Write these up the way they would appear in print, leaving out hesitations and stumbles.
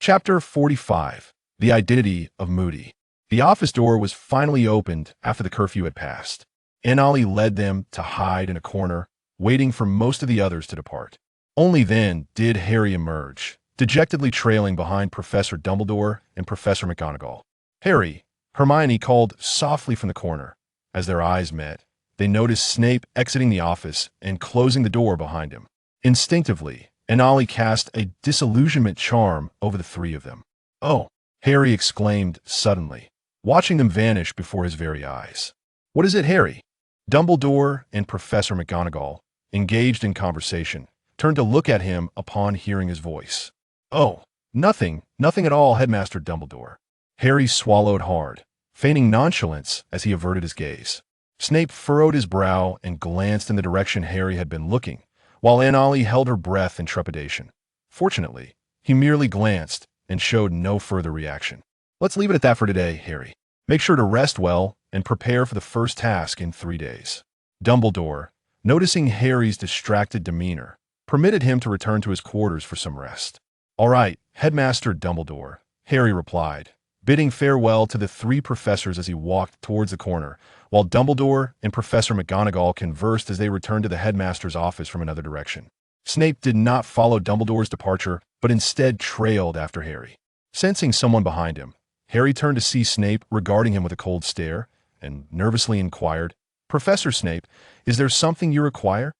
Chapter 45. The Identity of Moody. The office door was finally opened after the curfew had passed. Ollie led them to hide in a corner, waiting for most of the others to depart. Only then did Harry emerge, dejectedly trailing behind Professor Dumbledore and Professor McGonagall. "Harry," Hermione called softly from the corner. As their eyes met, they noticed Snape exiting the office and closing the door behind him. Instinctively, Ollie cast a disillusionment charm over the three of them. "Oh!" Harry exclaimed suddenly, watching them vanish before his very eyes. "What is it, Harry?" Dumbledore and Professor McGonagall, engaged in conversation, turned to look at him upon hearing his voice. "Oh, nothing at all, Headmaster Dumbledore." Harry swallowed hard, feigning nonchalance as he averted his gaze. Snape furrowed his brow and glanced in the direction Harry had been looking, while Ollie held her breath in trepidation. Fortunately, he merely glanced and showed no further reaction. "Let's leave it at that for today, Harry. Make sure to rest well and prepare for the first task in 3 days." Dumbledore, noticing Harry's distracted demeanor, permitted him to return to his quarters for some rest. "All right, Headmaster Dumbledore," Harry replied, bidding farewell to the 3 professors as he walked towards the corner, while Dumbledore and Professor McGonagall conversed as they returned to the headmaster's office from another direction. Snape did not follow Dumbledore's departure, but instead trailed after Harry. Sensing someone behind him, Harry turned to see Snape regarding him with a cold stare, and nervously inquired, "Professor Snape, is there something you require?"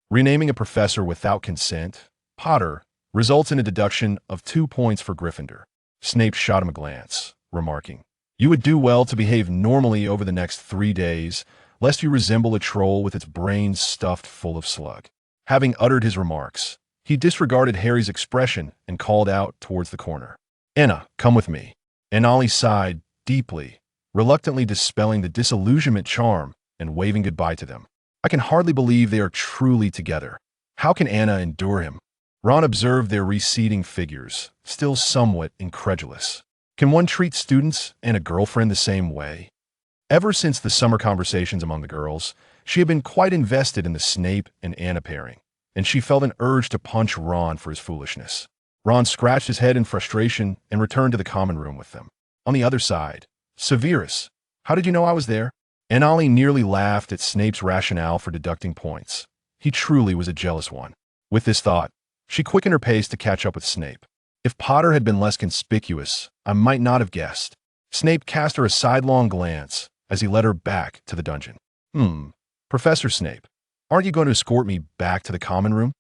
Renaming a professor without consent, Potter, results in a deduction of 2 points for Gryffindor. Snape shot him a glance, remarking, "You would do well to behave normally over the next 3 days, lest you resemble a troll with its brains stuffed full of slug." Having uttered his remarks, he disregarded Harry's expression and called out towards the corner. "Anna, come with me." Ollie sighed deeply, reluctantly dispelling the disillusionment charm and waving goodbye to them. "I can hardly believe they are truly together. How can Anna endure him?" Ron observed their receding figures, still somewhat incredulous. Can one treat students and a girlfriend the same way? Ever since the summer conversations among the girls, she had been quite invested in the Snape and Anna pairing, and she felt an urge to punch Ron for his foolishness. Ron scratched his head in frustration and returned to the common room with them. On the other side, Severus, "How did you know I was there?" Ollie nearly laughed at Snape's rationale for deducting points. He truly was a jealous one. With this thought, she quickened her pace to catch up with Snape. "If Potter had been less conspicuous, I might not have guessed." Snape cast her a sidelong glance as he led her back to the dungeon. Professor Snape, aren't you going to escort me back to the common room?"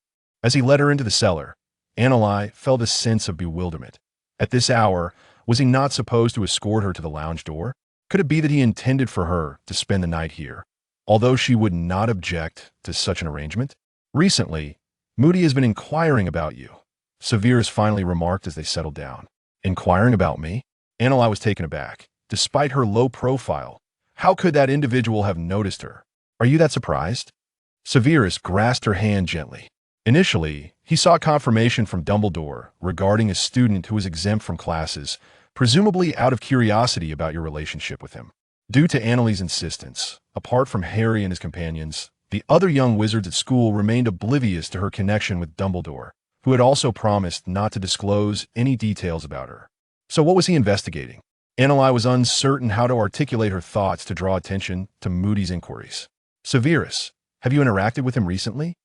As he led her into the cellar, Annalise felt a sense of bewilderment. At this hour, was he not supposed to escort her to the lounge door? Could it be that he intended for her to spend the night here, although she would not object to such an arrangement? "Recently, Moody has been inquiring about you," Severus finally remarked as they settled down. "Inquiring about me?" Annalise was taken aback. Despite her low profile, how could that individual have noticed her? "Are you that surprised?" Severus grasped her hand gently. Initially, he sought confirmation from Dumbledore regarding a student who was exempt from classes, presumably out of curiosity about your relationship with him. Due to Annalise's insistence, apart from Harry and his companions, the other young wizards at school remained oblivious to her connection with Dumbledore, who had also promised not to disclose any details about her. So what was he investigating? Annalise was uncertain how to articulate her thoughts to draw attention to Moody's inquiries. "Severus, have you interacted with him recently?"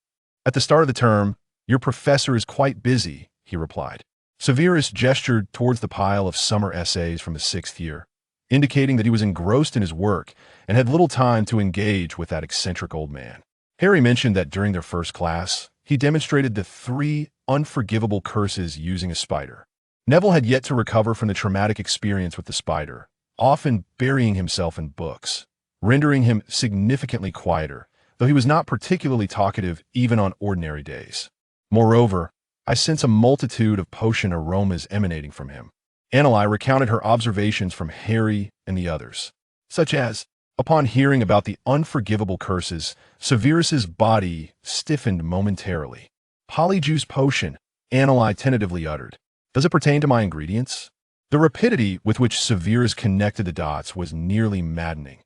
"At the start of the term, your professor is quite busy," he replied. Severus gestured towards the pile of summer essays from the 6th year, indicating that he was engrossed in his work and had little time to engage with that eccentric old man. Harry mentioned that during their first class, he demonstrated the 3 unforgivable curses using a spider. Neville had yet to recover from the traumatic experience with the spider, often burying himself in books, rendering him significantly quieter, though he was not particularly talkative even on ordinary days. "Moreover, I sense a multitude of potion aromas emanating from him." Annalise recounted her observations from Harry and the others, such as, upon hearing about the unforgivable curses, Severus's body stiffened momentarily. "Polyjuice potion," Annalise tentatively uttered. "Does it pertain to my ingredients?" The rapidity with which Severus connected the dots was nearly maddening.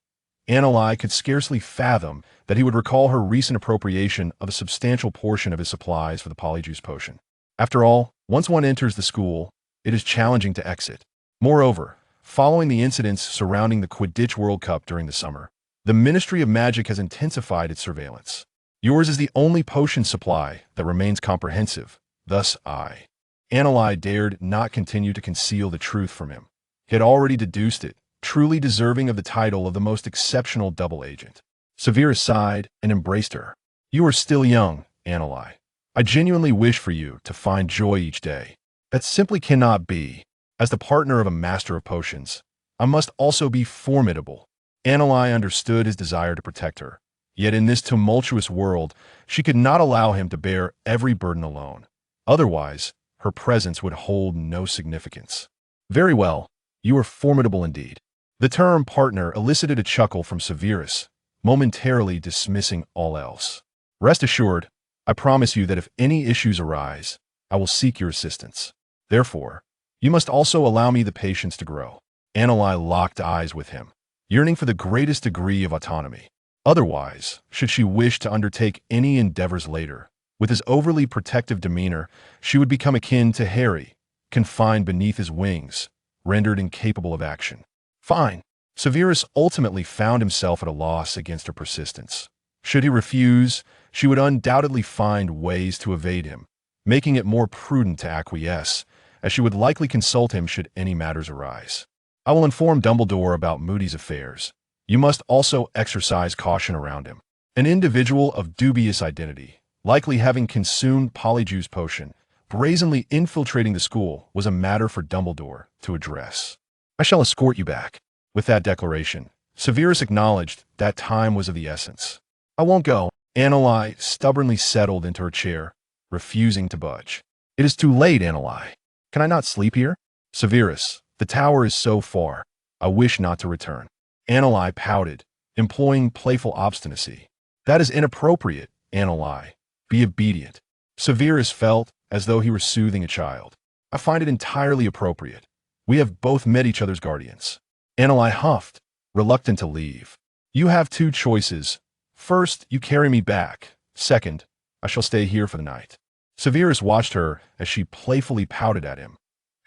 Annalise could scarcely fathom that he would recall her recent appropriation of a substantial portion of his supplies for the Polyjuice potion. After all, once one enters the school, it is challenging to exit. Moreover, following the incidents surrounding the Quidditch World Cup during the summer, the Ministry of Magic has intensified its surveillance. Yours is the only potion supply that remains comprehensive, thus Annali dared not continue to conceal the truth from him. He had already deduced it, truly deserving of the title of the most exceptional double agent. Severus sighed and embraced her. You are still young, Annali. I genuinely wish for you to find joy each day. That simply cannot be. As the partner of a master of potions, I must also be formidable. Annali understood his desire to protect her. Yet in this tumultuous world, she could not allow him to bear every burden alone. Otherwise, her presence would hold no significance. Very well, you are formidable indeed. The term partner elicited a chuckle from Severus, momentarily dismissing all else. Rest assured, I promise you that if any issues arise, I will seek your assistance. Therefore, you must also allow me the patience to grow. Annali locked eyes with him, yearning for the greatest degree of autonomy. Otherwise, should she wish to undertake any endeavors later, with his overly protective demeanor, she would become akin to Harry, confined beneath his wings, rendered incapable of action. Fine. Severus ultimately found himself at a loss against her persistence. Should he refuse, she would undoubtedly find ways to evade him, making it more prudent to acquiesce, as she would likely consult him should any matters arise. I will inform Dumbledore about Moody's affairs. You must also exercise caution around him. An individual of dubious identity, likely having consumed Polyjuice potion, brazenly infiltrating the school, was a matter for Dumbledore to address. I shall escort you back. With that declaration, Severus acknowledged that time was of the essence. I won't go. Annali stubbornly settled into her chair, refusing to budge. It is too late, Annali. Can I not sleep here? Severus, the tower is so far. I wish not to return. Annali pouted, employing playful obstinacy. That is inappropriate, Annali. Be obedient. Severus felt as though he were soothing a child. I find it entirely appropriate. We have both met each other's guardians. Annali huffed, reluctant to leave. You have two choices. First, you carry me back. Second, I shall stay here for the night. Severus watched her as she playfully pouted at him.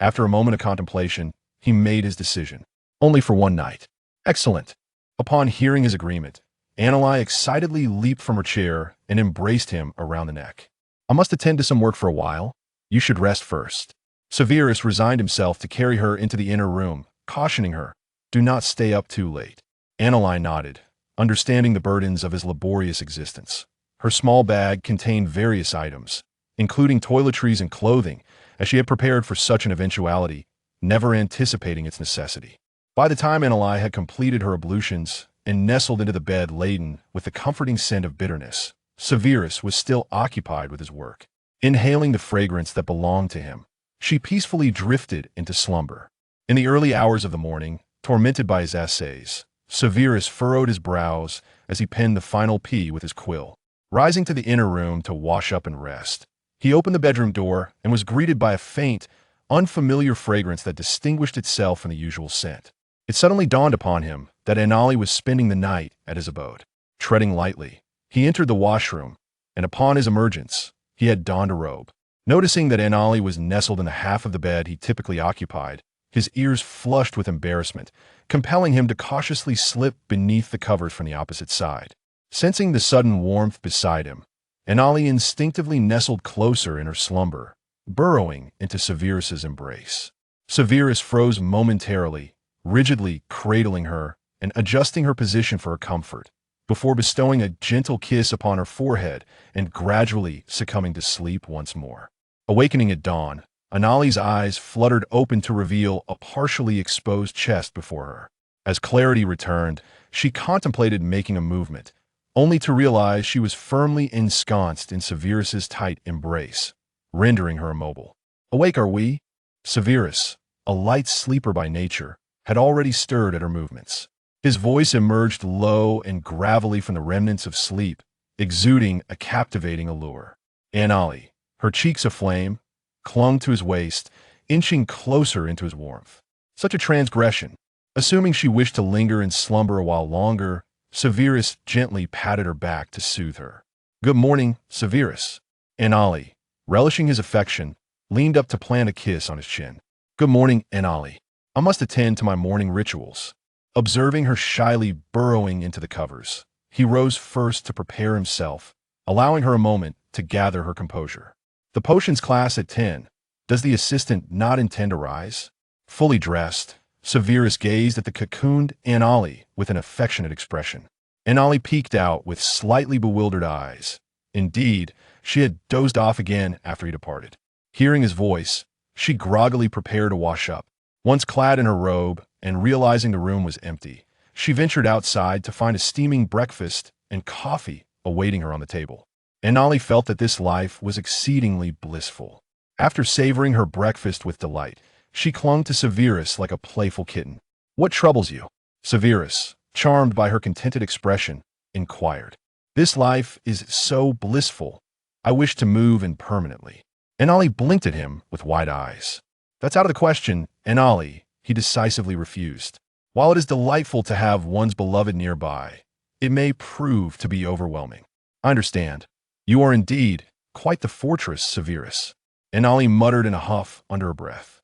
After a moment of contemplation, he made his decision. Only for one night. Excellent. Upon hearing his agreement, Annali excitedly leaped from her chair and embraced him around the neck. I must attend to some work for a while. You should rest first. Severus resigned himself to carry her into the inner room, cautioning her, do not stay up too late. Annali nodded, understanding the burdens of his laborious existence. Her small bag contained various items, including toiletries and clothing, as she had prepared for such an eventuality, never anticipating its necessity. By the time Annali had completed her ablutions and nestled into the bed laden with the comforting scent of bitterness, Severus was still occupied with his work. Inhaling the fragrance that belonged to him, she peacefully drifted into slumber. In the early hours of the morning, tormented by his essays, Severus furrowed his brows as he penned the final P with his quill. Rising to the inner room to wash up and rest, he opened the bedroom door and was greeted by a faint, unfamiliar fragrance that distinguished itself from the usual scent. It suddenly dawned upon him that Annali was spending the night at his abode. Treading lightly, he entered the washroom, and upon his emergence, he had donned a robe. Noticing that Annali was nestled in the half of the bed he typically occupied, his ears flushed with embarrassment, compelling him to cautiously slip beneath the covers from the opposite side. Sensing the sudden warmth beside him, Annali instinctively nestled closer in her slumber, burrowing into Severus's embrace. Severus froze momentarily, rigidly cradling her and adjusting her position for her comfort, before bestowing a gentle kiss upon her forehead and gradually succumbing to sleep once more. Awakening at dawn, Annali's eyes fluttered open to reveal a partially exposed chest before her. As clarity returned, she contemplated making a movement, only to realize she was firmly ensconced in Severus's tight embrace, rendering her immobile. Awake are we? Severus, a light sleeper by nature, had already stirred at her movements. His voice emerged low and gravelly from the remnants of sleep, exuding a captivating allure. Annali, her cheeks aflame, clung to his waist, inching closer into his warmth. Such a transgression. Assuming she wished to linger in slumber a while longer, Severus gently patted her back to soothe her. Good morning, Severus. Annali, relishing his affection, leaned up to plant a kiss on his chin. Good morning, Anali. I must attend to my morning rituals. Observing her shyly burrowing into the covers, he rose first to prepare himself, allowing her a moment to gather her composure. The potions class at 10. Does the assistant not intend to rise? Fully dressed, Severus gazed at the cocooned Anali with an affectionate expression. Anali peeked out with slightly bewildered eyes. Indeed, she had dozed off again after he departed. Hearing his voice, she groggily prepared to wash up. Once clad in her robe and realizing the room was empty, she ventured outside to find a steaming breakfast and coffee awaiting her on the table. Anali felt that this life was exceedingly blissful. After savoring her breakfast with delight, she clung to Severus like a playful kitten. What troubles you? Severus, charmed by her contented expression, inquired. This life is so blissful. I wish to move in permanently. Anali blinked at him with wide eyes. That's out of the question, Anali, he decisively refused. While it is delightful to have one's beloved nearby, it may prove to be overwhelming. I understand. You are indeed quite the fortress, Severus. Anali muttered in a huff under her breath.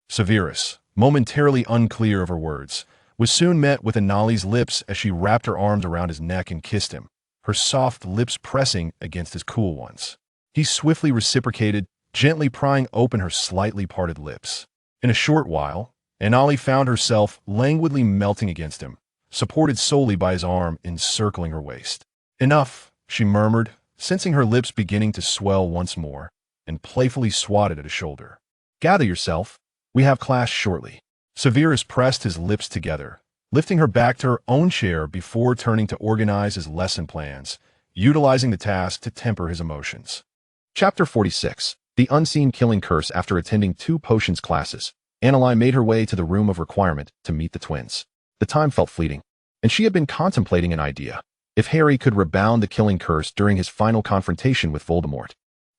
Severus, momentarily unclear of her words, was soon met with Anali's lips as she wrapped her arms around his neck and kissed him, her soft lips pressing against his cool ones. He swiftly reciprocated, gently prying open her slightly parted lips. In a short while, Anali found herself languidly melting against him, supported solely by his arm encircling her waist. Enough, she murmured, sensing her lips beginning to swell once more, and playfully swatted at his shoulder. Gather yourself. We have class shortly. Severus pressed his lips together, lifting her back to her own chair before turning to organize his lesson plans, utilizing the task to temper his emotions. Chapter 46. The Unseen Killing Curse. After attending 2 potions classes, Anali made her way to the room of requirement to meet the twins. The time felt fleeting, and she had been contemplating an idea. If Harry could rebound the killing curse during his final confrontation with Voldemort,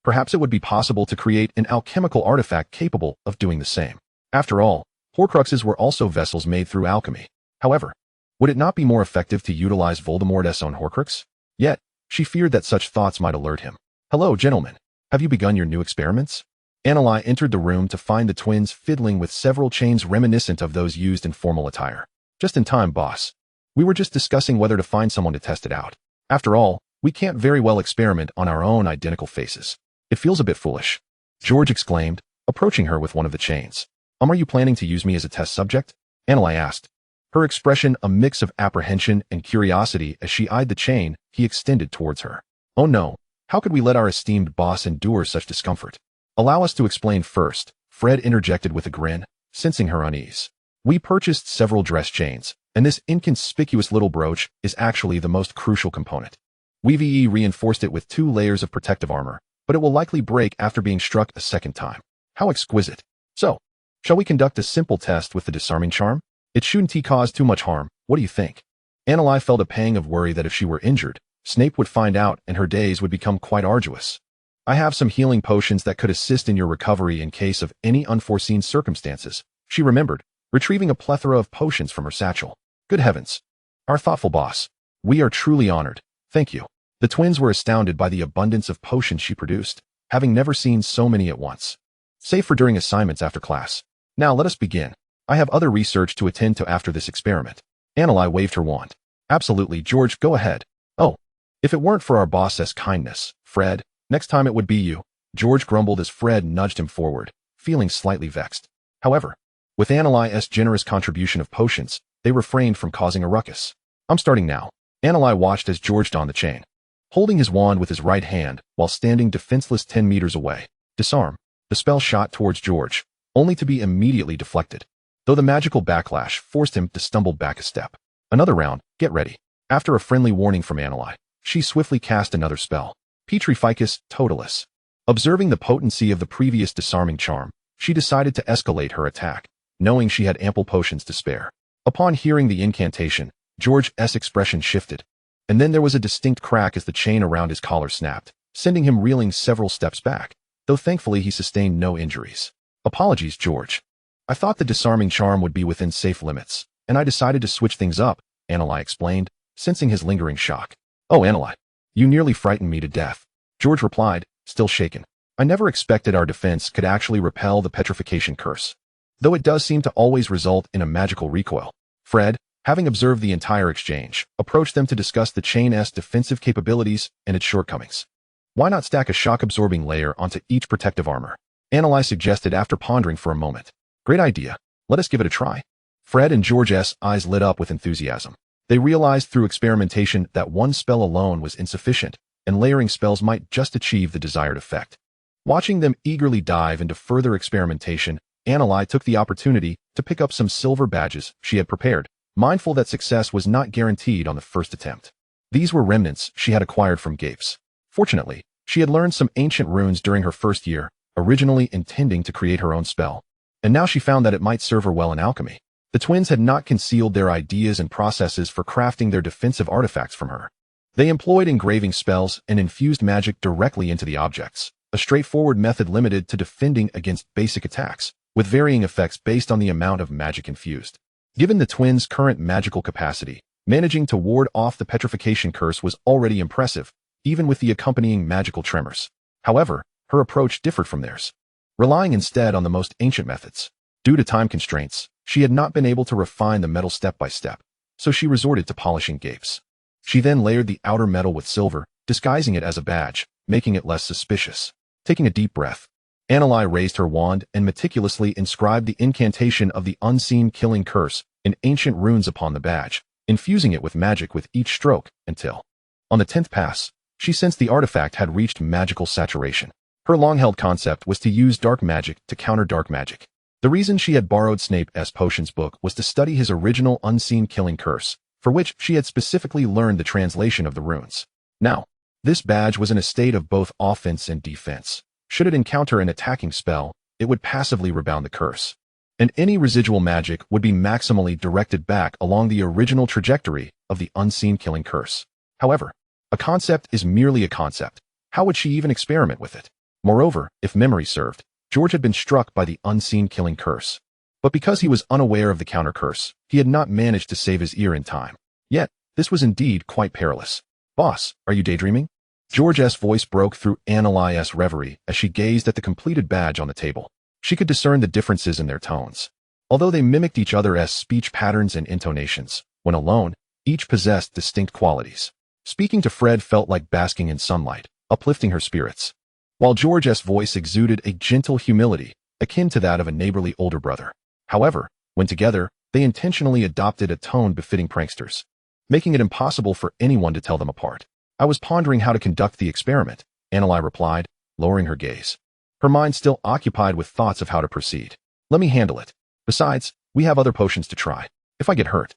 perhaps it would be possible to create an alchemical artifact capable of doing the same. After all, Horcruxes were also vessels made through alchemy. However, would it not be more effective to utilize Voldemort's own Horcrux? Yet, she feared that such thoughts might alert him. Hello, gentlemen. Have you begun your new experiments? Anali entered the room to find the twins fiddling with several chains reminiscent of those used in formal attire. Just in time, boss. We were just discussing whether to find someone to test it out. After all, we can't very well experiment on our own identical faces. It feels a bit foolish. George exclaimed, approaching her with one of the chains. Are you planning to use me as a test subject? Anali asked, her expression a mix of apprehension and curiosity as she eyed the chain he extended towards her. Oh no, how could we let our esteemed boss endure such discomfort? Allow us to explain first, Fred interjected with a grin, sensing her unease. We purchased several dress chains, and this inconspicuous little brooch is actually the most crucial component. We've reinforced it with 2 layers of protective armor, but it will likely break after being struck a second time. How exquisite. So, shall we conduct a simple test with the disarming charm? It shouldn't cause too much harm. What do you think? Anali felt a pang of worry that if she were injured, Snape would find out and her days would become quite arduous. I have some healing potions that could assist in your recovery in case of any unforeseen circumstances, she remembered, retrieving a plethora of potions from her satchel. Good heavens. Our thoughtful boss. We are truly honored. Thank you. The twins were astounded by the abundance of potions she produced, having never seen so many at once. Save for during assignments after class. Now let us begin. I have other research to attend to after this experiment. Anali waved her wand. Absolutely, George, go ahead. Oh, if it weren't for our boss's kindness, Fred, next time it would be you, George grumbled as Fred nudged him forward, feeling slightly vexed. However, with Anali's generous contribution of potions, they refrained from causing a ruckus. I'm starting now. Anali watched as George donned the chain, holding his wand with his right hand while standing defenseless 10 meters away. Disarm. The spell shot towards George, only to be immediately deflected, though the magical backlash forced him to stumble back a step. Another round, get ready. After a friendly warning from Anali, she swiftly cast another spell. Petrificus Totalis. Observing the potency of the previous disarming charm, she decided to escalate her attack, knowing she had ample potions to spare. Upon hearing the incantation, George's expression shifted, and then there was a distinct crack as the chain around his collar snapped, sending him reeling several steps back, though thankfully he sustained no injuries. Apologies, George. I thought the disarming charm would be within safe limits, and I decided to switch things up, Anali explained, sensing his lingering shock. Oh, Anali, you nearly frightened me to death, George replied, still shaken. I never expected our defense could actually repel the petrification curse, though it does seem to always result in a magical recoil. Fred, having observed the entire exchange, approached them to discuss the chain's defensive capabilities and its shortcomings. Why not stack a shock-absorbing layer onto each protective armor? Annalise suggested after pondering for a moment. Great idea. Let us give it a try. Fred and George's eyes lit up with enthusiasm. They realized through experimentation that one spell alone was insufficient, and layering spells might just achieve the desired effect. Watching them eagerly dive into further experimentation, Annalise took the opportunity to pick up some silver badges she had prepared, mindful that success was not guaranteed on the first attempt. These were remnants she had acquired from Gapes. Fortunately, she had learned some ancient runes during her first year, originally intending to create her own spell, and now she found that it might serve her well in alchemy. The twins had not concealed their ideas and processes for crafting their defensive artifacts from her. They employed engraving spells and infused magic directly into the objects, a straightforward method limited to defending against basic attacks, with varying effects based on the amount of magic infused. Given the twins' current magical capacity, managing to ward off the petrification curse was already impressive, even with the accompanying magical tremors. However, her approach differed from theirs, relying instead on the most ancient methods. Due to time constraints, she had not been able to refine the metal step by step, so she resorted to polishing Gapes. She then layered the outer metal with silver, disguising it as a badge, making it less suspicious. Taking a deep breath, Annalise raised her wand and meticulously inscribed the incantation of the unseen killing curse in ancient runes upon the badge, infusing it with magic with each stroke until, on the 10th pass, she sensed the artifact had reached magical saturation. Her long-held concept was to use dark magic to counter dark magic. The reason she had borrowed Snape's potions book was to study his original unseen killing curse, for which she had specifically learned the translation of the runes. Now, this badge was in a state of both offense and defense. Should it encounter an attacking spell, it would passively rebound the curse, and any residual magic would be maximally directed back along the original trajectory of the unseen killing curse. However, a concept is merely a concept. How would she even experiment with it? Moreover, if memory served, George had been struck by the unseen killing curse. But because he was unaware of the counter curse, he had not managed to save his ear in time. Yet, this was indeed quite perilous. Boss, are you daydreaming? George's voice broke through Annalise's reverie as she gazed at the completed badge on the table. She could discern the differences in their tones. Although they mimicked each other's speech patterns and intonations, when alone, each possessed distinct qualities. Speaking to Fred felt like basking in sunlight, uplifting her spirits, while George's voice exuded a gentle humility, akin to that of a neighborly older brother. However, when together, they intentionally adopted a tone befitting pranksters, making it impossible for anyone to tell them apart. I was pondering how to conduct the experiment, Annalise replied, lowering her gaze, her mind still occupied with thoughts of how to proceed. Let me handle it. Besides, we have other potions to try. If I get hurt,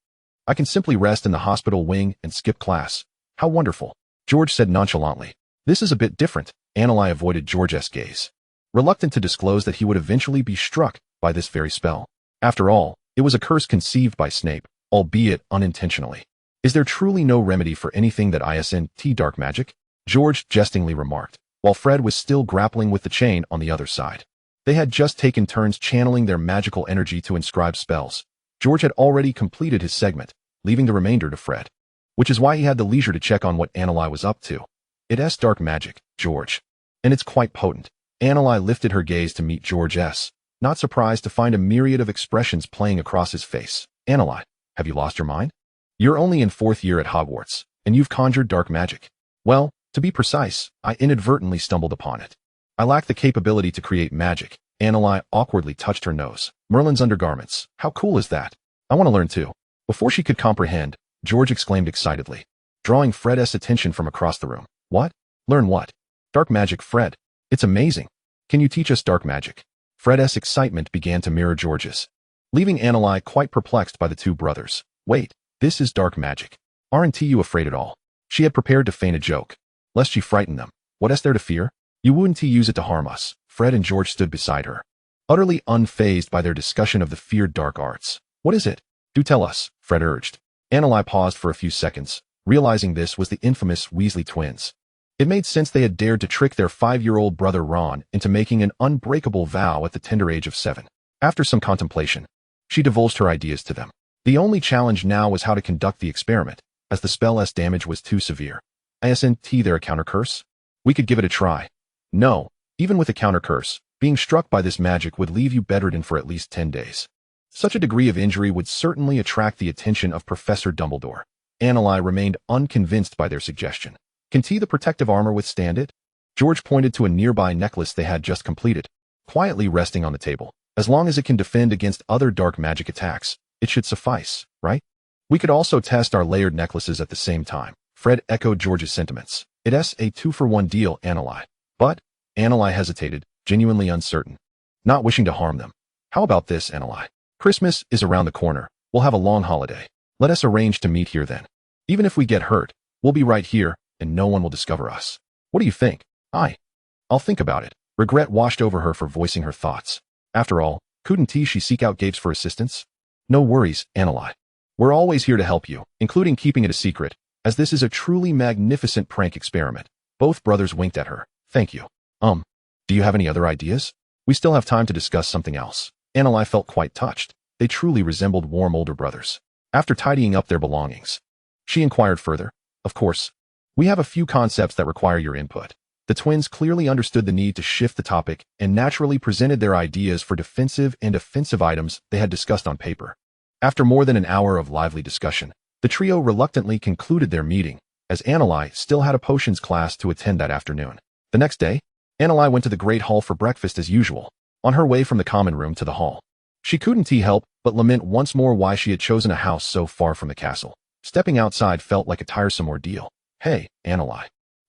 I can simply rest in the hospital wing and skip class. How wonderful, George said nonchalantly. This is a bit different. Annalise avoided George's gaze, reluctant to disclose that he would eventually be struck by this very spell. After all, it was a curse conceived by Snape, albeit unintentionally. Is there truly no remedy for anything that isn't dark magic? George jestingly remarked, while Fred was still grappling with the chain on the other side. They had just taken turns channeling their magical energy to inscribe spells. George had already completed his segment, leaving the remainder to Fred, which is why he had the leisure to check on what Annalise was up to. It's dark magic, George, and it's quite potent. Annalise lifted her gaze to meet George's, not surprised to find a myriad of expressions playing across his face. Annalise, have you lost your mind? You're only in 4th year at Hogwarts, and you've conjured dark magic. Well, to be precise, I inadvertently stumbled upon it. I lack the capability to create magic. Annalise awkwardly touched her nose. Merlin's undergarments. How cool is that? I want to learn too. Before she could comprehend, George exclaimed excitedly, drawing Fred's attention from across the room. What? Learn what? Dark magic, Fred. It's amazing. Can you teach us dark magic? Fred's excitement began to mirror George's, leaving Annalise quite perplexed by the two brothers. Wait, this is dark magic. Aren't you afraid at all? She had prepared to feign a joke, lest she frighten them. What's there to fear? You wouldn't use it to harm us. Fred and George stood beside her, utterly unfazed by their discussion of the feared dark arts. What is it? Do tell us, Fred urged. Annalise paused for a few seconds, realizing this was the infamous Weasley twins. It made sense they had dared to trick their 5-year-old brother Ron into making an unbreakable vow at the tender age of 7. After some contemplation, she divulged her ideas to them. The only challenge now was how to conduct the experiment, as the spell's damage was too severe. Isn't there a counter curse? We could give it a try. No, Even with a counter curse, being struck by this magic would leave you bedridden for at least 10 days. Such a degree of injury would certainly attract the attention of Professor Dumbledore. Anneli remained unconvinced by their suggestion. Can the protective armor withstand it? George pointed to a nearby necklace they had just completed, quietly resting on the table. As long as it can defend against other dark magic attacks, it should suffice, right? We could also test our layered necklaces at the same time. Fred echoed George's sentiments. It's a 2-for-1 deal, Anneli. But, Anneli hesitated, genuinely uncertain, not wishing to harm them. How about this, Anneli? Christmas is around the corner. We'll have a long holiday. Let us arrange to meet here then. Even if we get hurt, we'll be right here, and no one will discover us. What do you think? I'll think about it. Regret washed over her for voicing her thoughts. After all, couldn't she seek out Gapes for assistance? No worries, Anneli. We're always here to help you, including keeping it a secret, as this is a truly magnificent prank experiment. Both brothers winked at her. Thank you. Do you have any other ideas? We still have time to discuss something else. Anneli felt quite touched. They truly resembled warm older brothers. After tidying up their belongings, she inquired further. Of course, we have a few concepts that require your input. The twins clearly understood the need to shift the topic and naturally presented their ideas for defensive and offensive items they had discussed on paper. After more than an hour of lively discussion, the trio reluctantly concluded their meeting, as Anneli still had a potions class to attend that afternoon. The next day, Anneli went to the Great Hall for breakfast as usual. On her way from the common room to the hall, she couldn't help but lament once more why she had chosen a house so far from the castle. Stepping outside felt like a tiresome ordeal. Hey, Anneli.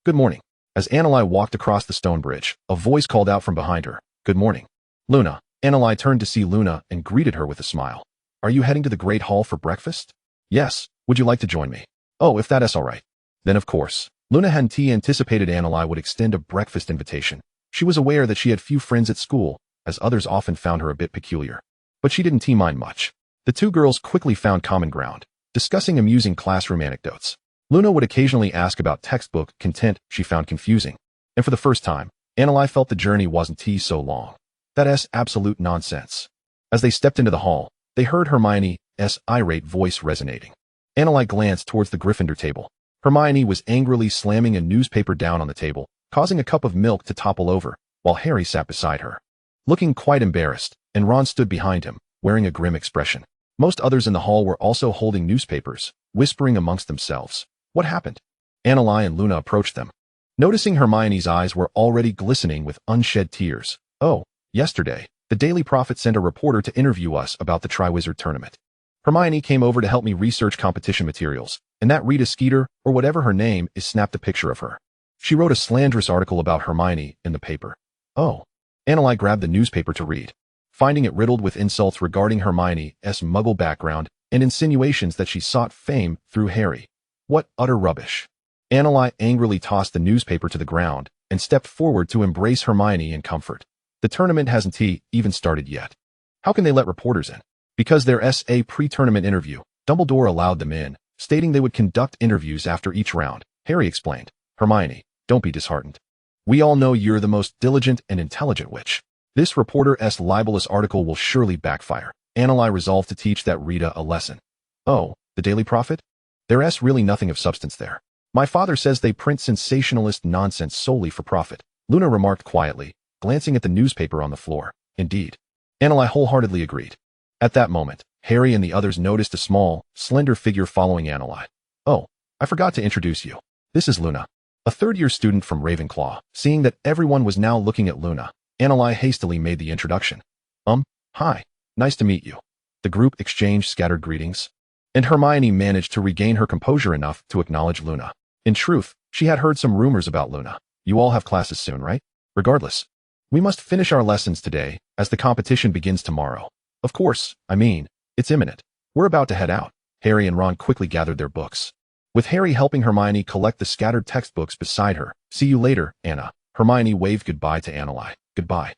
Good morning. As Anneli walked across the stone bridge, a voice called out from behind her. Good morning. Luna. Anneli turned to see Luna and greeted her with a smile. Are you heading to the Great Hall for breakfast? Yes. Would you like to join me? Oh, if that is all right. Then of course. Luna hadn't anticipated Anneli would extend a breakfast invitation. She was aware that she had few friends at school, as others often found her a bit peculiar. But she didn't mind much. The two girls quickly found common ground, discussing amusing classroom anecdotes. Luna would occasionally ask about textbook content she found confusing. And for the first time, Anneli felt the journey wasn't so long. That's absolute nonsense. As they stepped into the hall, they heard Hermione's irate voice resonating. Anneli glanced towards the Gryffindor table. Hermione was angrily slamming a newspaper down on the table, causing a cup of milk to topple over, while Harry sat beside her, looking quite embarrassed, and Ron stood behind him, wearing a grim expression. Most others in the hall were also holding newspapers, whispering amongst themselves. What happened? Anneli and Luna approached them. Noticing Hermione's eyes were already glistening with unshed tears. Oh, yesterday, the Daily Prophet sent a reporter to interview us about the Triwizard Tournament. Hermione came over to help me research competition materials, and that Rita Skeeter, or whatever her name is, snapped a picture of her. She wrote a slanderous article about Hermione in the paper. Oh. Anneli grabbed the newspaper to read, finding it riddled with insults regarding Hermione's muggle background and insinuations that she sought fame through Harry. What utter rubbish. Anneli angrily tossed the newspaper to the ground and stepped forward to embrace Hermione in comfort. The tournament hasn't even started yet. How can they let reporters in? Because there's a pre-tournament interview. Dumbledore allowed them in, stating they would conduct interviews after each round. Harry explained. Hermione, don't be disheartened. We all know you're the most diligent and intelligent witch. This reporter's libelous article will surely backfire. Anneli resolved to teach that Rita a lesson. Oh, the Daily Prophet? There's really nothing of substance there. My father says they print sensationalist nonsense solely for profit. Luna remarked quietly, glancing at the newspaper on the floor. Indeed. Anneli wholeheartedly agreed. At that moment, Harry and the others noticed a small, slender figure following Anneli. Oh, I forgot to introduce you. This is Luna, a third-year student from Ravenclaw. Seeing that everyone was now looking at Luna, Anneli hastily made the introduction. Hi. Nice to meet you. The group exchanged scattered greetings, and Hermione managed to regain her composure enough to acknowledge Luna. In truth, she had heard some rumors about Luna. You all have classes soon, right? Regardless, we must finish our lessons today, as the competition begins tomorrow. Of course, it's imminent. We're about to head out. Harry and Ron quickly gathered their books, with Harry helping Hermione collect the scattered textbooks beside her. See you later, Anna. Hermione waved goodbye to Anneli. Goodbye.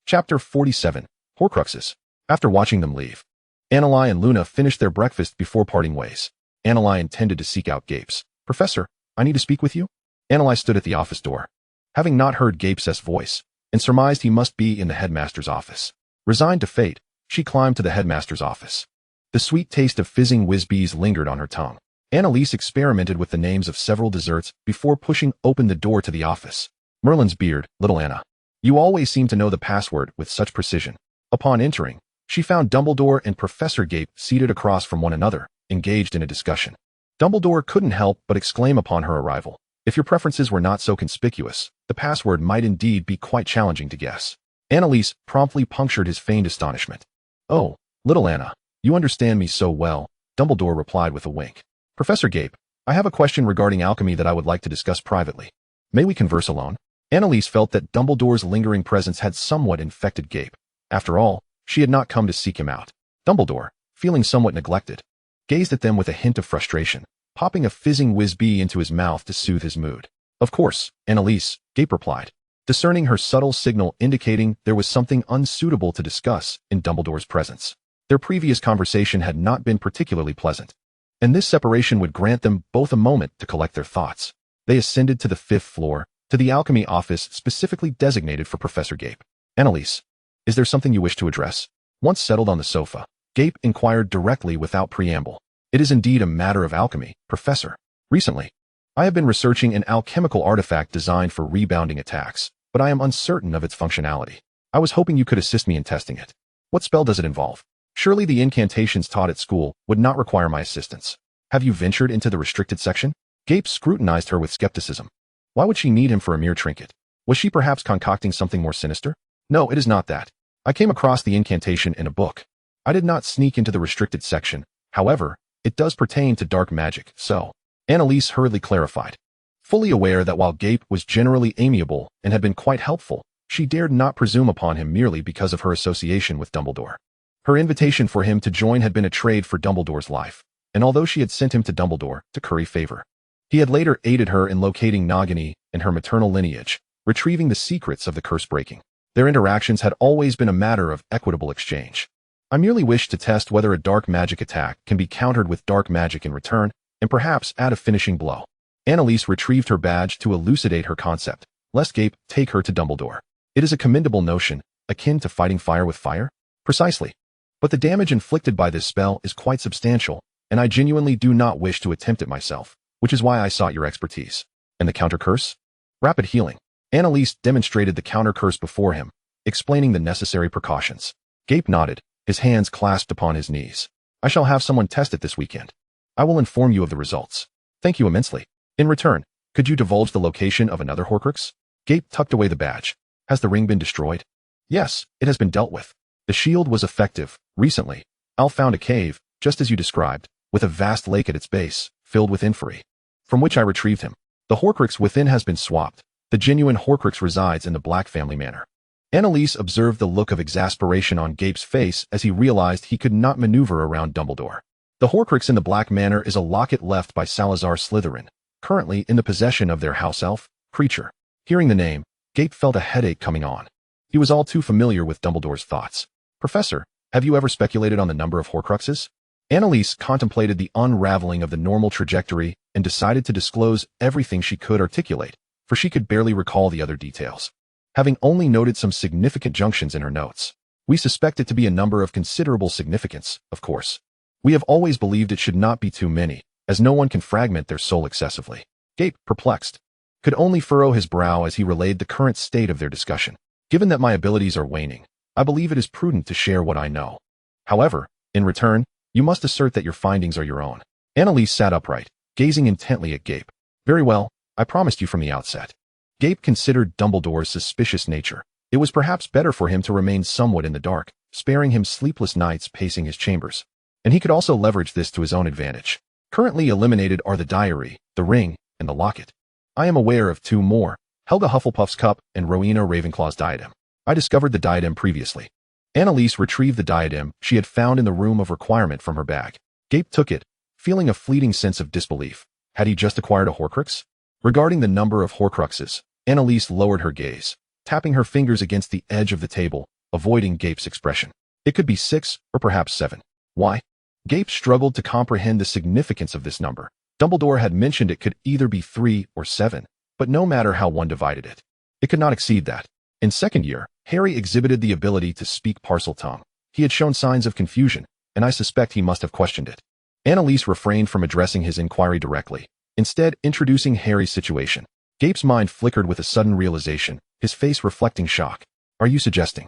Chapter 47. Horcruxes. After watching them leave, Anneli and Luna finished their breakfast before parting ways. Anneli intended to seek out Gapes. Professor, I need to speak with you. Anneli stood at the office door, having not heard Gapes' voice, and surmised he must be in the headmaster's office. Resigned to fate, she climbed to the headmaster's office. The sweet taste of fizzing whiz-bees lingered on her tongue. Annalise experimented with the names of several desserts before pushing open the door to the office. Merlin's beard, little Anna. You always seem to know the password with such precision. Upon entering, she found Dumbledore and Professor Gape seated across from one another, engaged in a discussion. Dumbledore couldn't help but exclaim upon her arrival. If your preferences were not so conspicuous, the password might indeed be quite challenging to guess. Annalise promptly punctured his feigned astonishment. Oh, little Anna, you understand me so well, Dumbledore replied with a wink. Professor Gape, I have a question regarding alchemy that I would like to discuss privately. May we converse alone? Annalise felt that Dumbledore's lingering presence had somewhat infected Gape. After all, she had not come to seek him out. Dumbledore, feeling somewhat neglected, gazed at them with a hint of frustration, popping a fizzing whiz-bee into his mouth to soothe his mood. Of course, Annalise, Gape replied, discerning her subtle signal indicating there was something unsuitable to discuss in Dumbledore's presence. Their previous conversation had not been particularly pleasant, and this separation would grant them both a moment to collect their thoughts. They ascended to the 5th floor, to the alchemy office specifically designated for Professor Gape. Annalise, is there something you wish to address? Once settled on the sofa, Gape inquired directly without preamble. It is indeed a matter of alchemy, Professor. Recently, I have been researching an alchemical artifact designed for rebounding attacks, but I am uncertain of its functionality. I was hoping you could assist me in testing it. What spell does it involve? Surely the incantations taught at school would not require my assistance. Have you ventured into the restricted section? Gape scrutinized her with skepticism. Why would she need him for a mere trinket? Was she perhaps concocting something more sinister? No, it is not that. I came across the incantation in a book. I did not sneak into the restricted section. However, it does pertain to dark magic, so. Annalise hurriedly clarified. Fully aware that while Gape was generally amiable and had been quite helpful, she dared not presume upon him merely because of her association with Dumbledore. Her invitation for him to join had been a trade for Dumbledore's life, and although she had sent him to Dumbledore to curry favor, he had later aided her in locating Nagini and her maternal lineage, retrieving the secrets of the curse-breaking. Their interactions had always been a matter of equitable exchange. I merely wished to test whether a dark magic attack can be countered with dark magic in return, and perhaps add a finishing blow. Annalise retrieved her badge to elucidate her concept, lest Gape take her to Dumbledore. It is a commendable notion, akin to fighting fire with fire? Precisely. But the damage inflicted by this spell is quite substantial, and I genuinely do not wish to attempt it myself, which is why I sought your expertise. And the counter curse? Rapid healing. Annalise demonstrated the counter curse before him, explaining the necessary precautions. Gape nodded, his hands clasped upon his knees. I shall have someone test it this weekend. I will inform you of the results. Thank you immensely. In return, could you divulge the location of another Horcrux? Gape tucked away the badge. Has the ring been destroyed? Yes, it has been dealt with. The shield was effective. Recently, Al found a cave, just as you described, with a vast lake at its base, filled with inferi, from which I retrieved him. The Horcrux within has been swapped. The genuine Horcrux resides in the Black family manor. Annalise observed the look of exasperation on Gape's face as he realized he could not maneuver around Dumbledore. The Horcrux in the Black Manor is a locket left by Salazar Slytherin, currently in the possession of their house elf, Creature. Hearing the name, Gape felt a headache coming on. He was all too familiar with Dumbledore's thoughts. Professor, have you ever speculated on the number of Horcruxes? Annalise contemplated the unraveling of the normal trajectory and decided to disclose everything she could articulate, for she could barely recall the other details. Having only noted some significant junctions in her notes, we suspect it to be a number of considerable significance, of course. We have always believed it should not be too many, as no one can fragment their soul excessively. Gape, perplexed, could only furrow his brow as he relayed the current state of their discussion. Given that my abilities are waning, I believe it is prudent to share what I know. However, in return, you must assert that your findings are your own. Annalise sat upright, gazing intently at Gape. Very well, I promised you from the outset. Gape considered Dumbledore's suspicious nature. It was perhaps better for him to remain somewhat in the dark, sparing him sleepless nights pacing his chambers. And he could also leverage this to his own advantage. Currently eliminated are the diary, the ring, and the locket. I am aware of two more, Helga Hufflepuff's cup and Rowena Ravenclaw's diadem. I discovered the diadem previously. Annalise retrieved the diadem she had found in the room of requirement from her bag. Gape took it, feeling a fleeting sense of disbelief. Had he just acquired a Horcrux? Regarding the number of Horcruxes, Annalise lowered her gaze, tapping her fingers against the edge of the table, avoiding Gape's expression. It could be 6 or perhaps 7. Why? Gape struggled to comprehend the significance of this number. Dumbledore had mentioned it could either be 3 or 7, but no matter how one divided it, it could not exceed that. In second year, Harry exhibited the ability to speak Parseltongue. He had shown signs of confusion, and I suspect he must have questioned it. Annalise refrained from addressing his inquiry directly, instead introducing Harry's situation. Gape's mind flickered with a sudden realization, his face reflecting shock. Are you suggesting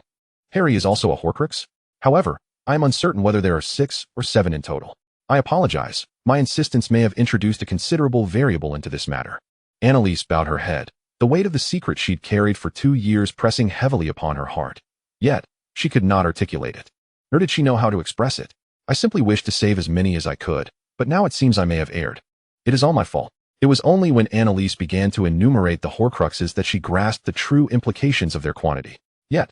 Harry is also a Horcrux? However, I am uncertain whether there are 6 or 7 in total. I apologize. My insistence may have introduced a considerable variable into this matter. Annalise bowed her head, the weight of the secret she'd carried for 2 years pressing heavily upon her heart. Yet, she could not articulate it. Nor did she know how to express it. I simply wished to save as many as I could, but now it seems I may have erred. It is all my fault. It was only when Annalise began to enumerate the Horcruxes that she grasped the true implications of their quantity. Yet,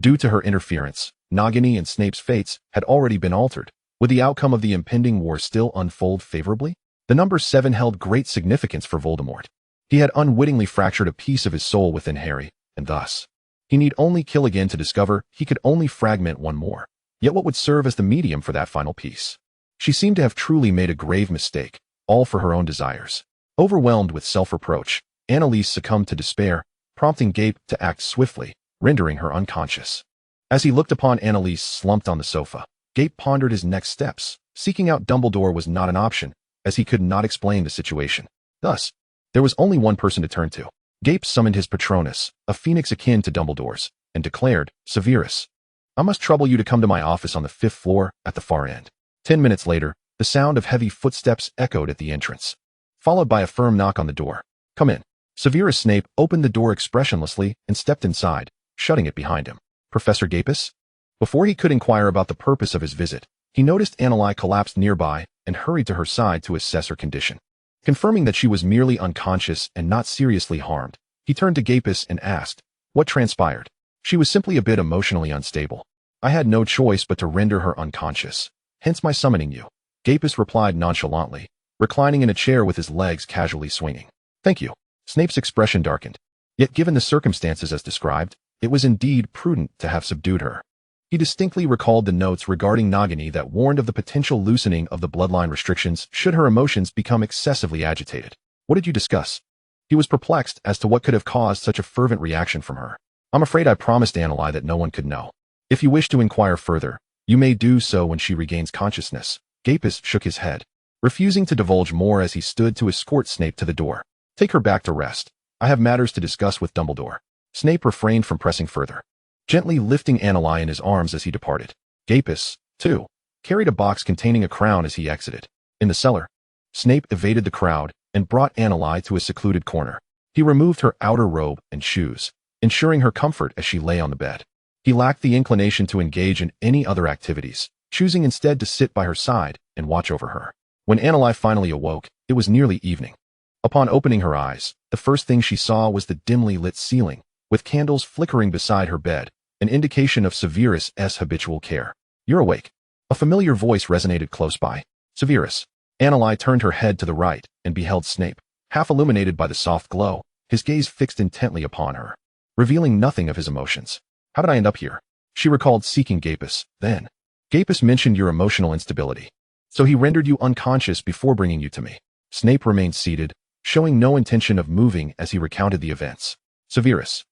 due to her interference, Nagini and Snape's fates had already been altered. Would the outcome of the impending war still unfold favorably? The number 7 held great significance for Voldemort. He had unwittingly fractured a piece of his soul within Harry, and thus, he need only kill again to discover he could only fragment one more. Yet what would serve as the medium for that final piece? She seemed to have truly made a grave mistake, all for her own desires. Overwhelmed with self-reproach, Annalise succumbed to despair, prompting Gape to act swiftly, rendering her unconscious. As he looked upon Annalise slumped on the sofa, Gape pondered his next steps. Seeking out Dumbledore was not an option, as he could not explain the situation. Thus, there was only one person to turn to. Gape summoned his Patronus, a phoenix akin to Dumbledore's, and declared, Severus, I must trouble you to come to my office on the 5th floor at the far end. 10 minutes later, the sound of heavy footsteps echoed at the entrance, followed by a firm knock on the door. Come in. Severus Snape opened the door expressionlessly and stepped inside, shutting it behind him. Professor Gapus? Before he could inquire about the purpose of his visit, he noticed Annalise collapsed nearby and hurried to her side to assess her condition. Confirming that she was merely unconscious and not seriously harmed, he turned to Gapus and asked, what transpired? She was simply a bit emotionally unstable. I had no choice but to render her unconscious, hence my summoning you. Gapus replied nonchalantly, reclining in a chair with his legs casually swinging. Thank you. Snape's expression darkened. Yet given the circumstances as described, it was indeed prudent to have subdued her. He distinctly recalled the notes regarding Nagini that warned of the potential loosening of the bloodline restrictions should her emotions become excessively agitated. What did you discuss? He was perplexed as to what could have caused such a fervent reaction from her. I'm afraid I promised Annalise that no one could know. If you wish to inquire further, you may do so when she regains consciousness. Gapus shook his head, refusing to divulge more as he stood to escort Snape to the door. Take her back to rest. I have matters to discuss with Dumbledore. Snape refrained from pressing further, gently lifting Annalise in his arms as he departed. Gapus, too, carried a box containing a crown as he exited. In the cellar, Snape evaded the crowd and brought Annalise to a secluded corner. He removed her outer robe and shoes, ensuring her comfort as she lay on the bed. He lacked the inclination to engage in any other activities, choosing instead to sit by her side and watch over her. When Annalise finally awoke, it was nearly evening. Upon opening her eyes, the first thing she saw was the dimly lit ceiling, with candles flickering beside her bed, an indication of Severus' habitual care. You're awake. A familiar voice resonated close by. Severus. Annalise turned her head to the right and beheld Snape, half illuminated by the soft glow, his gaze fixed intently upon her, revealing nothing of his emotions. How did I end up here? She recalled seeking Gapus, then. Gapus mentioned your emotional instability, so he rendered you unconscious before bringing you to me. Snape remained seated, showing no intention of moving as he recounted the events. Severus.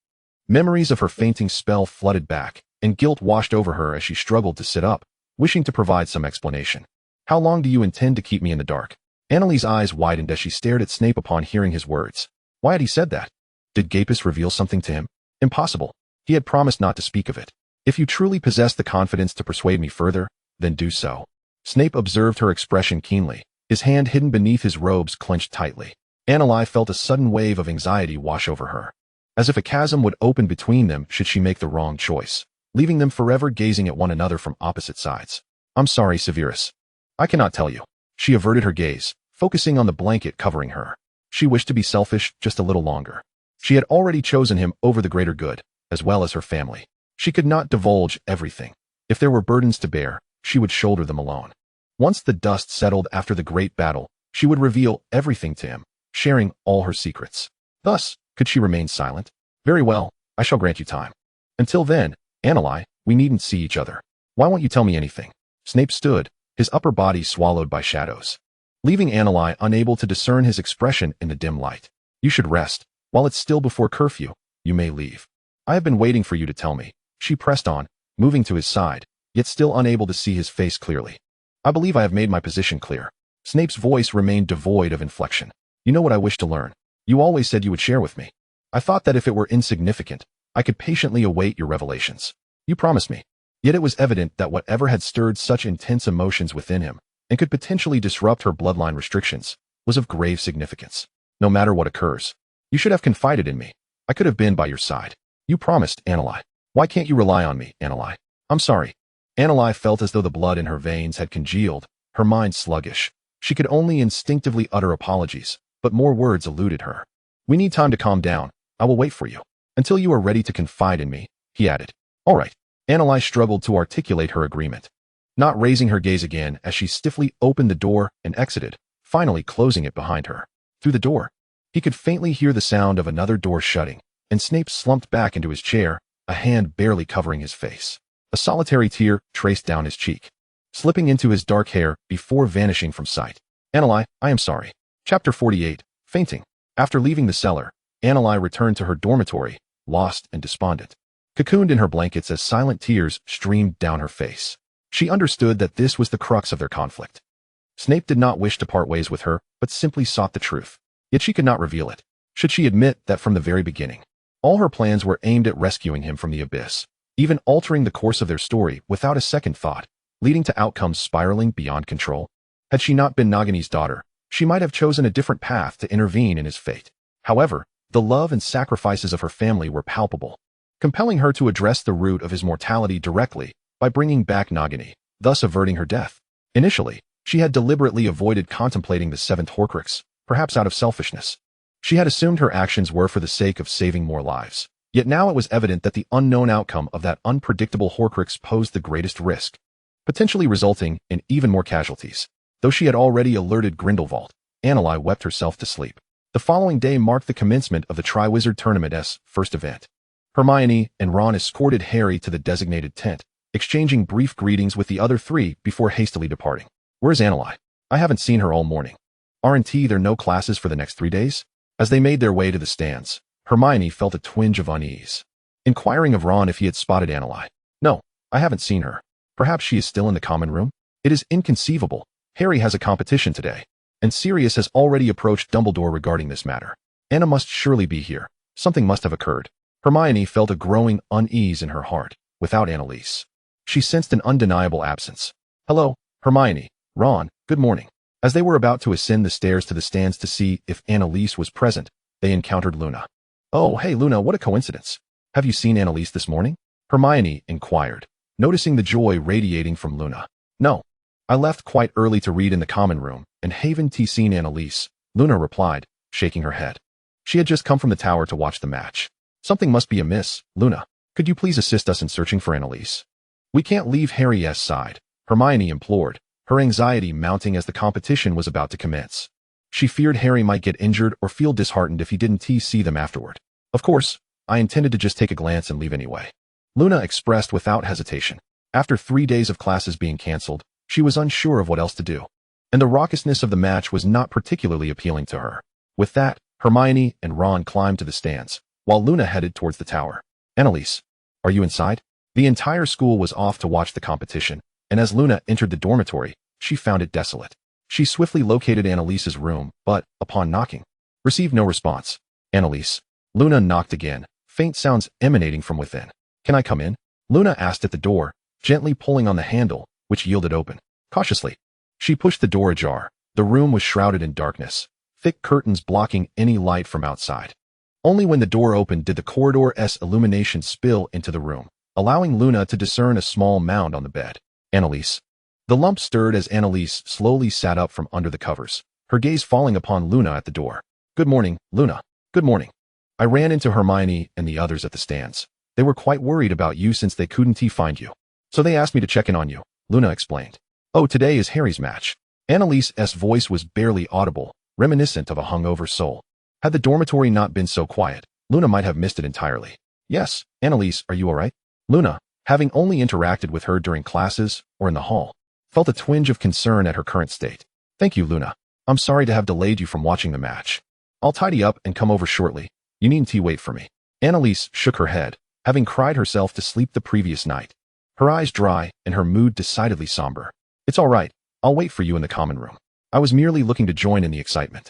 Memories of her fainting spell flooded back, and guilt washed over her as she struggled to sit up, wishing to provide some explanation. How long do you intend to keep me in the dark? Annalise's eyes widened as she stared at Snape upon hearing his words. Why had he said that? Did Gapus reveal something to him? Impossible. He had promised not to speak of it. If you truly possess the confidence to persuade me further, then do so. Snape observed her expression keenly, his hand hidden beneath his robes clenched tightly. Annalise felt a sudden wave of anxiety wash over her, as if a chasm would open between them should she make the wrong choice, leaving them forever gazing at one another from opposite sides. I'm sorry, Severus. I cannot tell you. She averted her gaze, focusing on the blanket covering her. She wished to be selfish just a little longer. She had already chosen him over the greater good, as well as her family. She could not divulge everything. If there were burdens to bear, she would shoulder them alone. Once the dust settled after the great battle, she would reveal everything to him, sharing all her secrets. Thus, could she remain silent? Very well, I shall grant you time. Until then, Annalise, we needn't see each other. Why won't you tell me anything? Snape stood, his upper body swallowed by shadows, leaving Annalise unable to discern his expression in the dim light. You should rest. While it's still before curfew, you may leave. I have been waiting for you to tell me. She pressed on, moving to his side, yet still unable to see his face clearly. I believe I have made my position clear. Snape's voice remained devoid of inflection. You know what I wish to learn. You always said you would share with me. I thought that if it were insignificant, I could patiently await your revelations. You promised me. Yet it was evident that whatever had stirred such intense emotions within him, and could potentially disrupt her bloodline restrictions, was of grave significance. No matter what occurs, you should have confided in me. I could have been by your side. You promised, Anneli. Why can't you rely on me, Anneli? I'm sorry. Anneli felt as though the blood in her veins had congealed, her mind sluggish. She could only instinctively utter apologies, but more words eluded her. We need time to calm down. I will wait for you. Until you are ready to confide in me, he added. All right. Anneli struggled to articulate her agreement, not raising her gaze again as she stiffly opened the door and exited, finally closing it behind her. Through the door, he could faintly hear the sound of another door shutting, and Snape slumped back into his chair, a hand barely covering his face. A solitary tear traced down his cheek, slipping into his dark hair before vanishing from sight. Anneli, I am sorry. Chapter 48, Fainting. After leaving the cellar, Anneli returned to her dormitory, lost and despondent, cocooned in her blankets as silent tears streamed down her face. She understood that this was the crux of their conflict. Snape did not wish to part ways with her, but simply sought the truth. Yet she could not reveal it. Should she admit that from the very beginning, all her plans were aimed at rescuing him from the abyss, even altering the course of their story without a second thought, leading to outcomes spiraling beyond control? Had she not been Nagini's daughter, she might have chosen a different path to intervene in his fate. However, the love and sacrifices of her family were palpable, compelling her to address the root of his mortality directly by bringing back Nagini, thus averting her death. Initially, she had deliberately avoided contemplating the seventh Horcrux, perhaps out of selfishness. She had assumed her actions were for the sake of saving more lives. Yet now it was evident that the unknown outcome of that unpredictable Horcrux posed the greatest risk, potentially resulting in even more casualties. Though she had already alerted Grindelwald, Anneli wept herself to sleep. The following day marked the commencement of the Triwizard Tournament's first event. Hermione and Ron escorted Harry to the designated tent, exchanging brief greetings with the other three before hastily departing. Where's Anneli? I haven't seen her all morning. Aren't there no classes for the next 3 days? As they made their way to the stands, Hermione felt a twinge of unease, inquiring of Ron if he had spotted Anneli. No, I haven't seen her. Perhaps she is still in the common room? It is inconceivable. Harry has a competition today, and Sirius has already approached Dumbledore regarding this matter. Anna must surely be here. Something must have occurred. Hermione felt a growing unease in her heart. Without Annalise, she sensed an undeniable absence. Hello, Hermione, Ron, good morning. As they were about to ascend the stairs to the stands to see if Annalise was present, they encountered Luna. Oh, hey Luna, what a coincidence. Have you seen Annalise this morning? Hermione inquired, noticing the joy radiating from Luna. No. I left quite early to read in the common room, and haven't seen Annalise, Luna replied, shaking her head. She had just come from the tower to watch the match. Something must be amiss, Luna. Could you please assist us in searching for Annalise? We can't leave Harry's side, Hermione implored, her anxiety mounting as the competition was about to commence. She feared Harry might get injured or feel disheartened if he didn't see them afterward. Of course, I intended to just take a glance and leave anyway, Luna expressed without hesitation. After 3 days of classes being cancelled, she was unsure of what else to do, and the raucousness of the match was not particularly appealing to her. With that, Hermione and Ron climbed to the stands, while Luna headed towards the tower. Annalise, are you inside? The entire school was off to watch the competition, and as Luna entered the dormitory, she found it desolate. She swiftly located Annalise's room, but, upon knocking, received no response. Annalise. Luna knocked again, faint sounds emanating from within. Can I come in? Luna asked at the door, gently pulling on the handle, which yielded open. Cautiously, she pushed the door ajar. The room was shrouded in darkness, thick curtains blocking any light from outside. Only when the door opened did the corridor's illumination spill into the room, allowing Luna to discern a small mound on the bed. Annalise. The lump stirred as Annalise slowly sat up from under the covers, her gaze falling upon Luna at the door. Good morning, Luna. Good morning. I ran into Hermione and the others at the stands. They were quite worried about you since they couldn't find you. So they asked me to check in on you, Luna explained. Oh, today is Harry's match. Annalise's voice was barely audible, reminiscent of a hungover soul. Had the dormitory not been so quiet, Luna might have missed it entirely. Yes, Annalise, are you all right? Luna, having only interacted with her during classes or in the hall, felt a twinge of concern at her current state. Thank you, Luna. I'm sorry to have delayed you from watching the match. I'll tidy up and come over shortly. You needn't wait for me. Annalise shook her head, having cried herself to sleep the previous night, her eyes dry and her mood decidedly somber. It's all right. I'll wait for you in the common room. I was merely looking to join in the excitement.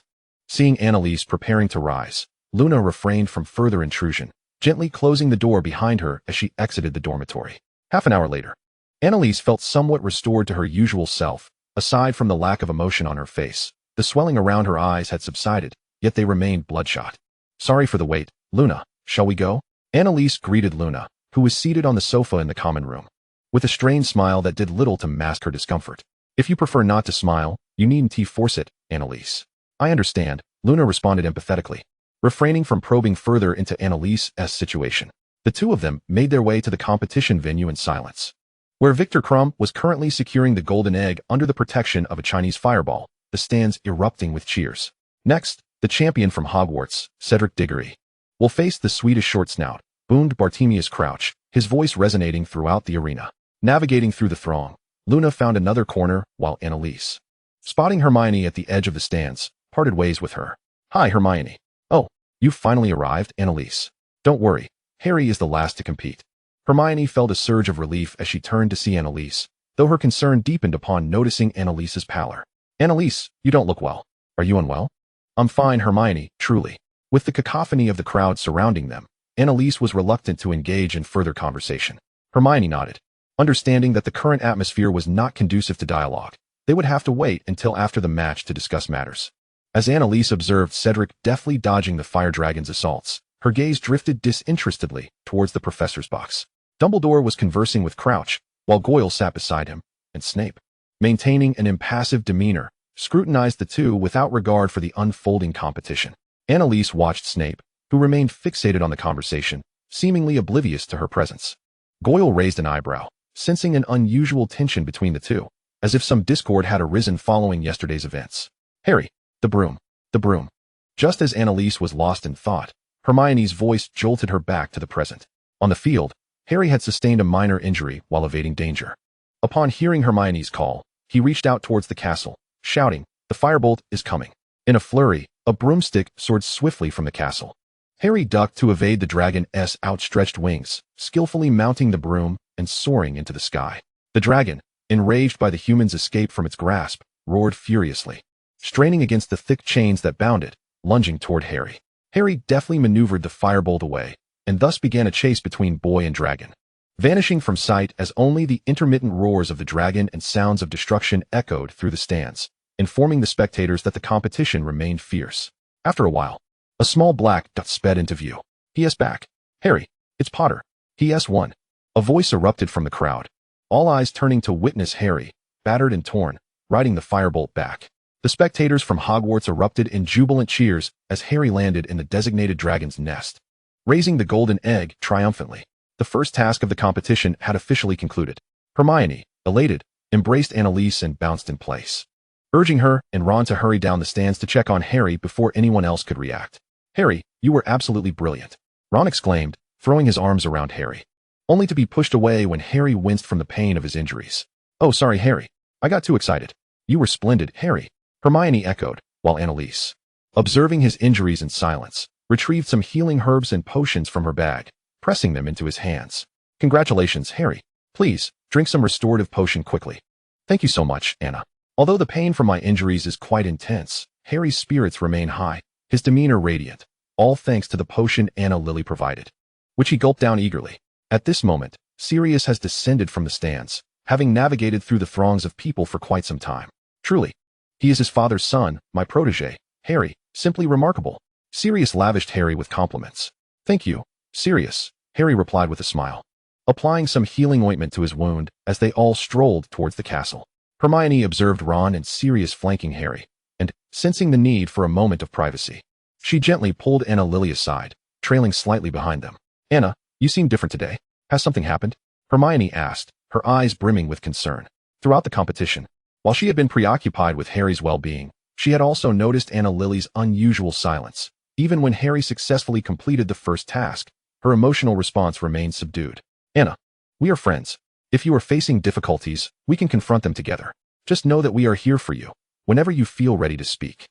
Seeing Annalise preparing to rise, Luna refrained from further intrusion, gently closing the door behind her as she exited the dormitory. Half an hour later, Annalise felt somewhat restored to her usual self, aside from the lack of emotion on her face. The swelling around her eyes had subsided, yet they remained bloodshot. Sorry for the wait, Luna. Shall we go? Annalise greeted Luna, who was seated on the sofa in the common room, with a strained smile that did little to mask her discomfort. If you prefer not to smile, you needn't force it, Annalise. I understand, Luna responded empathetically, refraining from probing further into Annalise's situation. The two of them made their way to the competition venue in silence, where Victor Crumb was currently securing the golden egg under the protection of a Chinese fireball, the stands erupting with cheers. Next, the champion from Hogwarts, Cedric Diggory, will face the Swedish short snout, boomed Bartemius Crouch, his voice resonating throughout the arena. Navigating through the throng, Luna found another corner while Annalise, spotting Hermione at the edge of the stands, parted ways with her. Hi, Hermione. Oh, you've finally arrived, Annalise. Don't worry, Harry is the last to compete. Hermione felt a surge of relief as she turned to see Annalise, though her concern deepened upon noticing Annalise's pallor. Annalise, you don't look well. Are you unwell? I'm fine, Hermione, truly. With the cacophony of the crowd surrounding them, Annalise was reluctant to engage in further conversation. Hermione nodded, understanding that the current atmosphere was not conducive to dialogue. They would have to wait until after the match to discuss matters. As Annalise observed Cedric deftly dodging the fire dragon's assaults, her gaze drifted disinterestedly towards the professor's box. Dumbledore was conversing with Crouch, while Goyle sat beside him, and Snape, maintaining an impassive demeanor, scrutinized the two without regard for the unfolding competition. Annalise watched Snape, who remained fixated on the conversation, seemingly oblivious to her presence. Goyle raised an eyebrow, sensing an unusual tension between the two, as if some discord had arisen following yesterday's events. Harry, the broom, the broom. Just as Annalise was lost in thought, Hermione's voice jolted her back to the present. On the field, Harry had sustained a minor injury while evading danger. Upon hearing Hermione's call, he reached out towards the castle, shouting, "The firebolt is coming." In a flurry, a broomstick soared swiftly from the castle. Harry ducked to evade the dragon's outstretched wings, skillfully mounting the broom and soaring into the sky. The dragon, enraged by the human's escape from its grasp, roared furiously, straining against the thick chains that bound it, lunging toward Harry. Harry deftly maneuvered the firebolt away, and thus began a chase between boy and dragon, vanishing from sight as only the intermittent roars of the dragon and sounds of destruction echoed through the stands, informing the spectators that the competition remained fierce. After a while, a small black dot sped into view. P.S. back. Harry, it's Potter. P.S. 1. A voice erupted from the crowd, all eyes turning to witness Harry, battered and torn, riding the firebolt back. The spectators from Hogwarts erupted in jubilant cheers as Harry landed in the designated dragon's nest, raising the golden egg triumphantly. The first task of the competition had officially concluded. Hermione, elated, embraced Annalise and bounced in place, urging her and Ron to hurry down the stands to check on Harry before anyone else could react. Harry, you were absolutely brilliant, Ron exclaimed, throwing his arms around Harry, only to be pushed away when Harry winced from the pain of his injuries. Oh, sorry, Harry. I got too excited. You were splendid, Harry, Hermione echoed, while Annalise, observing his injuries in silence, retrieved some healing herbs and potions from her bag, pressing them into his hands. Congratulations, Harry. Please, drink some restorative potion quickly. Thank you so much, Anna. Although the pain from my injuries is quite intense, Harry's spirits remain high, his demeanor radiant, all thanks to the potion Anna Lily provided, which he gulped down eagerly. At this moment, Sirius has descended from the stands, having navigated through the throngs of people for quite some time. Truly, he is his father's son, my protege, Harry, simply remarkable. Sirius lavished Harry with compliments. Thank you, Sirius, Harry replied with a smile, applying some healing ointment to his wound as they all strolled towards the castle. Hermione observed Ron and Sirius flanking Harry, and, sensing the need for a moment of privacy, she gently pulled Anna Lily aside, trailing slightly behind them. Anna, you seem different today. Has something happened? Hermione asked, her eyes brimming with concern. Throughout the competition, while she had been preoccupied with Harry's well-being, she had also noticed Anna Lily's unusual silence. Even when Harry successfully completed the first task, her emotional response remained subdued. Anna, we are friends. If you are facing difficulties, we can confront them together. Just know that we are here for you, whenever you feel ready to speak.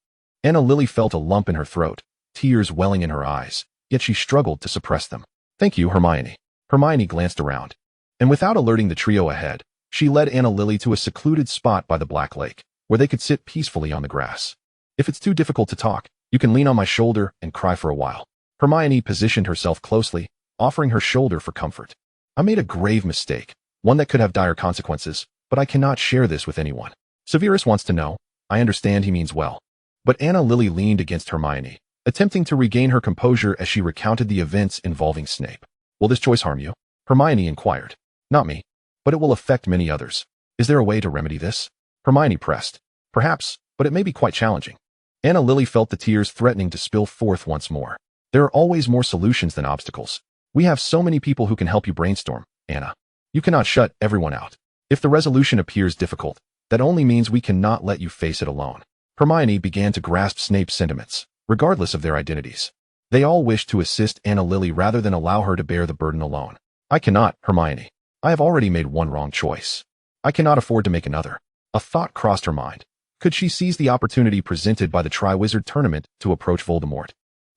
Anna Lily felt a lump in her throat, tears welling in her eyes, yet she struggled to suppress them. Thank you, Hermione. Hermione glanced around, and without alerting the trio ahead, she led Anna Lily to a secluded spot by the Black Lake, where they could sit peacefully on the grass. If it's too difficult to talk, you can lean on my shoulder and cry for a while. Hermione positioned herself closely, offering her shoulder for comfort. I made a grave mistake, one that could have dire consequences, but I cannot share this with anyone. Severus wants to know. I understand he means well. But Anna Lily leaned against Hermione, attempting to regain her composure as she recounted the events involving Snape. Will this choice harm you? Hermione inquired. Not me, but it will affect many others. Is there a way to remedy this? Hermione pressed. Perhaps, but it may be quite challenging. Anna Lily felt the tears threatening to spill forth once more. There are always more solutions than obstacles. We have so many people who can help you brainstorm, Anna. You cannot shut everyone out. If the resolution appears difficult, that only means we cannot let you face it alone. Hermione began to grasp Snape's sentiments, regardless of their identities. They all wished to assist Anna Lily rather than allow her to bear the burden alone. I cannot, Hermione. I have already made one wrong choice. I cannot afford to make another. A thought crossed her mind. Could she seize the opportunity presented by the Triwizard Tournament to approach Voldemort?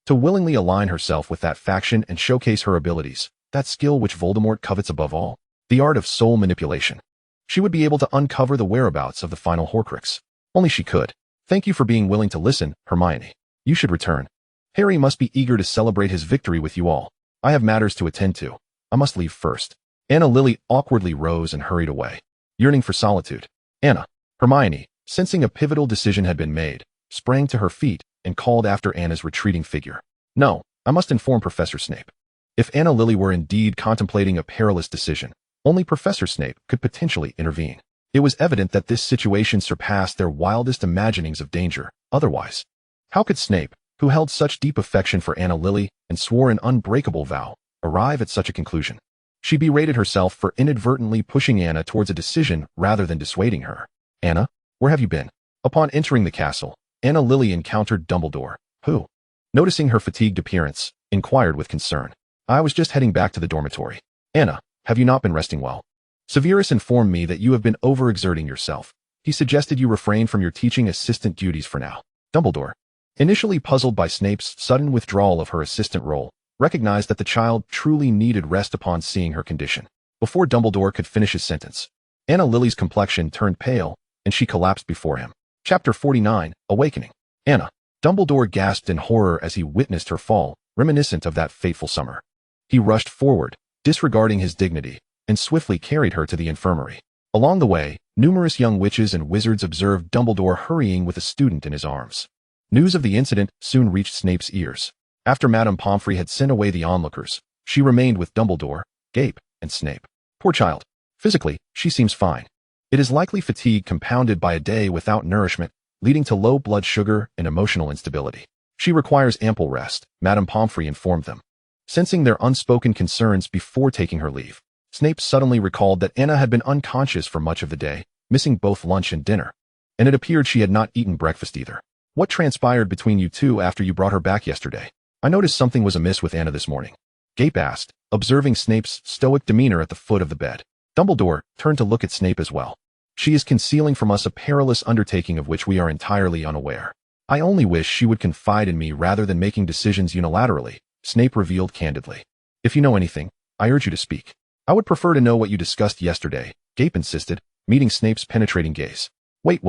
To willingly align herself with that faction and showcase her abilities, that skill which Voldemort covets above all, the art of soul manipulation. She would be able to uncover the whereabouts of the final Horcrux. Only she could. Thank you for being willing to listen, Hermione. You should return. Harry must be eager to celebrate his victory with you all. I have matters to attend to. I must leave first. Anna Lily awkwardly rose and hurried away, yearning for solitude. Anna. Hermione, sensing a pivotal decision had been made, sprang to her feet and called after Anna's retreating figure. No, I must inform Professor Snape. If Anna Lily were indeed contemplating a perilous decision, only Professor Snape could potentially intervene. It was evident that this situation surpassed their wildest imaginings of danger. Otherwise, how could Snape, who held such deep affection for Anna Lily and swore an unbreakable vow, arrive at such a conclusion? She berated herself for inadvertently pushing Anna towards a decision rather than dissuading her. Anna, where have you been? Upon entering the castle, Anna Lily encountered Dumbledore, who, noticing her fatigued appearance, inquired with concern. I was just heading back to the dormitory. Anna, have you not been resting well? Severus informed me that you have been overexerting yourself. He suggested you refrain from your teaching assistant duties for now. Dumbledore, initially puzzled by Snape's sudden withdrawal of her assistant role, recognized that the child truly needed rest upon seeing her condition. Before Dumbledore could finish his sentence, Anna Lily's complexion turned pale, and she collapsed before him. Chapter 49, Awakening. Anna. Dumbledore gasped in horror as he witnessed her fall, reminiscent of that fateful summer. He rushed forward, disregarding his dignity, and swiftly carried her to the infirmary. Along the way, numerous young witches and wizards observed Dumbledore hurrying with a student in his arms. News of the incident soon reached Snape's ears. After Madame Pomfrey had sent away the onlookers, she remained with Dumbledore, Gape, and Snape. Poor child. Physically, she seems fine. It is likely fatigue compounded by a day without nourishment, leading to low blood sugar and emotional instability. She requires ample rest, Madame Pomfrey informed them. Sensing their unspoken concerns before taking her leave, Snape suddenly recalled that Anna had been unconscious for much of the day, missing both lunch and dinner. And it appeared she had not eaten breakfast either. What transpired between you two after you brought her back yesterday? I noticed something was amiss with Anna this morning. Gape asked, observing Snape's stoic demeanor at the foot of the bed. Dumbledore turned to look at Snape as well. She is concealing from us a perilous undertaking of which we are entirely unaware. I only wish she would confide in me rather than making decisions unilaterally, Snape revealed candidly. If you know anything, I urge you to speak. I would prefer to know what you discussed yesterday, Gape insisted, meeting Snape's penetrating gaze. Wait,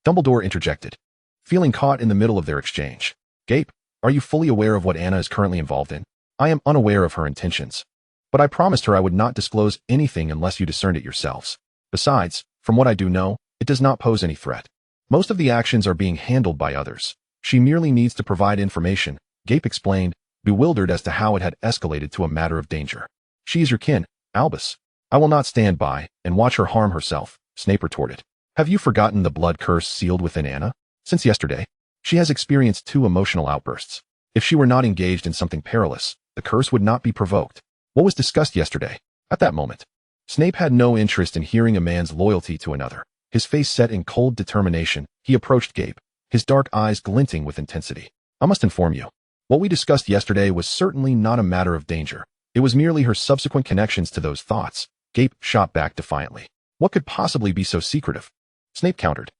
Dumbledore interjected, feeling caught in the middle of their exchange. Gape, are you fully aware of what Anna is currently involved in? I am unaware of her intentions. But I promised her I would not disclose anything unless you discerned it yourselves. Besides, from what I do know, it does not pose any threat. Most of the actions are being handled by others. She merely needs to provide information, Gape explained, bewildered as to how it had escalated to a matter of danger. She is your kin, Albus. I will not stand by and watch her harm herself, Snape retorted. Have you forgotten the blood curse sealed within Anna? Since yesterday, she has experienced 2 emotional outbursts. If she were not engaged in something perilous, the curse would not be provoked. What was discussed yesterday? At that moment, Snape had no interest in hearing a man's loyalty to another. His face set in cold determination, he approached Gape, his dark eyes glinting with intensity. I must inform you. What we discussed yesterday was certainly not a matter of danger. It was merely her subsequent connections to those thoughts. Gape shot back defiantly. What could possibly be so secretive? Snape countered.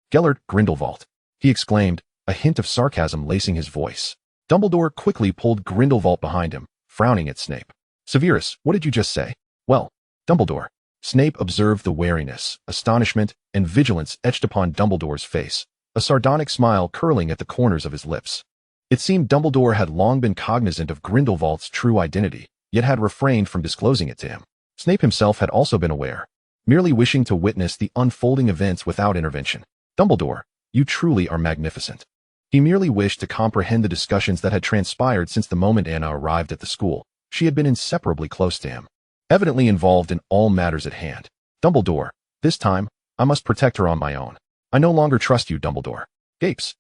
Gellert Grindelwald, he exclaimed, a hint of sarcasm lacing his voice. Dumbledore quickly pulled Grindelwald behind him, frowning at Snape. Severus, what did you just say? Well, Dumbledore. Snape observed the wariness, astonishment, and vigilance etched upon Dumbledore's face, a sardonic smile curling at the corners of his lips. It seemed Dumbledore had long been cognizant of Grindelwald's true identity, yet had refrained from disclosing it to him. Snape himself had also been aware, merely wishing to witness the unfolding events without intervention. Dumbledore, you truly are magnificent. He merely wished to comprehend the discussions that had transpired since the moment Anna arrived at the school. She had been inseparably close to him, evidently involved in all matters at hand. Dumbledore, this time, I must protect her on my own. I no longer trust you, Dumbledore. Gapes.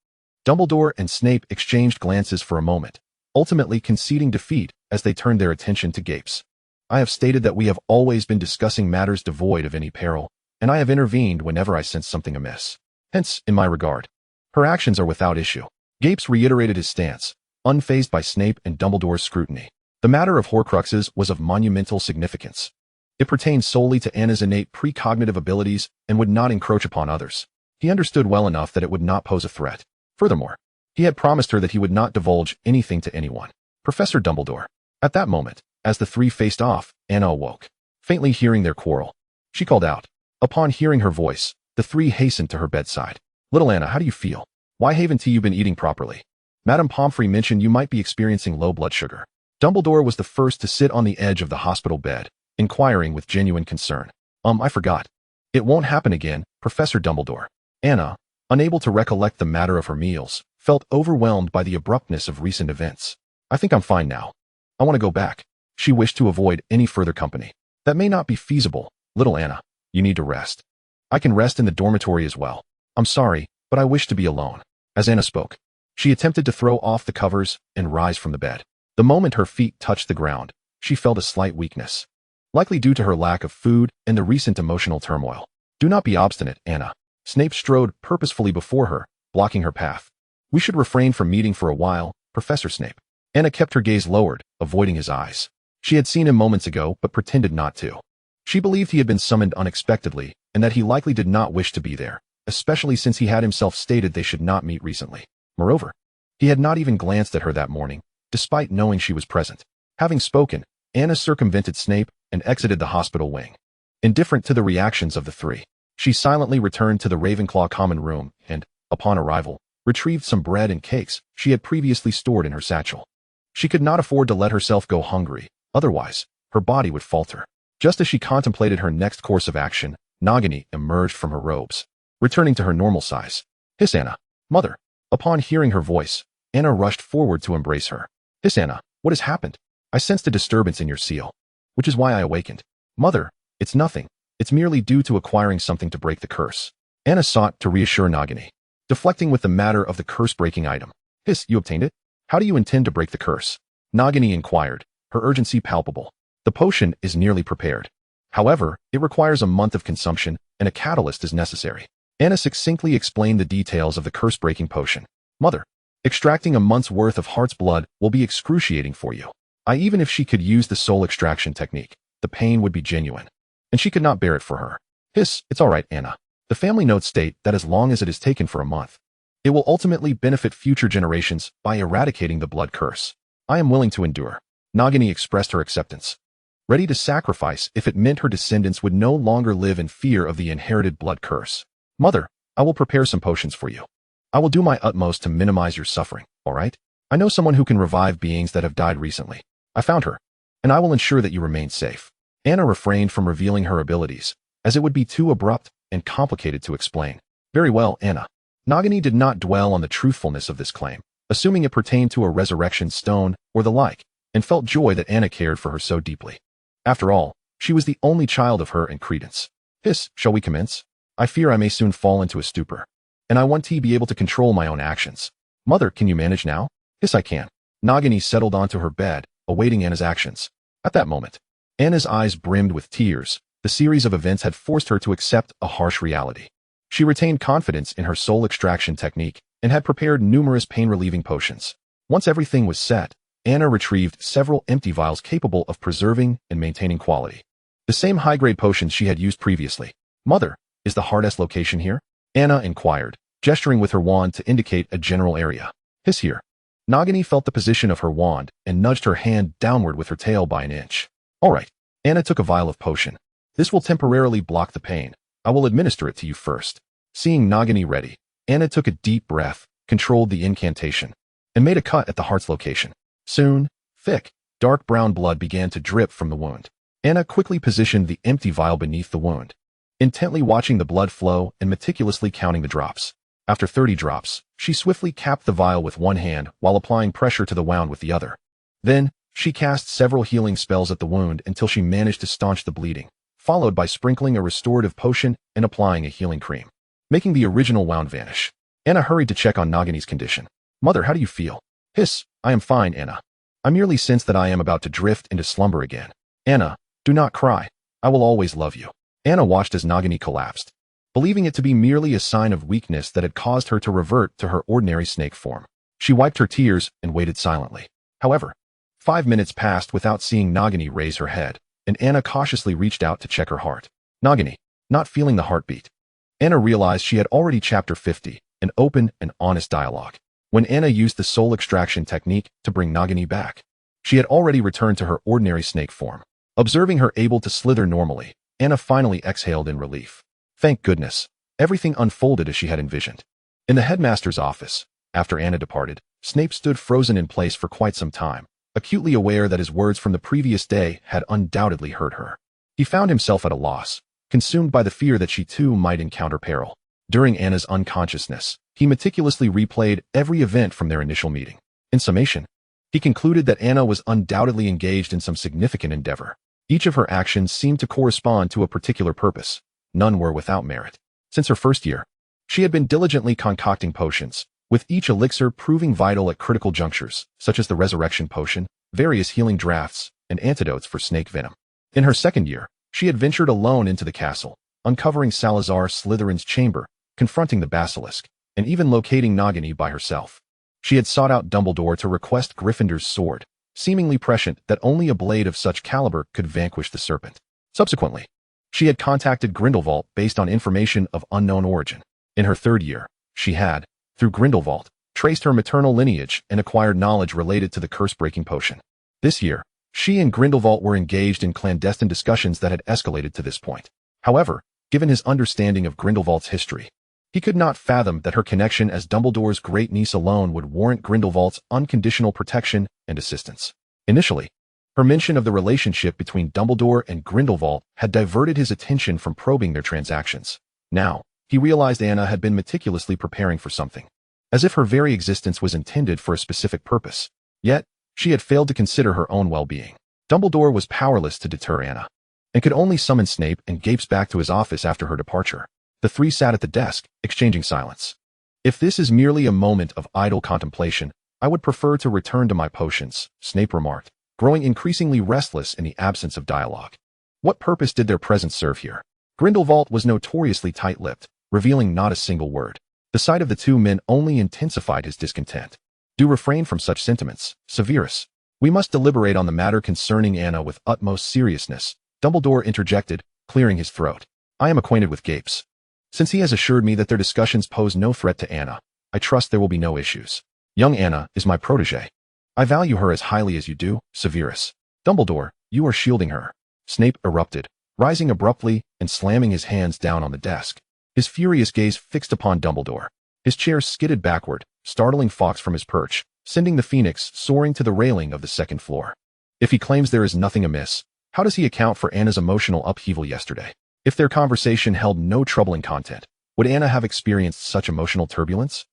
Dumbledore and Snape exchanged glances for a moment, ultimately conceding defeat as they turned their attention to Gapes. I have stated that we have always been discussing matters devoid of any peril, and I have intervened whenever I sensed something amiss. Hence, in my regard, her actions are without issue. Gapes reiterated his stance, unfazed by Snape and Dumbledore's scrutiny. The matter of Horcruxes was of monumental significance. It pertained solely to Anna's innate precognitive abilities and would not encroach upon others. He understood well enough that it would not pose a threat. Furthermore, he had promised her that he would not divulge anything to anyone. Professor Dumbledore. At that moment, as the three faced off, Anna awoke, faintly hearing their quarrel. She called out. Upon hearing her voice, the three hastened to her bedside. Little Anna, how do you feel? Why haven't you been eating properly? Madame Pomfrey mentioned you might be experiencing low blood sugar. Dumbledore was the first to sit on the edge of the hospital bed, inquiring with genuine concern. I forgot. It won't happen again, Professor Dumbledore. Anna, unable to recollect the matter of her meals, felt overwhelmed by the abruptness of recent events. I think I'm fine now. I want to go back. She wished to avoid any further company. That may not be feasible, little Anna. You need to rest. I can rest in the dormitory as well. I'm sorry, but I wish to be alone. As Anna spoke, she attempted to throw off the covers and rise from the bed. The moment her feet touched the ground, she felt a slight weakness, likely due to her lack of food and the recent emotional turmoil. Do not be obstinate, Anna. Snape strode purposefully before her, blocking her path. We should refrain from meeting for a while, Professor Snape. Anna kept her gaze lowered, avoiding his eyes. She had seen him moments ago, but pretended not to. She believed he had been summoned unexpectedly, and that he likely did not wish to be there, especially since he had himself stated they should not meet recently. Moreover, he had not even glanced at her that morning, despite knowing she was present. Having spoken, Anna circumvented Snape and exited the hospital wing. Indifferent to the reactions of the three, she silently returned to the Ravenclaw common room and, upon arrival, retrieved some bread and cakes she had previously stored in her satchel. She could not afford to let herself go hungry, otherwise, her body would falter. Just as she contemplated her next course of action, Nagini emerged from her robes, returning to her normal size. Hiss Anna. Mother. Upon hearing her voice, Anna rushed forward to embrace her. Hiss Anna, what has happened? I sensed a disturbance in your seal, which is why I awakened. Mother, it's nothing. It's merely due to acquiring something to break the curse. Anna sought to reassure Nagini, deflecting with the matter of the curse-breaking item. Hiss, you obtained it? How do you intend to break the curse? Nagini inquired, her urgency palpable. The potion is nearly prepared. However, it requires a month of consumption, and a catalyst is necessary. Anna succinctly explained the details of the curse-breaking potion. Mother, extracting a month's worth of heart's blood will be excruciating for you. Even if she could use the soul extraction technique, the pain would be genuine, and she could not bear it for her. Hiss, it's all right, Anna. The family notes state that as long as it is taken for a month, it will ultimately benefit future generations by eradicating the blood curse. I am willing to endure. Nagini expressed her acceptance, ready to sacrifice if it meant her descendants would no longer live in fear of the inherited blood curse. Mother, I will prepare some potions for you. I will do my utmost to minimize your suffering, all right? I know someone who can revive beings that have died recently. I found her, and I will ensure that you remain safe. Anna refrained from revealing her abilities, as it would be too abrupt and complicated to explain. Very well, Anna. Nagini did not dwell on the truthfulness of this claim, assuming it pertained to a resurrection stone or the like, and felt joy that Anna cared for her so deeply. After all, she was the only child of her and Credence. Hiss, shall we commence? I fear I may soon fall into a stupor, and I want to be able to control my own actions. Mother, can you manage now? Hiss, I can. Nagini settled onto her bed, awaiting Anna's actions. At that moment, Anna's eyes brimmed with tears. The series of events had forced her to accept a harsh reality. She retained confidence in her soul extraction technique and had prepared numerous pain-relieving potions. Once everything was set, Anna retrieved several empty vials capable of preserving and maintaining quality. The same high-grade potions she had used previously. Mother, is the hardest location here? Anna inquired, gesturing with her wand to indicate a general area. Hiss here. Nagini felt the position of her wand and nudged her hand downward with her tail by an inch. All right. Anna took a vial of potion. This will temporarily block the pain. I will administer it to you first. Seeing Nagini ready, Anna took a deep breath, controlled the incantation, and made a cut at the heart's location. Soon, thick, dark brown blood began to drip from the wound. Anna quickly positioned the empty vial beneath the wound, intently watching the blood flow and meticulously counting the drops. After 30 drops, she swiftly capped the vial with one hand while applying pressure to the wound with the other. Then, she cast several healing spells at the wound until she managed to staunch the bleeding, followed by sprinkling a restorative potion and applying a healing cream, making the original wound vanish. Anna hurried to check on Nagini's condition. "Mother, how do you feel?" "Hiss, I am fine, Anna. I merely sense that I am about to drift into slumber again." "Anna, do not cry. I will always love you." Anna watched as Nagini collapsed, believing it to be merely a sign of weakness that had caused her to revert to her ordinary snake form. She wiped her tears and waited silently. However, 5 minutes passed without seeing Nagini raise her head, and Anna cautiously reached out to check her heart. Nagini, not feeling the heartbeat. Anna realized she had already chapter 50, an open and honest dialogue. When Anna used the soul extraction technique to bring Nagini back, she had already returned to her ordinary snake form. Observing her able to slither normally, Anna finally exhaled in relief. Thank goodness, everything unfolded as she had envisioned. In the headmaster's office, after Anna departed, Snape stood frozen in place for quite some time, acutely aware that his words from the previous day had undoubtedly hurt her. He found himself at a loss, consumed by the fear that she too might encounter peril. During Anna's unconsciousness, he meticulously replayed every event from their initial meeting. In summation, he concluded that Anna was undoubtedly engaged in some significant endeavor. Each of her actions seemed to correspond to a particular purpose. None were without merit. Since her first year, she had been diligently concocting potions, with each elixir proving vital at critical junctures, such as the resurrection potion, various healing drafts, and antidotes for snake venom. In her second year, she had ventured alone into the castle, uncovering Salazar Slytherin's chamber, confronting the basilisk, and even locating Nagini by herself. She had sought out Dumbledore to request Gryffindor's sword, seemingly prescient that only a blade of such caliber could vanquish the serpent. Subsequently, she had contacted Grindelwald based on information of unknown origin. In her third year, she had, through Grindelwald, traced her maternal lineage and acquired knowledge related to the curse-breaking potion. This year, she and Grindelwald were engaged in clandestine discussions that had escalated to this point. However, given his understanding of Grindelwald's history, he could not fathom that her connection as Dumbledore's great niece alone would warrant Grindelwald's unconditional protection and assistance. Initially, her mention of the relationship between Dumbledore and Grindelwald had diverted his attention from probing their transactions. Now, he realized Anna had been meticulously preparing for something, as if her very existence was intended for a specific purpose. Yet, she had failed to consider her own well-being. Dumbledore was powerless to deter Anna, and could only summon Snape and Gapes back to his office after her departure. The three sat at the desk, exchanging silence. "If this is merely a moment of idle contemplation, I would prefer to return to my potions," Snape remarked, growing increasingly restless in the absence of dialogue. What purpose did their presence serve here? Grindelwald was notoriously tight-lipped, revealing not a single word. The sight of the two men only intensified his discontent. "Do refrain from such sentiments, Severus. We must deliberate on the matter concerning Anna with utmost seriousness," Dumbledore interjected, clearing his throat. "I am acquainted with Gapes. Since he has assured me that their discussions pose no threat to Anna, I trust there will be no issues. Young Anna is my protégée. I value her as highly as you do, Severus." "Dumbledore, you are shielding her," Snape erupted, rising abruptly and slamming his hands down on the desk. His furious gaze fixed upon Dumbledore. His chair skidded backward, startling Fawkes from his perch, sending the phoenix soaring to the railing of the second floor. If he claims there is nothing amiss, how does he account for Anna's emotional upheaval yesterday? If their conversation held no troubling content, would Anna have experienced such emotional turbulence?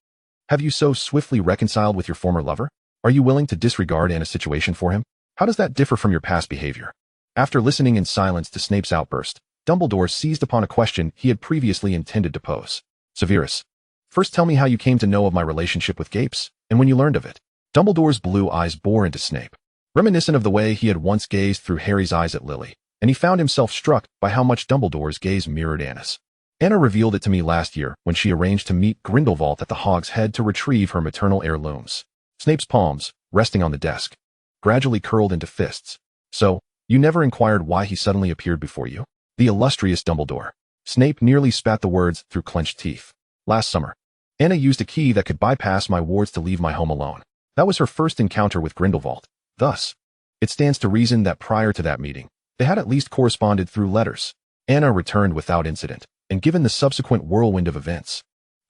Have you so swiftly reconciled with your former lover? Are you willing to disregard Anna's situation for him? How does that differ from your past behavior? After listening in silence to Snape's outburst, Dumbledore seized upon a question he had previously intended to pose. "Severus, first tell me how you came to know of my relationship with Gapes, and when you learned of it." Dumbledore's blue eyes bore into Snape, reminiscent of the way he had once gazed through Harry's eyes at Lily, and he found himself struck by how much Dumbledore's gaze mirrored Anna's. "Anna revealed it to me last year when she arranged to meet Grindelwald at the Hog's Head to retrieve her maternal heirlooms." Snape's palms, resting on the desk, gradually curled into fists. "So, you never inquired why he suddenly appeared before you?" "The illustrious Dumbledore." Snape nearly spat the words through clenched teeth. "Last summer, Anna used a key that could bypass my wards to leave my home alone. That was her first encounter with Grindelwald. Thus, it stands to reason that prior to that meeting, they had at least corresponded through letters. Anna returned without incident, and given the subsequent whirlwind of events,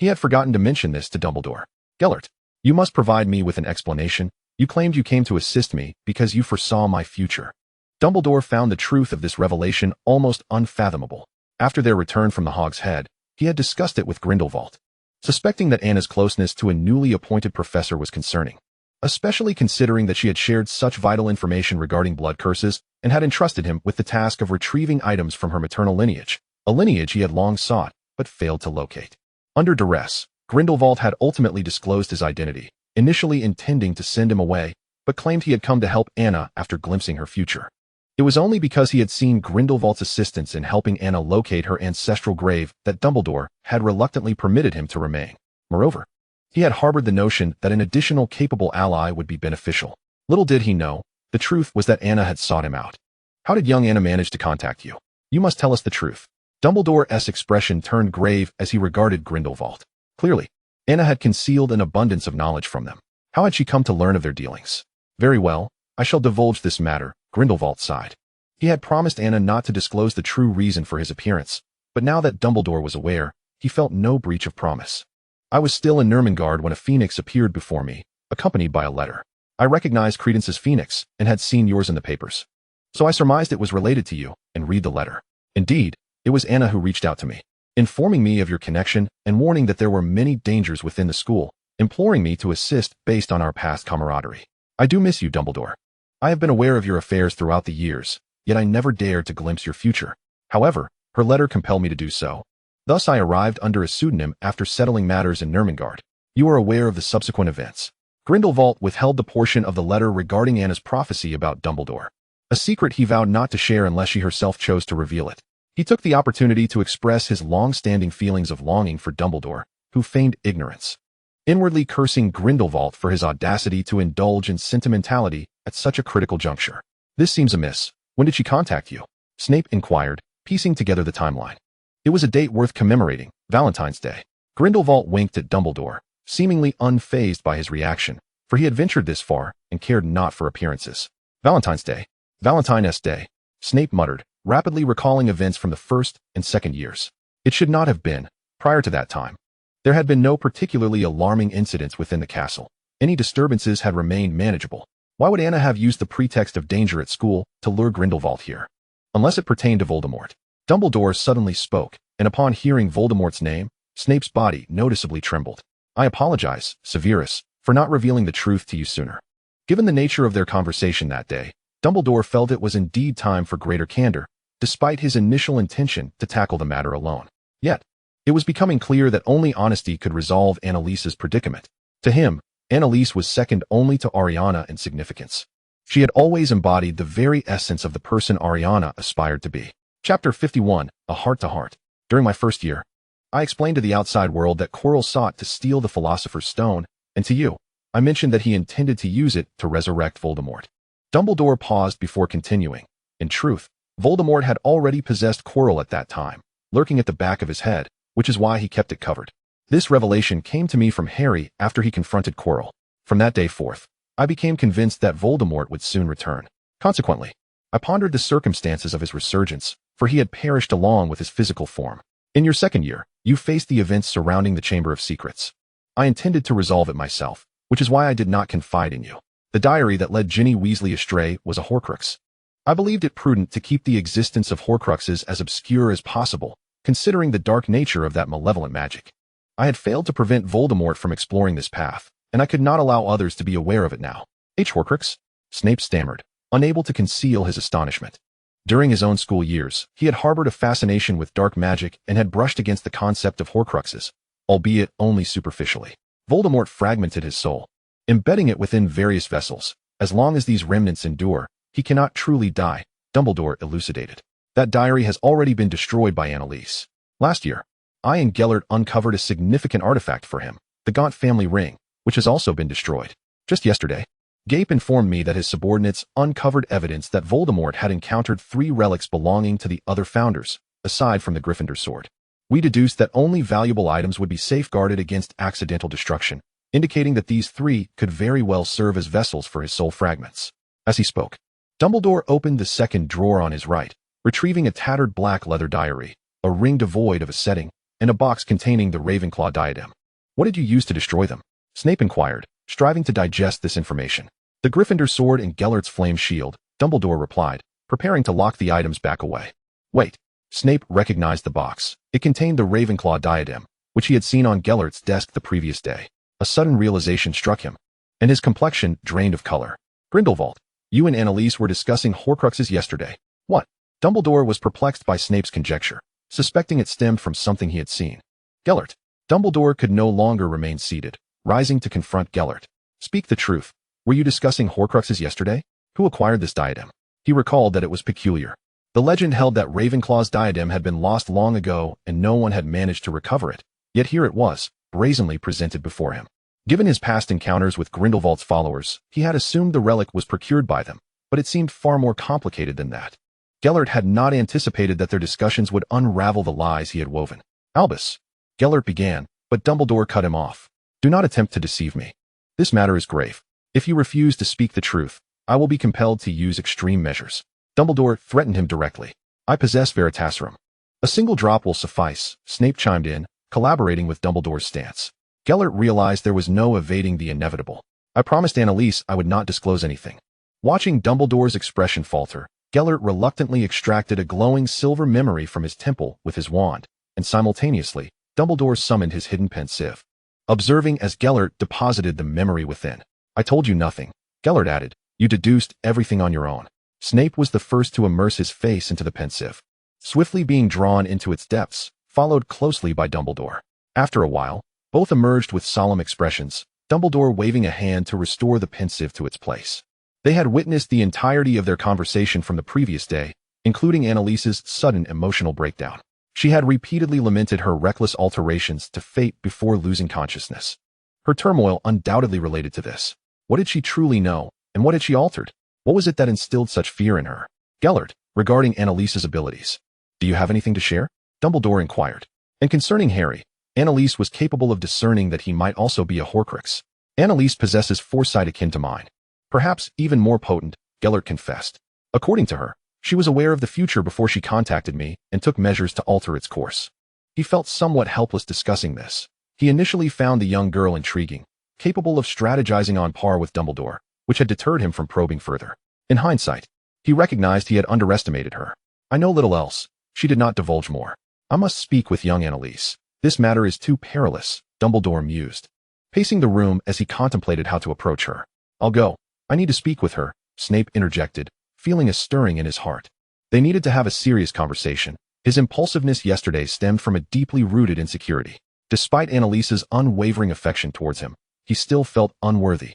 He had forgotten to mention this to Dumbledore. Gellert, you must provide me with an explanation. You claimed you came to assist me because you foresaw my future. Dumbledore found the truth of this revelation almost unfathomable. After their return from the Hog's Head, he had discussed it with Grindelwald, suspecting that Anna's closeness to a newly appointed professor was concerning, especially considering that she had shared such vital information regarding blood curses and had entrusted him with the task of retrieving items from her maternal lineage, a lineage he had long sought but failed to locate. Under duress, Grindelwald had ultimately disclosed his identity, initially intending to send him away, but claimed he had come to help Anna after glimpsing her future. It was only because he had seen Grindelwald's assistance in helping Anna locate her ancestral grave that Dumbledore had reluctantly permitted him to remain. Moreover, he had harbored the notion that an additional capable ally would be beneficial. Little did he know, the truth was that Anna had sought him out. How did young Anna manage to contact you? You must tell us the truth. Dumbledore's expression turned grave as he regarded Grindelwald. Clearly, Anna had concealed an abundance of knowledge from them. How had she come to learn of their dealings? Very well, I shall divulge this matter, Grindelwald sighed. He had promised Anna not to disclose the true reason for his appearance, but now that Dumbledore was aware, he felt no breach of promise. I was still in Nurmengard when a phoenix appeared before me, accompanied by a letter. I recognized Credence's phoenix and had seen yours in the papers. So I surmised it was related to you, and read the letter. Indeed, it was Anna who reached out to me, informing me of your connection and warning that there were many dangers within the school, imploring me to assist based on our past camaraderie. I do miss you, Dumbledore. I have been aware of your affairs throughout the years, yet I never dared to glimpse your future. However, her letter compelled me to do so. Thus I arrived under a pseudonym after settling matters in Nurmengard. You are aware of the subsequent events. Grindelwald withheld the portion of the letter regarding Anna's prophecy about Dumbledore, a secret he vowed not to share unless she herself chose to reveal it. He took the opportunity to express his long-standing feelings of longing for Dumbledore, who feigned ignorance, inwardly cursing Grindelwald for his audacity to indulge in sentimentality at such a critical juncture. This seems amiss. When did she contact you? Snape inquired, piecing together the timeline. It was a date worth commemorating, Valentine's Day. Grindelwald winked at Dumbledore, seemingly unfazed by his reaction, for he had ventured this far and cared not for appearances. Valentine's Day. Valentine's Day, Snape muttered, rapidly recalling events from the first and second years. It should not have been. Prior to that time, there had been no particularly alarming incidents within the castle. Any disturbances had remained manageable. Why would Anna have used the pretext of danger at school to lure Grindelwald here? Unless it pertained to Voldemort. Dumbledore suddenly spoke, and upon hearing Voldemort's name, Snape's body noticeably trembled. I apologize, Severus, for not revealing the truth to you sooner. Given the nature of their conversation that day, Dumbledore felt it was indeed time for greater candor, despite his initial intention to tackle the matter alone. Yet, it was becoming clear that only honesty could resolve Annalise's predicament. To him, Annalise was second only to Ariana in significance. She had always embodied the very essence of the person Ariana aspired to be. Chapter 51, A Heart-to-Heart. During my first year, I explained to the outside world that Quirrell sought to steal the Philosopher's Stone, and to you, I mentioned that he intended to use it to resurrect Voldemort. Dumbledore paused before continuing. In truth, Voldemort had already possessed Quirrell at that time, lurking at the back of his head, which is why he kept it covered. This revelation came to me from Harry after he confronted Quirrell. From that day forth, I became convinced that Voldemort would soon return. Consequently, I pondered the circumstances of his resurgence, for he had perished along with his physical form. In your second year, you faced the events surrounding the Chamber of Secrets. I intended to resolve it myself, which is why I did not confide in you. The diary that led Ginny Weasley astray was a Horcrux. I believed it prudent to keep the existence of Horcruxes as obscure as possible, considering the dark nature of that malevolent magic. I had failed to prevent Voldemort from exploring this path, and I could not allow others to be aware of it now. Horcrux? Snape stammered, unable to conceal his astonishment. During his own school years, he had harbored a fascination with dark magic and had brushed against the concept of Horcruxes, albeit only superficially. Voldemort fragmented his soul, embedding it within various vessels. As long as these remnants endure, he cannot truly die, Dumbledore elucidated. That diary has already been destroyed by Annalise. Last year, I and Gellert uncovered a significant artifact for him, the Gaunt family ring, which has also been destroyed. Just yesterday, Gape informed me that his subordinates uncovered evidence that Voldemort had encountered 3 relics belonging to the other founders, aside from the Gryffindor sword. We deduced that only valuable items would be safeguarded against accidental destruction, indicating that these 3 could very well serve as vessels for his soul fragments. As he spoke, Dumbledore opened the second drawer on his right, retrieving a tattered black leather diary, a ring devoid of a setting, and a box containing the Ravenclaw diadem. What did you use to destroy them? Snape inquired, striving to digest this information. The Gryffindor sword and Gellert's flame shield, Dumbledore replied, preparing to lock the items back away. Wait. Snape recognized the box. It contained the Ravenclaw diadem, which he had seen on Gellert's desk the previous day. A sudden realization struck him, and his complexion drained of color. Grindelwald, you and Annalise were discussing Horcruxes yesterday. What? Dumbledore was perplexed by Snape's conjecture, suspecting it stemmed from something he had seen. Gellert. Dumbledore could no longer remain seated, rising to confront Gellert. Speak the truth. Were you discussing Horcruxes yesterday? Who acquired this diadem? He recalled that it was peculiar. The legend held that Ravenclaw's diadem had been lost long ago and no one had managed to recover it. Yet here it was, brazenly presented before him. Given his past encounters with Grindelwald's followers, he had assumed the relic was procured by them, but it seemed far more complicated than that. Gellert had not anticipated that their discussions would unravel the lies he had woven. Albus. Gellert began, but Dumbledore cut him off. Do not attempt to deceive me. This matter is grave. If you refuse to speak the truth, I will be compelled to use extreme measures. Dumbledore threatened him directly. I possess Veritaserum. A single drop will suffice, Snape chimed in, collaborating with Dumbledore's stance. Gellert realized there was no evading the inevitable. I promised Annalise I would not disclose anything. Watching Dumbledore's expression falter, Gellert reluctantly extracted a glowing silver memory from his temple with his wand, and simultaneously, Dumbledore summoned his hidden pensieve. Observing as Gellert deposited the memory within. I told you nothing, Gellert added. You deduced everything on your own. Snape was the first to immerse his face into the pensieve, swiftly being drawn into its depths, followed closely by Dumbledore. After a while, both emerged with solemn expressions, Dumbledore waving a hand to restore the pensieve to its place. They had witnessed the entirety of their conversation from the previous day, including Annalise's sudden emotional breakdown. She had repeatedly lamented her reckless alterations to fate before losing consciousness. Her turmoil undoubtedly related to this. What did she truly know, and what had she altered? What was it that instilled such fear in her? Gellert, regarding Annalise's abilities. Do you have anything to share? Dumbledore inquired. And concerning Harry, Annalise was capable of discerning that he might also be a Horcrux. Annalise possesses foresight akin to mine. Perhaps even more potent, Gellert confessed. According to her, she was aware of the future before she contacted me and took measures to alter its course. He felt somewhat helpless discussing this. He initially found the young girl intriguing, capable of strategizing on par with Dumbledore, which had deterred him from probing further. In hindsight, he recognized he had underestimated her. I know little else. She did not divulge more. I must speak with young Annalise. This matter is too perilous, Dumbledore mused, pacing the room as he contemplated how to approach her. I'll go. I need to speak with her, Snape interjected, feeling a stirring in his heart. They needed to have a serious conversation. His impulsiveness yesterday stemmed from a deeply rooted insecurity. Despite Annalise's unwavering affection towards him, he still felt unworthy,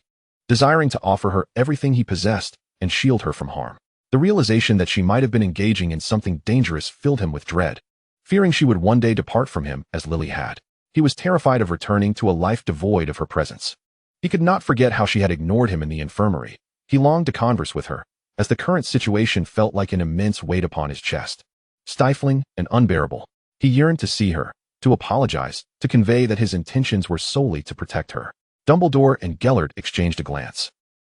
desiring to offer her everything he possessed and shield her from harm. The realization that she might have been engaging in something dangerous filled him with dread, fearing she would one day depart from him as Lily had. He was terrified of returning to a life devoid of her presence. He could not forget how she had ignored him in the infirmary. He longed to converse with her, as the current situation felt like an immense weight upon his chest. Stifling and unbearable, he yearned to see her, to apologize, to convey that his intentions were solely to protect her. Dumbledore and Gellert exchanged a glance,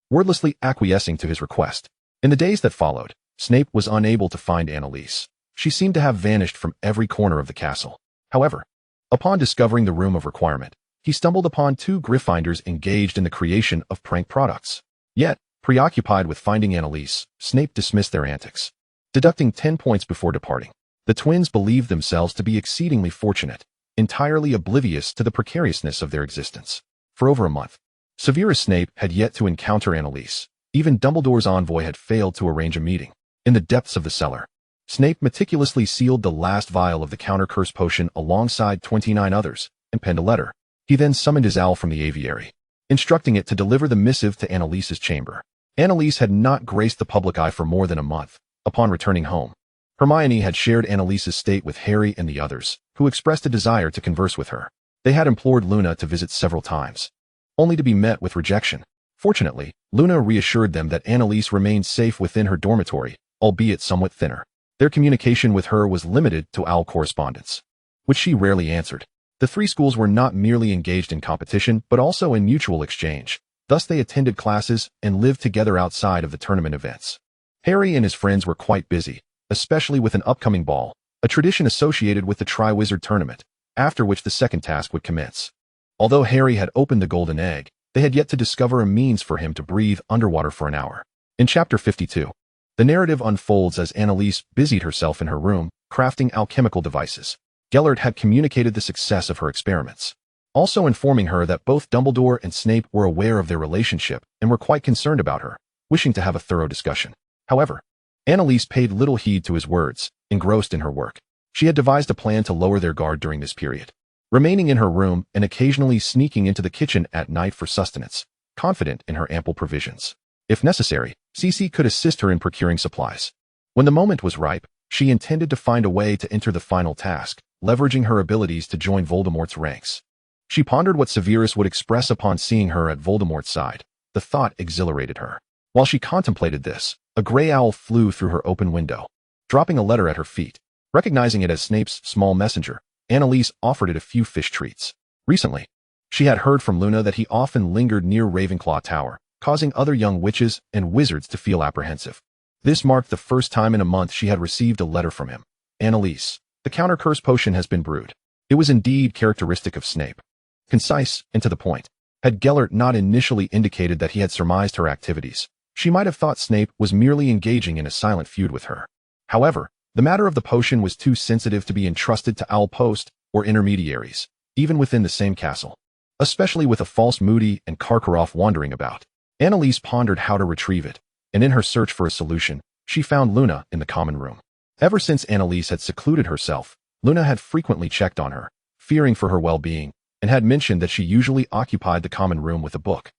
wordlessly acquiescing to his request. In the days that followed, Snape was unable to find Annalise. She seemed to have vanished from every corner of the castle. However, upon discovering the Room of Requirement, he stumbled upon two Gryffindors engaged in the creation of prank products. Yet, preoccupied with finding Annalise, Snape dismissed their antics, deducting 10 points before departing. The twins believed themselves to be exceedingly fortunate, entirely oblivious to the precariousness of their existence. For over a month, Severus Snape had yet to encounter Annalise. Even Dumbledore's envoy had failed to arrange a meeting. In the depths of the cellar, Snape meticulously sealed the last vial of the counter-curse potion alongside 29 others, and penned a letter. He then summoned his owl from the aviary, instructing it to deliver the missive to Annalise's chamber. Annalise had not graced the public eye for more than a month. Upon returning home, Hermione had shared Annalise's state with Harry and the others, who expressed a desire to converse with her. They had implored Luna to visit several times, only to be met with rejection. Fortunately, Luna reassured them that Annalise remained safe within her dormitory, albeit somewhat thinner. Their communication with her was limited to owl correspondence, which she rarely answered. The three schools were not merely engaged in competition, but also in mutual exchange. Thus they attended classes and lived together outside of the tournament events. Harry and his friends were quite busy, especially with an upcoming ball, a tradition associated with the Triwizard Tournament. after which the second task would commence. Although Harry had opened the golden egg, they had yet to discover a means for him to breathe underwater for an hour. In Chapter 52, the narrative unfolds as Annalise busied herself in her room, crafting alchemical devices. Gellert had communicated the success of her experiments, also informing her that both Dumbledore and Snape were aware of their relationship and were quite concerned about her, wishing to have a thorough discussion. However, Annalise paid little heed to his words, engrossed in her work. She had devised a plan to lower their guard during this period, remaining in her room and occasionally sneaking into the kitchen at night for sustenance, confident in her ample provisions. If necessary, Cece could assist her in procuring supplies. When the moment was ripe, she intended to find a way to enter the final task, leveraging her abilities to join Voldemort's ranks. She pondered what Severus would express upon seeing her at Voldemort's side. The thought exhilarated her. While she contemplated this, a gray owl flew through her open window, dropping a letter at her feet. Recognizing it as Snape's small messenger, Annalise offered it a few fish treats. Recently, she had heard from Luna that he often lingered near Ravenclaw Tower, causing other young witches and wizards to feel apprehensive. This marked the first time in a month she had received a letter from him. Annalise, the counter-curse potion has been brewed. It was indeed characteristic of Snape. Concise and to the point. Had Gellert not initially indicated that he had surmised her activities, she might have thought Snape was merely engaging in a silent feud with her. However, the matter of the potion was too sensitive to be entrusted to Owl Post or intermediaries, even within the same castle, especially with a false Moody and Karkaroff wandering about. Annalise pondered how to retrieve it, and in her search for a solution, she found Luna in the common room. Ever since Annalise had secluded herself, Luna had frequently checked on her, fearing for her well-being, and had mentioned that she usually occupied the common room with a book,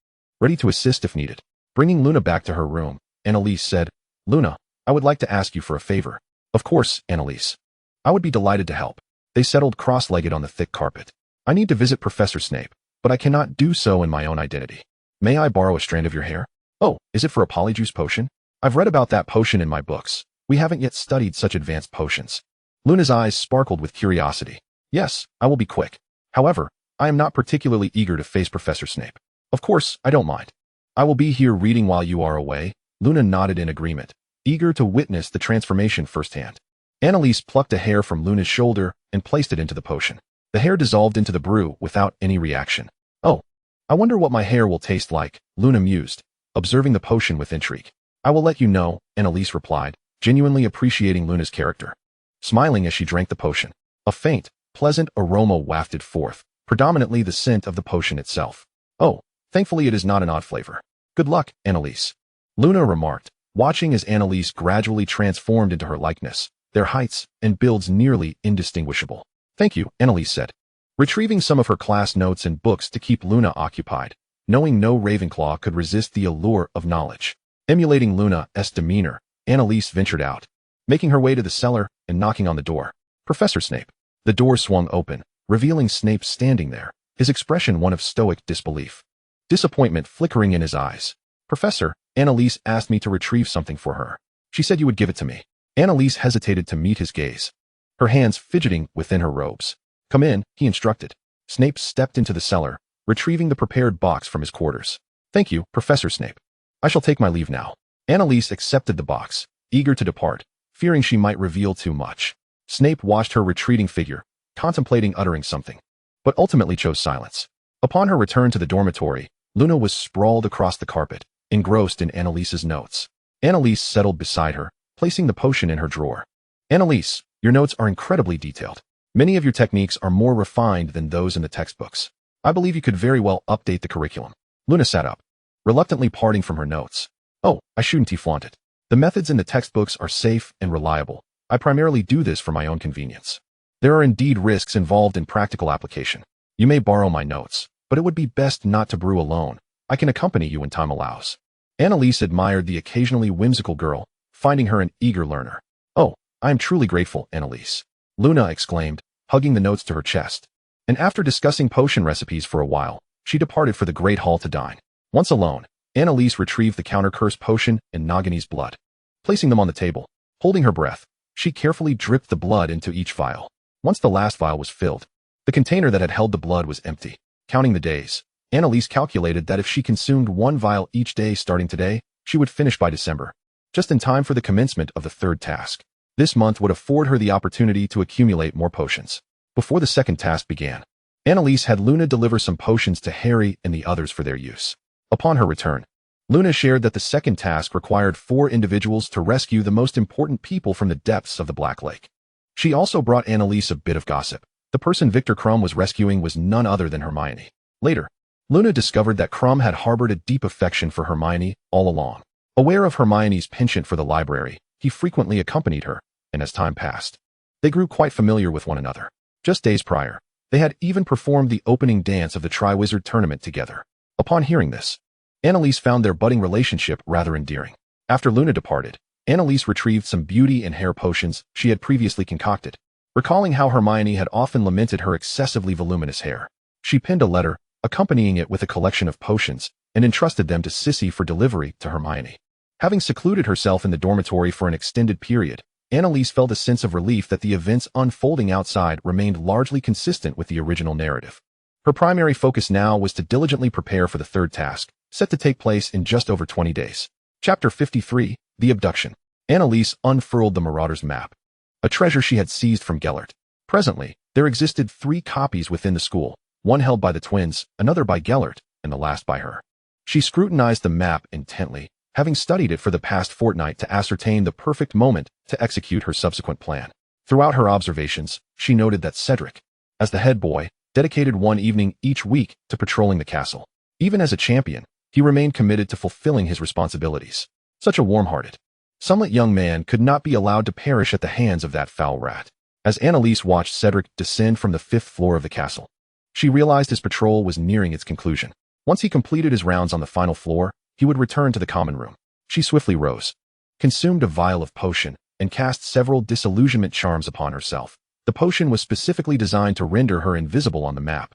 ready to assist if needed. Bringing Luna back to her room, Annalise said, "Luna, I would like to ask you for a favor." "Of course, Annalise. I would be delighted to help." They settled cross-legged on the thick carpet. "I need to visit Professor Snape, but I cannot do so in my own identity. May I borrow a strand of your hair?" "Oh, is it for a polyjuice potion? I've read about that potion in my books. We haven't yet studied such advanced potions." Luna's eyes sparkled with curiosity. "Yes, I will be quick. However, I am not particularly eager to face Professor Snape." "Of course, I don't mind. I will be here reading while you are away." Luna nodded in agreement, eager to witness the transformation firsthand. Annalise plucked a hair from Luna's shoulder and placed it into the potion. The hair dissolved into the brew without any reaction. "Oh, I wonder what my hair will taste like," Luna mused, observing the potion with intrigue. "I will let you know," Annalise replied, genuinely appreciating Luna's character. Smiling as she drank the potion, a faint, pleasant aroma wafted forth, predominantly the scent of the potion itself. "Oh, thankfully it is not an odd flavor. Good luck, Annalise," Luna remarked, watching as Annalise gradually transformed into her likeness, their heights and builds nearly indistinguishable. "Thank you," Annalise said, retrieving some of her class notes and books to keep Luna occupied, knowing no Ravenclaw could resist the allure of knowledge. Emulating Luna's demeanor, Annalise ventured out, making her way to the cellar and knocking on the door. "Professor Snape." The door swung open, revealing Snape standing there, his expression one of stoic disbelief, disappointment flickering in his eyes. "Professor, Annalise asked me to retrieve something for her. She said you would give it to me." Annalise hesitated to meet his gaze, her hands fidgeting within her robes. "Come in," he instructed. Snape stepped into the cellar, retrieving the prepared box from his quarters. "Thank you, Professor Snape. I shall take my leave now." Annalise accepted the box, eager to depart, fearing she might reveal too much. Snape watched her retreating figure, contemplating uttering something, but ultimately chose silence. Upon her return to the dormitory, Luna was sprawled across the carpet, engrossed in Annalise's notes. Annalise settled beside her, placing the potion in her drawer. "Annalise, your notes are incredibly detailed. Many of your techniques are more refined than those in the textbooks. I believe you could very well update the curriculum." Luna sat up, reluctantly parting from her notes. "Oh, I shouldn't flaunt it. The methods in the textbooks are safe and reliable. I primarily do this for my own convenience. There are indeed risks involved in practical application. You may borrow my notes, but it would be best not to brew alone. I can accompany you when time allows." Annalise admired the occasionally whimsical girl, finding her an eager learner. "Oh, I am truly grateful, Annalise," Luna exclaimed, hugging the notes to her chest. And after discussing potion recipes for a while, she departed for the Great Hall to dine. Once alone, Annalise retrieved the counter-curse potion and Nagini's blood. Placing them on the table, holding her breath, she carefully dripped the blood into each vial. Once the last vial was filled, the container that had held the blood was empty. Counting the days, Annalise calculated that if she consumed one vial each day starting today, she would finish by December, just in time for the commencement of the third task. This month would afford her the opportunity to accumulate more potions. Before the second task began, Annalise had Luna deliver some potions to Harry and the others for their use. Upon her return, Luna shared that the second task required 4 individuals to rescue the most important people from the depths of the Black Lake. She also brought Annalise a bit of gossip. The person Victor Crumb was rescuing was none other than Hermione. Later, Luna discovered that Crumb had harbored a deep affection for Hermione all along. Aware of Hermione's penchant for the library, he frequently accompanied her, and as time passed, they grew quite familiar with one another. Just days prior, they had even performed the opening dance of the Triwizard Tournament together. Upon hearing this, Annalise found their budding relationship rather endearing. After Luna departed, Annalise retrieved some beauty and hair potions she had previously concocted. Recalling how Hermione had often lamented her excessively voluminous hair, she penned a letter, accompanying it with a collection of potions, and entrusted them to Sissy for delivery to Hermione. Having secluded herself in the dormitory for an extended period, Annalise felt a sense of relief that the events unfolding outside remained largely consistent with the original narrative. Her primary focus now was to diligently prepare for the third task, set to take place in just over 20 days. Chapter 53, The Abduction. Annalise unfurled the Marauder's map, a treasure she had seized from Gellert. Presently, there existed 3 copies within the school, one held by the twins, another by Gellert, and the last by her. She scrutinized the map intently, having studied it for the past fortnight to ascertain the perfect moment to execute her subsequent plan. Throughout her observations, she noted that Cedric, as the head boy, dedicated one evening each week to patrolling the castle. Even as a champion, he remained committed to fulfilling his responsibilities. Such a warm-hearted, sunlit young man could not be allowed to perish at the hands of that foul rat. As Annalise watched Cedric descend from the 5th floor of the castle, she realized his patrol was nearing its conclusion. Once he completed his rounds on the final floor, he would return to the common room. She swiftly rose, consumed a vial of potion, and cast several disillusionment charms upon herself. The potion was specifically designed to render her invisible on the map.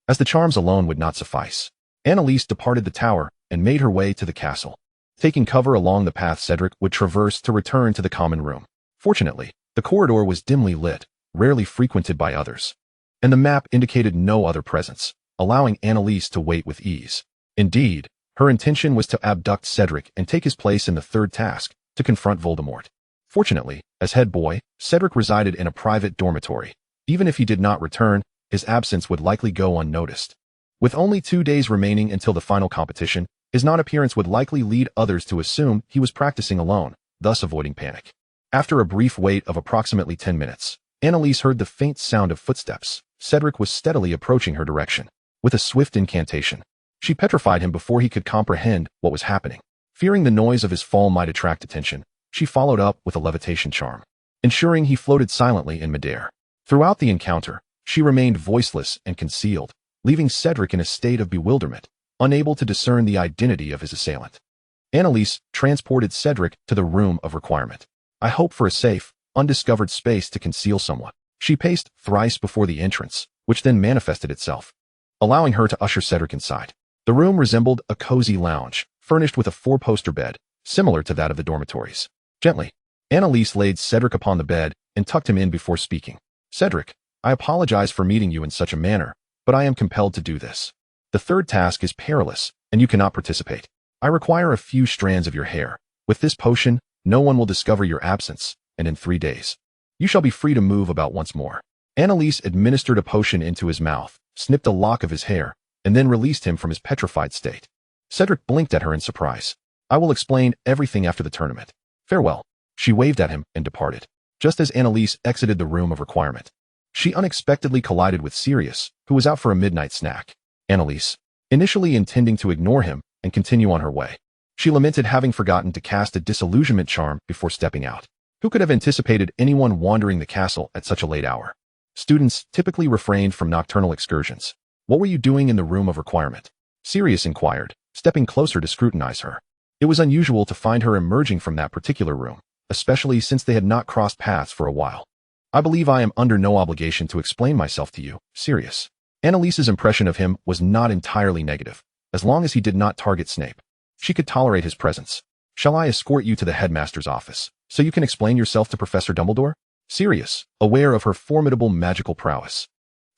As the charms alone would not suffice, Annalise departed the tower and made her way to the castle, taking cover along the path Cedric would traverse to return to the common room. Fortunately, the corridor was dimly lit, rarely frequented by others, and the map indicated no other presence, allowing Annalise to wait with ease. Indeed, her intention was to abduct Cedric and take his place in the third task, to confront Voldemort. Fortunately, as head boy, Cedric resided in a private dormitory. Even if he did not return, his absence would likely go unnoticed. With only 2 days remaining until the final competition, his non-appearance would likely lead others to assume he was practicing alone, thus avoiding panic. After a brief wait of approximately 10 minutes, Annalise heard the faint sound of footsteps. Cedric was steadily approaching her direction. With a swift incantation, she petrified him before he could comprehend what was happening. Fearing the noise of his fall might attract attention, she followed up with a levitation charm, ensuring he floated silently in midair. Throughout the encounter, she remained voiceless and concealed, leaving Cedric in a state of bewilderment, unable to discern the identity of his assailant. Annalise transported Cedric to the room of requirement. I hope for a safe, undiscovered space to conceal someone. She paced thrice before the entrance, which then manifested itself, allowing her to usher Cedric inside. The room resembled a cozy lounge, furnished with a 4-poster bed, similar to that of the dormitories. Gently, Annalise laid Cedric upon the bed and tucked him in before speaking. Cedric, I apologize for meeting you in such a manner, but I am compelled to do this. The third task is perilous, and you cannot participate. I require a few strands of your hair. With this potion, no one will discover your absence, and in 3 days, you shall be free to move about once more. Annalise administered a potion into his mouth, snipped a lock of his hair, and then released him from his petrified state. Cedric blinked at her in surprise. I will explain everything after the tournament. Farewell. She waved at him and departed. Just as Annalise exited the room of requirement, she unexpectedly collided with Sirius, who was out for a midnight snack. Annalise, initially intending to ignore him and continue on her way, she lamented having forgotten to cast a disillusionment charm before stepping out. Who could have anticipated anyone wandering the castle at such a late hour? Students typically refrained from nocturnal excursions. What were you doing in the room of requirement? Sirius inquired, stepping closer to scrutinize her. It was unusual to find her emerging from that particular room, especially since they had not crossed paths for a while. I believe I am under no obligation to explain myself to you, Sirius. Annalise's impression of him was not entirely negative. As long as he did not target Snape, she could tolerate his presence. Shall I escort you to the headmaster's office, so you can explain yourself to Professor Dumbledore? Sirius, aware of her formidable magical prowess,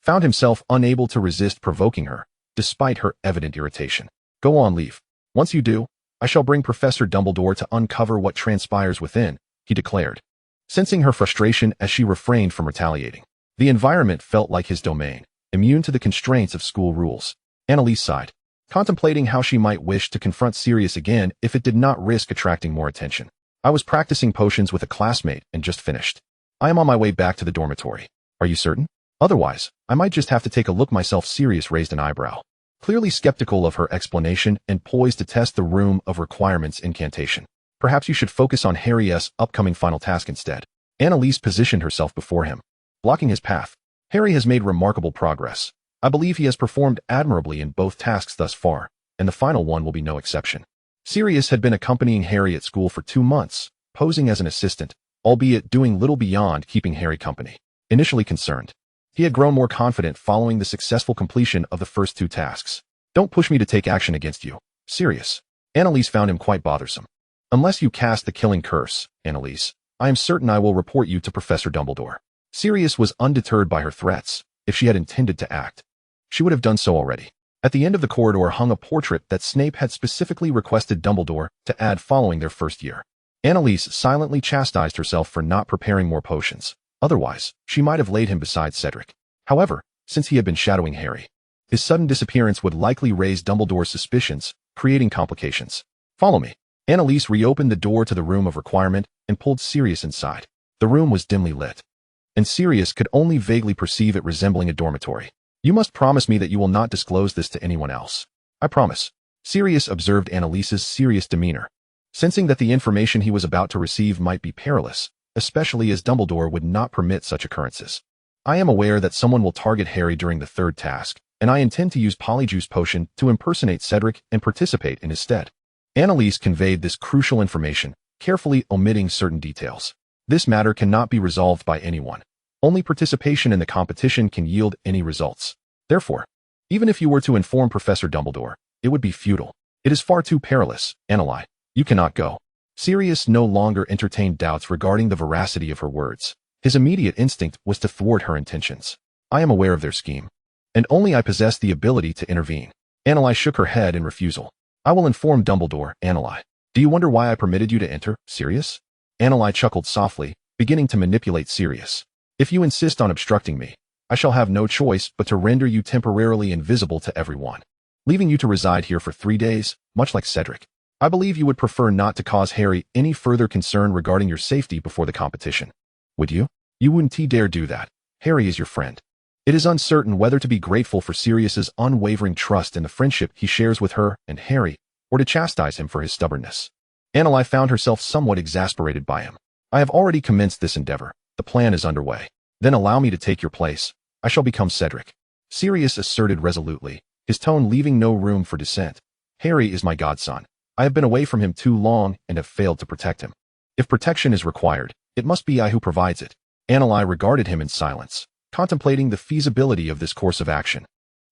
found himself unable to resist provoking her, despite her evident irritation. Go on, leave. Once you do, I shall bring Professor Dumbledore to uncover what transpires within, he declared, sensing her frustration as she refrained from retaliating. The environment felt like his domain, immune to the constraints of school rules. Annalise sighed, contemplating how she might wish to confront Sirius again if it did not risk attracting more attention. I was practicing potions with a classmate and just finished. I am on my way back to the dormitory. Are you certain? Otherwise, I might just have to take a look myself. Sirius raised an eyebrow, clearly skeptical of her explanation and poised to test the Room of Requirements incantation. Perhaps you should focus on Harry's upcoming final task instead. Annalise positioned herself before him, blocking his path. Harry has made remarkable progress. I believe he has performed admirably in both tasks thus far, and the final one will be no exception. Sirius had been accompanying Harry at school for 2 months, posing as an assistant, albeit doing little beyond keeping Harry company. Initially concerned, he had grown more confident following the successful completion of the first 2 tasks. Don't push me to take action against you, Sirius. Annalise found him quite bothersome. Unless you cast the killing curse, Annalise, I am certain I will report you to Professor Dumbledore. Sirius was undeterred by her threats. If she had intended to act, she would have done so already. At the end of the corridor hung a portrait that Snape had specifically requested Dumbledore to add following their first year. Annalise silently chastised herself for not preparing more potions. Otherwise, she might have laid him beside Cedric. However, since he had been shadowing Harry, his sudden disappearance would likely raise Dumbledore's suspicions, creating complications. Follow me. Annalise reopened the door to the Room of Requirement and pulled Sirius inside. The room was dimly lit, and Sirius could only vaguely perceive it resembling a dormitory. You must promise me that you will not disclose this to anyone else. I promise. Sirius observed Annalise's serious demeanor, sensing that the information he was about to receive might be perilous, especially as Dumbledore would not permit such occurrences. I am aware that someone will target Harry during the 3rd task, and I intend to use Polyjuice Potion to impersonate Cedric and participate in his stead. Annalise conveyed this crucial information, carefully omitting certain details. This matter cannot be resolved by anyone. Only participation in the competition can yield any results. Therefore, even if you were to inform Professor Dumbledore, it would be futile. It is far too perilous, Annalise. You cannot go. Sirius no longer entertained doubts regarding the veracity of her words. His immediate instinct was to thwart her intentions. I am aware of their scheme, and only I possess the ability to intervene. Annalise shook her head in refusal. I will inform Dumbledore, Annalise. Do you wonder why I permitted you to enter, Sirius? Annalise chuckled softly, beginning to manipulate Sirius. If you insist on obstructing me, I shall have no choice but to render you temporarily invisible to everyone, leaving you to reside here for 3 days, much like Cedric. I believe you would prefer not to cause Harry any further concern regarding your safety before the competition. Would you? You wouldn't dare do that. Harry is your friend. It is uncertain whether to be grateful for Sirius's unwavering trust in the friendship he shares with her and Harry, or to chastise him for his stubbornness. Annalise found herself somewhat exasperated by him. I have already commenced this endeavor. The plan is underway. Then allow me to take your place. I shall become Cedric. Sirius asserted resolutely, his tone leaving no room for dissent. Harry is my godson. I have been away from him too long and have failed to protect him. If protection is required, it must be I who provides it. Annalise regarded him in silence, contemplating the feasibility of this course of action.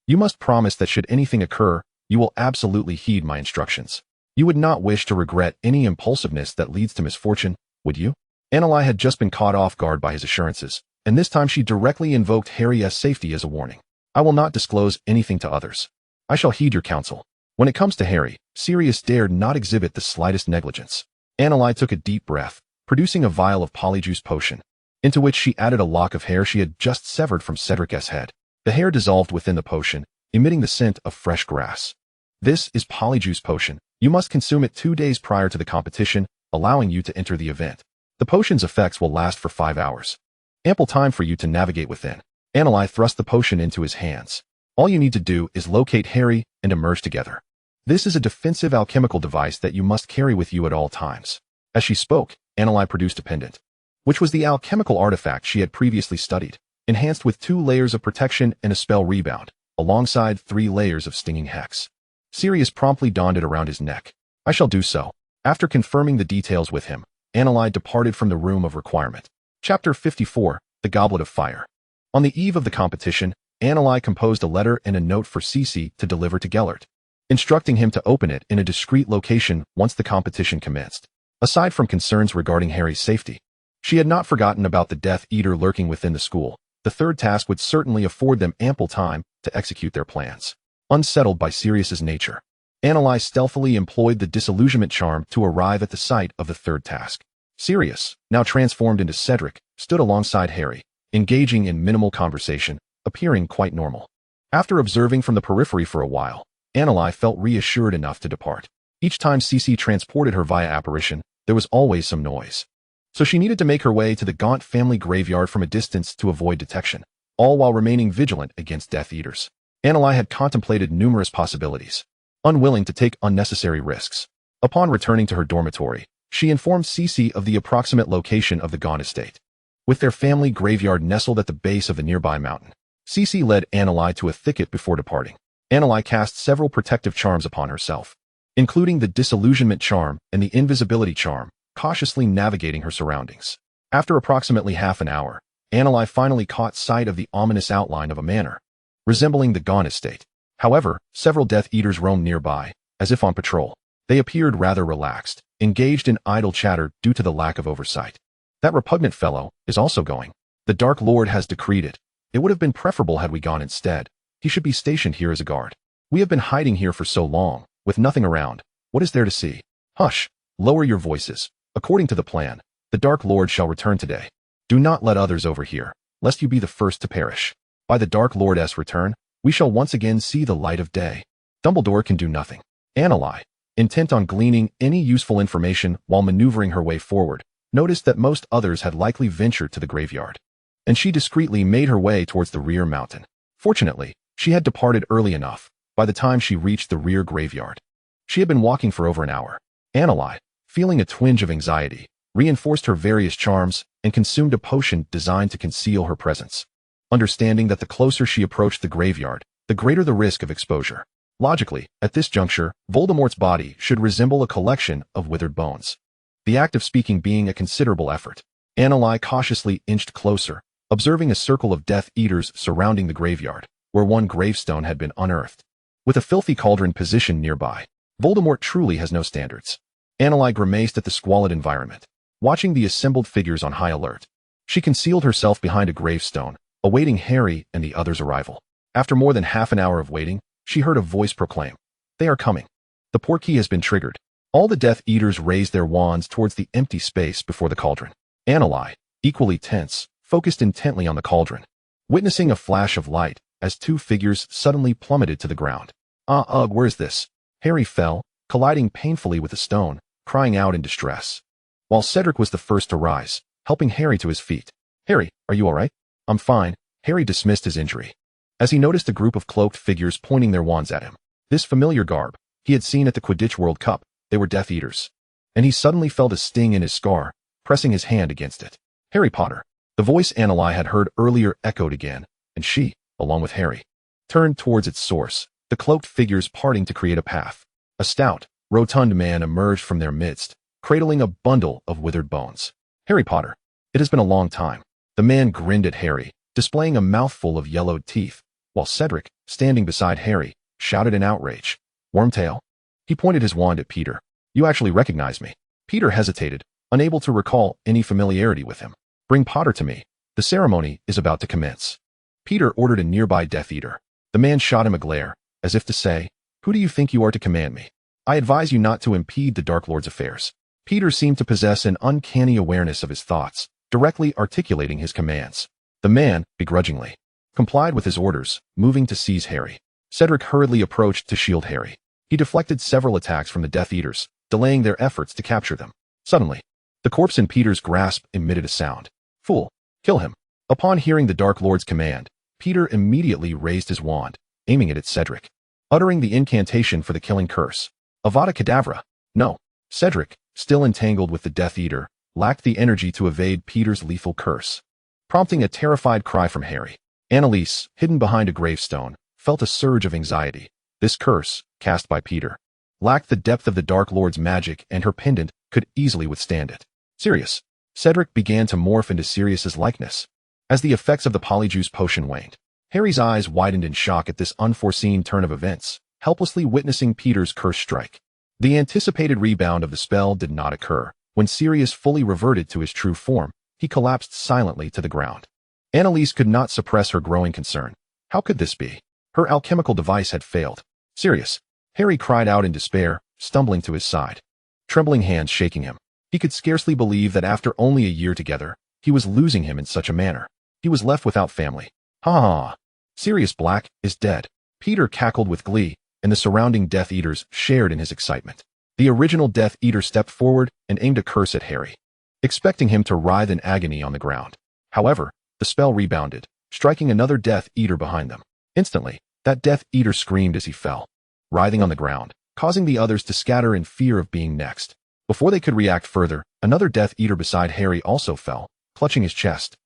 You must promise that should anything occur, you will absolutely heed my instructions. You would not wish to regret any impulsiveness that leads to misfortune, would you? Annalise had just been caught off guard by his assurances, and this time she directly invoked Harry's safety as a warning. I will not disclose anything to others. I shall heed your counsel. When it comes to Harry, Sirius dared not exhibit the slightest negligence. Annalise took a deep breath, producing a vial of Polyjuice Potion, into which she added a lock of hair she had just severed from Cedric's head. The hair dissolved within the potion, emitting the scent of fresh grass. This is Polyjuice Potion. You must consume it 2 days prior to the competition, allowing you to enter the event. The potion's effects will last for 5 hours. Ample time for you to navigate within. Annalise thrust the potion into his hands. All you need to do is locate Harry and emerge together. This is a defensive alchemical device that you must carry with you at all times. As she spoke, Annalise produced a pendant, which was the alchemical artifact she had previously studied, enhanced with 2 layers of protection and a spell rebound, alongside 3 layers of stinging hex. Sirius promptly donned it around his neck. I shall do so. After confirming the details with him, Annalise departed from the Room of Requirement. Chapter 54, The Goblet of Fire. On the eve of the competition, Annalise composed a letter and a note for Cece to deliver to Gellert, instructing him to open it in a discreet location once the competition commenced. Aside from concerns regarding Harry's safety, she had not forgotten about the Death Eater lurking within the school. The 3rd task would certainly afford them ample time to execute their plans. Unsettled by Sirius's nature, Annalise stealthily employed the disillusionment charm to arrive at the site of the 3rd task. Sirius, now transformed into Cedric, stood alongside Harry, engaging in minimal conversation, appearing quite normal. After observing from the periphery for a while, Anneli felt reassured enough to depart. Each time Cece transported her via apparition, there was always some noise. So she needed to make her way to the Gaunt family graveyard from a distance to avoid detection, all while remaining vigilant against Death Eaters. Anneli had contemplated numerous possibilities, unwilling to take unnecessary risks. Upon returning to her dormitory, she informed Cece of the approximate location of the Gaunt estate. With their family graveyard nestled at the base of the nearby mountain, Cece led Anneli to a thicket before departing. Anneli cast several protective charms upon herself, including the disillusionment charm and the invisibility charm, cautiously navigating her surroundings. After approximately half an hour, Anneli finally caught sight of the ominous outline of a manor, resembling the Gaunt estate. However, several Death Eaters roamed nearby, as if on patrol. They appeared rather relaxed, engaged in idle chatter due to the lack of oversight. That repugnant fellow is also going. The Dark Lord has decreed it. It would have been preferable had we gone instead. He should be stationed here as a guard. We have been hiding here for so long, with nothing around. What is there to see? Hush! Lower your voices. According to the plan, the Dark Lord shall return today. Do not let others overhear, lest you be the first to perish. By the Dark Lord's return, we shall once again see the light of day. Dumbledore can do nothing. Anneli, intent on gleaning any useful information while maneuvering her way forward, noticed that most others had likely ventured to the graveyard, and she discreetly made her way towards the rear mountain. Fortunately, she had departed early enough. By the time she reached the rear graveyard, she had been walking for over an hour. Anneli, feeling a twinge of anxiety, reinforced her various charms and consumed a potion designed to conceal her presence, understanding that the closer she approached the graveyard, the greater the risk of exposure. Logically, at this juncture, Voldemort's body should resemble a collection of withered bones, the act of speaking being a considerable effort. Anneli cautiously inched closer, observing a circle of Death Eaters surrounding the graveyard, where one gravestone had been unearthed. With a filthy cauldron positioned nearby, Voldemort truly has no standards. Anneli grimaced at the squalid environment, watching the assembled figures on high alert. She concealed herself behind a gravestone, awaiting Harry and the others' arrival. After more than half an hour of waiting, she heard a voice proclaim, "They are coming." The portkey has been triggered. All the Death Eaters raised their wands towards the empty space before the cauldron. Anneli, equally tense, focused intently on the cauldron, witnessing a flash of light as two figures suddenly plummeted to the ground. Ugh, where's this? Harry fell, colliding painfully with a stone, crying out in distress, while Cedric was the first to rise, helping Harry to his feet. "Harry, are you all right?" "I'm fine." Harry dismissed his injury, as he noticed a group of cloaked figures pointing their wands at him. This familiar garb he had seen at the Quidditch World Cup. They were Death Eaters, and he suddenly felt a sting in his scar, pressing his hand against it. "Harry Potter." The voice Anneli had heard earlier echoed again, and she, along with Harry, turned towards its source, the cloaked figures parting to create a path. A stout, rotund man emerged from their midst, cradling a bundle of withered bones. "Harry Potter, it has been a long time." The man grinned at Harry, displaying a mouthful of yellowed teeth, while Cedric, standing beside Harry, shouted in outrage, "Wormtail?" He pointed his wand at Peter. "You actually recognize me." Peter hesitated, unable to recall any familiarity with him. "Bring Potter to me. The ceremony is about to commence." Peter ordered a nearby Death Eater. The man shot him a glare, as if to say, "Who do you think you are to command me? I advise you not to impede the Dark Lord's affairs." Peter seemed to possess an uncanny awareness of his thoughts, directly articulating his commands. The man, begrudgingly, complied with his orders, moving to seize Harry. Cedric hurriedly approached to shield Harry. He deflected several attacks from the Death Eaters, delaying their efforts to capture them. Suddenly, the corpse in Peter's grasp emitted a sound. "Fool! Kill him!" Upon hearing the Dark Lord's command, Peter immediately raised his wand, aiming it at Cedric, uttering the incantation for the killing curse. Avada Kedavra! No. Cedric, still entangled with the Death Eater, lacked the energy to evade Peter's lethal curse, prompting a terrified cry from Harry. Annalise, hidden behind a gravestone, felt a surge of anxiety. This curse, cast by Peter, lacked the depth of the Dark Lord's magic, and her pendant could easily withstand it. Sirius. Cedric began to morph into Sirius's likeness. As the effects of the polyjuice potion waned, Harry's eyes widened in shock at this unforeseen turn of events, helplessly witnessing Peter's curse strike. The anticipated rebound of the spell did not occur. When Sirius fully reverted to his true form, he collapsed silently to the ground. Annalise could not suppress her growing concern. How could this be? Her alchemical device had failed. "Sirius!" Harry cried out in despair, stumbling to his side, trembling hands shaking him. He could scarcely believe that after only a year together, he was losing him in such a manner. He was left without family. Ha ha ha. Sirius Black is dead. Peter cackled with glee, and the surrounding Death Eaters shared in his excitement. The original Death Eater stepped forward and aimed a curse at Harry, expecting him to writhe in agony on the ground. However, the spell rebounded, striking another Death Eater behind them. Instantly, that Death Eater screamed as he fell, writhing on the ground, causing the others to scatter in fear of being next. Before they could react further, another Death Eater beside Harry also fell, clutching his chest,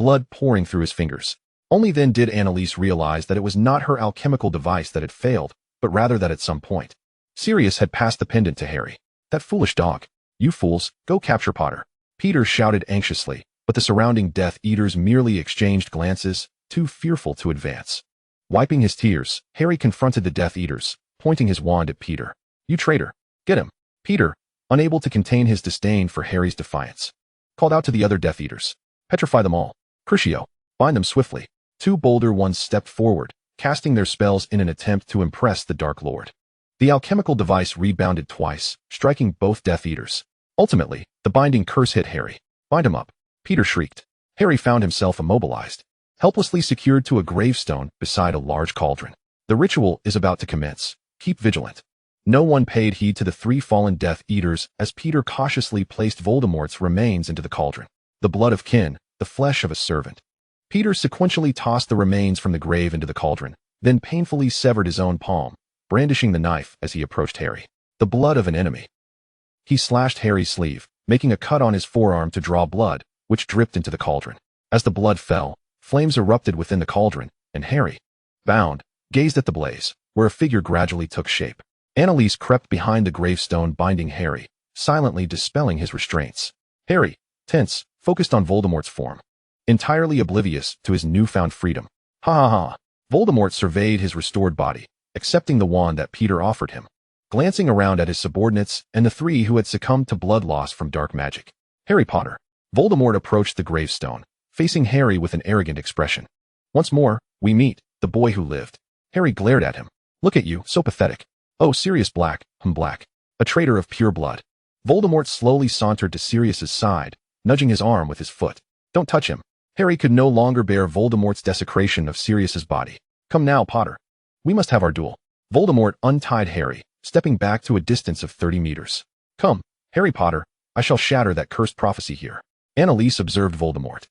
blood pouring through his fingers. Only then did Annalise realize that it was not her alchemical device that had failed, but rather that at some point, Sirius had passed the pendant to Harry. That foolish dog. You fools, go capture Potter. Peter shouted anxiously, but the surrounding Death Eaters merely exchanged glances, too fearful to advance. Wiping his tears, Harry confronted the Death Eaters, pointing his wand at Peter. You traitor. Get him. Peter, unable to contain his disdain for Harry's defiance, called out to the other Death Eaters. Petrify them all. Crucio, bind them swiftly. Two bolder ones stepped forward, casting their spells in an attempt to impress the Dark Lord. The alchemical device rebounded twice, striking both Death Eaters. Ultimately, the binding curse hit Harry. Bind him up. Peter shrieked. Harry found himself immobilized, helplessly secured to a gravestone beside a large cauldron. The ritual is about to commence. Keep vigilant. No one paid heed to the three fallen Death Eaters as Peter cautiously placed Voldemort's remains into the cauldron. The blood of kin, the flesh of a servant. Peter sequentially tossed the remains from the grave into the cauldron, then painfully severed his own palm, brandishing the knife as he approached Harry. The blood of an enemy. He slashed Harry's sleeve, making a cut on his forearm to draw blood, which dripped into the cauldron. As the blood fell, flames erupted within the cauldron, and Harry, bound, gazed at the blaze, where a figure gradually took shape. Annalise crept behind the gravestone binding Harry, silently dispelling his restraints. Harry, tense, focused on Voldemort's form, entirely oblivious to his newfound freedom. Ha ha ha. Voldemort surveyed his restored body, accepting the wand that Peter offered him, glancing around at his subordinates and the three who had succumbed to blood loss from dark magic. Harry Potter. Voldemort approached the gravestone, facing Harry with an arrogant expression. Once more, we meet, the boy who lived. Harry glared at him. Look at you, so pathetic. Oh, Sirius Black, Black. A traitor of pure blood. Voldemort slowly sauntered to Sirius's side, nudging his arm with his foot. Don't touch him. Harry could no longer bear Voldemort's desecration of Sirius's body. Come now, Potter. We must have our duel. Voldemort untied Harry, stepping back to a distance of 30 meters. Come, Harry Potter, I shall shatter that cursed prophecy here. Annalise observed Voldemort,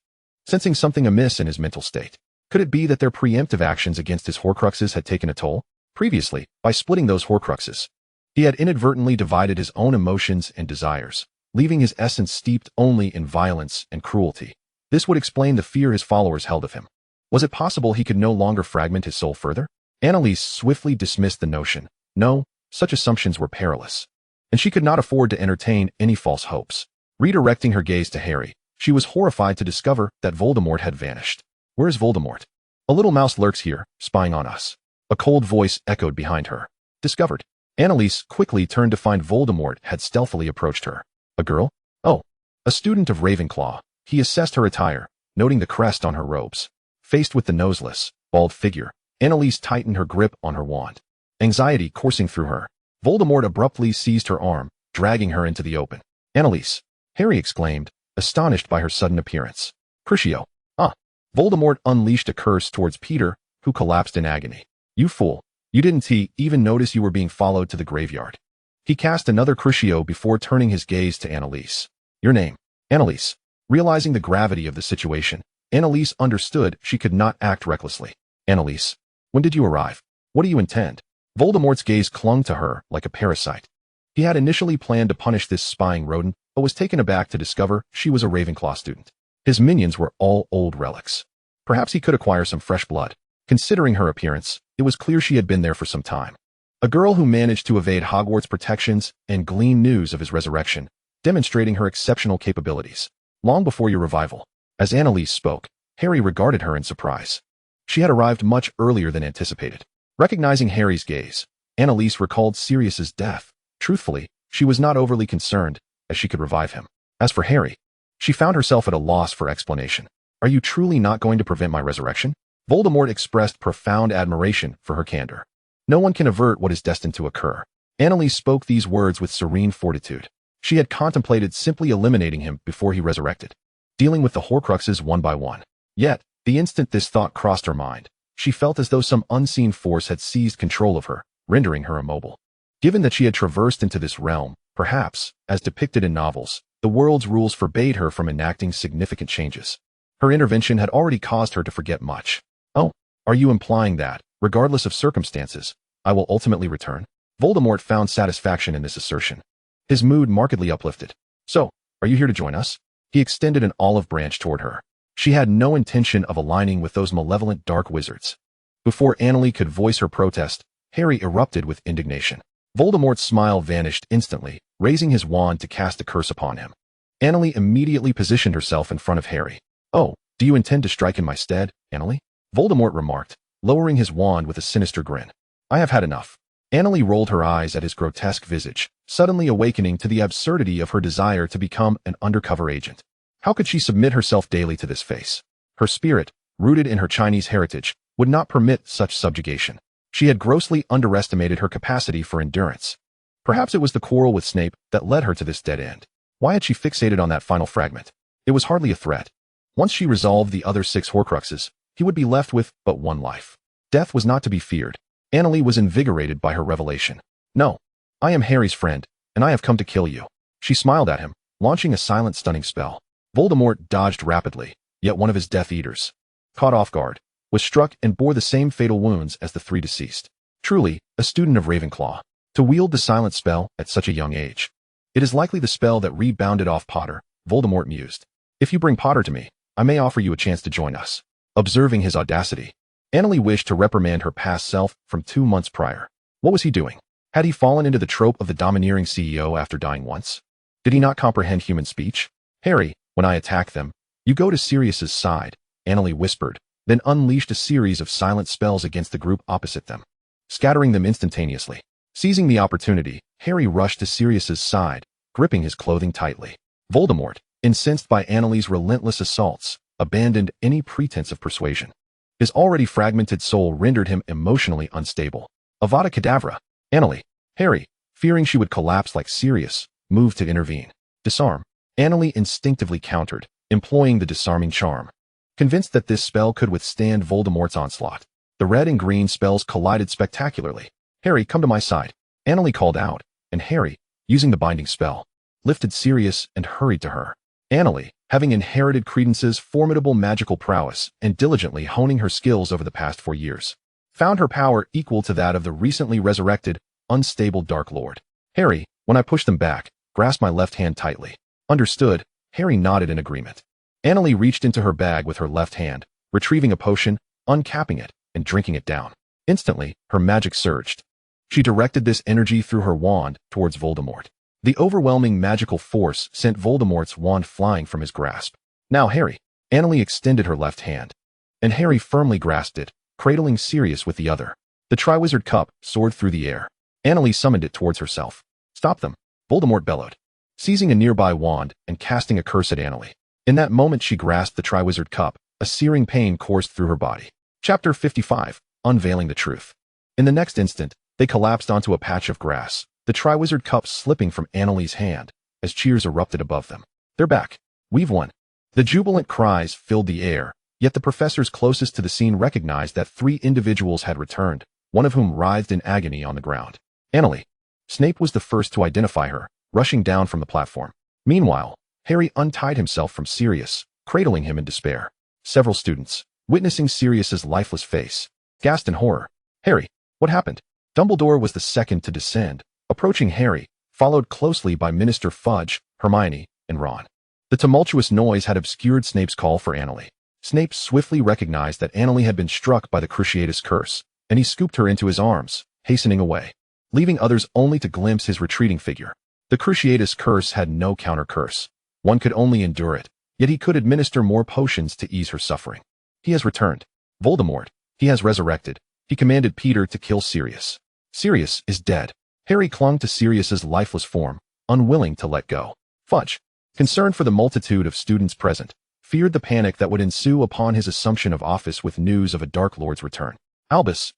sensing something amiss in his mental state. Could it be that their preemptive actions against his Horcruxes had taken a toll? Previously, by splitting those Horcruxes, he had inadvertently divided his own emotions and desires, leaving his essence steeped only in violence and cruelty. This would explain the fear his followers held of him. Was it possible he could no longer fragment his soul further? Annalise swiftly dismissed the notion. No, such assumptions were perilous, and she could not afford to entertain any false hopes. Redirecting her gaze to Harry, she was horrified to discover that Voldemort had vanished. Where is Voldemort? A little mouse lurks here, spying on us. A cold voice echoed behind her. Discovered. Annalise quickly turned to find Voldemort had stealthily approached her. A girl? Oh, a student of Ravenclaw. He assessed her attire, noting the crest on her robes. Faced with the noseless, bald figure, Annalise tightened her grip on her wand. Anxiety coursing through her, Voldemort abruptly seized her arm, dragging her into the open. Annalise! Harry exclaimed, astonished by her sudden appearance. Crucio! Ah! Voldemort unleashed a curse towards Peter, who collapsed in agony. You fool! You didn't even notice you were being followed to the graveyard. He cast another Crucio before turning his gaze to Annalise. Your name? Annalise. Realizing the gravity of the situation, Annalise understood she could not act recklessly. Annalise, when did you arrive? What do you intend? Voldemort's gaze clung to her like a parasite. He had initially planned to punish this spying rodent, but was taken aback to discover she was a Ravenclaw student. His minions were all old relics. Perhaps he could acquire some fresh blood. Considering her appearance, it was clear she had been there for some time. A girl who managed to evade Hogwarts protections and glean news of his resurrection, demonstrating her exceptional capabilities. Long before your revival. As Annalise spoke, Harry regarded her in surprise. She had arrived much earlier than anticipated. Recognizing Harry's gaze, Annalise recalled Sirius's death. Truthfully, she was not overly concerned, as she could revive him. As for Harry, she found herself at a loss for explanation. Are you truly not going to prevent my resurrection? Voldemort expressed profound admiration for her candor. No one can avert what is destined to occur. Annalise spoke these words with serene fortitude. She had contemplated simply eliminating him before he resurrected, dealing with the Horcruxes one by one. Yet, The instant this thought crossed her mind, she felt as though some unseen force had seized control of her, rendering her immobile. Given that she had traversed into this realm, perhaps, as depicted in novels, the world's rules forbade her from enacting significant changes. Her intervention had already caused her to forget much. Oh, are you implying that, regardless of circumstances, I will ultimately return? Voldemort found satisfaction in this assertion. His mood markedly uplifted. So, are you here to join us? He extended an olive branch toward her. She had no intention of aligning with those malevolent dark wizards. Before Annalie could voice her protest, Harry erupted with indignation. Voldemort's smile vanished instantly, raising his wand to cast a curse upon him. Annalie immediately positioned herself in front of Harry. Oh, do you intend to strike in my stead, Annalie? Voldemort remarked, lowering his wand with a sinister grin. I have had enough. Annalie rolled her eyes at his grotesque visage, suddenly awakening to the absurdity of her desire to become an undercover agent. How could she submit herself daily to this face? Her spirit, rooted in her Chinese heritage, would not permit such subjugation. She had grossly underestimated her capacity for endurance. Perhaps it was the quarrel with Snape that led her to this dead end. Why had she fixated on that final fragment? It was hardly a threat. Once she resolved the other 6 Horcruxes, he would be left with but one life. Death was not to be feared. Annalie was invigorated by her revelation. No, I am Harry's friend, and I have come to kill you. She smiled at him, launching a silent stunning spell. Voldemort dodged rapidly, yet one of his Death Eaters, caught off guard, was struck and bore the same fatal wounds as the 3 deceased. Truly, a student of Ravenclaw. To wield the silent spell at such a young age. It is likely the spell that rebounded off Potter, Voldemort mused. If you bring Potter to me, I may offer you a chance to join us. Observing his audacity, Annalie wished to reprimand her past self from 2 months prior. What was he doing? Had he fallen into the trope of the domineering CEO after dying once? Did he not comprehend human speech? Harry, when I attack them, you go to Sirius's side, Annalie whispered, then unleashed a series of silent spells against the group opposite them, scattering them instantaneously. Seizing the opportunity, Harry rushed to Sirius's side, gripping his clothing tightly. Voldemort, incensed by Annalie's relentless assaults, abandoned any pretense of persuasion. His already fragmented soul rendered him emotionally unstable. Avada Kedavra! Annalie! Harry, fearing she would collapse like Sirius, moved to intervene. Disarm. Annalie instinctively countered, employing the disarming charm. Convinced that this spell could withstand Voldemort's onslaught, the red and green spells collided spectacularly. Harry, come to my side. Annalie called out, and Harry, using the binding spell, lifted Sirius and hurried to her. Annalie, having inherited Credence's formidable magical prowess and diligently honing her skills over the past 4 years, found her power equal to that of the recently resurrected, unstable Dark Lord. Harry, when I push them back, grasp my left hand tightly. Understood. Harry nodded in agreement. Annalie reached into her bag with her left hand, retrieving a potion, uncapping it, and drinking it down. Instantly, her magic surged. She directed this energy through her wand towards Voldemort. The overwhelming magical force sent Voldemort's wand flying from his grasp. Now, Harry. Annalie extended her left hand, and Harry firmly grasped it, cradling Sirius with the other. The Triwizard Cup soared through the air. Annalie summoned it towards herself. Stop them, Voldemort bellowed, seizing a nearby wand and casting a curse at Annalie. In that moment she grasped the Triwizard Cup, a searing pain coursed through her body. Chapter 55, Unveiling the Truth. In the next instant, they collapsed onto a patch of grass, the Triwizard Cup slipping from Annalie's hand, as cheers erupted above them. They're back. We've won. The jubilant cries filled the air, yet the professors closest to the scene recognized that 3 individuals had returned, one of whom writhed in agony on the ground. Annalie. Snape was the first to identify her, rushing down from the platform. Meanwhile, Harry untied himself from Sirius, cradling him in despair. Several students, witnessing Sirius's lifeless face, gasped in horror. Harry, what happened? Dumbledore was the second to descend, approaching Harry, followed closely by Minister Fudge, Hermione, and Ron. The tumultuous noise had obscured Snape's call for Annalie. Snape swiftly recognized that Annalie had been struck by the Cruciatus curse, and he scooped her into his arms, hastening away, leaving others only to glimpse his retreating figure. The Cruciatus curse had no counter-curse. One could only endure it, yet he could administer more potions to ease her suffering. He has returned. Voldemort, he has resurrected. He commanded Peter to kill Sirius. Sirius is dead. Harry clung to Sirius's lifeless form, unwilling to let go. Fudge, concerned for the multitude of students present, feared the panic that would ensue upon his assumption of office with news of a Dark Lord's return. Albus,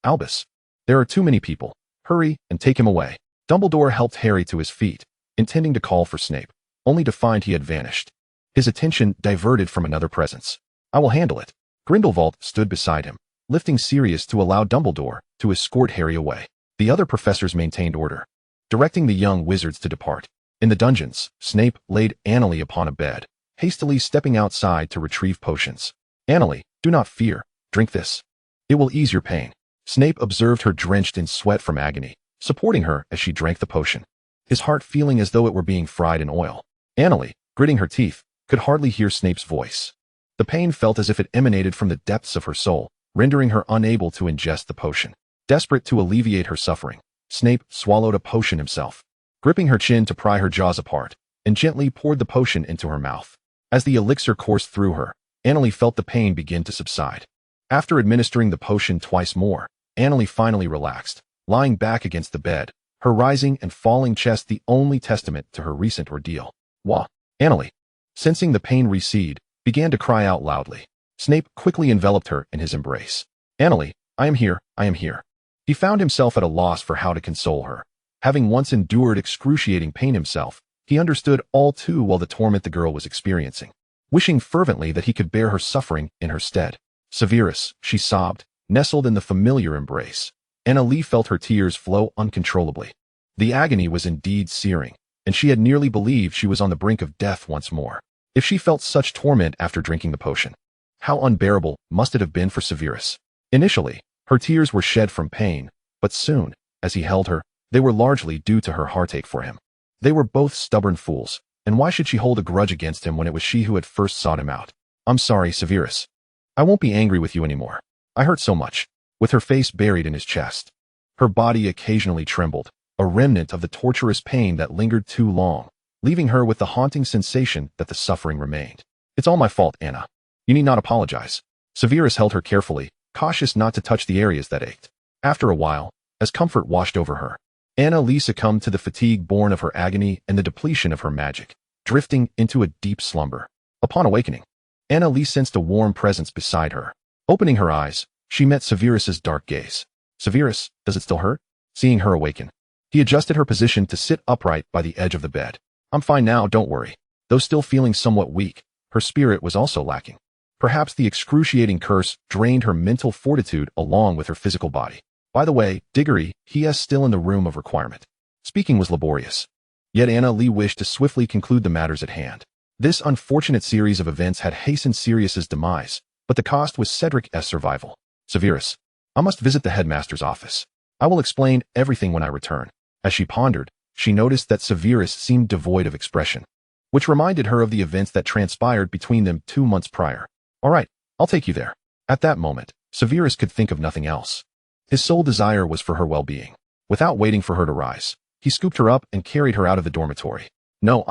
there are too many people. Hurry and take him away. Dumbledore helped Harry to his feet, intending to call for Snape, only to find he had vanished. His attention diverted from another presence. I will handle it. Grindelwald stood beside him, lifting Sirius to allow Dumbledore to escort Harry away. The other professors maintained order, directing the young wizards to depart. In the dungeons, Snape laid Annalie upon a bed, hastily stepping outside to retrieve potions. "Annalie, do not fear. Drink this. It will ease your pain." Snape observed her drenched in sweat from agony, supporting her as she drank the potion, his heart feeling as though it were being fried in oil. Annalie, gritting her teeth, could hardly hear Snape's voice. The pain felt as if it emanated from the depths of her soul, rendering her unable to ingest the potion. Desperate to alleviate her suffering, Snape swallowed a potion himself, gripping her chin to pry her jaws apart, and gently poured the potion into her mouth. As the elixir coursed through her, Annalie felt the pain begin to subside. After administering the potion twice more, Annalie finally relaxed, lying back against the bed, her rising and falling chest the only testament to her recent ordeal. "Wah!" Annalie, sensing the pain recede, began to cry out loudly. Snape quickly enveloped her in his embrace. "Annalie, I am here, I am here." He found himself at a loss for how to console her. Having once endured excruciating pain himself, he understood all too well the torment the girl was experiencing, wishing fervently that he could bear her suffering in her stead. "Severus," she sobbed, nestled in the familiar embrace. Annalie felt her tears flow uncontrollably. The agony was indeed searing, and she had nearly believed she was on the brink of death once more. If she felt such torment after drinking the potion, how unbearable must it have been for Severus? Initially, her tears were shed from pain, but soon, as he held her, they were largely due to her heartache for him. They were both stubborn fools, and why should she hold a grudge against him when it was she who had first sought him out? "I'm sorry, Severus. I won't be angry with you anymore. I hurt so much." With her face buried in his chest, her body occasionally trembled, a remnant of the torturous pain that lingered too long, leaving her with the haunting sensation that the suffering remained. "It's all my fault, Anna. You need not apologize." Severus held her carefully, cautious not to touch the areas that ached. After a while, as comfort washed over her, Annalie succumbed to the fatigue born of her agony and the depletion of her magic, drifting into a deep slumber. Upon awakening, Annalie sensed a warm presence beside her. Opening her eyes, she met Severus's dark gaze. "Severus, does it still hurt?" Seeing her awaken, he adjusted her position to sit upright by the edge of the bed. "I'm fine now, don't worry." Though still feeling somewhat weak, her spirit was also lacking. Perhaps the excruciating curse drained her mental fortitude along with her physical body. "By the way, Diggory, he is still in the room of requirement." Speaking was laborious, yet Annalie wished to swiftly conclude the matters at hand. This unfortunate series of events had hastened Sirius's demise, but the cost was Cedric's survival. "Severus, I must visit the headmaster's office. I will explain everything when I return." As she pondered, she noticed that Severus seemed devoid of expression, which reminded her of the events that transpired between them 2 months prior. "All right, I'll take you there." At that moment, Severus could think of nothing else. His sole desire was for her well-being. Without waiting for her to rise, he scooped her up and carried her out of the dormitory. "No,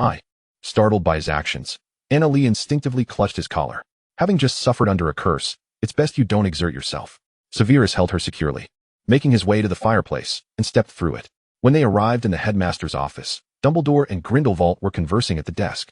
Startled by his actions, Annalie instinctively clutched his collar. "Having just suffered under a curse, it's best you don't exert yourself." Severus held her securely, making his way to the fireplace, and stepped through it. When they arrived in the headmaster's office, Dumbledore and Grindelwald were conversing at the desk,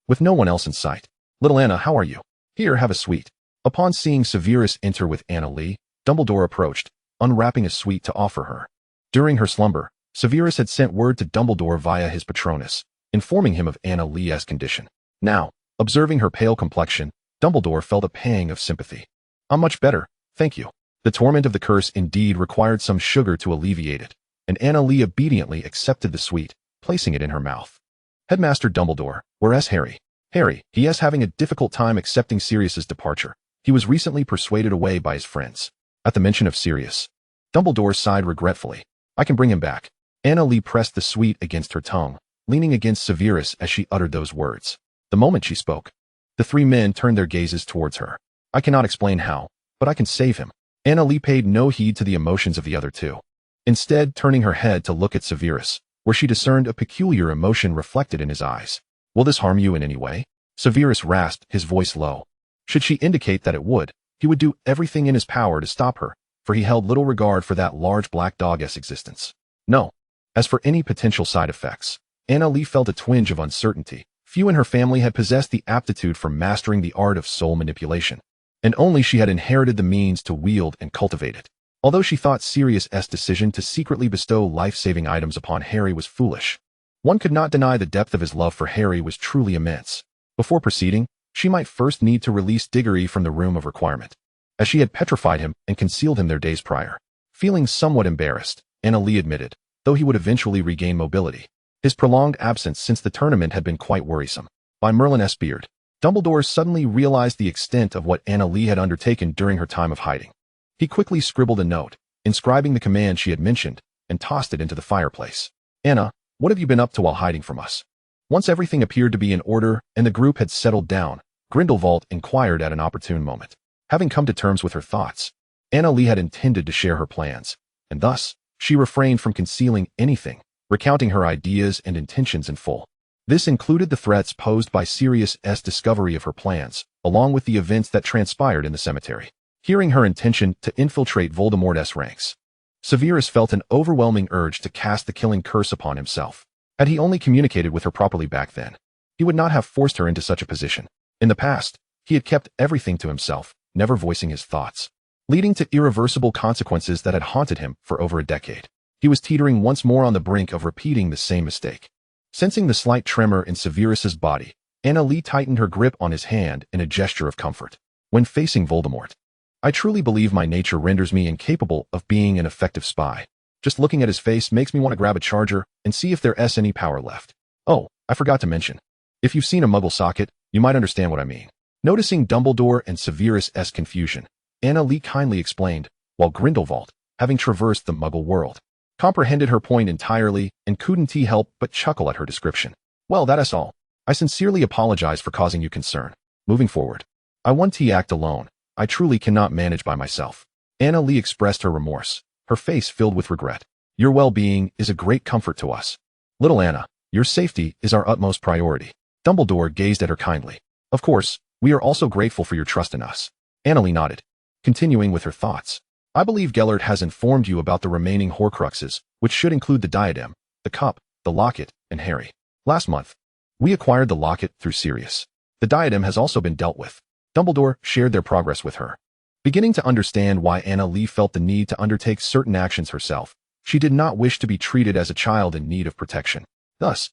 with no one else in sight. "Little Anna, how are you? Here, have a sweet." Upon seeing Severus enter with Annalie, Dumbledore approached, unwrapping a sweet to offer her. During her slumber, Severus had sent word to Dumbledore via his Patronus, informing him of Annalie's condition. Now, observing her pale complexion, Dumbledore felt a pang of sympathy. "I'm much better, thank you." The torment of the curse indeed required some sugar to alleviate it, and Annalie obediently accepted the sweet, placing it in her mouth. "Headmaster Dumbledore, where's Harry?" "Harry, he is having a difficult time accepting Sirius's departure. He was recently persuaded away by his friends." At the mention of Sirius, Dumbledore sighed regretfully. "I can bring him back." Annalie pressed the sweet against her tongue, leaning against Severus as she uttered those words. The moment she spoke, the 3 men turned their gazes towards her. "I cannot explain how, but I can save him." Annalie paid no heed to the emotions of the other 2. Instead, turning her head to look at Severus, where she discerned a peculiar emotion reflected in his eyes. "Will this harm you in any way?" Severus rasped, his voice low. Should she indicate that it would, he would do everything in his power to stop her, for he held little regard for that large black dog's existence. "No." As for any potential side effects, Annalie felt a twinge of uncertainty. Few in her family had possessed the aptitude for mastering the art of soul manipulation, and only she had inherited the means to wield and cultivate it. Although she thought Sirius's decision to secretly bestow life-saving items upon Harry was foolish, one could not deny the depth of his love for Harry was truly immense. Before proceeding, she might first need to release Diggory from the room of requirement. as she had petrified him and concealed him there days prior. Feeling somewhat embarrassed, Annalie admitted, though he would eventually regain mobility. His prolonged absence since the tournament had been quite worrisome. By Merlin S. Beard, Dumbledore suddenly realized the extent of what Annalie had undertaken during her time of hiding. He quickly scribbled a note, inscribing the command she had mentioned, and tossed it into the fireplace. Anna, what have you been up to while hiding from us? Once everything appeared to be in order and the group had settled down, Grindelwald inquired at an opportune moment. Having come to terms with her thoughts, Annalie had intended to share her plans, and thus, she refrained from concealing anything, recounting her ideas and intentions in full. This included the threats posed by Sirius's discovery of her plans, along with the events that transpired in the cemetery. Hearing her intention to infiltrate Voldemort's ranks, Severus felt an overwhelming urge to cast the killing curse upon himself. Had he only communicated with her properly back then, he would not have forced her into such a position. In the past, he had kept everything to himself, never voicing his thoughts, leading to irreversible consequences that had haunted him for over a decade. He was teetering once more on the brink of repeating the same mistake. Sensing the slight tremor in Severus's body, Annalie tightened her grip on his hand in a gesture of comfort. When facing Voldemort, I truly believe my nature renders me incapable of being an effective spy. Just looking at his face makes me want to grab a charger and see if there's any power left. Oh, I forgot to mention. If you've seen a Muggle socket, you might understand what I mean. Noticing Dumbledore and Severus's confusion, Annalie kindly explained, while Grindelwald, having traversed the Muggle world, comprehended her point entirely and couldn't help but chuckle at her description. Well, that's all. I sincerely apologize for causing you concern. Moving forward, I want to act alone. I truly cannot manage by myself. Annalie expressed her remorse, her face filled with regret. Your well-being is a great comfort to us. Little Anna, your safety is our utmost priority. Dumbledore gazed at her kindly. Of course, we are also grateful for your trust in us. Annalie nodded, continuing with her thoughts. I believe Gellert has informed you about the remaining Horcruxes, which should include the diadem, the cup, the locket, and Harry. Last month, we acquired the locket through Sirius. The diadem has also been dealt with. Dumbledore shared their progress with her. Beginning to understand why Annalie felt the need to undertake certain actions herself, she did not wish to be treated as a child in need of protection. Thus,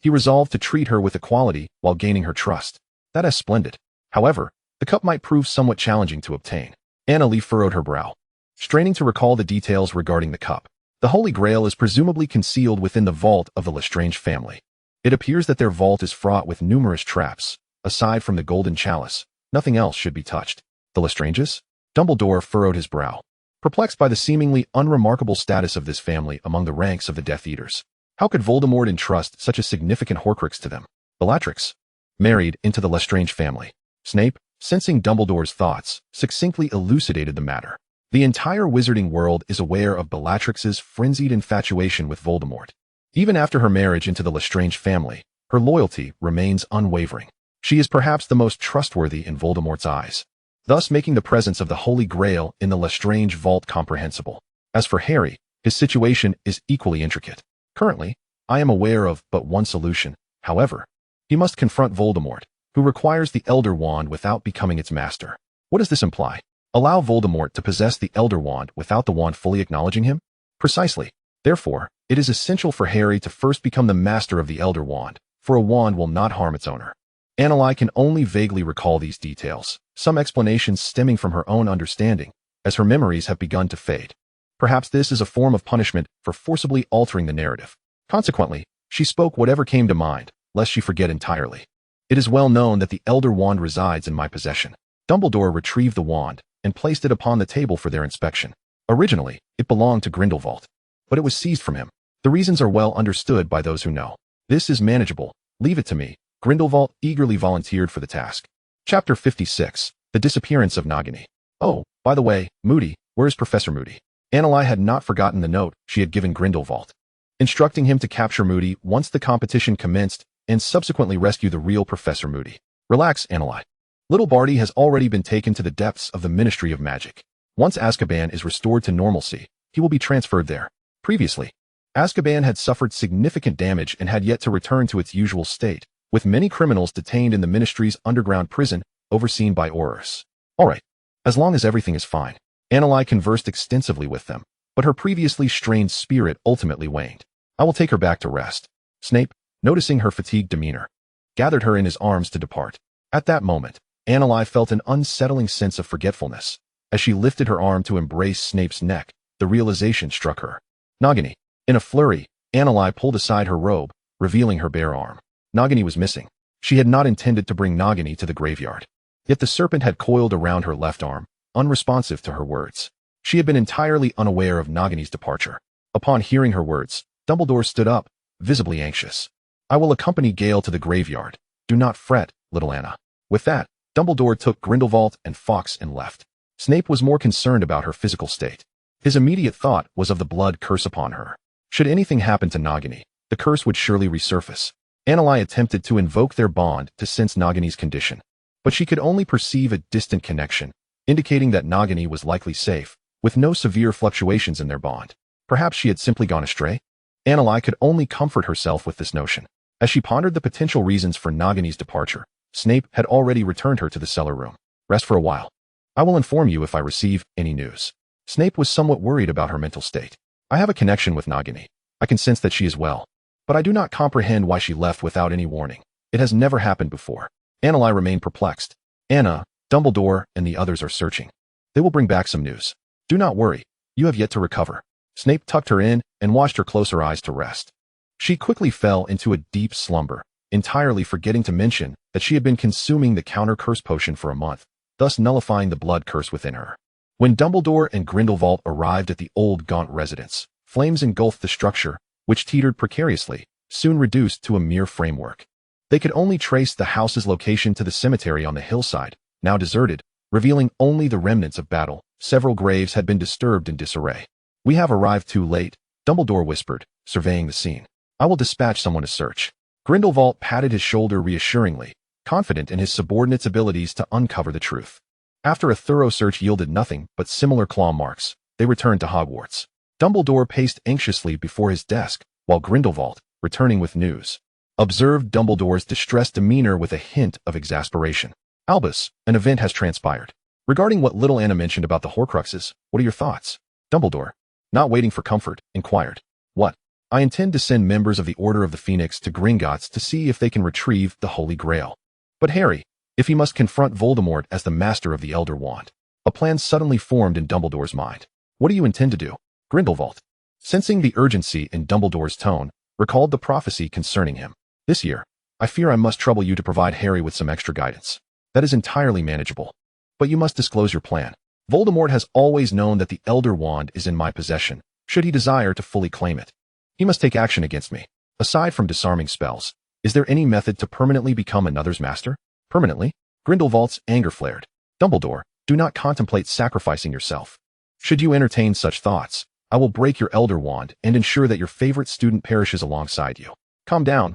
he resolved to treat her with equality while gaining her trust. That is splendid. However, the cup might prove somewhat challenging to obtain. Annalie furrowed her brow, straining to recall the details regarding the cup. The Holy Grail is presumably concealed within the vault of the Lestrange family. It appears that their vault is fraught with numerous traps. Aside from the golden chalice, nothing else should be touched. The Lestranges? Dumbledore furrowed his brow, perplexed by the seemingly unremarkable status of this family among the ranks of the Death Eaters. How could Voldemort entrust such a significant Horcrux to them? Bellatrix, married into the Lestrange family. Snape, sensing Dumbledore's thoughts, succinctly elucidated the matter. The entire wizarding world is aware of Bellatrix's frenzied infatuation with Voldemort. Even after her marriage into the Lestrange family, her loyalty remains unwavering. She is perhaps the most trustworthy in Voldemort's eyes, thus making the presence of the Holy Grail in the Lestrange vault comprehensible. As for Harry, his situation is equally intricate. Currently, I am aware of but one solution. However, he must confront Voldemort, who requires the Elder Wand without becoming its master. What does this imply? Allow Voldemort to possess the Elder Wand without the wand fully acknowledging him? Precisely. Therefore, it is essential for Harry to first become the master of the Elder Wand, for a wand will not harm its owner. Annalie can only vaguely recall these details, some explanations stemming from her own understanding, as her memories have begun to fade. Perhaps this is a form of punishment for forcibly altering the narrative. Consequently, she spoke whatever came to mind, lest she forget entirely. It is well known that the Elder Wand resides in my possession. Dumbledore retrieved the wand and placed it upon the table for their inspection. Originally, it belonged to Grindelwald, but it was seized from him. The reasons are well understood by those who know. This is manageable. Leave it to me. Grindelwald eagerly volunteered for the task. Chapter 56. The Disappearance of Nagini. Oh, by the way, Moody, where is Professor Moody? Annalie had not forgotten the note she had given Grindelwald, instructing him to capture Moody once the competition commenced and subsequently rescue the real Professor Moody. Relax, Annalie. Little Barty has already been taken to the depths of the Ministry of Magic. Once Azkaban is restored to normalcy, he will be transferred there. Previously, Azkaban had suffered significant damage and had yet to return to its usual state, with many criminals detained in the Ministry's underground prison, overseen by Aurors. All right, as long as everything is fine. Annalie conversed extensively with them, but her previously strained spirit ultimately waned. I will take her back to rest. Snape, noticing her fatigued demeanor, gathered her in his arms to depart. At that moment, Annalie felt an unsettling sense of forgetfulness, As she lifted her arm to embrace Snape's neck, the realization struck her. Nagini. In a flurry, Annalise pulled aside her robe, revealing her bare arm. Nagini was missing. She had not intended to bring Nagini to the graveyard. Yet the serpent had coiled around her left arm, unresponsive to her words. She had been entirely unaware of Nagini's departure. Upon hearing her words, Dumbledore stood up, visibly anxious. I will accompany Gale to the graveyard. Do not fret, little Anna. With that, Dumbledore took Grindelwald and Fawkes and left. Snape was more concerned about her physical state. His immediate thought was of the blood curse upon her. Should anything happen to Nagini, the curse would surely resurface. Annalise attempted to invoke their bond to sense Nagini's condition, but she could only perceive a distant connection, indicating that Nagini was likely safe, with no severe fluctuations in their bond. Perhaps she had simply gone astray? Annalise could only comfort herself with this notion. As she pondered the potential reasons for Nagini's departure, Snape had already returned her to the cellar room. Rest for a while. I will inform you if I receive any news. Snape was somewhat worried about her mental state. I have a connection with Nagini. I can sense that she is well, but I do not comprehend why she left without any warning. It has never happened before. Annalise remained perplexed. Anna, Dumbledore, and the others are searching. They will bring back some news. Do not worry. You have yet to recover. Snape tucked her in and watched her close her eyes to rest. She quickly fell into a deep slumber, entirely forgetting to mention that she had been consuming the counter-curse potion for a month, thus nullifying the blood curse within her. When Dumbledore and Grindelwald arrived at the old Gaunt residence, flames engulfed the structure, which teetered precariously, soon reduced to a mere framework. They could only trace the house's location to the cemetery on the hillside, now deserted, revealing only the remnants of battle. Several graves had been disturbed in disarray. We have arrived too late, Dumbledore whispered, surveying the scene. I will dispatch someone to search. Grindelwald patted his shoulder reassuringly, confident in his subordinate's abilities to uncover the truth. After a thorough search yielded nothing but similar claw marks, they returned to Hogwarts. Dumbledore paced anxiously before his desk, while Grindelwald, returning with news, observed Dumbledore's distressed demeanor with a hint of exasperation. Albus, an event has transpired. Regarding what little Anna mentioned about the Horcruxes, what are your thoughts? Dumbledore, not waiting for comfort, inquired. What? I intend to send members of the Order of the Phoenix to Gringotts to see if they can retrieve the Holy Grail. But Harry, if he must confront Voldemort as the master of the Elder Wand. A plan suddenly formed in Dumbledore's mind. What do you intend to do? Grindelwald, sensing the urgency in Dumbledore's tone, recalled the prophecy concerning him. This year, I fear I must trouble you to provide Harry with some extra guidance. That is entirely manageable. But you must disclose your plan. Voldemort has always known that the Elder Wand is in my possession, should he desire to fully claim it. He must take action against me. Aside from disarming spells, is there any method to permanently become another's master? Permanently? Grindelwald's anger flared. Dumbledore, do not contemplate sacrificing yourself. Should you entertain such thoughts, I will break your Elder Wand and ensure that your favorite student perishes alongside you. Calm down,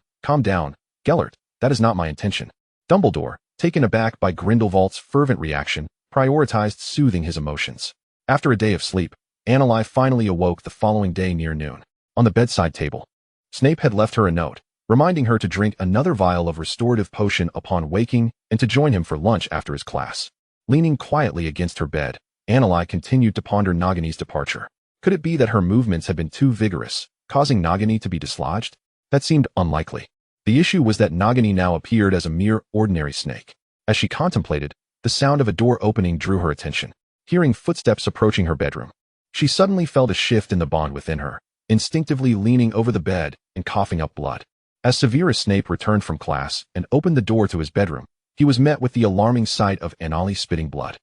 Gellert, that is not my intention. Dumbledore, taken aback by Grindelwald's fervent reaction, prioritized soothing his emotions. After a day of sleep, Annalise finally awoke the following day near noon. On the bedside table, Snape had left her a note, reminding her to drink another vial of restorative potion upon waking and to join him for lunch after his class. Leaning quietly against her bed, Annalise continued to ponder Nagini's departure. Could it be that her movements had been too vigorous, causing Nagini to be dislodged? That seemed unlikely. The issue was that Nagini now appeared as a mere ordinary snake. As she contemplated, the sound of a door opening drew her attention. Hearing footsteps approaching her bedroom, she suddenly felt a shift in the bond within her, instinctively leaning over the bed and coughing up blood. As Severus Snape returned from class and opened the door to his bedroom, he was met with the alarming sight of Annalise spitting blood.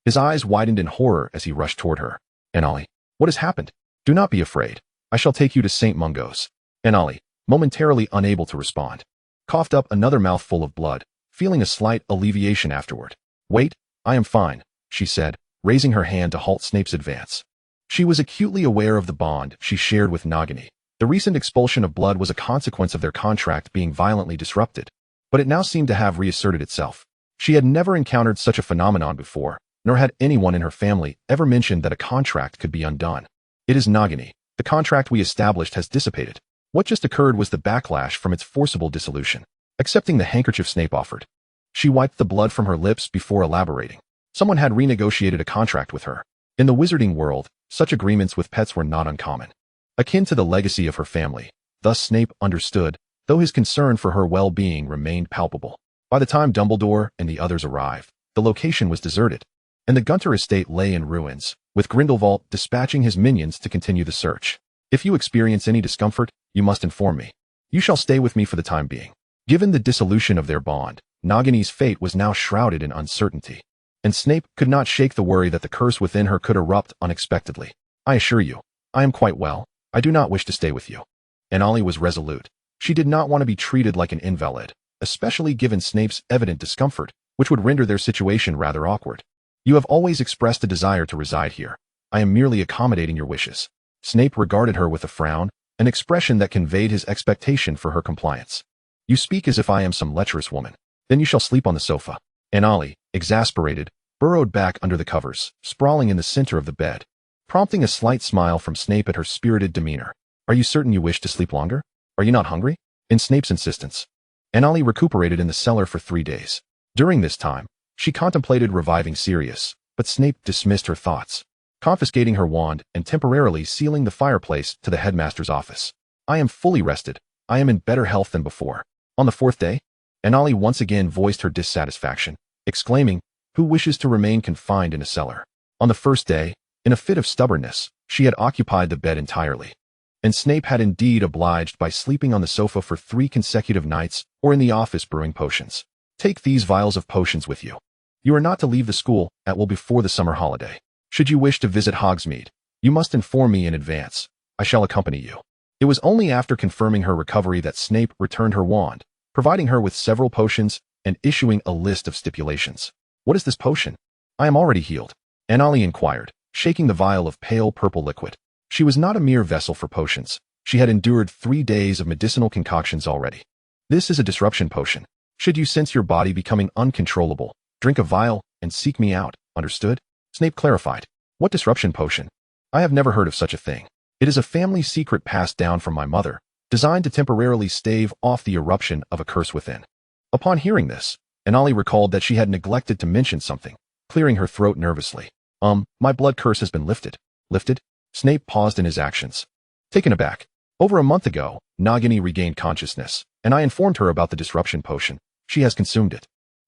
His eyes widened in horror as he rushed toward her. Annalise, what has happened? Do not be afraid. I shall take you to St. Mungo's. Annalise, momentarily unable to respond, coughed up another mouthful of blood, feeling a slight alleviation afterward. Wait, I am fine, she said, raising her hand to halt Snape's advance. She was acutely aware of the bond she shared with Nagini. The recent expulsion of blood was a consequence of their contract being violently disrupted, but it now seemed to have reasserted itself. She had never encountered such a phenomenon before, nor had anyone in her family ever mentioned that a contract could be undone. It is Nagini. The contract we established has dissipated. What just occurred was the backlash from its forcible dissolution. Accepting the handkerchief Snape offered, she wiped the blood from her lips before elaborating. Someone had renegotiated a contract with her. In the wizarding world, such agreements with pets were not uncommon, akin to the legacy of her family. Thus Snape understood, though his concern for her well-being remained palpable. By the time Dumbledore and the others arrived, the location was deserted. and the Gunter estate lay in ruins, with Grindelwald dispatching his minions to continue the search. If you experience any discomfort, you must inform me. You shall stay with me for the time being. Given the dissolution of their bond, Nagini's fate was now shrouded in uncertainty, and Snape could not shake the worry that the curse within her could erupt unexpectedly. I assure you, I am quite well. I do not wish to stay with you. And Ollie was resolute. She did not want to be treated like an invalid, especially given Snape's evident discomfort, which would render their situation rather awkward. You have always expressed a desire to reside here. I am merely accommodating your wishes. Snape regarded her with a frown, an expression that conveyed his expectation for her compliance. You speak as if I am some lecherous woman. Then you shall sleep on the sofa. And Ollie, exasperated, burrowed back under the covers, sprawling in the center of the bed, prompting a slight smile from Snape at her spirited demeanor. Are you certain you wish to sleep longer? Are you not hungry? In Snape's insistence. And Ollie recuperated in the cellar for 3 days. During this time, she contemplated reviving Sirius, but Snape dismissed her thoughts, confiscating her wand and temporarily sealing the fireplace to the headmaster's office. I am fully rested. I am in better health than before. On the 4th day, and Ollie once again voiced her dissatisfaction, exclaiming, who wishes to remain confined in a cellar? On the 1st day, in a fit of stubbornness, she had occupied the bed entirely. And Snape had indeed obliged by sleeping on the sofa for 3 consecutive nights or in the office brewing potions. Take these vials of potions with you. You are not to leave the school at will before the summer holiday. Should you wish to visit Hogsmeade, you must inform me in advance. I shall accompany you. It was only after confirming her recovery that Snape returned her wand, providing her with several potions and issuing a list of stipulations. What is this potion? I am already healed, and Ollie inquired, shaking the vial of pale purple liquid. She was not a mere vessel for potions. She had endured 3 days of medicinal concoctions already. This is a disruption potion. Should you sense your body becoming uncontrollable, drink a vial and seek me out, understood? Snape clarified. What disruption potion? I have never heard of such a thing. It is a family secret passed down from my mother, designed to temporarily stave off the eruption of a curse within. Upon hearing this, Ollie recalled that she had neglected to mention something, clearing her throat nervously. My blood curse has been lifted. Lifted? Snape paused in his actions. Taken aback. Over a month ago, Nagini regained consciousness, and I informed her about the disruption potion. She has consumed it.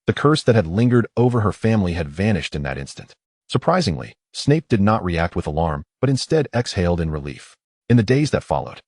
The curse that had lingered over her family had vanished in that instant. Surprisingly, Snape did not react with alarm, but instead exhaled in relief. In the days that followed,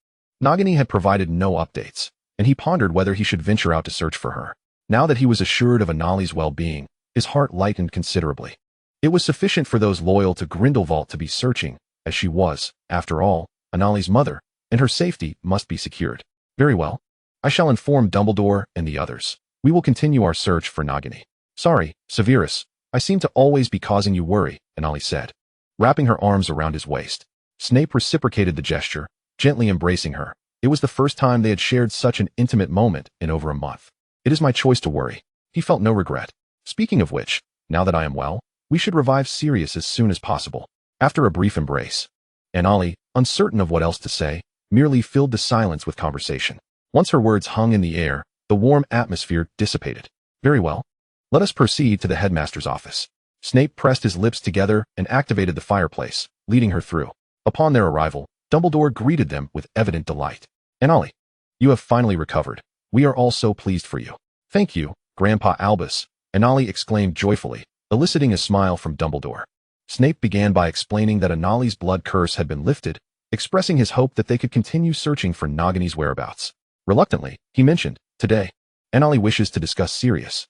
Nagini had provided no updates, and he pondered whether he should venture out to search for her. Now that he was assured of Anali's well-being, his heart lightened considerably. It was sufficient for those loyal to Grindelwald to be searching, as she was, after all, Anali's mother, and her safety must be secured. Very well. I shall inform Dumbledore and the others. We will continue our search for Nagini. Sorry, Severus, I seem to always be causing you worry, Anali said, wrapping her arms around his waist. Snape reciprocated the gesture, gently embracing her. It was the first time they had shared such an intimate moment in over a month. It is my choice to worry. He felt no regret. Speaking of which, now that I am well, we should revive Sirius as soon as possible. After a brief embrace, Ollie, uncertain of what else to say, merely filled the silence with conversation. Once her words hung in the air, the warm atmosphere dissipated. Very well. Let us proceed to the headmaster's office. Snape pressed his lips together and activated the fireplace, leading her through. Upon their arrival, Dumbledore greeted them with evident delight. Ollie, you have finally recovered. We are all so pleased for you. Thank you, Grandpa Albus, Ollie exclaimed joyfully, eliciting a smile from Dumbledore. Snape began by explaining that Anali's blood curse had been lifted, expressing his hope that they could continue searching for Nagini's whereabouts. Reluctantly, he mentioned, today, Ollie wishes to discuss Sirius.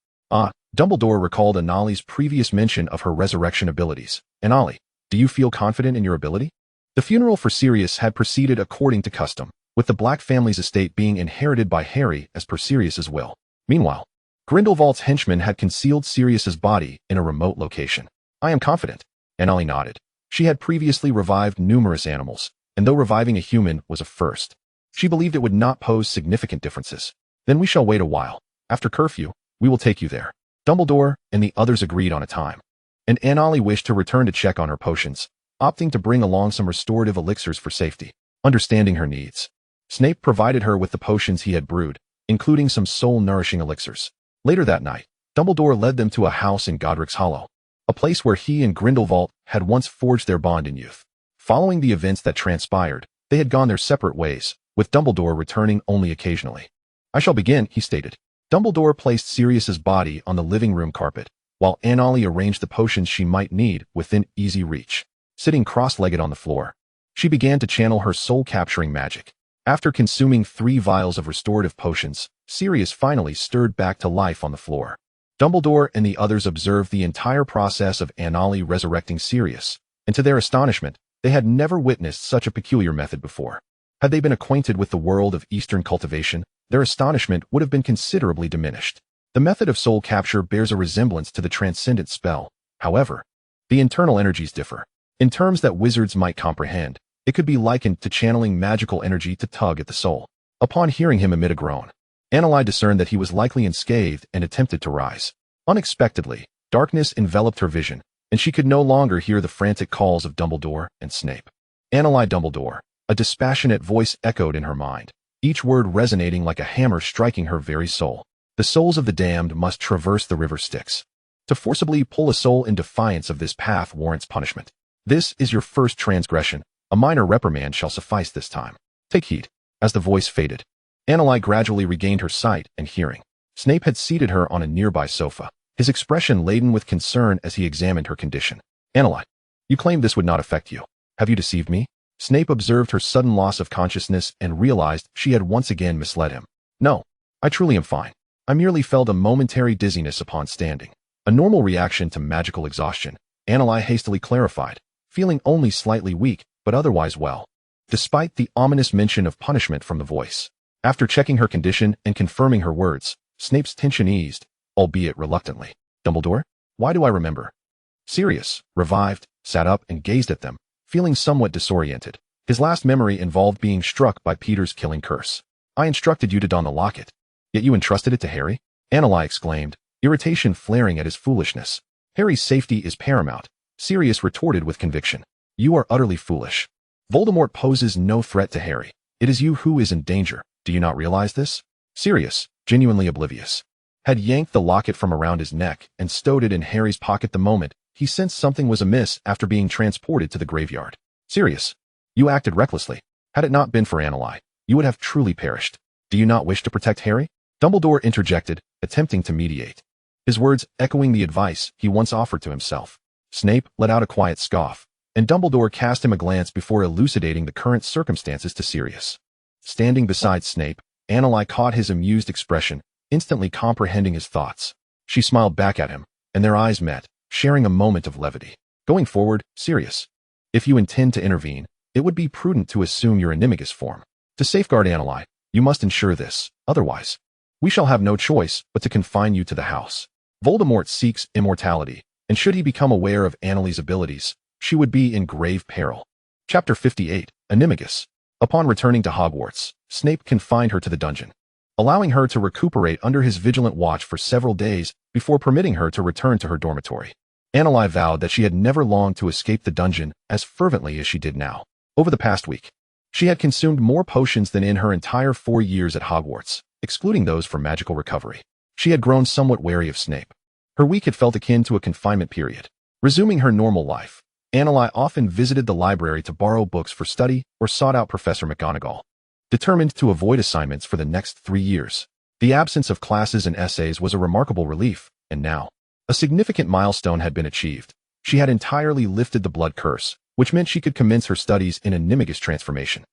Dumbledore recalled Anali's previous mention of her resurrection abilities. Ollie, do you feel confident in your ability? The funeral for Sirius had proceeded according to custom, with the Black family's estate being inherited by Harry as per Sirius's will. Meanwhile, Grindelwald's henchmen had concealed Sirius's body in a remote location. I am confident. Ollie nodded. She had previously revived numerous animals, and though reviving a human was a first, she believed it would not pose significant differences. Then we shall wait a while. After curfew, we will take you there. Dumbledore and the others agreed on a time, and Ollie wished to return to check on her potions, opting to bring along some restorative elixirs for safety. Understanding her needs, Snape provided her with the potions he had brewed, including some soul-nourishing elixirs. Later that night, Dumbledore led them to a house in Godric's Hollow, a place where he and Grindelwald had once forged their bond in youth. Following the events that transpired, they had gone their separate ways, with Dumbledore returning only occasionally. I shall begin, he stated. Dumbledore placed Sirius's body on the living room carpet, while Anali arranged the potions she might need within easy reach. Sitting cross-legged on the floor, she began to channel her soul-capturing magic. After consuming 3 vials of restorative potions, Sirius finally stirred back to life on the floor. Dumbledore and the others observed the entire process of Anali resurrecting Sirius, and to their astonishment, they had never witnessed such a peculiar method before. Had they been acquainted with the world of Eastern cultivation, their astonishment would have been considerably diminished. The method of soul capture bears a resemblance to the transcendent spell. However, the internal energies differ. In terms that wizards might comprehend, it could be likened to channeling magical energy to tug at the soul. Upon hearing him emit a groan, Anali discerned that he was likely unscathed and attempted to rise. Unexpectedly, darkness enveloped her vision, and she could no longer hear the frantic calls of Dumbledore and Snape. Anali Dumbledore, a dispassionate voice echoed in her mind, each word resonating like a hammer striking her very soul. The souls of the damned must traverse the river Styx. To forcibly pull a soul in defiance of this path warrants punishment. This is your first transgression. A minor reprimand shall suffice this time. Take heed. As the voice faded, Anali gradually regained her sight and hearing. Snape had seated her on a nearby sofa, his expression laden with concern as he examined her condition. Anali, you claimed this would not affect you. Have you deceived me? Snape observed her sudden loss of consciousness and realized she had once again misled him. No, I truly am fine. I merely felt a momentary dizziness upon standing. A normal reaction to magical exhaustion, Anali hastily clarified, feeling only slightly weak, but otherwise well. Despite the ominous mention of punishment from the voice, after checking her condition and confirming her words, Snape's tension eased, albeit reluctantly. Dumbledore, why do I remember? Sirius, revived, sat up and gazed at them, feeling somewhat disoriented. His last memory involved being struck by Peter's killing curse. I instructed you to don the locket, yet you entrusted it to Harry? Anali exclaimed, irritation flaring at his foolishness. Harry's safety is paramount, Sirius retorted with conviction. You are utterly foolish. Voldemort poses no threat to Harry. It is you who is in danger. Do you not realize this? Sirius, genuinely oblivious, had yanked the locket from around his neck and stowed it in Harry's pocket the moment he sensed something was amiss after being transported to the graveyard. Sirius, you acted recklessly. Had it not been for Anali, you would have truly perished. Do you not wish to protect Harry? Dumbledore interjected, attempting to mediate, his words echoing the advice he once offered to himself. Snape let out a quiet scoff, and Dumbledore cast him a glance before elucidating the current circumstances to Sirius. Standing beside Snape, Anali caught his amused expression, instantly comprehending his thoughts. She smiled back at him, and their eyes met, sharing a moment of levity. Going forward, Sirius, if you intend to intervene, it would be prudent to assume your animagus form. To safeguard Anali, you must ensure this, otherwise, we shall have no choice but to confine you to the house. Voldemort seeks immortality, and should he become aware of Anali's abilities, she would be in grave peril. Chapter 58, Animagus. Upon returning to Hogwarts, Snape confined her to the dungeon, allowing her to recuperate under his vigilant watch for several days before permitting her to return to her dormitory. Anali vowed that she had never longed to escape the dungeon as fervently as she did now. Over the past week, she had consumed more potions than in her entire 4 years at Hogwarts, excluding those for magical recovery. She had grown somewhat wary of Snape. Her week had felt akin to a confinement period. Resuming her normal life, Anali often visited the library to borrow books for study or sought out Professor McGonagall. Determined to avoid assignments for the next 3 years, the absence of classes and essays was a remarkable relief, and now, a significant milestone had been achieved. She had entirely lifted the blood curse, which meant she could commence her studies in Animagus transformation.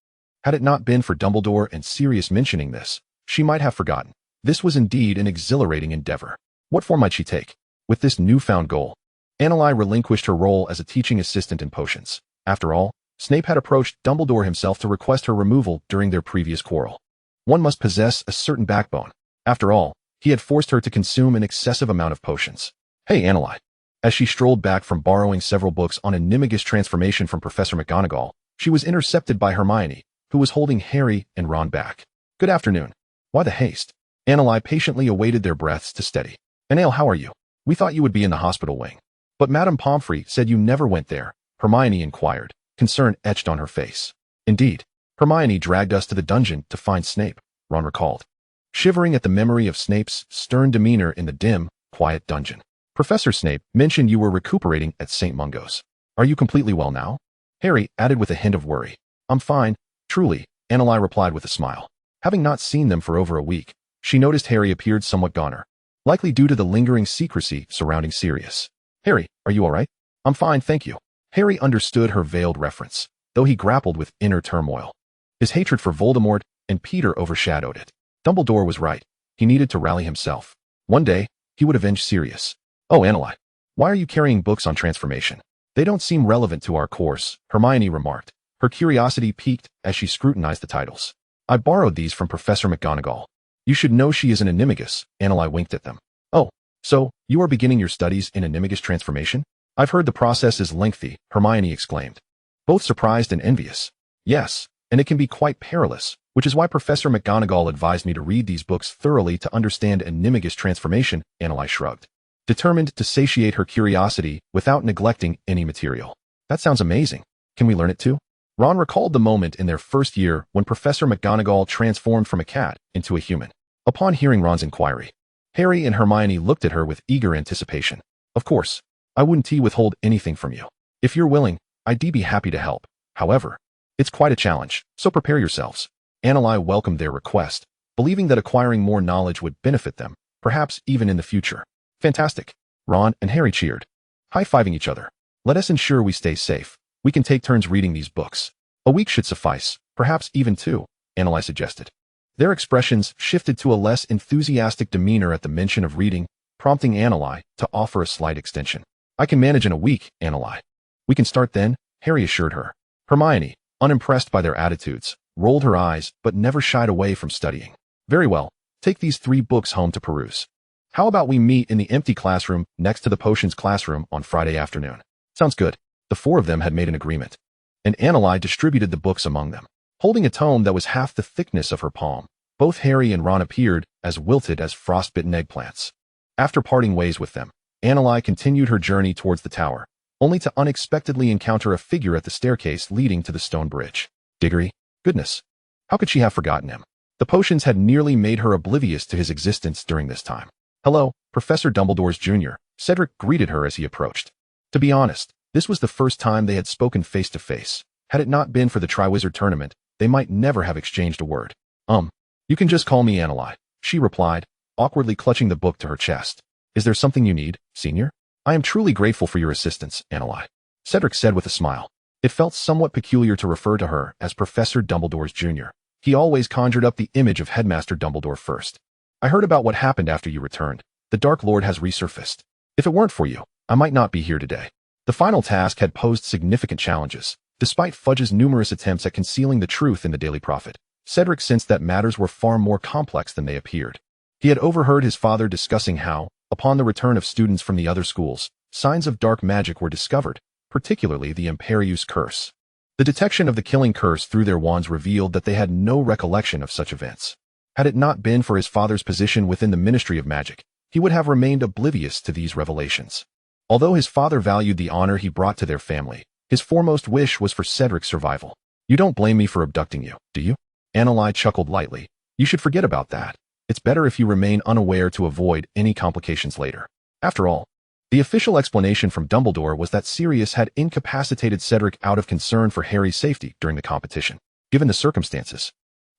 Had it not been for Dumbledore and Sirius mentioning this, she might have forgotten. This was indeed an exhilarating endeavor. What form might she take? With this newfound goal, Anali relinquished her role as a teaching assistant in potions. After all, Snape had approached Dumbledore himself to request her removal during their previous quarrel. One must possess a certain backbone. After all, he had forced her to consume an excessive amount of potions. Hey, Anali. As she strolled back from borrowing several books on Animagus transformation from Professor McGonagall, she was intercepted by Hermione, who was holding Harry and Ron back. Good afternoon. Why the haste? Anali patiently awaited their breaths to steady. Anale, how are you? We thought you would be in the hospital wing. But Madame Pomfrey said you never went there, Hermione inquired, concern etched on her face. Indeed, Hermione dragged us to the dungeon to find Snape, Ron recalled, shivering at the memory of Snape's stern demeanor in the dim, quiet dungeon. Professor Snape mentioned you were recuperating at St. Mungo's. Are you completely well now? Harry added with a hint of worry. I'm fine, truly, Anali replied with a smile. Having not seen them for over a week, she noticed Harry appeared somewhat goner. likely due to the lingering secrecy surrounding Sirius. Harry, are you all right? I'm fine, thank you. Harry understood her veiled reference, though he grappled with inner turmoil. His hatred for Voldemort and Peter overshadowed it. Dumbledore was right. He needed to rally himself. One day, he would avenge Sirius. Oh, Anneli, why are you carrying books on transformation? They don't seem relevant to our course, Hermione remarked. Her curiosity piqued as she scrutinized the titles. I borrowed these from Professor McGonagall. You should know she is an animagus, Anneli winked at them. Oh, so, you are beginning your studies in animagus transformation? I've heard the process is lengthy, Hermione exclaimed. Both surprised and envious. Yes, and it can be quite perilous, which is why Professor McGonagall advised me to read these books thoroughly to understand animagus transformation, Anneli shrugged, determined to satiate her curiosity without neglecting any material. That sounds amazing. Can we learn it too? Ron recalled the moment in their first year when Professor McGonagall transformed from a cat into a human. Upon hearing Ron's inquiry, Harry and Hermione looked at her with eager anticipation. Of course, I wouldn't withhold anything from you. If you're willing, I'd be happy to help. However, it's quite a challenge, so prepare yourselves. Anneli welcomed their request, believing that acquiring more knowledge would benefit them, perhaps even in the future. Fantastic. Ron and Harry cheered, high-fiving each other. Let us ensure we stay safe. We can take turns reading these books. A week should suffice, perhaps even 2, Anneli suggested. Their expressions shifted to a less enthusiastic demeanor at the mention of reading, prompting Anneli to offer a slight extension. I can manage in a week, Anneli. We can start then, Harry assured her. Hermione, unimpressed by their attitudes, rolled her eyes but never shied away from studying. Very well, take these 3 books home to peruse. How about we meet in the empty classroom next to the potions classroom on Friday afternoon? Sounds good. The 4 of them had made an agreement, and Anneli distributed the books among them. Holding a tome that was half the thickness of her palm, both Harry and Ron appeared as wilted as frostbitten eggplants. After parting ways with them, Anneli continued her journey towards the tower, only to unexpectedly encounter a figure at the staircase leading to the stone bridge. Diggory, goodness, how could she have forgotten him? The potions had nearly made her oblivious to his existence during this time. Hello, Professor Dumbledore's Jr., Cedric greeted her as he approached. To be honest, this was the first time they had spoken face-to-face. Had it not been for the Triwizard Tournament, they might never have exchanged a word. You can just call me Anneli, she replied, awkwardly clutching the book to her chest. Is there something you need, Senior? I am truly grateful for your assistance, Anneli, Cedric said with a smile. It felt somewhat peculiar to refer to her as Professor Dumbledore's Jr. He always conjured up the image of Headmaster Dumbledore first. I heard about what happened after you returned. The Dark Lord has resurfaced. If it weren't for you, I might not be here today. The final task had posed significant challenges. Despite Fudge's numerous attempts at concealing the truth in the Daily Prophet, Cedric sensed that matters were far more complex than they appeared. He had overheard his father discussing how, upon the return of students from the other schools, signs of dark magic were discovered, particularly the Imperius Curse. The detection of the killing curse through their wands revealed that they had no recollection of such events. Had it not been for his father's position within the Ministry of Magic, he would have remained oblivious to these revelations. Although his father valued the honor he brought to their family, his foremost wish was for Cedric's survival. You don't blame me for abducting you, do you? Anneli chuckled lightly. You should forget about that. It's better if you remain unaware to avoid any complications later. After all, the official explanation from Dumbledore was that Sirius had incapacitated Cedric out of concern for Harry's safety during the competition. Given the circumstances,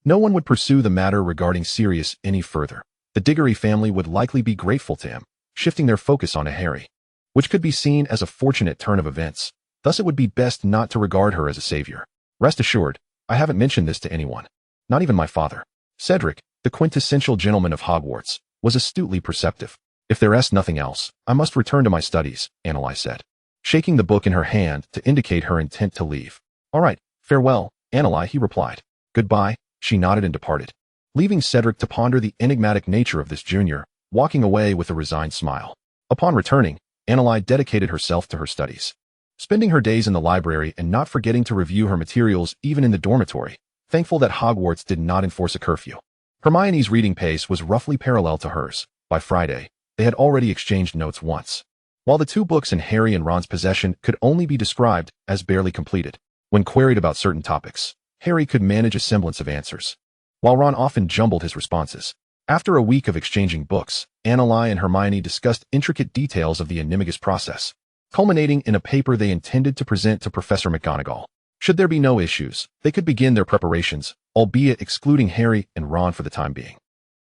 no one would pursue the matter regarding Sirius any further. The Diggory family would likely be grateful to him, shifting their focus onto Harry, which could be seen as a fortunate turn of events. Thus it would be best not to regard her as a savior. Rest assured, I haven't mentioned this to anyone. Not even my father. Cedric, the quintessential gentleman of Hogwarts, was astutely perceptive. If there is nothing else, I must return to my studies, Anneli said, shaking the book in her hand to indicate her intent to leave. All right, farewell, Anneli, he replied. Goodbye, she nodded and departed, leaving Cedric to ponder the enigmatic nature of this junior, walking away with a resigned smile. Upon returning, Anneli dedicated herself to her studies, spending her days in the library and not forgetting to review her materials even in the dormitory, thankful that Hogwarts did not enforce a curfew. Hermione's reading pace was roughly parallel to hers. By Friday, they had already exchanged notes once. While the 2 books in Harry and Ron's possession could only be described as barely completed, when queried about certain topics, Harry could manage a semblance of answers, while Ron often jumbled his responses. After a week of exchanging books, Anneli and Hermione discussed intricate details of the animagus process, culminating in a paper they intended to present to Professor McGonagall. Should there be no issues, they could begin their preparations, albeit excluding Harry and Ron for the time being.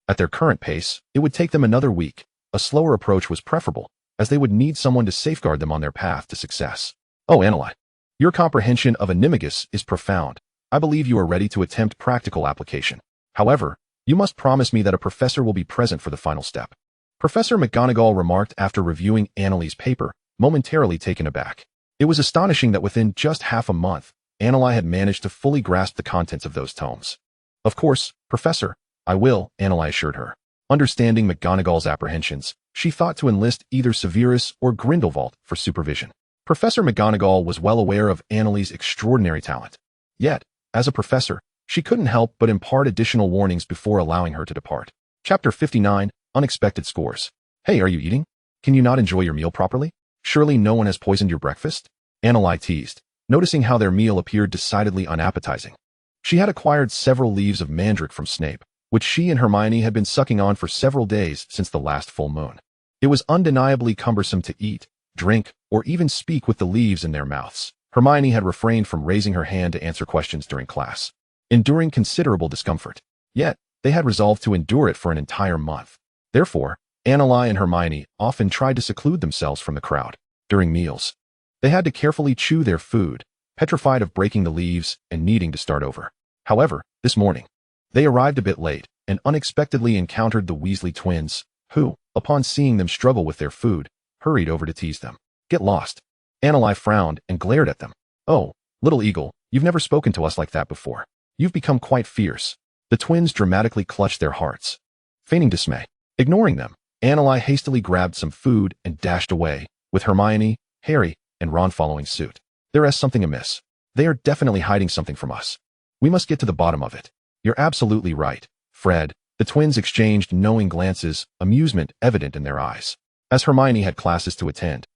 At their current pace, it would take them another week, A slower approach was preferable, as they would need someone to safeguard them on their path to success. Oh, Anneli, your comprehension of Animagus is profound. I believe you are ready to attempt practical application. However, you must promise me that a professor will be present for the final step. Professor McGonagall remarked after reviewing Anneli's paper, momentarily taken aback. It was astonishing that within just half a month, Anneli had managed to fully grasp the contents of those tomes. Of course, Professor, I will, Anneli assured her. Understanding McGonagall's apprehensions, she thought to enlist either Severus or Grindelwald for supervision. Professor McGonagall was well aware of Anneli's extraordinary talent. Yet, as a professor, she couldn't help but impart additional warnings before allowing her to depart. Chapter 59, Unexpected Scores. Hey, are you eating? Can you not enjoy your meal properly? Surely no one has poisoned your breakfast? Anneli teased, noticing how their meal appeared decidedly unappetizing. She had acquired several leaves of mandrake from Snape, which she and Hermione had been sucking on for several days since the last full moon. It was undeniably cumbersome to eat, drink, or even speak with the leaves in their mouths. Hermione had refrained from raising her hand to answer questions during class, enduring considerable discomfort. Yet, they had resolved to endure it for an entire month. Therefore, Anneli and Hermione often tried to seclude themselves from the crowd. During meals, they had to carefully chew their food, petrified of breaking the leaves and needing to start over. However, this morning, they arrived a bit late and unexpectedly encountered the Weasley twins, who, upon seeing them struggle with their food, hurried over to tease them. Get lost. Anneli frowned and glared at them. Oh, little eagle, you've never spoken to us like that before. You've become quite fierce. The twins dramatically clutched their hearts, feigning dismay. Ignoring them, Anneli hastily grabbed some food and dashed away, with Hermione, Harry, and Ron following suit. There is something amiss. They are definitely hiding something from us. We must get to the bottom of it. You're absolutely right, Fred. The twins exchanged knowing glances, amusement evident in their eyes. As Hermione had classes to attend,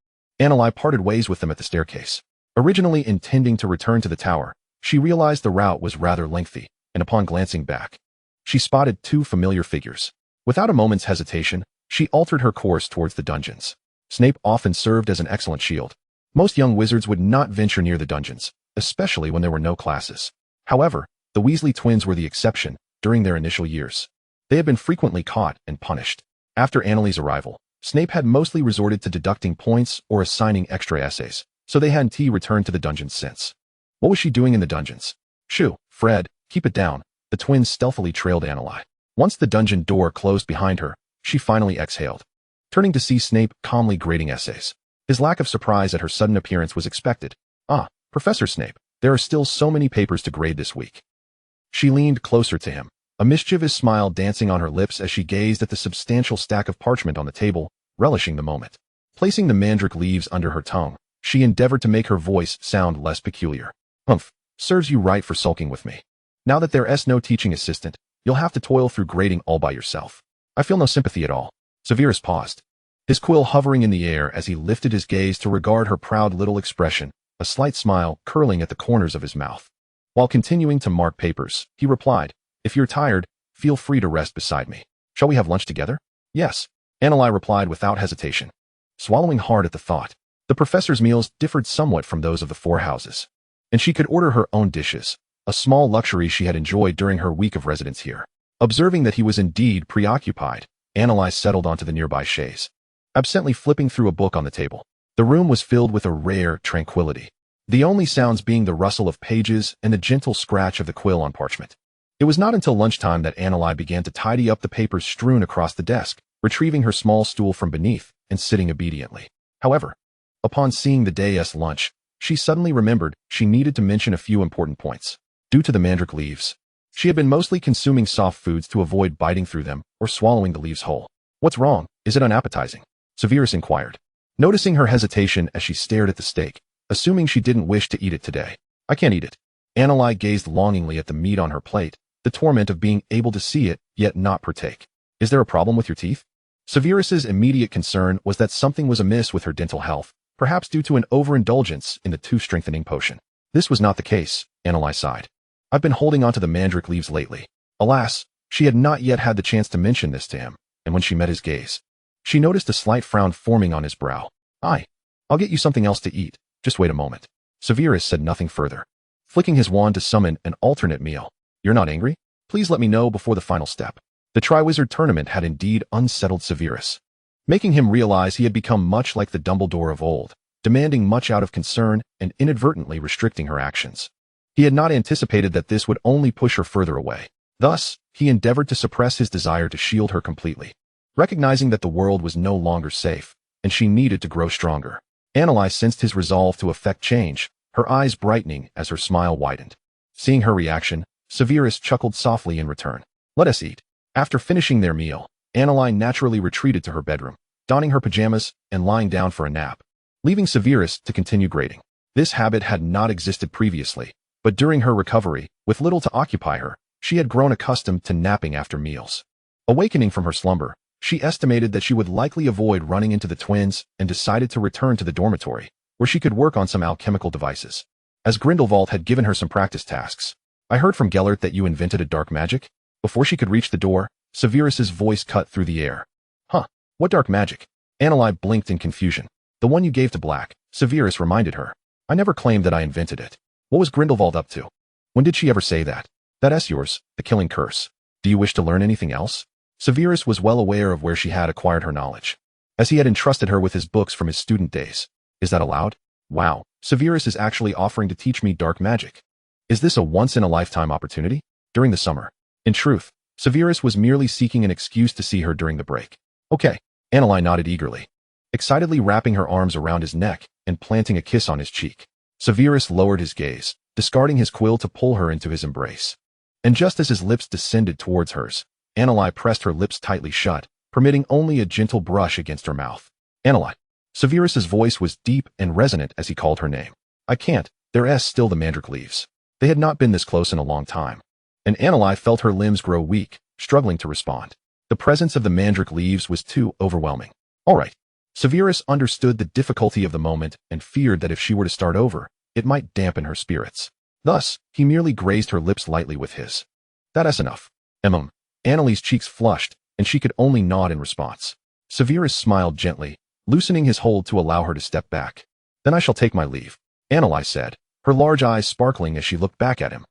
Anneli parted ways with them at the staircase. Originally intending to return to the tower, she realized the route was rather lengthy, and upon glancing back, she spotted two familiar figures. Without a moment's hesitation, she altered her course towards the dungeons. Snape often served as an excellent shield. Most young wizards would not venture near the dungeons, especially when there were no classes. However, the Weasley twins were the exception during their initial years. They had been frequently caught and punished. After Anneli's arrival, Snape had mostly resorted to deducting points or assigning extra essays, so they hadn't returned to the dungeons since. What was she doing in the dungeons? Shoo, Fred, keep it down. The twins stealthily trailed Anneli. Once the dungeon door closed behind her, she finally exhaled, turning to see Snape calmly grading essays. His lack of surprise at her sudden appearance was expected. Ah, Professor Snape, there are still so many papers to grade this week. She leaned closer to him, a mischievous smile dancing on her lips as she gazed at the substantial stack of parchment on the table, relishing the moment. Placing the mandrake leaves under her tongue, she endeavored to make her voice sound less peculiar. Humph, serves you right for sulking with me. Now that there's no teaching assistant, you'll have to toil through grading all by yourself. I feel no sympathy at all. Severus paused, his quill hovering in the air as he lifted his gaze to regard her proud little expression, a slight smile curling at the corners of his mouth. While continuing to mark papers, he replied, If you're tired, feel free to rest beside me. Shall we have lunch together? Yes, Anneli replied without hesitation, swallowing hard at the thought. The professor's meals differed somewhat from those of the four houses, and she could order her own dishes, a small luxury she had enjoyed during her week of residence here. Observing that he was indeed preoccupied, Anneli settled onto the nearby chaise, absently flipping through a book on the table. The room was filled with a rare tranquility, the only sounds being the rustle of pages and the gentle scratch of the quill on parchment. It was not until lunchtime that Anneli began to tidy up the papers strewn across the desk, retrieving her small stool from beneath and sitting obediently. However, upon seeing the day's lunch, she suddenly remembered she needed to mention a few important points. Due to the mandrake leaves, she had been mostly consuming soft foods to avoid biting through them or swallowing the leaves whole. What's wrong? Is it unappetizing? Severus inquired, noticing her hesitation as she stared at the steak, assuming she didn't wish to eat it today. I can't eat it. Anneli gazed longingly at the meat on her plate, the torment of being able to see it, yet not partake. Is there a problem with your teeth? Severus's immediate concern was that something was amiss with her dental health, perhaps due to an overindulgence in the tooth-strengthening potion. This was not the case, Anneli sighed. I've been holding onto the mandrake leaves lately. Alas, she had not yet had the chance to mention this to him, and when she met his gaze, she noticed a slight frown forming on his brow. I'll get you something else to eat. Just wait a moment. Severus said nothing further, flicking his wand to summon an alternate meal. You're not angry? Please let me know before the final step. The Triwizard Tournament had indeed unsettled Severus. making him realize he had become much like the Dumbledore of old, demanding much out of concern and inadvertently restricting her actions. He had not anticipated that this would only push her further away. Thus, he endeavored to suppress his desire to shield her completely, recognizing that the world was no longer safe, and she needed to grow stronger. Annalise sensed his resolve to effect change, her eyes brightening as her smile widened. Seeing her reaction, Severus chuckled softly in return. Let us eat. After finishing their meal, Annalise naturally retreated to her bedroom, donning her pajamas and lying down for a nap, leaving Severus to continue grading. This habit had not existed previously, but during her recovery, with little to occupy her, she had grown accustomed to napping after meals. Awakening from her slumber, she estimated that she would likely avoid running into the twins and decided to return to the dormitory, where she could work on some alchemical devices. As Grindelwald had given her some practice tasks. I heard from Gellert that you invented a dark magic? Before she could reach the door, Severus's voice cut through the air. Huh, what dark magic? Annalise blinked in confusion. The one you gave to Black, Severus reminded her. I never claimed that I invented it. What was Grindelwald up to? When did she ever say that? That's yours, the killing curse. Do you wish to learn anything else? Severus was well aware of where she had acquired her knowledge, as he had entrusted her with his books from his student days. Is that allowed? Wow, Severus is actually offering to teach me dark magic. Is this a once-in-a-lifetime opportunity? During the summer. In truth, Severus was merely seeking an excuse to see her during the break. Okay, Annalise nodded eagerly, excitedly wrapping her arms around his neck and planting a kiss on his cheek. Severus lowered his gaze, discarding his quill to pull her into his embrace. And just as his lips descended towards hers, Annalise pressed her lips tightly shut, permitting only a gentle brush against her mouth. Annalise. Severus's voice was deep and resonant as he called her name. I can't, there's still the mandrake leaves. They had not been this close in a long time. And Annalise felt her limbs grow weak, struggling to respond. The presence of the mandrake leaves was too overwhelming. All right. Severus understood the difficulty of the moment and feared that if she were to start over, it might dampen her spirits. Thus, he merely grazed her lips lightly with his. That's enough. Annalise's cheeks flushed, and she could only nod in response. Severus smiled gently, loosening his hold to allow her to step back. Then I shall take my leave, Annalise said, her large eyes sparkling as she looked back at him.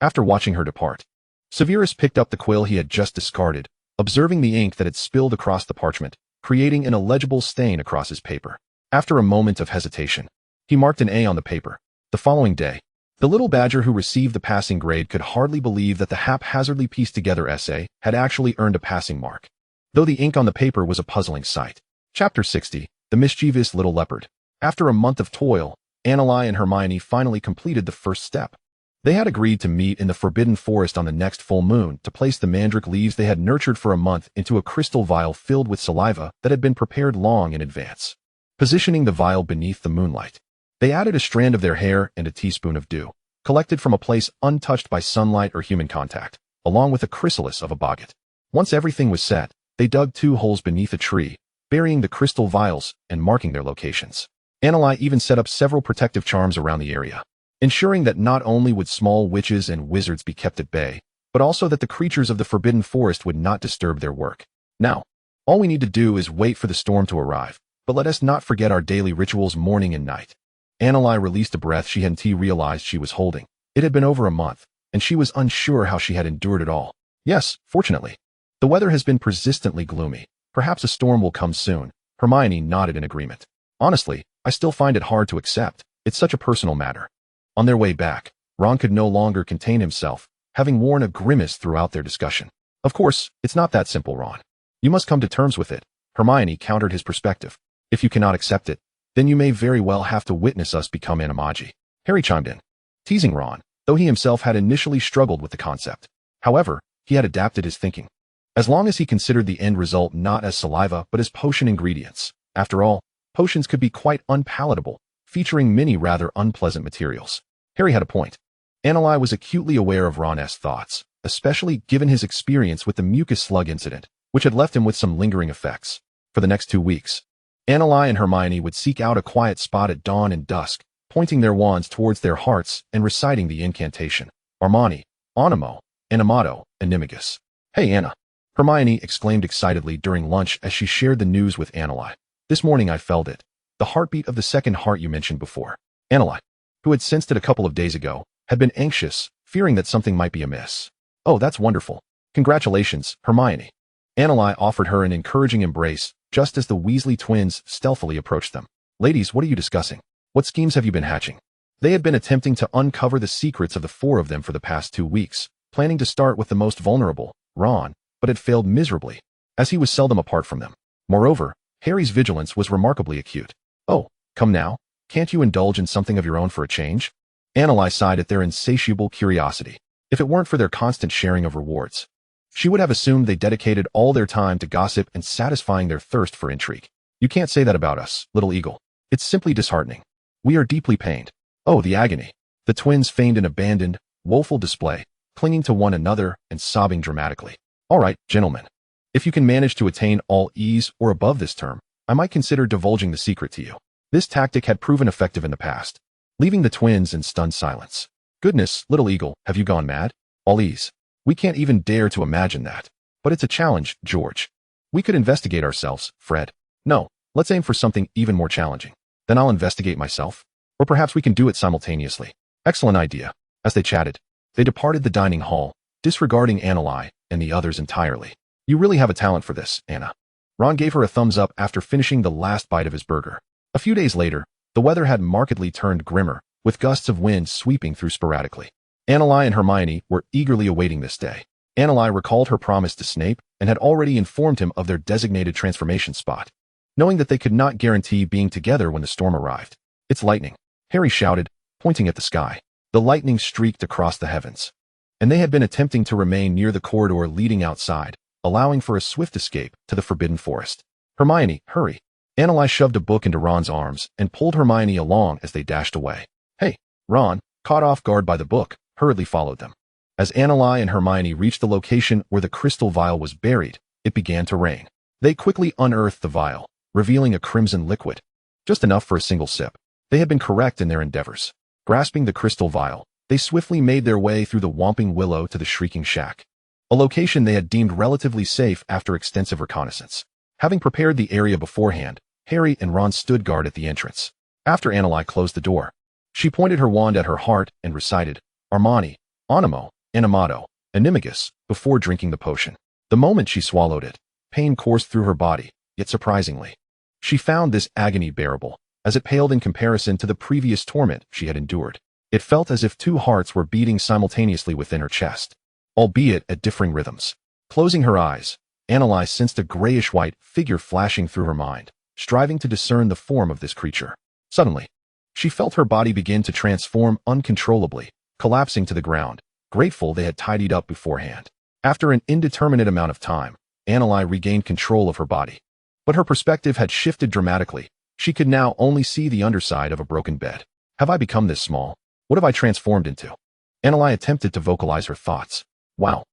After watching her depart, Severus picked up the quill he had just discarded, observing the ink that had spilled across the parchment, creating an illegible stain across his paper. After a moment of hesitation, he marked an A on the paper. The following day, the little badger who received the passing grade could hardly believe that the haphazardly pieced together essay had actually earned a passing mark, though the ink on the paper was a puzzling sight. Chapter 60, The Mischievous Little Leopard. After a month of toil, Annalise and Hermione finally completed the first step. They had agreed to meet in the Forbidden Forest on the next full moon to place the mandrake leaves they had nurtured for a month into a crystal vial filled with saliva that had been prepared long in advance. Positioning the vial beneath the moonlight, they added a strand of their hair and a teaspoon of dew, collected from a place untouched by sunlight or human contact, along with a chrysalis of a boggart. Once everything was set, they dug 2 holes beneath a tree, burying the crystal vials and marking their locations. Annalise even set up several protective charms around the area, ensuring that not only would small witches and wizards be kept at bay, but also that the creatures of the Forbidden Forest would not disturb their work. Now, all we need to do is wait for the storm to arrive, but let us not forget our daily rituals morning and night. Annalise released a breath she hadn't realized she was holding. It had been over a month, and she was unsure how she had endured it all. Yes, fortunately. The weather has been persistently gloomy. Perhaps a storm will come soon. Hermione nodded in agreement. Honestly, I still find it hard to accept. It's such a personal matter. On their way back, Ron could no longer contain himself, having worn a grimace throughout their discussion. Of course, it's not that simple, Ron. You must come to terms with it. Hermione countered his perspective. If you cannot accept it, then you may very well have to witness us become animagi. Harry chimed in, teasing Ron, though he himself had initially struggled with the concept. However, he had adapted his thinking. As long as he considered the end result not as saliva but as potion ingredients. After all, potions could be quite unpalatable, featuring many rather unpleasant materials. Harry had a point. Annalise was acutely aware of Ron's thoughts, especially given his experience with the mucus slug incident, which had left him with some lingering effects. For the next 2 weeks, Annalise and Hermione would seek out a quiet spot at dawn and dusk, pointing their wands towards their hearts and reciting the incantation. Armani, Animo, Animato, Animagus. Hey Anna! Hermione exclaimed excitedly during lunch as she shared the news with Annalise. This morning I felt it. The heartbeat of the second heart you mentioned before. Annalise, who had sensed it a couple of days ago, had been anxious, fearing that something might be amiss. Oh, that's wonderful. Congratulations, Hermione. Annalise offered her an encouraging embrace, just as the Weasley twins stealthily approached them. "Ladies, what are you discussing? What schemes have you been hatching?" They had been attempting to uncover the secrets of the four of them for the past 2 weeks, planning to start with the most vulnerable, Ron, but had failed miserably, as he was seldom apart from them. Moreover, Harry's vigilance was remarkably acute. "Oh, come now, can't you indulge in something of your own for a change?" Annalise sighed at their insatiable curiosity. If it weren't for their constant sharing of rewards, she would have assumed they dedicated all their time to gossip and satisfying their thirst for intrigue. "You can't say that about us, little eagle. It's simply disheartening. We are deeply pained." Oh, the agony. The twins feigned an abandoned, woeful display, clinging to one another and sobbing dramatically. "All right, gentlemen. If you can manage to attain all E's or above this term, I might consider divulging the secret to you." This tactic had proven effective in the past, leaving the twins in stunned silence. "Goodness, little eagle, have you gone mad? All E's. We can't even dare to imagine that. But it's a challenge, George. We could investigate ourselves, Fred. No, let's aim for something even more challenging. Then I'll investigate myself. Or perhaps we can do it simultaneously." Excellent idea. As they chatted, they departed the dining hall, disregarding Annalise and the others entirely. "You really have a talent for this, Anna." Ron gave her a thumbs up after finishing the last bite of his burger. A few days later, the weather had markedly turned grimmer, with gusts of wind sweeping through sporadically. Annalise and Hermione were eagerly awaiting this day. Annalise recalled her promise to Snape and had already informed him of their designated transformation spot, knowing that they could not guarantee being together when the storm arrived. "It's lightning," Harry shouted, pointing at the sky. The lightning streaked across the heavens, and they had been attempting to remain near the corridor leading outside, allowing for a swift escape to the Forbidden Forest. "Hermione, hurry." Annalise shoved a book into Ron's arms and pulled Hermione along as they dashed away. "Hey!" Ron, caught off guard by the book, hurriedly followed them. As Annalise and Hermione reached the location where the crystal vial was buried, it began to rain. They quickly unearthed the vial, revealing a crimson liquid, just enough for a single sip. They had been correct in their endeavors. Grasping the crystal vial, they swiftly made their way through the Whomping Willow to the Shrieking Shack, a location they had deemed relatively safe after extensive reconnaissance. Having prepared the area beforehand, Harry and Ron stood guard at the entrance. After Annalise closed the door, she pointed her wand at her heart and recited, "Armani, Animo, Animato, Animagus," before drinking the potion. The moment she swallowed it, pain coursed through her body, yet surprisingly, she found this agony bearable, as it paled in comparison to the previous torment she had endured. It felt as if 2 hearts were beating simultaneously within her chest, albeit at differing rhythms. Closing her eyes, Annalise sensed a grayish-white figure flashing through her mind, striving to discern the form of this creature. Suddenly, she felt her body begin to transform uncontrollably, collapsing to the ground, grateful they had tidied up beforehand. After an indeterminate amount of time, Annalise regained control of her body. But her perspective had shifted dramatically. She could now only see the underside of a broken bed. "Have I become this small? What have I transformed into?" Annalise attempted to vocalize her thoughts. Wow.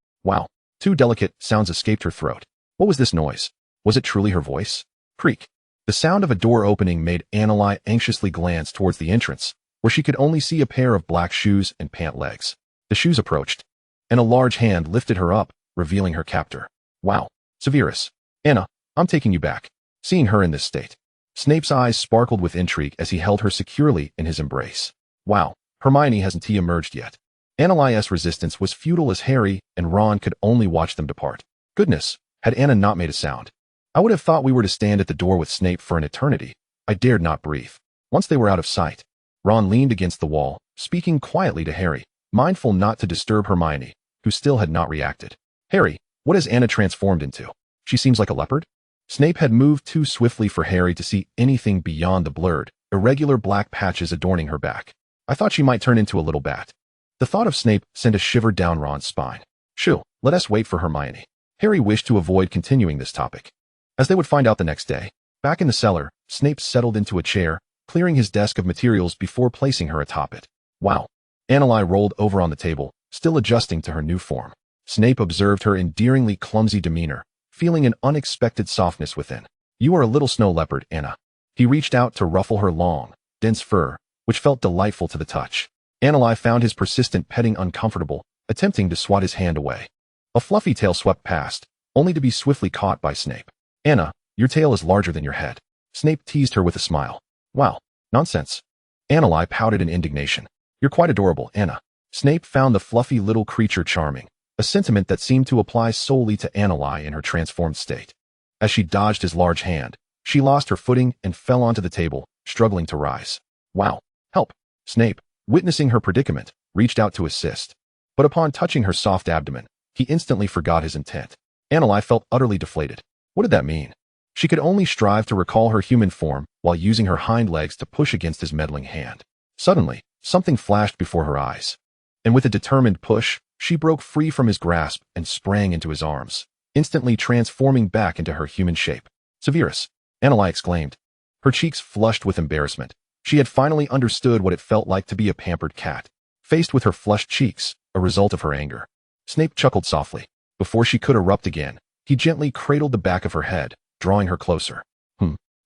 2 delicate sounds escaped her throat. What was this noise? Was it truly her voice? Creak. The sound of a door opening made Annalise anxiously glance towards the entrance, where she could only see a pair of black shoes and pant legs. The shoes approached, and a large hand lifted her up, revealing her captor. "Wow, Severus. Anna, I'm taking you back." Seeing her in this state, Snape's eyes sparkled with intrigue as he held her securely in his embrace. "Wow, Hermione hasn't emerged yet." Annalise's resistance was futile as Harry and Ron could only watch them depart. Goodness, had Anna not made a sound, I would have thought we were to stand at the door with Snape for an eternity. I dared not breathe. Once they were out of sight, Ron leaned against the wall, speaking quietly to Harry, mindful not to disturb Hermione, who still had not reacted. "Harry, what has Anna transformed into? She seems like a leopard?" Snape had moved too swiftly for Harry to see anything beyond the blurred, irregular black patches adorning her back. "I thought she might turn into a little bat." The thought of Snape sent a shiver down Ron's spine. "Shoo, let us wait for Hermione." Harry wished to avoid continuing this topic, as they would find out the next day. Back in the cellar, Snape settled into a chair, clearing his desk of materials before placing her atop it. "Wow." Annalise rolled over on the table, still adjusting to her new form. Snape observed her endearingly clumsy demeanor, feeling an unexpected softness within. "You are a little snow leopard, Anna." He reached out to ruffle her long, dense fur, which felt delightful to the touch. Annalise found his persistent petting uncomfortable, attempting to swat his hand away. A fluffy tail swept past, only to be swiftly caught by Snape. "Anna, your tail is larger than your head." Snape teased her with a smile. "Wow, nonsense." Annalise pouted in indignation. "You're quite adorable, Anna." Snape found the fluffy little creature charming, a sentiment that seemed to apply solely to Annalise in her transformed state. As she dodged his large hand, she lost her footing and fell onto the table, struggling to rise. Wow! Help! Snape, witnessing her predicament, reached out to assist. But upon touching her soft abdomen, he instantly forgot his intent. Annalise felt utterly deflated. What did that mean? She could only strive to recall her human form while using her hind legs to push against his meddling hand. Suddenly, something flashed before her eyes. And with a determined push, she broke free from his grasp and sprang into his arms, instantly transforming back into her human shape. Severus! Annalise exclaimed. Her cheeks flushed with embarrassment. She had finally understood what it felt like to be a pampered cat, faced with her flushed cheeks, a result of her anger. Snape chuckled softly. Before she could erupt again, he gently cradled the back of her head, drawing her closer.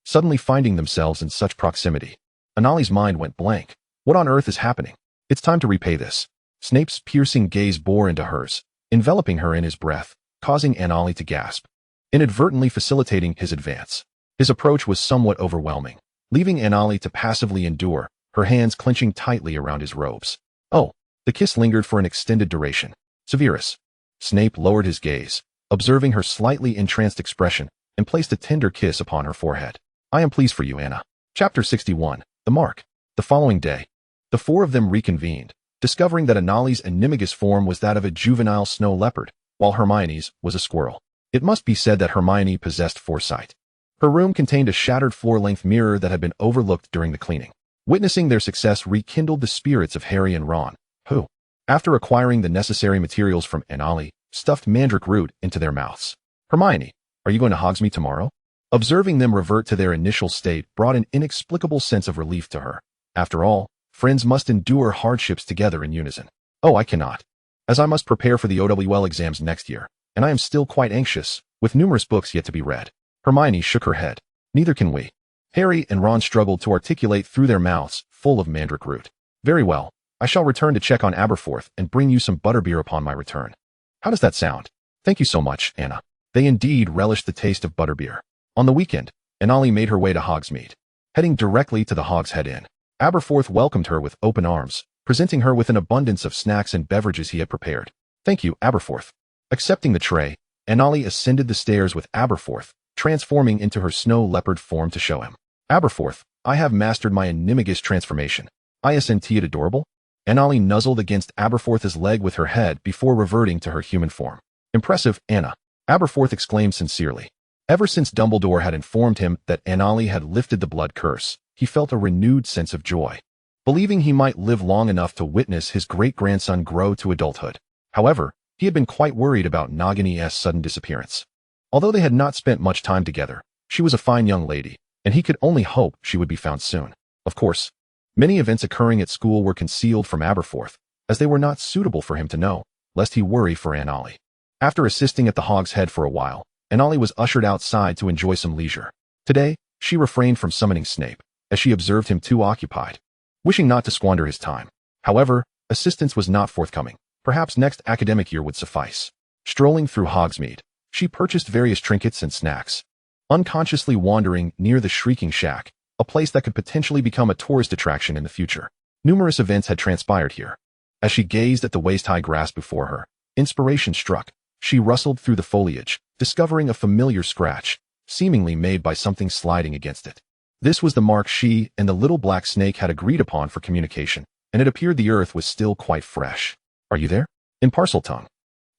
Suddenly finding themselves in such proximity, Annalise's mind went blank. What on earth is happening? It's time to repay this. Snape's piercing gaze bore into hers, enveloping her in his breath, causing Annalise to gasp, inadvertently facilitating his advance. His approach was somewhat overwhelming, leaving Annalise to passively endure, her hands clenching tightly around his robes. Oh, the kiss lingered for an extended duration. Severus! Snape lowered his gaze, observing her slightly entranced expression, and placed a tender kiss upon her forehead. I am pleased for you, Anna. Chapter 61. The Mark. The following day, the four of them reconvened, discovering that Annalise's animagus form was that of a juvenile snow leopard, while Hermione's was a squirrel. It must be said that Hermione possessed foresight. Her room contained a shattered floor-length mirror that had been overlooked during the cleaning. Witnessing their success rekindled the spirits of Harry and Ron, who, after acquiring the necessary materials from Annalise, stuffed mandrake root into their mouths. Hermione, are you going to Hogsmeade tomorrow? Observing them revert to their initial state brought an inexplicable sense of relief to her. After all, friends must endure hardships together in unison. Oh, I cannot, as I must prepare for the OWL exams next year, and I am still quite anxious, with numerous books yet to be read. Hermione shook her head. Neither can we. Harry and Ron struggled to articulate through their mouths, full of mandrake root. Very well, I shall return to check on Aberforth and bring you some butterbeer upon my return. How does that sound? Thank you so much, Anna. They indeed relished the taste of butterbeer. On the weekend, Annalise made her way to Hogsmeade. Heading directly to the Hogshead Inn, Aberforth welcomed her with open arms, presenting her with an abundance of snacks and beverages he had prepared. Thank you, Aberforth. Accepting the tray, Annalise ascended the stairs with Aberforth, transforming into her snow leopard form to show him. Aberforth, I have mastered my animagus transformation. Isn't it adorable? Annalise nuzzled against Aberforth's leg with her head before reverting to her human form. Impressive, Anna. Aberforth exclaimed sincerely. Ever since Dumbledore had informed him that Annalise had lifted the blood curse, he felt a renewed sense of joy, believing he might live long enough to witness his great-grandson grow to adulthood. However, he had been quite worried about Nagini's sudden disappearance. Although they had not spent much time together, she was a fine young lady, and he could only hope she would be found soon. Of course, many events occurring at school were concealed from Aberforth, as they were not suitable for him to know, lest he worry for Annalise. After assisting at the Hog's Head for a while, Annalise was ushered outside to enjoy some leisure. Today, she refrained from summoning Snape, as she observed him too occupied, wishing not to squander his time. However, assistance was not forthcoming. Perhaps next academic year would suffice. Strolling through Hogsmeade, she purchased various trinkets and snacks, unconsciously wandering near the Shrieking Shack, a place that could potentially become a tourist attraction in the future. Numerous events had transpired here. As she gazed at the waist-high grass before her, inspiration struck. She rustled through the foliage, discovering a familiar scratch, seemingly made by something sliding against it. This was the mark she and the little black snake had agreed upon for communication, and it appeared the earth was still quite fresh. Are you there? In Parseltongue,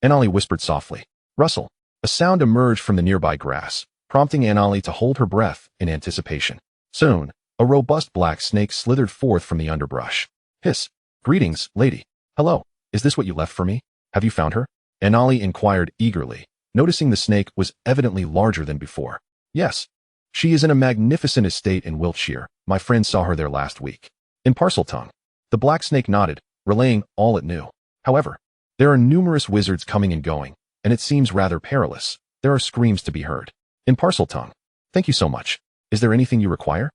Annalise whispered softly. Rustle. A sound emerged from the nearby grass, prompting Annalise to hold her breath in anticipation. Soon, a robust black snake slithered forth from the underbrush. Hiss. Greetings, lady. Hello. Is this what you left for me? Have you found her? Annalise inquired eagerly, noticing the snake was evidently larger than before. Yes. She is in a magnificent estate in Wiltshire. My friend saw her there last week. In Parseltongue. The black snake nodded, relaying all it knew. However, there are numerous wizards coming and going, and it seems rather perilous. There are screams to be heard. In Parseltongue. Thank you so much. Is there anything you require?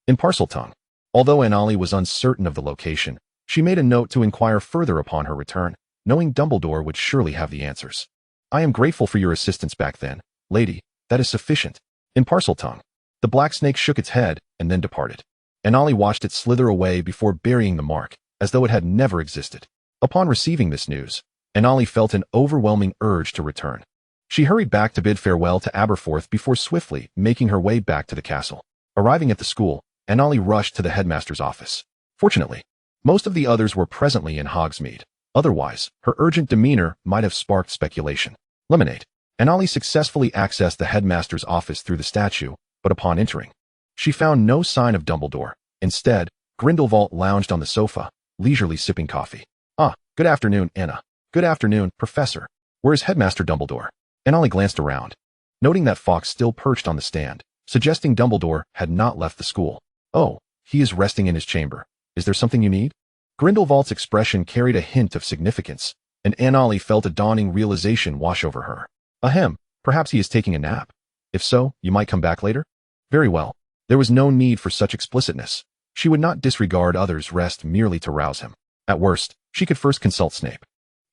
In Parseltongue. Although Annalise was uncertain of the location, she made a note to inquire further upon her return, knowing Dumbledore would surely have the answers. I am grateful for your assistance back then, lady. That is sufficient. In Parseltongue. The black snake shook its head and then departed. Annalise watched it slither away before burying the mark, as though it had never existed. Upon receiving this news, Annalise felt an overwhelming urge to return. She hurried back to bid farewell to Aberforth before swiftly making her way back to the castle. Arriving at the school, Anali rushed to the headmaster's office. Fortunately, most of the others were presently in Hogsmeade. Otherwise, her urgent demeanor might have sparked speculation. Lemonade. Anali successfully accessed the headmaster's office through the statue, but upon entering, she found no sign of Dumbledore. Instead, Grindelwald lounged on the sofa, leisurely sipping coffee. Ah, good afternoon, Anna. Good afternoon, Professor. Where is Headmaster Dumbledore? Anali glanced around, noting that Fawkes still perched on the stand, suggesting Dumbledore had not left the school. Oh, he is resting in his chamber. Is there something you need? Grindelwald's expression carried a hint of significance, and Anali felt a dawning realization wash over her. Ahem, perhaps he is taking a nap. If so, you might come back later? Very well. There was no need for such explicitness. She would not disregard others' rest merely to rouse him. At worst, she could first consult Snape.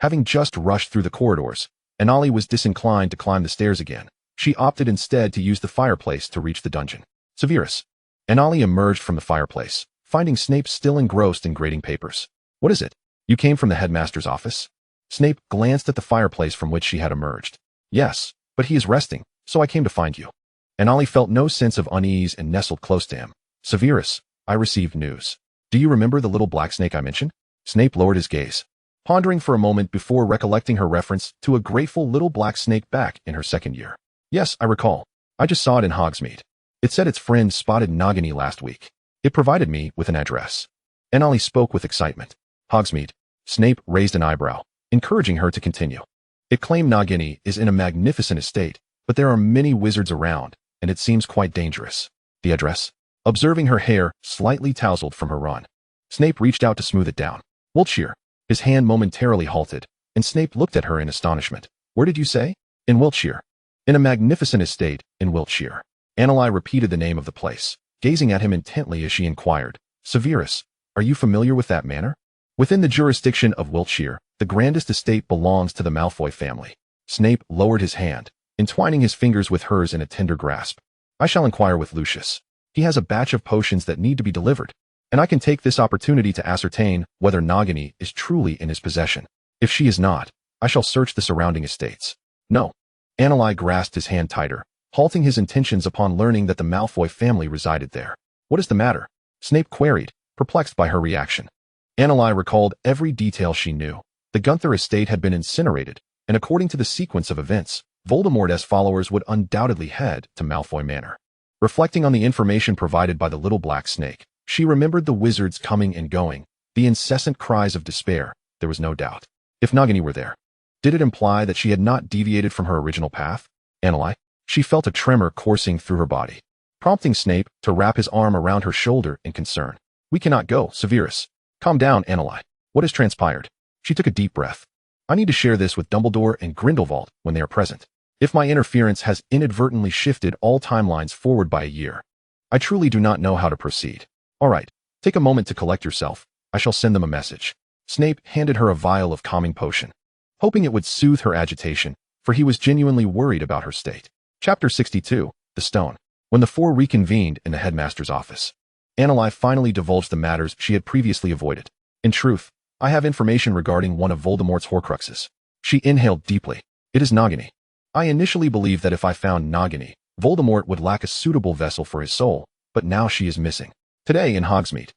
Having just rushed through the corridors, Anali was disinclined to climb the stairs again. She opted instead to use the fireplace to reach the dungeon. Severus. Anali emerged from the fireplace, finding Snape still engrossed in grading papers. What is it? You came from the headmaster's office? Snape glanced at the fireplace from which she had emerged. Yes, but he is resting, so I came to find you. Anali felt no sense of unease and nestled close to him. Severus, I received news. Do you remember the little black snake I mentioned? Snape lowered his gaze, pondering for a moment before recollecting her reference to a grateful little black snake back in her second year. Yes, I recall. I just saw it in Hogsmeade. It said its friend spotted Nagini last week. It provided me with an address. Anali spoke with excitement. Hogsmeade. Snape raised an eyebrow, encouraging her to continue. It claimed Nagini is in a magnificent estate, but there are many wizards around, and it seems quite dangerous. The address? Observing her hair slightly tousled from her run, Snape reached out to smooth it down. Wiltshire. His hand momentarily halted, and Snape looked at her in astonishment. Where did you say? In Wiltshire. In a magnificent estate in Wiltshire. Anali repeated the name of the place, gazing at him intently as she inquired, Severus, are you familiar with that manor? Within the jurisdiction of Wiltshire, the grandest estate belongs to the Malfoy family. Snape lowered his hand, entwining his fingers with hers in a tender grasp. I shall inquire with Lucius. He has a batch of potions that need to be delivered, and I can take this opportunity to ascertain whether Nagini is truly in his possession. If she is not, I shall search the surrounding estates. No. Anali grasped his hand tighter, halting his intentions upon learning that the Malfoy family resided there. What is the matter? Snape queried, perplexed by her reaction. Anali recalled every detail she knew. The Gunther estate had been incinerated, and according to the sequence of events, Voldemort's followers would undoubtedly head to Malfoy Manor. Reflecting on the information provided by the little black snake, she remembered the wizards coming and going, the incessant cries of despair. There was no doubt. If Nagini were there, did it imply that she had not deviated from her original path? Anali. She felt a tremor coursing through her body, prompting Snape to wrap his arm around her shoulder in concern. We cannot go, Severus. Calm down, Anali. What has transpired? She took a deep breath. I need to share this with Dumbledore and Grindelwald when they are present. If my interference has inadvertently shifted all timelines forward by a year, I truly do not know how to proceed. All right, take a moment to collect yourself. I shall send them a message. Snape handed her a vial of calming potion, hoping it would soothe her agitation, for he was genuinely worried about her state. Chapter 62, The Stone. When the four reconvened in the headmaster's office, Anali finally divulged the matters she had previously avoided. In truth, I have information regarding one of Voldemort's Horcruxes. She inhaled deeply. It is Nagini. I initially believed that if I found Nagini, Voldemort would lack a suitable vessel for his soul, but now she is missing. Today in Hogsmeade,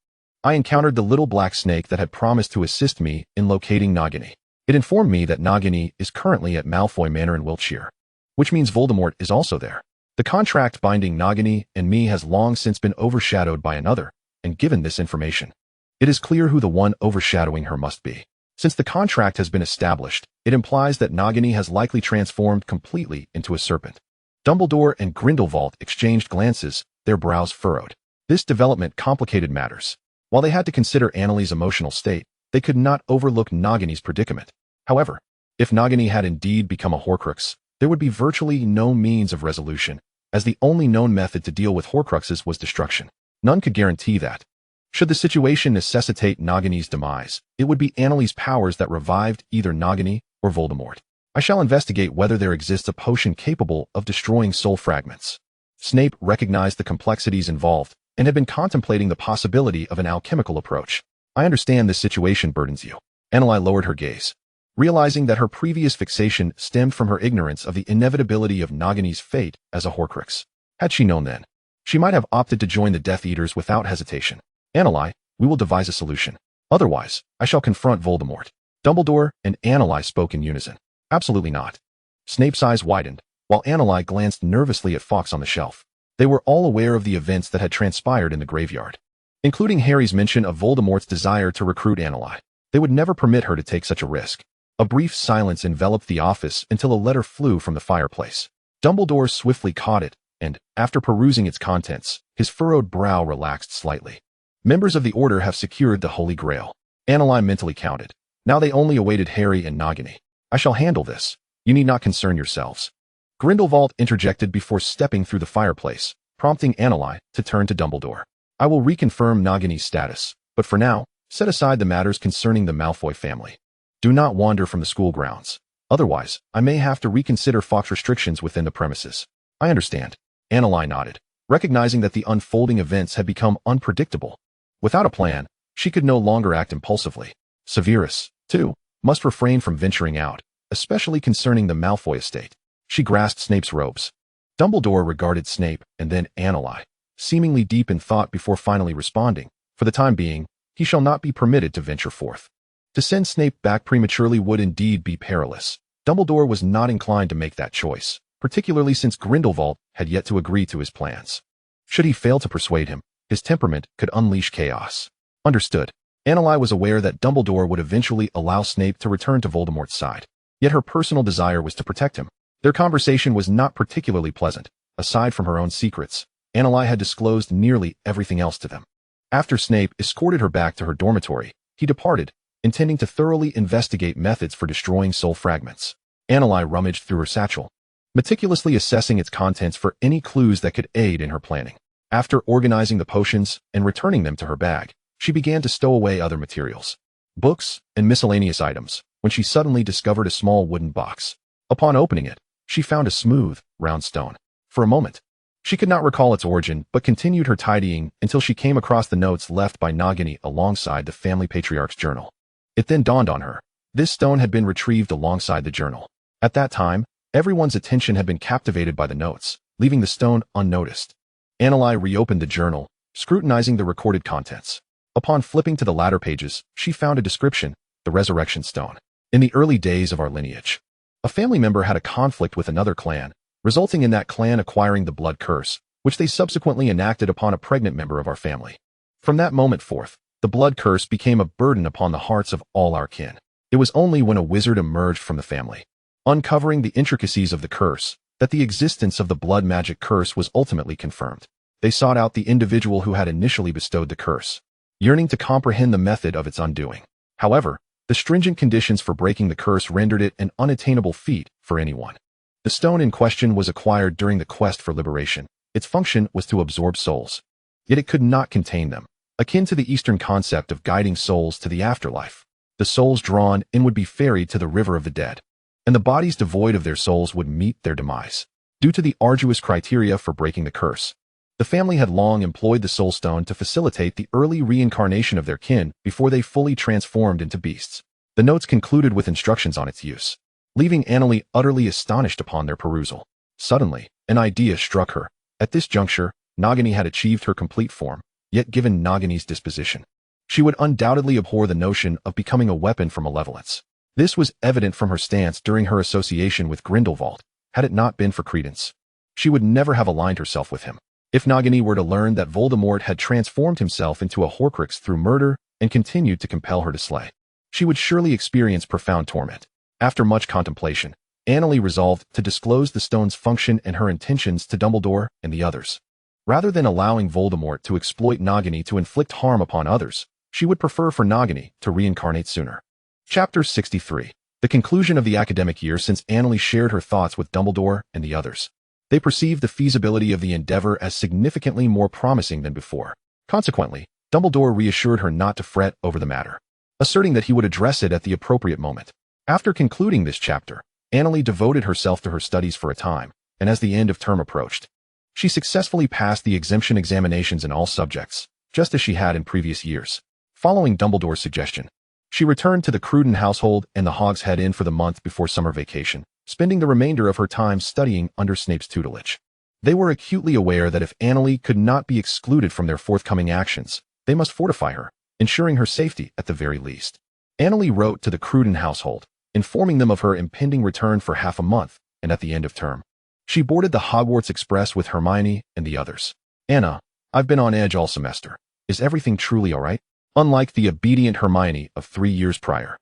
I encountered the little black snake that had promised to assist me in locating Nagini. It informed me that Nagini is currently at Malfoy Manor in Wiltshire, which means Voldemort is also there. The contract binding Nagini and me has long since been overshadowed by another, and given this information, it is clear who the one overshadowing her must be. Since the contract has been established, it implies that Nagini has likely transformed completely into a serpent. Dumbledore and Grindelwald exchanged glances, their brows furrowed. This development complicated matters. While they had to consider Annalie's emotional state, they could not overlook Nagini's predicament. However, if Nagini had indeed become a Horcrux, there would be virtually no means of resolution, as the only known method to deal with Horcruxes was destruction. None could guarantee that. Should the situation necessitate Nagini's demise, it would be Annalie's powers that revived either Nagini or Voldemort. I shall investigate whether there exists a potion capable of destroying soul fragments. Snape recognized the complexities involved and had been contemplating the possibility of an alchemical approach. I understand this situation burdens you. Anali lowered her gaze. realizing that her previous fixation stemmed from her ignorance of the inevitability of Nagini's fate as a Horcrux. Had she known then, she might have opted to join the Death Eaters without hesitation. Anneli, we will devise a solution. Otherwise, I shall confront Voldemort. Dumbledore and Anneli spoke in unison. Absolutely not. Snape's eyes widened, while Anneli glanced nervously at Fawkes on the shelf. They were all aware of the events that had transpired in the graveyard, including Harry's mention of Voldemort's desire to recruit Anneli. They would never permit her to take such a risk. A brief silence enveloped the office until a letter flew from the fireplace. Dumbledore swiftly caught it, and, after perusing its contents, his furrowed brow relaxed slightly. Members of the Order have secured the Holy Grail. Anneli mentally counted. Now they only awaited Harry and Nagini. I shall handle this. You need not concern yourselves. Grindelwald interjected before stepping through the fireplace, prompting Anneli to turn to Dumbledore. I will reconfirm Nagini's status, but for now, set aside the matters concerning the Malfoy family. Do not wander from the school grounds. Otherwise, I may have to reconsider Fawkes' restrictions within the premises. I understand. Anneli nodded, recognizing that the unfolding events had become unpredictable. Without a plan, she could no longer act impulsively. Severus, too, must refrain from venturing out, especially concerning the Malfoy estate. She grasped Snape's robes. Dumbledore regarded Snape and then Anneli, seemingly deep in thought before finally responding. For the time being, he shall not be permitted to venture forth. To send Snape back prematurely would indeed be perilous. Dumbledore was not inclined to make that choice, particularly since Grindelwald had yet to agree to his plans. Should he fail to persuade him, his temperament could unleash chaos. Understood. Anneli was aware that Dumbledore would eventually allow Snape to return to Voldemort's side. Yet her personal desire was to protect him. Their conversation was not particularly pleasant. Aside from her own secrets, Anneli had disclosed nearly everything else to them. After Snape escorted her back to her dormitory, he departed, intending to thoroughly investigate methods for destroying soul fragments. Anneli rummaged through her satchel, meticulously assessing its contents for any clues that could aid in her planning. After organizing the potions and returning them to her bag, she began to stow away other materials, books, and miscellaneous items, when she suddenly discovered a small wooden box. Upon opening it, she found a smooth, round stone. For a moment, she could not recall its origin but continued her tidying until she came across the notes left by Nagini alongside the family patriarch's journal. It then dawned on her. This stone had been retrieved alongside the journal. At that time, everyone's attention had been captivated by the notes, leaving the stone unnoticed. Anneli reopened the journal, scrutinizing the recorded contents. Upon flipping to the latter pages, she found a description, the Resurrection Stone. In the early days of our lineage, a family member had a conflict with another clan, resulting in that clan acquiring the blood curse, which they subsequently enacted upon a pregnant member of our family. From that moment forth, the blood curse became a burden upon the hearts of all our kin. It was only when a wizard emerged from the family, uncovering the intricacies of the curse, that the existence of the blood magic curse was ultimately confirmed. They sought out the individual who had initially bestowed the curse, yearning to comprehend the method of its undoing. However, the stringent conditions for breaking the curse rendered it an unattainable feat for anyone. The stone in question was acquired during the quest for liberation. Its function was to absorb souls, yet it could not contain them, akin to the Eastern concept of guiding souls to the afterlife. The souls drawn in would be ferried to the river of the dead, and the bodies devoid of their souls would meet their demise. Due to the arduous criteria for breaking the curse, the family had long employed the soul stone to facilitate the early reincarnation of their kin before they fully transformed into beasts. The notes concluded with instructions on its use, leaving Anneli utterly astonished upon their perusal. Suddenly, an idea struck her. At this juncture, Nagini had achieved her complete form, yet given Nagini's disposition, she would undoubtedly abhor the notion of becoming a weapon for malevolence. This was evident from her stance during her association with Grindelwald. Had it not been for Credence, she would never have aligned herself with him. If Nagini were to learn that Voldemort had transformed himself into a Horcrux through murder and continued to compel her to slay, she would surely experience profound torment. After much contemplation, Anneli resolved to disclose the stone's function and her intentions to Dumbledore and the others. Rather than allowing Voldemort to exploit Nagini to inflict harm upon others, she would prefer for Nagini to reincarnate sooner. Chapter 63. The conclusion of the academic year since Anneli shared her thoughts with Dumbledore and the others. They perceived the feasibility of the endeavor as significantly more promising than before. Consequently, Dumbledore reassured her not to fret over the matter, asserting that he would address it at the appropriate moment. After concluding this chapter, Anneli devoted herself to her studies for a time, and as the end of term approached, she successfully passed the exemption examinations in all subjects, just as she had in previous years. Following Dumbledore's suggestion, She returned to the Cruden household and the Hogshead Inn for the month before summer vacation, spending the remainder of her time studying under Snape's tutelage. They were acutely aware that if Annalie could not be excluded from their forthcoming actions, they must fortify her, ensuring her safety at the very least. Annalie wrote to the Cruden household, informing them of her impending return for half a month and at the end of term. She boarded the Hogwarts Express with Hermione and the others. Anna, I've been on edge all semester. Is everything truly all right? Unlike the obedient Hermione of 3 years prior,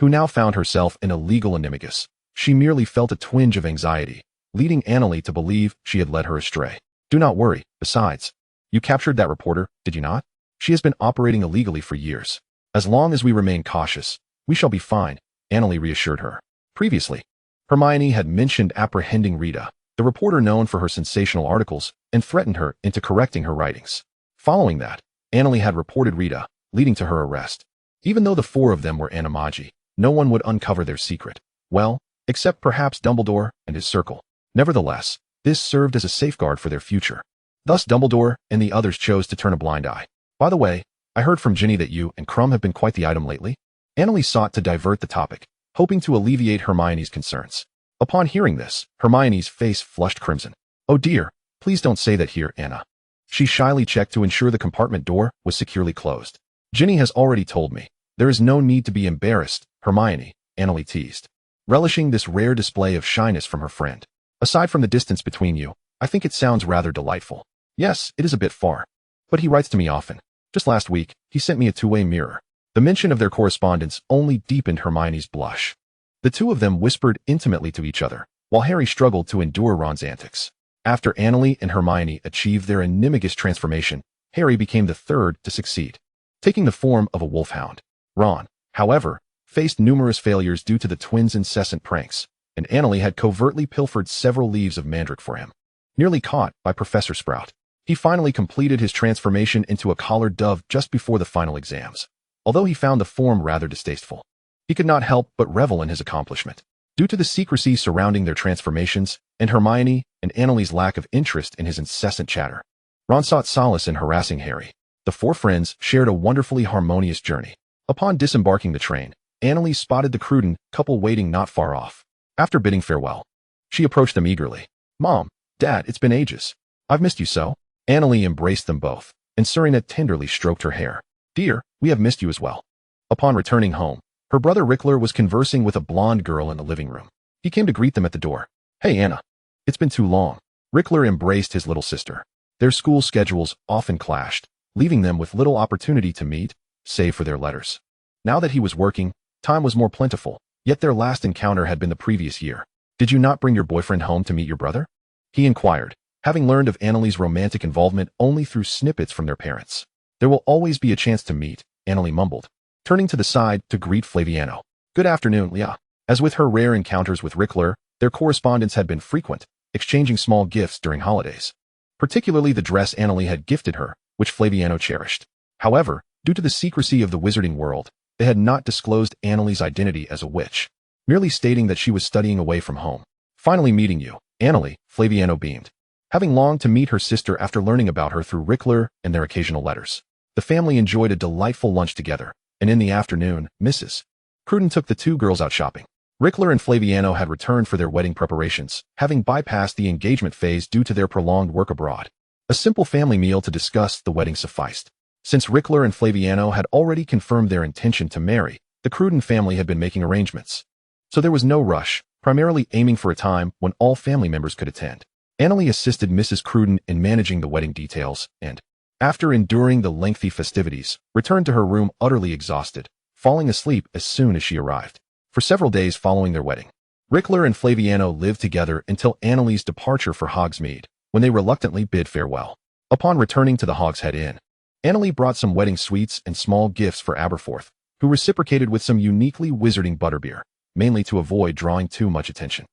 who now found herself in a legal animagus, she merely felt a twinge of anxiety, leading Annalie to believe she had led her astray. Do not worry. Besides, you captured that reporter, did you not? She has been operating illegally for years. As long as we remain cautious, we shall be fine, Annalie reassured her. Previously, Hermione had mentioned apprehending Rita, the reporter known for her sensational articles, and threatened her into correcting her writings. Following that, Annalie had reported Rita, leading to her arrest. Even though the 4 of them were animagi, no one would uncover their secret. Well, except perhaps Dumbledore and his circle. Nevertheless, this served as a safeguard for their future. Thus Dumbledore and the others chose to turn a blind eye. By the way, I heard from Ginny that you and Crumb have been quite the item lately. Annalie sought to divert the topic, hoping to alleviate Hermione's concerns. Upon hearing this, Hermione's face flushed crimson. Oh dear, please don't say that here, Anna. She shyly checked to ensure the compartment door was securely closed. Ginny has already told me. There is no need to be embarrassed, Hermione, Annalie teased, relishing this rare display of shyness from her friend. Aside from the distance between you, I think it sounds rather delightful. Yes, it is a bit far. But he writes to me often. Just last week, he sent me a 2-way mirror. The mention of their correspondence only deepened Hermione's blush. The 2 of them whispered intimately to each other, while Harry struggled to endure Ron's antics. After Annalie and Hermione achieved their animagus transformation, Harry became the 3rd to succeed, taking the form of a wolfhound. Ron, however, faced numerous failures due to the twins' incessant pranks, and Annalie had covertly pilfered several leaves of mandrake for him. Nearly caught by Professor Sprout, he finally completed his transformation into a collared dove just before the final exams. Although he found the form rather distasteful, he could not help but revel in his accomplishment. Due to the secrecy surrounding their transformations, and Hermione and Annalie's lack of interest in his incessant chatter, Ron sought solace in harassing Harry. The 4 friends shared a wonderfully harmonious journey. Upon disembarking the train, Annalie spotted the Cruden couple waiting not far off. After bidding farewell, she approached them eagerly. Mom, Dad, it's been ages. I've missed you so. Annalie embraced them both, and Serena tenderly stroked her hair. Dear, we have missed you as well. Upon returning home, her brother Rickler was conversing with a blonde girl in the living room. He came to greet them at the door. Hey, Anna. It's been too long. Rickler embraced his little sister. Their school schedules often clashed, leaving them with little opportunity to meet, save for their letters. Now that he was working, time was more plentiful, yet their last encounter had been the previous year. Did you not bring your boyfriend home to meet your brother? He inquired, having learned of Annalie's romantic involvement only through snippets from their parents. There will always be a chance to meet, Annalie mumbled, turning to the side to greet Flaviano. Good afternoon, Leah. As with her rare encounters with Rickler, their correspondence had been frequent, exchanging small gifts during holidays. Particularly the dress Annalie had gifted her, which Flaviano cherished. However, due to the secrecy of the wizarding world, they had not disclosed Annalie's identity as a witch, merely stating that she was studying away from home. Finally meeting you, Annalie, Flaviano beamed. Having longed to meet her sister after learning about her through Rickler and their occasional letters, the family enjoyed a delightful lunch together, and in the afternoon, Mrs. Cruden took the 2 girls out shopping. Rickler and Flaviano had returned for their wedding preparations, having bypassed the engagement phase due to their prolonged work abroad. A simple family meal to discuss the wedding sufficed. Since Rickler and Flaviano had already confirmed their intention to marry, the Cruden family had been making arrangements. So there was no rush, primarily aiming for a time when all family members could attend. Annalie assisted Mrs. Cruden in managing the wedding details and, after enduring the lengthy festivities, returned to her room utterly exhausted, falling asleep as soon as she arrived. For several days following their wedding, Rickler and Flaviano lived together until Annalie's departure for Hogsmeade, when they reluctantly bid farewell. Upon returning to the Hogshead Inn, Annalie brought some wedding sweets and small gifts for Aberforth, who reciprocated with some uniquely wizarding butterbeer, mainly to avoid drawing too much attention.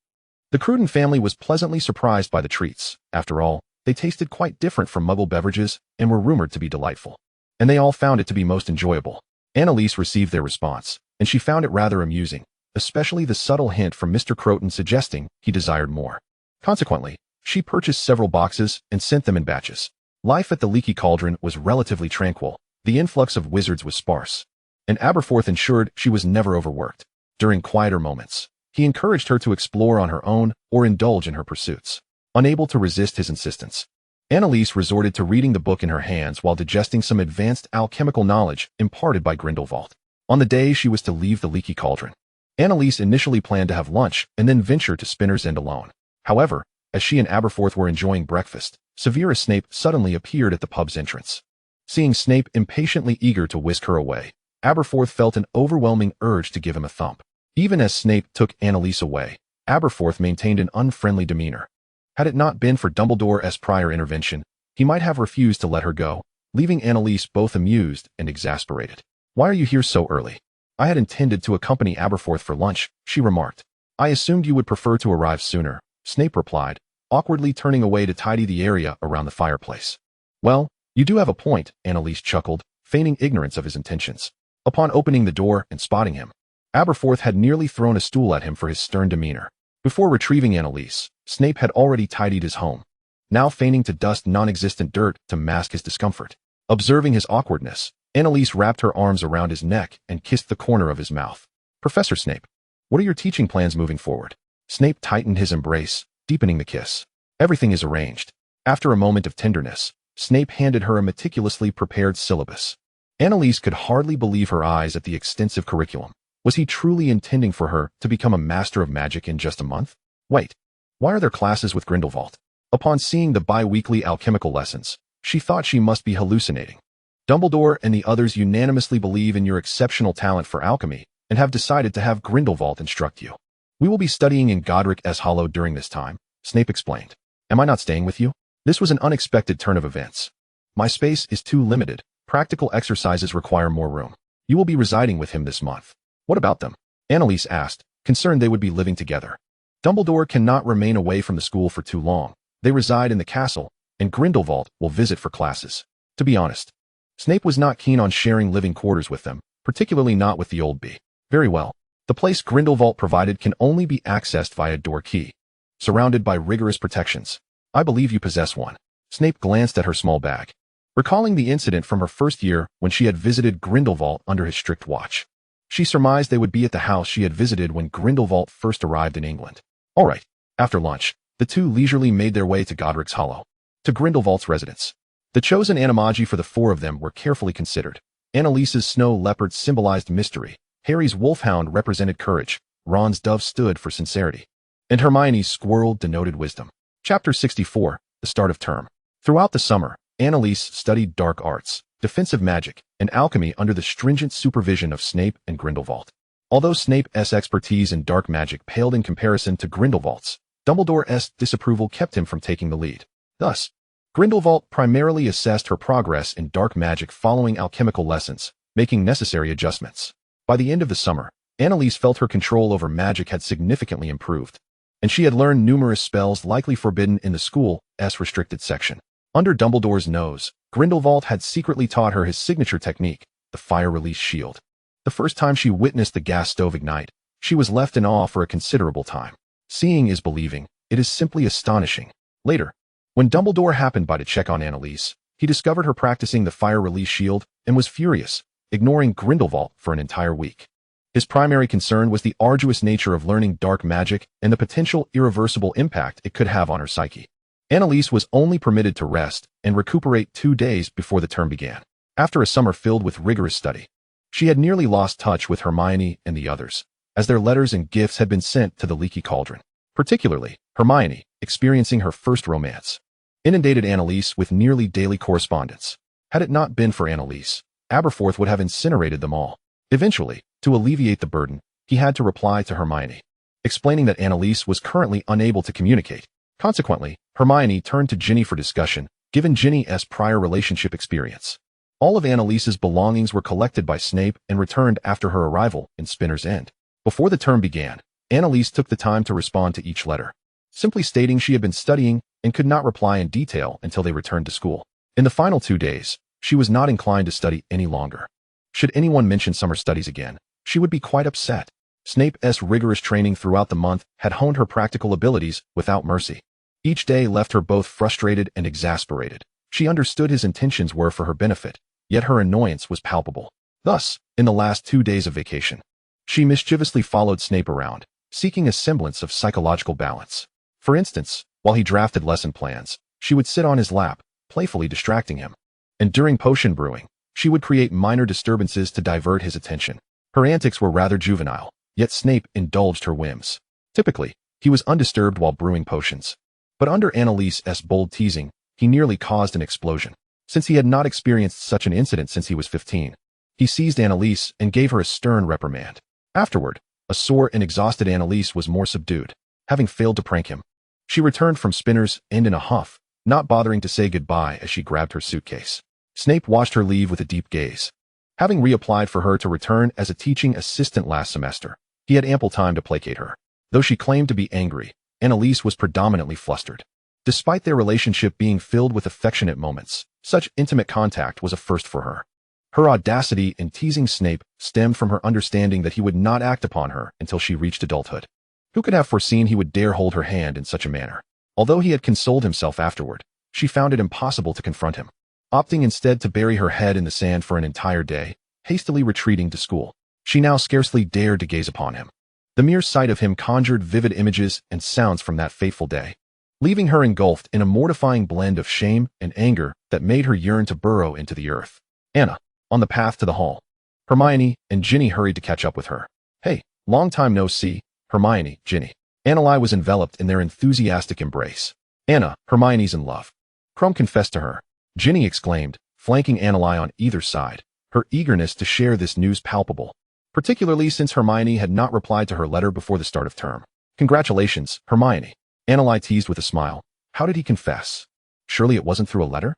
The Cruden family was pleasantly surprised by the treats. After all, they tasted quite different from Muggle beverages and were rumored to be delightful. And they all found it to be most enjoyable. Annalise received their response, and she found it rather amusing, especially the subtle hint from Mr. Croton suggesting he desired more. Consequently, she purchased several boxes and sent them in batches. Life at the Leaky Cauldron was relatively tranquil. The influx of wizards was sparse, and Aberforth ensured she was never overworked. During quieter moments, he encouraged her to explore on her own or indulge in her pursuits. Unable to resist his insistence, Annalise resorted to reading the book in her hands while digesting some advanced alchemical knowledge imparted by Grindelwald. On the day she was to leave the leaky cauldron, Annalise initially planned to have lunch and then venture to Spinner's End alone. However, as she and Aberforth were enjoying breakfast, Severus Snape suddenly appeared at the pub's entrance. Seeing Snape impatiently eager to whisk her away, Aberforth felt an overwhelming urge to give him a thump. Even as Snape took Annalise away, Aberforth maintained an unfriendly demeanor. Had it not been for Dumbledore's prior intervention, he might have refused to let her go, leaving Annalise both amused and exasperated. "Why are you here so early?" "I had intended to accompany Aberforth for lunch," she remarked. "I assumed you would prefer to arrive sooner," Snape replied, awkwardly turning away to tidy the area around the fireplace. "Well, you do have a point," Annalise chuckled, feigning ignorance of his intentions. Upon opening the door and spotting him, Aberforth had nearly thrown a stool at him for his stern demeanor. Before retrieving Annalise, Snape had already tidied his home, now feigning to dust non-existent dirt to mask his discomfort. Observing his awkwardness, Annalise wrapped her arms around his neck and kissed the corner of his mouth. "Professor Snape, what are your teaching plans moving forward?" Snape tightened his embrace, deepening the kiss. "Everything is arranged." After a moment of tenderness, Snape handed her a meticulously prepared syllabus. Annalise could hardly believe her eyes at the extensive curriculum. Was he truly intending for her to become a master of magic in just a month? Wait, why are there classes with Grindelwald? Upon seeing the bi-weekly alchemical lessons, she thought she must be hallucinating. "Dumbledore and the others unanimously believe in your exceptional talent for alchemy and have decided to have Grindelwald instruct you. We will be studying in Godric's Hollow during this time," Snape explained. "Am I not staying with you?" This was an unexpected turn of events. "My space is too limited. Practical exercises require more room. You will be residing with him this month." "What about them?" Annalise asked, concerned they would be living together. "Dumbledore cannot remain away from the school for too long. They reside in the castle, and Grindelwald will visit for classes." To be honest, Snape was not keen on sharing living quarters with them, particularly not with the old bee. "Very well. The place Grindelwald provided can only be accessed via door key, surrounded by rigorous protections. I believe you possess one." Snape glanced at her small bag, recalling the incident from her first year when she had visited Grindelwald under his strict watch. She surmised they would be at the house she had visited when Grindelwald first arrived in England. All right. After lunch, the two leisurely made their way to Godric's Hollow, to Grindelwald's residence. The chosen animagi for the four of them were carefully considered. Annalise's snow leopard symbolized mystery, Harry's wolfhound represented courage, Ron's dove stood for sincerity, and Hermione's squirrel denoted wisdom. Chapter 64, The Start of Term. Throughout the summer, Annalise studied dark arts, defensive magic, and alchemy under the stringent supervision of Snape and Grindelwald. Although Snape's expertise in dark magic paled in comparison to Grindelwald's, Dumbledore's disapproval kept him from taking the lead. Thus, Grindelwald primarily assessed her progress in dark magic following alchemical lessons, making necessary adjustments. By the end of the summer, Annalise felt her control over magic had significantly improved, and she had learned numerous spells likely forbidden in the school's restricted section. Under Dumbledore's nose, Grindelwald had secretly taught her his signature technique, the fire release shield. The first time she witnessed the gas stove ignite, she was left in awe for a considerable time. Seeing is believing. It is simply astonishing. Later, when Dumbledore happened by to check on Annalise, he discovered her practicing the fire release shield and was furious, ignoring Grindelwald for an entire week. His primary concern was the arduous nature of learning dark magic and the potential irreversible impact it could have on her psyche. Annalise was only permitted to rest and recuperate 2 days before the term began. After a summer filled with rigorous study, she had nearly lost touch with Hermione and the others, as their letters and gifts had been sent to the leaky cauldron. Particularly, Hermione, experiencing her first romance, inundated Annalise with nearly daily correspondence. Had it not been for Annalise, Aberforth would have incinerated them all. Eventually, to alleviate the burden, he had to reply to Hermione, explaining that Annalise was currently unable to communicate. Consequently, Hermione turned to Ginny for discussion, given Ginny's prior relationship experience. All of Annalise's belongings were collected by Snape and returned after her arrival in Spinner's End. Before the term began, Annalise took the time to respond to each letter, simply stating she had been studying and could not reply in detail until they returned to school. In the final 2 days, she was not inclined to study any longer. Should anyone mention summer studies again, she would be quite upset. Snape's rigorous training throughout the month had honed her practical abilities without mercy. Each day left her both frustrated and exasperated. She understood his intentions were for her benefit, yet her annoyance was palpable. Thus, in the last 2 days of vacation, she mischievously followed Snape around, seeking a semblance of psychological balance. For instance, while he drafted lesson plans, she would sit on his lap, playfully distracting him. And during potion brewing, she would create minor disturbances to divert his attention. Her antics were rather juvenile, yet Snape indulged her whims. Typically, he was undisturbed while brewing potions. But under Annalise's bold teasing, he nearly caused an explosion. Since he had not experienced such an incident since he was 15, he seized Annalise and gave her a stern reprimand. Afterward, a sore and exhausted Annalise was more subdued, having failed to prank him. She returned from Spinner's End in a huff, not bothering to say goodbye as she grabbed her suitcase. Snape watched her leave with a deep gaze. Having reapplied for her to return as a teaching assistant last semester, he had ample time to placate her. Though she claimed to be angry, Annalise was predominantly flustered. Despite their relationship being filled with affectionate moments, such intimate contact was a first for her. Her audacity in teasing Snape stemmed from her understanding that he would not act upon her until she reached adulthood. Who could have foreseen he would dare hold her hand in such a manner? Although he had consoled himself afterward, she found it impossible to confront him, opting instead to bury her head in the sand for an entire day, hastily retreating to school. She now scarcely dared to gaze upon him. The mere sight of him conjured vivid images and sounds from that fateful day, leaving her engulfed in a mortifying blend of shame and anger that made her yearn to burrow into the earth. Anna, on the path to the hall. Hermione and Ginny hurried to catch up with her. Hey, long time no see, Hermione, Ginny. Annali was enveloped in their enthusiastic embrace. Anna, Hermione's in love. Krum confessed to her. Ginny exclaimed, flanking Annali on either side, her eagerness to share this news palpable, particularly since Hermione had not replied to her letter before the start of term. Congratulations, Hermione. Annali teased with a smile. How did he confess? Surely it wasn't through a letter?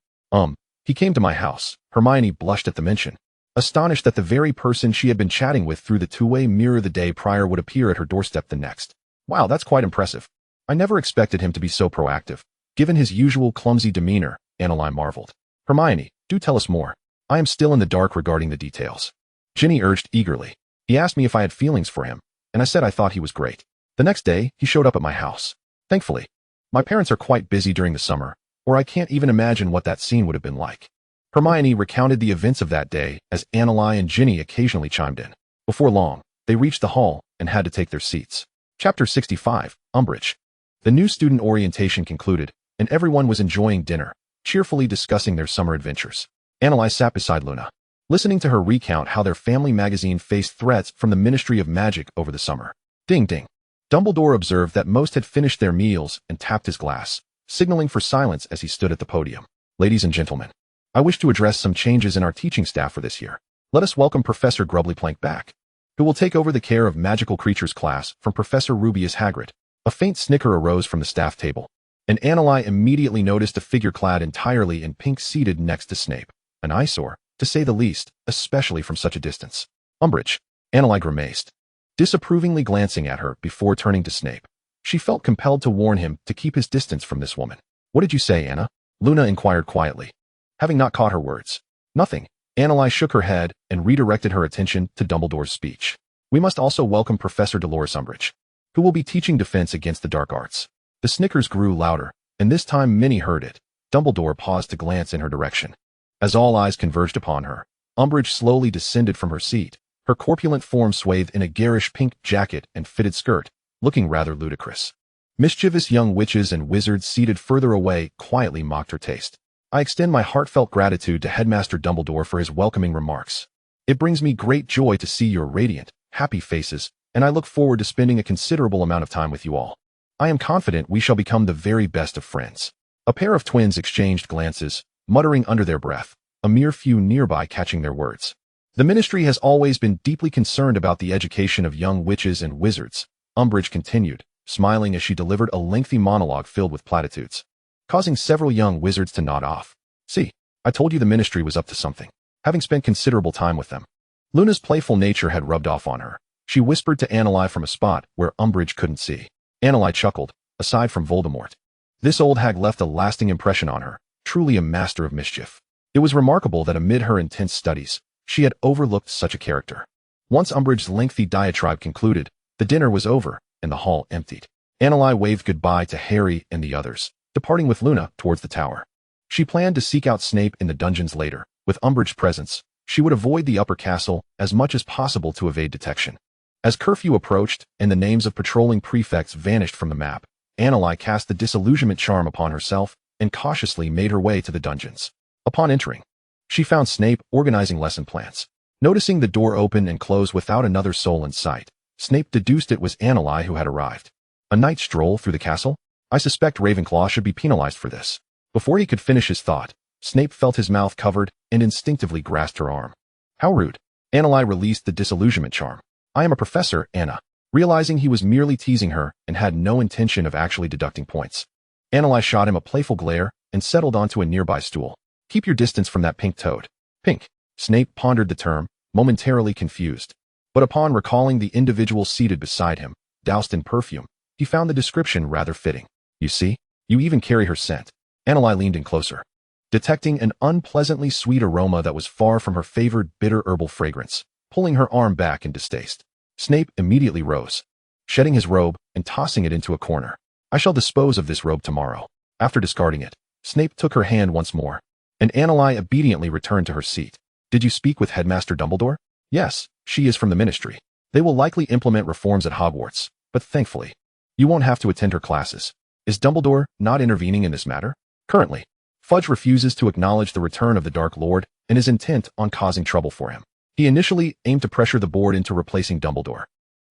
He came to my house. Hermione blushed at the mention, astonished that the very person she had been chatting with through the two-way mirror the day prior would appear at her doorstep the next. Wow, that's quite impressive. I never expected him to be so proactive. Given his usual clumsy demeanor, Annali marveled. Hermione, do tell us more. I am still in the dark regarding the details. Ginny urged eagerly. He asked me if I had feelings for him, and I said I thought he was great. The next day, he showed up at my house. Thankfully, my parents are quite busy during the summer, or I can't even imagine what that scene would have been like. Hermione recounted the events of that day as Annali and Ginny occasionally chimed in. Before long, they reached the hall and had to take their seats. Chapter 65, Umbridge. The new student orientation concluded, and everyone was enjoying dinner, cheerfully discussing their summer adventures. Annali sat beside Luna, listening to her recount how their family magazine faced threats from the Ministry of Magic over the summer. Ding ding. Dumbledore observed that most had finished their meals and tapped his glass, signaling for silence as he stood at the podium. Ladies and gentlemen, I wish to address some changes in our teaching staff for this year. Let us welcome Professor Grubblyplank back, who will take over the care of magical creatures class from Professor Rubius Hagrid. A faint snicker arose from the staff table, and Annali immediately noticed a figure clad entirely in pink seated next to Snape, an eyesore, to say the least, especially from such a distance. Umbridge. Annali grimaced, disapprovingly glancing at her before turning to Snape. She felt compelled to warn him to keep his distance from this woman. What did you say, Anna? Luna inquired quietly, having not caught her words. Nothing. Annali shook her head and redirected her attention to Dumbledore's speech. We must also welcome Professor Dolores Umbridge, who will be teaching defense against the dark arts. The snickers grew louder, and this time Minnie heard it. Dumbledore paused to glance in her direction. As all eyes converged upon her, Umbridge slowly descended from her seat, her corpulent form swathed in a garish pink jacket and fitted skirt, looking rather ludicrous. Mischievous young witches and wizards seated further away quietly mocked her taste. I extend my heartfelt gratitude to Headmaster Dumbledore for his welcoming remarks. It brings me great joy to see your radiant, happy faces, and I look forward to spending a considerable amount of time with you all. I am confident we shall become the very best of friends. A pair of twins exchanged glances, muttering under their breath, a mere few nearby catching their words. The ministry has always been deeply concerned about the education of young witches and wizards, Umbridge continued, smiling as she delivered a lengthy monologue filled with platitudes, causing several young wizards to nod off. See, I told you the ministry was up to something, having spent considerable time with them. Luna's playful nature had rubbed off on her. She whispered to Annali from a spot where Umbridge couldn't see. Annali chuckled, aside from Voldemort. This old hag left a lasting impression on her, truly a master of mischief. It was remarkable that amid her intense studies, she had overlooked such a character. Once Umbridge's lengthy diatribe concluded, the dinner was over, and the hall emptied. Annali waved goodbye to Harry and the others, departing with Luna towards the tower. She planned to seek out Snape in the dungeons later. With Umbridge's presence, She would avoid the upper castle as much as possible to evade detection. As curfew approached and the names of patrolling prefects vanished from the map, Annalise cast the disillusionment charm upon herself and cautiously made her way to the dungeons. Upon entering, she found Snape organizing lesson plans. Noticing the door open and close without another soul in sight, Snape deduced it was Annalise who had arrived. A night stroll through the castle? I suspect Ravenclaw should be penalized for this. Before he could finish his thought, Snape felt his mouth covered and instinctively grasped her arm. How rude. Annalise released the disillusionment charm. I am a professor, Anna. Realizing he was merely teasing her and had no intention of actually deducting points, Annalise shot him a playful glare and settled onto a nearby stool. Keep your distance from that pink toad. Pink. Snape pondered the term, momentarily confused. But upon recalling the individual seated beside him, doused in perfume, he found the description rather fitting. You see? You even carry her scent. Annalise leaned in closer, detecting an unpleasantly sweet aroma that was far from her favored bitter herbal fragrance, pulling her arm back in distaste. Snape immediately rose, shedding his robe and tossing it into a corner. I shall dispose of this robe tomorrow. After discarding it, Snape took her hand once more, and Annalise obediently returned to her seat. Did you speak with Headmaster Dumbledore? Yes, she is from the Ministry. They will likely implement reforms at Hogwarts, but thankfully, you won't have to attend her classes. Is Dumbledore not intervening in this matter? Currently, Fudge refuses to acknowledge the return of the Dark Lord and is intent on causing trouble for him. He initially aimed to pressure the board into replacing Dumbledore.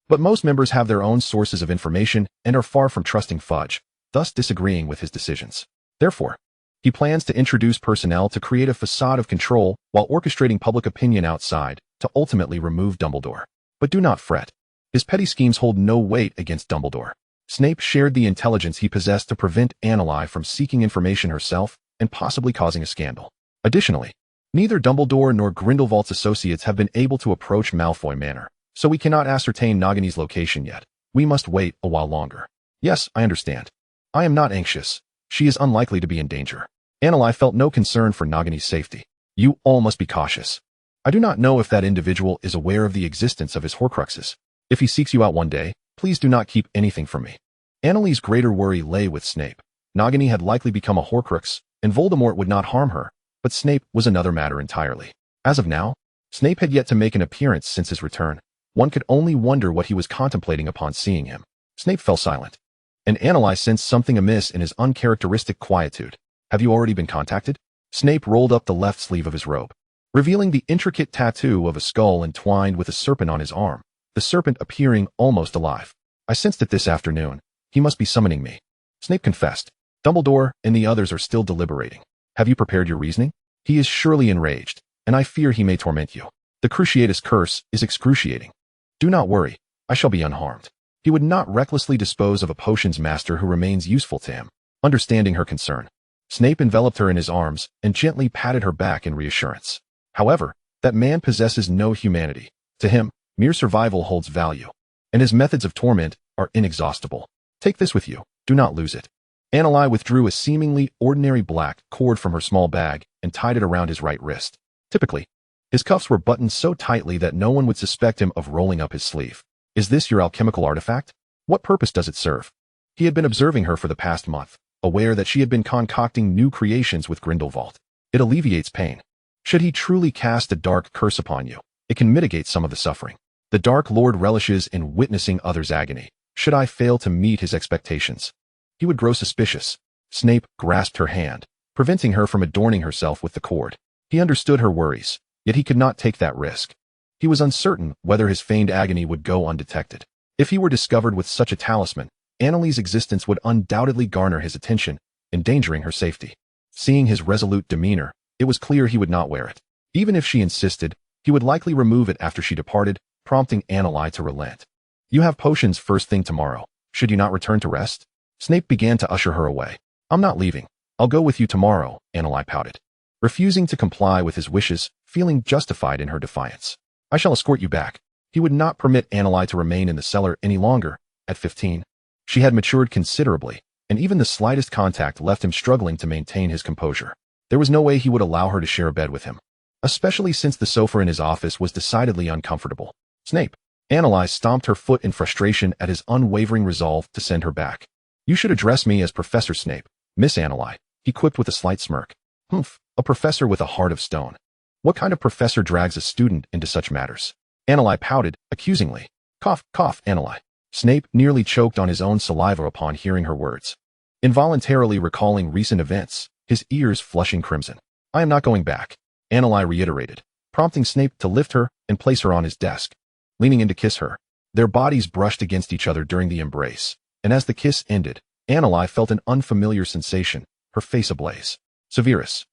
But most members have their own sources of information and are far from trusting Fudge, thus disagreeing with his decisions. Therefore, he plans to introduce personnel to create a facade of control while orchestrating public opinion outside to ultimately remove Dumbledore. But do not fret. His petty schemes hold no weight against Dumbledore. Snape shared the intelligence he possessed to prevent Annalise from seeking information herself and possibly causing a scandal. Additionally, neither Dumbledore nor Grindelwald's associates have been able to approach Malfoy Manor, so we cannot ascertain Nagini's location yet. We must wait a while longer. Yes, I understand. I am not anxious. She is unlikely to be in danger. Annalise felt no concern for Nagini's safety. You all must be cautious. I do not know if that individual is aware of the existence of his Horcruxes. If he seeks you out one day, please do not keep anything from me. Annalise's greater worry lay with Snape. Nagini had likely become a Horcrux, and Voldemort would not harm her, but Snape was another matter entirely. As of now, Snape had yet to make an appearance since his return. One could only wonder what he was contemplating upon seeing him. Snape fell silent, and Annalise sensed something amiss in his uncharacteristic quietude. Have you already been contacted? Snape rolled up the left sleeve of his robe, revealing the intricate tattoo of a skull entwined with a serpent on his arm, the serpent appearing almost alive. I sensed it this afternoon. He must be summoning me. Snape confessed. Dumbledore and the others are still deliberating. Have you prepared your reasoning? He is surely enraged, and I fear he may torment you. The Cruciatus curse is excruciating. Do not worry, I shall be unharmed. He would not recklessly dispose of a potions master who remains useful to him. Understanding her concern, Snape enveloped her in his arms and gently patted her back in reassurance. However, that man possesses no humanity. To him, mere survival holds value, and his methods of torment are inexhaustible. Take this with you. Do not lose it. Annalise withdrew a seemingly ordinary black cord from her small bag and tied it around his right wrist. Typically, his cuffs were buttoned so tightly that no one would suspect him of rolling up his sleeve. Is this your alchemical artifact? What purpose does it serve? He had been observing her for the past month, aware that she had been concocting new creations with Grindelwald. It alleviates pain. Should he truly cast a dark curse upon you, it can mitigate some of the suffering. The Dark Lord relishes in witnessing others' agony. Should I fail to meet his expectations, he would grow suspicious. Snape grasped her hand, preventing her from adorning herself with the cord. He understood her worries, yet he could not take that risk. He was uncertain whether his feigned agony would go undetected. If he were discovered with such a talisman, Annalise's existence would undoubtedly garner his attention, endangering her safety. Seeing his resolute demeanor, it was clear he would not wear it. Even if she insisted, he would likely remove it after she departed, prompting Annalise to relent. You have potions first thing tomorrow. Should you not return to rest? Snape began to usher her away. I'm not leaving. I'll go with you tomorrow, Annalise pouted, refusing to comply with his wishes, feeling justified in her defiance. I shall escort you back. He would not permit Annalise to remain in the cellar any longer. At 15, she had matured considerably, and even the slightest contact left him struggling to maintain his composure. There was no way he would allow her to share a bed with him, especially since the sofa in his office was decidedly uncomfortable. Snape. Annalise stomped her foot in frustration at his unwavering resolve to send her back. You should address me as Professor Snape, Miss Annalise, he quipped with a slight smirk. Humph, a professor with a heart of stone. What kind of professor drags a student into such matters? Anneli pouted, accusingly. Cough, cough, Anneli. Snape nearly choked on his own saliva upon hearing her words. Involuntarily recalling recent events, his ears flushing crimson. I am not going back, Anneli reiterated, prompting Snape to lift her and place her on his desk. Leaning in to kiss her, their bodies brushed against each other during the embrace, and as the kiss ended, Anneli felt an unfamiliar sensation, her face ablaze. Severus.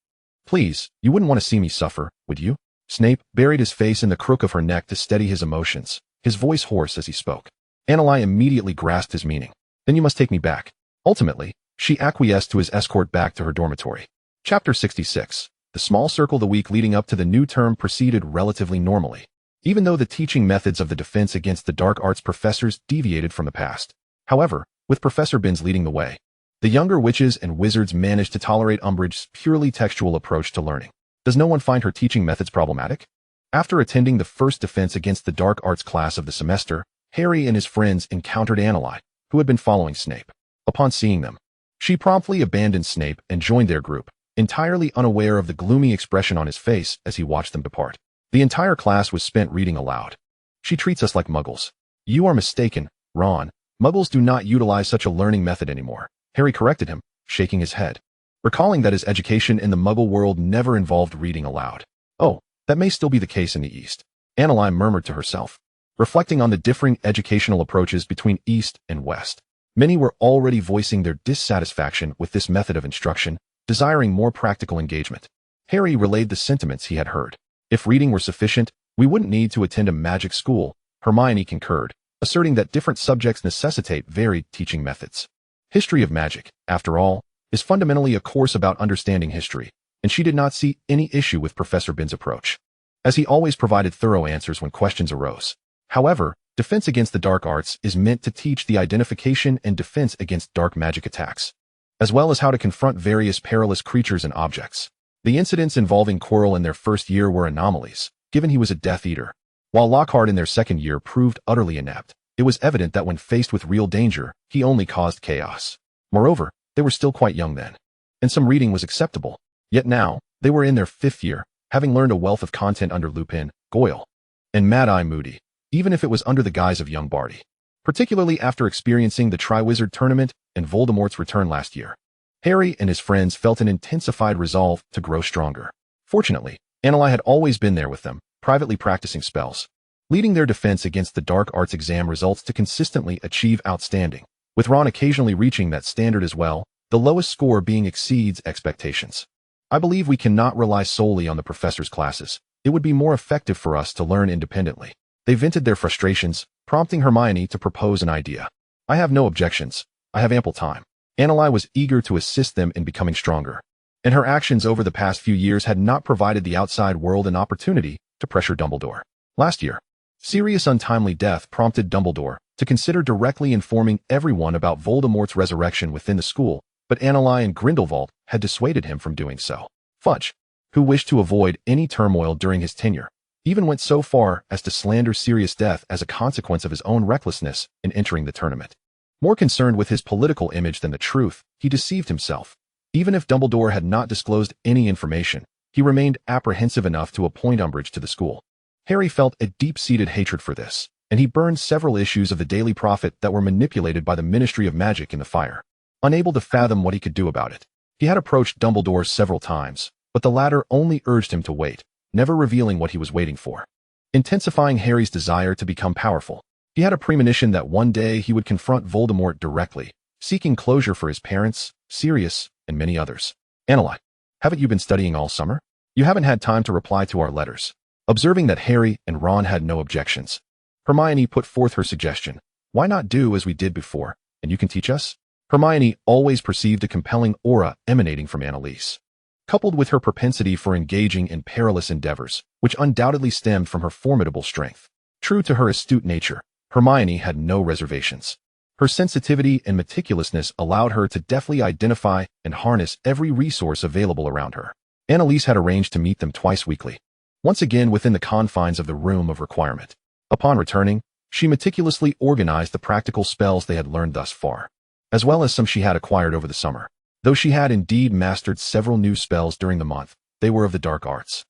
Please, you wouldn't want to see me suffer, would you? Snape buried his face in the crook of her neck to steady his emotions, his voice hoarse as he spoke. Anneli immediately grasped his meaning. Then you must take me back. Ultimately, she acquiesced to his escort back to her dormitory. Chapter 66. The small circle. The week leading up to the new term proceeded relatively normally, even though the teaching methods of the defense against the dark arts professors deviated from the past. However, with Professor Binns leading the way, the younger witches and wizards managed to tolerate Umbridge's purely textual approach to learning. Does no one find her teaching methods problematic? After attending the first defense against the dark arts class of the semester, Harry and his friends encountered Anneli, who had been following Snape. Upon seeing them, she promptly abandoned Snape and joined their group, entirely unaware of the gloomy expression on his face as he watched them depart. The entire class was spent reading aloud. She treats us like muggles. You are mistaken, Ron. Muggles do not utilize such a learning method anymore, Harry corrected him, shaking his head, recalling that his education in the muggle world never involved reading aloud. Oh, that may still be the case in the East, Anneli murmured to herself, reflecting on the differing educational approaches between East and West. Many were already voicing their dissatisfaction with this method of instruction, desiring more practical engagement. Harry relayed the sentiments he had heard. If reading were sufficient, we wouldn't need to attend a magic school, Hermione concurred, asserting that different subjects necessitate varied teaching methods. History of magic, after all, is fundamentally a course about understanding history, and she did not see any issue with Professor Binns' approach, as he always provided thorough answers when questions arose. However, defense against the dark arts is meant to teach the identification and defense against dark magic attacks, as well as how to confront various perilous creatures and objects. The incidents involving Quirrell in their first year were anomalies, given he was a Death Eater, while Lockhart in their second year proved utterly inept. It was evident that when faced with real danger, he only caused chaos. Moreover, they were still quite young then, and some reading was acceptable. Yet now, they were in their 5th year, having learned a wealth of content under Lupin, Goyle, and Mad-Eye Moody, even if it was under the guise of young Barty. Particularly after experiencing the Triwizard Tournament and Voldemort's return last year, Harry and his friends felt an intensified resolve to grow stronger. Fortunately, Anneli had always been there with them, privately practicing spells, leading their defense against the dark arts exam results to consistently achieve outstanding, with Ron occasionally reaching that standard as well, the lowest score being exceeds expectations. I believe we cannot rely solely on the professor's classes. It would be more effective for us to learn independently. They vented their frustrations, prompting Hermione to propose an idea. I have no objections. I have ample time. Anneli was eager to assist them in becoming stronger, and her actions over the past few years had not provided the outside world an opportunity to pressure Dumbledore. Last year, Sirius' untimely death prompted Dumbledore to consider directly informing everyone about Voldemort's resurrection within the school, but Anneli and Grindelwald had dissuaded him from doing so. Fudge, who wished to avoid any turmoil during his tenure, even went so far as to slander Sirius' death as a consequence of his own recklessness in entering the tournament. More concerned with his political image than the truth, he deceived himself. Even if Dumbledore had not disclosed any information, he remained apprehensive enough to appoint Umbridge to the school. Harry felt a deep-seated hatred for this, and he burned several issues of the Daily Prophet that were manipulated by the Ministry of Magic in the fire. Unable to fathom what he could do about it, he had approached Dumbledore several times, but the latter only urged him to wait, never revealing what he was waiting for. Intensifying Harry's desire to become powerful, he had a premonition that one day he would confront Voldemort directly, seeking closure for his parents, Sirius, and many others. Anneli, haven't you been studying all summer? You haven't had time to reply to our letters. Observing that Harry and Ron had no objections, Hermione put forth her suggestion. Why not do as we did before, and you can teach us? Hermione always perceived a compelling aura emanating from Annalise, coupled with her propensity for engaging in perilous endeavors, which undoubtedly stemmed from her formidable strength. True to her astute nature, Hermione had no reservations. Her sensitivity and meticulousness allowed her to deftly identify and harness every resource available around her. Annalise had arranged to meet them twice weekly, once again within the confines of the Room of Requirement. Upon returning, she meticulously organized the practical spells they had learned thus far, as well as some she had acquired over the summer. Though she had indeed mastered several new spells during the month, they were of the dark arts,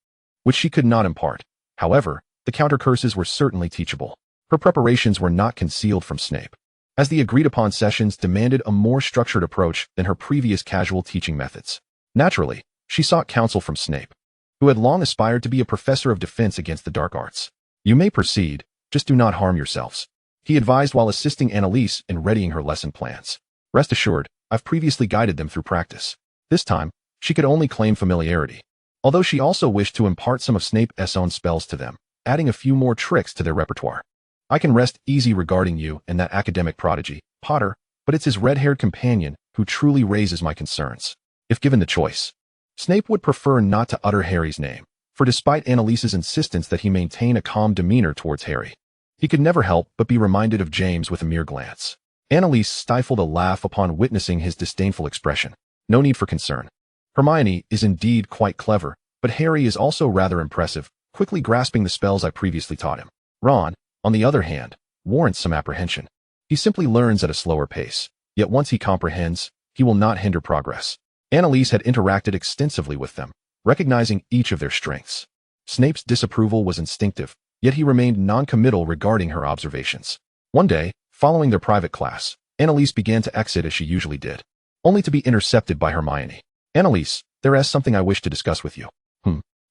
which she could not impart. However, the counter-curses were certainly teachable. Her preparations were not concealed from Snape, as the agreed-upon sessions demanded a more structured approach than her previous casual teaching methods. Naturally, she sought counsel from Snape, who had long aspired to be a professor of defense against the dark arts. "You may proceed, just do not harm yourselves," he advised while assisting Annalise in readying her lesson plans. "Rest assured, I've previously guided them through practice." This time, she could only claim familiarity, although she also wished to impart some of Snape's own spells to them, adding a few more tricks to their repertoire. "I can rest easy regarding you and that academic prodigy, Potter, but it's his red-haired companion who truly raises my concerns. If given the choice, Snape would prefer not to utter Harry's name, for despite Annalise's insistence that he maintain a calm demeanor towards Harry, he could never help but be reminded of James with a mere glance. Annalise stifled a laugh upon witnessing his disdainful expression. No need for concern. Hermione is indeed quite clever, but Harry is also rather impressive, quickly grasping the spells I previously taught him. Ron, on the other hand, warrants some apprehension. He simply learns at a slower pace, yet once he comprehends, he will not hinder progress." Annalise had interacted extensively with them, recognizing each of their strengths. Snape's disapproval was instinctive, yet he remained non-committal regarding her observations. One day, following their private class, Annalise began to exit as she usually did, only to be intercepted by Hermione. "Annalise, there is something I wish to discuss with you."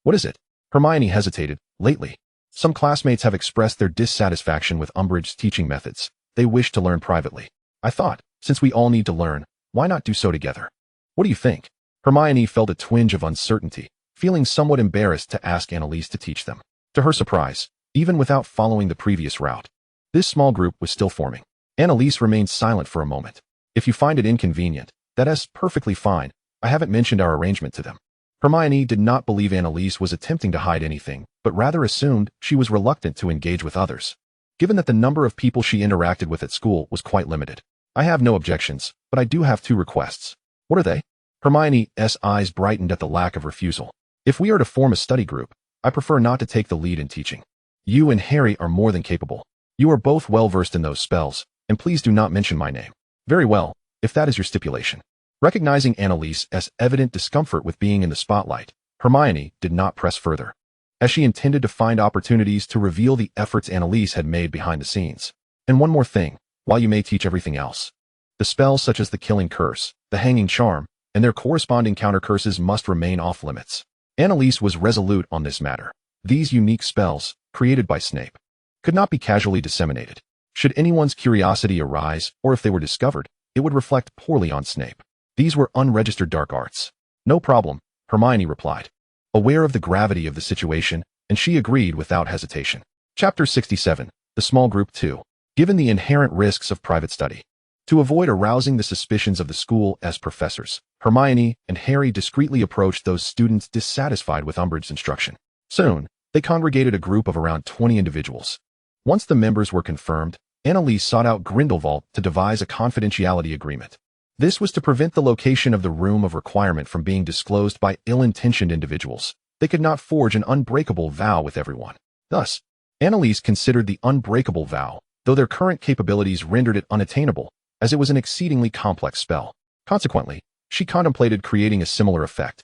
What is it?" Hermione hesitated. "Lately, some classmates have expressed their dissatisfaction with Umbridge's teaching methods. They wish to learn privately. I thought, since we all need to learn, why not do so together? What do you think?" Hermione felt a twinge of uncertainty, feeling somewhat embarrassed to ask Annalise to teach them. To her surprise, even without following the previous route, this small group was still forming. Annalise remained silent for a moment. "If you find it inconvenient, that is perfectly fine. I haven't mentioned our arrangement to them." Hermione did not believe Annalise was attempting to hide anything, but rather assumed she was reluctant to engage with others, given that the number of people she interacted with at school was quite limited. "I have no objections, but I do have 2 requests." "What are they?" Hermione's eyes brightened at the lack of refusal. "If we are to form a study group, I prefer not to take the lead in teaching. You and Harry are more than capable. You are both well-versed in those spells, and please do not mention my name." "Very well, if that is your stipulation." Recognizing Annalise's evident discomfort with being in the spotlight, Hermione did not press further, as she intended to find opportunities to reveal the efforts Annalise had made behind the scenes. "And one more thing, while you may teach everything else, the spells such as the Killing Curse, the Hanging Charm, and their corresponding counter-curses must remain off-limits." Annalise was resolute on this matter. These unique spells, created by Snape, could not be casually disseminated. Should anyone's curiosity arise, or if they were discovered, it would reflect poorly on Snape. These were unregistered dark arts. "No problem," Hermione replied, aware of the gravity of the situation, and she agreed without hesitation. Chapter 67, The Small Group 2. Given the inherent risks of private study, to avoid arousing the suspicions of the school as professors, Hermione and Harry discreetly approached those students dissatisfied with Umbridge's instruction. Soon, they congregated a group of around 20 individuals. Once the members were confirmed, Annalise sought out Grindelwald to devise a confidentiality agreement. This was to prevent the location of the room of requirement from being disclosed by ill-intentioned individuals. They could not forge an unbreakable vow with everyone. Thus, Annalise considered the unbreakable vow, though their current capabilities rendered it unattainable, as it was an exceedingly complex spell. Consequently, she contemplated creating a similar effect,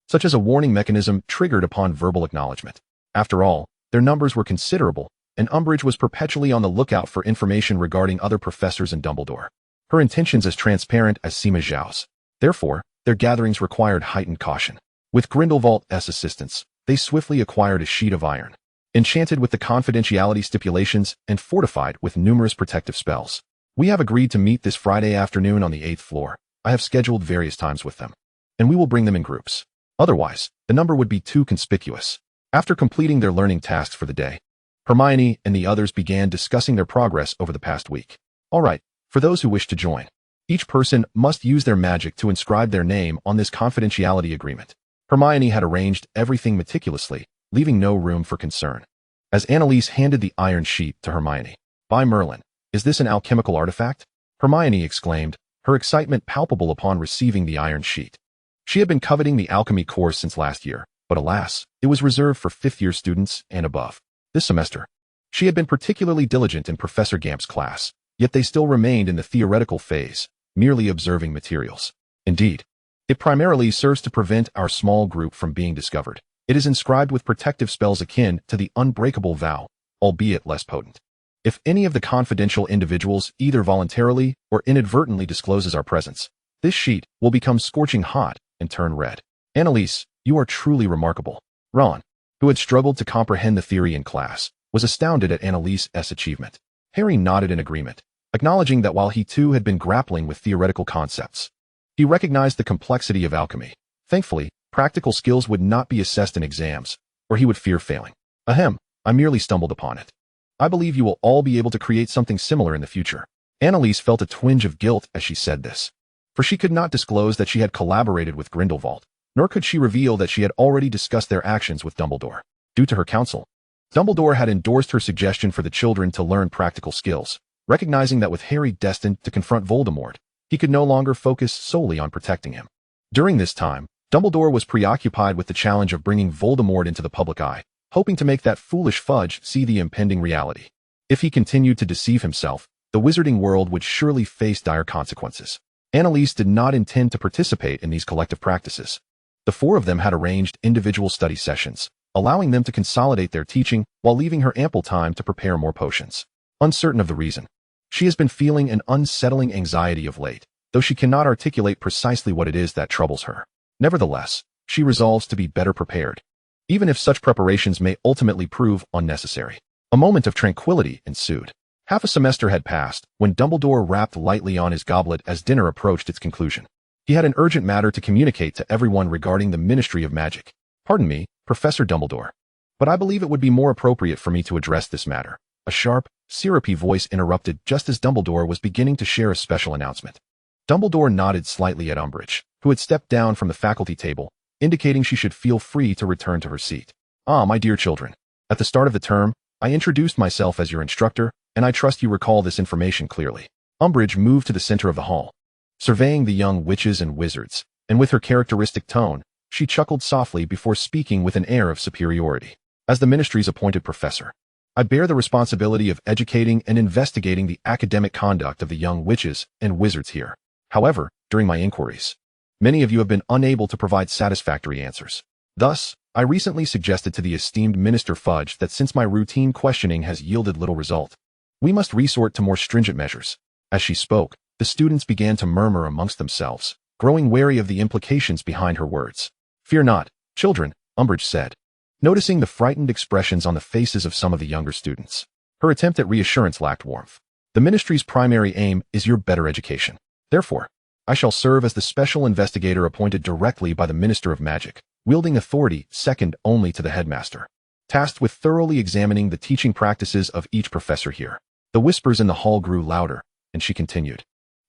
such as a warning mechanism triggered upon verbal acknowledgement. After all, their numbers were considerable, and Umbridge was perpetually on the lookout for information regarding other professors and Dumbledore. Her intentions as transparent as Sima Zhao's. Therefore, their gatherings required heightened caution. With Grindelwald's assistance, they swiftly acquired a sheet of iron, enchanted with the confidentiality stipulations and fortified with numerous protective spells. "We have agreed to meet this Friday afternoon on the 8th floor. I have scheduled various times with them, and we will bring them in groups. Otherwise, the number would be too conspicuous." After completing their learning tasks for the day, Hermione and the others began discussing their progress over the past week. "All right, for those who wish to join, each person must use their magic to inscribe their name on this confidentiality agreement." Hermione had arranged everything meticulously, leaving no room for concern. As Annalise handed the iron sheet to Hermione, "By Merlin, is this an alchemical artifact?" Hermione exclaimed, her excitement palpable upon receiving the iron sheet. She had been coveting the alchemy course since last year, but alas, it was reserved for 5th-year students and above. This semester, she had been particularly diligent in Professor Gamp's class, yet they still remained in the theoretical phase, merely observing materials. Indeed, it primarily serves to prevent our small group from being discovered. It is inscribed with protective spells akin to the unbreakable vow, albeit less potent. If any of the confidential individuals either voluntarily or inadvertently discloses our presence, this sheet will become scorching hot and turn red. Annalise, you are truly remarkable. Ron, who had struggled to comprehend the theory in class, was astounded at Annalise's achievement. Harry nodded in agreement, acknowledging that while he too had been grappling with theoretical concepts, he recognized the complexity of alchemy. Thankfully, practical skills would not be assessed in exams, or he would fear failing. Ahem, I merely stumbled upon it. I believe you will all be able to create something similar in the future. Annalise felt a twinge of guilt as she said this, for she could not disclose that she had collaborated with Grindelwald, nor could she reveal that she had already discussed their actions with Dumbledore. Due to her counsel, Dumbledore had endorsed her suggestion for the children to learn practical skills, recognizing that with Harry destined to confront Voldemort, he could no longer focus solely on protecting him. During this time, Dumbledore was preoccupied with the challenge of bringing Voldemort into the public eye, hoping to make that foolish fudge see the impending reality. If he continued to deceive himself, the wizarding world would surely face dire consequences. Annalise did not intend to participate in these collective practices. The four of them had arranged individual study sessions, allowing them to consolidate their teaching while leaving her ample time to prepare more potions. Uncertain of the reason, she has been feeling an unsettling anxiety of late, though she cannot articulate precisely what it is that troubles her. Nevertheless, she resolves to be better prepared, even if such preparations may ultimately prove unnecessary. A moment of tranquility ensued. Half a semester had passed when Dumbledore rapped lightly on his goblet as dinner approached its conclusion. He had an urgent matter to communicate to everyone regarding the Ministry of Magic. Pardon me, Professor Dumbledore, but I believe it would be more appropriate for me to address this matter. A sharp, syrupy voice interrupted just as Dumbledore was beginning to share a special announcement. Dumbledore nodded slightly at Umbridge, who had stepped down from the faculty table, indicating she should feel free to return to her seat. Ah, my dear children, at the start of the term, I introduced myself as your instructor, and I trust you recall this information clearly. Umbridge moved to the center of the hall, surveying the young witches and wizards, and with her characteristic tone, she chuckled softly before speaking with an air of superiority. As the ministry's appointed professor, I bear the responsibility of educating and investigating the academic conduct of the young witches and wizards here. However, during my inquiries, many of you have been unable to provide satisfactory answers. Thus, I recently suggested to the esteemed Minister Fudge that since my routine questioning has yielded little result, we must resort to more stringent measures. As she spoke, the students began to murmur amongst themselves, growing wary of the implications behind her words. Fear not, children, Umbridge said, noticing the frightened expressions on the faces of some of the younger students. Her attempt at reassurance lacked warmth. The ministry's primary aim is your better education. Therefore, I shall serve as the special investigator appointed directly by the Minister of Magic, wielding authority second only to the headmaster, tasked with thoroughly examining the teaching practices of each professor here. The whispers in the hall grew louder, and she continued,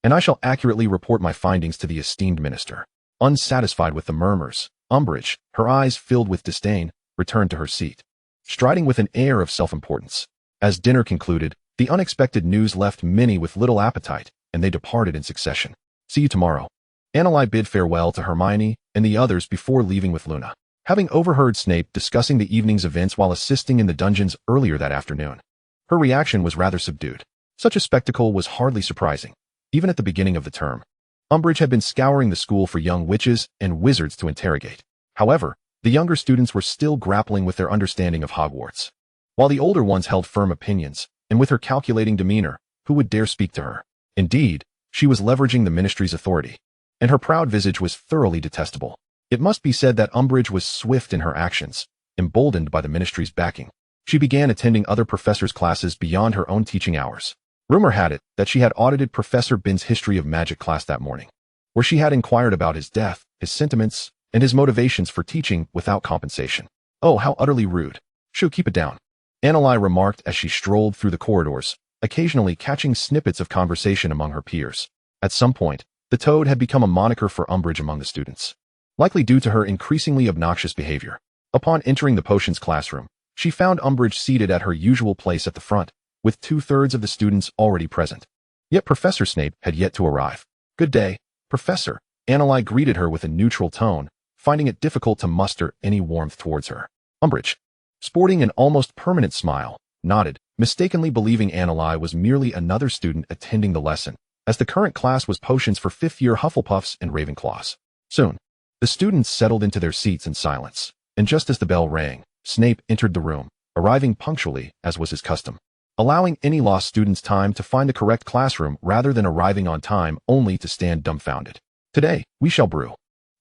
and I shall accurately report my findings to the esteemed minister. Unsatisfied with the murmurs, Umbridge, her eyes filled with disdain, returned to her seat, striding with an air of self-importance. As dinner concluded, the unexpected news left many with little appetite, and they departed in succession. See you tomorrow. Annalise bid farewell to Hermione and the others before leaving with Luna, having overheard Snape discussing the evening's events while assisting in the dungeons earlier that afternoon. Her reaction was rather subdued. Such a spectacle was hardly surprising, even at the beginning of the term. Umbridge had been scouring the school for young witches and wizards to interrogate. However, the younger students were still grappling with their understanding of Hogwarts, while the older ones held firm opinions, and with her calculating demeanor, who would dare speak to her? Indeed, she was leveraging the ministry's authority, and her proud visage was thoroughly detestable. It must be said that Umbridge was swift in her actions, emboldened by the ministry's backing. She began attending other professors' classes beyond her own teaching hours. Rumor had it that she had audited Professor Bin's history of magic class that morning, where she had inquired about his death, his sentiments, and his motivations for teaching without compensation. Oh, how utterly rude. Shoo, keep it down, Annalise remarked as she strolled through the corridors, occasionally catching snippets of conversation among her peers. At some point, the Toad had become a moniker for Umbridge among the students, likely due to her increasingly obnoxious behavior. Upon entering the potions classroom, she found Umbridge seated at her usual place at the front, with 2/3 of the students already present. Yet Professor Snape had yet to arrive. Good day, Professor, Annalise greeted her with a neutral tone, finding it difficult to muster any warmth towards her. Umbridge, sporting an almost permanent smile, nodded, mistakenly believing Annalise was merely another student attending the lesson, as the current class was potions for fifth-year Hufflepuffs and Ravenclaws. Soon, the students settled into their seats in silence. and just as the bell rang, Snape entered the room, arriving punctually as was his custom, allowing any lost students time to find the correct classroom rather than arriving on time only to stand dumbfounded. Today, we shall brew.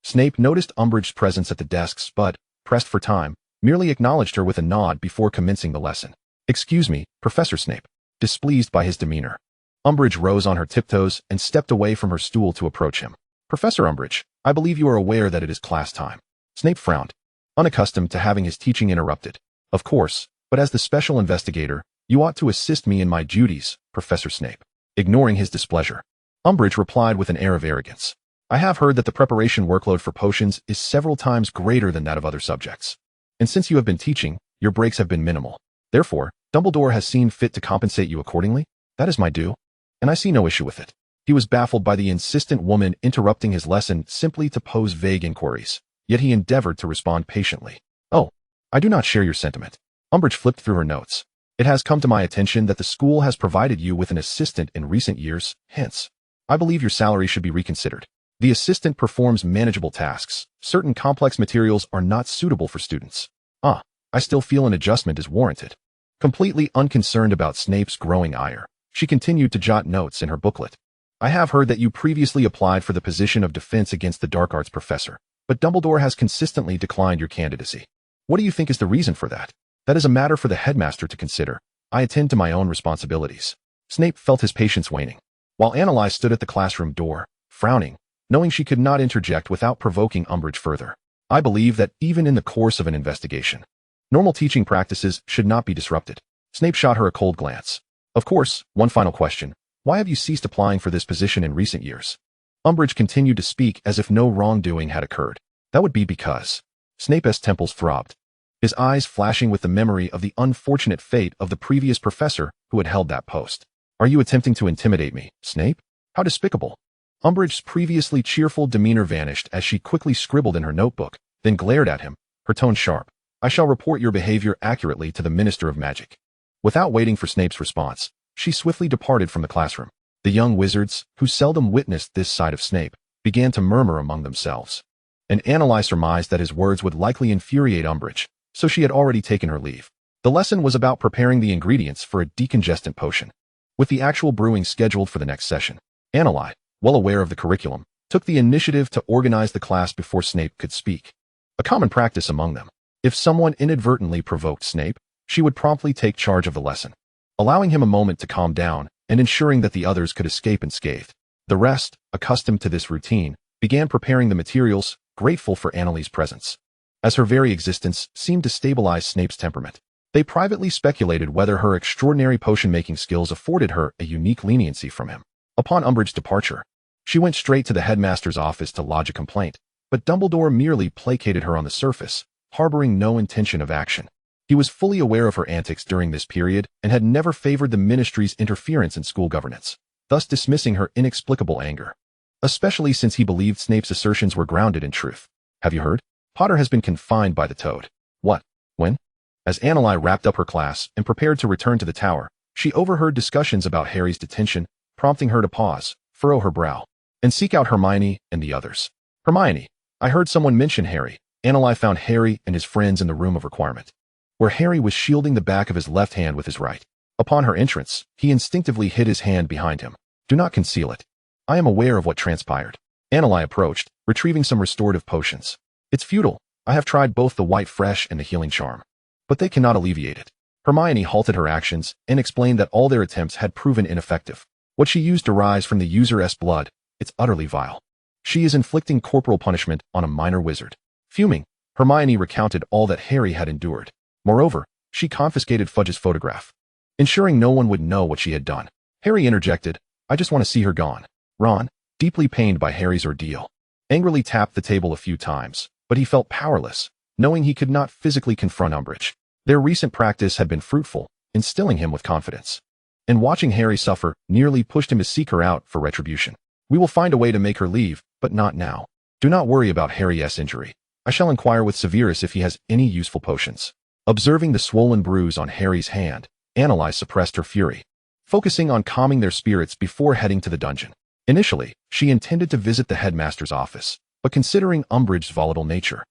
Snape noticed Umbridge's presence at the desks but, pressed for time, merely acknowledged her with a nod before commencing the lesson. "Excuse me, Professor Snape," displeased by his demeanor. Umbridge rose on her tiptoes and stepped away from her stool to approach him. "Professor Umbridge, I believe you are aware that it is class time." Snape frowned, unaccustomed to having his teaching interrupted. "Of course, but as the special investigator, you ought to assist me in my duties, Professor Snape." Ignoring his displeasure, Umbridge replied with an air of arrogance. "I have heard that the preparation workload for potions is several times greater than that of other subjects. And since you have been teaching, your breaks have been minimal. Therefore, Dumbledore has seen fit to compensate you accordingly. That is my due, and I see no issue with it." He was baffled by the insistent woman interrupting his lesson simply to pose vague inquiries, yet he endeavored to respond patiently. "Oh, I do not share your sentiment." Umbridge flipped through her notes. "It has come to my attention that the school has provided you with an assistant in recent years, hence, I believe your salary should be reconsidered. The assistant performs manageable tasks. Certain complex materials are not suitable for students. I still feel an adjustment is warranted." Completely unconcerned about Snape's growing ire, she continued to jot notes in her booklet. "I have heard that you previously applied for the position of Defense Against the Dark Arts professor, but Dumbledore has consistently declined your candidacy. What do you think is the reason for that?" "That is a matter for the headmaster to consider. I attend to my own responsibilities." Snape felt his patience waning, while Annalise stood at the classroom door, frowning, knowing she could not interject without provoking Umbridge further. "I believe that even in the course of an investigation, normal teaching practices should not be disrupted." Snape shot her a cold glance. "Of course, one final question. Why have you ceased applying for this position in recent years?" Umbridge continued to speak as if no wrongdoing had occurred. "That would be because..." Snape's temples throbbed, his eyes flashing with the memory of the unfortunate fate of the previous professor who had held that post. "Are you attempting to intimidate me, Snape? How despicable." Umbridge's previously cheerful demeanor vanished as she quickly scribbled in her notebook, then glared at him, her tone sharp. "I shall report your behavior accurately to the Minister of Magic." Without waiting for Snape's response, she swiftly departed from the classroom. The young wizards, who seldom witnessed this side of Snape, began to murmur among themselves. And Annalise surmised that his words would likely infuriate Umbridge, so she had already taken her leave. The lesson was about preparing the ingredients for a decongestant potion, with the actual brewing scheduled for the next session. Annalise, well aware of the curriculum, took the initiative to organize the class before Snape could speak. A common practice among them. If someone inadvertently provoked Snape, she would promptly take charge of the lesson, allowing him a moment to calm down and ensuring that the others could escape unscathed. The rest, accustomed to this routine, began preparing the materials, grateful for Annalise's presence, as her very existence seemed to stabilize Snape's temperament. They privately speculated whether her extraordinary potion-making skills afforded her a unique leniency from him. Upon Umbridge's departure, she went straight to the headmaster's office to lodge a complaint, but Dumbledore merely placated her on the surface, harboring no intention of action. He was fully aware of her antics during this period and had never favored the ministry's interference in school governance, thus dismissing her inexplicable anger, especially since he believed Snape's assertions were grounded in truth. "Have you heard? Potter has been confined by the Toad." "What? When?" As Annalise wrapped up her class and prepared to return to the tower, she overheard discussions about Harry's detention, prompting her to pause, furrow her brow, and seek out Hermione and the others. "Hermione, I heard someone mention Harry." Annalise found Harry and his friends in the room of requirement, where Harry was shielding the back of his left hand with his right. Upon her entrance, he instinctively hid his hand behind him. "Do not conceal it. I am aware of what transpired." Annalise approached, retrieving some restorative potions. "It's futile. I have tried both the White Fresh and the Healing Charm, but they cannot alleviate it." Hermione halted her actions and explained that all their attempts had proven ineffective. "What she used derives from the user's blood. It's utterly vile. She is inflicting corporal punishment on a minor wizard." Fuming, Hermione recounted all that Harry had endured. Moreover, she confiscated Fudge's photograph, ensuring no one would know what she had done. Harry interjected, "I just want to see her gone." Ron, deeply pained by Harry's ordeal, angrily tapped the table a few times, but he felt powerless, knowing he could not physically confront Umbridge. Their recent practice had been fruitful, instilling him with confidence. And watching Harry suffer nearly pushed him to seek her out for retribution. "We will find a way to make her leave, but not now. Do not worry about Harry's injury. I shall inquire with Severus if he has any useful potions." Observing the swollen bruise on Harry's hand, Annalise suppressed her fury, focusing on calming their spirits before heading to the dungeon. Initially, she intended to visit the headmaster's office, but considering Umbridge's volatile nature,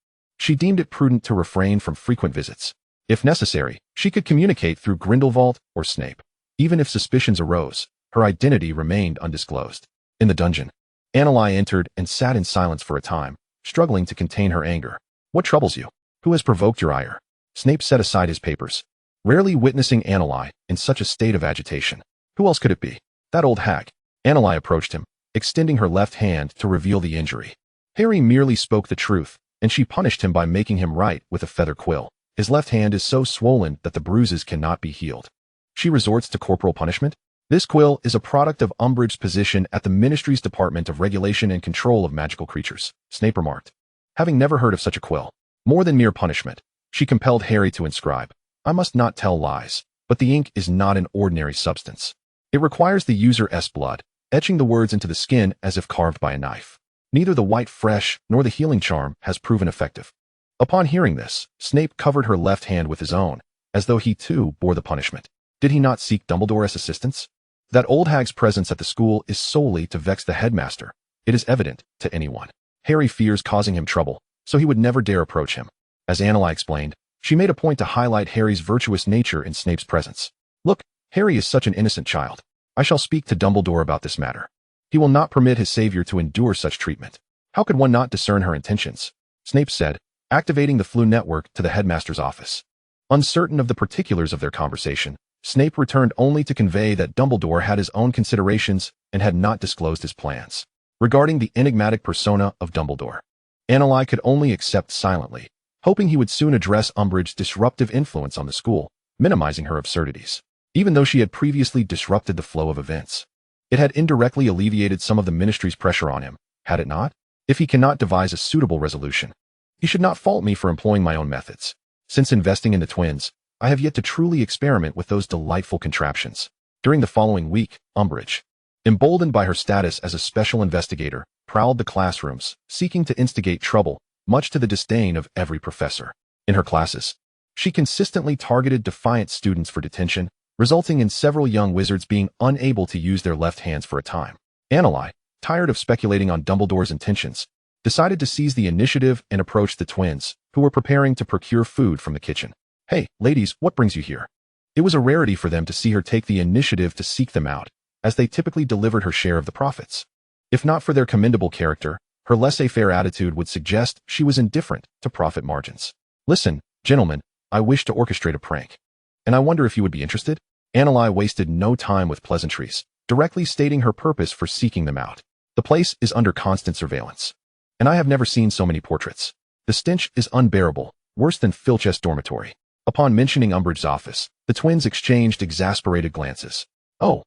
she deemed it prudent to refrain from frequent visits. If necessary, she could communicate through Grindelwald or Snape. Even if suspicions arose, her identity remained undisclosed. In the dungeon, Anneli entered and sat in silence for a time, struggling to contain her anger. "What troubles you? Who has provoked your ire?" Snape set aside his papers, rarely witnessing Anneli in such a state of agitation. Who else could it be? That old hag. Anneli approached him, extending her left hand to reveal the injury. Harry merely spoke the truth, and she punished him by making him write with a feather quill. His left hand is so swollen that the bruises cannot be healed. She resorts to corporal punishment? This quill is a product of Umbridge's position at the Ministry's Department of Regulation and Control of Magical Creatures, Snape remarked. Having never heard of such a quill, more than mere punishment, she compelled Harry to inscribe, "I must not tell lies, but the ink is not an ordinary substance. It requires the user's blood, etching the words into the skin as if carved by a knife. Neither the white fresh nor the healing charm has proven effective." Upon hearing this, Snape covered her left hand with his own, as though he too bore the punishment. Did he not seek Dumbledore's assistance? That old hag's presence at the school is solely to vex the headmaster. It is evident to anyone. Harry fears causing him trouble, so he would never dare approach him. As Anneli explained, she made a point to highlight Harry's virtuous nature in Snape's presence. "Look, Harry is such an innocent child. I shall speak to Dumbledore about this matter. He will not permit his savior to endure such treatment." "How could one not discern her intentions?" Snape said, activating the Flu network to the headmaster's office. Uncertain of the particulars of their conversation, Snape returned only to convey that Dumbledore had his own considerations and had not disclosed his plans. Regarding the enigmatic persona of Dumbledore, Anneli could only accept silently, hoping he would soon address Umbridge's disruptive influence on the school, minimizing her absurdities. Even though she had previously disrupted the flow of events, it had indirectly alleviated some of the Ministry's pressure on him, had it not? If he cannot devise a suitable resolution, he should not fault me for employing my own methods. Since investing in the twins, I have yet to truly experiment with those delightful contraptions. During the following week, Umbridge, emboldened by her status as a special investigator, prowled the classrooms, seeking to instigate trouble, much to the disdain of every professor. In her classes, she consistently targeted defiant students for detention, resulting in several young wizards being unable to use their left hands for a time. Anneli, tired of speculating on Dumbledore's intentions, decided to seize the initiative and approach the twins, who were preparing to procure food from the kitchen. "Hey, ladies, what brings you here?" It was a rarity for them to see her take the initiative to seek them out, as they typically delivered her share of the profits. If not for their commendable character, her laissez-faire attitude would suggest she was indifferent to profit margins. "Listen, gentlemen, I wish to orchestrate a prank, and I wonder if you would be interested?" Anneli wasted no time with pleasantries, directly stating her purpose for seeking them out. "The place is under constant surveillance, and I have never seen so many portraits. The stench is unbearable, worse than Filch's dormitory." Upon mentioning Umbridge's office, the twins exchanged exasperated glances. Oh.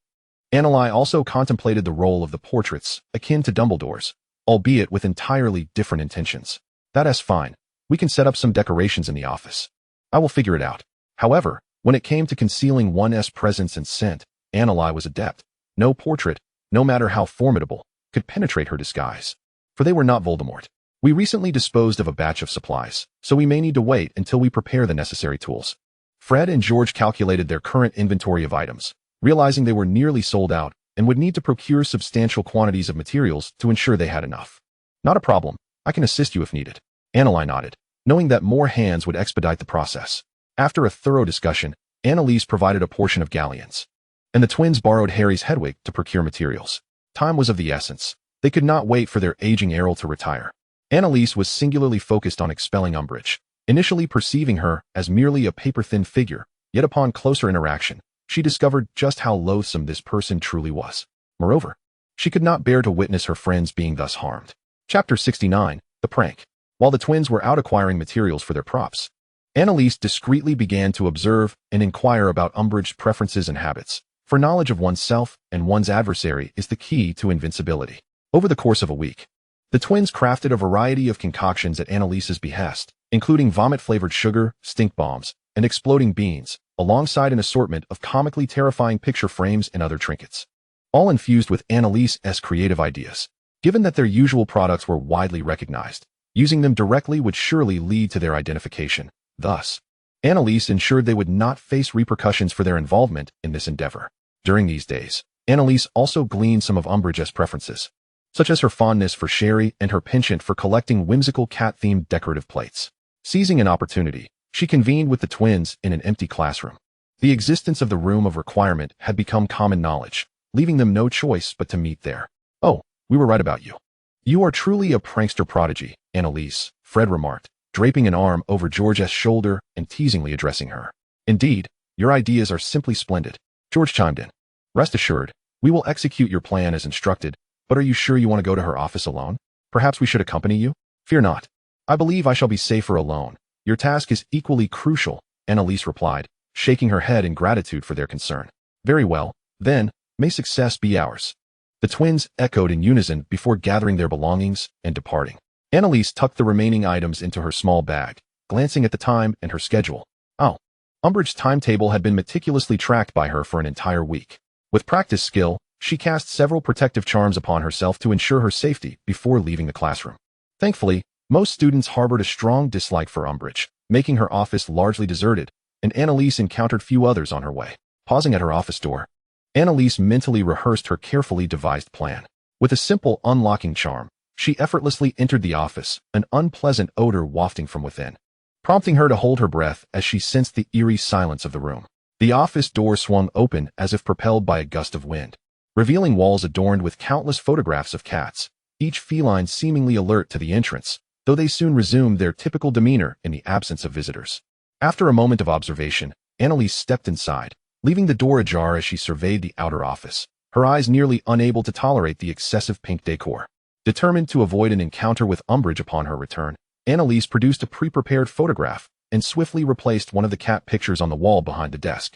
Anneli also contemplated the role of the portraits, akin to Dumbledore's, albeit with entirely different intentions. "That's fine. We can set up some decorations in the office. I will figure it out." However, when it came to concealing one's presence and scent, Anneli was adept. No portrait, no matter how formidable, could penetrate her disguise. For they were not Voldemort. "We recently disposed of a batch of supplies, so we may need to wait until we prepare the necessary tools." Fred and George calculated their current inventory of items, realizing they were nearly sold out and would need to procure substantial quantities of materials to ensure they had enough. "Not a problem. I can assist you if needed." Anneli nodded, knowing that more hands would expedite the process. After a thorough discussion, Annalise provided a portion of galleons, and the twins borrowed Harry's Hedwig to procure materials. Time was of the essence. They could not wait for their aging Errol to retire. Annalise was singularly focused on expelling Umbridge, initially perceiving her as merely a paper-thin figure, yet upon closer interaction, she discovered just how loathsome this person truly was. Moreover, she could not bear to witness her friends being thus harmed. Chapter 69, The Prank. While the twins were out acquiring materials for their props, Annalise discreetly began to observe and inquire about Umbridge's preferences and habits, for knowledge of oneself and one's adversary is the key to invincibility. Over the course of a week, the twins crafted a variety of concoctions at Annalise's behest, including vomit-flavored sugar, stink bombs, and exploding beans, alongside an assortment of comically terrifying picture frames and other trinkets, all infused with Annalise's creative ideas. Given that their usual products were widely recognized, using them directly would surely lead to their identification. Thus, Annalise ensured they would not face repercussions for their involvement in this endeavor. During these days, Annalise also gleaned some of Umbridge's preferences, such as her fondness for sherry and her penchant for collecting whimsical cat-themed decorative plates. Seizing an opportunity, she convened with the twins in an empty classroom. The existence of the room of requirement had become common knowledge, leaving them no choice but to meet there. "Oh, we were right about you. You are truly a prankster prodigy, Annalise," Fred remarked, draping an arm over George's shoulder and teasingly addressing her. "Indeed, your ideas are simply splendid," George chimed in. "Rest assured, we will execute your plan as instructed, but are you sure you want to go to her office alone? Perhaps we should accompany you?" "Fear not. I believe I shall be safer alone. Your task is equally crucial," Annalise replied, shaking her head in gratitude for their concern. "Very well, then, may success be ours." The twins echoed in unison before gathering their belongings and departing. Annalise tucked the remaining items into her small bag, glancing at the time and her schedule. Oh, Umbridge's timetable had been meticulously tracked by her for an entire week. With practiced skill, she cast several protective charms upon herself to ensure her safety before leaving the classroom. Thankfully, most students harbored a strong dislike for Umbridge, making her office largely deserted, and Annalise encountered few others on her way. Pausing at her office door, Annalise mentally rehearsed her carefully devised plan. With a simple unlocking charm, she effortlessly entered the office, an unpleasant odor wafting from within, prompting her to hold her breath as she sensed the eerie silence of the room. The office door swung open as if propelled by a gust of wind, revealing walls adorned with countless photographs of cats, each feline seemingly alert to the entrance, though they soon resumed their typical demeanor in the absence of visitors. After a moment of observation, Annalise stepped inside, leaving the door ajar as she surveyed the outer office, her eyes nearly unable to tolerate the excessive pink decor. Determined to avoid an encounter with Umbridge upon her return, Annalise produced a pre-prepared photograph and swiftly replaced one of the cat pictures on the wall behind the desk.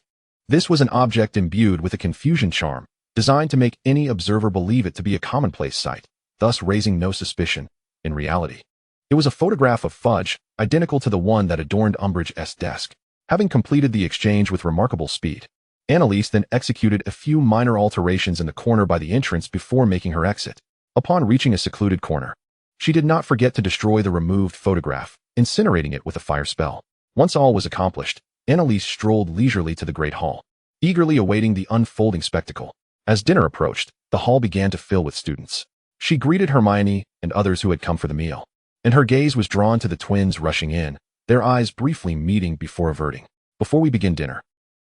This was an object imbued with a confusion charm, designed to make any observer believe it to be a commonplace sight, thus raising no suspicion. In reality, it was a photograph of Fudge, identical to the one that adorned Umbridge's desk. Having completed the exchange with remarkable speed, Annalise then executed a few minor alterations in the corner by the entrance before making her exit. Upon reaching a secluded corner, she did not forget to destroy the removed photograph, incinerating it with a fire spell. Once all was accomplished, Annalise strolled leisurely to the Great Hall, eagerly awaiting the unfolding spectacle. As dinner approached, the hall began to fill with students. She greeted Hermione and others who had come for the meal, and her gaze was drawn to the twins rushing in, their eyes briefly meeting before averting. "Before we begin dinner,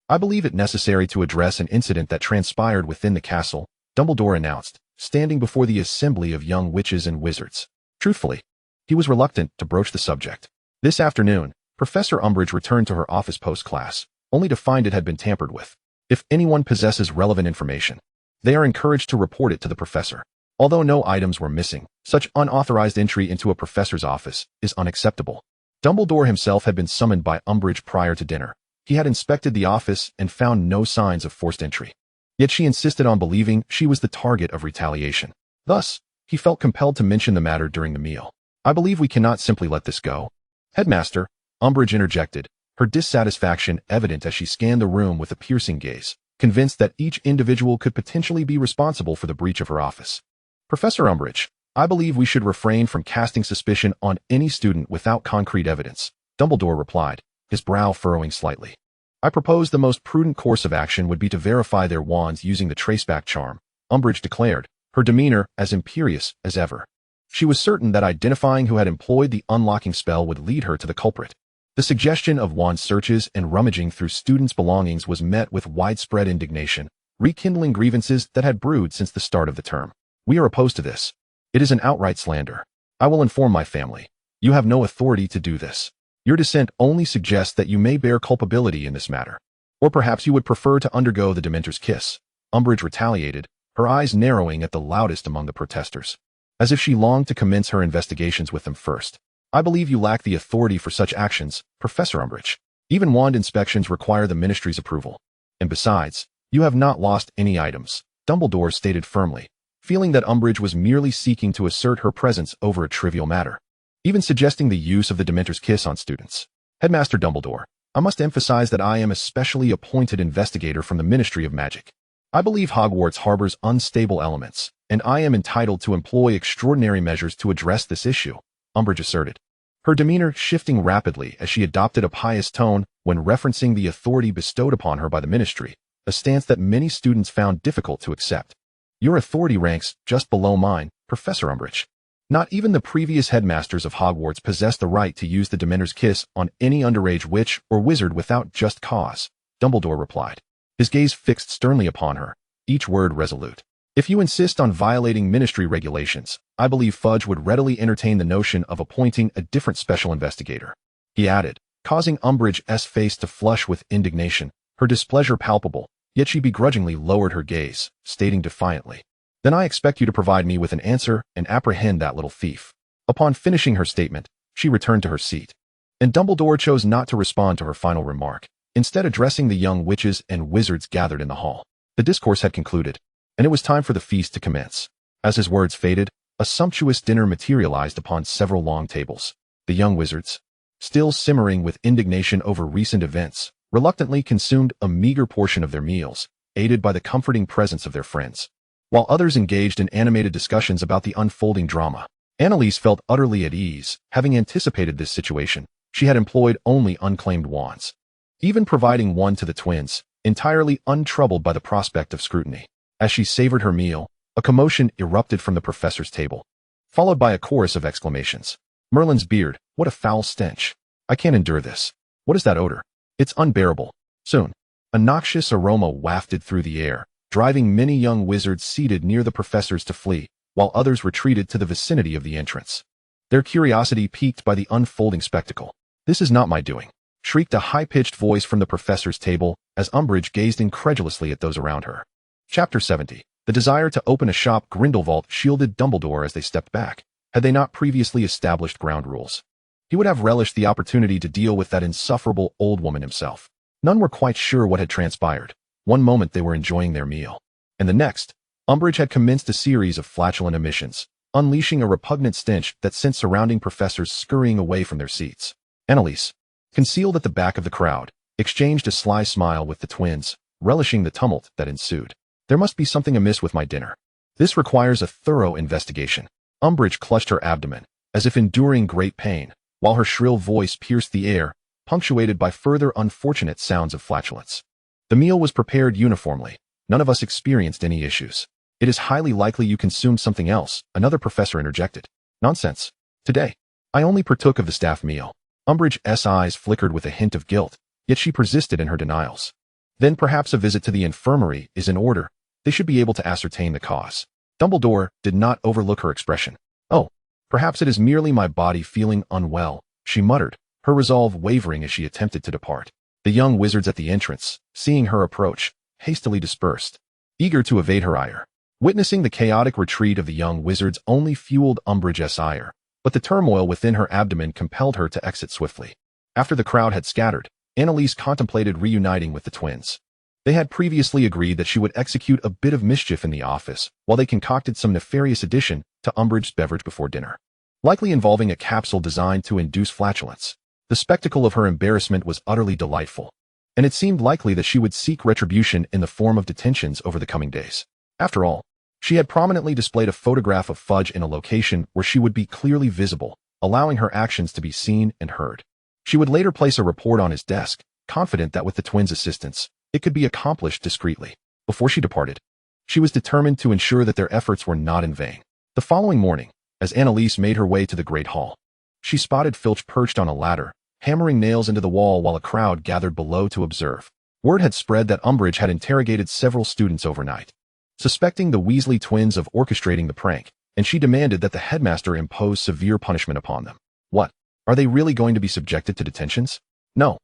I believe it necessary to address an incident that transpired within the castle," Dumbledore announced, standing before the assembly of young witches and wizards. Truthfully, he was reluctant to broach the subject. This afternoon, Professor Umbridge returned to her office post-class, only to find it had been tampered with. If anyone possesses relevant information, they are encouraged to report it to the professor. Although no items were missing, such unauthorized entry into a professor's office is unacceptable. Dumbledore himself had been summoned by Umbridge prior to dinner. He had inspected the office and found no signs of forced entry. Yet she insisted on believing she was the target of retaliation. Thus, he felt compelled to mention the matter during the meal. "I believe we cannot simply let this go." "Headmaster," Umbridge interjected, her dissatisfaction evident as she scanned the room with a piercing gaze, convinced that each individual could potentially be responsible for the breach of her office. "Professor Umbridge, I believe we should refrain from casting suspicion on any student without concrete evidence," Dumbledore replied, his brow furrowing slightly. "I propose the most prudent course of action would be to verify their wands using the traceback charm," Umbridge declared, her demeanor as imperious as ever. She was certain that identifying who had employed the unlocking spell would lead her to the culprit. The suggestion of wand searches and rummaging through students' belongings was met with widespread indignation, rekindling grievances that had brewed since the start of the term. "We are opposed to this. It is an outright slander. I will inform my family. You have no authority to do this. Your dissent only suggests that you may bear culpability in this matter. Or perhaps you would prefer to undergo the Dementor's kiss," Umbridge retaliated, her eyes narrowing at the loudest among the protesters, as if she longed to commence her investigations with them first. "I believe you lack the authority for such actions, Professor Umbridge. Even wand inspections require the Ministry's approval. And besides, you have not lost any items," Dumbledore stated firmly, feeling that Umbridge was merely seeking to assert her presence over a trivial matter, even suggesting the use of the Dementor's kiss on students. "Headmaster Dumbledore, I must emphasize that I am a specially appointed investigator from the Ministry of Magic. I believe Hogwarts harbors unstable elements, and I am entitled to employ extraordinary measures to address this issue," Umbridge asserted, her demeanor shifting rapidly as she adopted a pious tone when referencing the authority bestowed upon her by the Ministry, a stance that many students found difficult to accept. "Your authority ranks just below mine, Professor Umbridge. Not even the previous headmasters of Hogwarts possessed the right to use the Dementor's kiss on any underage witch or wizard without just cause, Dumbledore replied, his gaze fixed sternly upon her, each word resolute. If you insist on violating ministry regulations, I believe Fudge would readily entertain the notion of appointing a different special investigator. He added, causing Umbridge's face to flush with indignation, her displeasure palpable, yet she begrudgingly lowered her gaze, stating defiantly, "Then I expect you to provide me with an answer and apprehend that little thief." Upon finishing her statement, she returned to her seat. And Dumbledore chose not to respond to her final remark, instead addressing the young witches and wizards gathered in the hall. The discourse had concluded, and it was time for the feast to commence. As his words faded, a sumptuous dinner materialized upon several long tables. The young wizards, still simmering with indignation over recent events, reluctantly consumed a meager portion of their meals, aided by the comforting presence of their friends. While others engaged in animated discussions about the unfolding drama, Annalise felt utterly at ease. Having anticipated this situation, she had employed only unclaimed wands, even providing one to the twins, entirely untroubled by the prospect of scrutiny. As she savored her meal, a commotion erupted from the professor's table, followed by a chorus of exclamations. "Merlin's beard, what a foul stench. I can't endure this. What is that odor? It's unbearable." Soon, a noxious aroma wafted through the air, driving many young wizards seated near the professors to flee, while others retreated to the vicinity of the entrance, their curiosity piqued by the unfolding spectacle. "This is not my doing," shrieked a high-pitched voice from the professor's table as Umbridge gazed incredulously at those around her. Chapter 70. The desire to open a shop. Grindelwald shielded Dumbledore as they stepped back. Had they not previously established ground rules, he would have relished the opportunity to deal with that insufferable old woman himself. None were quite sure what had transpired. One moment they were enjoying their meal, and the next, Umbridge had commenced a series of flatulent emissions, unleashing a repugnant stench that sent surrounding professors scurrying away from their seats. Annalise, concealed at the back of the crowd, exchanged a sly smile with the twins, relishing the tumult that ensued. "There must be something amiss with my dinner. This requires a thorough investigation." Umbridge clutched her abdomen, as if enduring great pain, while her shrill voice pierced the air, punctuated by further unfortunate sounds of flatulence. "The meal was prepared uniformly. None of us experienced any issues." "It is highly likely you consumed something else," another professor interjected. "Nonsense. Today, I only partook of the staff meal." Umbridge's eyes flickered with a hint of guilt, yet she persisted in her denials. "Then perhaps a visit to the infirmary is in order. They should be able to ascertain the cause." Dumbledore did not overlook her expression. "Oh, perhaps it is merely my body feeling unwell," she muttered, her resolve wavering as she attempted to depart. The young wizards at the entrance, seeing her approach, hastily dispersed, eager to evade her ire. Witnessing the chaotic retreat of the young wizards only fueled Umbridge's ire, but the turmoil within her abdomen compelled her to exit swiftly. After the crowd had scattered, Annalise contemplated reuniting with the twins. They had previously agreed that she would execute a bit of mischief in the office while they concocted some nefarious addition to Umbridge's beverage before dinner, likely involving a capsule designed to induce flatulence. The spectacle of her embarrassment was utterly delightful, and it seemed likely that she would seek retribution in the form of detentions over the coming days. After all, she had prominently displayed a photograph of Fudge in a location where she would be clearly visible, allowing her actions to be seen and heard. She would later place a report on his desk, confident that with the twins' assistance, it could be accomplished discreetly. Before she departed, she was determined to ensure that their efforts were not in vain. The following morning, as Annalise made her way to the Great Hall, she spotted Filch perched on a ladder, hammering nails into the wall while a crowd gathered below to observe. Word had spread that Umbridge had interrogated several students overnight, suspecting the Weasley twins of orchestrating the prank, and she demanded that the headmaster impose severe punishment upon them. What? Are they really going to be subjected to detentions? No.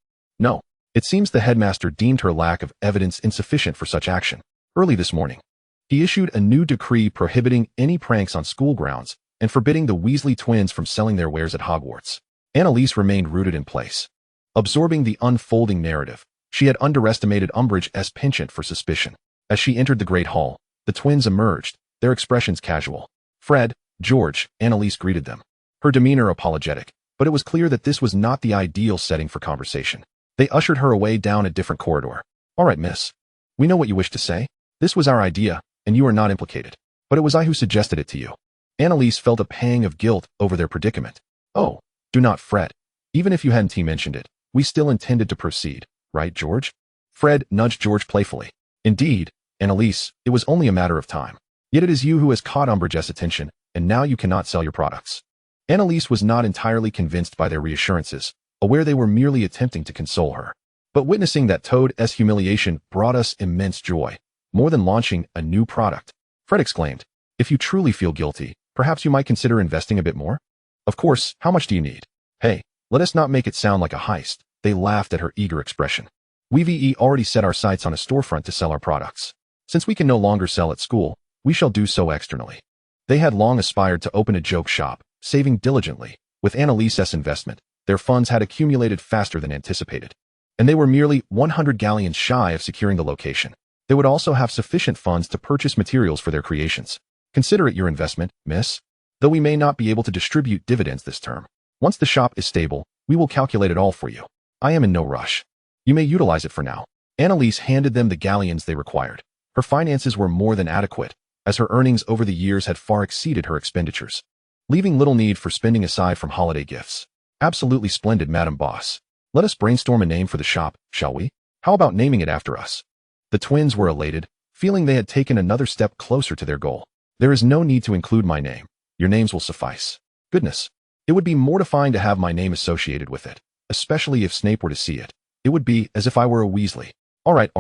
It seems the headmaster deemed her lack of evidence insufficient for such action. Early this morning, he issued a new decree prohibiting any pranks on school grounds and forbidding the Weasley twins from selling their wares at Hogwarts. Annalise remained rooted in place, absorbing the unfolding narrative. She had underestimated Umbridge's penchant for suspicion. As she entered the Great Hall, the twins emerged, their expressions casual. "Fred, George," Annalise greeted them, her demeanor apologetic, but it was clear that this was not the ideal setting for conversation. They ushered her away down a different corridor. "All right, miss. We know what you wish to say. This was our idea, and you are not implicated. But it was I who suggested it to you." Annalise felt a pang of guilt over their predicament. "Oh, do not fret. Even if you hadn't mentioned it, we still intended to proceed, right, George?" Fred nudged George playfully. "Indeed, Annalise, it was only a matter of time. Yet it is you who has caught Umbridge's attention, and now you cannot sell your products." Annalise was not entirely convinced by their reassurances, aware they were merely attempting to console her. But witnessing that Toad's humiliation brought us immense joy, more than launching a new product. Fred exclaimed, "If you truly feel guilty, perhaps you might consider investing a bit more? Of course, how much do you need? Hey, let us not make it sound like a heist." They laughed at her eager expression. "We've already set our sights on a storefront to sell our products. Since we can no longer sell at school, we shall do so externally." They had long aspired to open a joke shop, saving diligently. With Annalise's investment, their funds had accumulated faster than anticipated, and they were merely 100 galleons shy of securing the location. They would also have sufficient funds to purchase materials for their creations. "Consider it your investment, miss. Though we may not be able to distribute dividends this term. Once the shop is stable, we will calculate it all for you. I am in no rush. You may utilize it for now." Annalise handed them the galleons they required. Her finances were more than adequate, as her earnings over the years had far exceeded her expenditures, leaving little need for spending aside from holiday gifts. "Absolutely splendid, Madam Boss. Let us brainstorm a name for the shop, shall we? How about naming it after us?" The twins were elated, feeling they had taken another step closer to their goal. "There is no need to include my name. Your names will suffice." "Goodness. It would be mortifying to have my name associated with it, especially if Snape were to see it. It would be as if I were a Weasley." All right.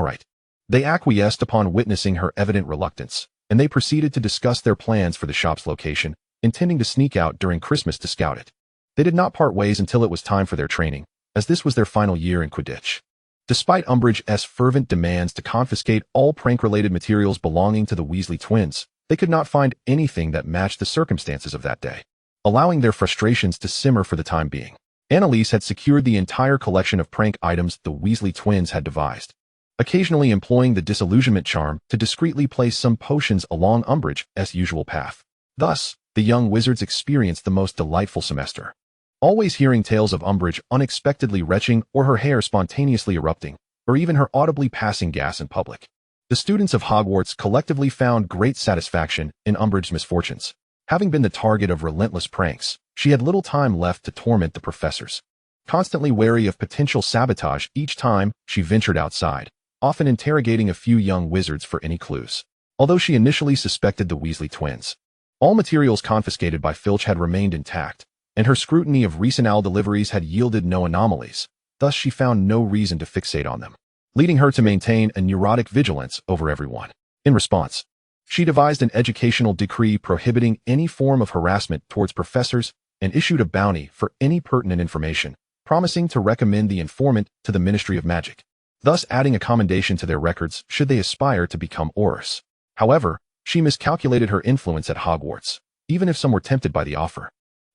They acquiesced upon witnessing her evident reluctance, and they proceeded to discuss their plans for the shop's location, intending to sneak out during Christmas to scout it. They did not part ways until it was time for their training, as this was their final year in Quidditch. Despite Umbridge's fervent demands to confiscate all prank-related materials belonging to the Weasley twins, they could not find anything that matched the circumstances of that day, allowing their frustrations to simmer for the time being. Annalise had secured the entire collection of prank items the Weasley twins had devised, occasionally employing the disillusionment charm to discreetly place some potions along Umbridge's usual path. Thus, the young wizards experienced the most delightful semester, always hearing tales of Umbridge unexpectedly retching or her hair spontaneously erupting, or even her audibly passing gas in public. The students of Hogwarts collectively found great satisfaction in Umbridge's misfortunes. Having been the target of relentless pranks, she had little time left to torment the professors, constantly wary of potential sabotage each time she ventured outside, often interrogating a few young wizards for any clues. Although she initially suspected the Weasley twins, all materials confiscated by Filch had remained intact, and her scrutiny of recent owl deliveries had yielded no anomalies. Thus she found no reason to fixate on them, leading her to maintain a neurotic vigilance over everyone. In response, she devised an educational decree prohibiting any form of harassment towards professors and issued a bounty for any pertinent information, promising to recommend the informant to the Ministry of Magic, thus adding a commendation to their records should they aspire to become Aurors. However, she miscalculated her influence at Hogwarts, even if some were tempted by the offer.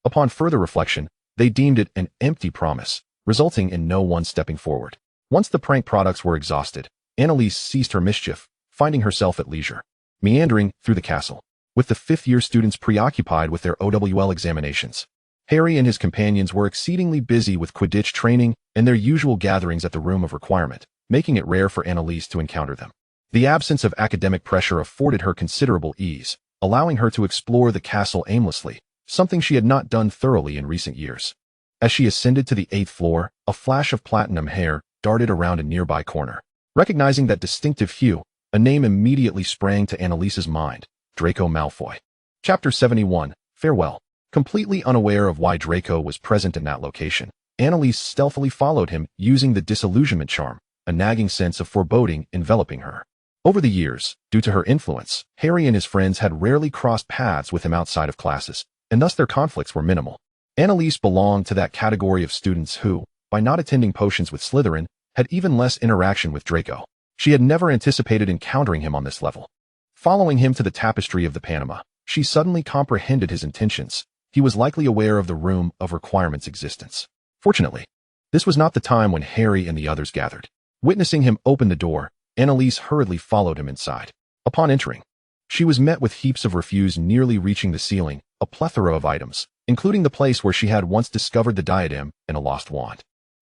Upon further reflection, they deemed it an empty promise, resulting in no one stepping forward. Once the prank products were exhausted, Annalise ceased her mischief, finding herself at leisure, meandering through the castle, with the fifth-year students preoccupied with their OWL examinations. Harry and his companions were exceedingly busy with Quidditch training and their usual gatherings at the Room of Requirement, making it rare for Annalise to encounter them. The absence of academic pressure afforded her considerable ease, allowing her to explore the castle aimlessly, something she had not done thoroughly in recent years. As she ascended to the 8th floor, a flash of platinum hair darted around a nearby corner. Recognizing that distinctive hue, a name immediately sprang to Annalise's mind: Draco Malfoy. Chapter 71, Farewell. Completely unaware of why Draco was present in that location, Annalise stealthily followed him using the disillusionment charm, a nagging sense of foreboding enveloping her. Over the years, due to her influence, Harry and his friends had rarely crossed paths with him outside of classes, and thus their conflicts were minimal. Annalise belonged to that category of students who, by not attending potions with Slytherin, had even less interaction with Draco. She had never anticipated encountering him on this level. Following him to the tapestry of the Panama, she suddenly comprehended his intentions. He was likely aware of the Room of Requirement's existence. Fortunately, this was not the time when Harry and the others gathered. Witnessing him open the door, Annalise hurriedly followed him inside. Upon entering, she was met with heaps of refuse nearly reaching the ceiling, a plethora of items, including the place where she had once discovered the diadem and a lost wand.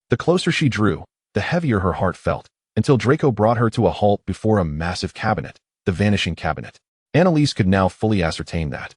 The closer she drew, the heavier her heart felt, until Draco brought her to a halt before a massive cabinet, the Vanishing Cabinet. Annalise could now fully ascertain that,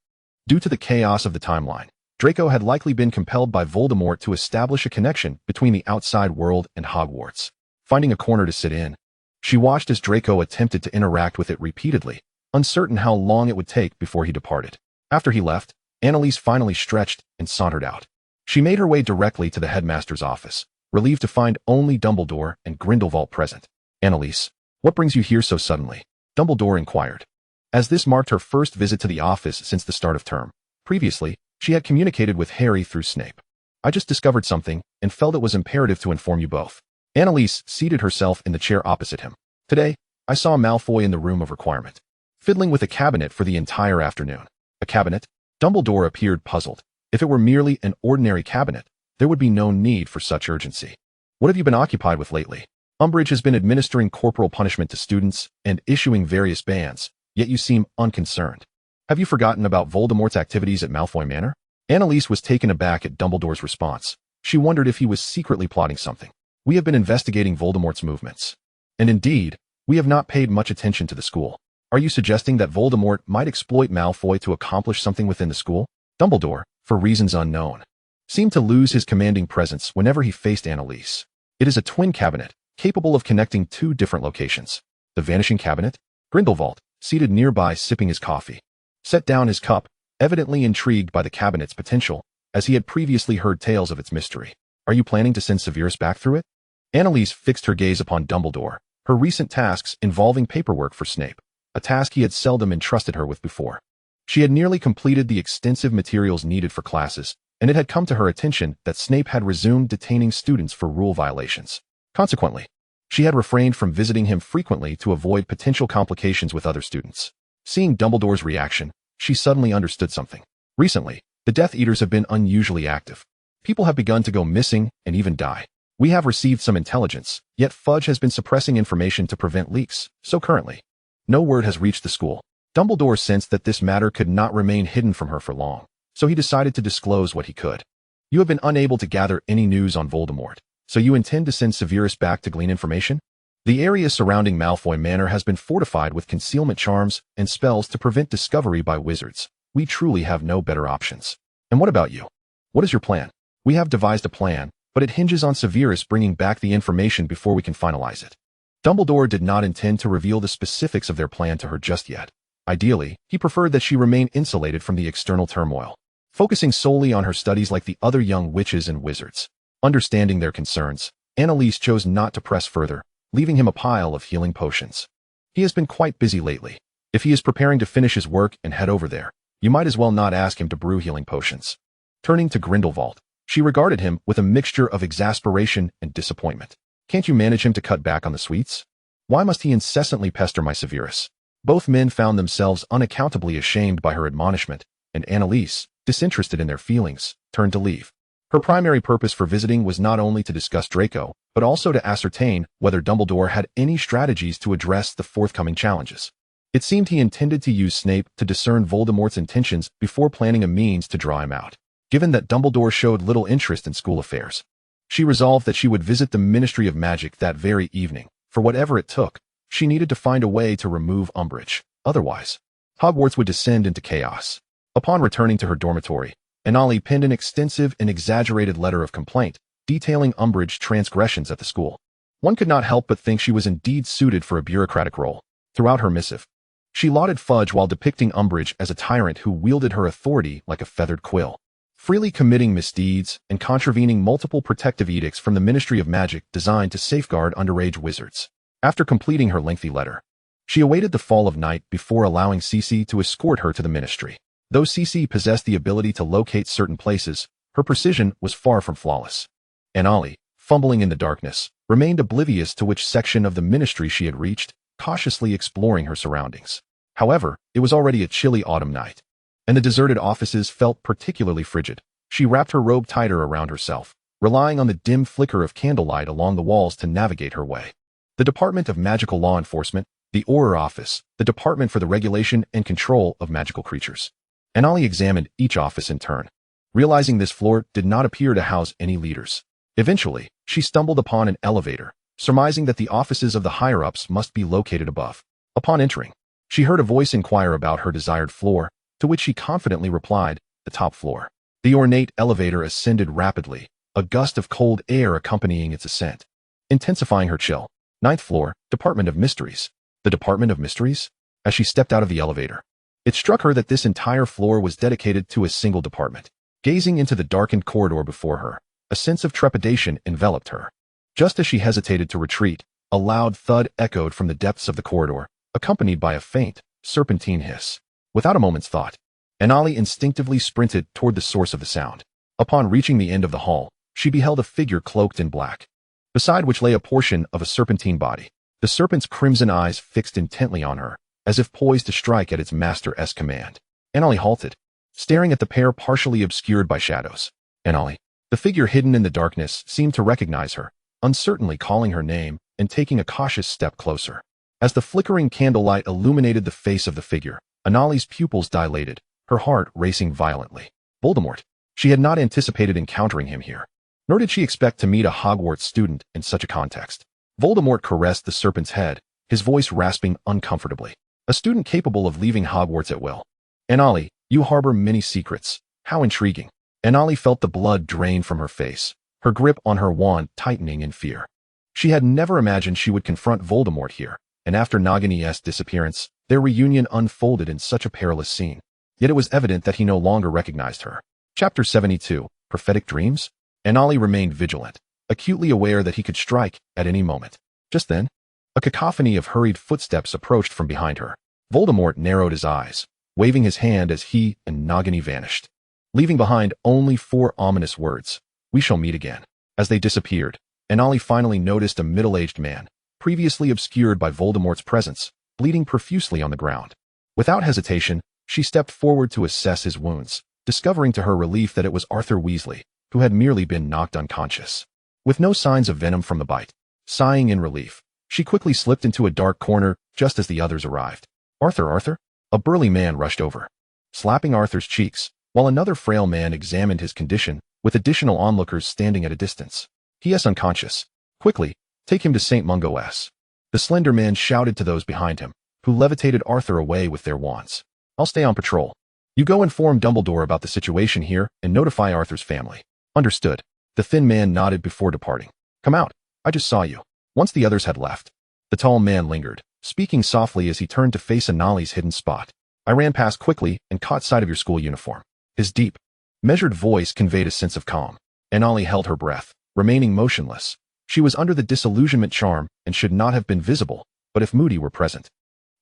due to the chaos of the timeline, Draco had likely been compelled by Voldemort to establish a connection between the outside world and Hogwarts. Finding a corner to sit in, she watched as Draco attempted to interact with it repeatedly, uncertain how long it would take before he departed. After he left, Annalise finally stretched and sauntered out. She made her way directly to the headmaster's office, relieved to find only Dumbledore and Grindelwald present. "Annalise, what brings you here so suddenly?" Dumbledore inquired. As this marked her first visit to the office since the start of term. Previously, she had communicated with Harry through Snape. "I just discovered something and felt it was imperative to inform you both." Annalise seated herself in the chair opposite him. "Today, I saw Malfoy in the room of requirement, fiddling with a cabinet for the entire afternoon." "A cabinet?" Dumbledore appeared puzzled. If it were merely an ordinary cabinet, there would be no need for such urgency. "What have you been occupied with lately?" "Umbridge has been administering corporal punishment to students and issuing various bans, yet you seem unconcerned. Have you forgotten about Voldemort's activities at Malfoy Manor?" Annalise was taken aback at Dumbledore's response. She wondered if he was secretly plotting something. "We have been investigating Voldemort's movements. And indeed, we have not paid much attention to the school." "Are you suggesting that Voldemort might exploit Malfoy to accomplish something within the school?" Dumbledore, for reasons unknown, seemed to lose his commanding presence whenever he faced Annalise. "It is a twin cabinet, capable of connecting two different locations." "The vanishing cabinet?" Grindelwald, seated nearby sipping his coffee, set down his cup, evidently intrigued by the cabinet's potential, as he had previously heard tales of its mystery. "Are you planning to send Severus back through it?" Annalise fixed her gaze upon Dumbledore, her recent tasks involving paperwork for Snape, a task he had seldom entrusted her with before. She had nearly completed the extensive materials needed for classes, and it had come to her attention that Snape had resumed detaining students for rule violations. Consequently, she had refrained from visiting him frequently to avoid potential complications with other students. Seeing Dumbledore's reaction, she suddenly understood something. Recently, the Death Eaters have been unusually active. People have begun to go missing and even die. We have received some intelligence, yet Fudge has been suppressing information to prevent leaks, so currently, no word has reached the school. Dumbledore sensed that this matter could not remain hidden from her for long, so he decided to disclose what he could. "You have been unable to gather any news on Voldemort, so you intend to send Severus back to glean information?" "The area surrounding Malfoy Manor has been fortified with concealment charms and spells to prevent discovery by wizards. We truly have no better options." "And what about you? What is your plan?" "We have devised a plan, but it hinges on Severus bringing back the information before we can finalize it." Dumbledore did not intend to reveal the specifics of their plan to her just yet. Ideally, he preferred that she remain insulated from the external turmoil, focusing solely on her studies like the other young witches and wizards. Understanding their concerns, Annalise chose not to press further, leaving him a pile of healing potions. "He has been quite busy lately. If he is preparing to finish his work and head over there, you might as well not ask him to brew healing potions." Turning to Grindelwald, she regarded him with a mixture of exasperation and disappointment. "Can't you manage him to cut back on the sweets? Why must he incessantly pester my Severus?" Both men found themselves unaccountably ashamed by her admonishment, and Annalise, disinterested in their feelings, turned to leave. Her primary purpose for visiting was not only to discuss Draco, but also to ascertain whether Dumbledore had any strategies to address the forthcoming challenges. It seemed he intended to use Snape to discern Voldemort's intentions before planning a means to draw him out. Given that Dumbledore showed little interest in school affairs, she resolved that she would visit the Ministry of Magic that very evening. For whatever it took, she needed to find a way to remove Umbridge. Otherwise, Hogwarts would descend into chaos. Upon returning to her dormitory, Annalise penned an extensive and exaggerated letter of complaint, detailing Umbridge's transgressions at the school. One could not help but think she was indeed suited for a bureaucratic role. Throughout her missive, she lauded Fudge while depicting Umbridge as a tyrant who wielded her authority like a feathered quill, freely committing misdeeds and contravening multiple protective edicts from the Ministry of Magic designed to safeguard underage wizards. After completing her lengthy letter, she awaited the fall of night before allowing Cece to escort her to the ministry. Though Cece possessed the ability to locate certain places, her precision was far from flawless. Annalise, fumbling in the darkness, remained oblivious to which section of the ministry she had reached, cautiously exploring her surroundings. However, it was already a chilly autumn night, and the deserted offices felt particularly frigid. She wrapped her robe tighter around herself, relying on the dim flicker of candlelight along the walls to navigate her way. The Department of Magical Law Enforcement, the Auror Office, the Department for the Regulation and Control of Magical Creatures. Annalise examined each office in turn, realizing this floor did not appear to house any leaders. Eventually, she stumbled upon an elevator, surmising that the offices of the higher-ups must be located above. Upon entering, she heard a voice inquire about her desired floor, to which she confidently replied, the top floor. The ornate elevator ascended rapidly, a gust of cold air accompanying its ascent, intensifying her chill. Ninth floor, Department of Mysteries. The Department of Mysteries? As she stepped out of the elevator, It struck her that this entire floor was dedicated to a single department. Gazing into the darkened corridor before her, a sense of trepidation enveloped her. Just as she hesitated to retreat, a loud thud echoed from the depths of the corridor, accompanied by a faint, serpentine hiss. Without a moment's thought, Anali instinctively sprinted toward the source of the sound. Upon reaching the end of the hall, she beheld a figure cloaked in black, beside which lay a portion of a serpentine body. The serpent's crimson eyes fixed intently on her, as if poised to strike at its master's command. Anali halted, staring at the pair partially obscured by shadows. Anali. The figure hidden in the darkness seemed to recognize her, uncertainly calling her name and taking a cautious step closer. As the flickering candlelight illuminated the face of the figure, Anali's pupils dilated, her heart racing violently. Voldemort. She had not anticipated encountering him here, nor did she expect to meet a Hogwarts student in such a context. Voldemort caressed the serpent's head, his voice rasping uncomfortably. A student capable of leaving Hogwarts at will. Anali, you harbor many secrets. How intriguing. Anali felt the blood drain from her face, her grip on her wand tightening in fear. She had never imagined she would confront Voldemort here, and after Nagini's disappearance, their reunion unfolded in such a perilous scene. Yet it was evident that he no longer recognized her. Chapter 72, Prophetic Dreams? Anali remained vigilant, acutely aware that he could strike at any moment. Just then, a cacophony of hurried footsteps approached from behind her. Voldemort narrowed his eyes, waving his hand as he and Nagini vanished, leaving behind only 4 ominous words. We shall meet again. As they disappeared, Anali finally noticed a middle-aged man, previously obscured by Voldemort's presence, bleeding profusely on the ground. Without hesitation, she stepped forward to assess his wounds, discovering to her relief that it was Arthur Weasley, who had merely been knocked unconscious. With no signs of venom from the bite, sighing in relief, she quickly slipped into a dark corner just as the others arrived. Arthur! A burly man rushed over, slapping Arthur's cheeks, while another frail man examined his condition, with additional onlookers standing at a distance. He is unconscious. Quickly, take him to St. Mungo's. The slender man shouted to those behind him, who levitated Arthur away with their wands. I'll stay on patrol. You go inform Dumbledore about the situation here and notify Arthur's family. Understood. The thin man nodded before departing. Come out. I just saw you. Once the others had left, the tall man lingered, speaking softly as he turned to face Anali's hidden spot. I ran past quickly and caught sight of your school uniform. His deep, measured voice conveyed a sense of calm. Anali held her breath, remaining motionless. She was under the disillusionment charm and should not have been visible, but if Moody were present,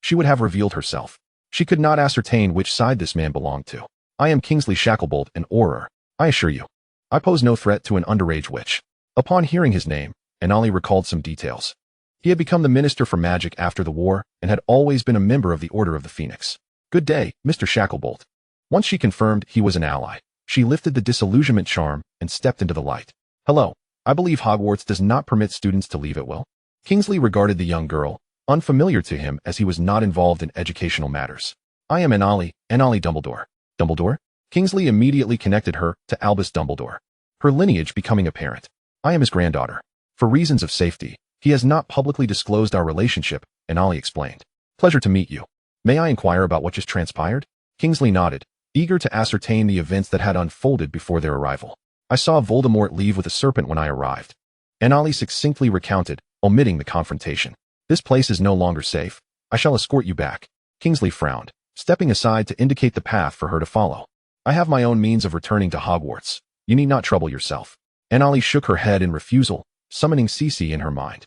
she would have revealed herself. She could not ascertain which side this man belonged to. I am Kingsley Shacklebolt, an Auror. I assure you, I pose no threat to an underage witch. Upon hearing his name, Anali recalled some details. He had become the Minister for Magic after the war and had always been a member of the Order of the Phoenix. Good day, Mr. Shacklebolt. Once she confirmed he was an ally, she lifted the disillusionment charm and stepped into the light. Hello, I believe Hogwarts does not permit students to leave at will. Kingsley regarded the young girl, unfamiliar to him as he was not involved in educational matters. I am Anali Dumbledore. Dumbledore? Kingsley immediately connected her to Albus Dumbledore, her lineage becoming apparent. I am his granddaughter. For reasons of safety, he has not publicly disclosed our relationship, Anali explained. Pleasure to meet you. May I inquire about what just transpired? Kingsley nodded, eager to ascertain the events that had unfolded before their arrival. I saw Voldemort leave with a serpent when I arrived. Anali succinctly recounted, omitting the confrontation. This place is no longer safe. I shall escort you back. Kingsley frowned, stepping aside to indicate the path for her to follow. I have my own means of returning to Hogwarts. You need not trouble yourself. Anali shook her head in refusal, summoning Cece in her mind.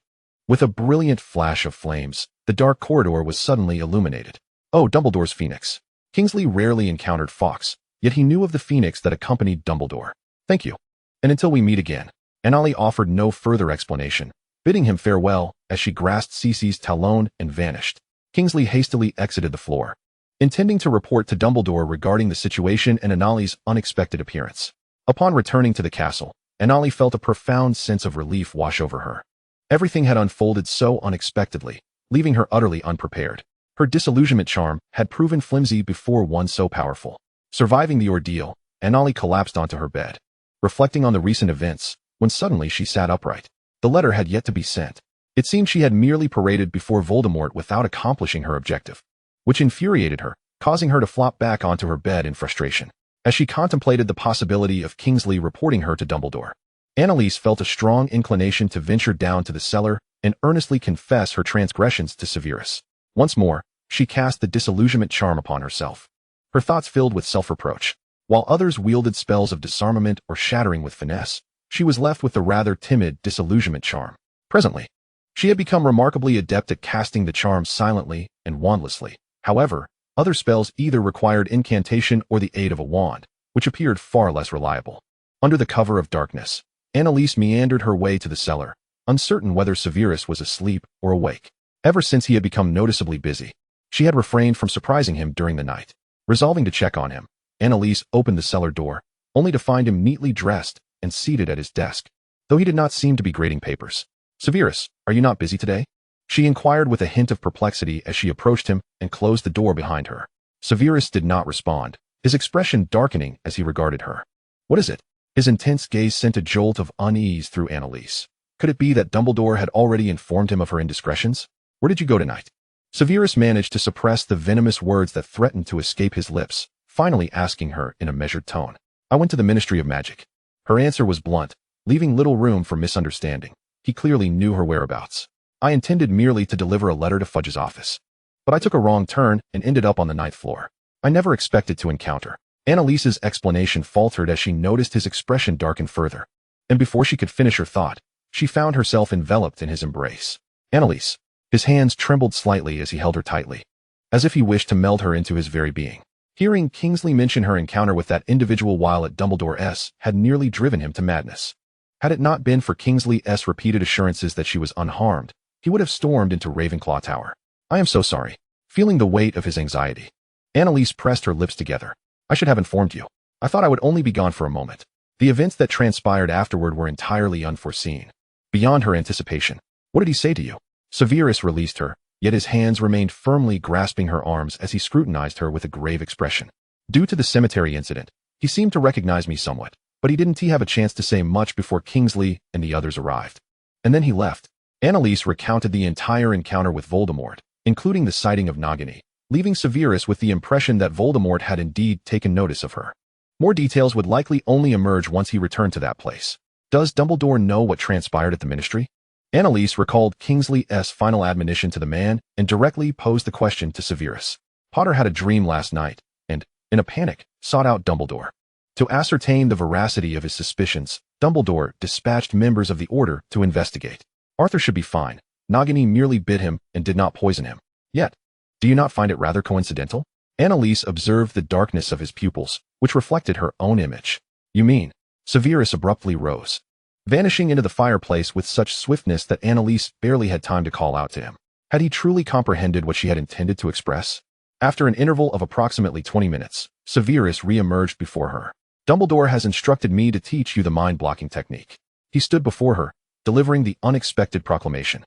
With a brilliant flash of flames, the dark corridor was suddenly illuminated. Oh, Dumbledore's Phoenix. Kingsley rarely encountered Fawkes, yet he knew of the Phoenix that accompanied Dumbledore. Thank you. And until we meet again. Anali offered no further explanation, bidding him farewell as she grasped Cece's talon and vanished. Kingsley hastily exited the floor, intending to report to Dumbledore regarding the situation and Anali's unexpected appearance. Upon returning to the castle, Anali felt a profound sense of relief wash over her. Everything had unfolded so unexpectedly, leaving her utterly unprepared. Her disillusionment charm had proven flimsy before one so powerful. Surviving the ordeal, Anali collapsed onto her bed, reflecting on the recent events, when suddenly she sat upright. The letter had yet to be sent. It seemed she had merely paraded before Voldemort without accomplishing her objective, which infuriated her, causing her to flop back onto her bed in frustration. As she contemplated the possibility of Kingsley reporting her to Dumbledore, Annalise felt a strong inclination to venture down to the cellar and earnestly confess her transgressions to Severus. Once more, she cast the disillusionment charm upon herself. her thoughts filled with self-reproach. While others wielded spells of disarmament or shattering with finesse, she was left with the rather timid disillusionment charm. Presently, she had become remarkably adept at casting the charm silently and wandlessly. However, other spells either required incantation or the aid of a wand, which appeared far less reliable. Under the cover of darkness, Annalise meandered her way to the cellar, uncertain whether Severus was asleep or awake. Ever since he had become noticeably busy, she had refrained from surprising him during the night. Resolving to check on him, Annalise opened the cellar door, only to find him neatly dressed and seated at his desk, though he did not seem to be grading papers. "Severus, are you not busy today?" she inquired with a hint of perplexity as she approached him and closed the door behind her. Severus did not respond, his expression darkening as he regarded her. "What is it?" His intense gaze sent a jolt of unease through Annalise. Could it be that Dumbledore had already informed him of her indiscretions? "Where did you go tonight?" Severus managed to suppress the venomous words that threatened to escape his lips, finally asking her in a measured tone. "I went to the Ministry of Magic." Her answer was blunt, leaving little room for misunderstanding. He clearly knew her whereabouts. "I intended merely to deliver a letter to Fudge's office. But I took a wrong turn and ended up on the 9th floor. I never expected to encounter." Annalise's explanation faltered as she noticed his expression darken further. And before she could finish her thought, she found herself enveloped in his embrace. "Annalise." His hands trembled slightly as he held her tightly, as if he wished to meld her into his very being. Hearing Kingsley mention her encounter with that individual while at Dumbledore's had nearly driven him to madness. Had it not been for Kingsley's repeated assurances that she was unharmed, he would have stormed into Ravenclaw Tower. "I am so sorry." Feeling the weight of his anxiety, Annalise pressed her lips together. "I should have informed you. I thought I would only be gone for a moment." The events that transpired afterward were entirely unforeseen, beyond her anticipation. "What did he say to you?" Severus released her, yet his hands remained firmly grasping her arms as he scrutinized her with a grave expression. "Due to the cemetery incident, he seemed to recognize me somewhat, but he didn't have a chance to say much before Kingsley and the others arrived. And then he left." Annalise recounted the entire encounter with Voldemort, including the sighting of Nagini, leaving Severus with the impression that Voldemort had indeed taken notice of her. More details would likely only emerge once he returned to that place. Does Dumbledore know what transpired at the Ministry? Annalise recalled Kingsley's final admonition to the man and directly posed the question to Severus. "Potter had a dream last night and, in a panic, sought out Dumbledore. To ascertain the veracity of his suspicions, Dumbledore dispatched members of the Order to investigate. Arthur should be fine. Nagini merely bit him and did not poison him. Yet, do you not find it rather coincidental?" Annalise observed the darkness of his pupils, which reflected her own image. "You mean?" Severus abruptly rose, vanishing into the fireplace with such swiftness that Annalise barely had time to call out to him. Had he truly comprehended what she had intended to express? After an interval of approximately 20 minutes, Severus re-emerged before her. "Dumbledore has instructed me to teach you the mind-blocking technique." He stood before her, delivering the unexpected proclamation.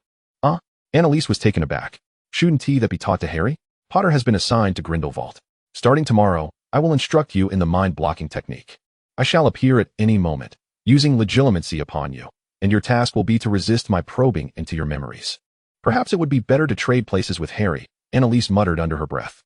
Annalise was taken aback. "Shouldn't that be taught to Harry? Potter has been assigned to Grindelwald. Starting tomorrow, I will instruct you in the mind-blocking technique. I shall appear at any moment, using legilimency upon you, and your task will be to resist my probing into your memories." "Perhaps it would be better to trade places with Harry," Annalise muttered under her breath.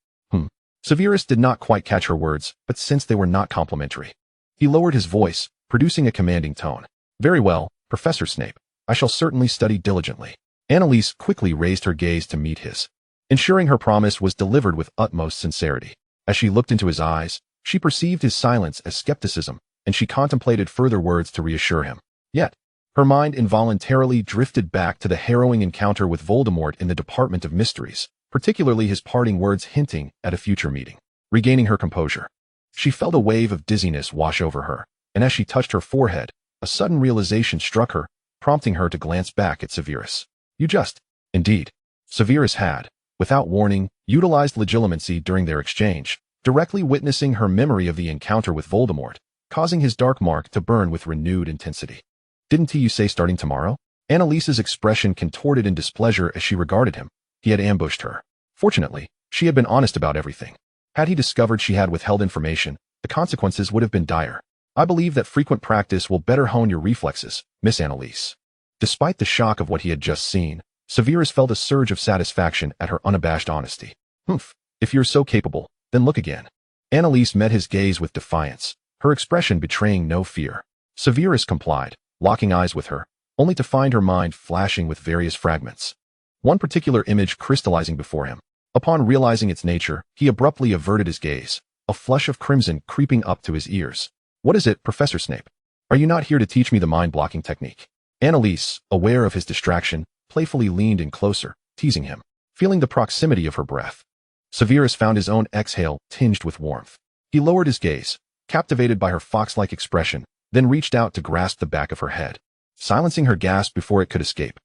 Severus did not quite catch her words, but sensed they were not complimentary. He lowered his voice, producing a commanding tone. "Very well, Professor Snape. I shall certainly study diligently." Annalise quickly raised her gaze to meet his, ensuring her promise was delivered with utmost sincerity. As she looked into his eyes, she perceived his silence as skepticism, and she contemplated further words to reassure him. Yet, her mind involuntarily drifted back to the harrowing encounter with Voldemort in the Department of Mysteries, particularly his parting words hinting at a future meeting. Regaining her composure, she felt a wave of dizziness wash over her, and as she touched her forehead, a sudden realization struck her, prompting her to glance back at Severus. "You just..." Indeed, Severus had, without warning, utilized legilimency during their exchange, directly witnessing her memory of the encounter with Voldemort, causing his dark mark to burn with renewed intensity. "Didn't you say starting tomorrow?" Annalise's expression contorted in displeasure as she regarded him. He had ambushed her. Fortunately, she had been honest about everything. Had he discovered she had withheld information, the consequences would have been dire. "I believe that frequent practice will better hone your reflexes, Miss Annalise." Despite the shock of what he had just seen, Severus felt a surge of satisfaction at her unabashed honesty. If you're so capable, then look again." Annalise met his gaze with defiance, her expression betraying no fear. Severus complied, locking eyes with her, only to find her mind flashing with various fragments. One particular image crystallizing before him. Upon realizing its nature, he abruptly averted his gaze, a flush of crimson creeping up to his ears. "What is it, Professor Snape? Are you not here to teach me the mind-blocking technique?" Annalise, aware of his distraction, playfully leaned in closer, teasing him, feeling the proximity of her breath. Severus found his own exhale tinged with warmth. He lowered his gaze, captivated by her fox-like expression, then reached out to grasp the back of her head, silencing her gasp before it could escape.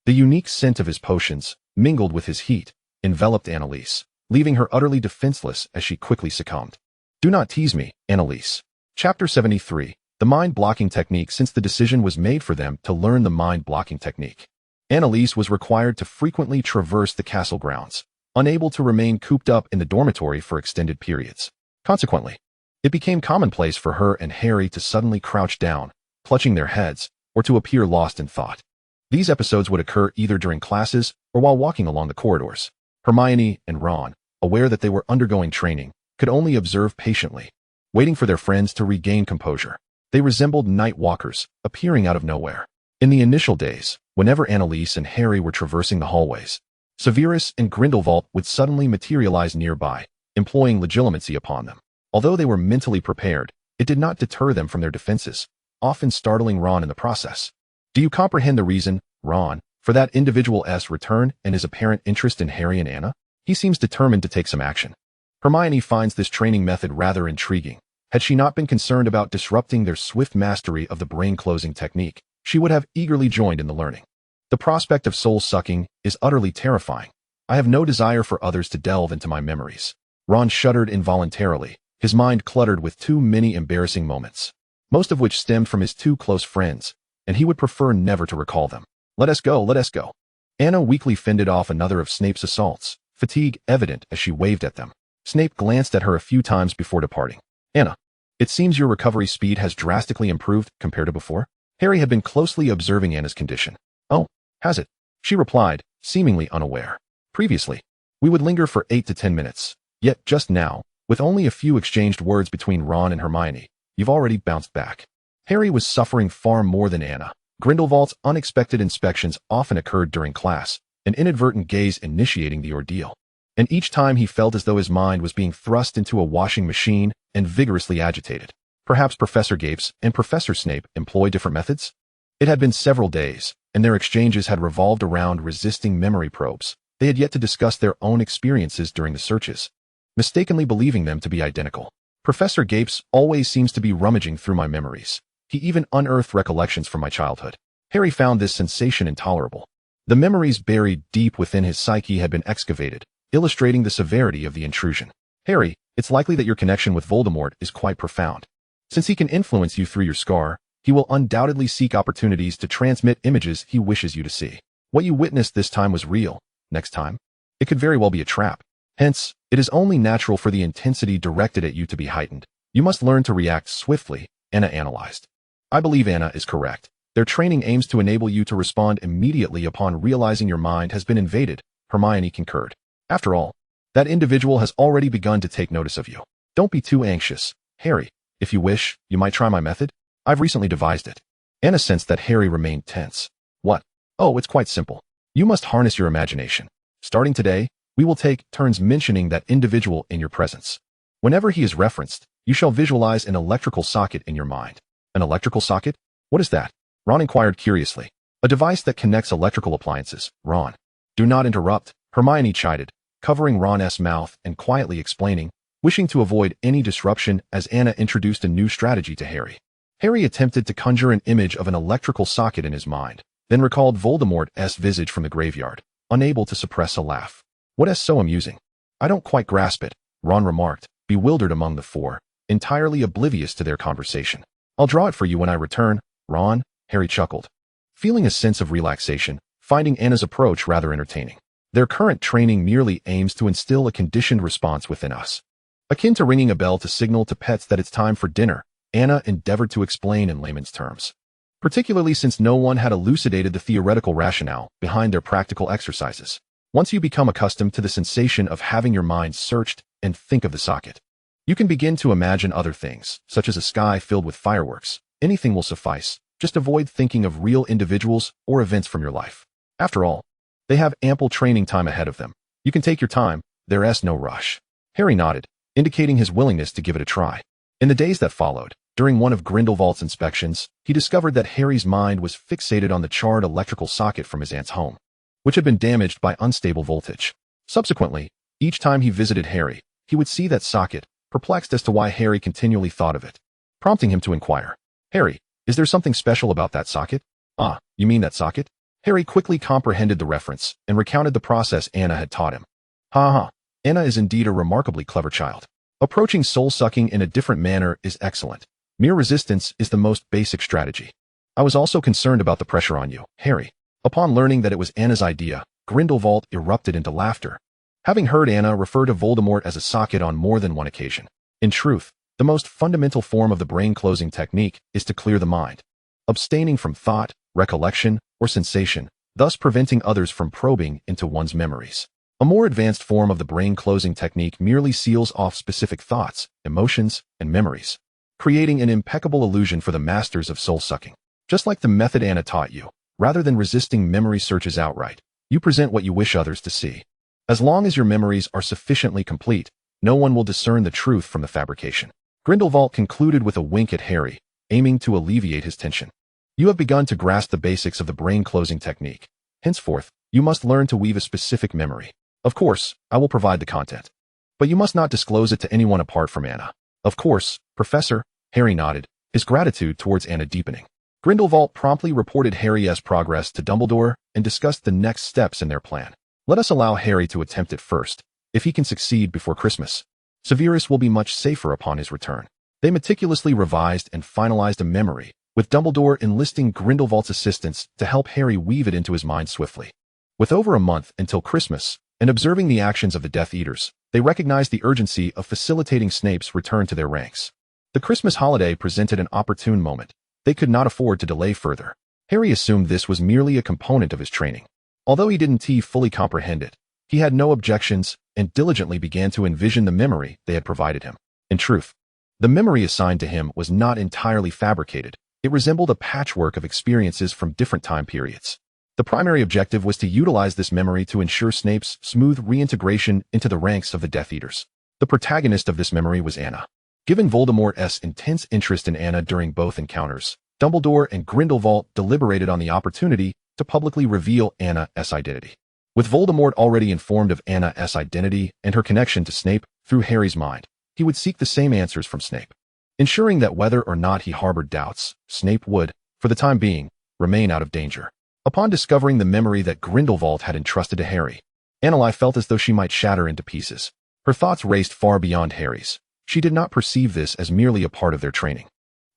The unique scent of his potions, mingled with his heat, enveloped Annalise, leaving her utterly defenseless as she quickly succumbed. "Do not tease me, Annalise." Chapter 73. The mind-blocking technique. Since the decision was made for them to learn the mind-blocking technique, Annalise was required to frequently traverse the castle grounds, unable to remain cooped up in the dormitory for extended periods. Consequently, it became commonplace for her and Harry to suddenly crouch down, clutching their heads, or to appear lost in thought. These episodes would occur either during classes or while walking along the corridors. Hermione and Ron, aware that they were undergoing training, could only observe patiently, waiting for their friends to regain composure. They resembled night walkers, appearing out of nowhere. In the initial days, whenever Annalise and Harry were traversing the hallways, Severus and Grindelwald would suddenly materialize nearby, employing legilimency upon them. Although they were mentally prepared, it did not deter them from their defenses, often startling Ron in the process. "Do you comprehend the reason, Ron, for that individual's return and his apparent interest in Harry and Anna? He seems determined to take some action." Hermione finds this training method rather intriguing. Had she not been concerned about disrupting their swift mastery of the brain-closing technique, she would have eagerly joined in the learning. "The prospect of soul-sucking is utterly terrifying. I have no desire for others to delve into my memories." Ron shuddered involuntarily, his mind cluttered with too many embarrassing moments, most of which stemmed from his two close friends, and he would prefer never to recall them. Let us go, let us go." Anna weakly fended off another of Snape's assaults, fatigue evident as she waved at them. Snape glanced at her a few times before departing. "Anna, it seems your recovery speed has drastically improved compared to before." Harry had been closely observing Anna's condition. "Oh, has it?" she replied, seemingly unaware. "Previously, we would linger for 8 to 10 minutes, yet just now, with only a few exchanged words between Ron and Hermione, you've already bounced back." Harry was suffering far more than Anna. Grindelwald's unexpected inspections often occurred during class, an inadvertent gaze initiating the ordeal. And each time he felt as though his mind was being thrust into a washing machine and vigorously agitated. Perhaps Professor Gapes and Professor Snape employ different methods? It had been several days, and their exchanges had revolved around resisting memory probes. They had yet to discuss their own experiences during the searches, mistakenly believing them to be identical. "Professor Gapes always seems to be rummaging through my memories. He even unearthed recollections from my childhood." Harry found this sensation intolerable. The memories buried deep within his psyche had been excavated, illustrating the severity of the intrusion. "Harry, it's likely that your connection with Voldemort is quite profound. Since he can influence you through your scar, he will undoubtedly seek opportunities to transmit images he wishes you to see. What you witnessed this time was real. Next time, it could very well be a trap. Hence, it is only natural for the intensity directed at you to be heightened. You must learn to react swiftly," Anna analyzed. "I believe Anna is correct. Their training aims to enable you to respond immediately upon realizing your mind has been invaded," Hermione concurred. "After all, that individual has already begun to take notice of you. Don't be too anxious, Harry. If you wish, you might try my method. I've recently devised it." Anna sensed that Harry remained tense. "What?" "Oh, it's quite simple. You must harness your imagination. Starting today, we will take turns mentioning that individual in your presence. Whenever he is referenced, you shall visualize an electrical socket in your mind." "An electrical socket? What is that?" Ron inquired curiously. "A device that connects electrical appliances, Ron." "Do not interrupt," Hermione chided, covering Ron's mouth and quietly explaining, wishing to avoid any disruption as Anna introduced a new strategy to Harry. Harry attempted to conjure an image of an electrical socket in his mind, then recalled Voldemort's visage from the graveyard, unable to suppress a laugh. "What's so amusing?" "I don't quite grasp it," Ron remarked, bewildered among the four, entirely oblivious to their conversation. "I'll draw it for you when I return, Ron," Harry chuckled, feeling a sense of relaxation, finding Anna's approach rather entertaining. "Their current training merely aims to instill a conditioned response within us, akin to ringing a bell to signal to pets that it's time for dinner," Anna endeavored to explain in layman's terms, particularly since no one had elucidated the theoretical rationale behind their practical exercises. "Once you become accustomed to the sensation of having your mind searched and think of the socket, you can begin to imagine other things, such as a sky filled with fireworks. Anything will suffice. Just avoid thinking of real individuals or events from your life. After all, they have ample training time ahead of them. You can take your time, there's no rush." Harry nodded, indicating his willingness to give it a try. In the days that followed, during one of Grindelwald's inspections, he discovered that Harry's mind was fixated on the charred electrical socket from his aunt's home, which had been damaged by unstable voltage. Subsequently, each time he visited Harry, he would see that socket, perplexed as to why Harry continually thought of it, prompting him to inquire, "Harry, is there something special about that socket?" "Ah, you mean that socket?" Harry quickly comprehended the reference and recounted the process Anna had taught him. "Ha ha, Anna is indeed a remarkably clever child. Approaching soul-sucking in a different manner is excellent. Mere resistance is the most basic strategy. I was also concerned about the pressure on you, Harry." Upon learning that it was Anna's idea, Grindelwald erupted into laughter, having heard Anna refer to Voldemort as a socket on more than one occasion. In truth, the most fundamental form of the brain-closing technique is to clear the mind, abstaining from thought, recollection, or sensation, thus preventing others from probing into one's memories. A more advanced form of the brain-closing technique merely seals off specific thoughts, emotions, and memories, creating an impeccable illusion for the masters of soul-sucking. Just like the method Anna taught you, rather than resisting memory searches outright, you present what you wish others to see. As long as your memories are sufficiently complete, no one will discern the truth from the fabrication. Grindelwald concluded with a wink at Harry, aiming to alleviate his tension. You have begun to grasp the basics of the brain-closing technique. Henceforth, you must learn to weave a specific memory. Of course, I will provide the content, but you must not disclose it to anyone apart from Anna. Of course, Professor, Harry nodded, his gratitude towards Anna deepening. Grindelwald promptly reported Harry's progress to Dumbledore and discussed the next steps in their plan. Let us allow Harry to attempt it first. If he can succeed before Christmas, Severus will be much safer upon his return. They meticulously revised and finalized a memory, with Dumbledore enlisting Grindelwald's assistance to help Harry weave it into his mind swiftly. With over a month until Christmas, and observing the actions of the Death Eaters, they recognized the urgency of facilitating Snape's return to their ranks. The Christmas holiday presented an opportune moment. They could not afford to delay further. Harry assumed this was merely a component of his training. Although he didn't fully comprehend it, he had no objections and diligently began to envision the memory they had provided him. In truth, the memory assigned to him was not entirely fabricated. It resembled a patchwork of experiences from different time periods. The primary objective was to utilize this memory to ensure Snape's smooth reintegration into the ranks of the Death Eaters. The protagonist of this memory was Anna. Given Voldemort's intense interest in Anna during both encounters, Dumbledore and Grindelwald deliberated on the opportunity to publicly reveal Anna's identity. With Voldemort already informed of Anna's identity and her connection to Snape through Harry's mind, he would seek the same answers from Snape, ensuring that whether or not he harbored doubts, Snape would, for the time being, remain out of danger. Upon discovering the memory that Grindelwald had entrusted to Harry, Anna felt as though she might shatter into pieces. Her thoughts raced far beyond Harry's. She did not perceive this as merely a part of their training.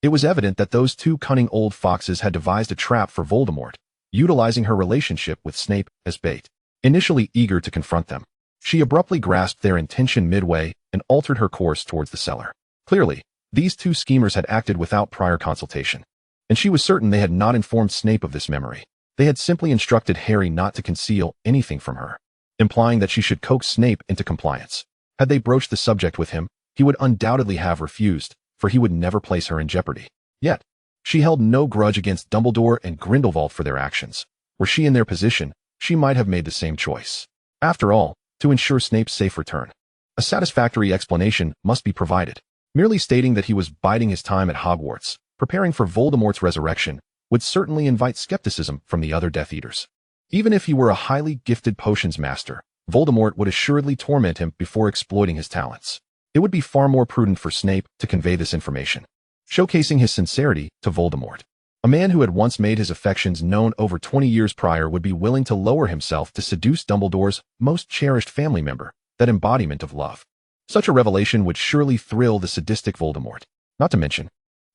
It was evident that those two cunning old foxes had devised a trap for Voldemort, utilizing her relationship with Snape as bait. Initially eager to confront them, she abruptly grasped their intention midway and altered her course towards the cellar. Clearly, these two schemers had acted without prior consultation, and she was certain they had not informed Snape of this memory. They had simply instructed Harry not to conceal anything from her, implying that she should coax Snape into compliance. Had they broached the subject with him, he would undoubtedly have refused, for he would never place her in jeopardy. Yet, she held no grudge against Dumbledore and Grindelwald for their actions. Were she in their position, she might have made the same choice. After all, to ensure Snape's safe return, a satisfactory explanation must be provided. Merely stating that he was biding his time at Hogwarts, preparing for Voldemort's resurrection, would certainly invite skepticism from the other Death Eaters. Even if he were a highly gifted potions master, Voldemort would assuredly torment him before exploiting his talents. It would be far more prudent for Snape to convey this information, showcasing his sincerity to Voldemort. A man who had once made his affections known over 20 years prior would be willing to lower himself to seduce Dumbledore's most cherished family member, that embodiment of love. Such a revelation would surely thrill the sadistic Voldemort. Not to mention,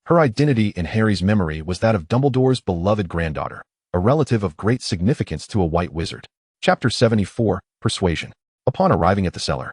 her identity in Harry's memory was that of Dumbledore's beloved granddaughter, a relative of great significance to a white wizard. Chapter 74, Persuasion. Upon arriving at the cellar,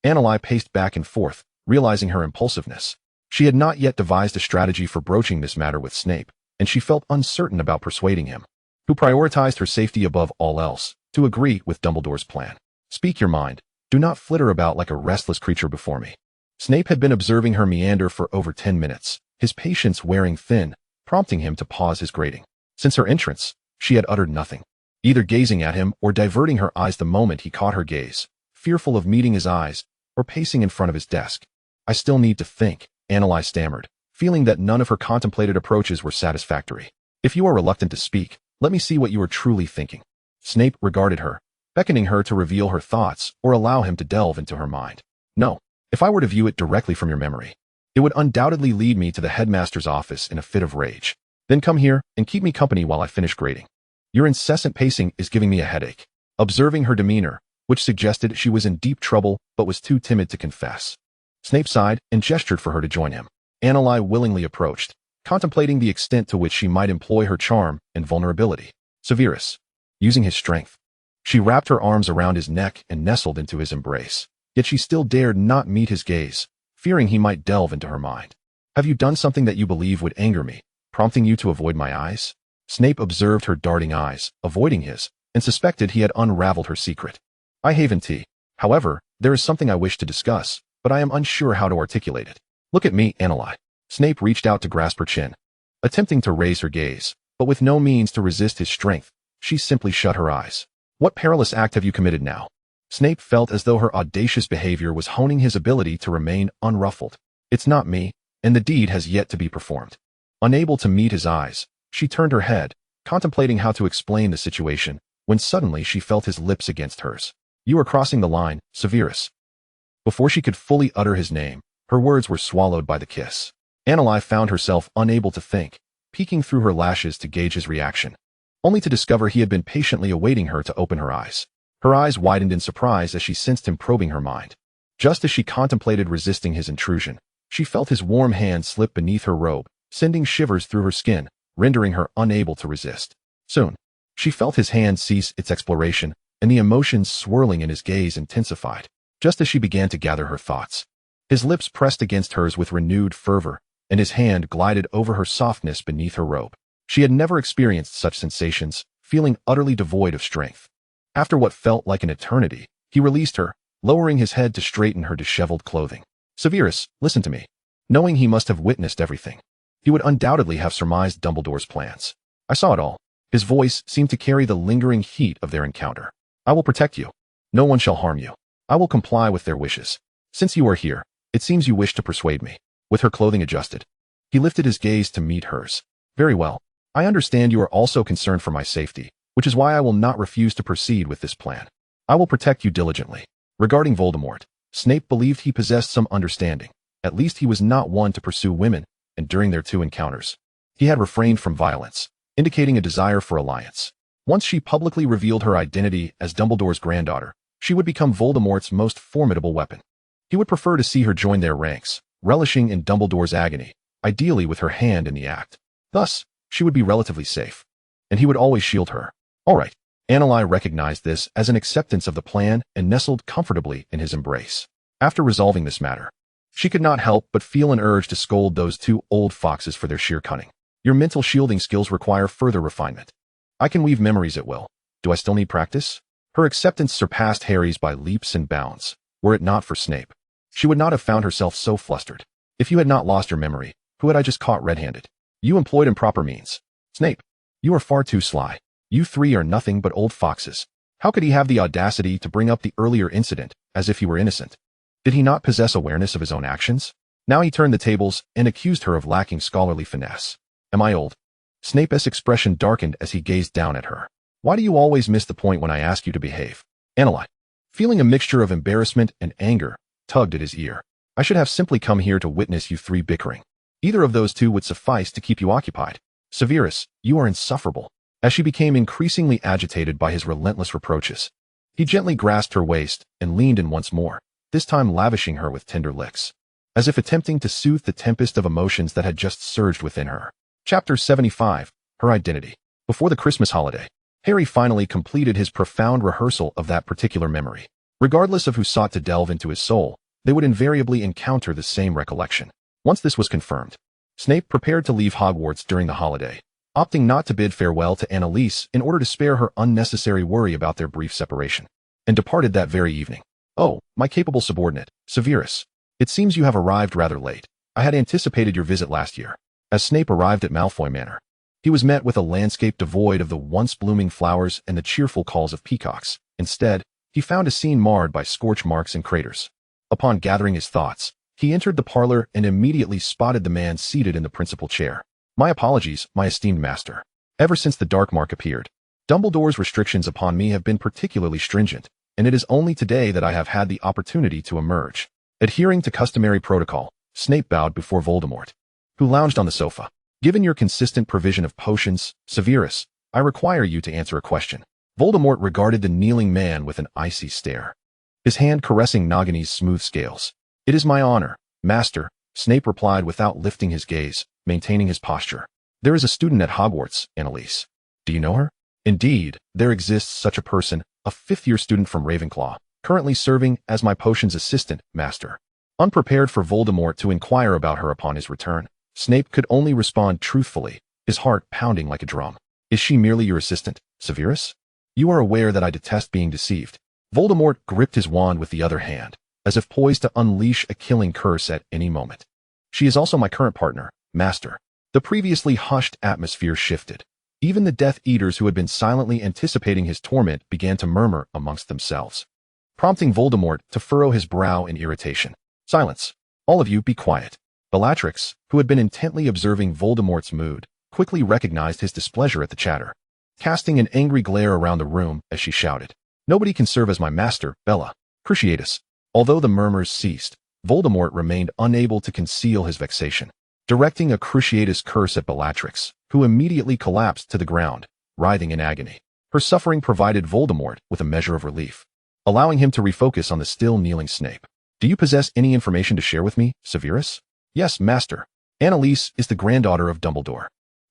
Anna paced back and forth, realizing her impulsiveness. She had not yet devised a strategy for broaching this matter with Snape, and she felt uncertain about persuading him, who prioritized her safety above all else, to agree with Dumbledore's plan. Speak your mind. Do not flitter about like a restless creature before me. Snape had been observing her meander for over 10 minutes, his patience wearing thin, prompting him to pause his grating. Since her entrance, she had uttered nothing, either gazing at him or diverting her eyes the moment he caught her gaze, fearful of meeting his eyes, or pacing in front of his desk. I still need to think, Annalise stammered, feeling that none of her contemplated approaches were satisfactory. If you are reluctant to speak, let me see what you are truly thinking. Snape regarded her, beckoning her to reveal her thoughts or allow him to delve into her mind. No, if I were to view it directly from your memory, it would undoubtedly lead me to the headmaster's office in a fit of rage. Then come here and keep me company while I finish grading. Your incessant pacing is giving me a headache. Observing her demeanor, which suggested she was in deep trouble but was too timid to confess, Snape sighed and gestured for her to join him. Annalise willingly approached, contemplating the extent to which she might employ her charm and vulnerability. Severus, using his strength. She wrapped her arms around his neck and nestled into his embrace, yet she still dared not meet his gaze, fearing he might delve into her mind. Have you done something that you believe would anger me, prompting you to avoid my eyes? Snape observed her darting eyes, avoiding his, and suspected he had unraveled her secret. I haven't. However, there is something I wish to discuss, but I am unsure how to articulate it. Look at me, Annalise. Snape reached out to grasp her chin, attempting to raise her gaze, but with no means to resist his strength, she simply shut her eyes. What perilous act have you committed now? Snape felt as though her audacious behavior was honing his ability to remain unruffled. It's not me, and the deed has yet to be performed. Unable to meet his eyes, she turned her head, contemplating how to explain the situation, when suddenly she felt his lips against hers. You are crossing the line, Severus. Before she could fully utter his name, her words were swallowed by the kiss. Annalise found herself unable to think, peeking through her lashes to gauge his reaction, only to discover he had been patiently awaiting her to open her eyes. Her eyes widened in surprise as she sensed him probing her mind. Just as she contemplated resisting his intrusion, she felt his warm hand slip beneath her robe, sending shivers through her skin, rendering her unable to resist. Soon, she felt his hand cease its exploration, and the emotions swirling in his gaze intensified, just as she began to gather her thoughts. His lips pressed against hers with renewed fervor, and his hand glided over her softness beneath her robe. She had never experienced such sensations, feeling utterly devoid of strength. After what felt like an eternity, he released her, lowering his head to straighten her disheveled clothing. Severus, listen to me. Knowing he must have witnessed everything, he would undoubtedly have surmised Dumbledore's plans. I saw it all. His voice seemed to carry the lingering heat of their encounter. I will protect you. No one shall harm you. I will comply with their wishes. Since you are here, it seems you wish to persuade me. With her clothing adjusted, he lifted his gaze to meet hers. Very well. I understand you are also concerned for my safety, which is why I will not refuse to proceed with this plan. I will protect you diligently. Regarding Voldemort, Snape believed he possessed some understanding. At least he was not one to pursue women, and during their two encounters, he had refrained from violence, indicating a desire for alliance. Once she publicly revealed her identity as Dumbledore's granddaughter, she would become Voldemort's most formidable weapon. He would prefer to see her join their ranks, relishing in Dumbledore's agony, ideally with her hand in the act. Thus, she would be relatively safe, and he would always shield her. All right. Annalise recognized this as an acceptance of the plan and nestled comfortably in his embrace. After resolving this matter, she could not help but feel an urge to scold those two old foxes for their sheer cunning. Your mental shielding skills require further refinement. I can weave memories at will. Do I still need practice? Her acceptance surpassed Harry's by leaps and bounds. Were it not for Snape, she would not have found herself so flustered. If you had not lost your memory, who had I just caught red-handed? You employed improper means. Snape, you are far too sly. You three are nothing but old foxes. How could he have the audacity to bring up the earlier incident, as if he were innocent? Did he not possess awareness of his own actions? Now he turned the tables and accused her of lacking scholarly finesse. Am I old? Snape's expression darkened as he gazed down at her. Why do you always miss the point when I ask you to behave? Annalise, feeling a mixture of embarrassment and anger, tugged at his ear. I should have simply come here to witness you three bickering. Either of those two would suffice to keep you occupied. Severus, you are insufferable. As she became increasingly agitated by his relentless reproaches, he gently grasped her waist and leaned in once more, this time lavishing her with tender licks, as if attempting to soothe the tempest of emotions that had just surged within her. Chapter 75, Her Identity. Before the Christmas holiday, Harry finally completed his profound rehearsal of that particular memory. Regardless of who sought to delve into his soul, they would invariably encounter the same recollection. Once this was confirmed, Snape prepared to leave Hogwarts during the holiday, opting not to bid farewell to Annalise in order to spare her unnecessary worry about their brief separation, and departed that very evening. Oh, my capable subordinate, Severus. It seems you have arrived rather late. I had anticipated your visit last year. As Snape arrived at Malfoy Manor, he was met with a landscape devoid of the once blooming flowers and the cheerful calls of peacocks. Instead, he found a scene marred by scorch marks and craters. Upon gathering his thoughts, He entered the parlor and immediately spotted the man seated in the principal chair. My apologies, my esteemed master. Ever since the dark mark appeared, Dumbledore's restrictions upon me have been particularly stringent, and it is only today that I have had the opportunity to emerge. Adhering to customary protocol, Snape bowed before Voldemort, who lounged on the sofa. Given your consistent provision of potions, Severus, I require you to answer a question. Voldemort regarded the kneeling man with an icy stare, his hand caressing Nagini's smooth scales. It is my honor, master, Snape replied without lifting his gaze, maintaining his posture. There is a student at Hogwarts, Annalise. Do you know her? Indeed, there exists such a person, a fifth-year student from Ravenclaw, currently serving as my potions assistant, master. Unprepared for Voldemort to inquire about her upon his return, Snape could only respond truthfully, his heart pounding like a drum. Is she merely your assistant, Severus? You are aware that I detest being deceived. Voldemort gripped his wand with the other hand, as if poised to unleash a killing curse at any moment. She is also my current partner, master. The previously hushed atmosphere shifted. Even the Death Eaters who had been silently anticipating his torment began to murmur amongst themselves, prompting Voldemort to furrow his brow in irritation. Silence. All of you be quiet. Bellatrix, who had been intently observing Voldemort's mood, quickly recognized his displeasure at the chatter, casting an angry glare around the room as she shouted, Nobody can serve as my master, Bella. Cruciatus. Although the murmurs ceased, Voldemort remained unable to conceal his vexation, directing a Cruciatus curse at Bellatrix, who immediately collapsed to the ground, writhing in agony. Her suffering provided Voldemort with a measure of relief, allowing him to refocus on the still kneeling Snape. Do you possess any information to share with me, Severus? Yes, master. Annalise is the granddaughter of Dumbledore.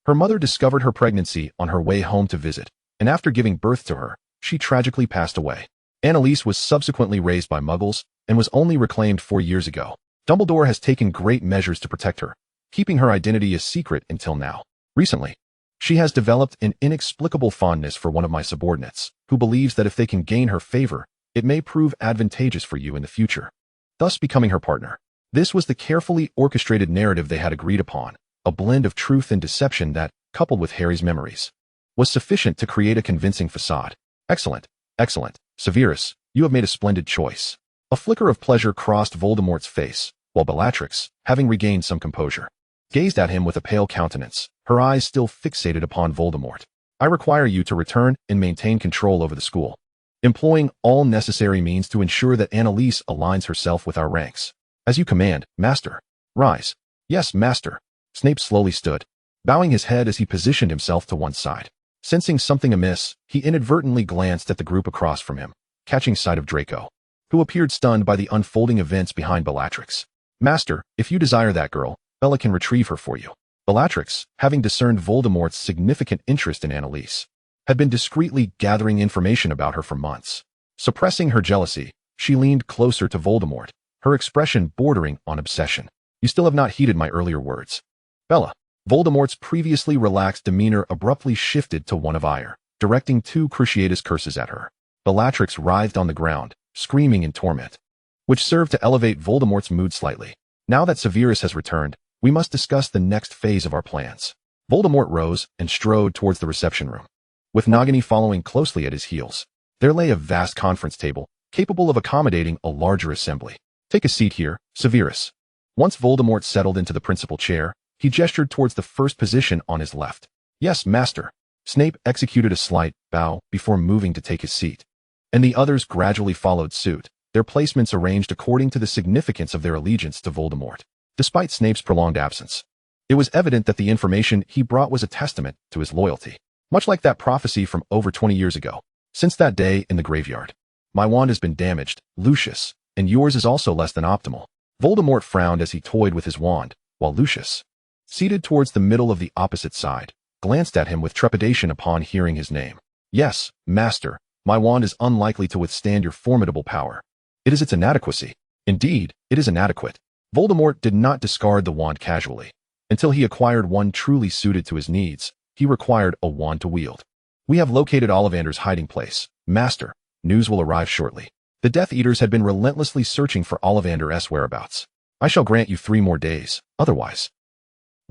Her mother discovered her pregnancy on her way home to visit, and after giving birth to her, she tragically passed away. Annalise was subsequently raised by Muggles and was only reclaimed 4 years ago. Dumbledore has taken great measures to protect her, keeping her identity a secret until now. Recently, she has developed an inexplicable fondness for one of my subordinates, who believes that if they can gain her favor, it may prove advantageous for you in the future, thus becoming her partner. This was the carefully orchestrated narrative they had agreed upon, a blend of truth and deception that, coupled with Harry's memories, was sufficient to create a convincing facade. Excellent, excellent. Severus, you have made a splendid choice. A flicker of pleasure crossed Voldemort's face, while Bellatrix, having regained some composure, gazed at him with a pale countenance, her eyes still fixated upon Voldemort. I require you to return and maintain control over the school, employing all necessary means to ensure that Annalise aligns herself with our ranks. As you command, master. Rise. Yes, master. Snape slowly stood, bowing his head as he positioned himself to one side. Sensing something amiss, he inadvertently glanced at the group across from him, catching sight of Draco, who appeared stunned by the unfolding events behind Bellatrix. Master, if you desire that girl, Bella can retrieve her for you. Bellatrix, having discerned Voldemort's significant interest in Annalise, had been discreetly gathering information about her for months. Suppressing her jealousy, she leaned closer to Voldemort, her expression bordering on obsession. You still have not heeded my earlier words. Bella. Voldemort's previously relaxed demeanor abruptly shifted to one of ire, directing 2 Cruciatus curses at her. Bellatrix writhed on the ground, screaming in torment, which served to elevate Voldemort's mood slightly. Now that Severus has returned, we must discuss the next phase of our plans. Voldemort rose and strode towards the reception room, with Nagini following closely at his heels. There lay a vast conference table, capable of accommodating a larger assembly. Take a seat here, Severus. Once Voldemort settled into the principal chair, he gestured towards the first position on his left. Yes, master. Snape executed a slight bow before moving to take his seat, and the others gradually followed suit, their placements arranged according to the significance of their allegiance to Voldemort. Despite Snape's prolonged absence, it was evident that the information he brought was a testament to his loyalty, much like that prophecy from over 20 years ago. Since that day in the graveyard, my wand has been damaged, Lucius, and yours is also less than optimal. Voldemort frowned as he toyed with his wand, while Lucius, seated towards the middle of the opposite side, glanced at him with trepidation upon hearing his name. Yes, master, my wand is unlikely to withstand your formidable power. It is its inadequacy. Indeed, it is inadequate. Voldemort did not discard the wand casually. Until he acquired one truly suited to his needs, he required a wand to wield. We have located Ollivander's hiding place. Master, news will arrive shortly. The Death Eaters had been relentlessly searching for Ollivander's whereabouts. I shall grant you 3 more days, otherwise.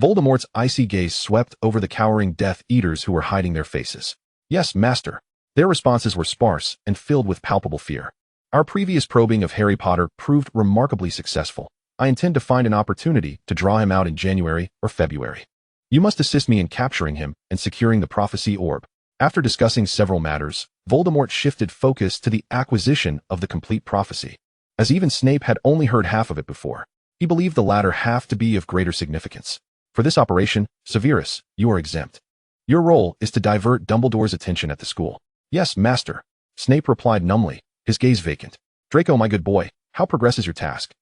Voldemort's icy gaze swept over the cowering Death Eaters who were hiding their faces. Yes, master. Their responses were sparse and filled with palpable fear. Our previous probing of Harry Potter proved remarkably successful. I intend to find an opportunity to draw him out in January or February. You must assist me in capturing him and securing the prophecy orb. After discussing several matters, Voldemort shifted focus to the acquisition of the complete prophecy. As even Snape had only heard half of it before, he believed the latter half to be of greater significance. For this operation, Severus, you are exempt. Your role is to divert Dumbledore's attention at the school. Yes, master. Snape replied numbly, his gaze vacant. Draco, my good boy, how progresses your task?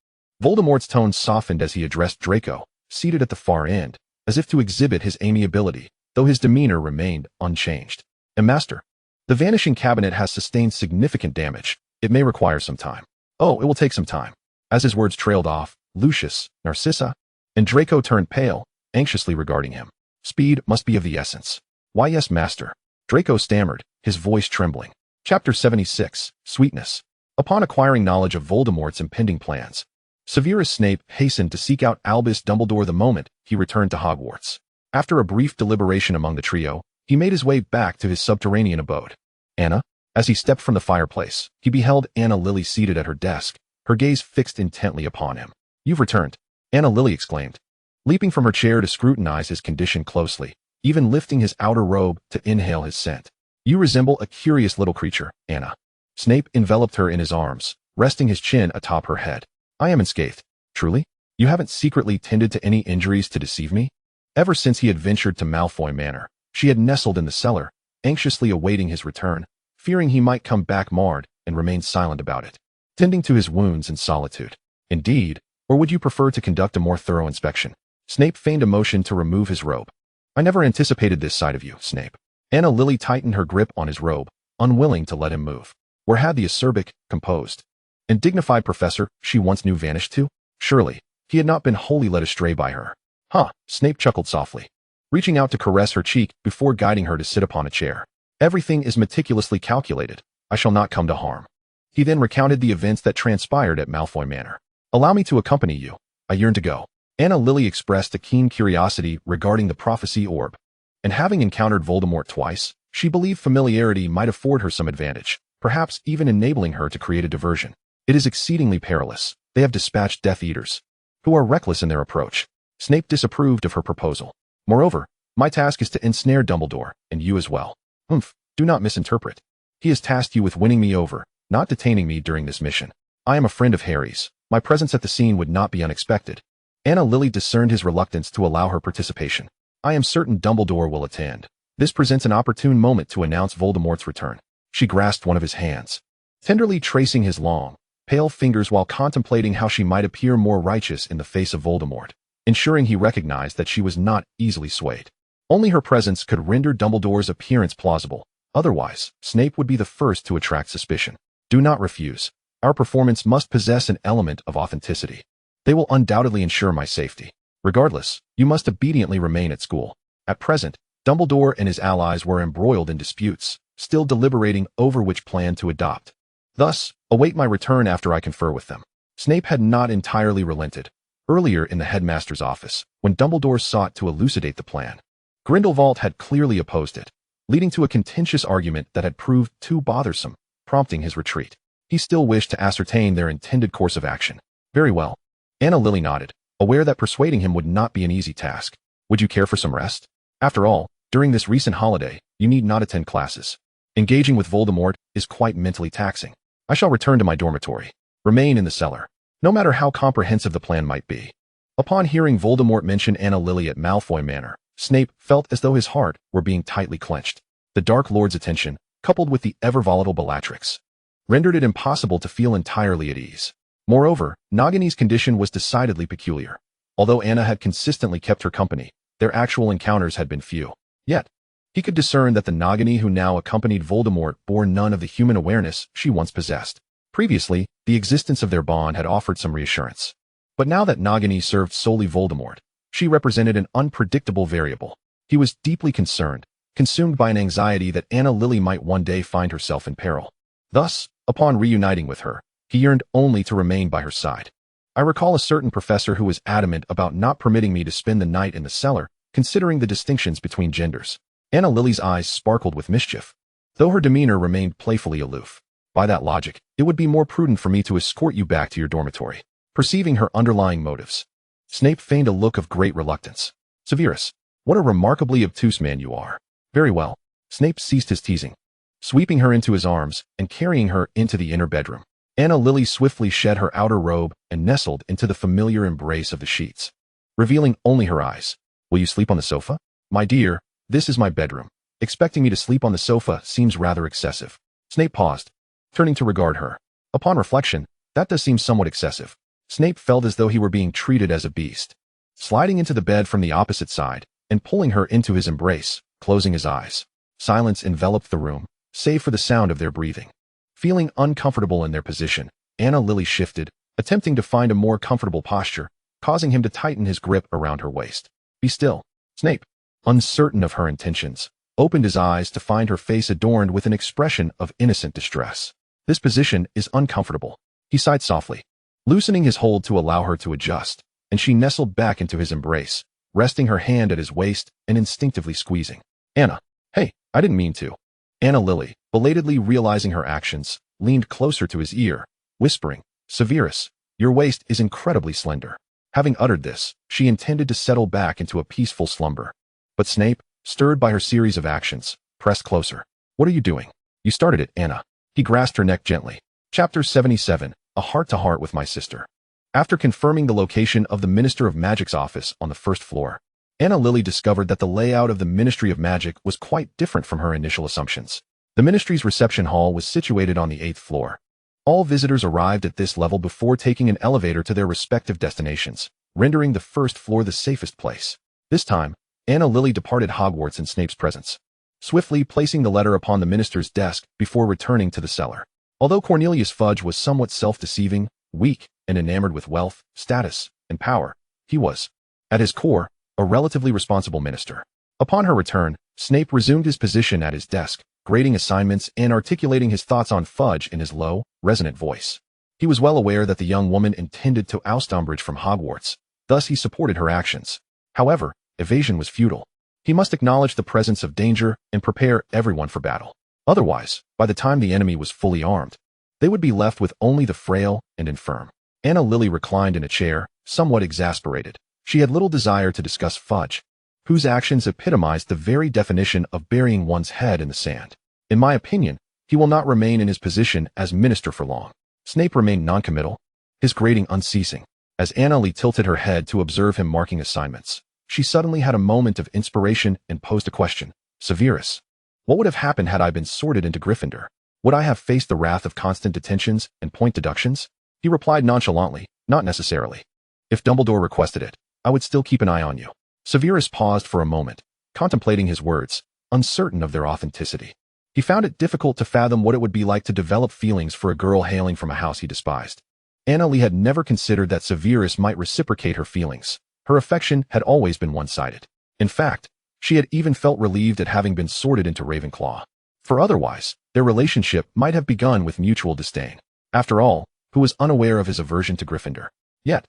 Voldemort's tone softened as he addressed Draco, seated at the far end, as if to exhibit his amiability, though his demeanor remained unchanged. And master, the vanishing cabinet has sustained significant damage. It may require some time. Oh, it will take some time. As his words trailed off, Lucius, Narcissa, and Draco turned pale, anxiously regarding him. Speed must be of the essence. Why, yes, master. Draco stammered, his voice trembling. Chapter 76, Sweetness. Upon acquiring knowledge of Voldemort's impending plans, Severus Snape hastened to seek out Albus Dumbledore the moment he returned to Hogwarts. After a brief deliberation among the trio, he made his way back to his subterranean abode. Anna? As he stepped from the fireplace, he beheld Anna Lily seated at her desk, her gaze fixed intently upon him. You've returned, Anna Lily exclaimed, leaping from her chair to scrutinize his condition closely, even lifting his outer robe to inhale his scent. You resemble a curious little creature, Anna. Snape enveloped her in his arms, resting his chin atop her head. I am unscathed. Truly? You haven't secretly tended to any injuries to deceive me? Ever since he had ventured to Malfoy Manor, she had nestled in the cellar, anxiously awaiting his return, fearing he might come back marred and remain silent about it, tending to his wounds in solitude. Indeed, or would you prefer to conduct a more thorough inspection? Snape feigned a motion to remove his robe. I never anticipated this side of you, Snape. Anna Lily tightened her grip on his robe, unwilling to let him move. Where had the acerbic, composed, and dignified professor she once knew vanished to? Surely, he had not been wholly led astray by her. Huh, Snape chuckled softly, reaching out to caress her cheek before guiding her to sit upon a chair. Everything is meticulously calculated. I shall not come to harm. He then recounted the events that transpired at Malfoy Manor. Allow me to accompany you. I yearn to go. Anna Lily expressed a keen curiosity regarding the prophecy orb, and having encountered Voldemort twice, she believed familiarity might afford her some advantage, perhaps even enabling her to create a diversion. It is exceedingly perilous. They have dispatched Death Eaters, who are reckless in their approach. Snape disapproved of her proposal. Moreover, my task is to ensnare Dumbledore, and you as well. Do not misinterpret. He has tasked you with winning me over, not detaining me during this mission. I am a friend of Harry's. My presence at the scene would not be unexpected. Anna Lily discerned his reluctance to allow her participation. I am certain Dumbledore will attend. This presents an opportune moment to announce Voldemort's return. She grasped one of his hands, tenderly tracing his long, pale fingers while contemplating how she might appear more righteous in the face of Voldemort, ensuring he recognized that she was not easily swayed. Only her presence could render Dumbledore's appearance plausible. Otherwise, Snape would be the first to attract suspicion. Do not refuse. Our performance must possess an element of authenticity. They will undoubtedly ensure my safety. Regardless, you must obediently remain at school. At present, Dumbledore and his allies were embroiled in disputes, still deliberating over which plan to adopt. Thus, await my return after I confer with them. Snape had not entirely relented. Earlier in the headmaster's office, when Dumbledore sought to elucidate the plan, Grindelwald had clearly opposed it, leading to a contentious argument that had proved too bothersome, prompting his retreat. He still wished to ascertain their intended course of action. Very well. Anna Lily nodded, aware that persuading him would not be an easy task. Would you care for some rest? After all, during this recent holiday, you need not attend classes. Engaging with Voldemort is quite mentally taxing. I shall return to my dormitory. Remain in the cellar, no matter how comprehensive the plan might be. Upon hearing Voldemort mention Anna Lily at Malfoy Manor, Snape felt as though his heart were being tightly clenched. The Dark Lord's attention, coupled with the ever-volatile Bellatrix, rendered it impossible to feel entirely at ease. Moreover, Nagini's condition was decidedly peculiar. Although Anna had consistently kept her company, their actual encounters had been few. Yet, he could discern that the Nagini who now accompanied Voldemort bore none of the human awareness she once possessed. Previously, the existence of their bond had offered some reassurance. But now that Nagini served solely Voldemort, she represented an unpredictable variable. He was deeply concerned, consumed by an anxiety that Anna Lily might one day find herself in peril. Thus, upon reuniting with her, he yearned only to remain by her side. I recall a certain professor who was adamant about not permitting me to spend the night in the cellar, considering the distinctions between genders. Anna Lily's eyes sparkled with mischief, though her demeanor remained playfully aloof. By that logic, it would be more prudent for me to escort you back to your dormitory. perceiving her underlying motives. Snape feigned a look of great reluctance. Severus, what a remarkably obtuse man you are. Very well. Snape ceased his teasing, sweeping her into his arms and carrying her into the inner bedroom. Anna Lily swiftly shed her outer robe and nestled into the familiar embrace of the sheets, revealing only her eyes. Will you sleep on the sofa? My dear, this is my bedroom. Expecting me to sleep on the sofa seems rather excessive. Snape paused, turning to regard her. Upon reflection, that does seem somewhat excessive. Snape felt as though he were being treated as a beast. Sliding into the bed from the opposite side and pulling her into his embrace, closing his eyes. Silence enveloped the room, save for the sound of their breathing. Feeling uncomfortable in their position, Anna Lily shifted, attempting to find a more comfortable posture, causing him to tighten his grip around her waist. Be still. Snape, uncertain of her intentions, opened his eyes to find her face adorned with an expression of innocent distress. This position is uncomfortable. He sighed softly, loosening his hold to allow her to adjust, and she nestled back into his embrace, resting her hand at his waist and instinctively squeezing. Anna, hey, I didn't mean to. Anna Lily, belatedly realizing her actions, leaned closer to his ear, whispering, Severus, your waist is incredibly slender. Having uttered this, she intended to settle back into a peaceful slumber. But Snape, stirred by her series of actions, pressed closer. What are you doing? You started it, Anna. He grasped her neck gently. Chapter 77, A Heart-to-Heart with My Sister. After confirming the location of the Minister of Magic's office on the first floor, Anna Lily discovered that the layout of the Ministry of Magic was quite different from her initial assumptions. The ministry's reception hall was situated on the 8th floor. All visitors arrived at this level before taking an elevator to their respective destinations, rendering the first floor the safest place. This time, Anna Lily departed Hogwarts in Snape's presence, swiftly placing the letter upon the minister's desk before returning to the cellar. Although Cornelius Fudge was somewhat self-deceiving, weak, and enamored with wealth, status, and power, he was, at his core, a relatively responsible minister. Upon her return, Snape resumed his position at his desk, grading assignments and articulating his thoughts on Fudge in his low, resonant voice. He was well aware that the young woman intended to oust Umbridge from Hogwarts, thus he supported her actions. However, evasion was futile. He must acknowledge the presence of danger and prepare everyone for battle. Otherwise, by the time the enemy was fully armed, they would be left with only the frail and infirm. Anna Lily reclined in a chair, somewhat exasperated. She had little desire to discuss Fudge, whose actions epitomized the very definition of burying one's head in the sand. In my opinion, he will not remain in his position as minister for long. Snape remained noncommittal, his grading unceasing. As Anna Lee tilted her head to observe him marking assignments, she suddenly had a moment of inspiration and posed a question. Severus, what would have happened had I been sorted into Gryffindor? Would I have faced the wrath of constant detentions and point deductions? He replied nonchalantly, not necessarily. If Dumbledore requested it, I would still keep an eye on you. Severus paused for a moment, contemplating his words, uncertain of their authenticity. He found it difficult to fathom what it would be like to develop feelings for a girl hailing from a house he despised. Anna Lee had never considered that Severus might reciprocate her feelings. Her affection had always been one-sided. In fact, she had even felt relieved at having been sorted into Ravenclaw. For otherwise, their relationship might have begun with mutual disdain. After all, who was unaware of his aversion to Gryffindor? Yet,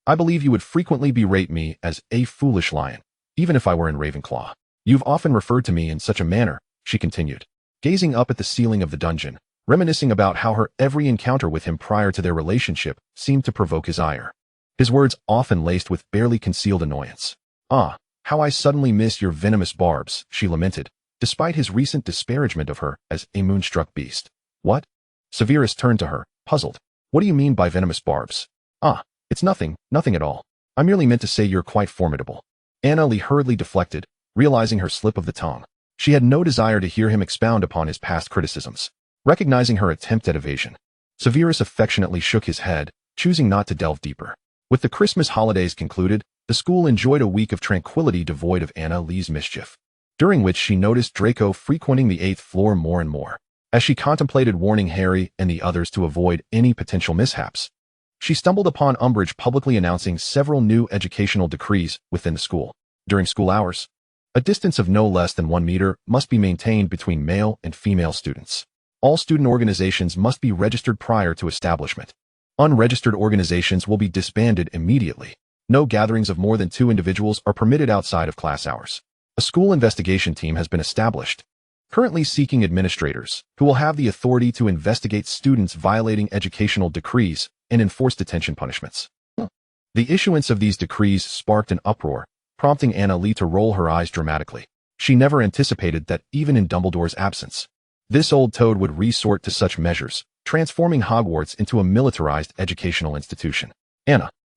I believe you would frequently berate me as a foolish lion, even if I were in Ravenclaw. You've often referred to me in such a manner, she continued, gazing up at the ceiling of the dungeon, reminiscing about how her every encounter with him prior to their relationship seemed to provoke his ire. His words often laced with barely concealed annoyance. Ah, how I suddenly miss your venomous barbs, she lamented, despite his recent disparagement of her as a moonstruck beast. What? Severus turned to her, puzzled. What do you mean by venomous barbs? Ah, it's nothing at all. I merely meant to say you're quite formidable. Anna Lee hurriedly deflected, realizing her slip of the tongue. She had no desire to hear him expound upon his past criticisms. Recognizing her attempt at evasion, Severus affectionately shook his head, choosing not to delve deeper. With the Christmas holidays concluded, the school enjoyed a week of tranquility devoid of Anna Lee's mischief, during which she noticed Draco frequenting the 8th floor more and more. As she contemplated warning Harry and the others to avoid any potential mishaps, she stumbled upon Umbridge publicly announcing several new educational decrees within the school. During school hours, a distance of no less than 1 meter must be maintained between male and female students. All student organizations must be registered prior to establishment. Unregistered organizations will be disbanded immediately. No gatherings of more than 2 individuals are permitted outside of class hours. A school investigation team has been established, currently seeking administrators who will have the authority to investigate students violating educational decrees and enforce detention punishments. The issuance of these decrees sparked an uproar, prompting Anna Lee to roll her eyes dramatically. She never anticipated that even in Dumbledore's absence, this old toad would resort to such measures, transforming Hogwarts into a militarized educational institution.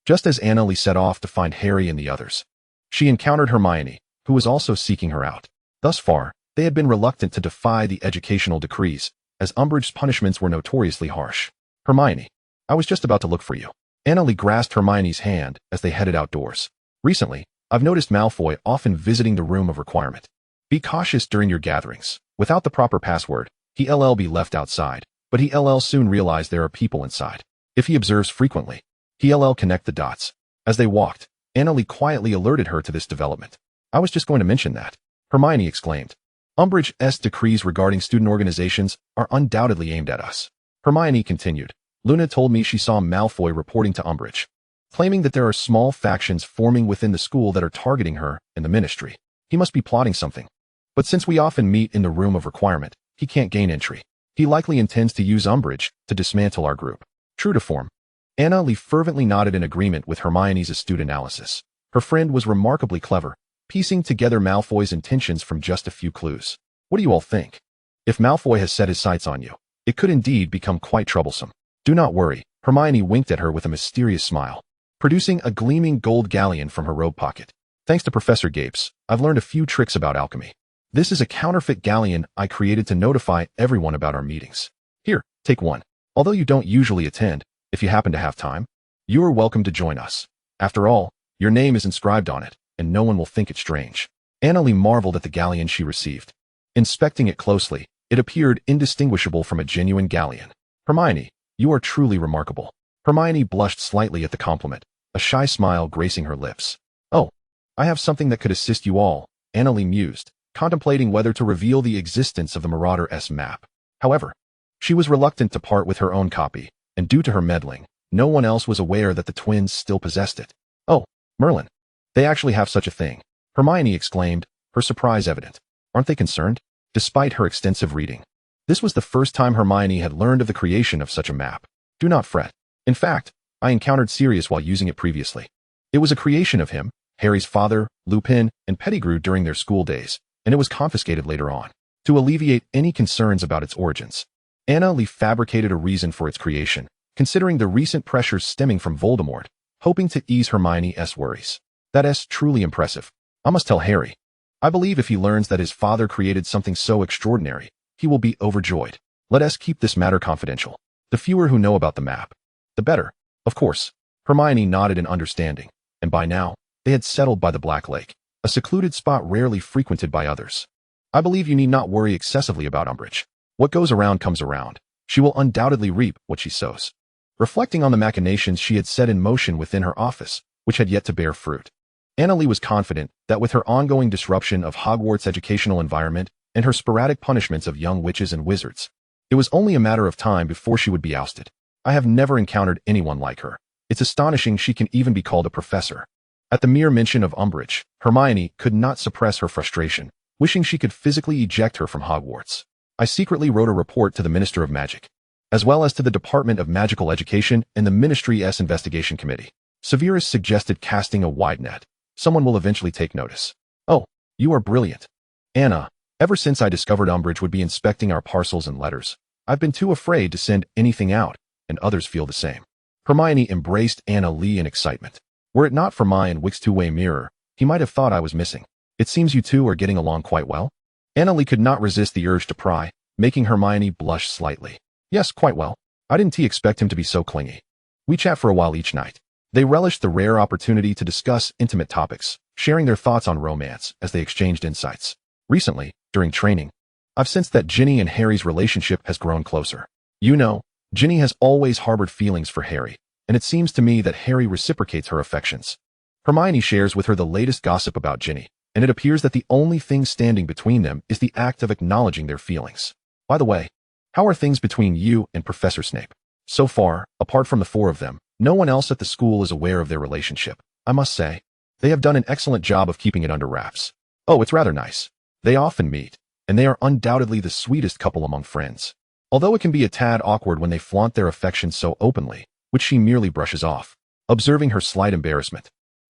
Just as Anna Lee set off to find Harry and the others, she encountered Hermione, who was also seeking her out. Thus far, they had been reluctant to defy the educational decrees, as Umbridge's punishments were notoriously harsh. Hermione, I was just about to look for you. Anna Lee grasped Hermione's hand as they headed outdoors. Recently, I've noticed Malfoy often visiting the room of requirement. Be cautious during your gatherings. Without the proper password, he'll be left outside, but he'll soon realize there are people inside. If he observes frequently, he'll connect the dots. As they walked, Anna Lee quietly alerted her to this development. I was just going to mention that, Hermione exclaimed. Umbridge's decrees regarding student organizations are undoubtedly aimed at us. Hermione continued. Luna told me she saw Malfoy reporting to Umbridge, claiming that there are small factions forming within the school that are targeting her and the ministry. He must be plotting something. But since we often meet in the room of requirement, he can't gain entry. He likely intends to use Umbridge to dismantle our group. True to form. Anna Lee fervently nodded in agreement with Hermione's astute analysis. Her friend was remarkably clever, piecing together Malfoy's intentions from just a few clues. What do you all think? If Malfoy has set his sights on you, it could indeed become quite troublesome. Do not worry, Hermione winked at her with a mysterious smile, producing a gleaming gold galleon from her robe pocket. Thanks to Professor Gapes, I've learned a few tricks about alchemy. This is a counterfeit galleon I created to notify everyone about our meetings. Here, take one. Although you don't usually attend, if you happen to have time, you are welcome to join us. After all, your name is inscribed on it, and no one will think it strange. Anna Lee marveled at the galleon she received. Inspecting it closely, it appeared indistinguishable from a genuine galleon. Hermione, you are truly remarkable. Hermione blushed slightly at the compliment, a shy smile gracing her lips. Oh, I have something that could assist you all, Anna Lee mused, contemplating whether to reveal the existence of the Marauder's map. However, she was reluctant to part with her own copy, and due to her meddling, no one else was aware that the twins still possessed it. Oh, Merlin. They actually have such a thing, Hermione exclaimed, her surprise evident. Aren't they concerned? Despite her extensive reading, this was the first time Hermione had learned of the creation of such a map. Do not fret. In fact, I encountered Sirius while using it previously. It was a creation of him, Harry's father, Lupin, and Pettigrew during their school days, and it was confiscated later on. To alleviate any concerns about its origins, Anna Lee fabricated a reason for its creation, considering the recent pressures stemming from Voldemort, hoping to ease Hermione's worries. That's truly impressive. I must tell Harry. I believe if he learns that his father created something so extraordinary, he will be overjoyed. Let us keep this matter confidential. The fewer who know about the map, the better. Of course. Hermione nodded in understanding, and by now, they had settled by the Black Lake, a secluded spot rarely frequented by others. I believe you need not worry excessively about Umbridge. What goes around comes around. She will undoubtedly reap what she sows. Reflecting on the machinations she had set in motion within her office, which had yet to bear fruit, Anna Lee was confident that with her ongoing disruption of Hogwarts' educational environment and her sporadic punishments of young witches and wizards, it was only a matter of time before she would be ousted. I have never encountered anyone like her. It's astonishing she can even be called a professor. At the mere mention of Umbridge, Hermione could not suppress her frustration, wishing she could physically eject her from Hogwarts. I secretly wrote a report to the Minister of Magic, as well as to the Department of Magical Education and the Ministry's Investigation Committee. Severus suggested casting a wide net. Someone will eventually take notice. Oh, you are brilliant. Anna, ever since I discovered Umbridge would be inspecting our parcels and letters, I've been too afraid to send anything out, and others feel the same. Hermione embraced Anna Lee in excitement. Were it not for my and Wick's two-way mirror, he might have thought I was missing. It seems you two are getting along quite well. Anna Lee could not resist the urge to pry, making Hermione blush slightly. Yes, quite well. I didn't expect him to be so clingy. We chat for a while each night. They relished the rare opportunity to discuss intimate topics, sharing their thoughts on romance as they exchanged insights. Recently, during training, I've sensed that Ginny and Harry's relationship has grown closer. You know, Ginny has always harbored feelings for Harry, and it seems to me that Harry reciprocates her affections. Hermione shares with her the latest gossip about Ginny, and it appears that the only thing standing between them is the act of acknowledging their feelings. By the way, how are things between you and Professor Snape? So far, apart from the four of them, no one else at the school is aware of their relationship. I must say, they have done an excellent job of keeping it under wraps. Oh, it's rather nice. They often meet, and they are undoubtedly the sweetest couple among friends. Although it can be a tad awkward when they flaunt their affection so openly, which she merely brushes off. observing her slight embarrassment.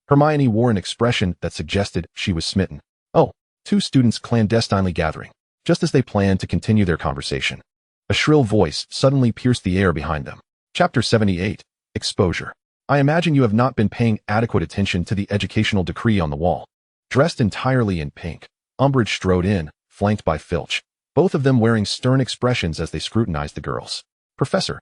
Hermione wore an expression that suggested she was smitten. Oh, two students clandestinely gathering, just as they planned to continue their conversation. A shrill voice suddenly pierced the air behind them. Chapter 78, Exposure. I imagine you have not been paying adequate attention to the educational decree on the wall. Dressed entirely in pink, Umbridge strode in, flanked by Filch, both of them wearing stern expressions as they scrutinized the girls. Professor,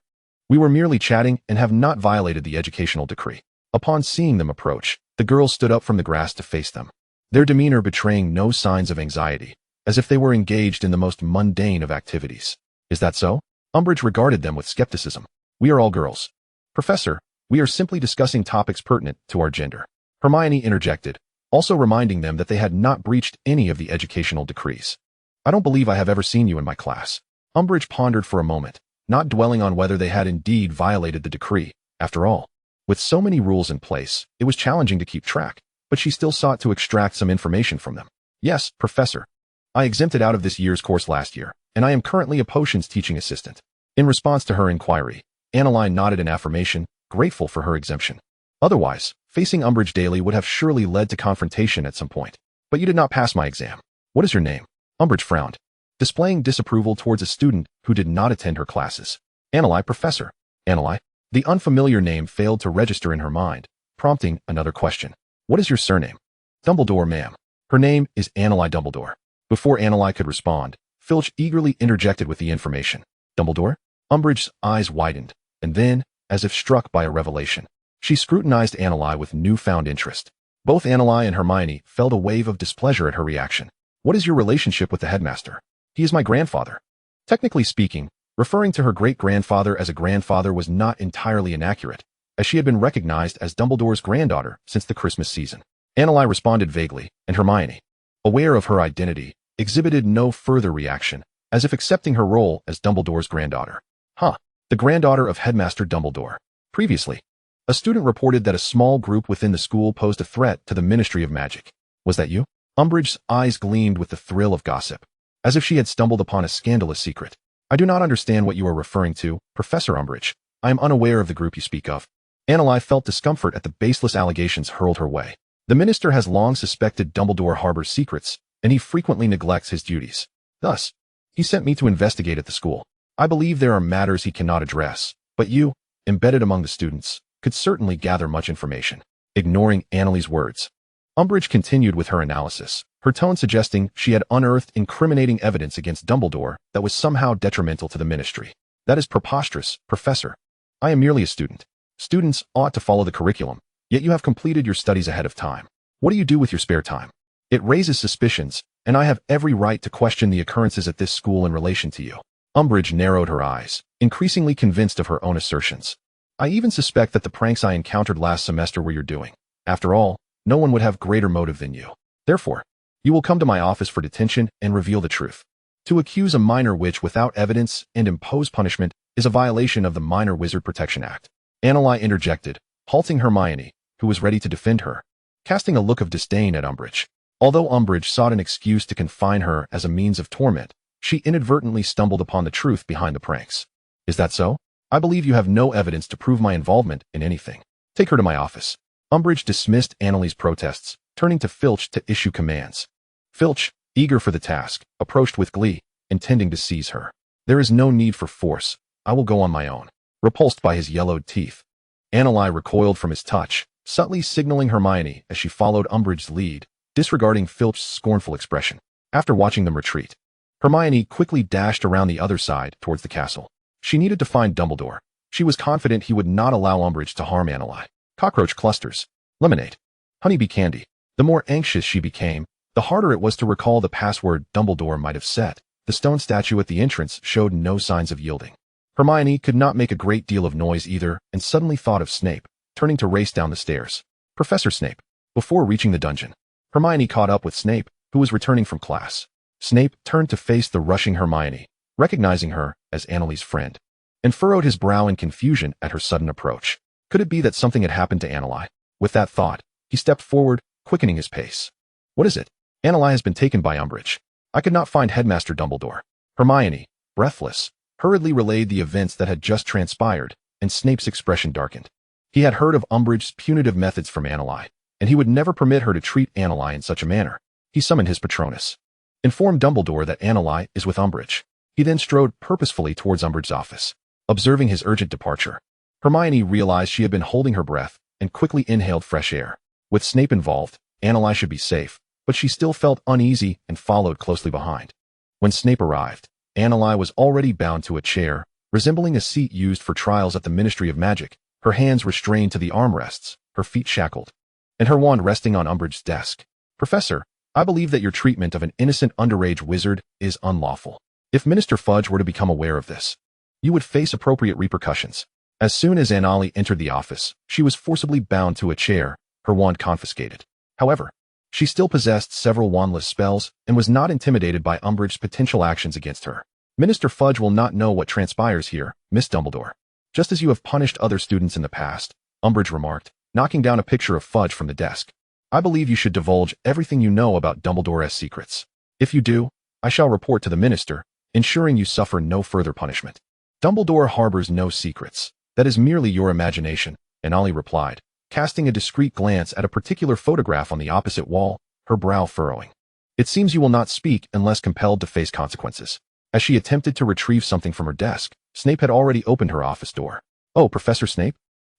we were merely chatting and have not violated the educational decree. Upon seeing them approach, the girls stood up from the grass to face them, their demeanor betraying no signs of anxiety, as if they were engaged in the most mundane of activities. Is that so? Umbridge regarded them with skepticism. We are all girls. Professor, we are simply discussing topics pertinent to our gender. Hermione interjected, also reminding them that they had not breached any of the educational decrees. I don't believe I have ever seen you in my class. Umbridge pondered for a moment, not dwelling on whether they had indeed violated the decree. After all, with so many rules in place, it was challenging to keep track, but she still sought to extract some information from them. Yes, Professor. I exempted out of this year's course last year, and I am currently a potions teaching assistant. In response to her inquiry, Anneli nodded in affirmation, grateful for her exemption. Otherwise, facing Umbridge daily would have surely led to confrontation at some point. But you did not pass my exam. What is your name? Umbridge frowned, displaying disapproval towards a student who did not attend her classes. Anneli, Professor. Anneli. The unfamiliar name failed to register in her mind, prompting another question. What is your surname? Dumbledore, ma'am. Her name is Anneli Dumbledore. Before Anneli could respond, Filch eagerly interjected with the information. Dumbledore? Umbridge's eyes widened, and then, as if struck by a revelation, she scrutinized Anneli with newfound interest. Both Anneli and Hermione felt a wave of displeasure at her reaction. What is your relationship with the headmaster? He is my grandfather. Technically speaking, referring to her great-grandfather as a grandfather was not entirely inaccurate, as she had been recognized as Dumbledore's granddaughter since the Christmas season. Anneli responded vaguely, and Hermione, aware of her identity, exhibited no further reaction, as if accepting her role as Dumbledore's granddaughter. The granddaughter of Headmaster Dumbledore. Previously, a student reported that a small group within the school posed a threat to the Ministry of Magic. Was that you? Umbridge's eyes gleamed with the thrill of gossip, as if she had stumbled upon a scandalous secret. I do not understand what you are referring to, Professor Umbridge. I am unaware of the group you speak of. Anneli felt discomfort at the baseless allegations hurled her way. The minister has long suspected Dumbledore harbors secrets, and he frequently neglects his duties. Thus, he sent me to investigate at the school. I believe there are matters he cannot address, but you, embedded among the students, could certainly gather much information. Ignoring Anneli's words, Umbridge continued with her analysis, her tone suggesting she had unearthed incriminating evidence against Dumbledore that was somehow detrimental to the ministry. That is preposterous, Professor. I am merely a student. Students ought to follow the curriculum, yet you have completed your studies ahead of time. What do you do with your spare time? It raises suspicions, and I have every right to question the occurrences at this school in relation to you. Umbridge narrowed her eyes, increasingly convinced of her own assertions. I even suspect that the pranks I encountered last semester were your doing. After all, no one would have greater motive than you. Therefore, you will come to my office for detention and reveal the truth. To accuse a minor witch without evidence and impose punishment is a violation of the Minor Wizard Protection Act. Anneli interjected, halting Hermione, who was ready to defend her, casting a look of disdain at Umbridge. Although Umbridge sought an excuse to confine her as a means of torment, she inadvertently stumbled upon the truth behind the pranks. Is that so? I believe you have no evidence to prove my involvement in anything. Take her to my office. Umbridge dismissed Anneli's protests, turning to Filch to issue commands. Filch, eager for the task, approached with glee, intending to seize her. There is no need for force. I will go on my own. Repulsed by his yellowed teeth, Anneli recoiled from his touch, subtly signaling Hermione as she followed Umbridge's lead, disregarding Filch's scornful expression. After watching them retreat, Hermione quickly dashed around the other side towards the castle. She needed to find Dumbledore. She was confident he would not allow Umbridge to harm Anneli. Cockroach clusters, lemonade, honeybee candy. The more anxious she became, the harder it was to recall the password Dumbledore might have set. The stone statue at the entrance showed no signs of yielding. Hermione could not make a great deal of noise either, and suddenly thought of Snape, turning to race down the stairs. Professor Snape. Before reaching the dungeon, Hermione caught up with Snape, who was returning from class. Snape turned to face the rushing Hermione, recognizing her as Anneli's friend, and furrowed his brow in confusion at her sudden approach. Could it be that something had happened to Anneli? With that thought, he stepped forward, quickening his pace. What is it? Anneli has been taken by Umbridge. I could not find Headmaster Dumbledore. Hermione, breathless, hurriedly relayed the events that had just transpired, and Snape's expression darkened. He had heard of Umbridge's punitive methods from Annali, and he would never permit her to treat Annali in such a manner. He summoned his Patronus. Informed Dumbledore that Annali is with Umbridge. He then strode purposefully towards Umbridge's office. Observing his urgent departure, Hermione realized she had been holding her breath and quickly inhaled fresh air. With Snape involved, Annali should be safe, but she still felt uneasy and followed closely behind. When Snape arrived, Annali was already bound to a chair, resembling a seat used for trials at the Ministry of Magic, her hands restrained to the armrests, her feet shackled, and her wand resting on Umbridge's desk. Professor, I believe that your treatment of an innocent underage wizard is unlawful. If Minister Fudge were to become aware of this, you would face appropriate repercussions. As soon as Annali entered the office, she was forcibly bound to a chair, her wand confiscated. However, she still possessed several wandless spells and was not intimidated by Umbridge's potential actions against her. Minister Fudge will not know what transpires here, Miss Dumbledore. Just as you have punished other students in the past, Umbridge remarked, knocking down a picture of Fudge from the desk. I believe you should divulge everything you know about Dumbledore's secrets. If you do, I shall report to the minister, ensuring you suffer no further punishment. Dumbledore harbors no secrets. That is merely your imagination, Annali replied, casting a discreet glance at a particular photograph on the opposite wall, her brow furrowing. It seems you will not speak unless compelled to face consequences. As she attempted to retrieve something from her desk, Snape had already opened her office door. Oh, Professor Snape?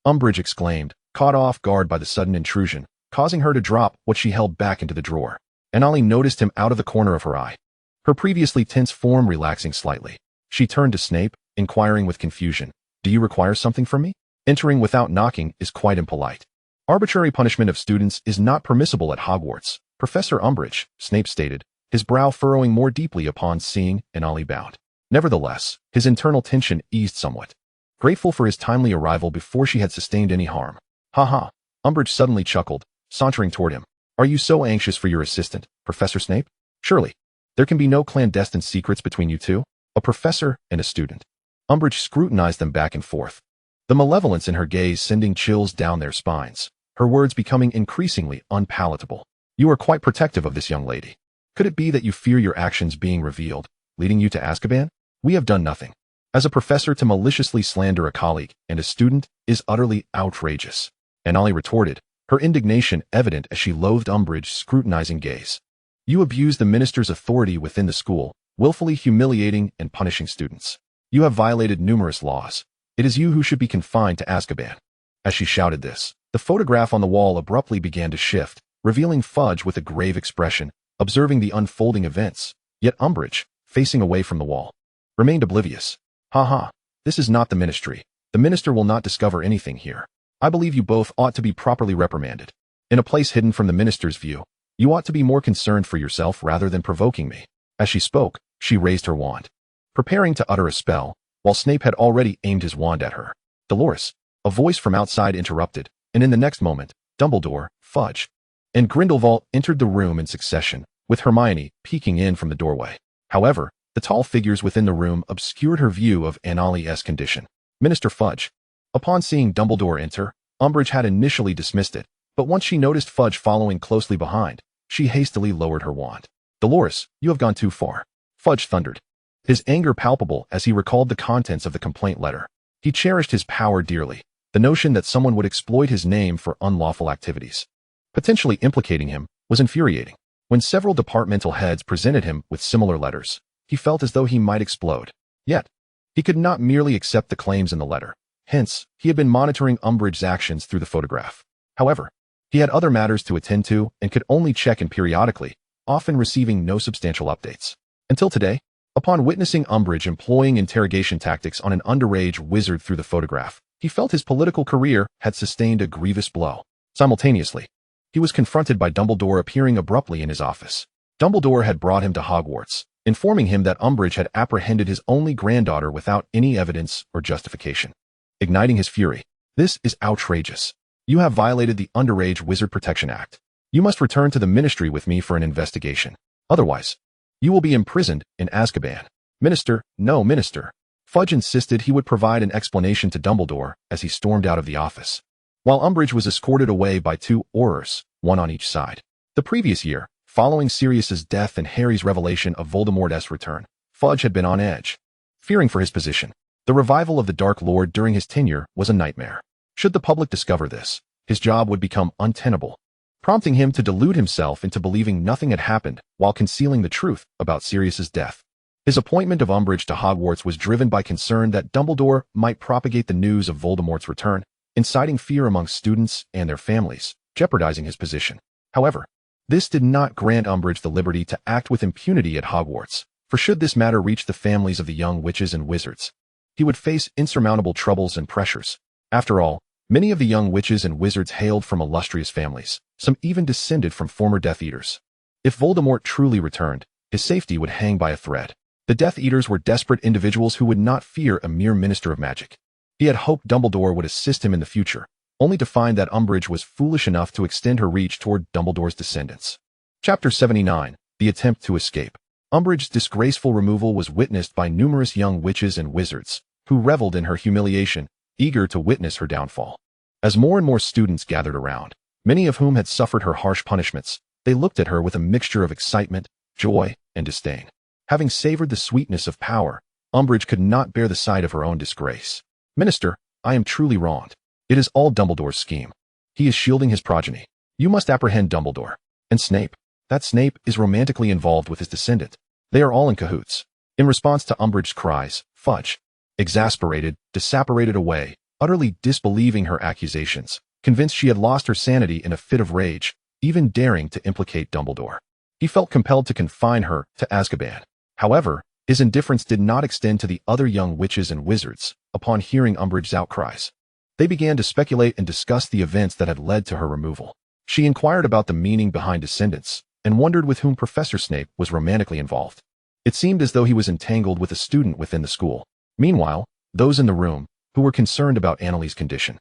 Umbridge exclaimed, caught off guard by the sudden intrusion, causing her to drop what she held back into the drawer. Annali noticed him out of the corner of her eye, her previously tense form relaxing slightly. She turned to Snape, inquiring with confusion, do you require something from me? Entering without knocking is quite impolite. Arbitrary punishment of students is not permissible at Hogwarts, Professor Umbridge, Snape stated, his brow furrowing more deeply upon seeing Annali bound. Nevertheless, his internal tension eased somewhat. Grateful for his timely arrival before she had sustained any harm. Ha ha, Umbridge suddenly chuckled, sauntering toward him. Are you so anxious for your assistant, Professor Snape? Surely, there can be no clandestine secrets between you two, a professor and a student. Umbridge scrutinized them back and forth, the malevolence in her gaze sending chills down their spines, her words becoming increasingly unpalatable. You are quite protective of this young lady. Could it be that you fear your actions being revealed, leading you to Azkaban? We have done nothing. As a professor to maliciously slander a colleague and a student is utterly outrageous. Annali retorted, her indignation evident as she loathed Umbridge's scrutinizing gaze. You abuse the minister's authority within the school, willfully humiliating and punishing students. You have violated numerous laws. It is you who should be confined to Azkaban. As she shouted this, the photograph on the wall abruptly began to shift, revealing Fudge with a grave expression, observing the unfolding events. Yet Umbridge, facing away from the wall, remained oblivious. Ha ha, this is not the ministry. The minister will not discover anything here. I believe you both ought to be properly reprimanded. In a place hidden from the minister's view, you ought to be more concerned for yourself rather than provoking me. As she spoke, she raised her wand, preparing to utter a spell, while Snape had already aimed his wand at her. Dolores, a voice from outside interrupted, and in the next moment, Dumbledore, Fudge, and Grindelwald entered the room in succession, with Hermione peeking in from the doorway. However, the tall figures within the room obscured her view of Annali's condition. Minister Fudge. Upon seeing Dumbledore enter, Umbridge had initially dismissed it, but once she noticed Fudge following closely behind, she hastily lowered her wand. Dolores, you have gone too far. Fudge thundered, his anger palpable as he recalled the contents of the complaint letter. He cherished his power dearly, the notion that someone would exploit his name for unlawful activities, potentially implicating him, was infuriating. When several departmental heads presented him with similar letters, he felt as though he might explode. Yet, he could not merely accept the claims in the letter. Hence, he had been monitoring Umbridge's actions through the photograph. However, he had other matters to attend to and could only check in periodically, often receiving no substantial updates. Until today, upon witnessing Umbridge employing interrogation tactics on an underage wizard through the photograph, he felt his political career had sustained a grievous blow. Simultaneously, he was confronted by Dumbledore appearing abruptly in his office. Dumbledore had brought him to Hogwarts, informing him that Umbridge had apprehended his only granddaughter without any evidence or justification. Igniting his fury, this is outrageous. You have violated the Underage Wizard Protection Act. You must return to the ministry with me for an investigation. Otherwise, you will be imprisoned in Azkaban. Minister, no minister. Fudge insisted he would provide an explanation to Dumbledore as he stormed out of the office, while Umbridge was escorted away by two Aurors, one on each side. The previous year, following Sirius's death and Harry's revelation of Voldemort's return, Fudge had been on edge, fearing for his position. The revival of the Dark Lord during his tenure was a nightmare. Should the public discover this, his job would become untenable, prompting him to delude himself into believing nothing had happened while concealing the truth about Sirius's death. His appointment of Umbridge to Hogwarts was driven by concern that Dumbledore might propagate the news of Voldemort's return, inciting fear among students and their families, jeopardizing his position. However, this did not grant Umbridge the liberty to act with impunity at Hogwarts, for should this matter reach the families of the young witches and wizards, he would face insurmountable troubles and pressures. After all, many of the young witches and wizards hailed from illustrious families, some even descended from former Death Eaters. If Voldemort truly returned, his safety would hang by a thread. The Death Eaters were desperate individuals who would not fear a mere minister of magic. He had hoped Dumbledore would assist him in the future, only to find that Umbridge was foolish enough to extend her reach toward Dumbledore's descendants. Chapter 79. The Attempt to Escape. Umbridge's disgraceful removal was witnessed by numerous young witches and wizards, who reveled in her humiliation, eager to witness her downfall. As more and more students gathered around, many of whom had suffered her harsh punishments, they looked at her with a mixture of excitement, joy, and disdain. Having savored the sweetness of power, Umbridge could not bear the sight of her own disgrace. "Minister, I am truly wronged. It is all Dumbledore's scheme. He is shielding his progeny. You must apprehend Dumbledore. And Snape. That Snape is romantically involved with his descendant. They are all in cahoots." In response to Umbridge's cries, Fudge, exasperated, disapparated away, utterly disbelieving her accusations, convinced she had lost her sanity in a fit of rage, even daring to implicate Dumbledore. He felt compelled to confine her to Azkaban. However, his indifference did not extend to the other young witches and wizards. Upon hearing Umbridge's outcries, they began to speculate and discuss the events that had led to her removal. She inquired about the meaning behind descendants, and wondered with whom Professor Snape was romantically involved. It seemed as though he was entangled with a student within the school. Meanwhile, those in the room, who were concerned about Annalie's condition,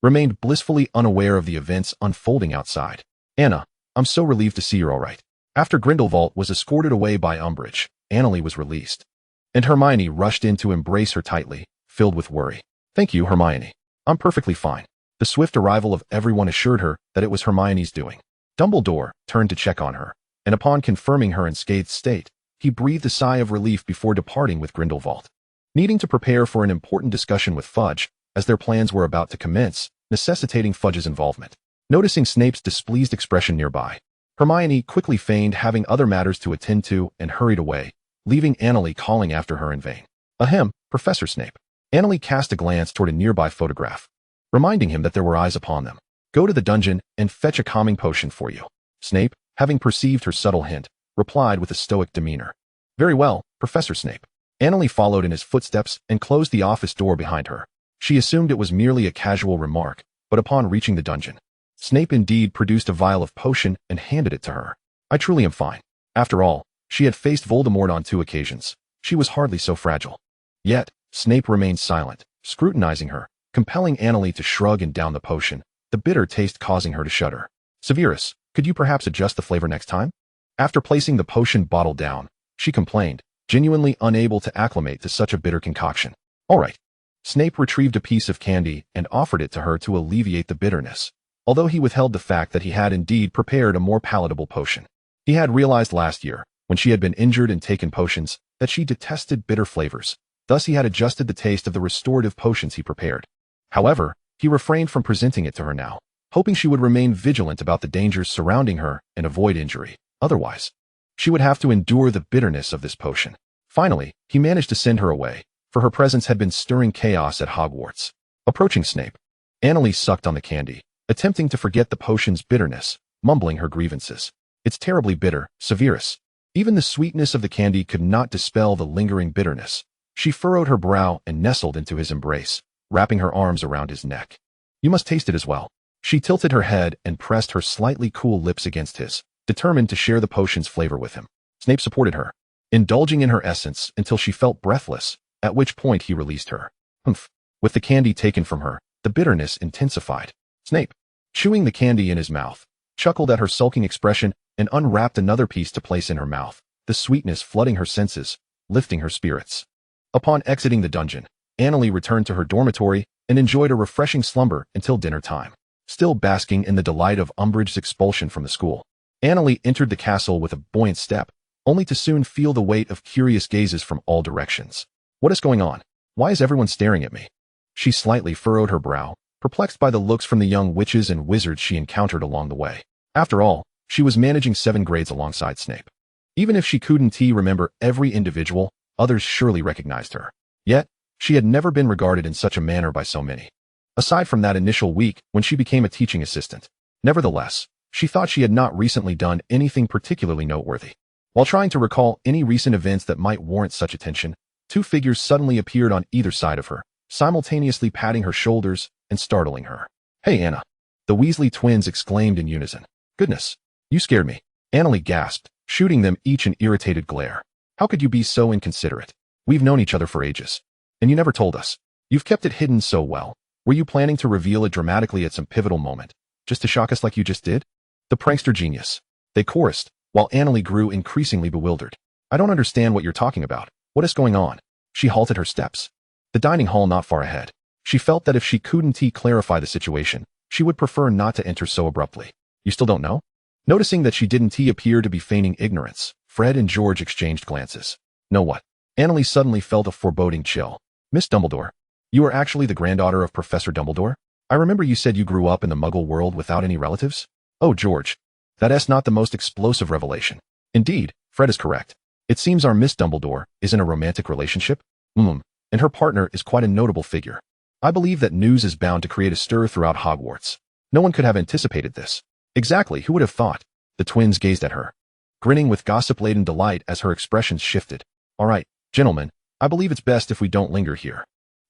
remained blissfully unaware of the events unfolding outside. "Anna, I'm so relieved to see you're all right." After Grindelwald was escorted away by Umbridge, Annalie was released, and Hermione rushed in to embrace her tightly, filled with worry. "Thank you, Hermione. I'm perfectly fine." The swift arrival of everyone assured her that it was Hermione's doing. Dumbledore turned to check on her, and upon confirming her unscathed state, he breathed a sigh of relief before departing with Grindelwald. Needing to prepare for an important discussion with Fudge, as their plans were about to commence, necessitating Fudge's involvement. Noticing Snape's displeased expression nearby, Hermione quickly feigned having other matters to attend to and hurried away, leaving Annalie calling after her in vain. "Ahem, Professor Snape." Annalie cast a glance toward a nearby photograph, reminding him that there were eyes upon them. "Go to the dungeon and fetch a calming potion for you." Snape, having perceived her subtle hint, replied with a stoic demeanor. "Very well, Professor Snape." Annalie followed in his footsteps and closed the office door behind her. She assumed it was merely a casual remark, but upon reaching the dungeon, Snape indeed produced a vial of potion and handed it to her. "I truly am fine." After all, she had faced Voldemort on 2 occasions. She was hardly so fragile. Yet, Snape remained silent, scrutinizing her, compelling Annalie to shrug and down the potion, the bitter taste causing her to shudder. "Severus, could you perhaps adjust the flavor next time?" After placing the potion bottle down, she complained, genuinely unable to acclimate to such a bitter concoction. "All right." Snape retrieved a piece of candy and offered it to her to alleviate the bitterness, although he withheld the fact that he had indeed prepared a more palatable potion. He had realized last year, when she had been injured and taken potions, that she detested bitter flavors. Thus he had adjusted the taste of the restorative potions he prepared. However, he refrained from presenting it to her now, hoping she would remain vigilant about the dangers surrounding her and avoid injury. Otherwise, she would have to endure the bitterness of this potion. Finally, he managed to send her away, for her presence had been stirring chaos at Hogwarts. Approaching Snape, Annalie sucked on the candy, attempting to forget the potion's bitterness, mumbling her grievances. "It's terribly bitter, Severus." Even the sweetness of the candy could not dispel the lingering bitterness. She furrowed her brow and nestled into his embrace, wrapping her arms around his neck. "You must taste it as well." She tilted her head and pressed her slightly cool lips against his, determined to share the potion's flavor with him. Snape supported her, indulging in her essence until she felt breathless, at which point he released her. "Humph." With the candy taken from her, the bitterness intensified. Snape, chewing the candy in his mouth, chuckled at her sulking expression and unwrapped another piece to place in her mouth, the sweetness flooding her senses, lifting her spirits. Upon exiting the dungeon, Annalie returned to her dormitory and enjoyed a refreshing slumber until dinner time. Still basking in the delight of Umbridge's expulsion from the school, Annalie entered the castle with a buoyant step, only to soon feel the weight of curious gazes from all directions. "What is going on? Why is everyone staring at me?" She slightly furrowed her brow, perplexed by the looks from the young witches and wizards she encountered along the way. After all, she was managing 7 grades alongside Snape. Even if she couldn't remember every individual, others surely recognized her. Yet, she had never been regarded in such a manner by so many. Aside from that initial week when she became a teaching assistant. Nevertheless, she thought she had not recently done anything particularly noteworthy. While trying to recall any recent events that might warrant such attention, 2 figures suddenly appeared on either side of her, simultaneously patting her shoulders and startling her. "Hey, Anna!" the Weasley twins exclaimed in unison. "Goodness, you scared me," Annalie gasped, shooting them each an irritated glare. "How could you be so inconsiderate? We've known each other for ages. And you never told us. You've kept it hidden so well. Were you planning to reveal it dramatically at some pivotal moment, just to shock us like you just did?" "The prankster genius," they chorused, while Annalie grew increasingly bewildered. "I don't understand what you're talking about. What is going on?" She halted her steps. The dining hall not far ahead. She felt that if she couldn't clarify the situation, she would prefer not to enter so abruptly. "You still don't know?" Noticing that she didn't appear to be feigning ignorance, Fred and George exchanged glances. "Know what?" Annalie suddenly felt a foreboding chill. "Miss Dumbledore, you are actually the granddaughter of Professor Dumbledore? I remember you said you grew up in the Muggle world without any relatives?" "Oh, George, that's not the most explosive revelation." "Indeed, Fred is correct. It seems our Miss Dumbledore is in a romantic relationship. And her partner is quite a notable figure. I believe that news is bound to create a stir throughout Hogwarts. No one could have anticipated this." "Exactly, who would have thought?" The twins gazed at her, grinning with gossip-laden delight as her expressions shifted. "All right, gentlemen, I believe it's best if we don't linger here."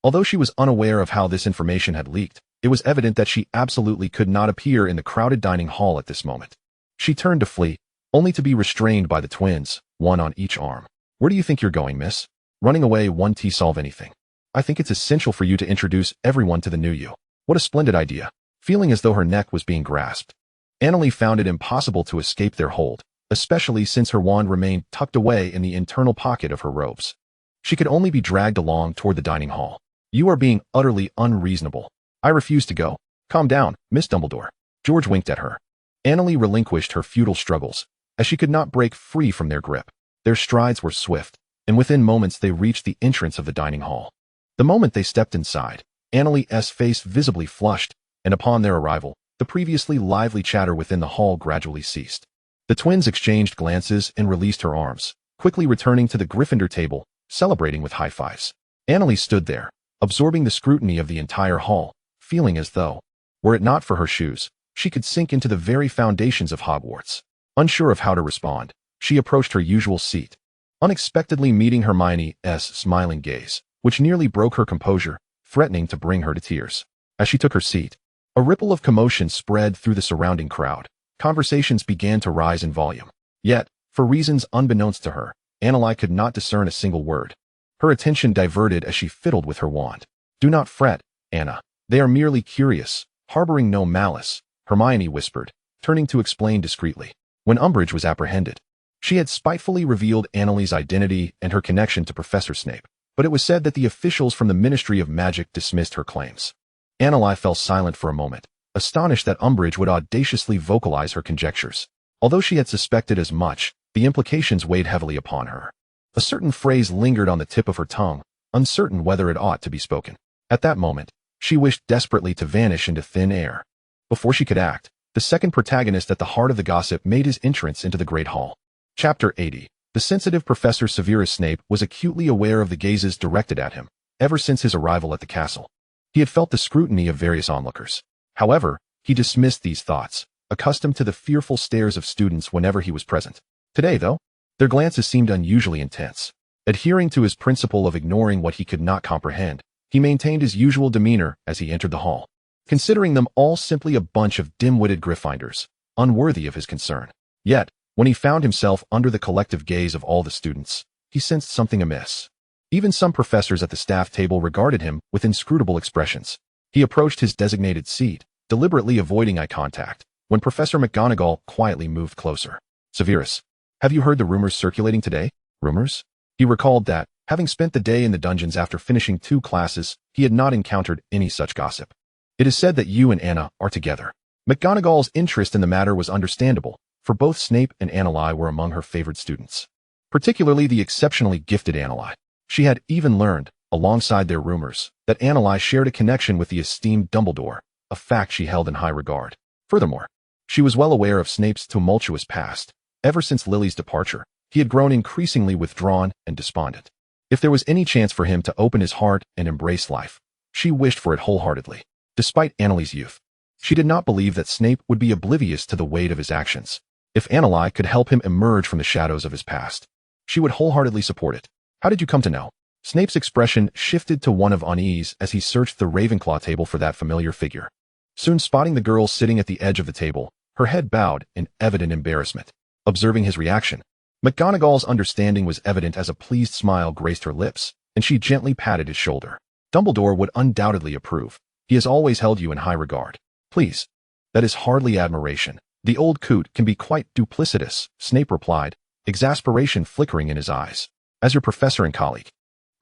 Although she was unaware of how this information had leaked, it was evident that she absolutely could not appear in the crowded dining hall at this moment. She turned to flee, only to be restrained by the twins, one on each arm. "Where do you think you're going, miss? Running away won't solve anything. I think it's essential for you to introduce everyone to the new you." "What a splendid idea." Feeling as though her neck was being grasped, Annalie found it impossible to escape their hold, especially since her wand remained tucked away in the internal pocket of her robes. She could only be dragged along toward the dining hall. "You are being utterly unreasonable. I refuse to go." "Calm down, Miss Dumbledore." George winked at her. Annalie relinquished her futile struggles, as she could not break free from their grip. Their strides were swift, and within moments they reached the entrance of the dining hall. The moment they stepped inside, Annalie's face visibly flushed, and upon their arrival, the previously lively chatter within the hall gradually ceased. The twins exchanged glances and released her arms, quickly returning to the Gryffindor table, celebrating with high fives. Annalie stood there, absorbing the scrutiny of the entire hall, feeling as though, were it not for her shoes, she could sink into the very foundations of Hogwarts. Unsure of how to respond, she approached her usual seat, unexpectedly meeting Hermione's smiling gaze, which nearly broke her composure, threatening to bring her to tears. As she took her seat, a ripple of commotion spread through the surrounding crowd. Conversations began to rise in volume. Yet, for reasons unbeknownst to her, Annalie could not discern a single word. Her attention diverted as she fiddled with her wand. "Do not fret, Anna. They are merely curious, harboring no malice," Hermione whispered, turning to explain discreetly. When Umbridge was apprehended, she had spitefully revealed Annalie's identity and her connection to Professor Snape, but it was said that the officials from the Ministry of Magic dismissed her claims. Annalie fell silent for a moment, astonished that Umbridge would audaciously vocalize her conjectures. Although she had suspected as much, the implications weighed heavily upon her. A certain phrase lingered on the tip of her tongue, uncertain whether it ought to be spoken. At that moment, she wished desperately to vanish into thin air. Before she could act, the second protagonist at the heart of the gossip made his entrance into the Great Hall. Chapter 80. The sensitive Professor Severus Snape was acutely aware of the gazes directed at him, ever since his arrival at the castle. He had felt the scrutiny of various onlookers. However, he dismissed these thoughts, accustomed to the fearful stares of students whenever he was present. Today, though, their glances seemed unusually intense. Adhering to his principle of ignoring what he could not comprehend, he maintained his usual demeanor as he entered the hall, considering them all simply a bunch of dim-witted Gryffindors, unworthy of his concern. Yet, when he found himself under the collective gaze of all the students, he sensed something amiss. Even some professors at the staff table regarded him with inscrutable expressions. He approached his designated seat, deliberately avoiding eye contact, when Professor McGonagall quietly moved closer. "Severus, have you heard the rumors circulating today?" Rumors? He recalled that, having spent the day in the dungeons after finishing 2 classes, he had not encountered any such gossip. "It is said that you and Anna are together." McGonagall's interest in the matter was understandable, for both Snape and Annalie were among her favored students. Particularly the exceptionally gifted Annalie. She had even learned, alongside their rumors, that Annalise shared a connection with the esteemed Dumbledore, a fact she held in high regard. Furthermore, she was well aware of Snape's tumultuous past. Ever since Lily's departure, he had grown increasingly withdrawn and despondent. If there was any chance for him to open his heart and embrace life, she wished for it wholeheartedly. Despite Annalise's youth, she did not believe that Snape would be oblivious to the weight of his actions. If Annalise could help him emerge from the shadows of his past, she would wholeheartedly support it. How did you come to know? Snape's expression shifted to one of unease as he searched the Ravenclaw table for that familiar figure. Soon spotting the girl sitting at the edge of the table, her head bowed in evident embarrassment. Observing his reaction, McGonagall's understanding was evident as a pleased smile graced her lips, and she gently patted his shoulder. Dumbledore would undoubtedly approve. He has always held you in high regard. Please. That is hardly admiration. The old coot can be quite duplicitous, Snape replied, exasperation flickering in his eyes. As your professor and colleague,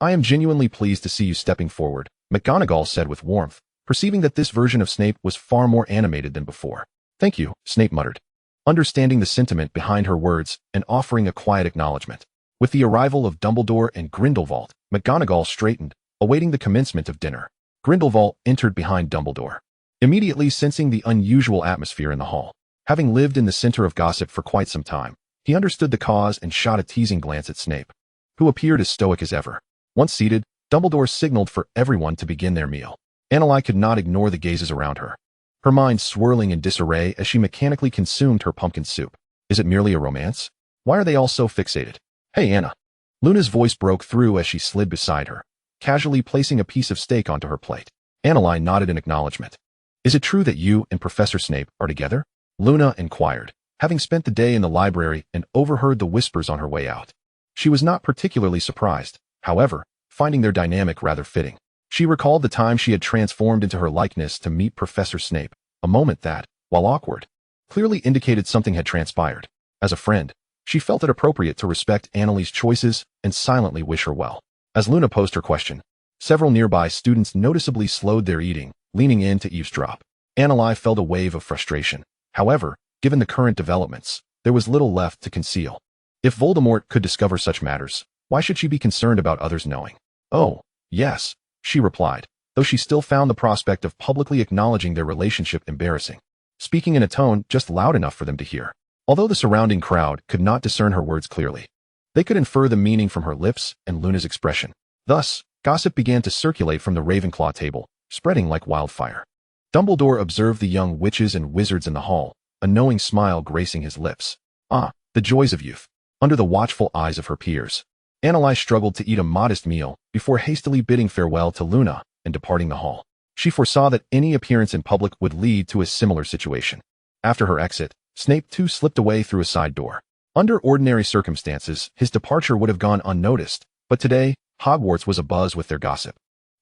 I am genuinely pleased to see you stepping forward, McGonagall said with warmth, perceiving that this version of Snape was far more animated than before. Thank you, Snape muttered, understanding the sentiment behind her words and offering a quiet acknowledgement. With the arrival of Dumbledore and Grindelwald, McGonagall straightened, awaiting the commencement of dinner. Grindelwald entered behind Dumbledore, immediately sensing the unusual atmosphere in the hall. Having lived in the center of gossip for quite some time, he understood the cause and shot a teasing glance at Snape, who appeared as stoic as ever. Once seated, Dumbledore signaled for everyone to begin their meal. Annalise could not ignore the gazes around her, her mind swirling in disarray as she mechanically consumed her pumpkin soup. Is it merely a romance? Why are they all so fixated? Hey, Anna. Luna's voice broke through as she slid beside her, casually placing a piece of steak onto her plate. Annalise nodded in acknowledgement. Is it true that you and Professor Snape are together? Luna inquired, having spent the day in the library and overheard the whispers on her way out. She was not particularly surprised, however, finding their dynamic rather fitting. She recalled the time she had transformed into her likeness to meet Professor Snape, a moment that, while awkward, clearly indicated something had transpired. As a friend, she felt it appropriate to respect Annalise's choices and silently wish her well. As Luna posed her question, several nearby students noticeably slowed their eating, leaning in to eavesdrop. Annalise felt a wave of frustration. However, given the current developments, there was little left to conceal. If Voldemort could discover such matters, why should she be concerned about others knowing? Oh, yes, she replied, though she still found the prospect of publicly acknowledging their relationship embarrassing, speaking in a tone just loud enough for them to hear. Although the surrounding crowd could not discern her words clearly, they could infer the meaning from her lips and Luna's expression. Thus, gossip began to circulate from the Ravenclaw table, spreading like wildfire. Dumbledore observed the young witches and wizards in the hall, a knowing smile gracing his lips. Ah, the joys of youth. Under the watchful eyes of her peers, Annalise struggled to eat a modest meal before hastily bidding farewell to Luna and departing the hall. She foresaw that any appearance in public would lead to a similar situation. After her exit, Snape too slipped away through a side door. Under ordinary circumstances, his departure would have gone unnoticed, but today, Hogwarts was abuzz with their gossip,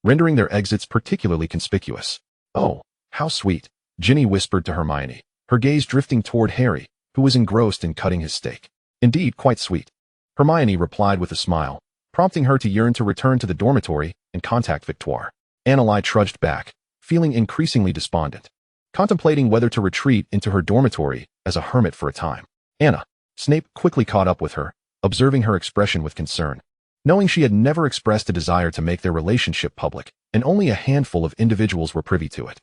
rendering their exits particularly conspicuous. Oh, how sweet, Ginny whispered to Hermione, her gaze drifting toward Harry, who was engrossed in cutting his steak. Indeed, quite sweet, Hermione replied with a smile, prompting her to yearn to return to the dormitory and contact Victoire. Annalise trudged back, feeling increasingly despondent, contemplating whether to retreat into her dormitory as a hermit for a time. Anna. Snape quickly caught up with her, observing her expression with concern. Knowing she had never expressed a desire to make their relationship public, and only a handful of individuals were privy to it.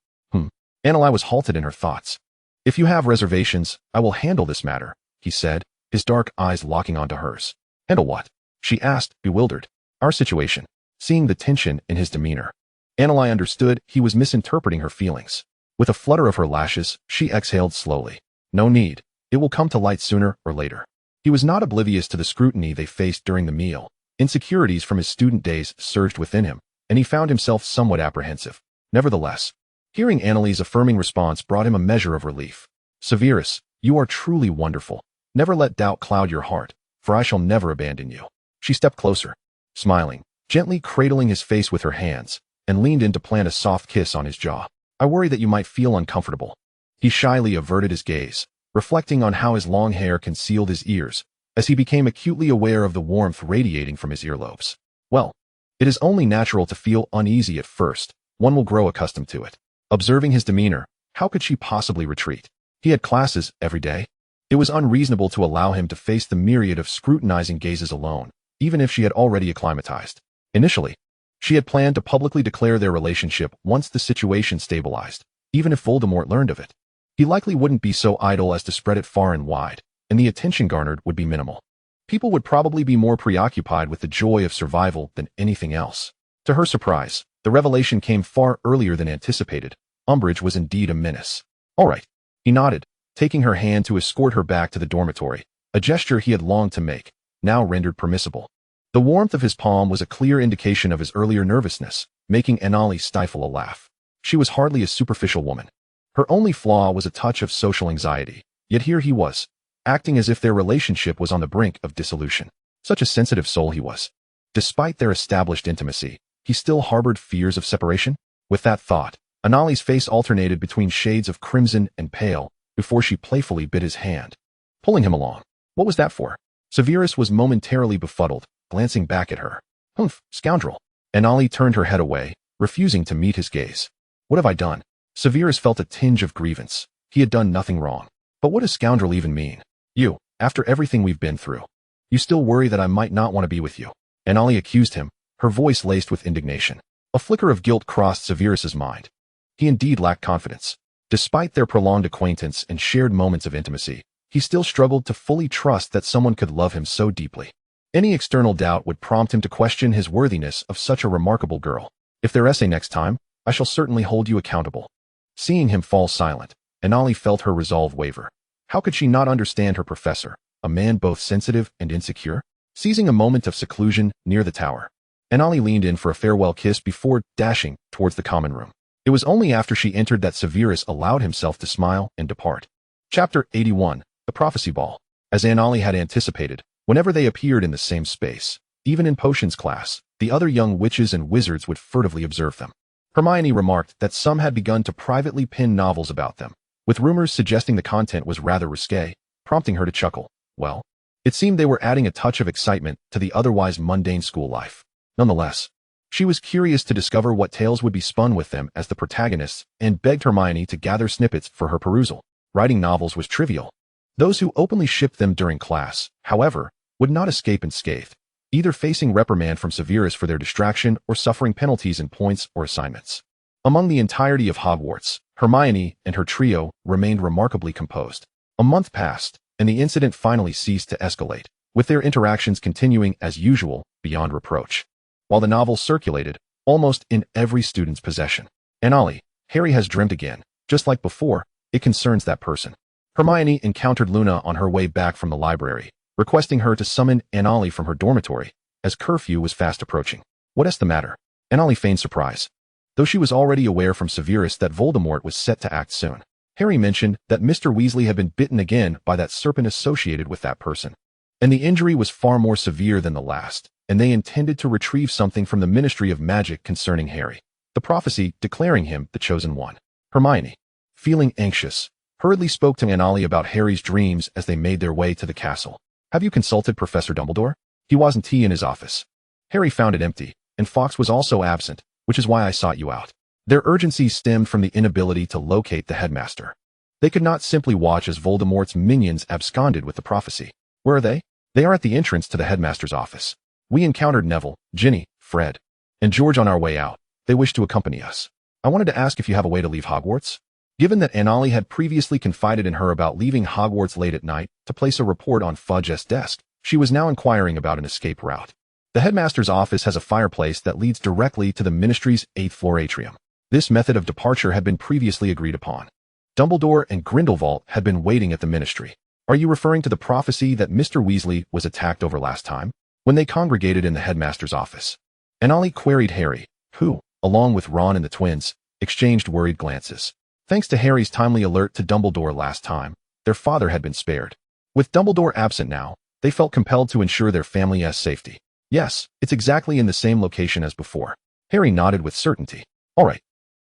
Annalise was halted in her thoughts. If you have reservations, I will handle this matter, he said, his dark eyes locking onto hers. Handle what? She asked, bewildered. Our situation. Seeing the tension in his demeanor, Annalise understood he was misinterpreting her feelings. With a flutter of her lashes, she exhaled slowly. No need. It will come to light sooner or later. He was not oblivious to the scrutiny they faced during the meal. Insecurities from his student days surged within him, and he found himself somewhat apprehensive. Nevertheless, hearing Annalise's affirming response brought him a measure of relief. Severus, you are truly wonderful. Never let doubt cloud your heart, for I shall never abandon you. She stepped closer, smiling, gently cradling his face with her hands, and leaned in to plant a soft kiss on his jaw. I worry that you might feel uncomfortable. He shyly averted his gaze, reflecting on how his long hair concealed his ears, as he became acutely aware of the warmth radiating from his earlobes. Well, it is only natural to feel uneasy at first. One will grow accustomed to it. Observing his demeanor, how could she possibly retreat? He had classes every day. It was unreasonable to allow him to face the myriad of scrutinizing gazes alone, even if she had already acclimatized. Initially, She had planned to publicly declare their relationship once the situation stabilized, even if Voldemort learned of it. He likely wouldn't be so idle as to spread it far and wide, and the attention garnered would be minimal. People would probably be more preoccupied with the joy of survival than anything else. To her surprise, the revelation came far earlier than anticipated. Umbridge was indeed a menace. All right. He nodded, taking her hand to escort her back to the dormitory, a gesture he had longed to make, now rendered permissible. The warmth of his palm was a clear indication of his earlier nervousness, making Anali stifle a laugh. She was hardly a superficial woman. Her only flaw was a touch of social anxiety, yet here he was, acting as if their relationship was on the brink of dissolution. Such a sensitive soul he was. Despite their established intimacy, he still harbored fears of separation. With that thought, Anali's face alternated between shades of crimson and pale before she playfully bit his hand, pulling him along. What was that for? Severus was momentarily befuddled, glancing back at her. Humph, scoundrel. Anali turned her head away, refusing to meet his gaze. What have I done? Severus felt a tinge of grievance. He had done nothing wrong. But what does scoundrel even mean? You, after everything we've been through. You still worry that I might not want to be with you. Anali accused him, her voice laced with indignation. A flicker of guilt crossed Severus's mind. He indeed lacked confidence. Despite their prolonged acquaintance and shared moments of intimacy, he still struggled to fully trust that someone could love him so deeply. Any external doubt would prompt him to question his worthiness of such a remarkable girl. If their essay next time, I shall certainly hold you accountable. Seeing him fall silent, Anali felt her resolve waver. How could she not understand her professor, a man both sensitive and insecure? Seizing a moment of seclusion near the tower, Anali leaned in for a farewell kiss before dashing towards the common room. It was only after she entered that Severus allowed himself to smile and depart. Chapter 81, The Prophecy Ball. As Anali had anticipated, whenever they appeared in the same space, even in potions class, the other young witches and wizards would furtively observe them. Hermione remarked that some had begun to privately pen novels about them, with rumors suggesting the content was rather risque, prompting her to chuckle. Well, it seemed they were adding a touch of excitement to the otherwise mundane school life. Nonetheless, she was curious to discover what tales would be spun with them as the protagonists and begged Hermione to gather snippets for her perusal. Writing novels was trivial. Those who openly shipped them during class, however, would not escape unscathed, either facing reprimand from Severus for their distraction or suffering penalties in points or assignments. Among the entirety of Hogwarts, Hermione and her trio remained remarkably composed. A month passed, and the incident finally ceased to escalate, with their interactions continuing as usual, beyond reproach. While the novel circulated, almost in every student's possession. Anali, Harry has dreamt again. Just like before, it concerns that person. Hermione encountered Luna on her way back from the library, requesting her to summon Anali from her dormitory, as curfew was fast approaching. What's the matter? Anali feigned surprise. Though she was already aware from Severus that Voldemort was set to act soon. Harry mentioned that Mr. Weasley had been bitten again by that serpent associated with that person. And the injury was far more severe than the last, and they intended to retrieve something from the Ministry of Magic concerning Harry. The prophecy declaring him the chosen one. Hermione, feeling anxious, hurriedly spoke to Anali about Harry's dreams as they made their way to the castle. Have you consulted Professor Dumbledore? He wasn't in his office. Harry found it empty, and Fawkes was also absent, which is why I sought you out. Their urgency stemmed from the inability to locate the headmaster. They could not simply watch as Voldemort's minions absconded with the prophecy. Where are they? They are at the entrance to the headmaster's office. We encountered Neville, Ginny, Fred, and George on our way out. They wish to accompany us. I wanted to ask if you have a way to leave Hogwarts? Given that Anali had previously confided in her about leaving Hogwarts late at night to place a report on Fudge's desk, she was now inquiring about an escape route. The headmaster's office has a fireplace that leads directly to the ministry's 8th floor atrium. This method of departure had been previously agreed upon. Dumbledore and Grindelwald had been waiting at the ministry. Are you referring to the prophecy that Mr. Weasley was attacked over last time, when they congregated in the headmaster's office? Anali queried Harry, who, along with Ron and the twins, exchanged worried glances. Thanks to Harry's timely alert to Dumbledore last time, their father had been spared. With Dumbledore absent now, they felt compelled to ensure their family's safety. Yes, it's exactly in the same location as before. Harry nodded with certainty. All right.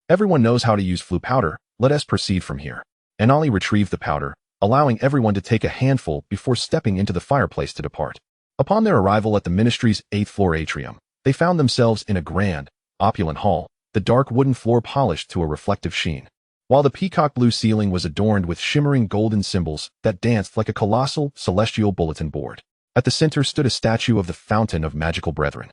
Everyone knows how to use Floo powder. Let us proceed from here. Anali retrieved the powder, allowing everyone to take a handful before stepping into the fireplace to depart. Upon their arrival at the ministry's 8th floor atrium, they found themselves in a grand, opulent hall, the dark wooden floor polished to a reflective sheen, while the peacock blue ceiling was adorned with shimmering golden symbols that danced like a colossal celestial bulletin board. At the center stood a statue of the Fountain of Magical Brethren.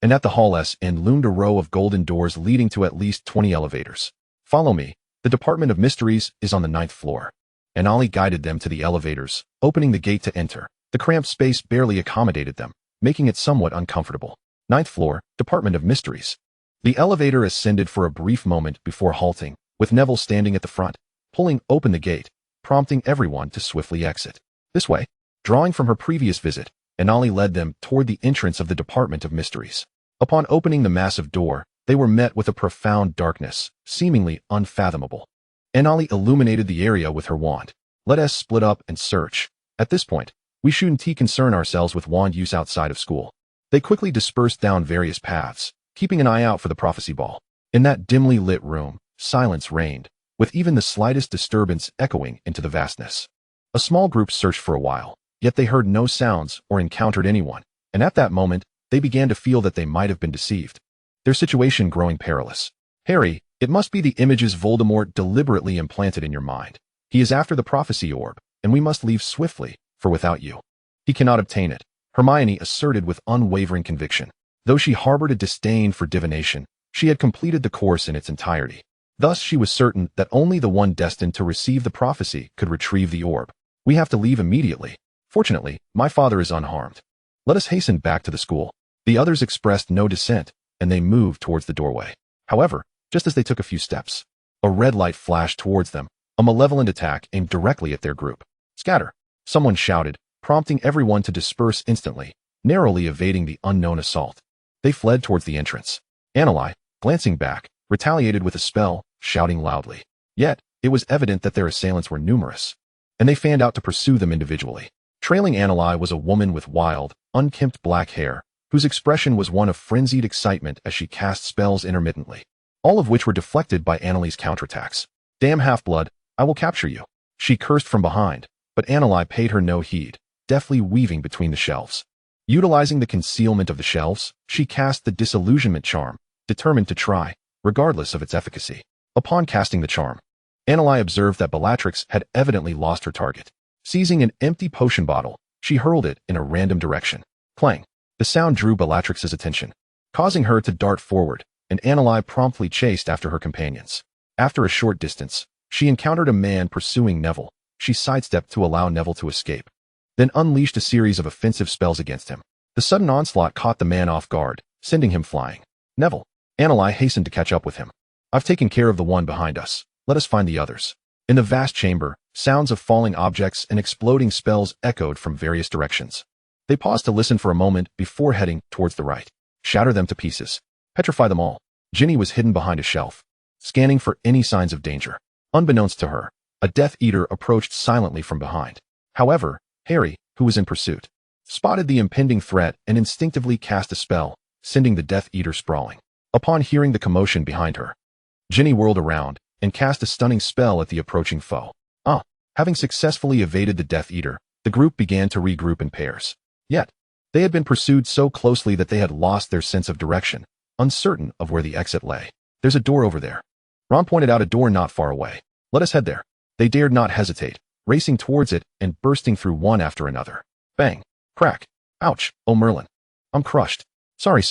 and at the hall's end loomed a row of golden doors leading to at least 20 elevators. Follow me. The Department of Mysteries is on the 9th floor. And Ollie guided them to the elevators, opening the gate to enter. The cramped space barely accommodated them, making it somewhat uncomfortable. 9th floor, Department of Mysteries. The elevator ascended for a brief moment before halting, with Neville standing at the front, pulling open the gate, prompting everyone to swiftly exit. This way, drawing from her previous visit, Anali led them toward the entrance of the Department of Mysteries. Upon opening the massive door, they were met with a profound darkness, seemingly unfathomable. Anali illuminated the area with her wand. Let us split up and search. At this point, we shouldn't concern ourselves with wand use outside of school. They quickly dispersed down various paths, keeping an eye out for the prophecy ball. In that dimly lit room, silence reigned, with even the slightest disturbance echoing into the vastness. A small group searched for a while, yet they heard no sounds or encountered anyone, and at that moment, they began to feel that they might have been deceived. Their situation growing perilous. Harry, it must be the images Voldemort deliberately implanted in your mind. He is after the prophecy orb, and we must leave swiftly, for without you, he cannot obtain it, Hermione asserted with unwavering conviction. Though she harbored a disdain for divination, she had completed the course in its entirety. Thus she was certain that only the one destined to receive the prophecy could retrieve the orb. We have to leave immediately. Fortunately, my father is unharmed. Let us hasten back to the school. The others expressed no dissent, and they moved towards the doorway. However, just as they took a few steps, a red light flashed towards them, a malevolent attack aimed directly at their group. Scatter! Someone shouted, prompting everyone to disperse instantly, narrowly evading the unknown assault. They fled towards the entrance. Anneli, glancing back, retaliated with a spell, shouting loudly. Yet, it was evident that their assailants were numerous, and they fanned out to pursue them individually. Trailing Anneli was a woman with wild, unkempt black hair, whose expression was one of frenzied excitement as she cast spells intermittently, all of which were deflected by Anneli's counterattacks. Damn half-blood, I will capture you, she cursed from behind, but Anneli paid her no heed, deftly weaving between the shelves. Utilizing the concealment of the shelves, she cast the disillusionment charm, determined to try, regardless of its efficacy. Upon casting the charm, Anneli observed that Bellatrix had evidently lost her target. Seizing an empty potion bottle, she hurled it in a random direction. Clang! The sound drew Bellatrix's attention, causing her to dart forward, and Anneli promptly chased after her companions. After a short distance, she encountered a man pursuing Neville. She sidestepped to allow Neville to escape, then unleashed a series of offensive spells against him. The sudden onslaught caught the man off guard, sending him flying. Neville! Anneli hastened to catch up with him. I've taken care of the one behind us. Let us find the others. In the vast chamber, sounds of falling objects and exploding spells echoed from various directions. They paused to listen for a moment before heading towards the right. Shatter them to pieces. Petrify them all. Ginny was hidden behind a shelf, scanning for any signs of danger. Unbeknownst to her, a Death Eater approached silently from behind. However, Harry, who was in pursuit, spotted the impending threat and instinctively cast a spell, sending the Death Eater sprawling. Upon hearing the commotion behind her, Ginny whirled around and cast a stunning spell at the approaching foe. Having successfully evaded the Death Eater, the group began to regroup in pairs. Yet, they had been pursued so closely that they had lost their sense of direction, uncertain of where the exit lay. There's a door over there. Ron pointed out a door not far away. Let us head there. They dared not hesitate, racing towards it and bursting through one after another. Bang! Crack! Ouch! Oh Merlin! I'm crushed. Sorry.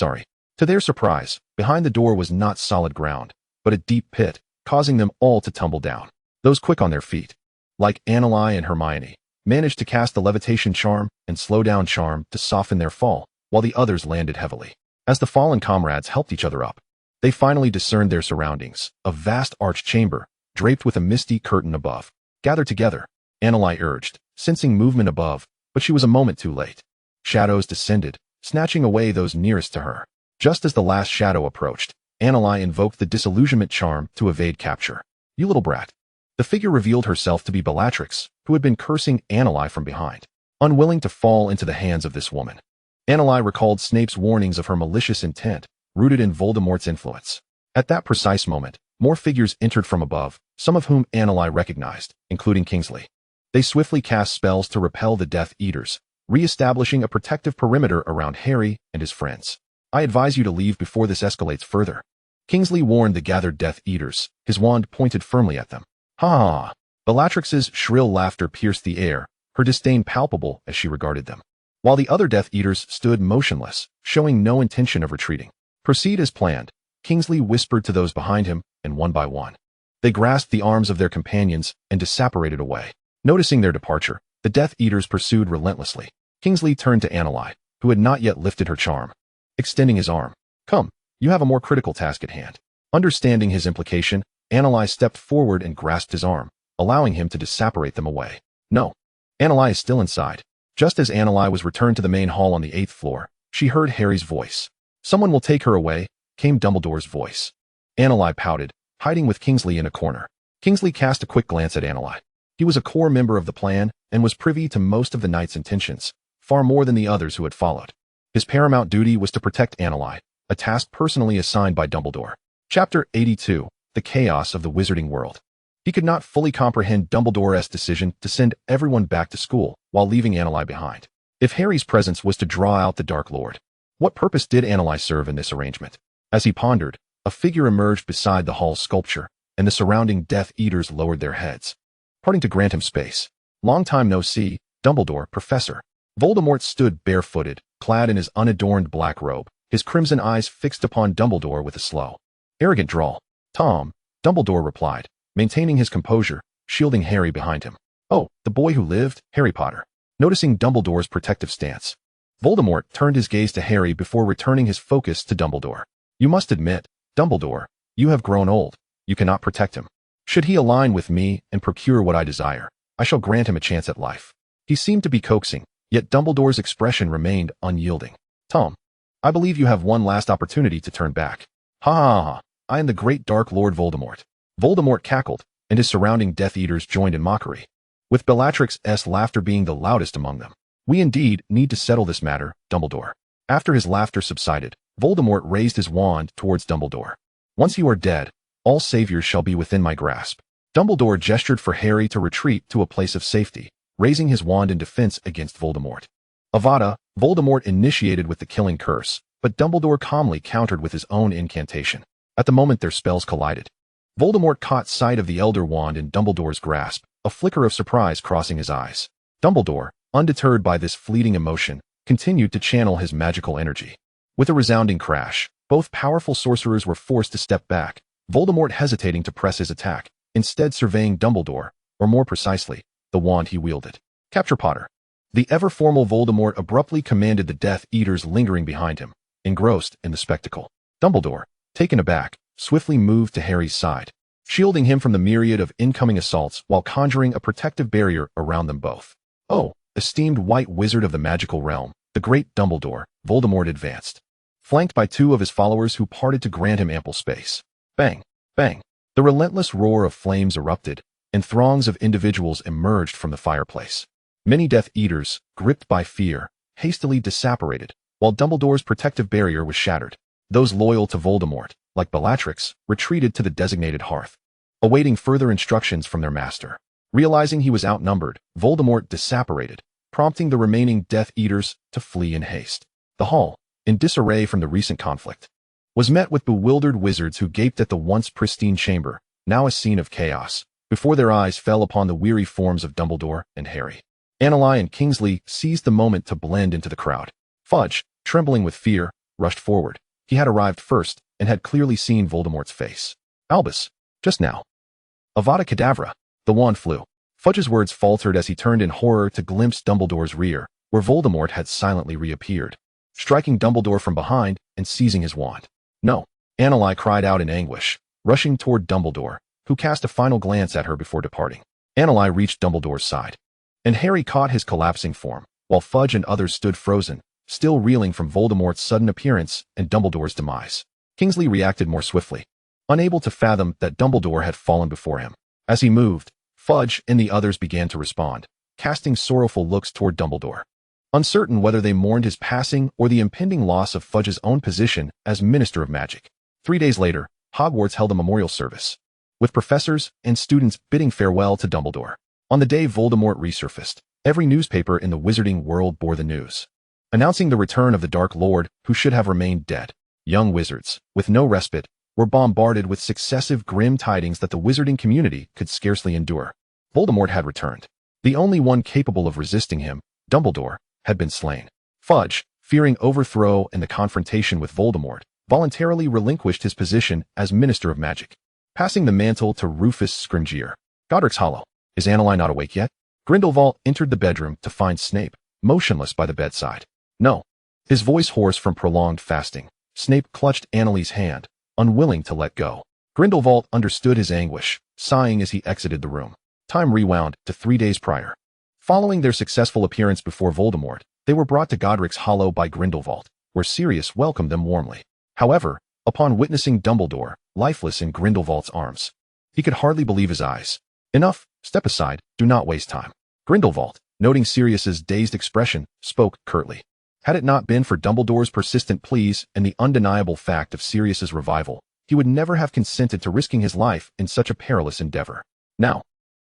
To their surprise, behind the door was not solid ground, but a deep pit, causing them all to tumble down. Those quick on their feet, like Anneli and Hermione, managed to cast the levitation charm and slow down charm to soften their fall, while the others landed heavily. As the fallen comrades helped each other up, they finally discerned their surroundings, a vast arched chamber, draped with a misty curtain above. Gather together, Anneli urged, sensing movement above, but she was a moment too late. Shadows descended, snatching away those nearest to her. Just as the last shadow approached, Anneli invoked the disillusionment charm to evade capture. You little brat. The figure revealed herself to be Bellatrix, who had been cursing Anneli from behind. Unwilling to fall into the hands of this woman, Anneli recalled Snape's warnings of her malicious intent, rooted in Voldemort's influence. At that precise moment, more figures entered from above, some of whom Anneli recognized, including Kingsley. They swiftly cast spells to repel the Death Eaters, re-establishing a protective perimeter around Harry and his friends. I advise you to leave before this escalates further. Kingsley warned the gathered Death Eaters, his wand pointed firmly at them. Ha! Bellatrix's shrill laughter pierced the air, her disdain palpable as she regarded them. while the other Death Eaters stood motionless, showing no intention of retreating. Proceed as planned, Kingsley whispered to those behind him, and one by one, they grasped the arms of their companions and disapparated away. Noticing their departure, the Death Eaters pursued relentlessly. Kingsley turned to Annalai, who had not yet lifted her charm, extending his arm. Come, you have a more critical task at hand. Understanding his implication, Annalai stepped forward and grasped his arm, allowing him to disapparate them away. No. Annalai is still inside. Just as Annalai was returned to the main hall on the 8th floor, she heard Harry's voice. Someone will take her away, came Dumbledore's voice. Annalai pouted, hiding with Kingsley in a corner. Kingsley cast a quick glance at Annalai. He was a core member of the plan and was privy to most of the knight's intentions, far more than the others who had followed. His paramount duty was to protect Annalai, a task personally assigned by Dumbledore. Chapter 82, The Chaos of the Wizarding World. He could not fully comprehend Dumbledore's decision to send everyone back to school while leaving Annalai behind. If Harry's presence was to draw out the Dark Lord, what purpose did Annalai serve in this arrangement? As he pondered, a figure emerged beside the hall's sculpture, and the surrounding Death Eaters lowered their heads, parting to grant him space. Long time no see, Dumbledore, Professor. Voldemort stood barefooted, clad in his unadorned black robe, his crimson eyes fixed upon Dumbledore with a slow, arrogant drawl. Tom, Dumbledore replied, maintaining his composure, shielding Harry behind him. Oh, the boy who lived, Harry Potter. Noticing Dumbledore's protective stance, Voldemort turned his gaze to Harry before returning his focus to Dumbledore. You must admit, Dumbledore, you have grown old. You cannot protect him. Should he align with me and procure what I desire, I shall grant him a chance at life. He seemed to be coaxing, yet Dumbledore's expression remained unyielding. Tom, I believe you have one last opportunity to turn back. Ha ha ha, I am the great Dark Lord Voldemort. Voldemort cackled, and his surrounding Death Eaters joined in mockery, with Bellatrix's laughter being the loudest among them. We indeed need to settle this matter, Dumbledore. After his laughter subsided, Voldemort raised his wand towards Dumbledore. Once you are dead, all saviors shall be within my grasp. Dumbledore gestured for Harry to retreat to a place of safety, raising his wand in defense against Voldemort. Avada, Voldemort initiated with the killing curse, but Dumbledore calmly countered with his own incantation. At the moment their spells collided, Voldemort caught sight of the Elder Wand in Dumbledore's grasp, a flicker of surprise crossing his eyes. Dumbledore, undeterred by this fleeting emotion, continued to channel his magical energy. With a resounding crash, both powerful sorcerers were forced to step back, Voldemort hesitating to press his attack, instead surveying Dumbledore, or more precisely, the wand he wielded. Capture Potter. The ever-formal Voldemort abruptly commanded the Death Eaters lingering behind him, engrossed in the spectacle. Dumbledore, taken aback, swiftly moved to Harry's side, shielding him from the myriad of incoming assaults while conjuring a protective barrier around them both. Oh, esteemed white wizard of the magical realm, the great Dumbledore, Voldemort advanced, flanked by two of his followers who parted to grant him ample space. Bang, bang. The relentless roar of flames erupted, and throngs of individuals emerged from the fireplace. Many Death Eaters, gripped by fear, hastily disapparated, while Dumbledore's protective barrier was shattered. Those loyal to Voldemort, like Bellatrix, retreated to the designated hearth, awaiting further instructions from their master. Realizing he was outnumbered, Voldemort disapparated, prompting the remaining Death Eaters to flee in haste. The hall, in disarray from the recent conflict, was met with bewildered wizards who gaped at the once pristine chamber, now a scene of chaos, before their eyes fell upon the weary forms of Dumbledore and Harry. Annalai and Kingsley seized the moment to blend into the crowd. Fudge, trembling with fear, rushed forward. He had arrived first and had clearly seen Voldemort's face. Albus, just now. Avada Kedavra. The wand flew. Fudge's words faltered as he turned in horror to glimpse Dumbledore's rear, where Voldemort had silently reappeared, striking Dumbledore from behind and seizing his wand. No, Annalai cried out in anguish, rushing toward Dumbledore, who cast a final glance at her before departing. Annalai reached Dumbledore's side, and Harry caught his collapsing form, while Fudge and others stood frozen, still reeling from Voldemort's sudden appearance and Dumbledore's demise. Kingsley reacted more swiftly, unable to fathom that Dumbledore had fallen before him. As he moved, Fudge and the others began to respond, casting sorrowful looks toward Dumbledore, uncertain whether they mourned his passing or the impending loss of Fudge's own position as Minister of Magic. 3 days later, Hogwarts held a memorial service, with professors and students bidding farewell to Dumbledore. On the day Voldemort resurfaced, every newspaper in the wizarding world bore the news, announcing the return of the Dark Lord who should have remained dead. Young wizards, with no respite, were bombarded with successive grim tidings that the wizarding community could scarcely endure. Voldemort had returned. The only one capable of resisting him, Dumbledore, had been slain. Fudge, fearing overthrow and the confrontation with Voldemort, voluntarily relinquished his position as Minister of Magic, passing the mantle to Rufus Scrimgeour. Godric's Hollow. Is Anneli not awake yet? Grindelwald entered the bedroom to find Snape motionless by the bedside. No. His voice hoarse from prolonged fasting. Snape clutched Anneli's hand, unwilling to let go. Grindelwald understood his anguish, sighing as he exited the room. Time rewound to 3 days prior. Following their successful appearance before Voldemort, they were brought to Godric's Hollow by Grindelwald, where Sirius welcomed them warmly. However, upon witnessing Dumbledore, lifeless in Grindelwald's arms, he could hardly believe his eyes. Enough, step aside, do not waste time. Grindelwald, noting Sirius's dazed expression, spoke curtly. Had it not been for Dumbledore's persistent pleas and the undeniable fact of Sirius's revival, he would never have consented to risking his life in such a perilous endeavor. Now,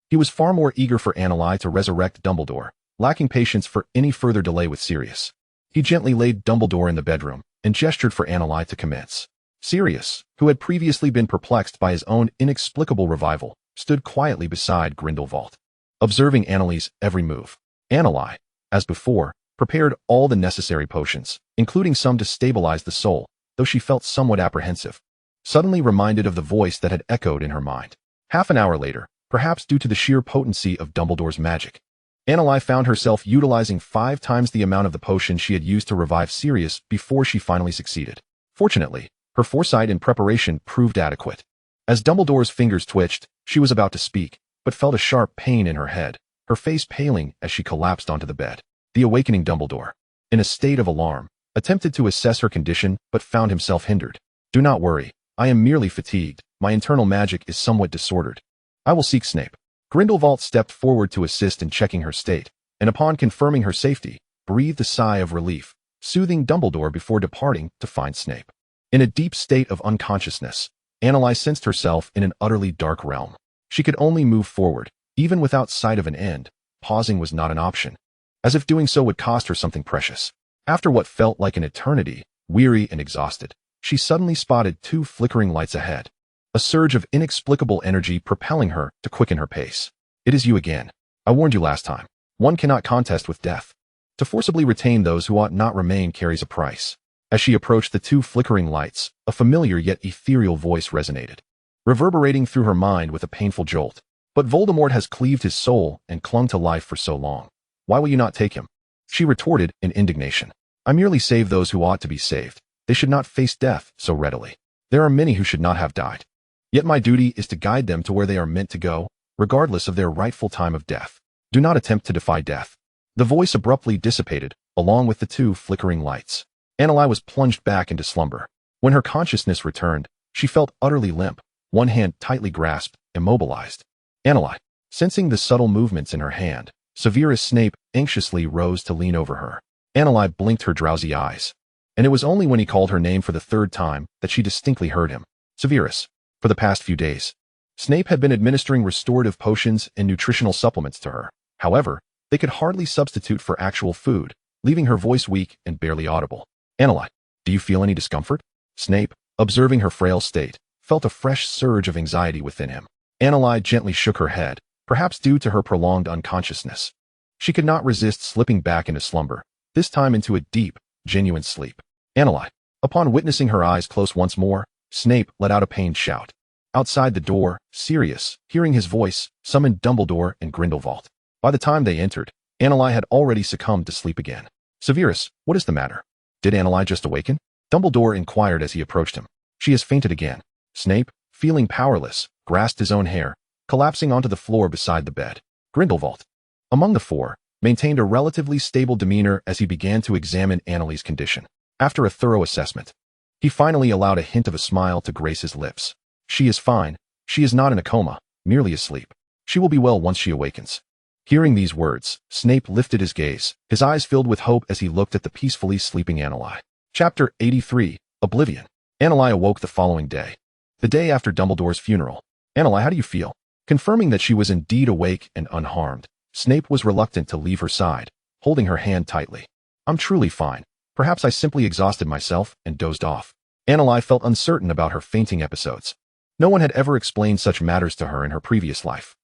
he was far more eager for Anneli to resurrect Dumbledore, lacking patience for any further delay with Sirius. He gently laid Dumbledore in the bedroom and gestured for Anneli to commence. Sirius, who had previously been perplexed by his own inexplicable revival, stood quietly beside Grindelwald, observing Anneli's every move. Anneli, as before, prepared all the necessary potions, including some to stabilize the soul, though she felt somewhat apprehensive, suddenly reminded of the voice that had echoed in her mind. Half an hour later, perhaps due to the sheer potency of Dumbledore's magic, Anneli found herself utilizing 5 times the amount of the potion she had used to revive Sirius before she finally succeeded. Fortunately, her foresight and preparation proved adequate. As Dumbledore's fingers twitched, she was about to speak, but felt a sharp pain in her head, her face paling as she collapsed onto the bed. The awakening Dumbledore, in a state of alarm, attempted to assess her condition but found himself hindered. Do not worry, I am merely fatigued. My internal magic is somewhat disordered. I will seek Snape. Grindelwald stepped forward to assist in checking her state, and upon confirming her safety, breathed a sigh of relief, soothing Dumbledore before departing to find Snape. In a deep state of unconsciousness, Anneli sensed herself in an utterly dark realm. She could only move forward, even without sight of an end. Pausing was not an option, as if doing so would cost her something precious. After what felt like an eternity, weary and exhausted, she suddenly spotted 2 flickering lights ahead, a surge of inexplicable energy propelling her to quicken her pace. It is you again. I warned you last time. One cannot contest with death. To forcibly retain those who ought not remain carries a price. As she approached the 2 flickering lights, a familiar yet ethereal voice resonated, reverberating through her mind with a painful jolt. But Voldemort has cleaved his soul and clung to life for so long. Why will you not take him? She retorted in indignation. I merely save those who ought to be saved. They should not face death so readily. There are many who should not have died. Yet my duty is to guide them to where they are meant to go, regardless of their rightful time of death. Do not attempt to defy death. The voice abruptly dissipated, along with the 2 flickering lights. Anneli was plunged back into slumber. When her consciousness returned, she felt utterly limp, one hand tightly grasped, immobilized. Anneli, sensing the subtle movements in her hand, Severus Snape anxiously rose to lean over her. Anneli blinked her drowsy eyes, and it was only when he called her name for the 3rd time that she distinctly heard him. Severus. For the past few days, Snape had been administering restorative potions and nutritional supplements to her. However, they could hardly substitute for actual food, leaving her voice weak and barely audible. Anneli, do you feel any discomfort? Snape, observing her frail state, felt a fresh surge of anxiety within him. Anneli gently shook her head, perhaps due to her prolonged unconsciousness. She could not resist slipping back into slumber, this time into a deep, genuine sleep. Anneli, upon witnessing her eyes close once more, Snape let out a pained shout. Outside the door, Sirius, hearing his voice, summoned Dumbledore and Grindelwald. By the time they entered, Anneli had already succumbed to sleep again. Severus, what is the matter? Did Anneli just awaken? Dumbledore inquired as he approached him. She has fainted again. Snape, feeling powerless, grasped his own hair, collapsing onto the floor beside the bed. Grindelwald, among the 4, maintained a relatively stable demeanor as he began to examine Anneli's condition. After a thorough assessment, he finally allowed a hint of a smile to grace his lips. She is fine. She is not in a coma, merely asleep. She will be well once she awakens. Hearing these words, Snape lifted his gaze, his eyes filled with hope as he looked at the peacefully sleeping Anneli. Chapter 83, Oblivion. Anneli awoke the following day, the day after Dumbledore's funeral. Anneli, how do you feel? Confirming that she was indeed awake and unharmed, Snape was reluctant to leave her side, holding her hand tightly. I'm truly fine. Perhaps I simply exhausted myself and dozed off. Anneli felt uncertain about her fainting episodes. No one had ever explained such matters to her in her previous life.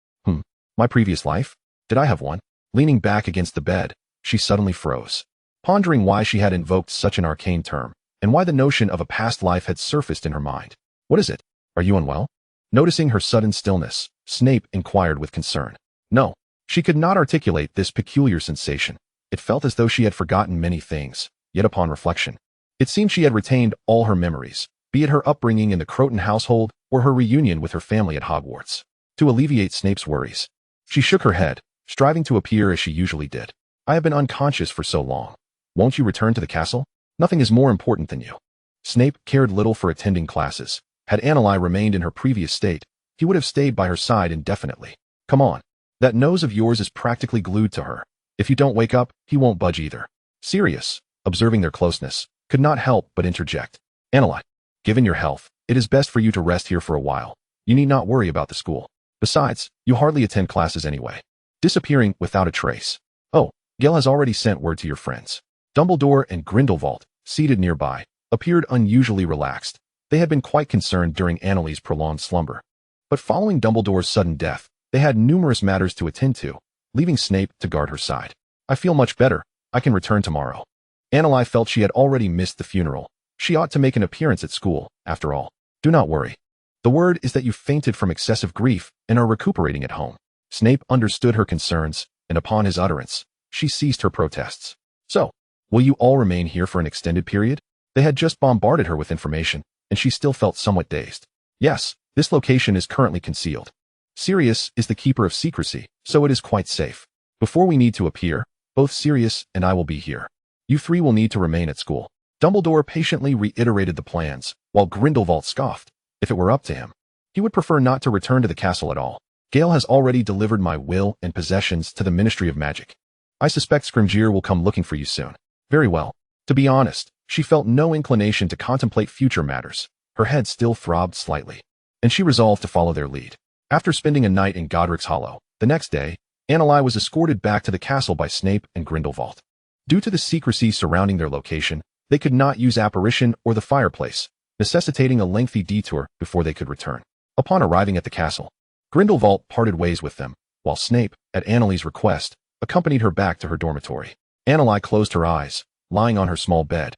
My previous life? Did I have one? Leaning back against the bed, she suddenly froze, pondering why she had invoked such an arcane term, and why the notion of a past life had surfaced in her mind. What is it? Are you unwell? Noticing her sudden stillness, Snape inquired with concern. No, she could not articulate this peculiar sensation. It felt as though she had forgotten many things, yet upon reflection, it seemed she had retained all her memories, be it her upbringing in the Croton household or her reunion with her family at Hogwarts. To alleviate Snape's worries, she shook her head, striving to appear as she usually did. I have been unconscious for so long. Won't you return to the castle? Nothing is more important than you. Snape cared little for attending classes. Had Anneli remained in her previous state, he would have stayed by her side indefinitely. Come on. That nose of yours is practically glued to her. If you don't wake up, he won't budge either. Sirius, observing their closeness, could not help but interject. Anneli, given your health, it is best for you to rest here for a while. You need not worry about the school. Besides, you hardly attend classes anyway. Disappearing without a trace. Oh, Gale has already sent word to your friends. Dumbledore and Grindelwald, seated nearby, appeared unusually relaxed. They had been quite concerned during Anneli's prolonged slumber. But following Dumbledore's sudden death, they had numerous matters to attend to, leaving Snape to guard her side. I feel much better. I can return tomorrow. Anneli felt she had already missed the funeral. She ought to make an appearance at school, after all. Do not worry. The word is that you fainted from excessive grief and are recuperating at home. Snape understood her concerns, and upon his utterance, she ceased her protests. So, will you all remain here for an extended period? They had just bombarded her with information, and she still felt somewhat dazed. Yes, this location is currently concealed. Sirius is the keeper of secrecy, so it is quite safe. Before we need to appear, both Sirius and I will be here. You three will need to remain at school. Dumbledore patiently reiterated the plans, while Grindelwald scoffed. If it were up to him, he would prefer not to return to the castle at all. Gale has already delivered my will and possessions to the Ministry of Magic. I suspect Scrimgeour will come looking for you soon. Very well. To be honest, she felt no inclination to contemplate future matters. Her head still throbbed slightly, and she resolved to follow their lead. After spending a night in Godric's Hollow, the next day, Anneli was escorted back to the castle by Snape and Grindelwald. Due to the secrecy surrounding their location, they could not use apparition or the fireplace, necessitating a lengthy detour before they could return. Upon arriving at the castle, Grindelwald parted ways with them, while Snape, at Anneli's request, accompanied her back to her dormitory. Anneli closed her eyes, lying on her small bed,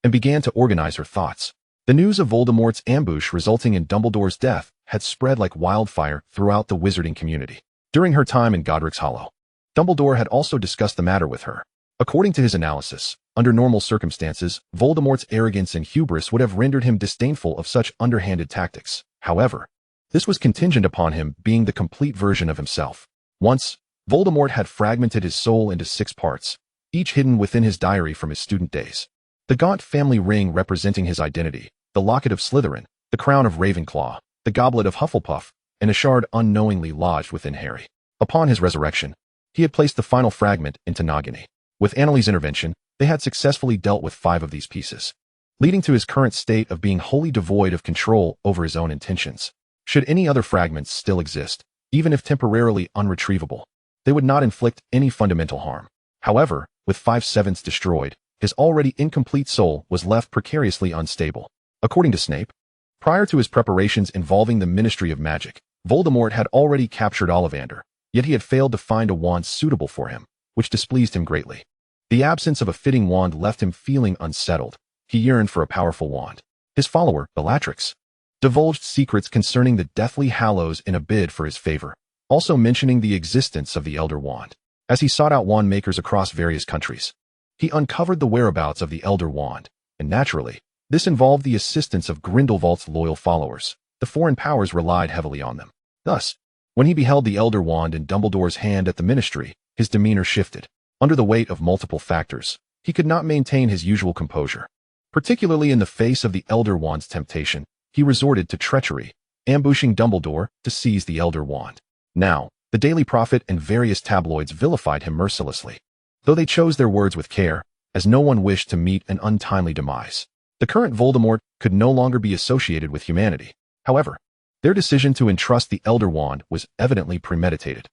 and began to organize her thoughts. The news of Voldemort's ambush resulting in Dumbledore's death had spread like wildfire throughout the wizarding community. During her time in Godric's Hollow, Dumbledore had also discussed the matter with her. According to his analysis, under normal circumstances, Voldemort's arrogance and hubris would have rendered him disdainful of such underhanded tactics. However, this was contingent upon him being the complete version of himself. Once, Voldemort had fragmented his soul into 6 parts, each hidden within his diary from his student days. The gaunt family ring representing his identity, the locket of Slytherin, the crown of Ravenclaw, the goblet of Hufflepuff, and a shard unknowingly lodged within Harry. Upon his resurrection, he had placed the final fragment into Nagini. With Anneli's intervention, they had successfully dealt with 5 of these pieces, leading to his current state of being wholly devoid of control over his own intentions. Should any other fragments still exist, even if temporarily unretrievable, they would not inflict any fundamental harm. However, with 5/7 destroyed, his already incomplete soul was left precariously unstable. According to Snape, prior to his preparations involving the Ministry of Magic, Voldemort had already captured Ollivander, yet he had failed to find a wand suitable for him, which displeased him greatly. The absence of a fitting wand left him feeling unsettled. He yearned for a powerful wand. His follower, Bellatrix, divulged secrets concerning the Deathly Hallows in a bid for his favor, also mentioning the existence of the Elder Wand. As he sought out wand makers across various countries, he uncovered the whereabouts of the Elder Wand, and naturally, this involved the assistance of Grindelwald's loyal followers. The foreign powers relied heavily on them. Thus, when he beheld the Elder Wand in Dumbledore's hand at the Ministry, his demeanor shifted. Under the weight of multiple factors, he could not maintain his usual composure. Particularly in the face of the Elder Wand's temptation, he resorted to treachery, ambushing Dumbledore to seize the Elder Wand. Now, the Daily Prophet and various tabloids vilified him mercilessly, though they chose their words with care, as no one wished to meet an untimely demise. The current Voldemort could no longer be associated with humanity. However, their decision to entrust the Elder Wand was evidently premeditated,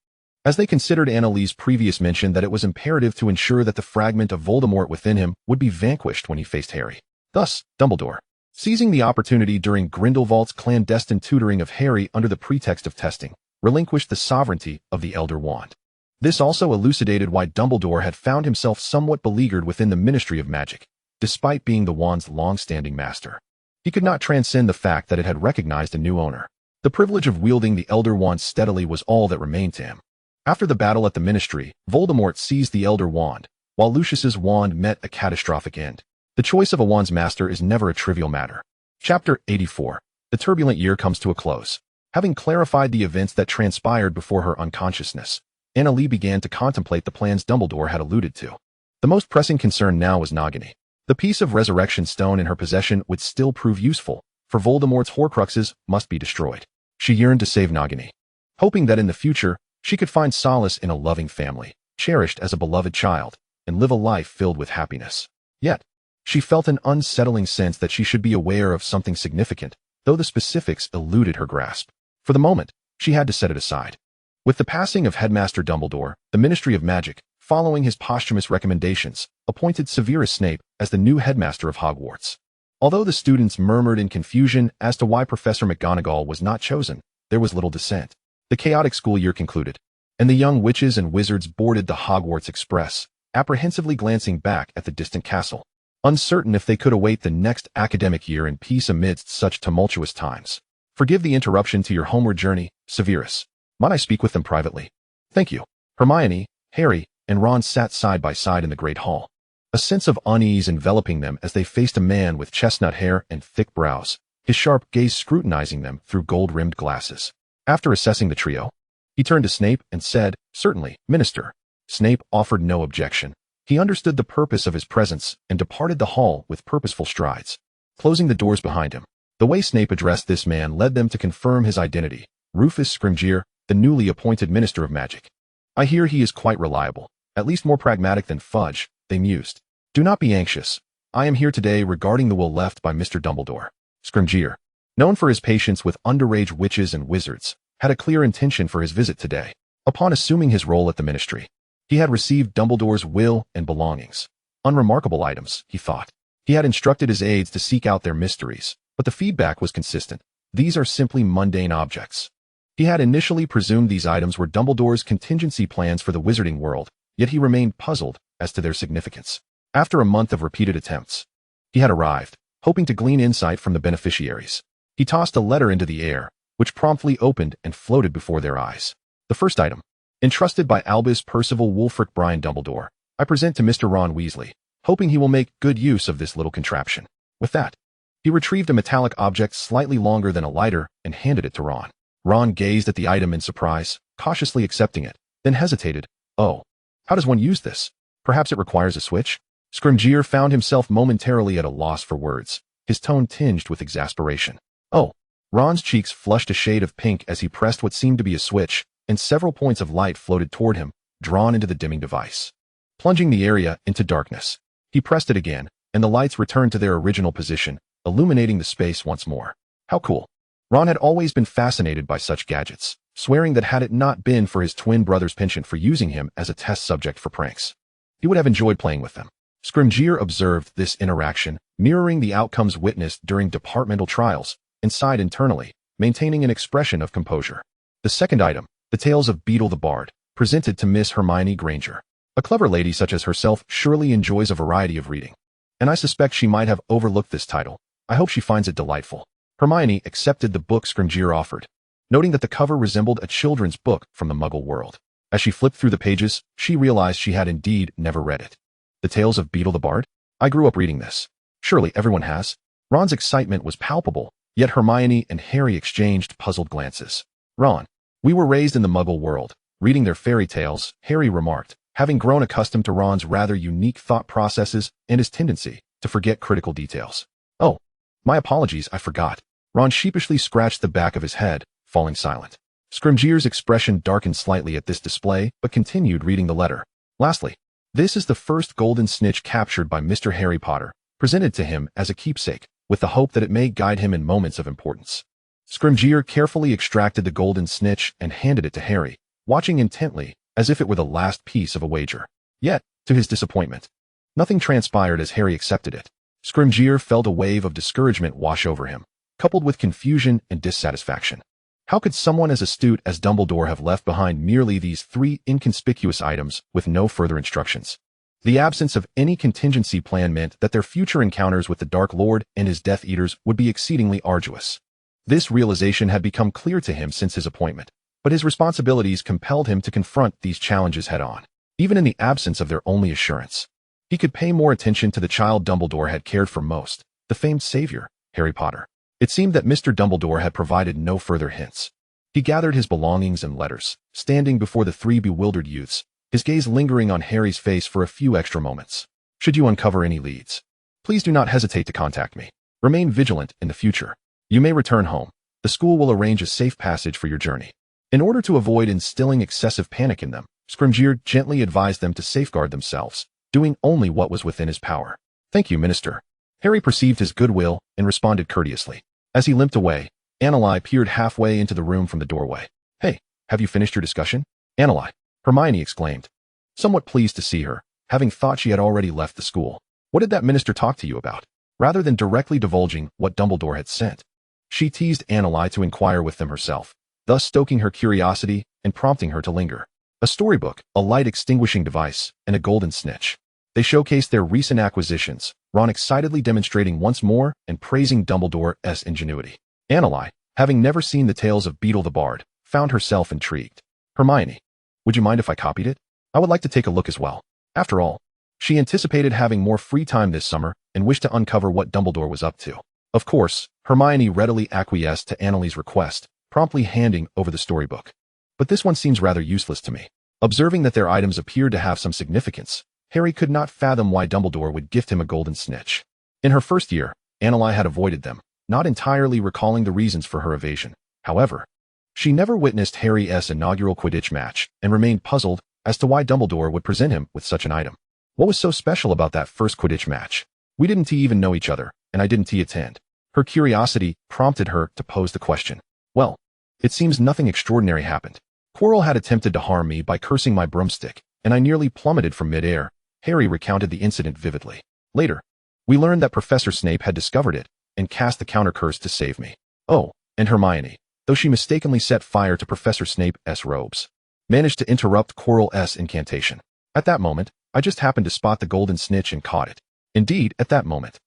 as they considered Anneli's previous mention that it was imperative to ensure that the fragment of Voldemort within him would be vanquished when he faced Harry. Thus, Dumbledore, seizing the opportunity during Grindelwald's clandestine tutoring of Harry under the pretext of testing, relinquished the sovereignty of the Elder Wand. This also elucidated why Dumbledore had found himself somewhat beleaguered within the Ministry of Magic, despite being the wand's long-standing master. He could not transcend the fact that it had recognized a new owner. The privilege of wielding the Elder Wand steadily was all that remained to him. After the battle at the Ministry, Voldemort seized the Elder Wand, while Lucius's wand met a catastrophic end. The choice of a wand's master is never a trivial matter. Chapter 84. The turbulent year comes to a close. Having clarified the events that transpired before her unconsciousness, Anna Lee began to contemplate the plans Dumbledore had alluded to. The most pressing concern now was Nagini. The piece of resurrection stone in her possession would still prove useful, for Voldemort's Horcruxes must be destroyed. She yearned to save Nagini, hoping that in the future, she could find solace in a loving family, cherished as a beloved child, and live a life filled with happiness. Yet, she felt an unsettling sense that she should be aware of something significant, though the specifics eluded her grasp. For the moment, she had to set it aside. With the passing of Headmaster Dumbledore, the Ministry of Magic, following his posthumous recommendations, appointed Severus Snape as the new headmaster of Hogwarts. Although the students murmured in confusion as to why Professor McGonagall was not chosen, there was little dissent. The chaotic school year concluded, and the young witches and wizards boarded the Hogwarts Express, apprehensively glancing back at the distant castle, uncertain if they could await the next academic year in peace amidst such tumultuous times. Forgive the interruption to your homeward journey, Severus. Might I speak with them privately? Thank you. Hermione, Harry, and Ron sat side by side in the great hall, a sense of unease enveloping them as they faced a man with chestnut hair and thick brows, his sharp gaze scrutinizing them through gold-rimmed glasses. After assessing the trio, he turned to Snape and said, "Certainly, Minister." Snape offered no objection. He understood the purpose of his presence and departed the hall with purposeful strides, closing the doors behind him. The way Snape addressed this man led them to confirm his identity. Rufus Scrimgeour, the newly appointed Minister of Magic. I hear he is quite reliable, at least more pragmatic than Fudge, they mused. Do not be anxious. I am here today regarding the will left by Mr. Dumbledore. Scrimgeour, known for his patience with underage witches and wizards, had a clear intention for his visit today. Upon assuming his role at the Ministry, he had received Dumbledore's will and belongings. Unremarkable items, he thought. He had instructed his aides to seek out their mysteries, but the feedback was consistent. These are simply mundane objects. He had initially presumed these items were Dumbledore's contingency plans for the wizarding world, yet he remained puzzled as to their significance. After a month of repeated attempts, he had arrived, hoping to glean insight from the beneficiaries. He tossed a letter into the air, which promptly opened and floated before their eyes. The first item, entrusted by Albus Percival Wulfric Brian Dumbledore, I present to Mr. Ron Weasley, hoping he will make good use of this little contraption. With that, he retrieved a metallic object slightly longer than a lighter and handed it to Ron. Ron gazed at the item in surprise, cautiously accepting it, then hesitated. Oh, how does one use this? Perhaps it requires a switch? Scrimgeour found himself momentarily at a loss for words, his tone tinged with exasperation. Oh. Ron's cheeks flushed a shade of pink as he pressed what seemed to be a switch, and several points of light floated toward him, drawn into the dimming device. Plunging the area into darkness, he pressed it again, and the lights returned to their original position, illuminating the space once more. How cool. Ron had always been fascinated by such gadgets, swearing that had it not been for his twin brother's penchant for using him as a test subject for pranks, he would have enjoyed playing with them. Scrimgeour observed this interaction, mirroring the outcomes witnessed during departmental trials, and sighed internally, maintaining an expression of composure. The second item, The Tales of Beetle the Bard, presented to Miss Hermione Granger. A clever lady such as herself surely enjoys a variety of reading, and I suspect she might have overlooked this title. I hope she finds it delightful. Hermione accepted the book Scrimgeour offered, noting that the cover resembled a children's book from the Muggle world. As she flipped through the pages, she realized she had indeed never read it. The Tales of Beetle the Bard? I grew up reading this. Surely everyone has. Ron's excitement was palpable, yet Hermione and Harry exchanged puzzled glances. Ron, we were raised in the Muggle world, reading their fairy tales, Harry remarked, having grown accustomed to Ron's rather unique thought processes and his tendency to forget critical details. Oh, my apologies, I forgot. Ron sheepishly scratched the back of his head, falling silent. Scrimgeour's expression darkened slightly at this display, but continued reading the letter. Lastly, this is the first golden snitch captured by Mr. Harry Potter, presented to him as a keepsake, with the hope that it may guide him in moments of importance. Scrimgeour carefully extracted the golden snitch and handed it to Harry, watching intently, as if it were the last piece of a wager. Yet, to his disappointment, nothing transpired as Harry accepted it. Scrimgeour felt a wave of discouragement wash over him, coupled with confusion and dissatisfaction. How could someone as astute as Dumbledore have left behind merely these 3 inconspicuous items with no further instructions? The absence of any contingency plan meant that their future encounters with the Dark Lord and his Death Eaters would be exceedingly arduous. This realization had become clear to him since his appointment, but his responsibilities compelled him to confront these challenges head-on, even in the absence of their only assurance. He could pay more attention to the child Dumbledore had cared for most, the famed savior, Harry Potter. It seemed that Mr. Dumbledore had provided no further hints. He gathered his belongings and letters, standing before the 3 bewildered youths, his gaze lingering on Harry's face for a few extra moments. Should you uncover any leads, please do not hesitate to contact me. Remain vigilant in the future. You may return home. The school will arrange a safe passage for your journey. In order to avoid instilling excessive panic in them, Scrimgeour gently advised them to safeguard themselves, doing only what was within his power. Thank you, Minister. Harry perceived his goodwill and responded courteously. As he limped away, Anneli peered halfway into the room from the doorway. Hey, have you finished your discussion? Anneli, Hermione exclaimed, somewhat pleased to see her, having thought she had already left the school. What did that minister talk to you about? Rather than directly divulging what Dumbledore had sent, she teased Anneli to inquire with them herself, thus stoking her curiosity and prompting her to linger. A storybook, a light-extinguishing device, and a golden snitch. They showcased their recent acquisitions, Ron excitedly demonstrating once more and praising Dumbledore's ingenuity. Anneli, having never seen the tales of Beedle the Bard, found herself intrigued. Hermione, would you mind if I copied it? I would like to take a look as well. After all, she anticipated having more free time this summer and wished to uncover what Dumbledore was up to. Of course, Hermione readily acquiesced to Anneli's request, promptly handing over the storybook. But this one seems rather useless to me. Observing that their items appeared to have some significance, Harry could not fathom why Dumbledore would gift him a golden snitch. In her first year, Anneli had avoided them, not entirely recalling the reasons for her evasion. However, she never witnessed Harry's inaugural Quidditch match and remained puzzled as to why Dumbledore would present him with such an item. What was so special about that first Quidditch match? We didn't even know each other, and I didn't attend. Her curiosity prompted her to pose the question. Well, it seems nothing extraordinary happened. Quirrell had attempted to harm me by cursing my broomstick, and I nearly plummeted from midair. Harry recounted the incident vividly. Later, we learned that Professor Snape had discovered it and cast the counter curse to save me. Oh, and Hermione, though she mistakenly set fire to Professor Snape's robes, managed to interrupt Quirrell's incantation. At that moment, I just happened to spot the golden snitch and caught it. Indeed, at that moment,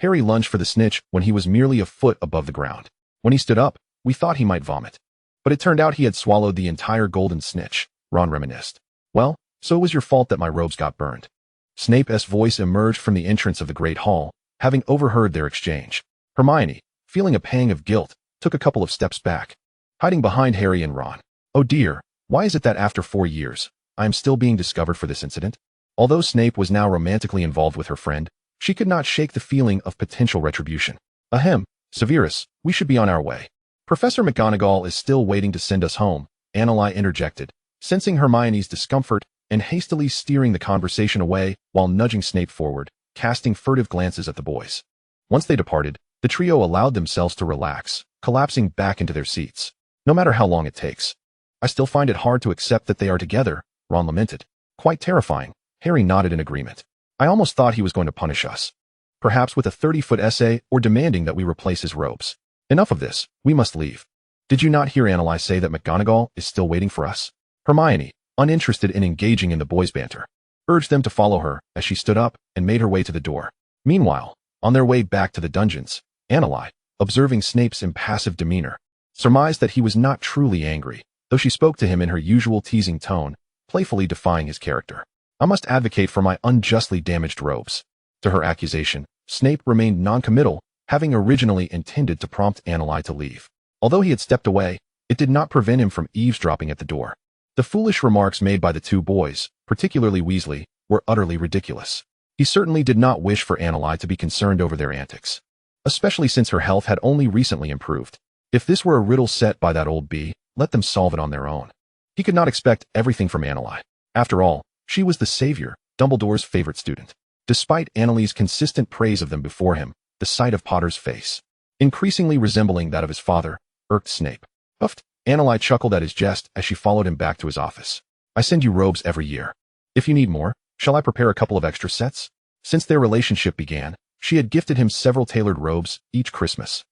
Harry lunged for the snitch when he was merely a foot above the ground. When he stood up, we thought he might vomit. But it turned out he had swallowed the entire golden snitch, Ron reminisced. Well, so it was your fault that my robes got burned. Snape's voice emerged from the entrance of the Great Hall, having overheard their exchange. Hermione, feeling a pang of guilt, took a couple of steps back, hiding behind Harry and Ron. Oh dear, why is it that after 4 years, I am still being discovered for this incident? Although Snape was now romantically involved with her friend, she could not shake the feeling of potential retribution. Ahem, Severus, we should be on our way. Professor McGonagall is still waiting to send us home, Anneli interjected, sensing Hermione's discomfort and hastily steering the conversation away while nudging Snape forward, casting furtive glances at the boys. Once they departed, the trio allowed themselves to relax, collapsing back into their seats. No matter how long it takes. I still find it hard to accept that they are together, Ron lamented. Quite terrifying. Harry nodded in agreement. I almost thought he was going to punish us. Perhaps with a 30-foot essay or demanding that we replace his robes. Enough of this, we must leave. Did you not hear Anneli say that McGonagall is still waiting for us? Hermione, uninterested in engaging in the boys' banter, urged them to follow her as she stood up and made her way to the door. Meanwhile, on their way back to the dungeons, Anneli, observing Snape's impassive demeanor, surmised that he was not truly angry, though she spoke to him in her usual teasing tone, playfully defying his character. I must advocate for my unjustly damaged robes. To her accusation, Snape remained noncommittal, having originally intended to prompt Anneli to leave. Although he had stepped away, it did not prevent him from eavesdropping at the door. The foolish remarks made by the two boys, particularly Weasley, were utterly ridiculous. He certainly did not wish for Anneli to be concerned over their antics, especially since her health had only recently improved. If this were a riddle set by that old bee, let them solve it on their own. He could not expect everything from Anneli. After all, she was the savior, Dumbledore's favorite student. Despite Anneli's consistent praise of them before him, the sight of Potter's face, increasingly resembling that of his father, irked Snape. Huffed, Anneli chuckled at his jest as she followed him back to his office. I send you robes every year. If you need more, shall I prepare a couple of extra sets? Since their relationship began, she had gifted him several tailored robes each Christmas.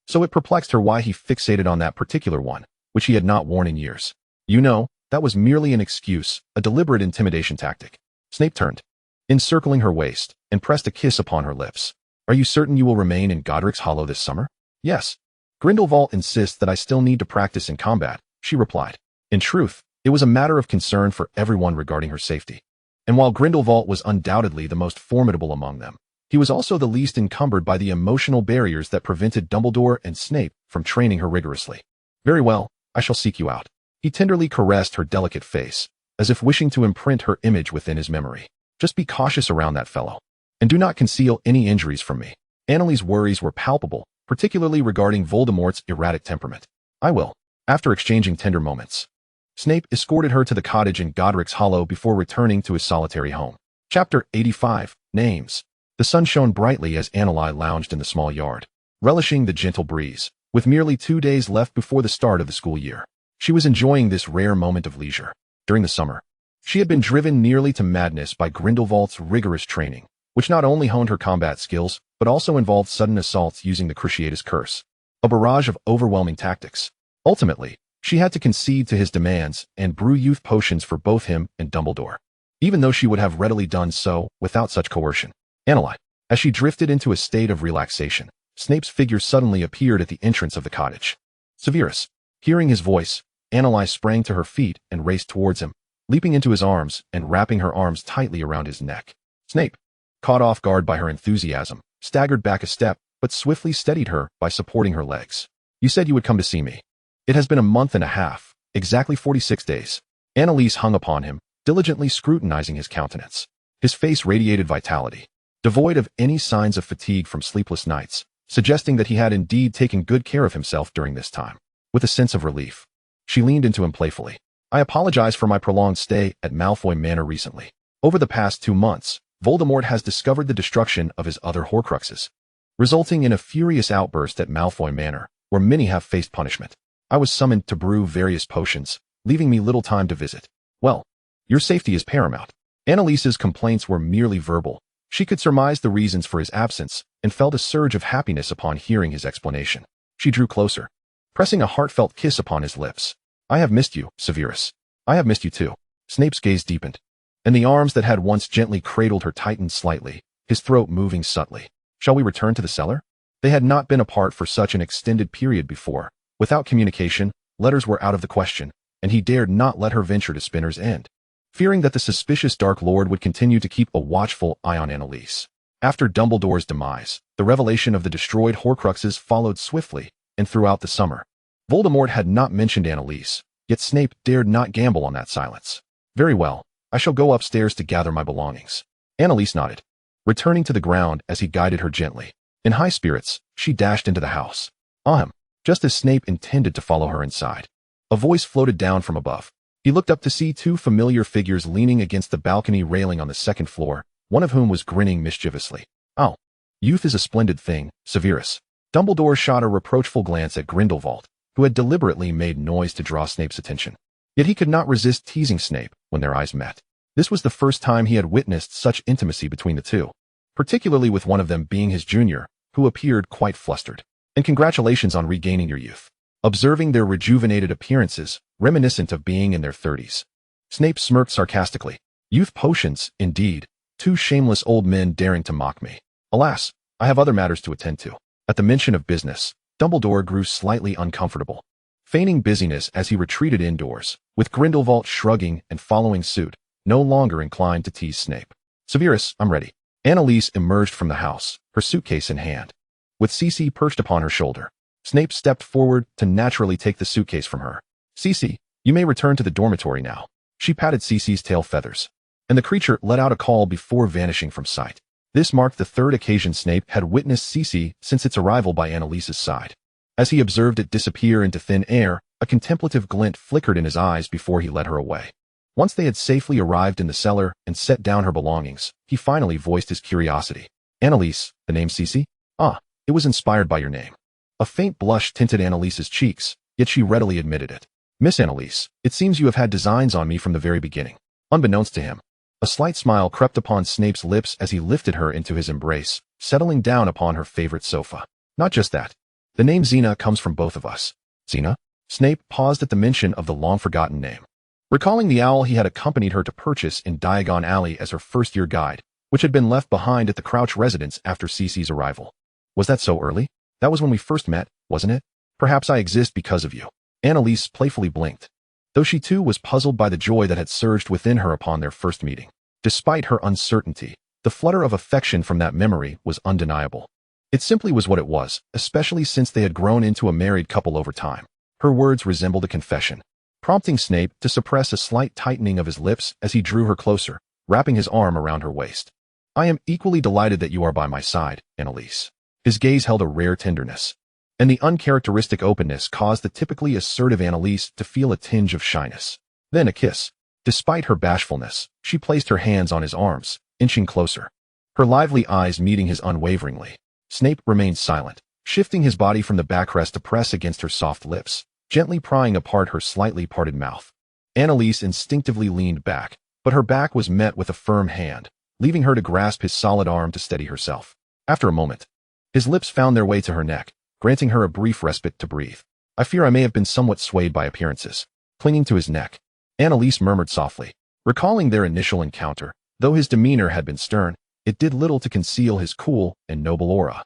So it perplexed her why he fixated on that particular one, which he had not worn in years. You know, that was merely an excuse, a deliberate intimidation tactic. Snape turned, encircling her waist, and pressed a kiss upon her lips. Are you certain you will remain in Godric's Hollow this summer? Yes. Grindelwald insists that I still need to practice in combat, she replied. In truth, it was a matter of concern for everyone regarding her safety. And while Grindelwald was undoubtedly the most formidable among them, he was also the least encumbered by the emotional barriers that prevented Dumbledore and Snape from training her rigorously. Very well, I shall seek you out. He tenderly caressed her delicate face, as if wishing to imprint her image within his memory. Just be cautious around that fellow. And do not conceal any injuries from me. Annalie's worries were palpable, particularly regarding Voldemort's erratic temperament. I will. After exchanging tender moments, Snape escorted her to the cottage in Godric's Hollow before returning to his solitary home. Chapter 85, Names. The sun shone brightly as Annalie lounged in the small yard, relishing the gentle breeze. With merely 2 days left before the start of the school year, she was enjoying this rare moment of leisure. During the summer, she had been driven nearly to madness by Grindelwald's rigorous training, which not only honed her combat skills, but also involved sudden assaults using the Cruciatus Curse, a barrage of overwhelming tactics. Ultimately, she had to concede to his demands and brew youth potions for both him and Dumbledore, even though she would have readily done so without such coercion. Annalie. As she drifted into a state of relaxation, Snape's figure suddenly appeared at the entrance of the cottage. Severus. Hearing his voice, Annalie sprang to her feet and raced towards him, leaping into his arms and wrapping her arms tightly around his neck. Snape, caught off guard by her enthusiasm, staggered back a step, but swiftly steadied her by supporting her legs. You said you would come to see me. It has been a month and a half, exactly 46 days. Annalise hung upon him, diligently scrutinizing his countenance. His face radiated vitality, devoid of any signs of fatigue from sleepless nights, suggesting that he had indeed taken good care of himself during this time. With a sense of relief, she leaned into him playfully. I apologize for my prolonged stay at Malfoy Manor recently. Over the past 2 months, Voldemort has discovered the destruction of his other Horcruxes, resulting in a furious outburst at Malfoy Manor, where many have faced punishment. I was summoned to brew various potions, leaving me little time to visit. Well, your safety is paramount. Annalise's complaints were merely verbal. She could surmise the reasons for his absence and felt a surge of happiness upon hearing his explanation. She drew closer, pressing a heartfelt kiss upon his lips. I have missed you, Severus. I have missed you too. Snape's gaze deepened, and the arms that had once gently cradled her tightened slightly, his throat moving subtly. Shall we return to the cellar? They had not been apart for such an extended period before. Without communication, letters were out of the question, and he dared not let her venture to Spinner's End, fearing that the suspicious Dark Lord would continue to keep a watchful eye on Annalise. After Dumbledore's demise, the revelation of the destroyed Horcruxes followed swiftly, and throughout the summer, Voldemort had not mentioned Annalise, yet Snape dared not gamble on that silence. Very well, I shall go upstairs to gather my belongings. Annalise nodded, returning to the ground as he guided her gently. In high spirits, she dashed into the house. Ahem. Just as Snape intended to follow her inside, a voice floated down from above. He looked up to see 2 familiar figures leaning against the balcony railing on the 2nd floor, one of whom was grinning mischievously. Oh, youth is a splendid thing, Severus. Dumbledore shot a reproachful glance at Grindelwald, who had deliberately made noise to draw Snape's attention. Yet he could not resist teasing Snape when their eyes met. This was the first time he had witnessed such intimacy between the two, particularly with one of them being his junior, who appeared quite flustered. And congratulations on regaining your youth. Observing their rejuvenated appearances, reminiscent of being in their 30s, Snape smirked sarcastically. Youth potions, indeed. 2 shameless old men daring to mock me. Alas, I have other matters to attend to. At the mention of business, Dumbledore grew slightly uncomfortable, feigning busyness as he retreated indoors, with Grindelwald shrugging and following suit, no longer inclined to tease Snape. Severus, I'm ready. Annalise emerged from the house, her suitcase in hand, with Cece perched upon her shoulder. Snape stepped forward to naturally take the suitcase from her. Cece, you may return to the dormitory now. She patted Cece's tail feathers, and the creature let out a call before vanishing from sight. This marked the 3rd occasion Snape had witnessed Cece since its arrival by Annalise's side. As he observed it disappear into thin air, a contemplative glint flickered in his eyes before he led her away. Once they had safely arrived in the cellar and set down her belongings, he finally voiced his curiosity. Annalise, the name Cece? Ah, it was inspired by your name. A faint blush tinted Annalise's cheeks, yet she readily admitted it. Miss Annalise, it seems you have had designs on me from the very beginning. Unbeknownst to him, a slight smile crept upon Snape's lips as he lifted her into his embrace, settling down upon her favorite sofa. Not just that. The name Xena comes from both of us. Xena? Snape paused at the mention of the long-forgotten name. Recalling the owl he had accompanied her to purchase in Diagon Alley as her first-year guide, which had been left behind at the Crouch residence after Cece's arrival. Was that so early? That was when we first met, wasn't it? Perhaps I exist because of you. Annalise playfully blinked, though she too was puzzled by the joy that had surged within her upon their first meeting. Despite her uncertainty, the flutter of affection from that memory was undeniable. It simply was what it was, especially since they had grown into a married couple over time. Her words resembled a confession, prompting Snape to suppress a slight tightening of his lips as he drew her closer, wrapping his arm around her waist. I am equally delighted that you are by my side, Annalise. His gaze held a rare tenderness, and the uncharacteristic openness caused the typically assertive Annalise to feel a tinge of shyness. Then a kiss. Despite her bashfulness, she placed her hands on his arms, inching closer, her lively eyes meeting his unwaveringly. Snape remained silent, shifting his body from the backrest to press against her soft lips, gently prying apart her slightly parted mouth. Annalise instinctively leaned back, but her back was met with a firm hand, leaving her to grasp his solid arm to steady herself. After a moment, his lips found their way to her neck, granting her a brief respite to breathe. I fear I may have been somewhat swayed by appearances. Clinging to his neck, Annalise murmured softly. Recalling their initial encounter, though his demeanor had been stern, it did little to conceal his cool and noble aura.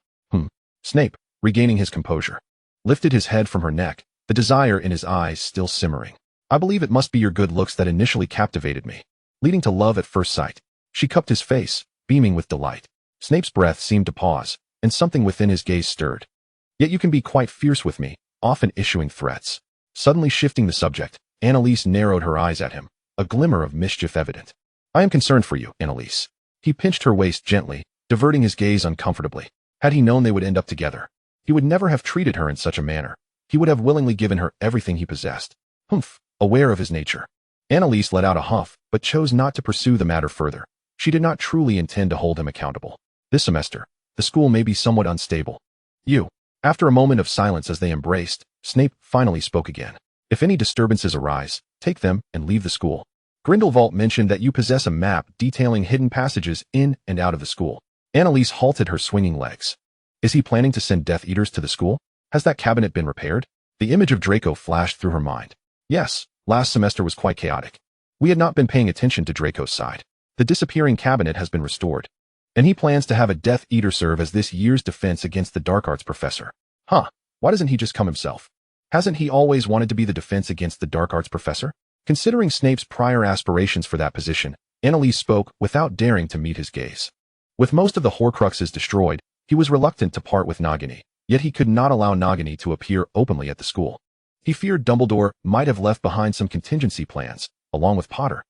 Snape, regaining his composure, lifted his head from her neck, the desire in his eyes still simmering. I believe it must be your good looks that initially captivated me, leading to love at first sight. She cupped his face, beaming with delight. Snape's breath seemed to pause, and something within his gaze stirred. Yet you can be quite fierce with me, often issuing threats. Suddenly shifting the subject, Annalise narrowed her eyes at him, a glimmer of mischief evident. I am concerned for you, Annalise. He pinched her waist gently, diverting his gaze uncomfortably. Had he known they would end up together, he would never have treated her in such a manner. He would have willingly given her everything he possessed. Aware of his nature, Annalise let out a huff, but chose not to pursue the matter further. She did not truly intend to hold him accountable. This semester, the school may be somewhat unstable. After a moment of silence as they embraced, Snape finally spoke again. If any disturbances arise, take them and leave the school. Grindelwald mentioned that you possess a map detailing hidden passages in and out of the school. Annalise halted her swinging legs. Is he planning to send Death Eaters to the school? Has that cabinet been repaired? The image of Draco flashed through her mind. Yes, last semester was quite chaotic. We had not been paying attention to Draco's side. The disappearing cabinet has been restored, and he plans to have a Death Eater serve as this year's defense against the Dark Arts professor. Why doesn't he just come himself? Hasn't he always wanted to be the defense against the Dark Arts professor? Considering Snape's prior aspirations for that position, Annalise spoke without daring to meet his gaze. With most of the Horcruxes destroyed, he was reluctant to part with Nagini, yet he could not allow Nagini to appear openly at the school. He feared Dumbledore might have left behind some contingency plans, along with Potter.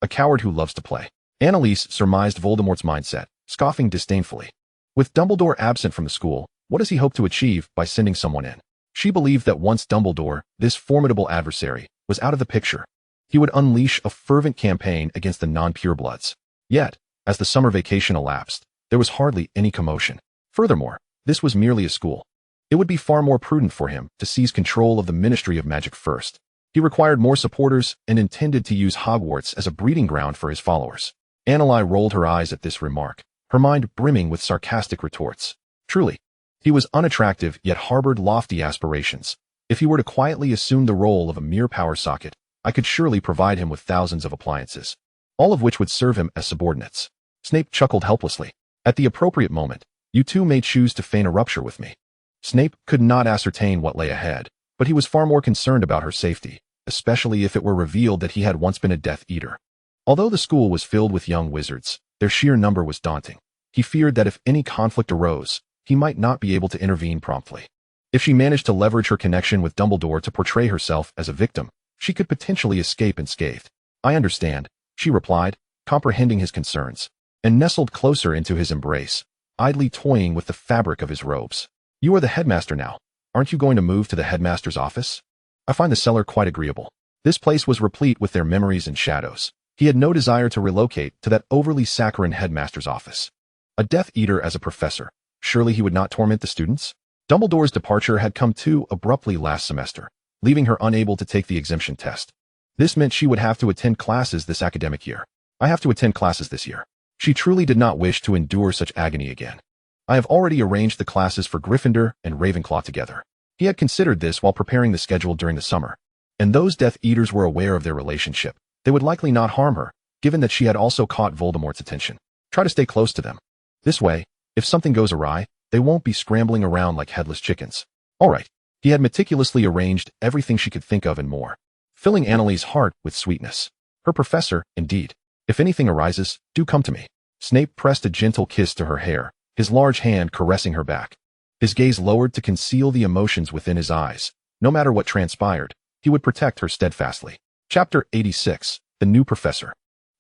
A coward who loves to play. Annalise surmised Voldemort's mindset, scoffing disdainfully. With Dumbledore absent from the school, what does he hope to achieve by sending someone in? She believed that once Dumbledore, this formidable adversary, was out of the picture, he would unleash a fervent campaign against the non-purebloods. Yet, as the summer vacation elapsed, there was hardly any commotion. Furthermore, this was merely a school. It would be far more prudent for him to seize control of the Ministry of Magic first. He required more supporters and intended to use Hogwarts as a breeding ground for his followers. Annalise rolled her eyes at this remark, her mind brimming with sarcastic retorts. Truly, he was unattractive yet harbored lofty aspirations. If he were to quietly assume the role of a mere power socket, I could surely provide him with thousands of appliances, all of which would serve him as subordinates. Snape chuckled helplessly. At the appropriate moment, you two may choose to feign a rupture with me. Snape could not ascertain what lay ahead, but he was far more concerned about her safety, especially if it were revealed that he had once been a Death Eater. Although the school was filled with young wizards, their sheer number was daunting. He feared that if any conflict arose, he might not be able to intervene promptly. If she managed to leverage her connection with Dumbledore to portray herself as a victim, she could potentially escape unscathed. I understand, she replied, comprehending his concerns, and nestled closer into his embrace, idly toying with the fabric of his robes. You are the headmaster now. Aren't you going to move to the headmaster's office? I find the cellar quite agreeable. This place was replete with their memories and shadows. He had no desire to relocate to that overly saccharine headmaster's office. A Death Eater as a professor. Surely he would not torment the students? Dumbledore's departure had come too abruptly last semester, leaving her unable to take the exemption test. This meant she would have to attend classes this academic year. I have to attend classes this year. She truly did not wish to endure such agony again. I have already arranged the classes for Gryffindor and Ravenclaw together. He had considered this while preparing the schedule during the summer, and those Death Eaters were aware of their relationship. They would likely not harm her, given that she had also caught Voldemort's attention. Try to stay close to them. This way, if something goes awry, they won't be scrambling around like headless chickens. All right. He had meticulously arranged everything she could think of and more, filling Annalie's heart with sweetness. Her professor, indeed. If anything arises, do come to me. Snape pressed a gentle kiss to her hair, his large hand caressing her back. His gaze lowered to conceal the emotions within his eyes. No matter what transpired, he would protect her steadfastly. Chapter 86. The New Professor.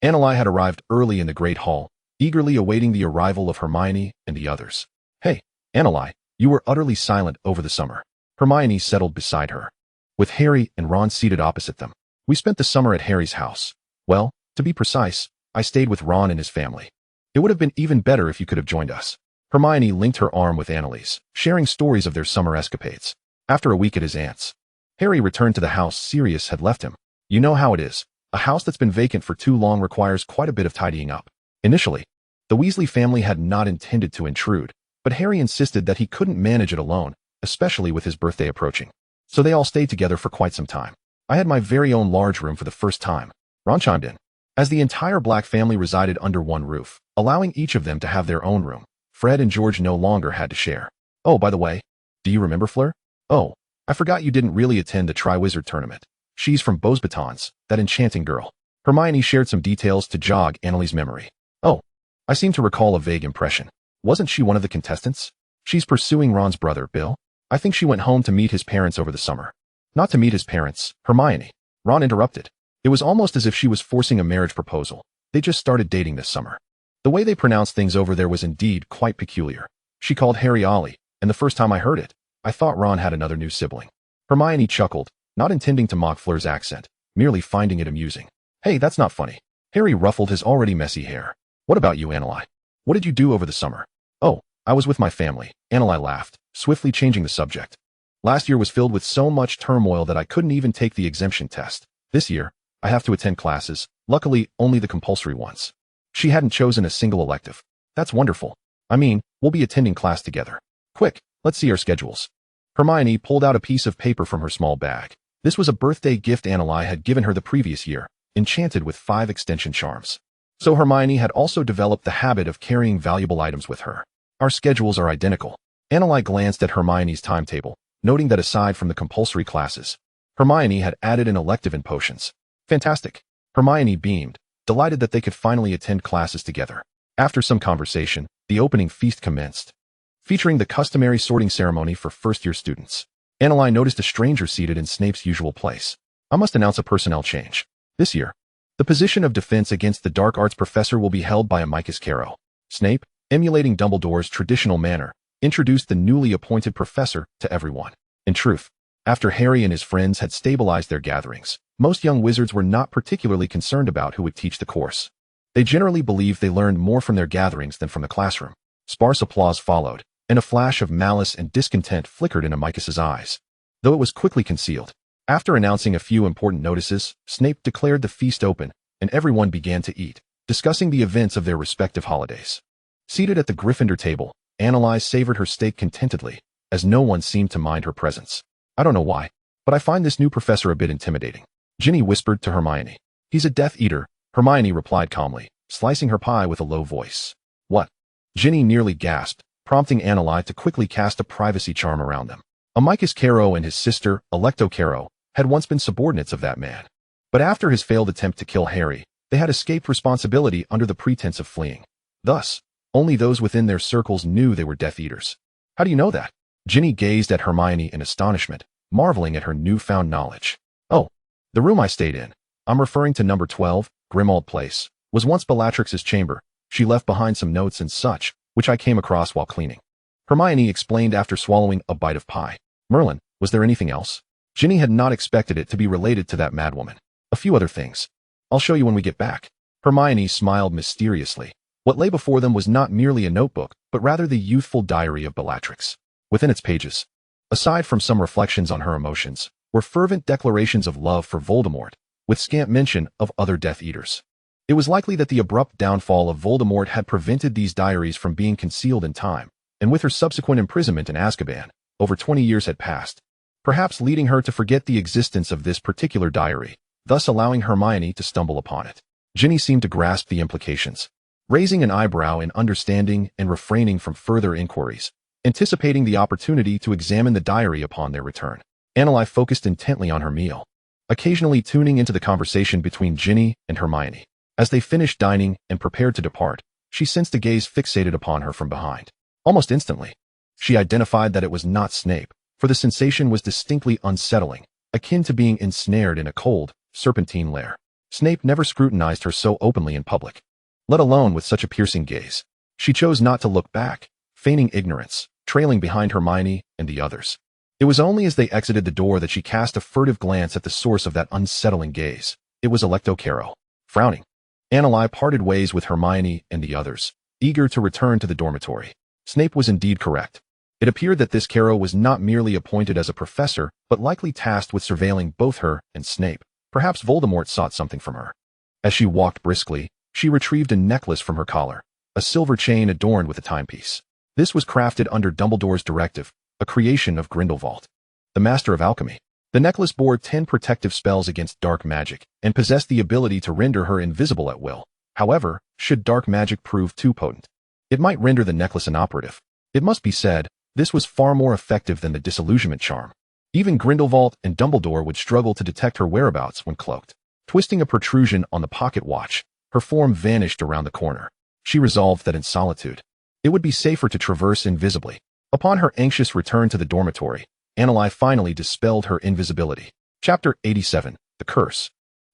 Annalie had arrived early in the Great Hall, eagerly awaiting the arrival of Hermione and the others. Hey, Annalie, you were utterly silent over the summer. Hermione settled beside her, with Harry and Ron seated opposite them. We spent the summer at Harry's house. Well, to be precise, I stayed with Ron and his family. It would have been even better if you could have joined us. Hermione linked her arm with Annalie's, sharing stories of their summer escapades. After a week at his aunt's, Harry returned to the house Sirius had left him. You know how it is. A house that's been vacant for too long requires quite a bit of tidying up. Initially, the Weasley family had not intended to intrude, but Harry insisted that he couldn't manage it alone, especially with his birthday approaching. So they all stayed together for quite some time. I had my very own large room for the first time. Ron chimed in. As the entire Black family resided under one roof, allowing each of them to have their own room, Fred and George no longer had to share. Oh, by the way, do you remember Fleur? Oh, I forgot you didn't really attend the Triwizard Tournament. She's from Beauxbatons, that enchanting girl. Hermione shared some details to jog Annalie's memory. Oh, I seem to recall a vague impression. Wasn't she one of the contestants? She's pursuing Ron's brother, Bill. I think she went home to meet his parents over the summer. Not to meet his parents, Hermione. Ron interrupted. It was almost as if she was forcing a marriage proposal. They just started dating this summer. The way they pronounced things over there was indeed quite peculiar. She called Harry Ollie, and the first time I heard it, I thought Ron had another new sibling. Hermione chuckled, not intending to mock Fleur's accent, merely finding it amusing. Hey, that's not funny. Harry ruffled his already messy hair. What about you, Annalie? What did you do over the summer? Oh, I was with my family, Annalie laughed, swiftly changing the subject. Last year was filled with so much turmoil that I couldn't even take the exemption test. This year, I have to attend classes, luckily only the compulsory ones. She hadn't chosen a single elective. That's wonderful. I mean, we'll be attending class together. Quick, let's see our schedules. Hermione pulled out a piece of paper from her small bag. This was a birthday gift Annalie had given her the previous year, enchanted with 5 extension charms. So Hermione had also developed the habit of carrying valuable items with her. Our schedules are identical. Annalie glanced at Hermione's timetable, noting that aside from the compulsory classes, Hermione had added an elective in potions. Fantastic. Hermione beamed, delighted that they could finally attend classes together. After some conversation, the opening feast commenced, featuring the customary sorting ceremony for first-year students. Annalie noticed a stranger seated in Snape's usual place. I must announce a personnel change. This year, the position of defense against the dark arts professor will be held by Amicus Carrow. Snape, emulating Dumbledore's traditional manner, introduced the newly appointed professor to everyone. In truth, after Harry and his friends had stabilized their gatherings, most young wizards were not particularly concerned about who would teach the course. They generally believed they learned more from their gatherings than from the classroom. Sparse applause followed, and a flash of malice and discontent flickered in Amicus's eyes, though it was quickly concealed. After announcing a few important notices, Snape declared the feast open, and everyone began to eat, discussing the events of their respective holidays. Seated at the Gryffindor table, Annalie savored her steak contentedly, as no one seemed to mind her presence. I don't know why, but I find this new professor a bit intimidating. Ginny whispered to Hermione. He's a Death Eater, Hermione replied calmly, slicing her pie with a low voice. What? Ginny nearly gasped, prompting Annalie to quickly cast a privacy charm around them. Amicus Carrow and his sister, Alecto Carrow, had once been subordinates of that man. But after his failed attempt to kill Harry, they had escaped responsibility under the pretense of fleeing. Thus, only those within their circles knew they were Death Eaters. How do you know that? Ginny gazed at Hermione in astonishment, marveling at her newfound knowledge. Oh, the room I stayed in, I'm referring to number 12, Grimmauld Place, was once Bellatrix's chamber. She left behind some notes and such, which I came across while cleaning. Hermione explained after swallowing a bite of pie. Merlin, was there anything else? Ginny had not expected it to be related to that madwoman. A few other things. I'll show you when we get back. Hermione smiled mysteriously. What lay before them was not merely a notebook, but rather the youthful diary of Bellatrix. Within its pages, aside from some reflections on her emotions, were fervent declarations of love for Voldemort, with scant mention of other Death Eaters. It was likely that the abrupt downfall of Voldemort had prevented these diaries from being concealed in time, and with her subsequent imprisonment in Azkaban, over 20 years had passed, perhaps leading her to forget the existence of this particular diary, thus allowing Hermione to stumble upon it. Ginny seemed to grasp the implications, raising an eyebrow in understanding and refraining from further inquiries, anticipating the opportunity to examine the diary upon their return. Annalise focused intently on her meal, occasionally tuning into the conversation between Ginny and Hermione. As they finished dining and prepared to depart, she sensed a gaze fixated upon her from behind. Almost instantly, she identified that it was not Snape, for the sensation was distinctly unsettling, akin to being ensnared in a cold, serpentine lair. Snape never scrutinized her so openly in public, let alone with such a piercing gaze. She chose not to look back, feigning ignorance, trailing behind Hermione and the others. It was only as they exited the door that she cast a furtive glance at the source of that unsettling gaze. It was Alecto Carroll. Frowning, Annalise parted ways with Hermione and the others, eager to return to the dormitory. Snape was indeed correct. It appeared that this Carroll was not merely appointed as a professor, but likely tasked with surveilling both her and Snape. Perhaps Voldemort sought something from her. As she walked briskly, she retrieved a necklace from her collar, a silver chain adorned with a timepiece. This was crafted under Dumbledore's directive, a creation of Grindelwald, the master of alchemy. The necklace bore 10 protective spells against dark magic and possessed the ability to render her invisible at will. However, should dark magic prove too potent, it might render the necklace inoperative. It must be said, this was far more effective than the disillusionment charm. Even Grindelwald and Dumbledore would struggle to detect her whereabouts when cloaked. Twisting a protrusion on the pocket watch, her form vanished around the corner. She resolved that in solitude, it would be safer to traverse invisibly. Upon her anxious return to the dormitory, Annalise finally dispelled her invisibility. Chapter 87, The Curse.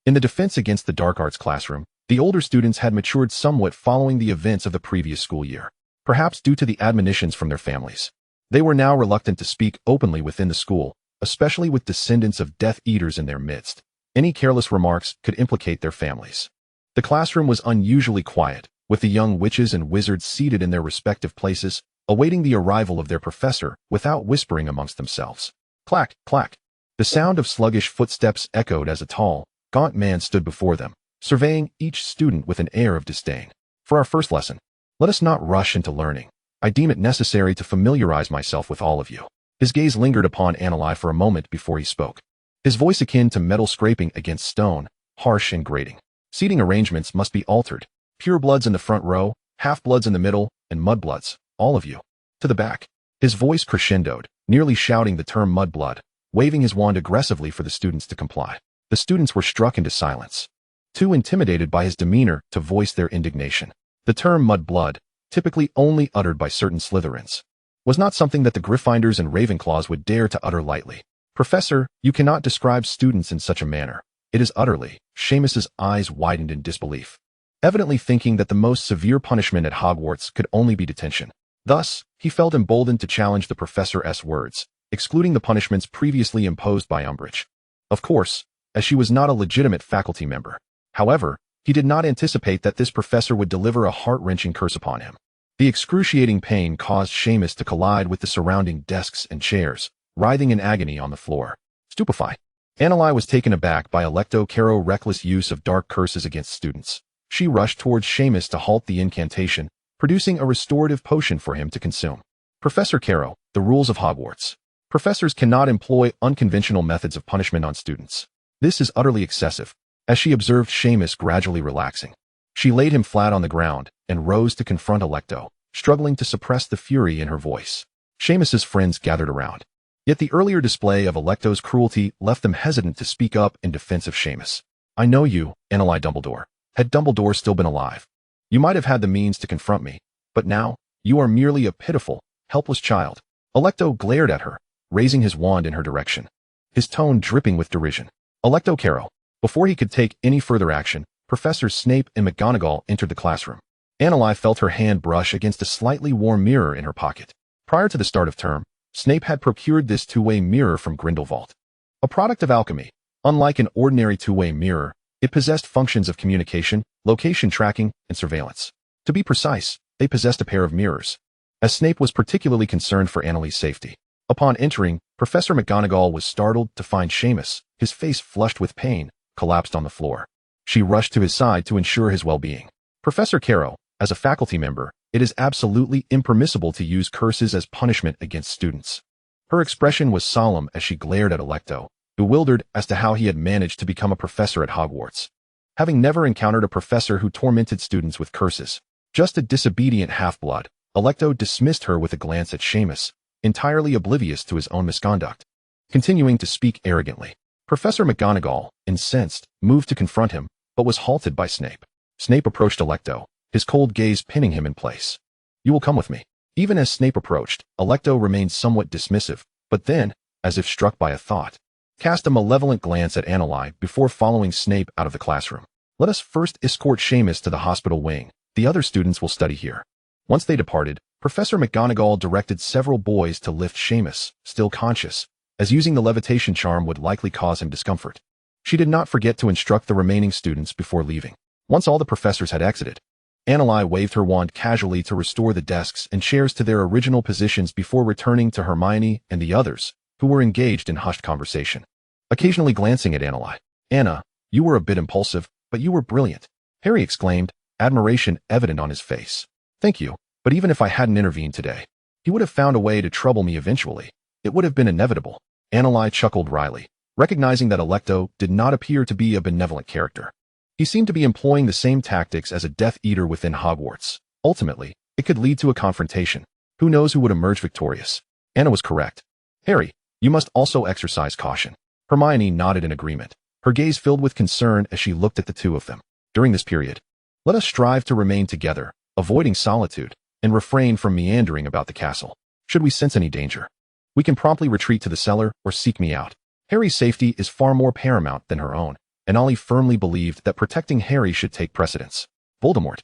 In the defense against the dark arts classroom, the older students had matured somewhat following the events of the previous school year, perhaps due to the admonitions from their families. They were now reluctant to speak openly within the school, especially with descendants of Death Eaters in their midst. Any careless remarks could implicate their families. The classroom was unusually quiet, with the young witches and wizards seated in their respective places, awaiting the arrival of their professor without whispering amongst themselves. Clack, clack. The sound of sluggish footsteps echoed as a tall, gaunt man stood before them, surveying each student with an air of disdain. For our first lesson, let us not rush into learning. I deem it necessary to familiarize myself with all of you. His gaze lingered upon Annalise for a moment before he spoke. His voice akin to metal scraping against stone, harsh and grating. Seating arrangements must be altered. Purebloods in the front row, half-bloods in the middle, and mudbloods, all of you, to the back. His voice crescendoed, nearly shouting the term mudblood, waving his wand aggressively for the students to comply. The students were struck into silence, too intimidated by his demeanor to voice their indignation. The term mudblood, typically only uttered by certain Slytherins, was not something that the Gryffindors and Ravenclaws would dare to utter lightly. Professor, you cannot describe students in such a manner. It is utterly. Seamus's eyes widened in disbelief, evidently thinking that the most severe punishment at Hogwarts could only be detention. Thus, he felt emboldened to challenge the professor's words, excluding the punishments previously imposed by Umbridge. Of course, as she was not a legitimate faculty member. However, he did not anticipate that this professor would deliver a heart-wrenching curse upon him. The excruciating pain caused Seamus to collide with the surrounding desks and chairs, writhing in agony on the floor. Stupefied, Annalise was taken aback by Alecto Carrow's reckless use of dark curses against students. She rushed towards Seamus to halt the incantation, producing a restorative potion for him to consume. Professor Carrow, the rules of Hogwarts. Professors cannot employ unconventional methods of punishment on students. This is utterly excessive. As she observed Seamus gradually relaxing, she laid him flat on the ground and rose to confront Alecto, struggling to suppress the fury in her voice. Seamus's friends gathered around. Yet the earlier display of Alecto's cruelty left them hesitant to speak up in defense of Seamus. I know you, Annalise Dumbledore. Had Dumbledore still been alive, you might have had the means to confront me, but now, you are merely a pitiful, helpless child. Alecto glared at her, raising his wand in her direction, his tone dripping with derision. Alecto Carroll. Before he could take any further action, Professors Snape and McGonagall entered the classroom. Annalise felt her hand brush against a slightly worn mirror in her pocket. Prior to the start of term, Snape had procured this two-way mirror from Grindelwald. A product of alchemy, unlike an ordinary two-way mirror, it possessed functions of communication, location tracking, and surveillance. To be precise, they possessed a pair of mirrors, as Snape was particularly concerned for Annalise's safety. Upon entering, Professor McGonagall was startled to find Seamus, his face flushed with pain, collapsed on the floor. She rushed to his side to ensure his well-being. Professor Carrow, as a faculty member, it is absolutely impermissible to use curses as punishment against students. Her expression was solemn as she glared at Alecto, bewildered as to how he had managed to become a professor at Hogwarts. Having never encountered a professor who tormented students with curses, just a disobedient half-blood, Alecto dismissed her with a glance at Seamus, entirely oblivious to his own misconduct. Continuing to speak arrogantly, Professor McGonagall, incensed, moved to confront him, but was halted by Snape. Snape approached Alecto, his cold gaze pinning him in place. "You will come with me." Even as Snape approached, Alecto remained somewhat dismissive, but then, as if struck by a thought, cast a malevolent glance at Anneli before following Snape out of the classroom. "Let us first escort Seamus to the hospital wing. The other students will study here." Once they departed, Professor McGonagall directed several boys to lift Seamus, still conscious, as using the levitation charm would likely cause him discomfort. She did not forget to instruct the remaining students before leaving. Once all the professors had exited, Anneli waved her wand casually to restore the desks and chairs to their original positions before returning to Hermione and the others, who were engaged in hushed conversation. Occasionally glancing at Anneli, "Anna, you were a bit impulsive, but you were brilliant," Harry exclaimed, admiration evident on his face. "Thank you, but even if I hadn't intervened today, he would have found a way to trouble me eventually. It would have been inevitable." Anneli chuckled wryly, recognizing that Alecto did not appear to be a benevolent character. He seemed to be employing the same tactics as a Death Eater within Hogwarts. Ultimately, it could lead to a confrontation. Who knows who would emerge victorious? Anna was correct. "Harry, you must also exercise caution." Hermione nodded in agreement, her gaze filled with concern as she looked at the two of them. "During this period, let us strive to remain together, avoiding solitude, and refrain from meandering about the castle. Should we sense any danger, we can promptly retreat to the cellar or seek me out." Harry's safety is far more paramount than her own, and Ollie firmly believed that protecting Harry should take precedence. Voldemort,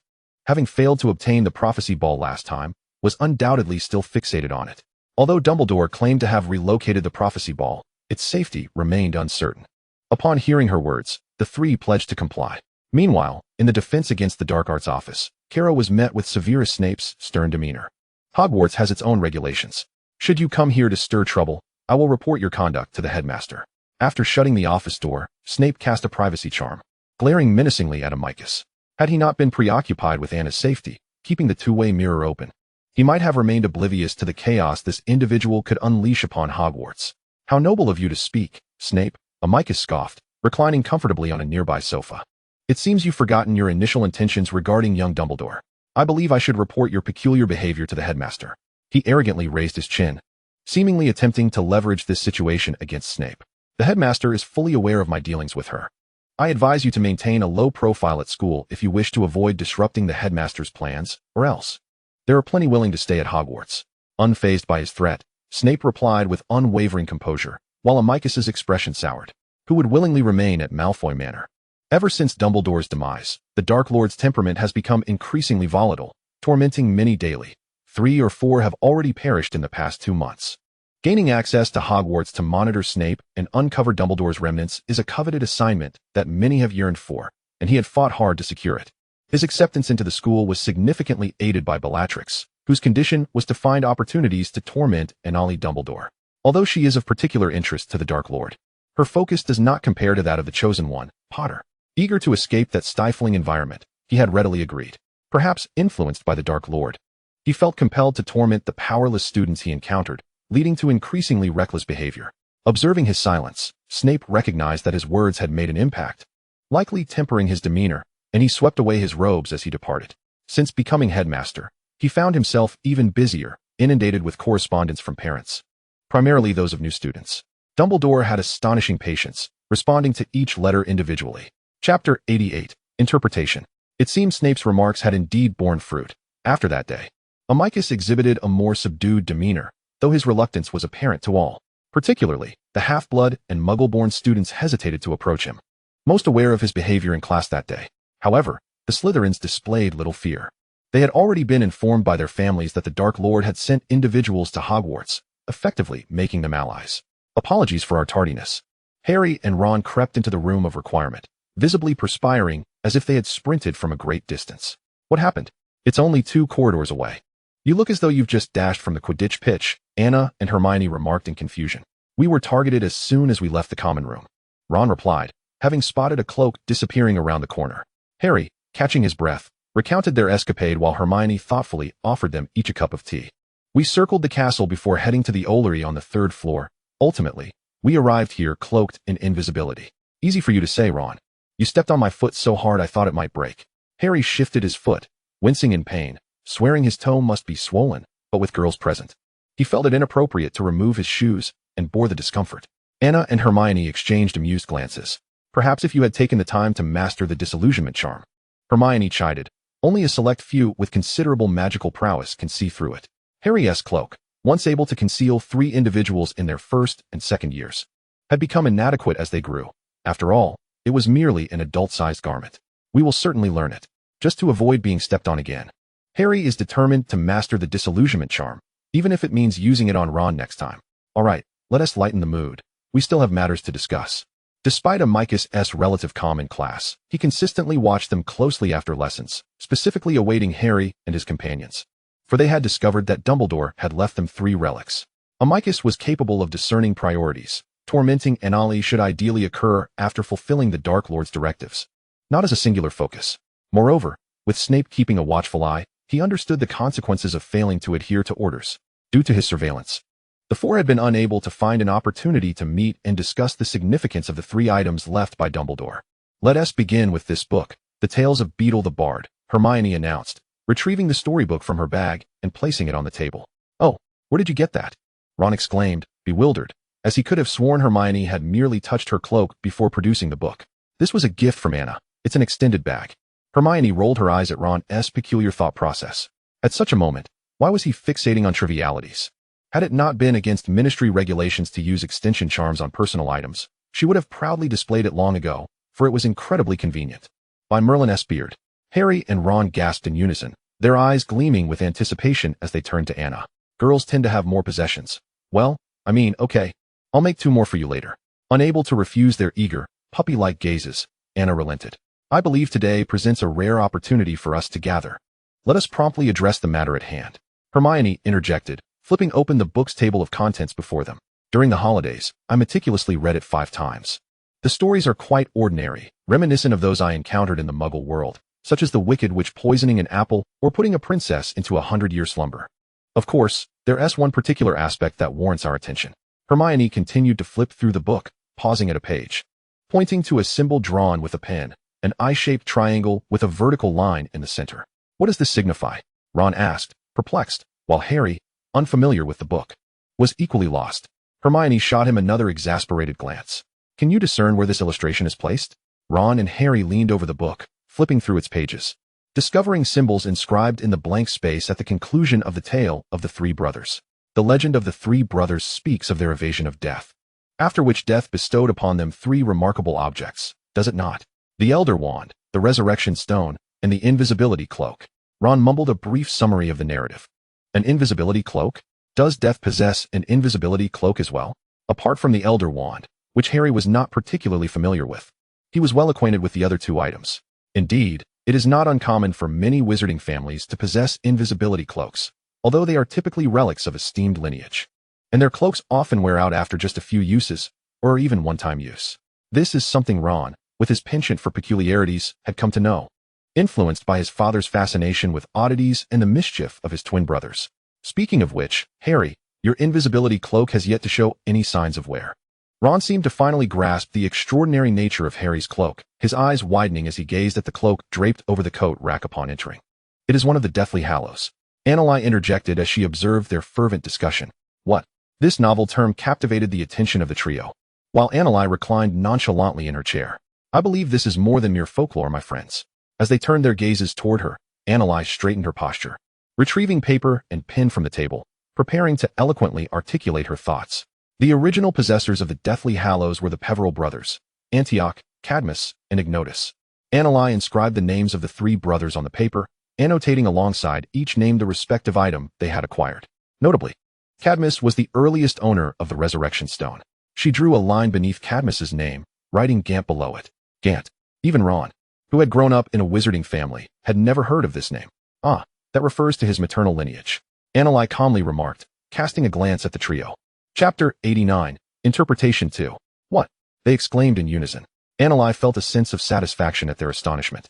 having failed to obtain the prophecy ball last time, was undoubtedly still fixated on it. Although Dumbledore claimed to have relocated the prophecy ball, its safety remained uncertain. Upon hearing her words, the three pledged to comply. Meanwhile, in the Defense Against the Dark Arts office, Kara was met with Severus Snape's stern demeanor. "Hogwarts has its own regulations. Should you come here to stir trouble, I will report your conduct to the headmaster." After shutting the office door, Snape cast a privacy charm, glaring menacingly at Amicus. Had he not been preoccupied with Anna's safety, keeping the two-way mirror open, he might have remained oblivious to the chaos this individual could unleash upon Hogwarts. "How noble of you to speak, Snape," Amicus scoffed, reclining comfortably on a nearby sofa. "It seems you've forgotten your initial intentions regarding young Dumbledore. I believe I should report your peculiar behavior to the headmaster." He arrogantly raised his chin, seemingly attempting to leverage this situation against Snape. "The headmaster is fully aware of my dealings with her. I advise you to maintain a low profile at school if you wish to avoid disrupting the headmaster's plans, or else. There are plenty willing to stay at Hogwarts." Unfazed by his threat, Snape replied with unwavering composure, while Amicus's expression soured. Who would willingly remain at Malfoy Manor? Ever since Dumbledore's demise, the Dark Lord's temperament has become increasingly volatile, tormenting many daily. 3 or 4 have already perished in the past 2 months. Gaining access to Hogwarts to monitor Snape and uncover Dumbledore's remnants is a coveted assignment that many have yearned for, and he had fought hard to secure it. His acceptance into the school was significantly aided by Bellatrix, whose condition was to find opportunities to torment Anneli Dumbledore. Although she is of particular interest to the Dark Lord, her focus does not compare to that of the Chosen One, Potter. Eager to escape that stifling environment, he had readily agreed. Perhaps influenced by the Dark Lord, he felt compelled to torment the powerless students he encountered, leading to increasingly reckless behavior. Observing his silence, Snape recognized that his words had made an impact, likely tempering his demeanor, and he swept away his robes as he departed. Since becoming headmaster, he found himself even busier, inundated with correspondence from parents, primarily those of new students. Dumbledore had astonishing patience, responding to each letter individually. Chapter 88, Interpretation. It seemed Snape's remarks had indeed borne fruit. After that day, Amicus exhibited a more subdued demeanor, though his reluctance was apparent to all. Particularly, the half-blood and muggle-born students hesitated to approach him, most aware of his behavior in class that day. However, the Slytherins displayed little fear. They had already been informed by their families that the Dark Lord had sent individuals to Hogwarts, effectively making them allies. "Apologies for our tardiness." Harry and Ron crept into the room of requirement, visibly perspiring as if they had sprinted from a great distance. "What happened?" "It's only 2 corridors away." "You look as though you've just dashed from the Quidditch pitch," Anna and Hermione remarked in confusion. "We were targeted as soon as we left the common room," Ron replied, having spotted a cloak disappearing around the corner. Harry, catching his breath, recounted their escapade while Hermione thoughtfully offered them each a cup of tea. We circled the castle before heading to the Ollery on the 3rd floor. Ultimately, we arrived here cloaked in invisibility. Easy for you to say, Ron. You stepped on my foot so hard I thought it might break. Harry shifted his foot, wincing in pain, swearing his toe must be swollen, but with girls present. He felt it inappropriate to remove his shoes and bore the discomfort. Anna and Hermione exchanged amused glances. Perhaps if you had taken the time to master the disillusionment charm. Hermione chided. Only a select few with considerable magical prowess can see through it. Harry's cloak, once able to conceal 3 individuals in their 1st and 2nd years, had become inadequate as they grew. After all, it was merely an adult-sized garment. We will certainly learn it, just to avoid being stepped on again. Harry is determined to master the disillusionment charm, even if it means using it on Ron next time. All right, let us lighten the mood. We still have matters to discuss. Despite Amicus' relative calm in class, he consistently watched them closely after lessons, specifically awaiting Harry and his companions. For they had discovered that Dumbledore had left them 3 relics. Amicus was capable of discerning priorities. Tormenting Anali should ideally occur after fulfilling the Dark Lord's directives, not as a singular focus. Moreover, with Snape keeping a watchful eye, he understood the consequences of failing to adhere to orders, due to his surveillance. The 4 had been unable to find an opportunity to meet and discuss the significance of the 3 items left by Dumbledore. Let us begin with this book, The Tales of Beedle the Bard, Hermione announced, retrieving the storybook from her bag and placing it on the table. Oh, where did you get that? Ron exclaimed, bewildered, as he could have sworn Hermione had merely touched her cloak before producing the book. This was a gift from Anna. It's an extended bag. Hermione rolled her eyes at Ron's peculiar thought process. At such a moment, why was he fixating on trivialities? Had it not been against ministry regulations to use extension charms on personal items, she would have proudly displayed it long ago, for it was incredibly convenient. By Merlin's beard. Harry and Ron gasped in unison, their eyes gleaming with anticipation as they turned to Anna. Girls tend to have more possessions. Well, I mean, okay. I'll make 2 more for you later. Unable to refuse their eager, puppy-like gazes, Anna relented. I believe today presents a rare opportunity for us to gather. Let us promptly address the matter at hand. Hermione interjected, flipping open the book's table of contents before them. During the holidays, I meticulously read it 5 times. The stories are quite ordinary, reminiscent of those I encountered in the Muggle world, such as the Wicked Witch poisoning an apple or putting a princess into a 100-year slumber. Of course, there's one particular aspect that warrants our attention. Hermione continued to flip through the book, pausing at a page. Pointing to a symbol drawn with a pen, an eye-shaped triangle with a vertical line in the center. What does this signify? Ron asked, perplexed, while Harry, unfamiliar with the book, was equally lost. Hermione shot him another exasperated glance. Can you discern where this illustration is placed? Ron and Harry leaned over the book, flipping through its pages, discovering symbols inscribed in the blank space at the conclusion of the tale of the 3 brothers. The legend of the 3 brothers speaks of their evasion of death, after which death bestowed upon them 3 remarkable objects, does it not? The Elder Wand, the Resurrection Stone, and the Invisibility Cloak. Ron mumbled a brief summary of the narrative. An invisibility cloak? Does death possess an invisibility cloak as well? Apart from the Elder Wand, which Harry was not particularly familiar with, he was well acquainted with the other 2 items. Indeed, it is not uncommon for many wizarding families to possess invisibility cloaks, although they are typically relics of esteemed lineage. And their cloaks often wear out after just a few uses, or even one-time use. This is something Ron, with his penchant for peculiarities, had come to know, influenced by his father's fascination with oddities and the mischief of his twin brothers. Speaking of which, Harry, your invisibility cloak has yet to show any signs of wear. Ron seemed to finally grasp the extraordinary nature of Harry's cloak, his eyes widening as he gazed at the cloak draped over the coat rack upon entering. It is one of the Deathly Hallows. Annalise interjected as she observed their fervent discussion. What? This novel term captivated the attention of the trio, while Annalise reclined nonchalantly in her chair. I believe this is more than mere folklore, my friends. As they turned their gazes toward her, Annalise straightened her posture, retrieving paper and pen from the table, preparing to eloquently articulate her thoughts. The original possessors of the Deathly Hallows were the Peverell brothers, Antioch, Cadmus, and Ignotus. Annalise inscribed the names of the 3 brothers on the paper, annotating alongside each name the respective item they had acquired. Notably, Cadmus was the earliest owner of the Resurrection Stone. She drew a line beneath Cadmus's name, writing Gant below it. Gant. Even Ron, who had grown up in a wizarding family, had never heard of this name. Ah, that refers to his maternal lineage, Annalise calmly remarked, casting a glance at the trio. Chapter 89, Interpretation 2. What? They exclaimed in unison. Annalise felt a sense of satisfaction at their astonishment,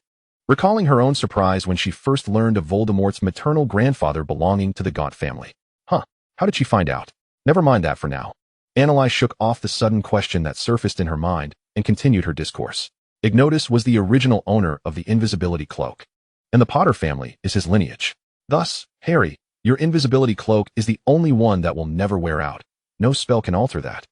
recalling her own surprise when she first learned of Voldemort's maternal grandfather belonging to the Gaunt family. How did she find out? Never mind that for now. Annalise shook off the sudden question that surfaced in her mind and continued her discourse. Ignotus was the original owner of the invisibility cloak, and the Potter family is his lineage. Thus, Harry, your invisibility cloak is the only one that will never wear out. No spell can alter that.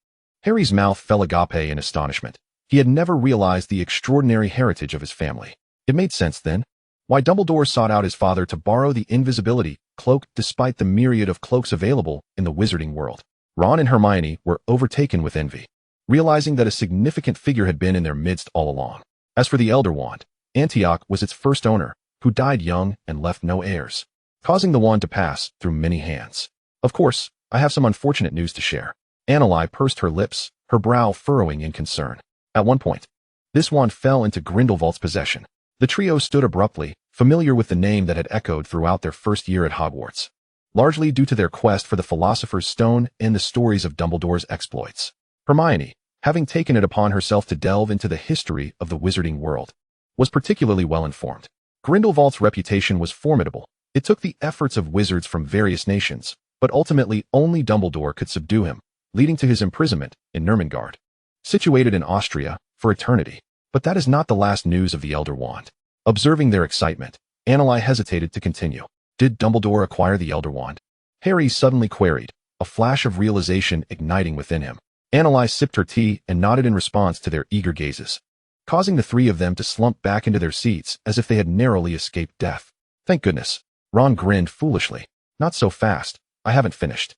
Harry's mouth fell agape in astonishment. He had never realized the extraordinary heritage of his family. It made sense then. Why Dumbledore sought out his father to borrow the invisibility cloak despite the myriad of cloaks available in the wizarding world. Ron and Hermione were overtaken with envy, realizing that a significant figure had been in their midst all along. As for the Elder Wand, Antioch was its first owner, who died young and left no heirs, causing the wand to pass through many hands. Of course, I have some unfortunate news to share. Annalise pursed her lips, her brow furrowing in concern. At one point, this wand fell into Grindelwald's possession. The trio stood abruptly, familiar with the name that had echoed throughout their first year at Hogwarts, largely due to their quest for the Philosopher's Stone and the stories of Dumbledore's exploits. Hermione, having taken it upon herself to delve into the history of the wizarding world, was particularly well informed. Grindelwald's reputation was formidable. It took the efforts of wizards from various nations, but ultimately only Dumbledore could subdue him, leading to his imprisonment in Nurmengard, situated in Austria, for eternity. But that is not the last news of the Elder Wand. Observing their excitement, Annalise hesitated to continue. Did Dumbledore acquire the Elder Wand? Harry suddenly queried, a flash of realization igniting within him. Annalise sipped her tea and nodded in response to their eager gazes, causing the three of them to slump back into their seats as if they had narrowly escaped death. Thank goodness. Ron grinned foolishly. Not so fast. I haven't finished.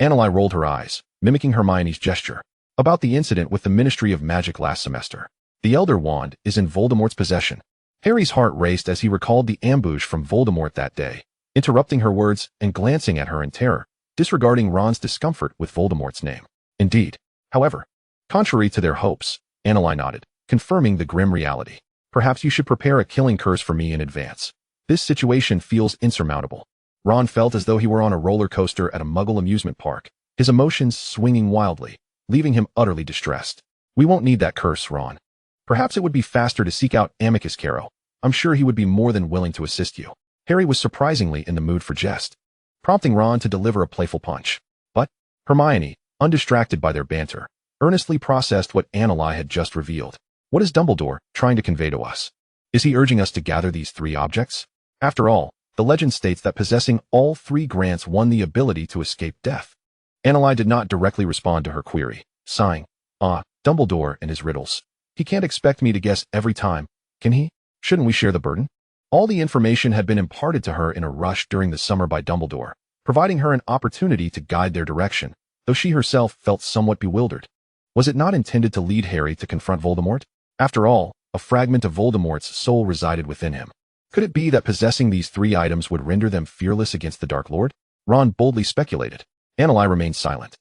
Annalise rolled her eyes, mimicking Hermione's gesture. About the incident with the Ministry of Magic last semester. The Elder Wand is in Voldemort's possession. Harry's heart raced as he recalled the ambush from Voldemort that day, interrupting her words and glancing at her in terror, disregarding Ron's discomfort with Voldemort's name. Indeed. However, contrary to their hopes, Annalise nodded, confirming the grim reality. Perhaps you should prepare a killing curse for me in advance. This situation feels insurmountable. Ron felt as though he were on a roller coaster at a Muggle amusement park, his emotions swinging wildly, leaving him utterly distressed. We won't need that curse, Ron. Perhaps it would be faster to seek out Amicus Carroll. I'm sure he would be more than willing to assist you. Harry was surprisingly in the mood for jest, prompting Ron to deliver a playful punch. But Hermione, undistracted by their banter, earnestly processed what Annalise had just revealed. What is Dumbledore trying to convey to us? Is he urging us to gather these three objects? After all, the legend states that possessing all three grants one the ability to escape death. Annalise did not directly respond to her query, sighing, Dumbledore and his riddles. He can't expect me to guess every time, can he? Shouldn't we share the burden? All the information had been imparted to her in a rush during the summer by Dumbledore, providing her an opportunity to guide their direction, though she herself felt somewhat bewildered. Was it not intended to lead Harry to confront Voldemort? After all, a fragment of Voldemort's soul resided within him. Could it be that possessing these three items would render them fearless against the Dark Lord? Ron boldly speculated. Annalise remained silent,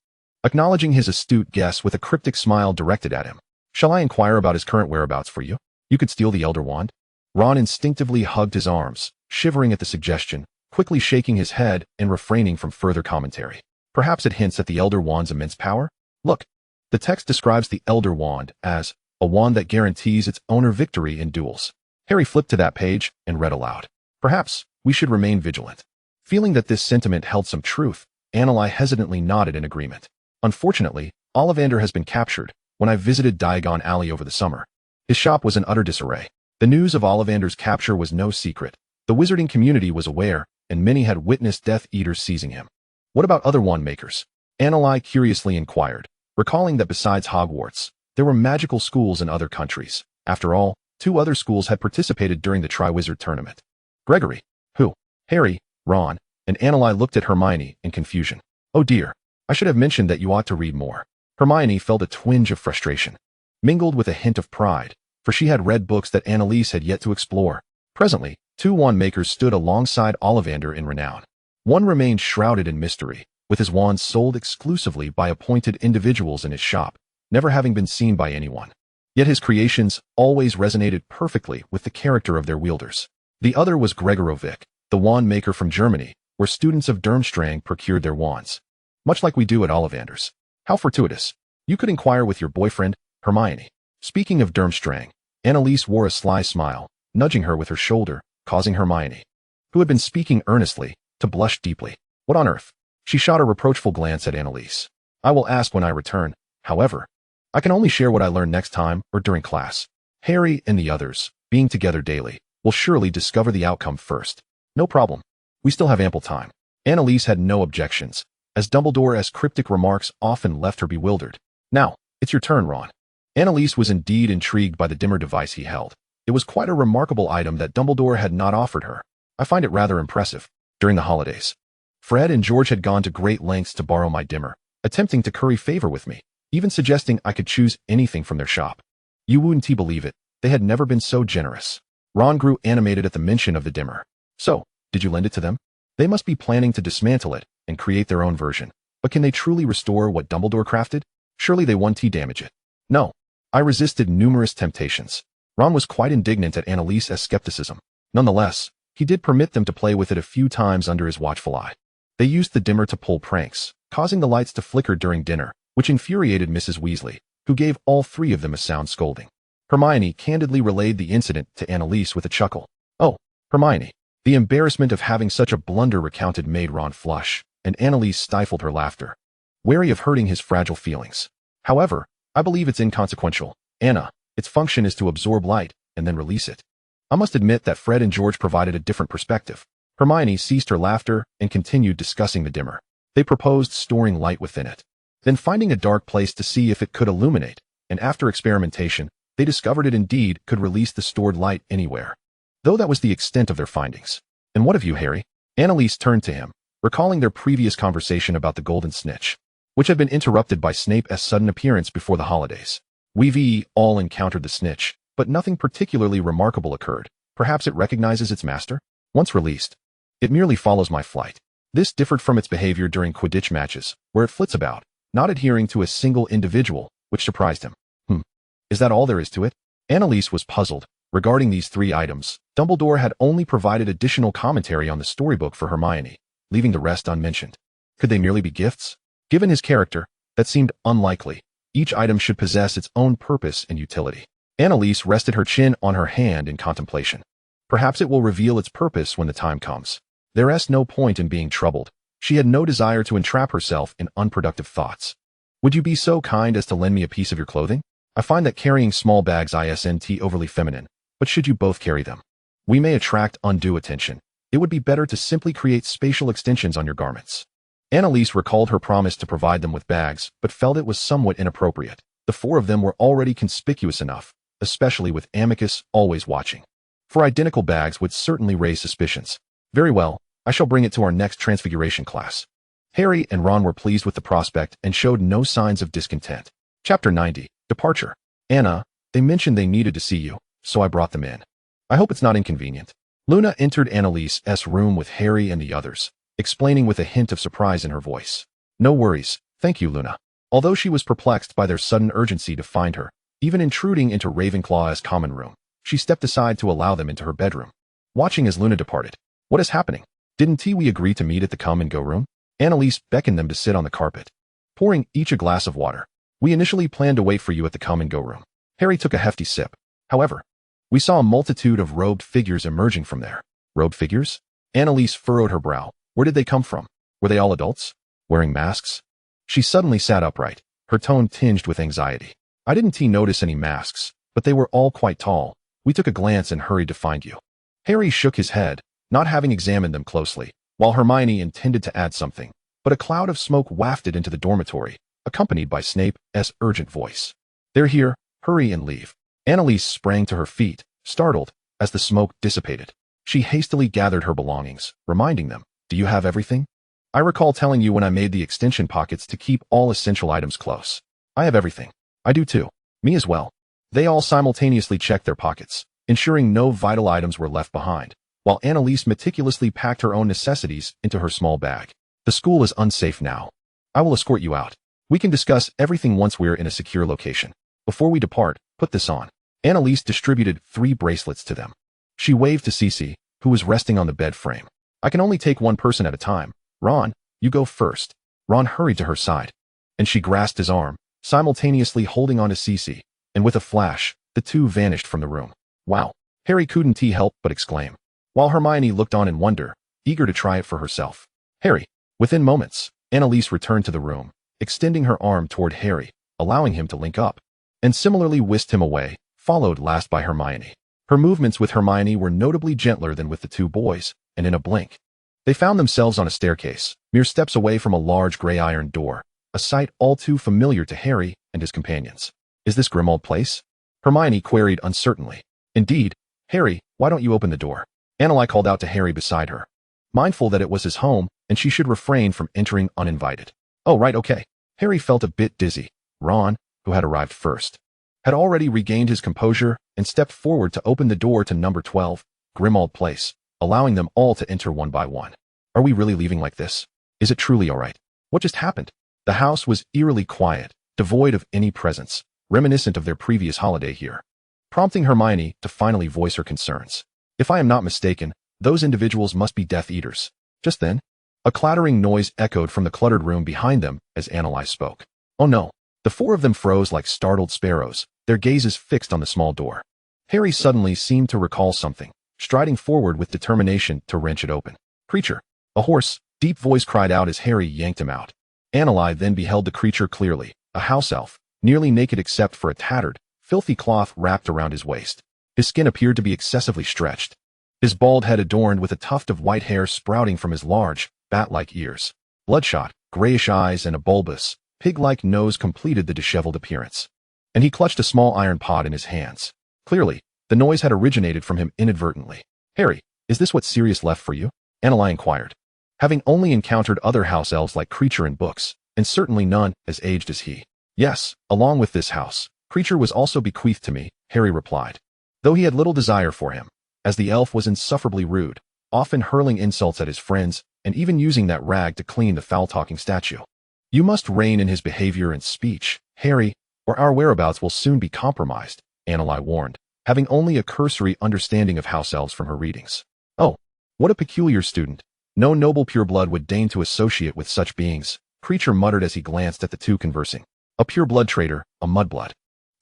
acknowledging his astute guess with a cryptic smile directed at him. Shall I inquire about his current whereabouts for you? You could steal the Elder Wand? Ron instinctively hugged his arms, shivering at the suggestion, quickly shaking his head and refraining from further commentary. Perhaps it hints at the Elder Wand's immense power? Look, the text describes the Elder Wand as a wand that guarantees its owner victory in duels. Harry flipped to that page and read aloud. Perhaps we should remain vigilant. Feeling that this sentiment held some truth, Annalise hesitantly nodded in agreement. Unfortunately, Ollivander has been captured. When I visited Diagon Alley over the summer, his shop was in utter disarray. The news of Ollivander's capture was no secret. The wizarding community was aware, and many had witnessed Death Eaters seizing him. What about other wand makers? Annalise curiously inquired, recalling that besides Hogwarts, there were magical schools in other countries. After all, 2 other schools had participated during the Triwizard Tournament. Gregory. Who? Harry, Ron, and Annalise looked at Hermione in confusion. Oh dear, I should have mentioned that you ought to read more. Hermione felt a twinge of frustration, mingled with a hint of pride, for she had read books that Annalise had yet to explore. Presently, 2 wand makers stood alongside Ollivander in renown. One remained shrouded in mystery, with his wands sold exclusively by appointed individuals in his shop, never having been seen by anyone. Yet his creations always resonated perfectly with the character of their wielders. The other was Gregorovic, the wand maker from Germany, where students of Durmstrang procured their wands, much like we do at Ollivander's. How fortuitous. You could inquire with your boyfriend, Hermione. Speaking of Durmstrang, Annalise wore a sly smile, nudging her with her shoulder, causing Hermione, who had been speaking earnestly, to blush deeply. What on earth? She shot a reproachful glance at Annalise. I will ask when I return. However, I can only share what I learn next time or during class. Harry and the others, being together daily, will surely discover the outcome first. No problem. We still have ample time. Annalise had no objections, as Dumbledore's cryptic remarks often left her bewildered. Now, it's your turn, Ron. Annalise was indeed intrigued by the dimmer device he held. It was quite a remarkable item that Dumbledore had not offered her. I find it rather impressive. During the holidays, Fred and George had gone to great lengths to borrow my dimmer, attempting to curry favor with me, even suggesting I could choose anything from their shop. You wouldn't believe it, they had never been so generous. Ron grew animated at the mention of the dimmer. So, did you lend it to them? They must be planning to dismantle it and create their own version. But can they truly restore what Dumbledore crafted? Surely they won't damage it. No. I resisted numerous temptations. Ron was quite indignant at Annalise's skepticism. Nonetheless, he did permit them to play with it a few times under his watchful eye. They used the dimmer to pull pranks, causing the lights to flicker during dinner, which infuriated Mrs. Weasley, who gave all three of them a sound scolding. Hermione candidly relayed the incident to Annalise with a chuckle. Oh, Hermione. The embarrassment of having such a blunder recounted made Ron flush, and Annalise stifled her laughter, wary of hurting his fragile feelings. However, I believe it's inconsequential. Anna, its function is to absorb light and then release it. I must admit that Fred and George provided a different perspective. Hermione ceased her laughter and continued discussing the dimmer. They proposed storing light within it, then finding a dark place to see if it could illuminate, and after experimentation, they discovered it indeed could release the stored light anywhere. Though that was the extent of their findings. And what of you, Harry? Annalise turned to him, recalling their previous conversation about the golden snitch, which had been interrupted by Snape's sudden appearance before the holidays. We've all encountered the snitch, but nothing particularly remarkable occurred. Perhaps it recognizes its master? Once released, it merely follows my flight. This differed from its behavior during Quidditch matches, where it flits about, not adhering to a single individual, which surprised him. Is that all there is to it? Annalise was puzzled. Regarding these three items, Dumbledore had only provided additional commentary on the storybook for Hermione, leaving the rest unmentioned. Could they merely be gifts? Given his character, that seemed unlikely. Each item should possess its own purpose and utility. Annalise rested her chin on her hand in contemplation. Perhaps it will reveal its purpose when the time comes. There's no point in being troubled. She had no desire to entrap herself in unproductive thoughts. Would you be so kind as to lend me a piece of your clothing? I find that carrying small bags isn't overly feminine, but should you both carry them, we may attract undue attention. It would be better to simply create spatial extensions on your garments. Annalise recalled her promise to provide them with bags, but felt it was somewhat inappropriate. The four of them were already conspicuous enough, especially with Amicus always watching. For identical bags would certainly raise suspicions. Very well, I shall bring it to our next Transfiguration class. Harry and Ron were pleased with the prospect and showed no signs of discontent. Chapter 90, Departure. Anna, they mentioned they needed to see you, so I brought them in. I hope it's not inconvenient. Luna entered Annalise's room with Harry and the others, explaining with a hint of surprise in her voice. No worries, thank you, Luna. Although she was perplexed by their sudden urgency to find her, even intruding into Ravenclaw's common room, she stepped aside to allow them into her bedroom. Watching as Luna departed. What is happening? Didn't we agree to meet at the come-and-go room? Annalise beckoned them to sit on the carpet, pouring each a glass of water. We initially planned to wait for you at the come-and-go room. Harry took a hefty sip. However, we saw a multitude of robed figures emerging from there. Robed figures? Annalise furrowed her brow. Where did they come from? Were they all adults? Wearing masks? She suddenly sat upright, her tone tinged with anxiety. I didn't notice any masks, but they were all quite tall. We took a glance and hurried to find you. Harry shook his head, not having examined them closely, while Hermione intended to add something, but a cloud of smoke wafted into the dormitory, accompanied by Snape's urgent voice. They're here, hurry and leave. Annalise sprang to her feet, startled, as the smoke dissipated. She hastily gathered her belongings, reminding them, do you have everything? I recall telling you when I made the extension pockets to keep all essential items close. I have everything. I do too. Me as well. They all simultaneously checked their pockets, ensuring no vital items were left behind, while Annalise meticulously packed her own necessities into her small bag. The school is unsafe now. I will escort you out. We can discuss everything once we're in a secure location. Before we depart, put this on. Annalise distributed 3 bracelets to them. She waved to Cece, who was resting on the bed frame. I can only take one person at a time. Ron, you go first. Ron hurried to her side, and she grasped his arm, simultaneously holding on to Cece, and with a flash, the two vanished from the room. Wow. Harry couldn't help but exclaim, while Hermione looked on in wonder, eager to try it for herself. Harry, within moments, Annalise returned to the room, extending her arm toward Harry, allowing him to link up, and similarly whisked him away, followed last by Hermione. Her movements with Hermione were notably gentler than with the two boys, and in a blink, they found themselves on a staircase, mere steps away from a large gray iron door, a sight all too familiar to Harry and his companions. Is this Grimmauld Place? Hermione queried uncertainly. Indeed. Harry, why don't you open the door? Annalise called out to Harry beside her, mindful that it was his home and she should refrain from entering uninvited. Oh, right, okay. Harry felt a bit dizzy. Ron, who had arrived first, had already regained his composure and stepped forward to open the door to number 12, Grimmauld Place, allowing them all to enter one by one. Are we really leaving like this? Is it truly all right? What just happened? The house was eerily quiet, devoid of any presence, reminiscent of their previous holiday here, prompting Hermione to finally voice her concerns. If I am not mistaken, those individuals must be Death Eaters. Just then, a clattering noise echoed from the cluttered room behind them as Annalise spoke. Oh no. The four of them froze like startled sparrows, their gazes fixed on the small door. Harry suddenly seemed to recall something, striding forward with determination to wrench it open. Creature! A hoarse, deep voice cried out as Harry yanked him out. Annalise then beheld the creature clearly, a house elf, nearly naked except for a tattered, filthy cloth wrapped around his waist. His skin appeared to be excessively stretched, his bald head adorned with a tuft of white hair sprouting from his large, bat-like ears. Bloodshot, grayish eyes and a bulbous, pig-like nose completed the disheveled appearance. And he clutched a small iron pot in his hands. Clearly, the noise had originated from him inadvertently. Harry, is this what Sirius left for you? Annalise inquired. Having only encountered other house elves like Creature in books, and certainly none as aged as he. Yes, along with this house, Creature was also bequeathed to me, Harry replied, though he had little desire for him, as the elf was insufferably rude, often hurling insults at his friends, and even using that rag to clean the foul-talking statue. You must rein in his behavior and speech, Harry, or our whereabouts will soon be compromised, Annalise warned, having only a cursory understanding of house elves from her readings. Oh, what a peculiar student. No noble pureblood would deign to associate with such beings, Creature muttered as he glanced at the two conversing. A pureblood traitor, a mudblood.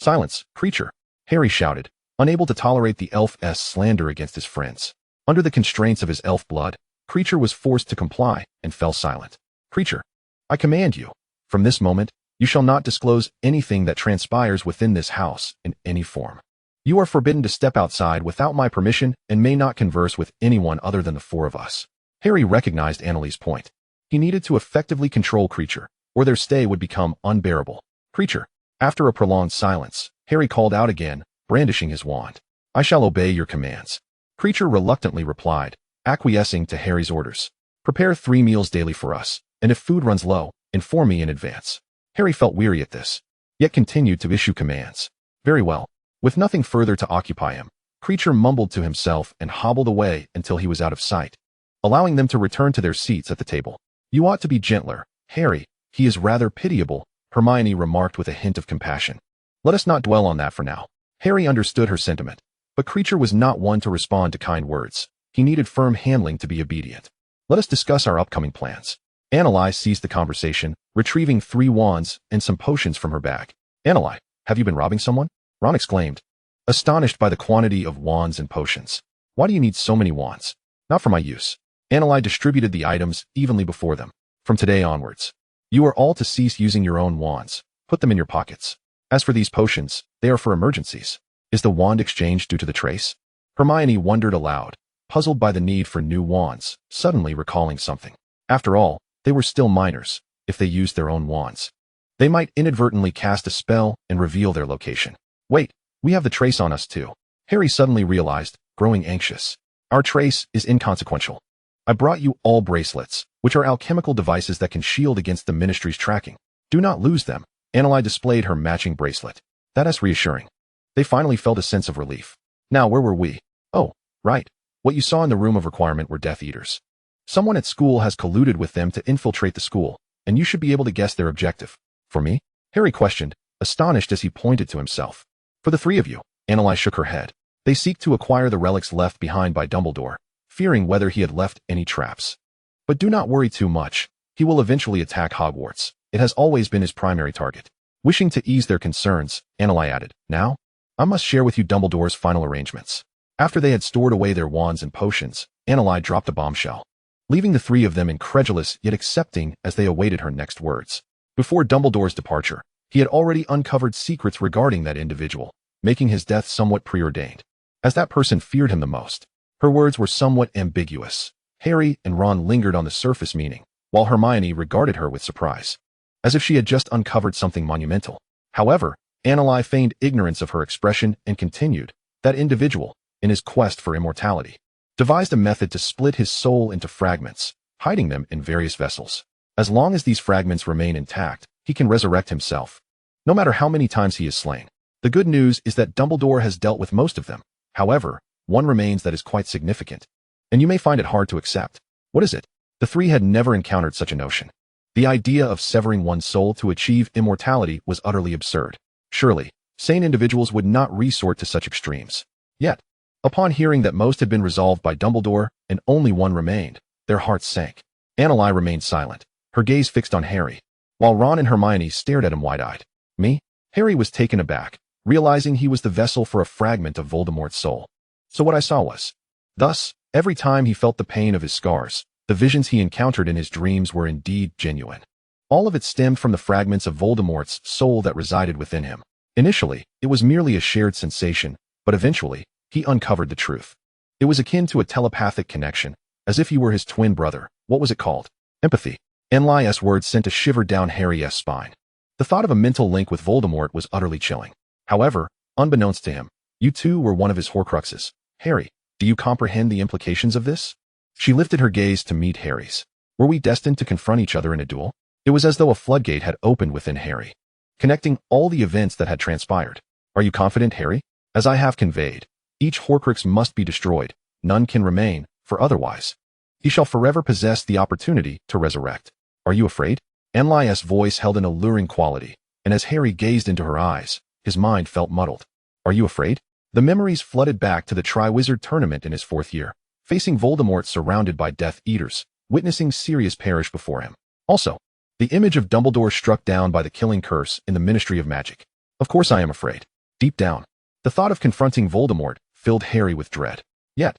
Silence, Creature, Harry shouted, unable to tolerate the elf's slander against his friends. Under the constraints of his elf blood, Creature was forced to comply and fell silent. Creature, I command you, from this moment, you shall not disclose anything that transpires within this house in any form. You are forbidden to step outside without my permission and may not converse with anyone other than the four of us. Harry recognized Annalise's point. He needed to effectively control Creature, or their stay would become unbearable. Creature. After a prolonged silence, Harry called out again, brandishing his wand. I shall obey your commands. Creature reluctantly replied, acquiescing to Harry's orders. Prepare 3 meals daily for us, and if food runs low, inform me in advance. Harry felt weary at this, yet continued to issue commands. Very well. With nothing further to occupy him, Creature mumbled to himself and hobbled away until he was out of sight, allowing them to return to their seats at the table. You ought to be gentler, Harry. He is rather pitiable, Hermione remarked with a hint of compassion. Let us not dwell on that for now. Harry understood her sentiment, but Creature was not one to respond to kind words. He needed firm handling to be obedient. Let us discuss our upcoming plans. Annalise seized the conversation, retrieving 3 wands and some potions from her bag. Annalise, have you been robbing someone? Ron exclaimed, astonished by the quantity of wands and potions. Why do you need so many wands? Not for my use. Annalise distributed the items evenly before them. From today onwards, you are all to cease using your own wands. Put them in your pockets. As for these potions, they are for emergencies. Is the wand exchange due to the trace? Hermione wondered aloud, puzzled by the need for new wands, suddenly recalling something. After all, they were still minors. If they used their own wands, they might inadvertently cast a spell and reveal their location. Wait, we have the trace on us too. Harry suddenly realized, growing anxious. Our trace is inconsequential. I brought you all bracelets, which are alchemical devices that can shield against the Ministry's tracking. Do not lose them. Annalise displayed her matching bracelet. That is reassuring. They finally felt a sense of relief. Now, where were we? Oh, right. What you saw in the room of requirement were Death Eaters. Someone at school has colluded with them to infiltrate the school, and you should be able to guess their objective. For me? Harry questioned, astonished as he pointed to himself. For the 3 of you, Annalise shook her head. They seek to acquire the relics left behind by Dumbledore, fearing whether he had left any traps. But do not worry too much. He will eventually attack Hogwarts. It has always been his primary target. Wishing to ease their concerns, Annalise added, Now, I must share with you Dumbledore's final arrangements. After they had stored away their wands and potions, Annalise dropped a bombshell. leaving the three of them incredulous yet accepting as they awaited her next words. Before Dumbledore's departure, he had already uncovered secrets regarding that individual, making his death somewhat preordained. As that person feared him the most, her words were somewhat ambiguous. Harry and Ron lingered on the surface meaning, while Hermione regarded her with surprise, as if she had just uncovered something monumental. However, Anneli feigned ignorance of her expression and continued, that individual, in his quest for immortality, devised a method to split his soul into fragments, hiding them in various vessels. As long as these fragments remain intact, he can resurrect himself, no matter how many times he is slain. The good news is that Dumbledore has dealt with most of them. However, one remains that is quite significant, and you may find it hard to accept. What is it? The three had never encountered such a notion. The idea of severing one's soul to achieve immortality was utterly absurd. Surely, sane individuals would not resort to such extremes. Yet, upon hearing that most had been resolved by Dumbledore and only one remained, their hearts sank. Anneli remained silent, her gaze fixed on Harry, while Ron and Hermione stared at him wide-eyed. Me? Harry was taken aback, realizing he was the vessel for a fragment of Voldemort's soul. So what I saw was. Thus, every time he felt the pain of his scars, the visions he encountered in his dreams were indeed genuine. All of it stemmed from the fragments of Voldemort's soul that resided within him. Initially, it was merely a shared sensation, but eventually, he uncovered the truth. It was akin to a telepathic connection, as if he were his twin brother. What was it called? Empathy. Anneli's words sent a shiver down Harry's spine. The thought of a mental link with Voldemort was utterly chilling. However, unbeknownst to him, you too were one of his Horcruxes. Harry, do you comprehend the implications of this? She lifted her gaze to meet Harry's. Were we destined to confront each other in a duel? It was as though a floodgate had opened within Harry, connecting all the events that had transpired. Are you confident, Harry? As I have conveyed, each Horcrux must be destroyed. None can remain, for otherwise he shall forever possess the opportunity to resurrect. Are you afraid? Anneli's voice held an alluring quality, and as Harry gazed into her eyes, his mind felt muddled. Are you afraid? The memories flooded back to the Triwizard Tournament in his 4th year, facing Voldemort surrounded by Death Eaters, witnessing Sirius perish before him. Also, the image of Dumbledore struck down by the killing curse in the Ministry of Magic. Of course I am afraid. Deep down, the thought of confronting Voldemort filled Harry with dread. Yet,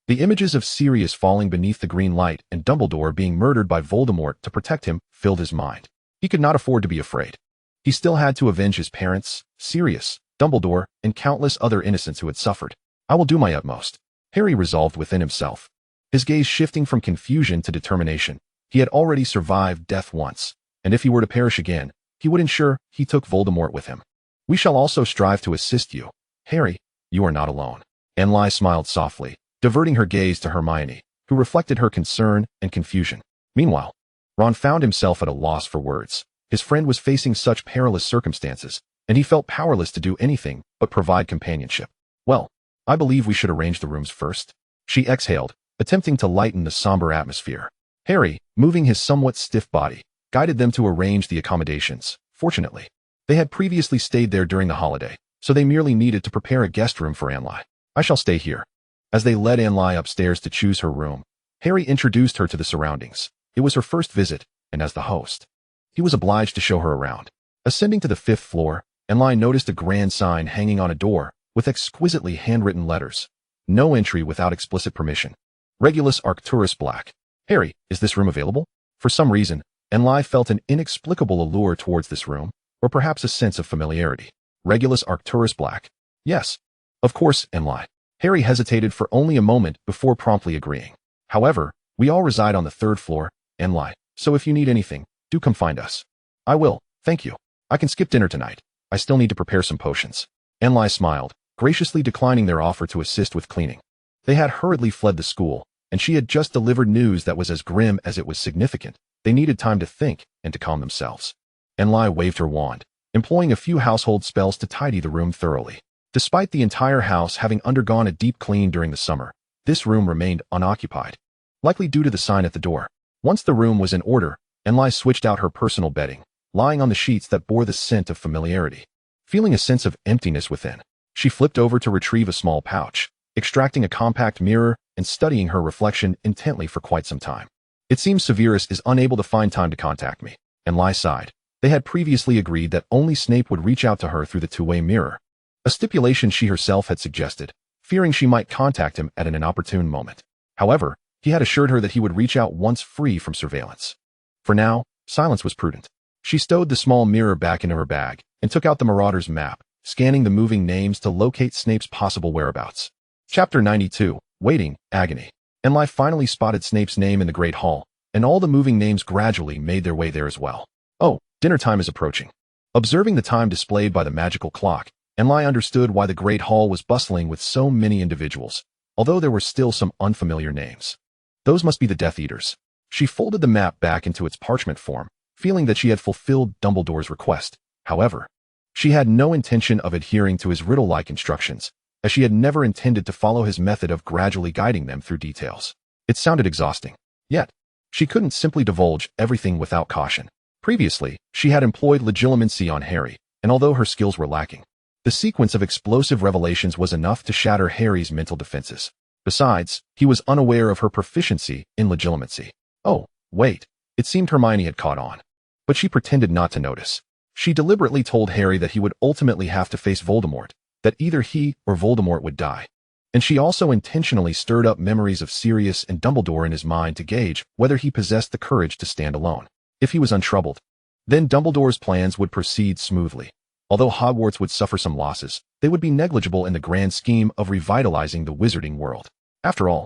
the images of Sirius falling beneath the green light and Dumbledore being murdered by Voldemort to protect him filled his mind. He could not afford to be afraid. He still had to avenge his parents, Sirius, Dumbledore, and countless other innocents who had suffered. I will do my utmost, Harry resolved within himself, his gaze shifting from confusion to determination. He had already survived death once, and if he were to perish again, he would ensure he took Voldemort with him. We shall also strive to assist you. Harry, you are not alone. Anneli smiled softly, diverting her gaze to Hermione, who reflected her concern and confusion. Meanwhile, Ron found himself at a loss for words. His friend was facing such perilous circumstances, and he felt powerless to do anything but provide companionship. Well, I believe we should arrange the rooms first. She exhaled, attempting to lighten the somber atmosphere. Harry, moving his somewhat stiff body, guided them to arrange the accommodations. Fortunately, they had previously stayed there during the holiday, so they merely needed to prepare a guest room for Anneli. I shall stay here. As they led Anneli upstairs to choose her room, Harry introduced her to the surroundings. It was her first visit, and as the host, he was obliged to show her around. Ascending to the 5th floor, Anneli noticed a grand sign hanging on a door with exquisitely handwritten letters. No entry without explicit permission. Regulus Arcturus Black. Harry, is this room available? For some reason, Anneli felt an inexplicable allure towards this room, or perhaps a sense of familiarity. Regulus Arcturus Black. Yes. Of course, Anneli. Harry hesitated for only a moment before promptly agreeing. However, we all reside on the 3rd floor, Anneli, so if you need anything, do come find us. I will, thank you. I can skip dinner tonight. I still need to prepare some potions. Anneli smiled, graciously declining their offer to assist with cleaning. They had hurriedly fled the school, and she had just delivered news that was as grim as it was significant. They needed time to think and to calm themselves. Anneli waved her wand, employing a few household spells to tidy the room thoroughly. Despite the entire house having undergone a deep clean during the summer, this room remained unoccupied, likely due to the sign at the door. Once the room was in order, Anneli switched out her personal bedding, lying on the sheets that bore the scent of familiarity. Feeling a sense of emptiness within, she flipped over to retrieve a small pouch, extracting a compact mirror and studying her reflection intently for quite some time. It seems Severus is unable to find time to contact me. Anneli sighed. They had previously agreed that only Snape would reach out to her through the two-way mirror, a stipulation she herself had suggested, fearing she might contact him at an inopportune moment. However, He had assured her that he would reach out once free from surveillance. For now, silence was prudent. She stowed the small mirror back into her bag and took out the Marauder's map, scanning the moving names to locate Snape's possible whereabouts. Chapter 92, Waiting, Agony. Enli finally spotted Snape's name in the Great Hall, and all the moving names gradually made their way there as well. Oh, dinner time is approaching. Observing the time displayed by the magical clock, Enli understood why the Great Hall was bustling with so many individuals, although there were still some unfamiliar names. Those must be the Death Eaters. She folded the map back into its parchment form, feeling that she had fulfilled Dumbledore's request. However, she had no intention of adhering to his riddle-like instructions, as she had never intended to follow his method of gradually guiding them through details. It sounded exhausting. Yet, she couldn't simply divulge everything without caution. Previously, she had employed legilimency on Harry, and although her skills were lacking, the sequence of explosive revelations was enough to shatter Harry's mental defenses. Besides, he was unaware of her proficiency in legilimency. Oh, wait, it seemed Hermione had caught on. But she pretended not to notice. She deliberately told Harry that he would ultimately have to face Voldemort, that either he or Voldemort would die. And she also intentionally stirred up memories of Sirius and Dumbledore in his mind to gauge whether he possessed the courage to stand alone. If he was untroubled, then Dumbledore's plans would proceed smoothly. Although Hogwarts would suffer some losses, they would be negligible in the grand scheme of revitalizing the wizarding world. After all,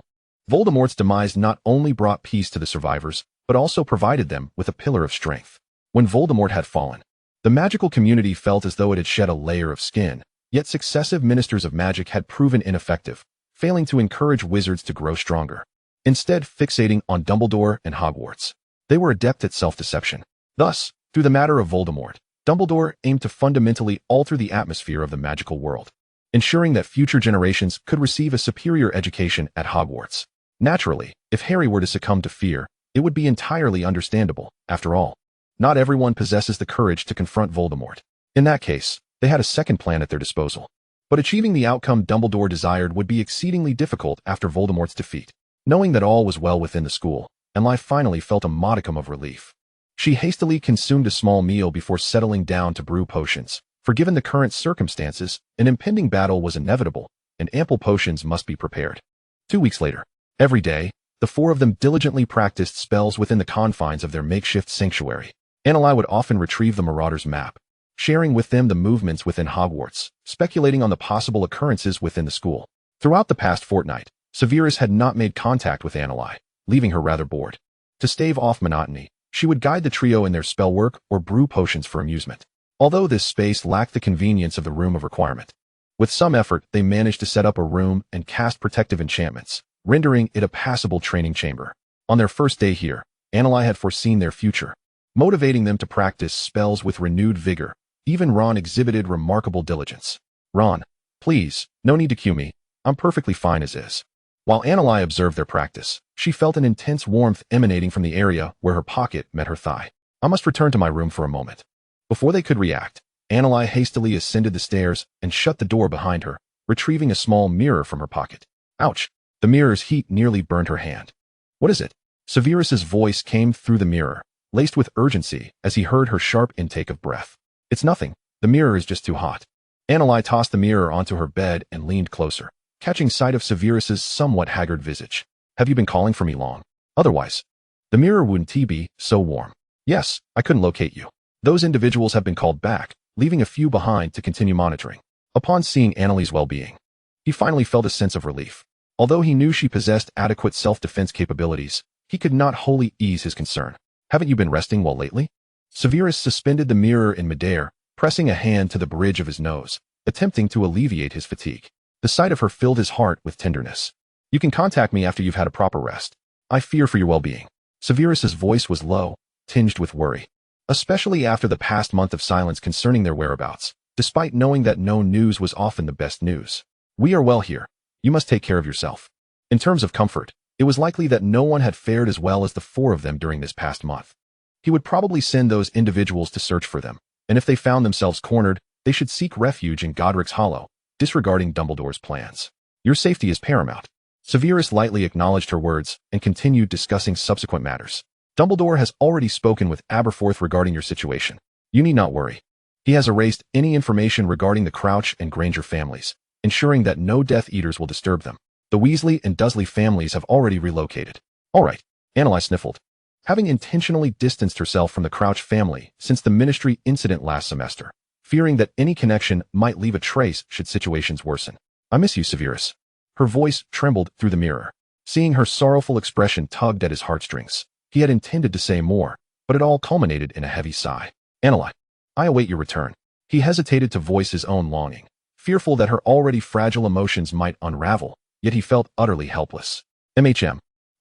Voldemort's demise not only brought peace to the survivors, but also provided them with a pillar of strength. When Voldemort had fallen, the magical community felt as though it had shed a layer of skin, yet successive ministers of magic had proven ineffective, failing to encourage wizards to grow stronger. Instead, fixating on Dumbledore and Hogwarts, they were adept at self-deception. Thus, through the matter of Voldemort, Dumbledore aimed to fundamentally alter the atmosphere of the magical world, ensuring that future generations could receive a superior education at Hogwarts. Naturally, if Harry were to succumb to fear, it would be entirely understandable. After all, not everyone possesses the courage to confront Voldemort. In that case, they had a second plan at their disposal. But achieving the outcome Dumbledore desired would be exceedingly difficult after Voldemort's defeat. Knowing that all was well within the school, Enli finally felt a modicum of relief. She hastily consumed a small meal before settling down to brew potions, for given the current circumstances, an impending battle was inevitable, and ample potions must be prepared. 2 weeks later, every day, the four of them diligently practiced spells within the confines of their makeshift sanctuary. Enli would often retrieve the Marauder's map, sharing with them the movements within Hogwarts, speculating on the possible occurrences within the school. Throughout the past fortnight, Severus had not made contact with Enli, leaving her rather bored. To stave off monotony, she would guide the trio in their spell work or brew potions for amusement. Although this space lacked the convenience of the room of requirement, with some effort they managed to set up a room and cast protective enchantments, rendering it a passable training chamber. On their first day here, Enli had foreseen their future, motivating them to practice spells with renewed vigor. Even Ron exhibited remarkable diligence. "Ron, please, no need to cue me. I'm perfectly fine as is." While Enli observed their practice, she felt an intense warmth emanating from the area where her pocket met her thigh. "I must return to my room for a moment." Before they could react, Enli hastily ascended the stairs and shut the door behind her, retrieving a small mirror from her pocket. Ouch! The mirror's heat nearly burned her hand. "What is it?" Severus's voice came through the mirror, laced with urgency as he heard her sharp intake of breath. "It's nothing. The mirror is just too hot." Enli tossed the mirror onto her bed and leaned closer, catching sight of Severus's somewhat haggard visage. "Have you been calling for me long? Otherwise, the mirror wouldn't be so warm." "Yes, I couldn't locate you. Those individuals have been called back, leaving a few behind to continue monitoring." Upon seeing Annalie's well-being, he finally felt a sense of relief. Although he knew she possessed adequate self-defense capabilities, he could not wholly ease his concern. "Haven't you been resting well lately?" Severus suspended the mirror in midair, pressing a hand to the bridge of his nose, attempting to alleviate his fatigue. The sight of her filled his heart with tenderness. "You can contact me after you've had a proper rest. I fear for your well-being." Severus's voice was low, tinged with worry, especially after the past month of silence concerning their whereabouts, despite knowing that no news was often the best news. "We are well here. You must take care of yourself." In terms of comfort, it was likely that no one had fared as well as the four of them during this past month. He would probably send those individuals to search for them, and if they found themselves cornered, they should seek refuge in Godric's Hollow, disregarding Dumbledore's plans. "Your safety is paramount." Severus lightly acknowledged her words and continued discussing subsequent matters. "Dumbledore has already spoken with Aberforth regarding your situation. You need not worry. He has erased any information regarding the Crouch and Granger families, ensuring that no Death Eaters will disturb them. The Weasley and Dursley families have already relocated. All right, Annalise sniffled. Having intentionally distanced herself from the Crouch family since the ministry incident last semester, fearing that any connection might leave a trace should situations worsen. I miss you, Severus. Her voice trembled through the mirror. Seeing her sorrowful expression tugged at his heartstrings. He had intended to say more, but it all culminated in a heavy sigh. Annalise, I await your return. He hesitated to voice his own longing, fearful that her already fragile emotions might unravel, yet he felt utterly helpless.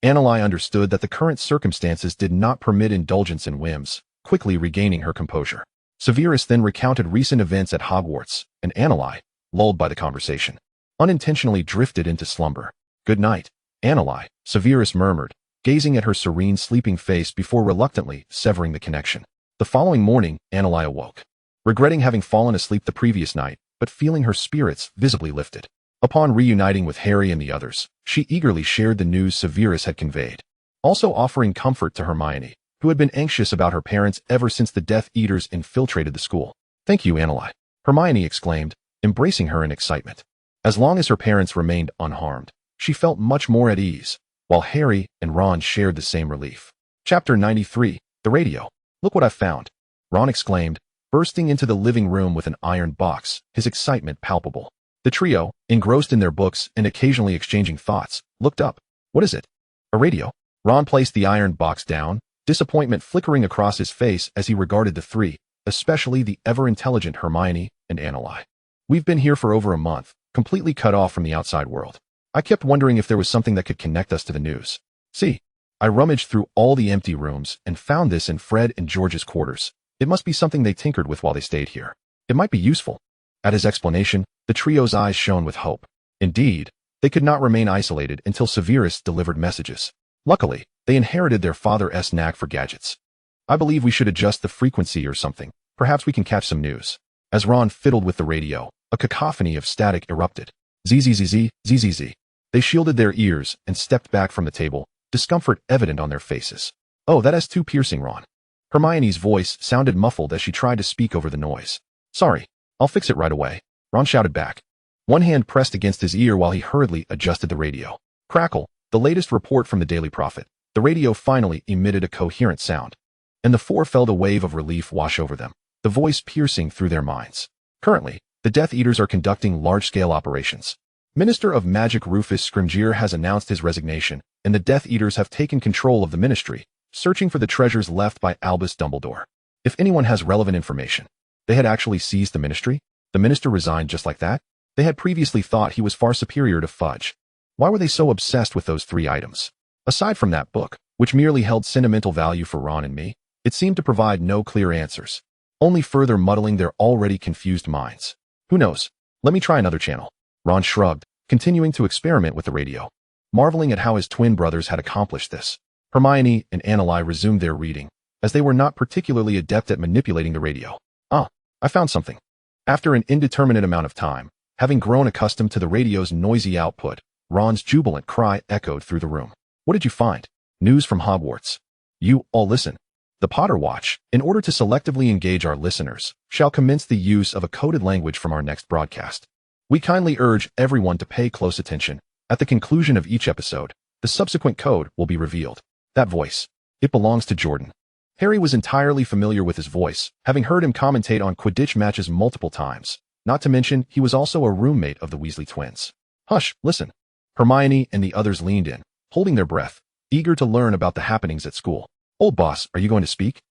Annalise understood that the current circumstances did not permit indulgence in whims, quickly regaining her composure. Severus then recounted recent events at Hogwarts, and Annalise, lulled by the conversation, unintentionally drifted into slumber. Good night, Annalise, Severus murmured, gazing at her serene sleeping face before reluctantly severing the connection. The following morning, Annalise awoke, regretting having fallen asleep the previous night, but feeling her spirits visibly lifted. Upon reuniting with Harry and the others, she eagerly shared the news Severus had conveyed, also offering comfort to Hermione, who had been anxious about her parents ever since the Death Eaters infiltrated the school. Thank you, Annalise, Hermione exclaimed, embracing her in excitement. As long as her parents remained unharmed, she felt much more at ease, while Harry and Ron shared the same relief. Chapter 93, The Radio. Look what I've found, Ron exclaimed, bursting into the living room with an iron box, his excitement palpable. The trio, engrossed in their books and occasionally exchanging thoughts, looked up. What is it? A radio? Ron placed the iron box down, disappointment flickering across his face as he regarded the three, especially the ever-intelligent Hermione and Annalise. We've been here for over a month, completely cut off from the outside world. I kept wondering if there was something that could connect us to the news. See, I rummaged through all the empty rooms and found this in Fred and George's quarters. It must be something they tinkered with while they stayed here. It might be useful. At his explanation, the trio's eyes shone with hope. Indeed, they could not remain isolated until Severus delivered messages. Luckily, they inherited their father's knack for gadgets. I believe we should adjust the frequency or something. Perhaps we can catch some news. As Ron fiddled with the radio, a cacophony of static erupted. Zzz, zzz. They shielded their ears and stepped back from the table, discomfort evident on their faces. Oh, that is too piercing, Ron. Hermione's voice sounded muffled as she tried to speak over the noise. Sorry, I'll fix it right away, Ron shouted back. One hand pressed against his ear while he hurriedly adjusted the radio. Crackle, the latest report from the Daily Prophet. The radio finally emitted a coherent sound, and the four felt a wave of relief wash over them, the voice piercing through their minds. Currently, the Death Eaters are conducting large-scale operations. Minister of Magic Rufus Scrimgeour has announced his resignation, and the Death Eaters have taken control of the ministry, searching for the treasures left by Albus Dumbledore. If anyone has relevant information, they had actually seized the ministry? The minister resigned just like that? They had previously thought he was far superior to Fudge. Why were they so obsessed with those 3 items? Aside from that book, which merely held sentimental value for Ron and me, it seemed to provide no clear answers, only further muddling their already confused minds. Who knows? Let me try another channel. Ron shrugged, continuing to experiment with the radio, marveling at how his twin brothers had accomplished this. Hermione and Annalise resumed their reading, as they were not particularly adept at manipulating the radio. I found something. After an indeterminate amount of time, having grown accustomed to the radio's noisy output, Ron's jubilant cry echoed through the room. What did you find? News from Hogwarts. You all listen. The Potter Watch, in order to selectively engage our listeners, shall commence the use of a coded language from our next broadcast. We kindly urge everyone to pay close attention. At the conclusion of each episode, the subsequent code will be revealed. That voice. It belongs to Jordan. Harry was entirely familiar with his voice, having heard him commentate on Quidditch matches multiple times. Not to mention, he was also a roommate of the Weasley twins. Hush, listen. Hermione and the others leaned in, holding their breath, eager to learn about the happenings at school. Old boss, are you going to speak?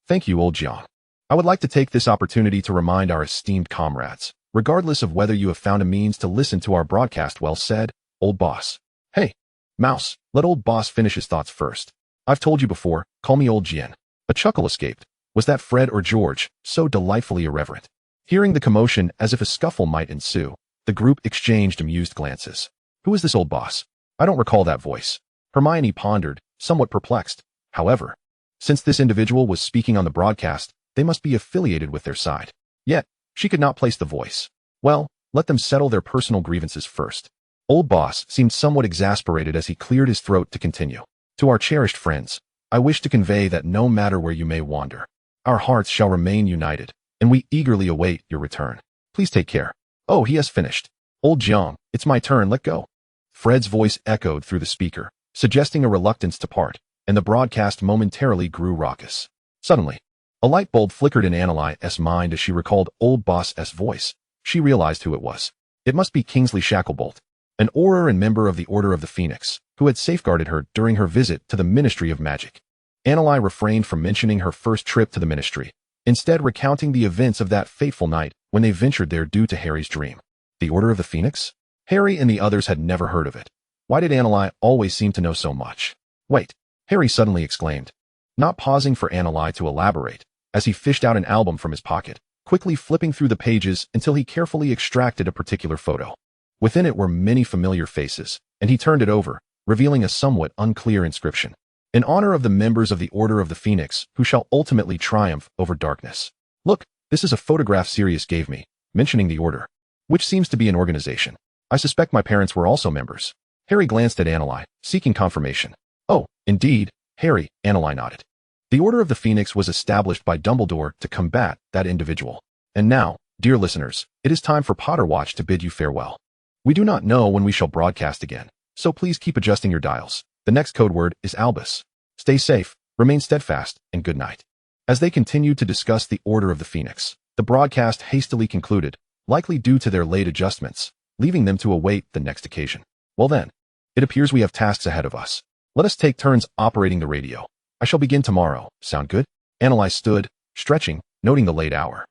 Thank you, old Jiang. I would like to take this opportunity to remind our esteemed comrades, regardless of whether you have found a means to listen to our broadcast. Well said, old boss. Hey, Mouse, let old boss finish his thoughts first. I've told you before, call me old Jian. A chuckle escaped. Was that Fred or George, so delightfully irreverent? Hearing the commotion as if a scuffle might ensue, the group exchanged amused glances. Who is this old boss? I don't recall that voice. Hermione pondered, somewhat perplexed. However, since this individual was speaking on the broadcast, they must be affiliated with their side. Yet, she could not place the voice. Well, let them settle their personal grievances first. Old boss seemed somewhat exasperated as he cleared his throat to continue. To our cherished friends, I wish to convey that no matter where you may wander, our hearts shall remain united, and we eagerly await your return. Please take care. Oh, he has finished. Old Jiang, it's my turn, let go. Fred's voice echoed through the speaker, suggesting a reluctance to part, and the broadcast momentarily grew raucous. Suddenly, a light bulb flickered in Annalie's mind as she recalled Old Boss's voice. She realized who it was. It must be Kingsley Shacklebolt, an Auror and member of the Order of the Phoenix, who had safeguarded her during her visit to the Ministry of Magic. Annalie refrained from mentioning her first trip to the Ministry, instead recounting the events of that fateful night when they ventured there due to Harry's dream. The Order of the Phoenix? Harry and the others had never heard of it. Why did Annalie always seem to know so much? Wait, Harry suddenly exclaimed, not pausing for Annalie to elaborate, as he fished out an album from his pocket, quickly flipping through the pages until he carefully extracted a particular photo. Within it were many familiar faces, and he turned it over, revealing a somewhat unclear inscription. In honor of the members of the Order of the Phoenix who shall ultimately triumph over darkness. Look, this is a photograph Sirius gave me, mentioning the Order, which seems to be an organization. I suspect my parents were also members. Harry glanced at Annalie, seeking confirmation. Oh, indeed, Harry, Annalie nodded. The Order of the Phoenix was established by Dumbledore to combat that individual. And now, dear listeners, it is time for Potter Watch to bid you farewell. We do not know when we shall broadcast again, so please keep adjusting your dials. The next code word is Albus. Stay safe, remain steadfast, and good night. As they continued to discuss the Order of the Phoenix, the broadcast hastily concluded, likely due to their late adjustments, leaving them to await the next occasion. Well then, it appears we have tasks ahead of us. Let us take turns operating the radio. I shall begin tomorrow. Sound good? Annalie stood, stretching, noting the late hour.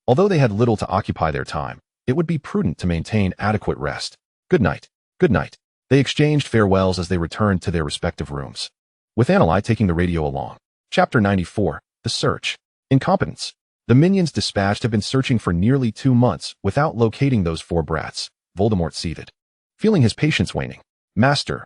Although they had little to occupy their time, it would be prudent to maintain adequate rest. Good night. Good night. They exchanged farewells as they returned to their respective rooms, with Annalie taking the radio along. Chapter 94, The Search. Incompetence. The minions dispatched have been searching for nearly 2 months without locating those 4 brats, Voldemort seethed. Feeling his patience waning. Master,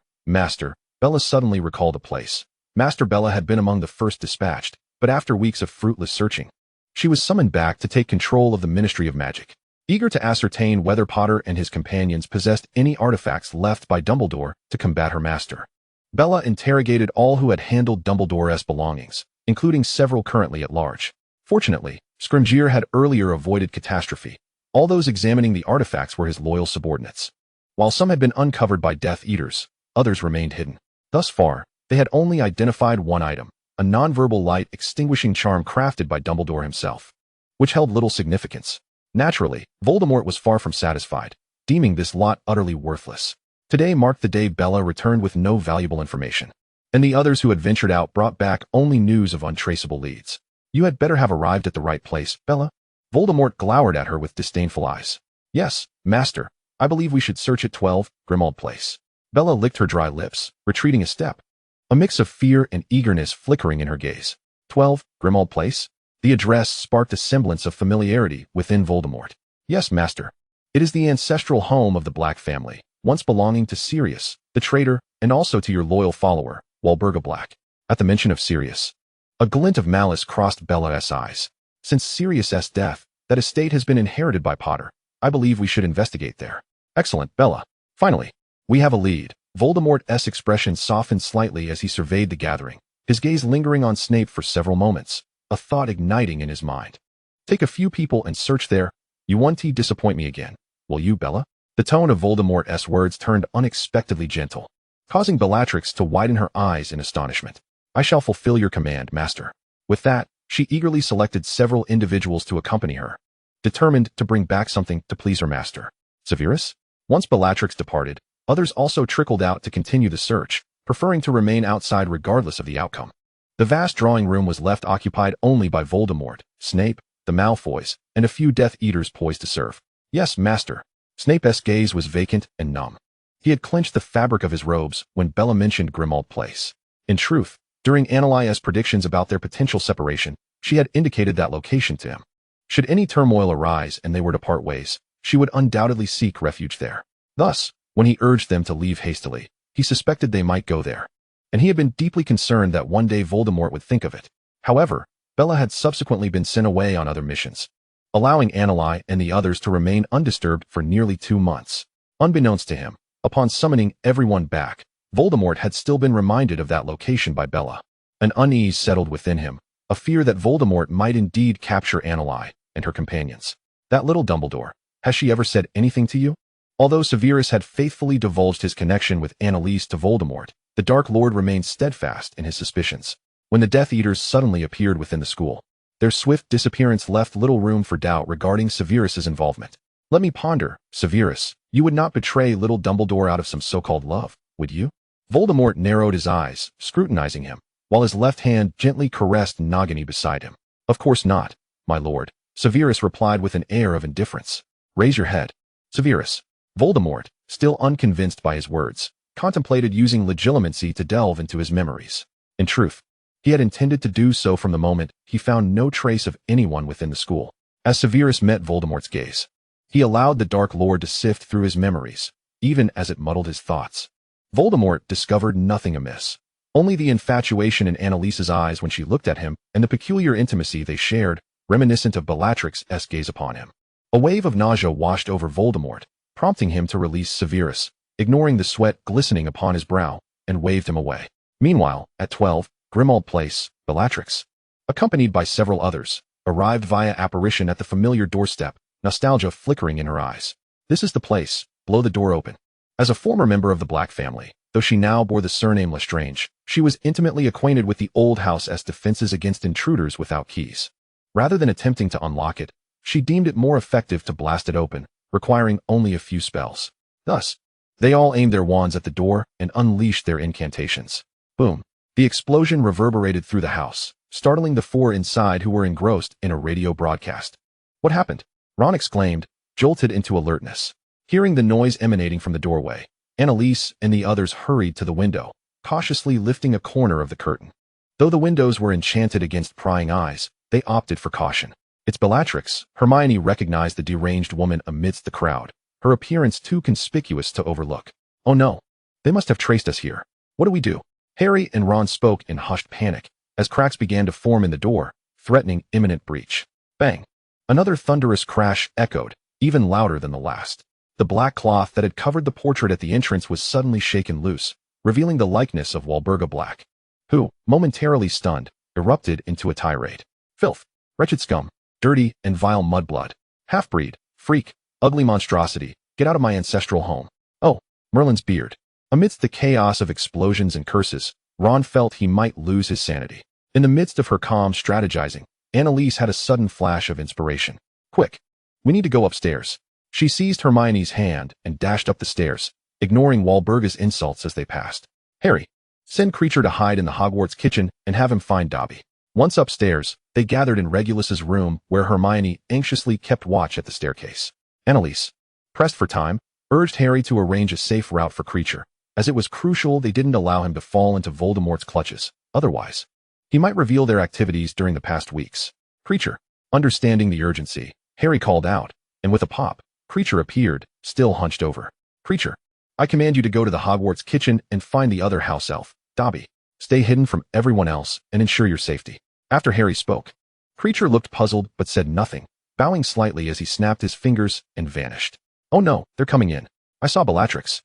Bella suddenly recalled a place. Master Bella had been among the first dispatched, but after weeks of fruitless searching, she was summoned back to take control of the Ministry of Magic. Eager to ascertain whether Potter and his companions possessed any artifacts left by Dumbledore to combat her master, Bella interrogated all who had handled Dumbledore's belongings, including several currently at large. Fortunately, Scrimgeour had earlier avoided catastrophe. All those examining the artifacts were his loyal subordinates. While some had been uncovered by Death Eaters, others remained hidden. Thus far, they had only identified one item, a nonverbal light extinguishing charm crafted by Dumbledore himself, which held little significance. Naturally, Voldemort was far from satisfied, deeming this lot utterly worthless. Today marked the day Bella returned with no valuable information, and the others who had ventured out brought back only news of untraceable leads. You had better have arrived at the right place, Bella. Voldemort glowered at her with disdainful eyes. Yes, master, I believe we should search at 12, Grimmauld Place. Bella licked her dry lips, retreating a step, a mix of fear and eagerness flickering in her gaze. 12, Grimmauld Place? The address sparked a semblance of familiarity within Voldemort. Yes, master. It is the ancestral home of the Black family, once belonging to Sirius, the traitor, and also to your loyal follower, Walburga Black. At the mention of Sirius, a glint of malice crossed Bella's eyes. Since Sirius's death, that estate has been inherited by Potter. I believe we should investigate there. Excellent, Bella. Finally, we have a lead. Voldemort's expression softened slightly as he surveyed the gathering, his gaze lingering on Snape for several moments, a thought igniting in his mind. Take a few people and search there. You won't disappoint me again, will you, Bella? The tone of Voldemort's words turned unexpectedly gentle, causing Bellatrix to widen her eyes in astonishment. I shall fulfill your command, master. With that, she eagerly selected several individuals to accompany her, determined to bring back something to please her master. Severus? Once Bellatrix departed, others also trickled out to continue the search, preferring to remain outside regardless of the outcome. The vast drawing room was left occupied only by Voldemort, Snape, the Malfoys, and a few Death Eaters poised to serve. Yes, master. Snape's gaze was vacant and numb. He had clenched the fabric of his robes when Bella mentioned Grimmauld Place. In truth, during Annalie's predictions about their potential separation, she had indicated that location to him. Should any turmoil arise and they were to part ways, she would undoubtedly seek refuge there. Thus, when he urged them to leave hastily, he suspected they might go there, and he had been deeply concerned that one day Voldemort would think of it. However, Bella had subsequently been sent away on other missions, allowing Annalie and the others to remain undisturbed for nearly 2 months. Unbeknownst to him, upon summoning everyone back, Voldemort had still been reminded of that location by Bella. An unease settled within him, a fear that Voldemort might indeed capture Annalie and her companions. That little Dumbledore, has she ever said anything to you? Although Severus had faithfully divulged his connection with Annalise to Voldemort, the Dark Lord remained steadfast in his suspicions. When the Death Eaters suddenly appeared within the school, their swift disappearance left little room for doubt regarding Severus's involvement. Let me ponder, Severus, you would not betray little Dumbledore out of some so-called love, would you? Voldemort narrowed his eyes, scrutinizing him, while his left hand gently caressed Nagini beside him. Of course not, my lord, Severus replied with an air of indifference. Raise your head. Severus. Voldemort, still unconvinced by his words, contemplated using legilimency to delve into his memories. In truth, he had intended to do so from the moment he found no trace of anyone within the school. As Severus met Voldemort's gaze, he allowed the Dark Lord to sift through his memories, even as it muddled his thoughts. Voldemort discovered nothing amiss. Only the infatuation in Annalise's eyes when she looked at him and the peculiar intimacy they shared, reminiscent of Bellatrix's gaze upon him. A wave of nausea washed over Voldemort, prompting him to release Severus, ignoring the sweat glistening upon his brow, and waved him away. Meanwhile, at 12, Grimmauld Place, Bellatrix, accompanied by several others, arrived via apparition at the familiar doorstep, nostalgia flickering in her eyes. This is the place, blow the door open. As a former member of the Black family, though she now bore the surname Lestrange, she was intimately acquainted with the old house as defenses against intruders without keys. Rather than attempting to unlock it, she deemed it more effective to blast it open, requiring only a few spells. Thus, they all aimed their wands at the door and unleashed their incantations. Boom. The explosion reverberated through the house, startling the four inside who were engrossed in a radio broadcast. What happened? Ron exclaimed, jolted into alertness. Hearing the noise emanating from the doorway, Annalise and the others hurried to the window, cautiously lifting a corner of the curtain. Though the windows were enchanted against prying eyes, they opted for caution. It's Bellatrix. Hermione recognized the deranged woman amidst the crowd, her appearance too conspicuous to overlook. Oh no, they must have traced us here. What do we do? Harry and Ron spoke in hushed panic, as cracks began to form in the door, threatening imminent breach. Bang! Another thunderous crash echoed, even louder than the last. The black cloth that had covered the portrait at the entrance was suddenly shaken loose, revealing the likeness of Walburga Black, who, momentarily stunned, erupted into a tirade. Filth! Wretched scum! Dirty and vile mudblood! Half-breed! Freak! Ugly monstrosity! Get out of my ancestral home! Oh, Merlin's beard! Amidst the chaos of explosions and curses, Ron felt he might lose his sanity. In the midst of her calm strategizing, Annalise had a sudden flash of inspiration. Quick! We need to go upstairs. She seized Hermione's hand and dashed up the stairs, ignoring Walburga's insults as they passed. Harry, send Creature to hide in the Hogwarts kitchen and have him find Dobby. Once upstairs, they gathered in Regulus's room where Hermione anxiously kept watch at the staircase. Annalise, pressed for time, urged Harry to arrange a safe route for Creature, as it was crucial they didn't allow him to fall into Voldemort's clutches. Otherwise, he might reveal their activities during the past weeks. Creature, understanding the urgency, Harry called out, and with a pop, Creature appeared, still hunched over. Creature, I command you to go to the Hogwarts kitchen and find the other house elf, Dobby. Stay hidden from everyone else and ensure your safety. After Harry spoke, Creature looked puzzled but said nothing, bowing slightly as he snapped his fingers and vanished. Oh no, they're coming in. I saw Bellatrix.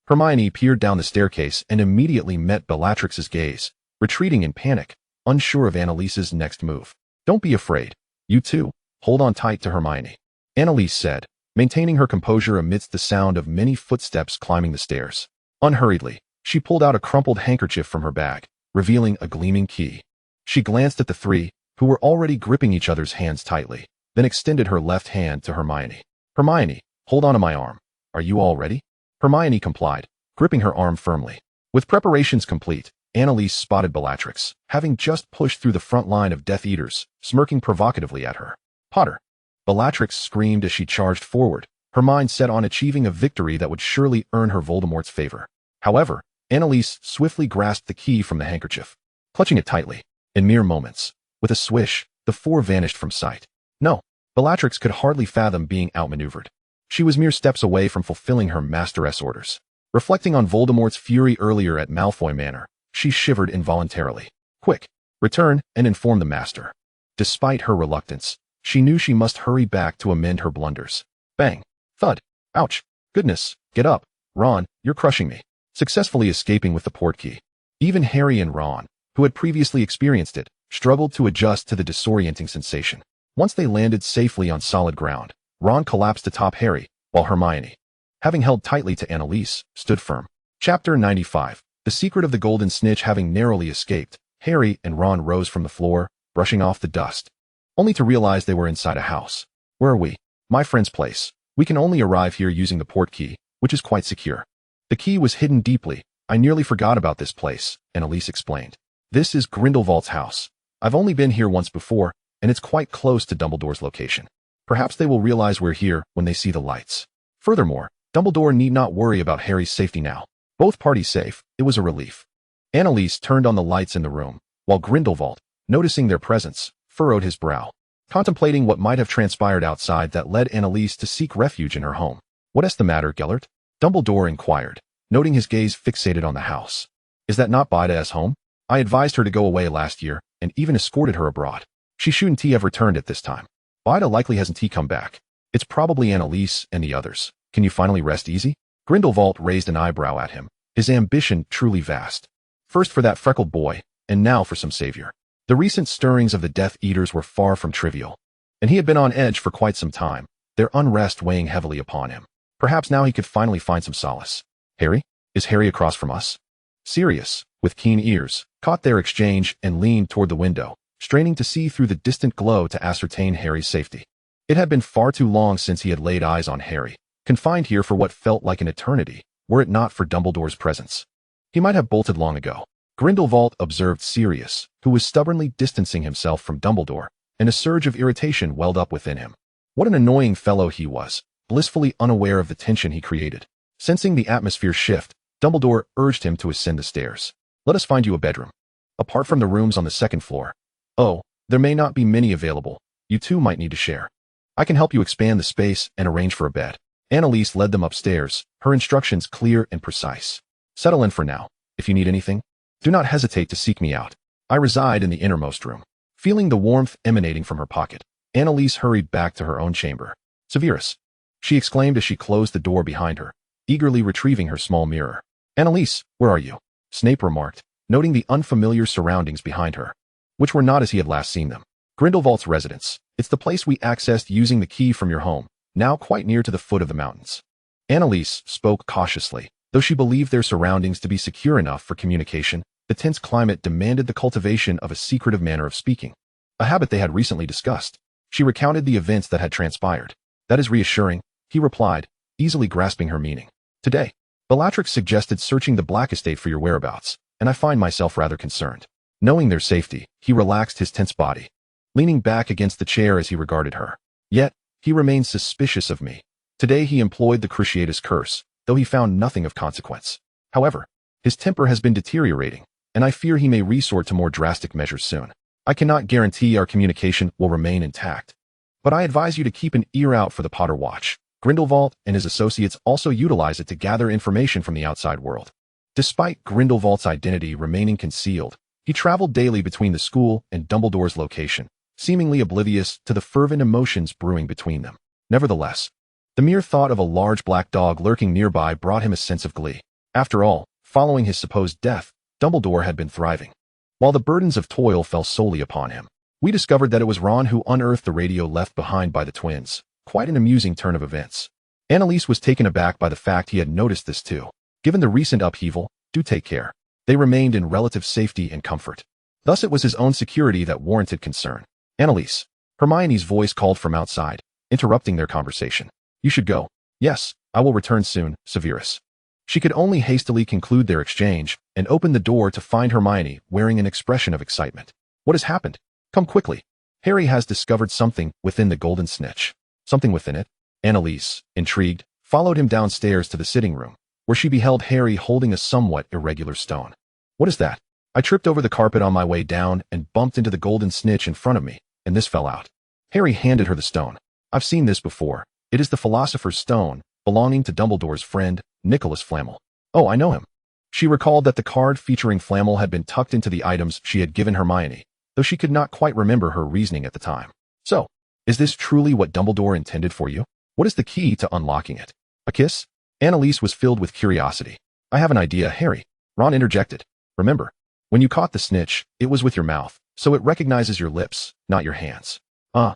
Hermione peered down the staircase and immediately met Bellatrix's gaze, retreating in panic, unsure of Annalise's next move. Don't be afraid. You too, hold on tight to Hermione, Annalise said, maintaining her composure amidst the sound of many footsteps climbing the stairs. Unhurriedly, she pulled out a crumpled handkerchief from her bag, revealing a gleaming key. She glanced at the three, who were already gripping each other's hands tightly, then extended her left hand to Hermione. Hermione, hold on to my arm. Are you all ready? Hermione complied, gripping her arm firmly. With preparations complete, Annalise spotted Bellatrix, having just pushed through the front line of Death Eaters, smirking provocatively at her. Potter! Bellatrix screamed as she charged forward, her mind set on achieving a victory that would surely earn her Voldemort's favor. However, Annalise swiftly grasped the key from the handkerchief, clutching it tightly. In mere moments, with a swish, the four vanished from sight. No, Bellatrix could hardly fathom being outmaneuvered. She was mere steps away from fulfilling her masteress orders. Reflecting on Voldemort's fury earlier at Malfoy Manor, she shivered involuntarily. Quick, return and inform the master. Despite her reluctance, she knew she must hurry back to amend her blunders. Bang! Thud! Ouch! Goodness! Get up! Ron, you're crushing me. Successfully escaping with the portkey. Even Harry and Ron, who had previously experienced it, struggled to adjust to the disorienting sensation. Once they landed safely on solid ground, Ron collapsed atop Harry, while Hermione, having held tightly to Annalise, stood firm. Chapter 95. The secret of the golden snitch. Having narrowly escaped, Harry and Ron rose from the floor, brushing off the dust, only to realize they were inside a house. Where are we? My friend's place. We can only arrive here using the port key, which is quite secure. The key was hidden deeply. I nearly forgot about this place, Annalise explained. This is Grindelwald's house. I've only been here once before, and it's quite close to Dumbledore's location. Perhaps they will realize we're here when they see the lights. Furthermore, Dumbledore need not worry about Harry's safety now. Both parties safe, it was a relief. Annalise turned on the lights in the room, while Grindelwald, noticing their presence, furrowed his brow, contemplating what might have transpired outside that led Annalise to seek refuge in her home. What's the matter, Gellert? Dumbledore inquired, noting his gaze fixated on the house. Is that not Bida's home? I advised her to go away last year, and even escorted her abroad. She shouldn't have returned at this time. Bida likely hasn't come back. It's probably Annalise and the others. Can you finally rest easy? Grindelwald raised an eyebrow at him, his ambition truly vast. First for that freckled boy, and now for some savior. The recent stirrings of the Death Eaters were far from trivial, and he had been on edge for quite some time, their unrest weighing heavily upon him. Perhaps now he could finally find some solace. Harry? Is Harry across from us? Sirius, with keen ears, caught their exchange and leaned toward the window, straining to see through the distant glow to ascertain Harry's safety. It had been far too long since he had laid eyes on Harry, confined here for what felt like an eternity, were it not for Dumbledore's presence. He might have bolted long ago. Grindelwald observed Sirius, who was stubbornly distancing himself from Dumbledore, and a surge of irritation welled up within him. What an annoying fellow he was, blissfully unaware of the tension he created. Sensing the atmosphere shift, Dumbledore urged him to ascend the stairs. Let us find you a bedroom. Apart from the rooms on the second floor. Oh, there may not be many available. You two might need to share. I can help you expand the space and arrange for a bed. Annalise led them upstairs, her instructions clear and precise. Settle in for now. If you need anything, do not hesitate to seek me out. I reside in the innermost room. Feeling the warmth emanating from her pocket, Annalise hurried back to her own chamber. Severus, she exclaimed as she closed the door behind her, eagerly retrieving her small mirror. Annalise, where are you? Snape remarked, noting the unfamiliar surroundings behind her, which were not as he had last seen them. Grindelwald's residence. It's the place we accessed using the key from your home, now quite near to the foot of the mountains. Annalise spoke cautiously. Though she believed their surroundings to be secure enough for communication, the tense climate demanded the cultivation of a secretive manner of speaking, a habit they had recently discussed. She recounted the events that had transpired. That is reassuring, he replied, easily grasping her meaning. Today, Bellatrix suggested searching the Black Estate for your whereabouts, and I find myself rather concerned. Knowing their safety, he relaxed his tense body, leaning back against the chair as he regarded her. Yet, he remained suspicious of me. Today he employed the Cruciatus Curse, though he found nothing of consequence. However, his temper has been deteriorating, and I fear he may resort to more drastic measures soon. I cannot guarantee our communication will remain intact, but I advise you to keep an ear out for the Potter Watch. Grindelwald and his associates also utilize it to gather information from the outside world. Despite Grindelwald's identity remaining concealed, he traveled daily between the school and Dumbledore's location, seemingly oblivious to the fervent emotions brewing between them. Nevertheless, the mere thought of a large black dog lurking nearby brought him a sense of glee. After all, following his supposed death, Dumbledore had been thriving, while the burdens of toil fell solely upon him. We discovered that it was Ron who unearthed the radio left behind by the twins. Quite an amusing turn of events. Annalise was taken aback by the fact he had noticed this too. Given the recent upheaval, do take care. They remained in relative safety and comfort. Thus it was his own security that warranted concern. Annalise, Hermione's voice called from outside, interrupting their conversation. You should go. Yes, I will return soon, Severus. She could only hastily conclude their exchange and open the door to find Hermione wearing an expression of excitement. What has happened? Come quickly. Harry has discovered something within the golden snitch. Something within it? Annalise, intrigued, followed him downstairs to the sitting room, where she beheld Harry holding a somewhat irregular stone. What is that? I tripped over the carpet on my way down and bumped into the golden snitch in front of me, and this fell out. Harry handed her the stone. I've seen this before. It is the Philosopher's Stone, belonging to Dumbledore's friend, Nicholas Flamel. Oh, I know him. She recalled that the card featuring Flamel had been tucked into the items she had given Hermione, though she could not quite remember her reasoning at the time. So, is this truly what Dumbledore intended for you? What is the key to unlocking it? A kiss? Annalise was filled with curiosity. I have an idea, Harry. Ron interjected. Remember, when you caught the snitch, it was with your mouth, so it recognizes your lips, not your hands. Oh,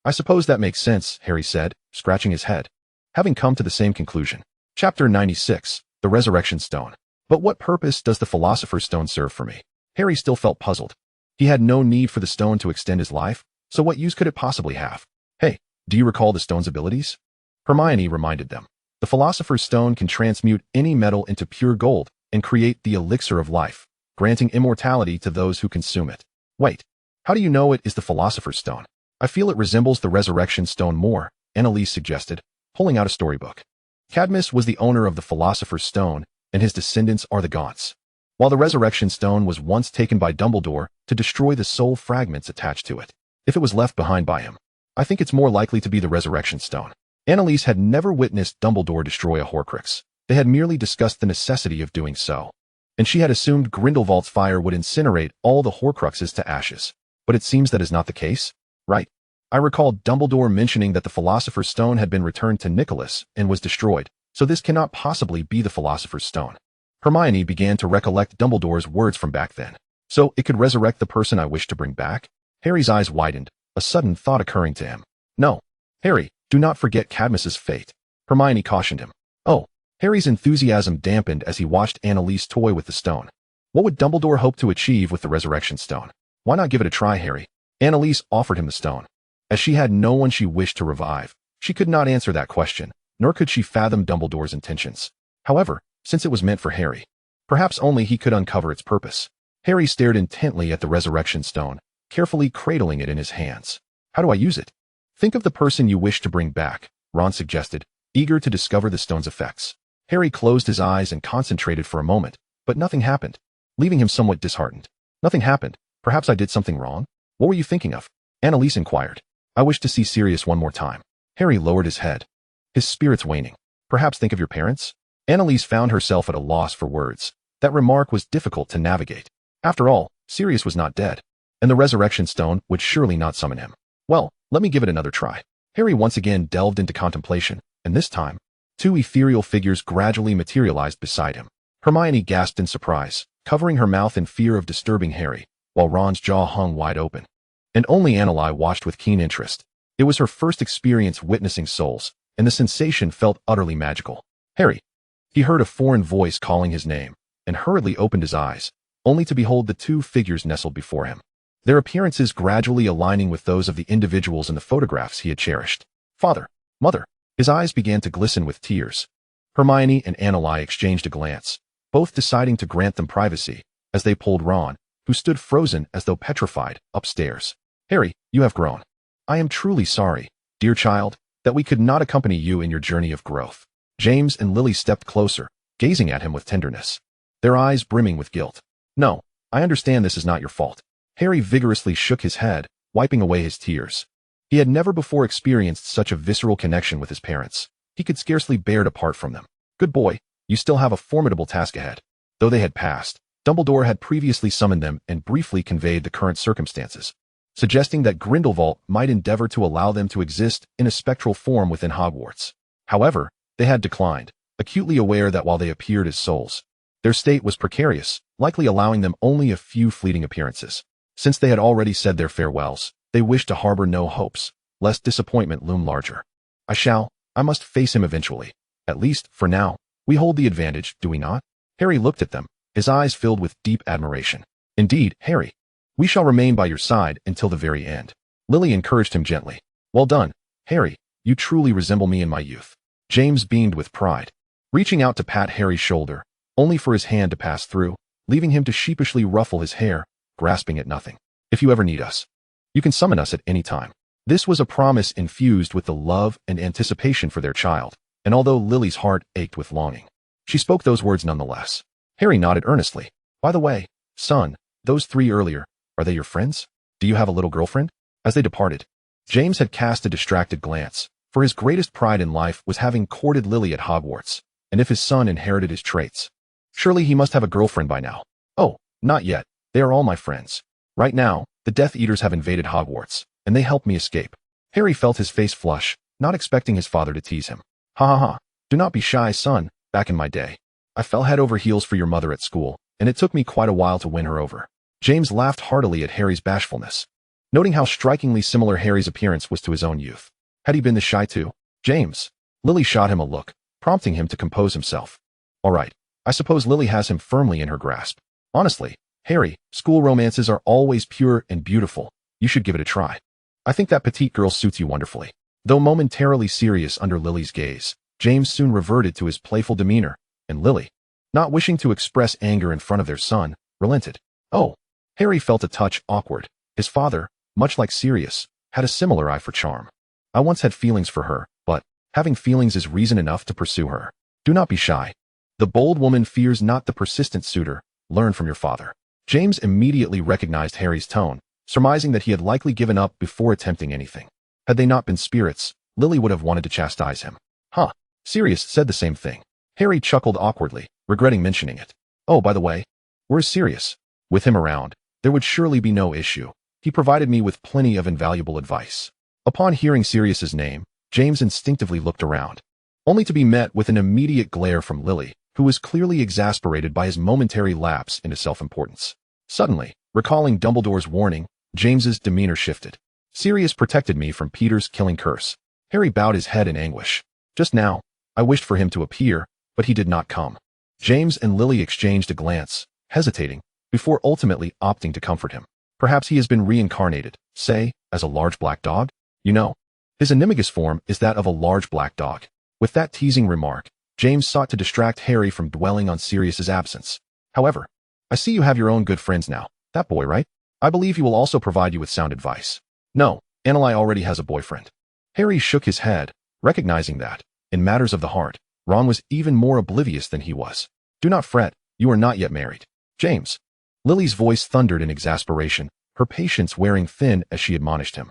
I suppose that makes sense, Harry said, scratching his head. having come to the same conclusion. Chapter 96, The Resurrection Stone. But what purpose does the Philosopher's Stone serve for me? Harry still felt puzzled. He had no need for the stone to extend his life, so what use could it possibly have? Hey, do you recall the stone's abilities? Hermione reminded them. The Philosopher's Stone can transmute any metal into pure gold and create the elixir of life, granting immortality to those who consume it. Wait, how do you know it is the Philosopher's Stone? I feel it resembles the Resurrection Stone more, Annalise suggested, pulling out a storybook. Cadmus was the owner of the Philosopher's Stone, and his descendants are the Gaunts. While the Resurrection Stone was once taken by Dumbledore to destroy the soul fragments attached to it, if it was left behind by him, I think it's more likely to be the Resurrection Stone. Annalise had never witnessed Dumbledore destroy a Horcrux. They had merely discussed the necessity of doing so, and she had assumed Grindelwald's fire would incinerate all the Horcruxes to ashes. But it seems that is not the case, right? I recall Dumbledore mentioning that the Philosopher's Stone had been returned to Nicholas and was destroyed, so this cannot possibly be the Philosopher's Stone. Hermione began to recollect Dumbledore's words from back then. So it could resurrect the person I wish to bring back? Harry's eyes widened, a sudden thought occurring to him. No, Harry, do not forget Cadmus's fate. Hermione cautioned him. Oh, Harry's enthusiasm dampened as he watched Annalise toy with the stone. What would Dumbledore hope to achieve with the Resurrection Stone? Why not give it a try, Harry? Annalise offered him the stone. As she had no one she wished to revive, she could not answer that question, nor could she fathom Dumbledore's intentions. However, since it was meant for Harry, perhaps only he could uncover its purpose. Harry stared intently at the Resurrection Stone, carefully cradling it in his hands. How do I use it? Think of the person you wish to bring back, Ron suggested, eager to discover the stone's effects. Harry closed his eyes and concentrated for a moment, but nothing happened, leaving him somewhat disheartened. Nothing happened. Perhaps I did something wrong? What were you thinking of? Annalise inquired. I wish to see Sirius one more time. Harry lowered his head, his spirits waning. Perhaps think of your parents? Annalise found herself at a loss for words. That remark was difficult to navigate. After all, Sirius was not dead, and the Resurrection Stone would surely not summon him. Well, let me give it another try. Harry once again delved into contemplation, and this time, two ethereal figures gradually materialized beside him. Hermione gasped in surprise, covering her mouth in fear of disturbing Harry, while Ron's jaw hung wide open. And only Annalise watched with keen interest. It was her first experience witnessing souls, and the sensation felt utterly magical. Harry. He heard a foreign voice calling his name, and hurriedly opened his eyes, only to behold the two figures nestled before him, their appearances gradually aligning with those of the individuals in the photographs he had cherished. Father, Mother. His eyes began to glisten with tears. Hermione and Annalise exchanged a glance, both deciding to grant them privacy, as they pulled Ron, who stood frozen as though petrified, upstairs. Harry, you have grown. I am truly sorry, dear child, that we could not accompany you in your journey of growth. James and Lily stepped closer, gazing at him with tenderness, their eyes brimming with guilt. No, I understand this is not your fault. Harry vigorously shook his head, wiping away his tears. He had never before experienced such a visceral connection with his parents. He could scarcely bear to part from them. Good boy, you still have a formidable task ahead. Though they had passed, Dumbledore had previously summoned them and briefly conveyed the current circumstances, suggesting that Grindelwald might endeavor to allow them to exist in a spectral form within Hogwarts. However, they had declined, acutely aware that while they appeared as souls, their state was precarious, likely allowing them only a few fleeting appearances. Since they had already said their farewells, they wished to harbor no hopes, lest disappointment loom larger. I must face him eventually. At least, for now, we hold the advantage, do we not? Harry looked at them, his eyes filled with deep admiration. Indeed, Harry. We shall remain by your side until the very end. Lily encouraged him gently. Well done, Harry, you truly resemble me in my youth. James beamed with pride, reaching out to pat Harry's shoulder, only for his hand to pass through, leaving him to sheepishly ruffle his hair, grasping at nothing. If you ever need us, you can summon us at any time. This was a promise infused with the love and anticipation for their child, and although Lily's heart ached with longing, she spoke those words nonetheless. Harry nodded earnestly. By the way, son, those three earlier, are they your friends? Do you have a little girlfriend? As they departed, James had cast a distracted glance, for his greatest pride in life was having courted Lily at Hogwarts, and if his son inherited his traits, surely he must have a girlfriend by now. Oh, not yet. They are all my friends. Right now, the Death Eaters have invaded Hogwarts, and they helped me escape. Harry felt his face flush, not expecting his father to tease him. Ha ha ha. Do not be shy, son. Back in my day, I fell head over heels for your mother at school, and it took me quite a while to win her over. James laughed heartily at Harry's bashfulness, noting how strikingly similar Harry's appearance was to his own youth. Had he been this shy too? James, Lily shot him a look, prompting him to compose himself. All right, I suppose Lily has him firmly in her grasp. Honestly, Harry, school romances are always pure and beautiful. You should give it a try. I think that petite girl suits you wonderfully. Though momentarily serious under Lily's gaze, James soon reverted to his playful demeanor, and Lily, not wishing to express anger in front of their son, relented. Oh, Harry felt a touch awkward. His father, much like Sirius, had a similar eye for charm. I once had feelings for her, but having feelings is reason enough to pursue her. Do not be shy. The bold woman fears not the persistent suitor. Learn from your father. James immediately recognized Harry's tone, surmising that he had likely given up before attempting anything. Had they not been spirits, Lily would have wanted to chastise him. Huh. Sirius said the same thing. Harry chuckled awkwardly, regretting mentioning it. Oh, by the way, where's Sirius? With him around, there would surely be no issue. He provided me with plenty of invaluable advice. Upon hearing Sirius's name, James instinctively looked around, only to be met with an immediate glare from Lily, who was clearly exasperated by his momentary lapse into self-importance. Suddenly, recalling Dumbledore's warning, James's demeanor shifted. Sirius protected me from Peter's killing curse. Harry bowed his head in anguish. Just now, I wished for him to appear, but he did not come. James and Lily exchanged a glance, hesitating, before ultimately opting to comfort him. Perhaps he has been reincarnated, say, as a large black dog? You know, his animagus form is that of a large black dog. With that teasing remark, James sought to distract Harry from dwelling on Sirius's absence. However, I see you have your own good friends now. That boy, right? I believe he will also provide you with sound advice. No, Anneli already has a boyfriend. Harry shook his head, recognizing that, in matters of the heart, Ron was even more oblivious than he was. Do not fret, you are not yet married. James. Lily's voice thundered in exasperation, her patience wearing thin as she admonished him.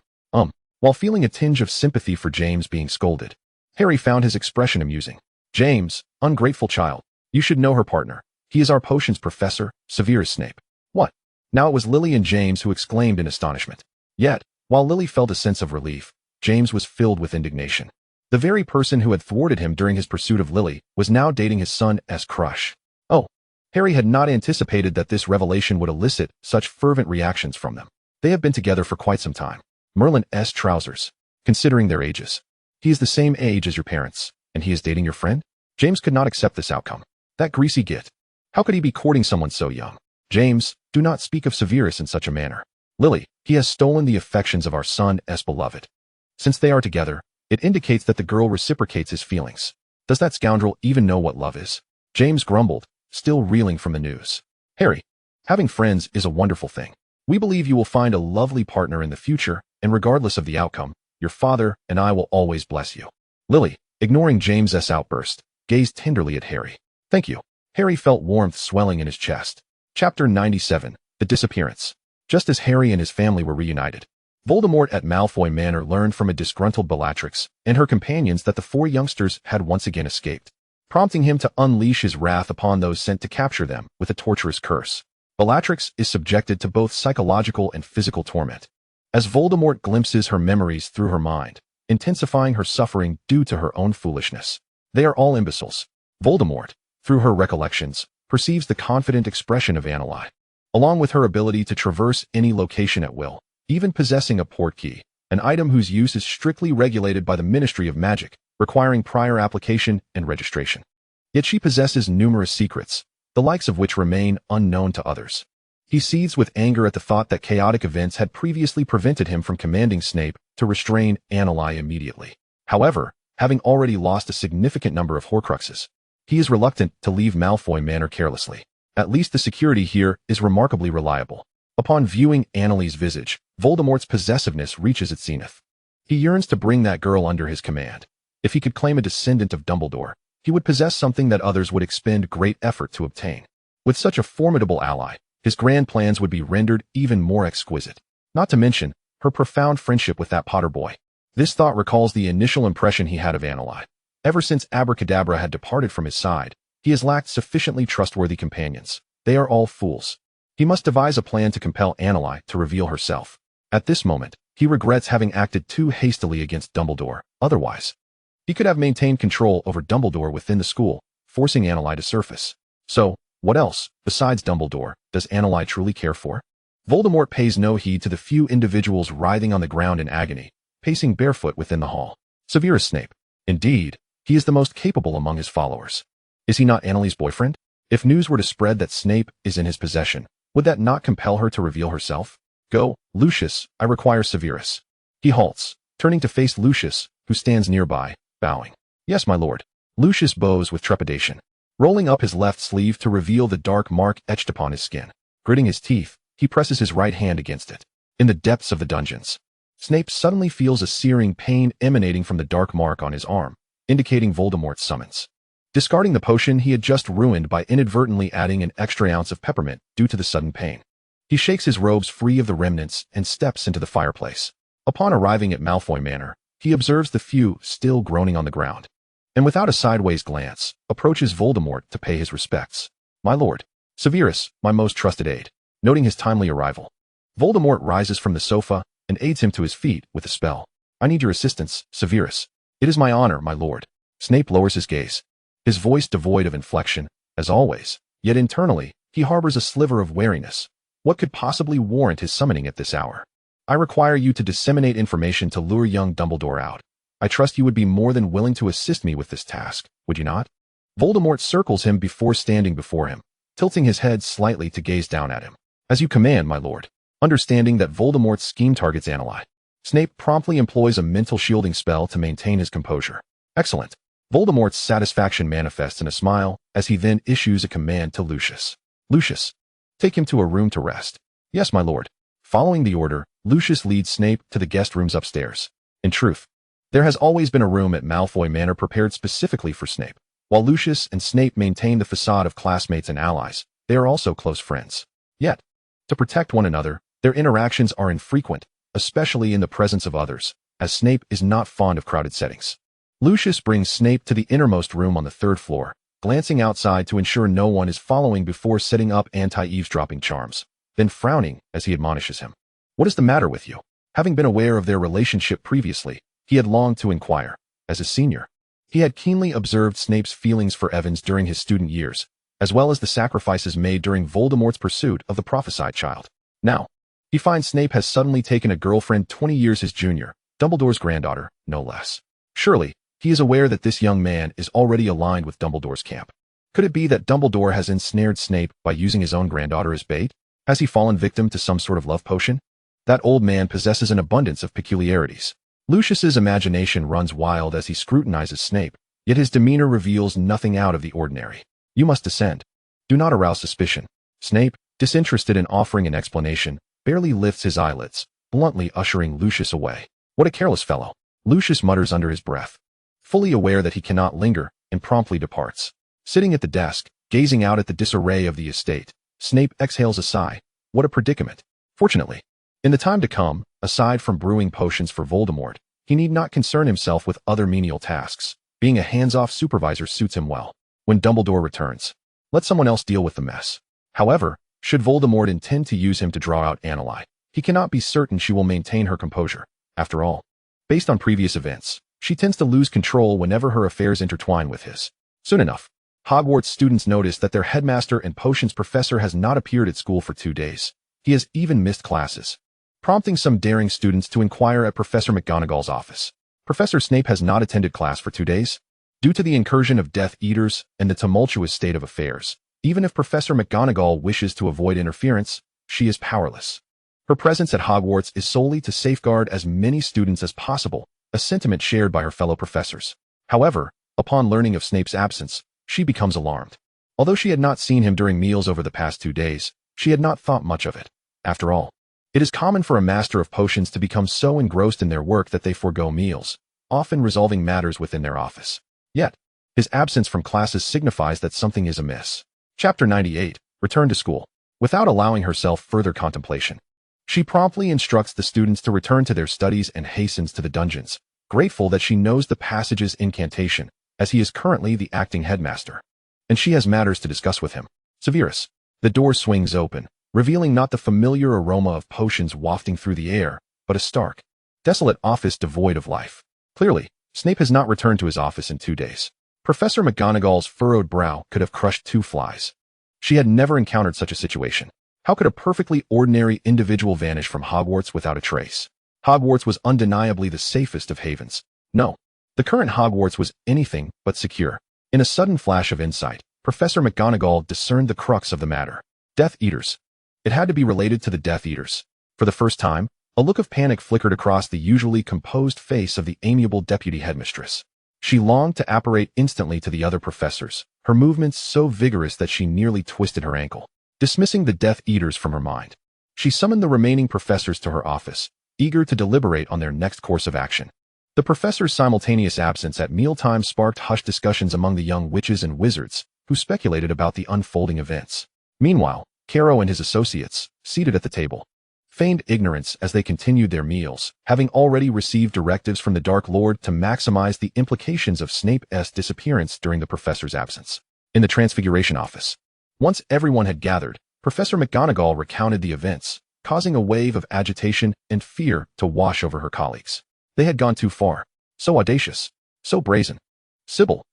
While feeling a tinge of sympathy for James being scolded, Harry found his expression amusing. James, ungrateful child, you should know her partner. He is our potions professor, Severus Snape. What? Now it was Lily and James who exclaimed in astonishment. Yet, while Lily felt a sense of relief, James was filled with indignation. The very person who had thwarted him during his pursuit of Lily was now dating his son's crush. Oh, Harry had not anticipated that this revelation would elicit such fervent reactions from them. They have been together for quite some time. Merlin's trousers. Considering their ages. He is the same age as your parents, and he is dating your friend? James could not accept this outcome. That greasy git. How could he be courting someone so young? James, do not speak of Severus in such a manner. Lily, he has stolen the affections of our son's beloved. Since they are together, it indicates that the girl reciprocates his feelings. Does that scoundrel even know what love is? James grumbled, still reeling from the news. Harry, having friends is a wonderful thing. We believe you will find a lovely partner in the future, and regardless of the outcome, your father and I will always bless you. Lily, ignoring James's outburst, gazed tenderly at Harry. Thank you. Harry felt warmth swelling in his chest. Chapter 97, The Disappearance. Just as Harry and his family were reunited, Voldemort at Malfoy Manor learned from a disgruntled Bellatrix and her companions that the four youngsters had once again escaped, prompting him to unleash his wrath upon those sent to capture them with a torturous curse. Bellatrix is subjected to both psychological and physical torment, as Voldemort glimpses her memories through her mind, intensifying her suffering due to her own foolishness. They are all imbeciles. Voldemort, through her recollections, perceives the confident expression of Anneli, along with her ability to traverse any location at will, even possessing a portkey, an item whose use is strictly regulated by the Ministry of Magic, requiring prior application and registration. Yet she possesses numerous secrets, the likes of which remain unknown to others. He seethes with anger at the thought that chaotic events had previously prevented him from commanding Snape to restrain Anneli immediately. However, having already lost a significant number of Horcruxes, he is reluctant to leave Malfoy Manor carelessly. At least the security here is remarkably reliable. Upon viewing Anneli's visage, Voldemort's possessiveness reaches its zenith. He yearns to bring that girl under his command. If he could claim a descendant of Dumbledore, he would possess something that others would expend great effort to obtain. With such a formidable ally, his grand plans would be rendered even more exquisite. Not to mention, her profound friendship with that Potter boy. This thought recalls the initial impression he had of Anneli. Ever since Abracadabra had departed from his side, he has lacked sufficiently trustworthy companions. They are all fools. He must devise a plan to compel Anneli to reveal herself. At this moment, he regrets having acted too hastily against Dumbledore. Otherwise, he could have maintained control over Dumbledore within the school, forcing Anneli to surface. So, what else, besides Dumbledore, does Anneli truly care for? Voldemort pays no heed to the few individuals writhing on the ground in agony, pacing barefoot within the hall. Severus Snape. Indeed, He is the most capable among his followers. Is he not Annalie's boyfriend? If news were to spread that Snape is in his possession, would that not compel her to reveal herself? Go, Lucius, I require Severus. He halts, turning to face Lucius, who stands nearby, bowing. Yes, my lord. Lucius bows with trepidation, rolling up his left sleeve to reveal the dark mark etched upon his skin. Gritting his teeth, he presses his right hand against it. In the depths of the dungeons, Snape suddenly feels a searing pain emanating from the dark mark on his arm, indicating Voldemort's summons. Discarding the potion he had just ruined by inadvertently adding an extra ounce of peppermint due to the sudden pain, he shakes his robes free of the remnants and steps into the fireplace. Upon arriving at Malfoy Manor, he observes the few still groaning on the ground, and without a sideways glance, approaches Voldemort to pay his respects. My lord, Severus, my most trusted aide. Noting his timely arrival, Voldemort rises from the sofa and aids him to his feet with a spell. I need your assistance, Severus. It is my honor, my lord. Snape lowers his gaze, his voice devoid of inflection, as always, yet internally, he harbors a sliver of wariness. What could possibly warrant his summoning at this hour? I require you to disseminate information to lure young Dumbledore out. I trust you would be more than willing to assist me with this task, would you not? Voldemort circles him before standing before him, tilting his head slightly to gaze down at him. As you command, my lord. Understanding that Voldemort's scheme targets Annalise, Snape promptly employs a mental shielding spell to maintain his composure. Excellent. Voldemort's satisfaction manifests in a smile as he then issues a command to Lucius. Lucius, take him to a room to rest. Yes, my lord. Following the order, Lucius leads Snape to the guest rooms upstairs. In truth, there has always been a room at Malfoy Manor prepared specifically for Snape. While Lucius and Snape maintain the facade of classmates and allies, they are also close friends. Yet, to protect one another, their interactions are infrequent, especially in the presence of others, as Snape is not fond of crowded settings. Lucius brings Snape to the innermost room on the 3rd floor, glancing outside to ensure no one is following before setting up anti-eavesdropping charms, then frowning as he admonishes him. What is the matter with you? Having been aware of their relationship previously, he had longed to inquire. As a senior, he had keenly observed Snape's feelings for Evans during his student years, as well as the sacrifices made during Voldemort's pursuit of the prophesied child. Now, he finds Snape has suddenly taken a girlfriend 20 years his junior, Dumbledore's granddaughter, no less. Surely, he is aware that this young man is already aligned with Dumbledore's camp. Could it be that Dumbledore has ensnared Snape by using his own granddaughter as bait? Has he fallen victim to some sort of love potion? That old man possesses an abundance of peculiarities. Lucius's imagination runs wild as he scrutinizes Snape, yet his demeanor reveals nothing out of the ordinary. You must descend. Do not arouse suspicion. Snape, disinterested in offering an explanation, barely lifts his eyelids, bluntly ushering Lucius away. What a careless fellow. Lucius mutters under his breath, fully aware that he cannot linger, and promptly departs. Sitting at the desk, gazing out at the disarray of the estate, Snape exhales a sigh. What a predicament. Fortunately, in the time to come, aside from brewing potions for Voldemort, he need not concern himself with other menial tasks. Being a hands-off supervisor suits him well. When Dumbledore returns, let someone else deal with the mess. However, should Voldemort intend to use him to draw out Annalise, he cannot be certain she will maintain her composure. After all, based on previous events, she tends to lose control whenever her affairs intertwine with his. Soon enough, Hogwarts students notice that their headmaster and potions professor has not appeared at school for 2 days. He has even missed classes, prompting some daring students to inquire at Professor McGonagall's office. Professor Snape has not attended class for 2 days. Due to the incursion of Death Eaters and the tumultuous state of affairs, even if Professor McGonagall wishes to avoid interference, she is powerless. Her presence at Hogwarts is solely to safeguard as many students as possible, a sentiment shared by her fellow professors. However, upon learning of Snape's absence, she becomes alarmed. Although she had not seen him during meals over the past 2 days, she had not thought much of it. After all, it is common for a master of potions to become so engrossed in their work that they forego meals, often resolving matters within their office. Yet, his absence from classes signifies that something is amiss. Chapter 98, Return to School. Without allowing herself further contemplation, she promptly instructs the students to return to their studies and hastens to the dungeons, grateful that she knows the passage's incantation, as he is currently the acting headmaster, and she has matters to discuss with him. Severus. The door swings open, revealing not the familiar aroma of potions wafting through the air, but a stark, desolate office devoid of life. Clearly, Snape has not returned to his office in 2 days. Professor McGonagall's furrowed brow could have crushed 2 flies. She had never encountered such a situation. How could a perfectly ordinary individual vanish from Hogwarts without a trace? Hogwarts was undeniably the safest of havens. No, The current Hogwarts was anything but secure. In a sudden flash of insight, Professor McGonagall discerned the crux of the matter. Death Eaters. It had to be related to the Death Eaters. For the first time, a look of panic flickered across the usually composed face of the amiable deputy headmistress. She longed to apparate instantly to the other professors, her movements so vigorous that she nearly twisted her ankle. Dismissing the Death Eaters from her mind, she summoned the remaining professors to her office, eager to deliberate on their next course of action. The professors' simultaneous absence at mealtime sparked hushed discussions among the young witches and wizards, who speculated about the unfolding events. Meanwhile, Caro and his associates, seated at the table, feigned ignorance as they continued their meals, having already received directives from the Dark Lord to maximize the implications of Snape's disappearance during the professor's absence. In the Transfiguration office, once everyone had gathered, Professor McGonagall recounted the events, causing a wave of agitation and fear to wash over her colleagues. They had gone too far. So audacious. So brazen. Sybil,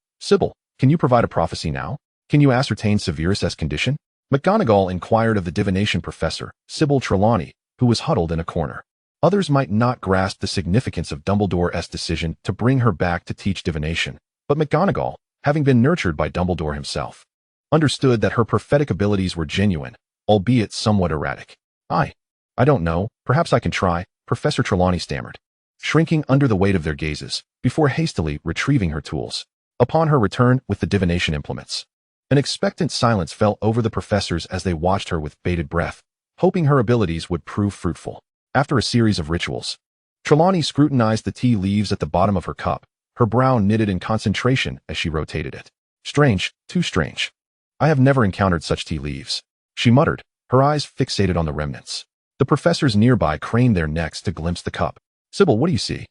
can you provide a prophecy now? Can you ascertain Severus's condition? McGonagall inquired of the divination professor, Sybil Trelawney, who was huddled in a corner. Others might not grasp the significance of Dumbledore's decision to bring her back to teach divination, but McGonagall, having been nurtured by Dumbledore himself, understood that her prophetic abilities were genuine, albeit somewhat erratic. I don't know, perhaps I can try, Professor Trelawney stammered, shrinking under the weight of their gazes, before hastily retrieving her tools. Upon her return with the divination implements, an expectant silence fell over the professors as they watched her with bated breath, hoping her abilities would prove fruitful. After a series of rituals, Trelawney scrutinized the tea leaves at the bottom of her cup, her brow knitted in concentration as she rotated it. Strange, too strange. I have never encountered such tea leaves, she muttered, her eyes fixated on the remnants. The professors nearby craned their necks to glimpse the cup. Sybil, what do you see?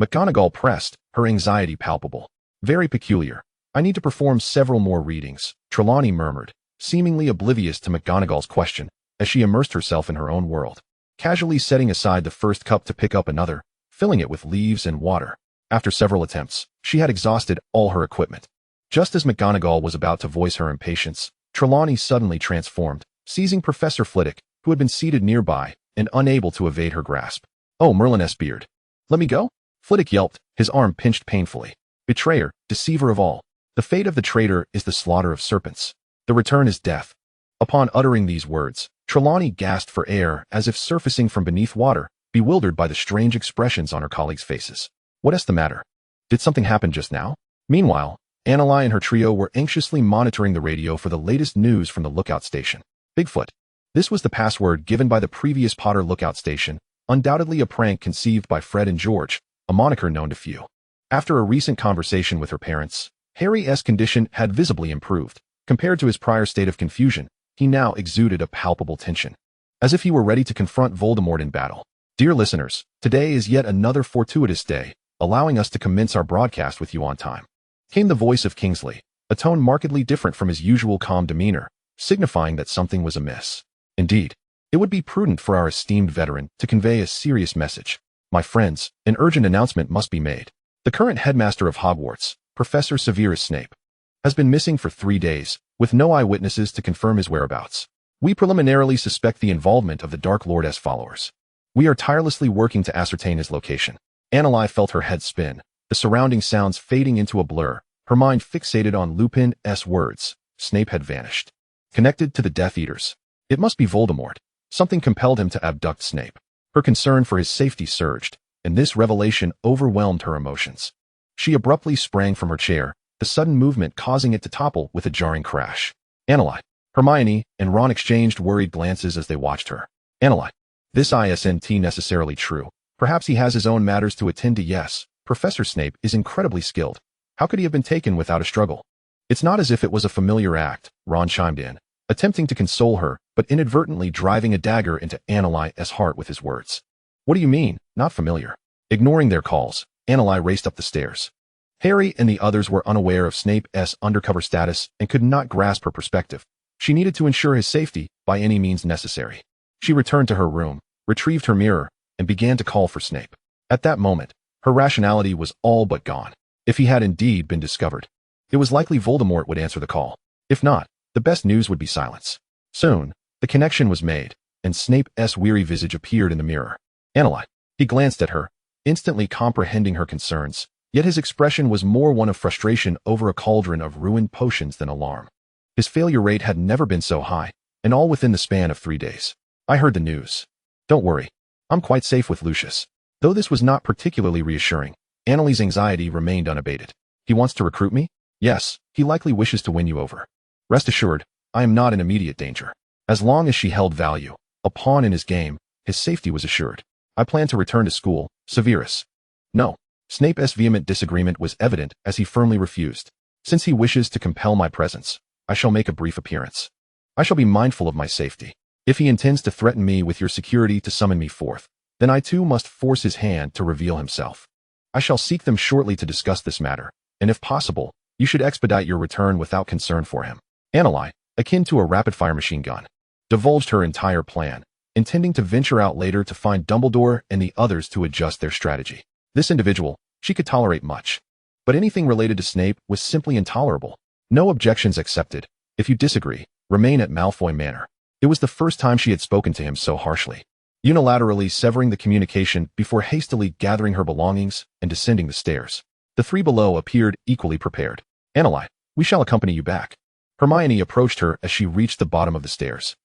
McGonagall pressed, her anxiety palpable. Very peculiar. I need to perform several more readings, Trelawney murmured, seemingly oblivious to McGonagall's question, as she immersed herself in her own world, casually setting aside the first cup to pick up another, filling it with leaves and water. After several attempts, she had exhausted all her equipment. Just as McGonagall was about to voice her impatience, Trelawney suddenly transformed, seizing Professor Flitwick, who had been seated nearby, and unable to evade her grasp. Oh, Merlin's beard. Let me go? Flitwick yelped, his arm pinched painfully. Betrayer, deceiver of all. The fate of the traitor is the slaughter of serpents. The return is death. Upon uttering these words, Trelawney gasped for air as if surfacing from beneath water, bewildered by the strange expressions on her colleagues' faces. What's the matter? Did something happen just now? Meanwhile, Annalai and her trio were anxiously monitoring the radio for the latest news from the lookout station. Bigfoot. This was the password given by the previous Potter lookout station, undoubtedly a prank conceived by Fred and George, a moniker known to few. After a recent conversation with her parents, Harry's condition had visibly improved. Compared to his prior state of confusion, he now exuded a palpable tension, as if he were ready to confront Voldemort in battle. Dear listeners, today is yet another fortuitous day, allowing us to commence our broadcast with you on time. Came the voice of Kingsley, a tone markedly different from his usual calm demeanor, signifying that something was amiss. Indeed, it would be prudent for our esteemed veteran to convey a serious message. My friends, an urgent announcement must be made. The current headmaster of Hogwarts, Professor Severus Snape, has been missing for 3 days, with no eyewitnesses to confirm his whereabouts. We preliminarily suspect the involvement of the Dark Lord's followers. We are tirelessly working to ascertain his location. Annalai felt her head spin, the surrounding sounds fading into a blur, her mind fixated on Lupin's words. Snape had vanished. Connected to the Death Eaters. It must be Voldemort. Something compelled him to abduct Snape. Her concern for his safety surged, and this revelation overwhelmed her emotions. She abruptly sprang from her chair, the sudden movement causing it to topple with a jarring crash. Annalai, Hermione, and Ron exchanged worried glances as they watched her. Annalai, this isn't necessarily true. Perhaps he has his own matters to attend to. Yes, Professor Snape is incredibly skilled. How could he have been taken without a struggle? It's not as if it was a familiar act, Ron chimed in, attempting to console her, but inadvertently driving a dagger into Annalai's heart with his words. What do you mean, not familiar? Ignoring their calls, Annalai raced up the stairs. Harry and the others were unaware of Snape's undercover status and could not grasp her perspective. She needed to ensure his safety by any means necessary. She returned to her room, retrieved her mirror, and began to call for Snape. At that moment, her rationality was all but gone. If he had indeed been discovered, it was likely Voldemort would answer the call. If not, the best news would be silence. Soon, the connection was made, and Snape's weary visage appeared in the mirror. Annalai. He glanced at her, instantly comprehending her concerns, Yet his expression was more one of frustration over a cauldron of ruined potions than alarm. His failure rate had never been so high, and all within the span of 3 days. I heard the news. Don't worry. I'm quite safe with Lucius. Though this was not particularly reassuring, Annalie's anxiety remained unabated. He wants to recruit me? Yes, he likely wishes to win you over. Rest assured, I am not in immediate danger. As long as she held value, a pawn in his game, his safety was assured. I plan to return to school, Severus. No. Snape's vehement disagreement was evident as he firmly refused. Since he wishes to compel my presence, I shall make a brief appearance. I shall be mindful of my safety. If he intends to threaten me with your security to summon me forth, then I too must force his hand to reveal himself. I shall seek them shortly to discuss this matter, and if possible, you should expedite your return without concern for him. Annalie, akin to a rapid-fire machine gun, divulged her entire plan, intending to venture out later to find Dumbledore and the others to adjust their strategy. This individual, she could tolerate much. But anything related to Snape was simply intolerable. No objections accepted. If you disagree, remain at Malfoy Manor. It was the first time she had spoken to him so harshly, unilaterally severing the communication before hastily gathering her belongings and descending the stairs. The three below appeared equally prepared. Annalie, we shall accompany you back. Hermione approached her as she reached the bottom of the stairs.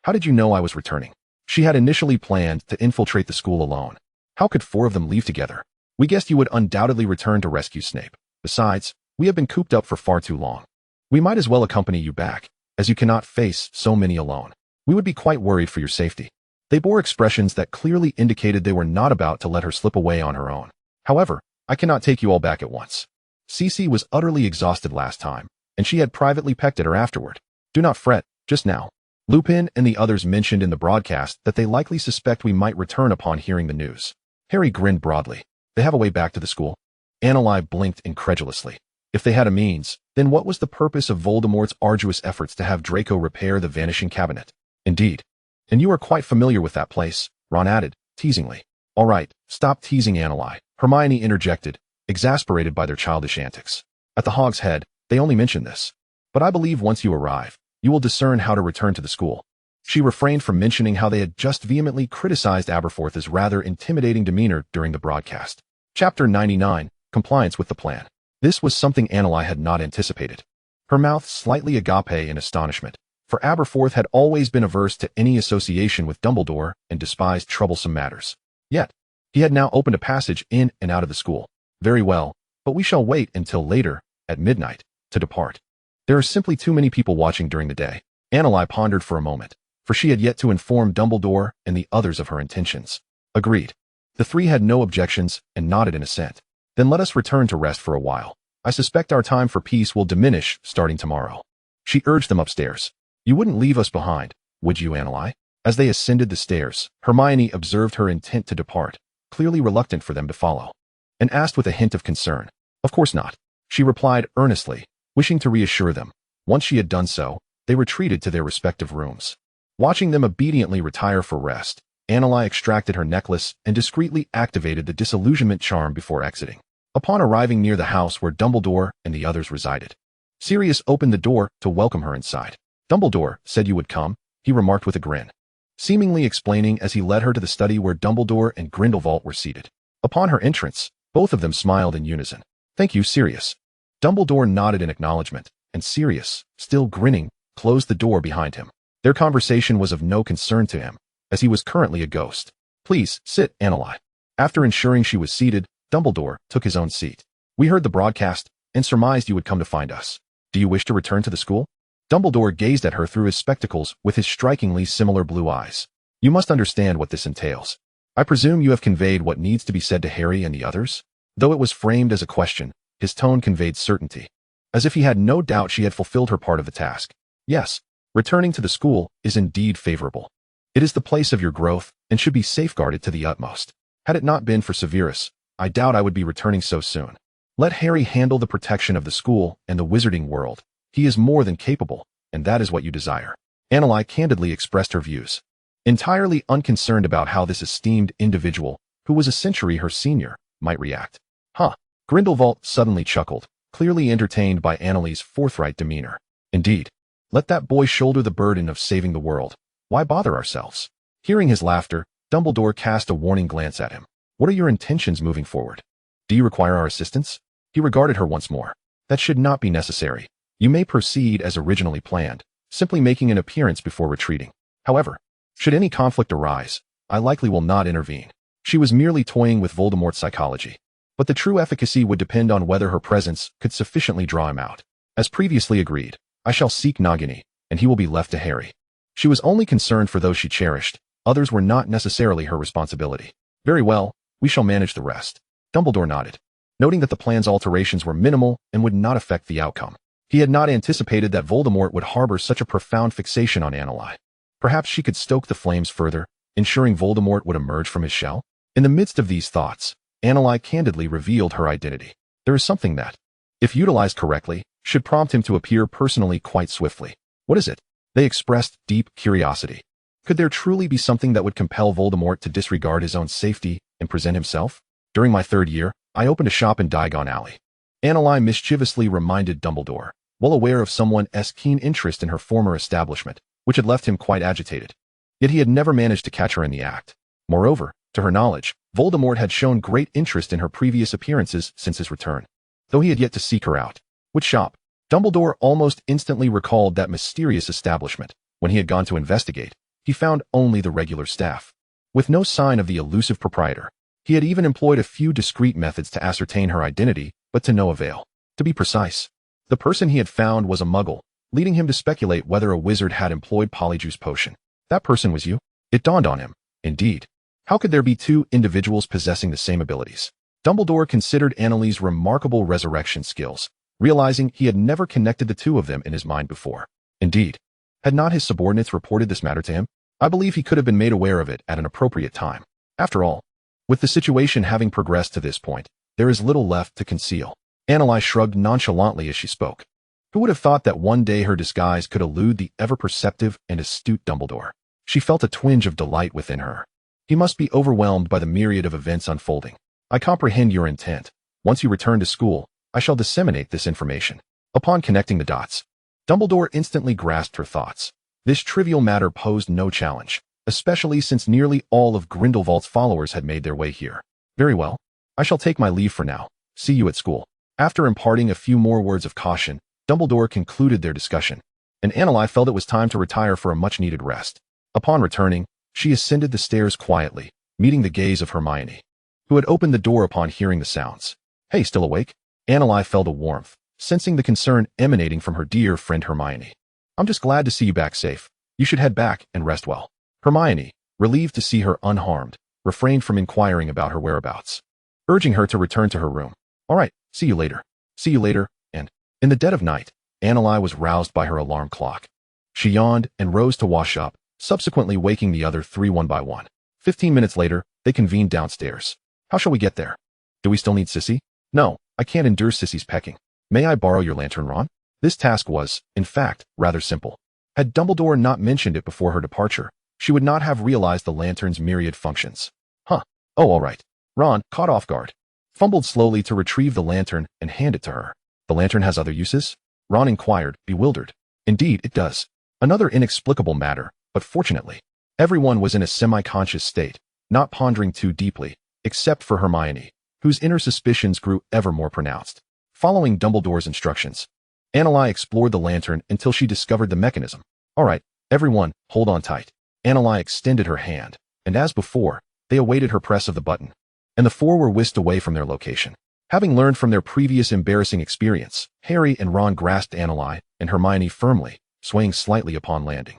How did you know I was returning? She had initially planned to infiltrate the school alone. How could 4 of them leave together? We guessed you would undoubtedly return to rescue Snape. Besides, we have been cooped up for far too long. We might as well accompany you back, as you cannot face so many alone. We would be quite worried for your safety. They bore expressions that clearly indicated they were not about to let her slip away on her own. However, I cannot take you all back at once. Cece was utterly exhausted last time, and she had privately pecked at her afterward. Do not fret, just now. Lupin and the others mentioned in the broadcast that they likely suspect we might return upon hearing the news. Harry grinned broadly. They have a way back to the school? Annalie blinked incredulously. If they had a means, then what was the purpose of Voldemort's arduous efforts to have Draco repair the vanishing cabinet? Indeed. And you are quite familiar with that place, Ron added, teasingly. All right, stop teasing Annalie, Hermione interjected, exasperated by their childish antics. At the Hog's Head, they only mention this. But I believe once you arrive, you will discern how to return to the school. She refrained from mentioning how they had just vehemently criticized Aberforth's rather intimidating demeanor during the broadcast. Chapter 99, Compliance with the Plan. This was something Annalie had not anticipated. Her mouth slightly agape in astonishment, for Aberforth had always been averse to any association with Dumbledore and despised troublesome matters. Yet, he had now opened a passage in and out of the school. Very well, but we shall wait until later, at midnight, to depart. There are simply too many people watching during the day. Annalie pondered for a moment, for she had yet to inform Dumbledore and the others of her intentions. Agreed. The three had no objections and nodded in assent. Then let us return to rest for a while. I suspect our time for peace will diminish starting tomorrow. She urged them upstairs. You wouldn't leave us behind, would you, Annalie? As they ascended the stairs, Hermione observed her intent to depart, clearly reluctant for them to follow, and asked with a hint of concern. Of course not. She replied earnestly, wishing to reassure them. Once she had done so, they retreated to their respective rooms. Watching them obediently retire for rest, Annalie extracted her necklace and discreetly activated the disillusionment charm before exiting. Upon arriving near the house where Dumbledore and the others resided, Sirius opened the door to welcome her inside. Dumbledore said you would come, he remarked with a grin, seemingly explaining as he led her to the study where Dumbledore and Grindelwald were seated. Upon her entrance, both of them smiled in unison. Thank you, Sirius. Dumbledore nodded in acknowledgement, and Sirius, still grinning, closed the door behind him. Their conversation was of no concern to him, as he was currently a ghost. Please, sit, Annalie. After ensuring she was seated, Dumbledore took his own seat. We heard the broadcast, and surmised you would come to find us. Do you wish to return to the school? Dumbledore gazed at her through his spectacles with his strikingly similar blue eyes. You must understand what this entails. I presume you have conveyed what needs to be said to Harry and the others? Though it was framed as a question, his tone conveyed certainty, as if he had no doubt she had fulfilled her part of the task. Yes, returning to the school is indeed favorable. It is the place of your growth and should be safeguarded to the utmost. Had it not been for Severus, I doubt I would be returning so soon. Let Harry handle the protection of the school and the wizarding world. He is more than capable, and that is what you desire. Annalie candidly expressed her views, entirely unconcerned about how this esteemed individual, who was a century her senior, might react. Huh. Grindelwald suddenly chuckled, clearly entertained by Annalie's forthright demeanor. Indeed. Let that boy shoulder the burden of saving the world. Why bother ourselves? Hearing his laughter, Dumbledore cast a warning glance at him. What are your intentions moving forward? Do you require our assistance? He regarded her once more. That should not be necessary. You may proceed as originally planned, simply making an appearance before retreating. However, should any conflict arise, I likely will not intervene. She was merely toying with Voldemort's psychology. But the true efficacy would depend on whether her presence could sufficiently draw him out. As previously agreed, I shall seek Nagini, and he will be left to Harry. She was only concerned for those she cherished. Others were not necessarily her responsibility. Very well, we shall manage the rest. Dumbledore nodded, noting that the plan's alterations were minimal and would not affect the outcome. He had not anticipated that Voldemort would harbor such a profound fixation on Annalise. Perhaps she could stoke the flames further, ensuring Voldemort would emerge from his shell? In the midst of these thoughts, Annalise candidly revealed her identity. There is something that, if utilized correctly, should prompt him to appear personally quite swiftly. What is it? They expressed deep curiosity. Could there truly be something that would compel Voldemort to disregard his own safety and present himself? During my 3rd year, I opened a shop in Diagon Alley. Annalise mischievously reminded Dumbledore, well aware of someone's keen interest in her former establishment, which had left him quite agitated. Yet he had never managed to catch her in the act. Moreover, to her knowledge, Voldemort had shown great interest in her previous appearances since his return, though he had yet to seek her out. Which shop? Dumbledore almost instantly recalled that mysterious establishment. When he had gone to investigate, he found only the regular staff, with no sign of the elusive proprietor. He had even employed a few discreet methods to ascertain her identity, but to no avail. To be precise, the person he had found was a muggle, leading him to speculate whether a wizard had employed Polyjuice Potion. That person was you? It dawned on him. Indeed. How could there be two individuals possessing the same abilities? Dumbledore considered Annalise's remarkable resurrection skills, realizing he had never connected the two of them in his mind before. Indeed, had not his subordinates reported this matter to him? I believe he could have been made aware of it at an appropriate time. After all, with the situation having progressed to this point, there is little left to conceal. Annalise shrugged nonchalantly as she spoke. Who would have thought that one day her disguise could elude the ever-perceptive and astute Dumbledore? She felt a twinge of delight within her. He must be overwhelmed by the myriad of events unfolding. I comprehend your intent. Once you return to school, I shall disseminate this information. Upon connecting the dots, Dumbledore instantly grasped her thoughts. This trivial matter posed no challenge, especially since nearly all of Grindelwald's followers had made their way here. Very well. I shall take my leave for now. See you at school. After imparting a few more words of caution, Dumbledore concluded their discussion, and Annalise felt it was time to retire for a much-needed rest. Upon returning, she ascended the stairs quietly, meeting the gaze of Hermione, who had opened the door upon hearing the sounds. Hey, still awake? Annalise felt a warmth, sensing the concern emanating from her dear friend Hermione. I'm just glad to see you back safe. You should head back and rest well. Hermione, relieved to see her unharmed, refrained from inquiring about her whereabouts, urging her to return to her room. All right, see you later. See you later, and in the dead of night, Annalise was roused by her alarm clock. She yawned and rose to wash up, subsequently waking the other three one by one. 15 minutes later, they convened downstairs. How shall we get there? Do we still need Sissy? No, I can't endure Sissy's pecking. May I borrow your lantern, Ron? This task was, in fact, rather simple. Had Dumbledore not mentioned it before her departure, she would not have realized the lantern's myriad functions. Huh. Oh, all right. Ron, caught off guard, fumbled slowly to retrieve the lantern and hand it to her. The lantern has other uses? Ron inquired, bewildered. Indeed, it does. Another inexplicable matter, but fortunately, everyone was in a semi-conscious state, not pondering too deeply, except for Hermione, whose inner suspicions grew ever more pronounced. Following Dumbledore's instructions, Annalise explored the lantern until she discovered the mechanism. All right, everyone, hold on tight. Annalise extended her hand, and as before, they awaited her press of the button, and the four were whisked away from their location. Having learned from their previous embarrassing experience, Harry and Ron grasped Annalise and Hermione firmly, swaying slightly upon landing.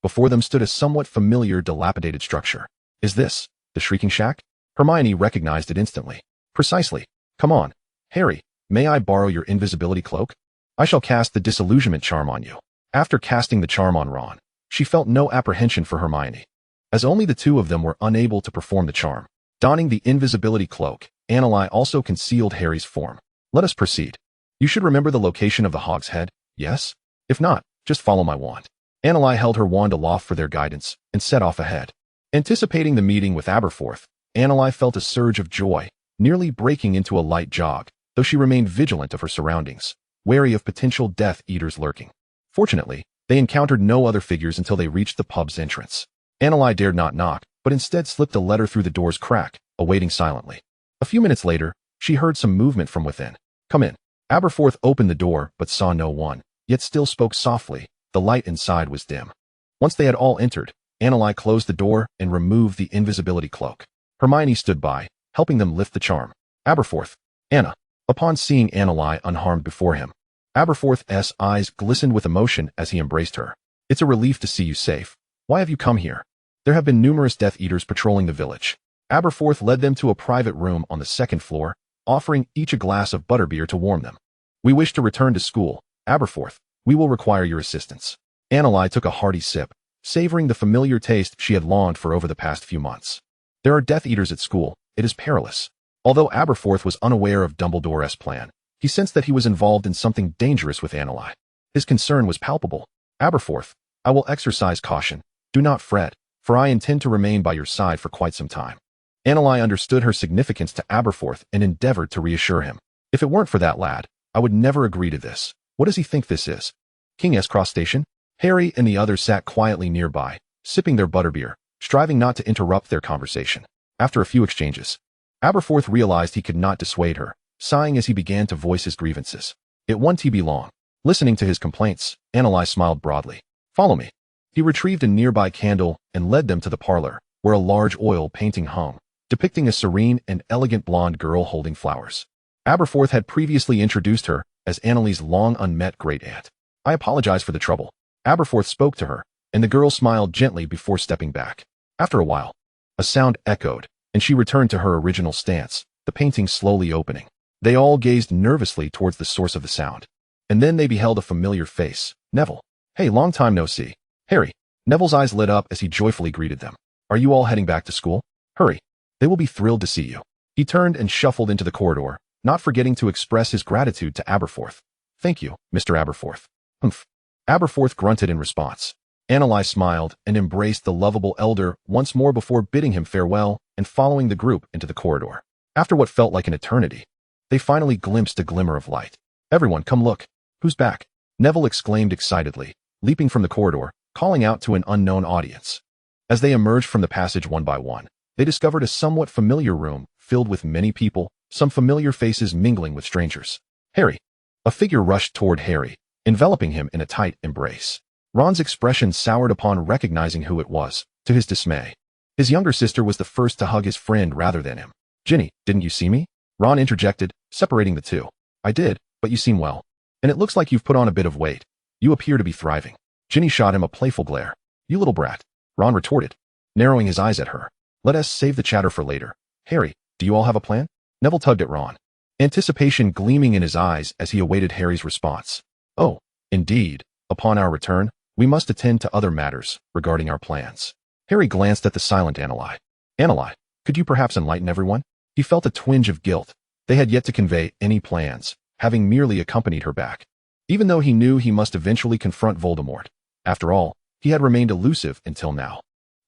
Before them stood a somewhat familiar, dilapidated structure. Is this the Shrieking Shack? Hermione recognized it instantly. Precisely. Come on. Harry, may I borrow your invisibility cloak? I shall cast the disillusionment charm on you. After casting the charm on Ron, she felt no apprehension for Hermione, as only the two of them were unable to perform the charm. Donning the invisibility cloak, Annalise also concealed Harry's form. Let us proceed. You should remember the location of the Hog's Head, yes? If not, just follow my wand. Annalise held her wand aloft for their guidance and set off ahead. Anticipating the meeting with Aberforth, Annalise felt a surge of joy, nearly breaking into a light jog, though she remained vigilant of her surroundings, wary of potential Death Eaters lurking. Fortunately, they encountered no other figures until they reached the pub's entrance. Annalise dared not knock, but instead slipped a letter through the door's crack, awaiting silently. A few minutes later, She heard some movement from within. "Come in." Aberforth opened the door but saw no one, yet still spoke softly. The light inside was dim. Once they had all entered, Anneli closed the door and removed the invisibility cloak. Hermione stood by, helping them lift the charm. "Aberforth." "Anna." Upon seeing Anneli unharmed before him, Aberforth's eyes glistened with emotion as he embraced her. "It's a relief to see you safe. Why have you come here?" "There have been numerous Death Eaters patrolling the village." Aberforth led them to a private room on the second floor, offering each a glass of butterbeer to warm them. "We wish to return to school, Aberforth. We will require your assistance." Anneli took a hearty sip, savoring the familiar taste she had longed for over the past few months. "There are Death Eaters at school. It is perilous." Although Aberforth was unaware of Dumbledore's plan, he sensed that he was involved in something dangerous with Anneli. His concern was palpable. "Aberforth, I will exercise caution. Do not fret, for I intend to remain by your side for quite some time." Anneli understood her significance to Aberforth and endeavored to reassure him. "If it weren't for that lad, I would never agree to this. What does he think this is? King's Cross Station?" Harry and the others sat quietly nearby, sipping their butterbeer, striving not to interrupt their conversation. After a few exchanges, Aberforth realized he could not dissuade her, sighing as he began to voice his grievances. It won't be long. Listening to his complaints, Anneli smiled broadly. "Follow me." He retrieved a nearby candle and led them to the parlor, where a large oil painting hung, depicting a serene and elegant blonde girl holding flowers. Aberforth had previously introduced her as Anneli's long unmet great-aunt. "I apologize for the trouble." Aberforth spoke to her, and the girl smiled gently before stepping back. After a while, a sound echoed, and she returned to her original stance, the painting slowly opening. They all gazed nervously towards the source of the sound. And then they beheld a familiar face. Neville. "Hey, long time no see." "Harry." Neville's eyes lit up as he joyfully greeted them. "Are you all heading back to school? Hurry. They will be thrilled to see you." He turned and shuffled into the corridor, not forgetting to express his gratitude to Aberforth. "Thank you, Mr. Aberforth." "Humph." Aberforth grunted in response. Anneli smiled and embraced the lovable elder once more before bidding him farewell and following the group into the corridor. After what felt like an eternity, they finally glimpsed a glimmer of light. "Everyone, come look. Who's back?" Neville exclaimed excitedly, leaping from the corridor, calling out to an unknown audience. As they emerged from the passage one by one, they discovered a somewhat familiar room filled with many people, some familiar faces mingling with strangers. "Harry." A figure rushed toward Harry, enveloping him in a tight embrace. Ron's expression soured upon recognizing who it was, to his dismay. His younger sister was the first to hug his friend rather than him. "Ginny, didn't you see me?" Ron interjected, separating the two. "I did, but you seem well. And it looks like you've put on a bit of weight. You appear to be thriving." Ginny shot him a playful glare. "You little brat," Ron retorted, narrowing his eyes at her. "Let us save the chatter for later. Harry, do you all have a plan?" Neville tugged at Ron, anticipation gleaming in his eyes as he awaited Harry's response. "Oh, indeed. Upon our return, we must attend to other matters regarding our plans." Harry glanced at the silent Anneli. "Anneli, could you perhaps enlighten everyone?" He felt a twinge of guilt. They had yet to convey any plans, having merely accompanied her back. Even though he knew he must eventually confront Voldemort. After all, he had remained elusive until now.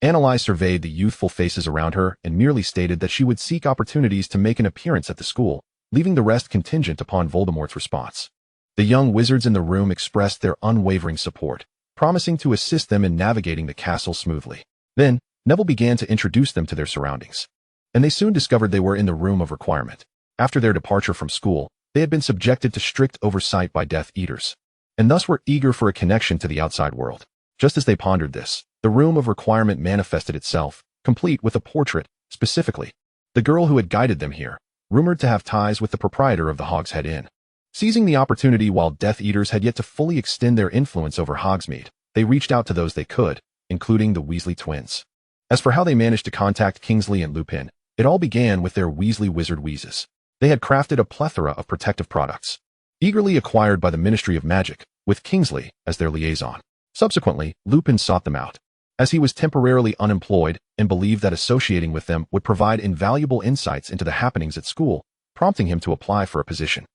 Anneli surveyed the youthful faces around her and merely stated that she would seek opportunities to make an appearance at the school, leaving the rest contingent upon Voldemort's response. The young wizards in the room expressed their unwavering support, promising to assist them in navigating the castle smoothly. Then, Neville began to introduce them to their surroundings. And they soon discovered they were in the room of requirement. After their departure from school, they had been subjected to strict oversight by Death Eaters, and thus were eager for a connection to the outside world. Just as they pondered this, the room of requirement manifested itself, complete with a portrait, specifically, the girl who had guided them here, rumored to have ties with the proprietor of the Hogshead Inn. Seizing the opportunity while Death Eaters had yet to fully extend their influence over Hogsmeade, they reached out to those they could, including the Weasley twins. As for how they managed to contact Kingsley and Lupin, it all began with their Weasley wizard wheezes. They had crafted a plethora of protective products, eagerly acquired by the Ministry of Magic, with Kingsley as their liaison. Subsequently, Lupin sought them out, as he was temporarily unemployed and believed that associating with them would provide invaluable insights into the happenings at school, prompting him to apply for a position.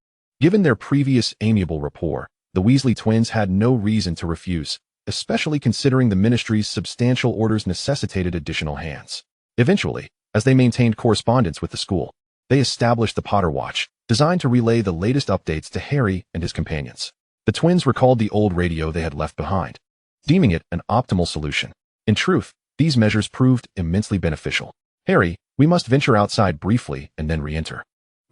Given their previous amiable rapport, the Weasley twins had no reason to refuse, especially considering the Ministry's substantial orders necessitated additional hands. Eventually, as they maintained correspondence with the school, they established the Potter Watch, designed to relay the latest updates to Harry and his companions. The twins recalled the old radio they had left behind, deeming it an optimal solution. In truth, these measures proved immensely beneficial. "Harry, we must venture outside briefly and then re-enter."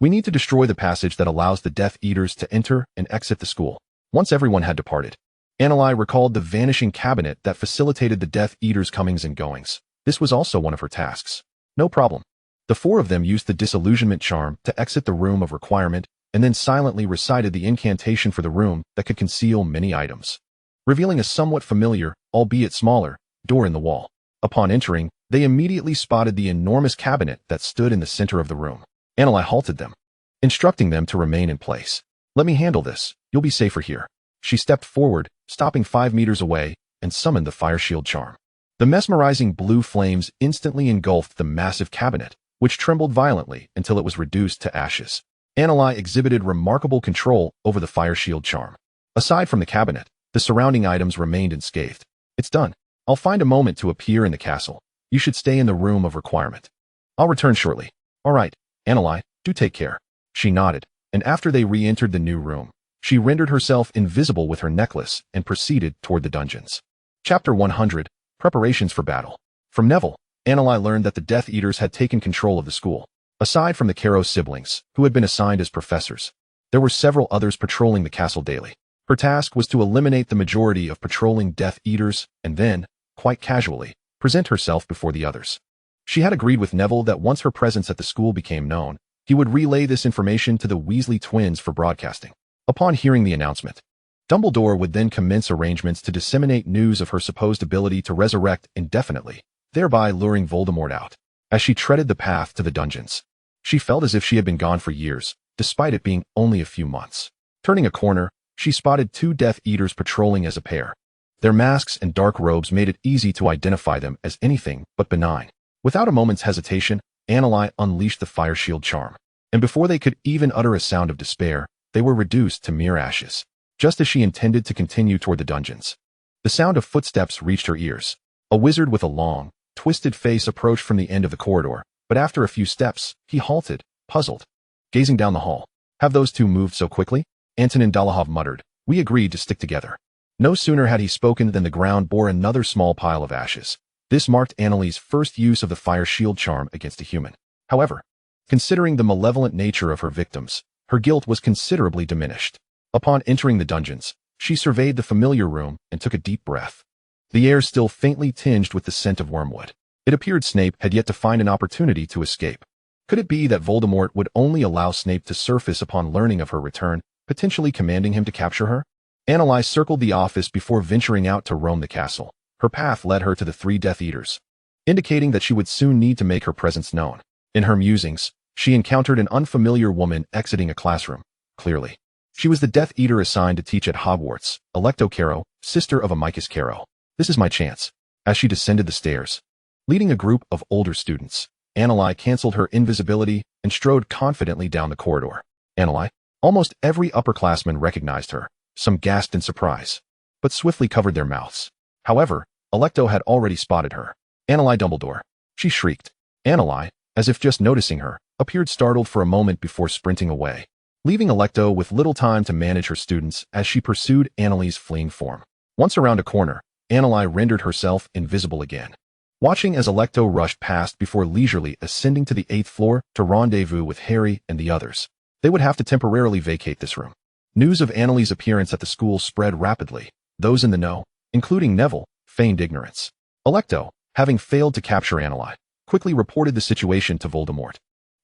We need to destroy the passage that allows the Death Eaters to enter and exit the school. Once everyone had departed, Anneli recalled the vanishing cabinet that facilitated the Death Eaters' comings and goings. This was also one of her tasks. No problem. The four of them used the disillusionment charm to exit the room of requirement and then silently recited the incantation for the room that could conceal many items, revealing a somewhat familiar, albeit smaller, door in the wall. Upon entering, they immediately spotted the enormous cabinet that stood in the center of the room. Anneli halted them, instructing them to remain in place. Let me handle this. You'll be safer here. She stepped forward, stopping 5 meters away, and summoned the fire shield charm. The mesmerizing blue flames instantly engulfed the massive cabinet, which trembled violently until it was reduced to ashes. Anneli exhibited remarkable control over the fire shield charm. Aside from the cabinet, the surrounding items remained unscathed. It's done. I'll find a moment to appear in the castle. You should stay in the room of requirement. I'll return shortly. All right, Anneli, do take care. She nodded, and after they re-entered the new room, she rendered herself invisible with her necklace and proceeded toward the dungeons. Chapter 100, Preparations for Battle. From Neville, Anneli learned that the Death Eaters had taken control of the school. Aside from the Caro siblings, who had been assigned as professors, there were several others patrolling the castle daily. Her task was to eliminate the majority of patrolling Death Eaters and then, quite casually, present herself before the others. She had agreed with Neville that once her presence at the school became known, he would relay this information to the Weasley twins for broadcasting. Upon hearing the announcement, Dumbledore would then commence arrangements to disseminate news of her supposed ability to resurrect indefinitely, thereby luring Voldemort out. As she treaded the path to the dungeons, she felt as if she had been gone for years, despite it being only a few months. Turning a corner, she spotted 2 Death Eaters patrolling as a pair. Their masks and dark robes made it easy to identify them as anything but benign. Without a moment's hesitation, Anneli unleashed the fire shield charm, and before they could even utter a sound of despair, they were reduced to mere ashes. Just as she intended to continue toward the dungeons, the sound of footsteps reached her ears. A wizard with a long, twisted face approached from the end of the corridor, but after a few steps, he halted, puzzled, gazing down the hall. Have those two moved so quickly? Antonin Dolohov muttered. We agreed to stick together. No sooner had he spoken than the ground bore another small pile of ashes. This marked Anneli's first use of the fire shield charm against a human. However, considering the malevolent nature of her victims, her guilt was considerably diminished. Upon entering the dungeons, she surveyed the familiar room and took a deep breath. The air still faintly tinged with the scent of wormwood. It appeared Snape had yet to find an opportunity to escape. Could it be that Voldemort would only allow Snape to surface upon learning of her return, potentially commanding him to capture her? Anneli circled the office before venturing out to roam the castle. Her path led her to the 3 Death Eaters, indicating that she would soon need to make her presence known. In her musings, she encountered an unfamiliar woman exiting a classroom. Clearly, she was the Death Eater assigned to teach at Hogwarts, Alecto Caro, sister of Amicus Caro. This is my chance. As she descended the stairs, leading a group of older students, Anneli canceled her invisibility and strode confidently down the corridor. Anneli? Almost every upperclassman recognized her. Some gasped in surprise, but swiftly covered their mouths. However, Alecto had already spotted her. Anneli Dumbledore. She shrieked. Anneli, as if just noticing her, appeared startled for a moment before sprinting away, leaving Alecto with little time to manage her students as she pursued Anneli's fleeing form. Once around a corner, Anneli rendered herself invisible again, watching as Alecto rushed past before leisurely ascending to the 8th floor to rendezvous with Harry and the others. They would have to temporarily vacate this room. News of Anneli's appearance at the school spread rapidly. Those in the know, including Neville, feigned ignorance. Alecto, having failed to capture Anneli, quickly reported the situation to Voldemort.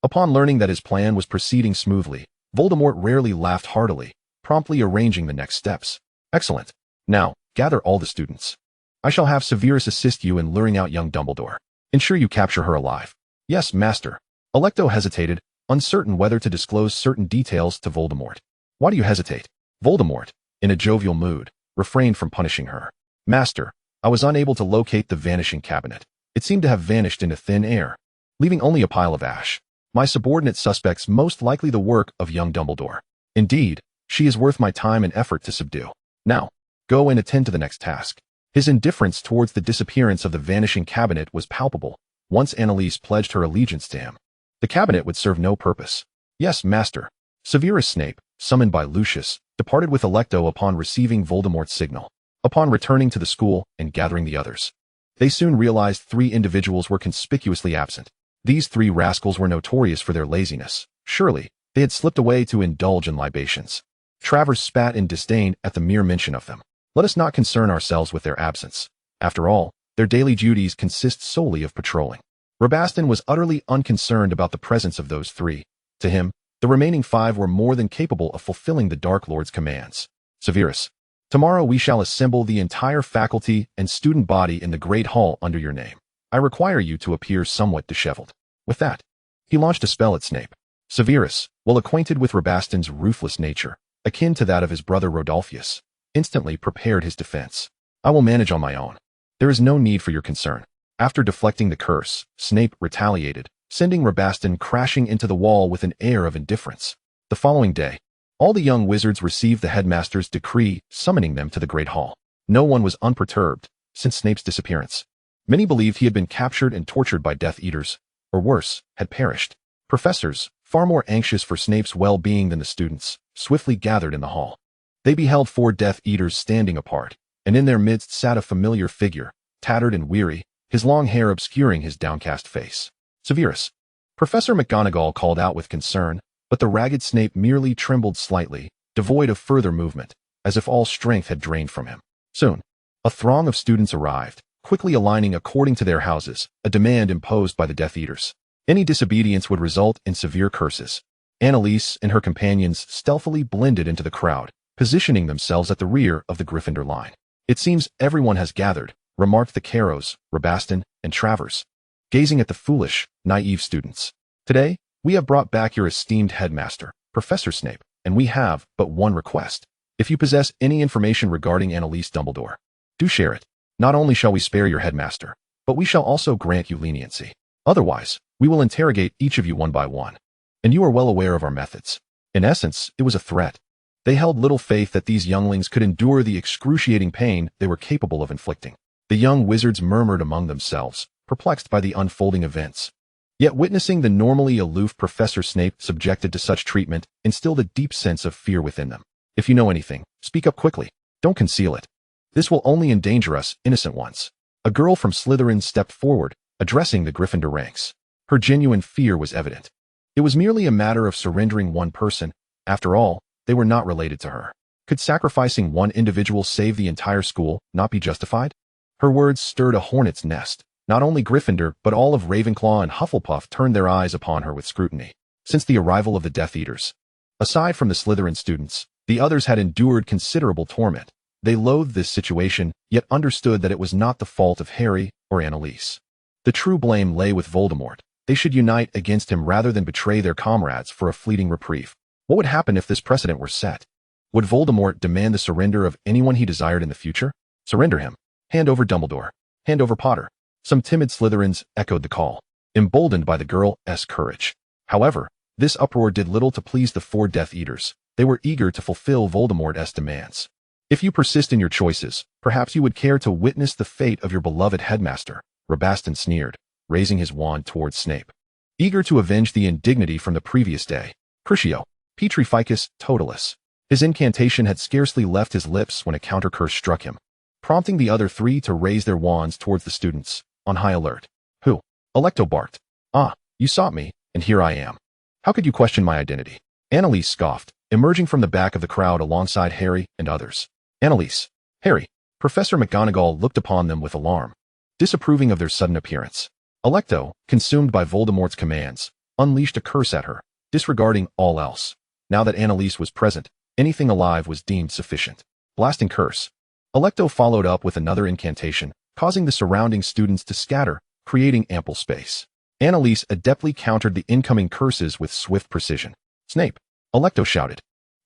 Upon learning that his plan was proceeding smoothly, Voldemort rarely laughed heartily, promptly arranging the next steps. Excellent. Now, gather all the students. I shall have Severus assist you in luring out young Dumbledore. Ensure you capture her alive. Yes, master. Alecto hesitated, uncertain whether to disclose certain details to Voldemort. Why do you hesitate? Voldemort, in a jovial mood, refrained from punishing her. Master, I was unable to locate the vanishing cabinet. It seemed to have vanished into thin air, leaving only a pile of ash. My subordinate suspects most likely the work of young Dumbledore. Indeed, she is worth my time and effort to subdue. Now, go and attend to the next task. His indifference towards the disappearance of the vanishing cabinet was palpable. Once Anneliese pledged her allegiance to him, the cabinet would serve no purpose. Yes, master. Severus Snape, summoned by Lucius, departed with Alecto upon receiving Voldemort's signal. Upon returning to the school and gathering the others, they soon realized 3 individuals were conspicuously absent. These 3 rascals were notorious for their laziness. Surely, They had slipped away to indulge in libations. Travers spat in disdain at the mere mention of them. Let us not concern ourselves with their absence. After all, their daily duties consist solely of patrolling. Rabastin was utterly unconcerned about the presence of those three. To him, the remaining 5 were more than capable of fulfilling the Dark Lord's commands. Severus, tomorrow we shall assemble the entire faculty and student body in the Great Hall under your name. I require you to appear somewhat disheveled. With that, he launched a spell at Snape. Severus, well acquainted with Rabastin's ruthless nature, akin to that of his brother Rodolphus, instantly prepared his defense. I will manage on my own. There is no need for your concern. After deflecting the curse, Snape retaliated, sending Rabastin crashing into the wall with an air of indifference. The following day, all the young wizards received the headmaster's decree summoning them to the Great Hall. No one was unperturbed since Snape's disappearance. Many believed he had been captured and tortured by Death Eaters, or worse, had perished. Professors, far more anxious for Snape's well-being than the students, swiftly gathered in the hall. They beheld 4 Death Eaters standing apart, and in their midst sat a familiar figure, tattered and weary, his long hair obscuring his downcast face. Severus. Professor McGonagall called out with concern, but the ragged Snape merely trembled slightly, devoid of further movement, as if all strength had drained from him. Soon, a throng of students arrived, quickly aligning according to their houses, a demand imposed by the Death Eaters. Any disobedience would result in severe curses. Annalise and her companions stealthily blended into the crowd, positioning themselves at the rear of the Gryffindor line. It seems everyone has gathered, remarked the Carrows, Rabastin, and Travers, gazing at the foolish, naive students. Today, we have brought back your esteemed headmaster, Professor Snape, and we have but one request. If you possess any information regarding Annalise Dumbledore, do share it. Not only shall we spare your headmaster, but we shall also grant you leniency. Otherwise, we will interrogate each of you one by one. And you are well aware of our methods. In essence, it was a threat. They held little faith that these younglings could endure the excruciating pain they were capable of inflicting. The young wizards murmured among themselves, perplexed by the unfolding events. Yet witnessing the normally aloof Professor Snape subjected to such treatment instilled a deep sense of fear within them. If you know anything, speak up quickly. Don't conceal it. This will only endanger us, innocent ones. A girl from Slytherin stepped forward, addressing the Gryffindor ranks. Her genuine fear was evident. It was merely a matter of surrendering one person. After all, they were not related to her. Could sacrificing one individual save the entire school not be justified? Her words stirred a hornet's nest. Not only Gryffindor, but all of Ravenclaw and Hufflepuff turned their eyes upon her with scrutiny. Since the arrival of the Death Eaters, aside from the Slytherin students, the others had endured considerable torment. They loathed this situation, yet understood that it was not the fault of Harry or Annalise. The true blame lay with Voldemort. They should unite against him rather than betray their comrades for a fleeting reprieve. What would happen if this precedent were set? Would Voldemort demand the surrender of anyone he desired in the future? Surrender him. Hand over Dumbledore. Hand over Potter. Some timid Slytherins echoed the call, emboldened by the girl's courage. However, this uproar did little to please the 4 Death Eaters. They were eager to fulfill Voldemort's demands. If you persist in your choices, perhaps you would care to witness the fate of your beloved headmaster, Rabastin sneered, raising his wand towards Snape. Eager to avenge the indignity from the previous day, Crucio, Petrificus Totalis. His incantation had scarcely left his lips when a counter curse struck him, prompting the other 3 to raise their wands towards the students, on high alert. Who? Alecto barked. Ah, you sought me, and here I am. How could you question my identity? Annalise scoffed, emerging from the back of the crowd alongside Harry and others. Annalise, Harry, Professor McGonagall looked upon them with alarm, disapproving of their sudden appearance. Alecto, consumed by Voldemort's commands, unleashed a curse at her, disregarding all else. Now that Annalise was present, anything alive was deemed sufficient. Blasting curse. Alecto followed up with another incantation, causing the surrounding students to scatter, creating ample space. Annalise adeptly countered the incoming curses with swift precision. Snape, Alecto shouted,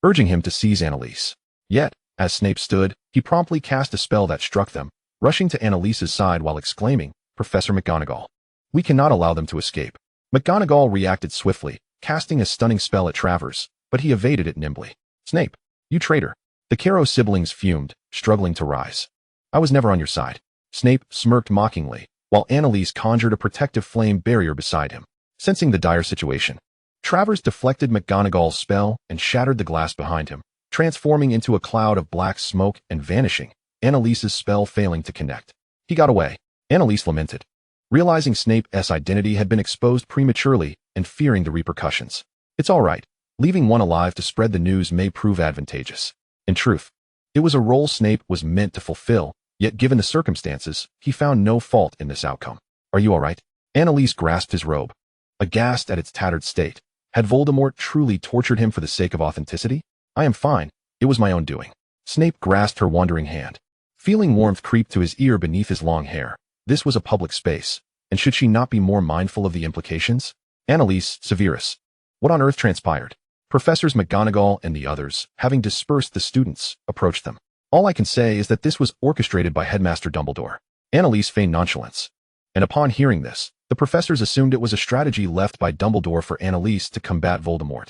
urging him to seize Annalise. Yet, as Snape stood, he promptly cast a spell that struck them, rushing to Annalise's side while exclaiming, Professor McGonagall. We cannot allow them to escape. McGonagall reacted swiftly, casting a stunning spell at Travers, but he evaded it nimbly. Snape, you traitor. The Carrow siblings fumed, struggling to rise. I was never on your side. Snape smirked mockingly, while Annalise conjured a protective flame barrier beside him. Sensing the dire situation, Travers deflected McGonagall's spell and shattered the glass behind him, transforming into a cloud of black smoke and vanishing, Annalise's spell failing to connect. He got away. Annalise lamented, realizing Snape's identity had been exposed prematurely and fearing the repercussions. It's all right. Leaving one alive to spread the news may prove advantageous. In truth, it was a role Snape was meant to fulfill, yet given the circumstances, he found no fault in this outcome. Are you all right? Annalise grasped his robe, aghast at its tattered state. Had Voldemort truly tortured him for the sake of authenticity? I am fine. It was my own doing. Snape grasped her wandering hand, feeling warmth creep to his ear beneath his long hair. This was a public space, and should she not be more mindful of the implications? Annalise, Severus. What on earth transpired? Professors McGonagall and the others, having dispersed the students, approached them. All I can say is that this was orchestrated by Headmaster Dumbledore. Annalise feigned nonchalance. And upon hearing this, the professors assumed it was a strategy left by Dumbledore for Annalise to combat Voldemort,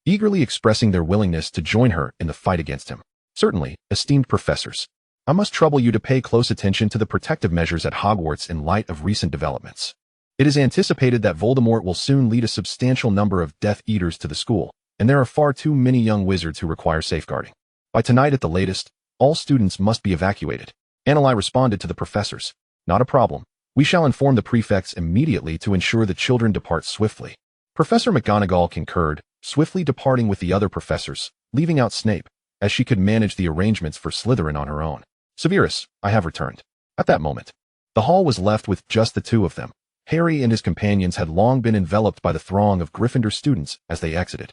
eagerly expressing their willingness to join her in the fight against him. Certainly, esteemed professors, I must trouble you to pay close attention to the protective measures at Hogwarts in light of recent developments. It is anticipated that Voldemort will soon lead a substantial number of Death Eaters to the school, and there are far too many young wizards who require safeguarding. By tonight at the latest, all students must be evacuated. Annalise responded to the professors. Not a problem. We shall inform the prefects immediately to ensure the children depart swiftly. Professor McGonagall concurred, swiftly departing with the other professors, leaving out Snape, as she could manage the arrangements for Slytherin on her own. Severus, I have returned. At that moment, the hall was left with just the two of them. Harry and his companions had long been enveloped by the throng of Gryffindor students as they exited.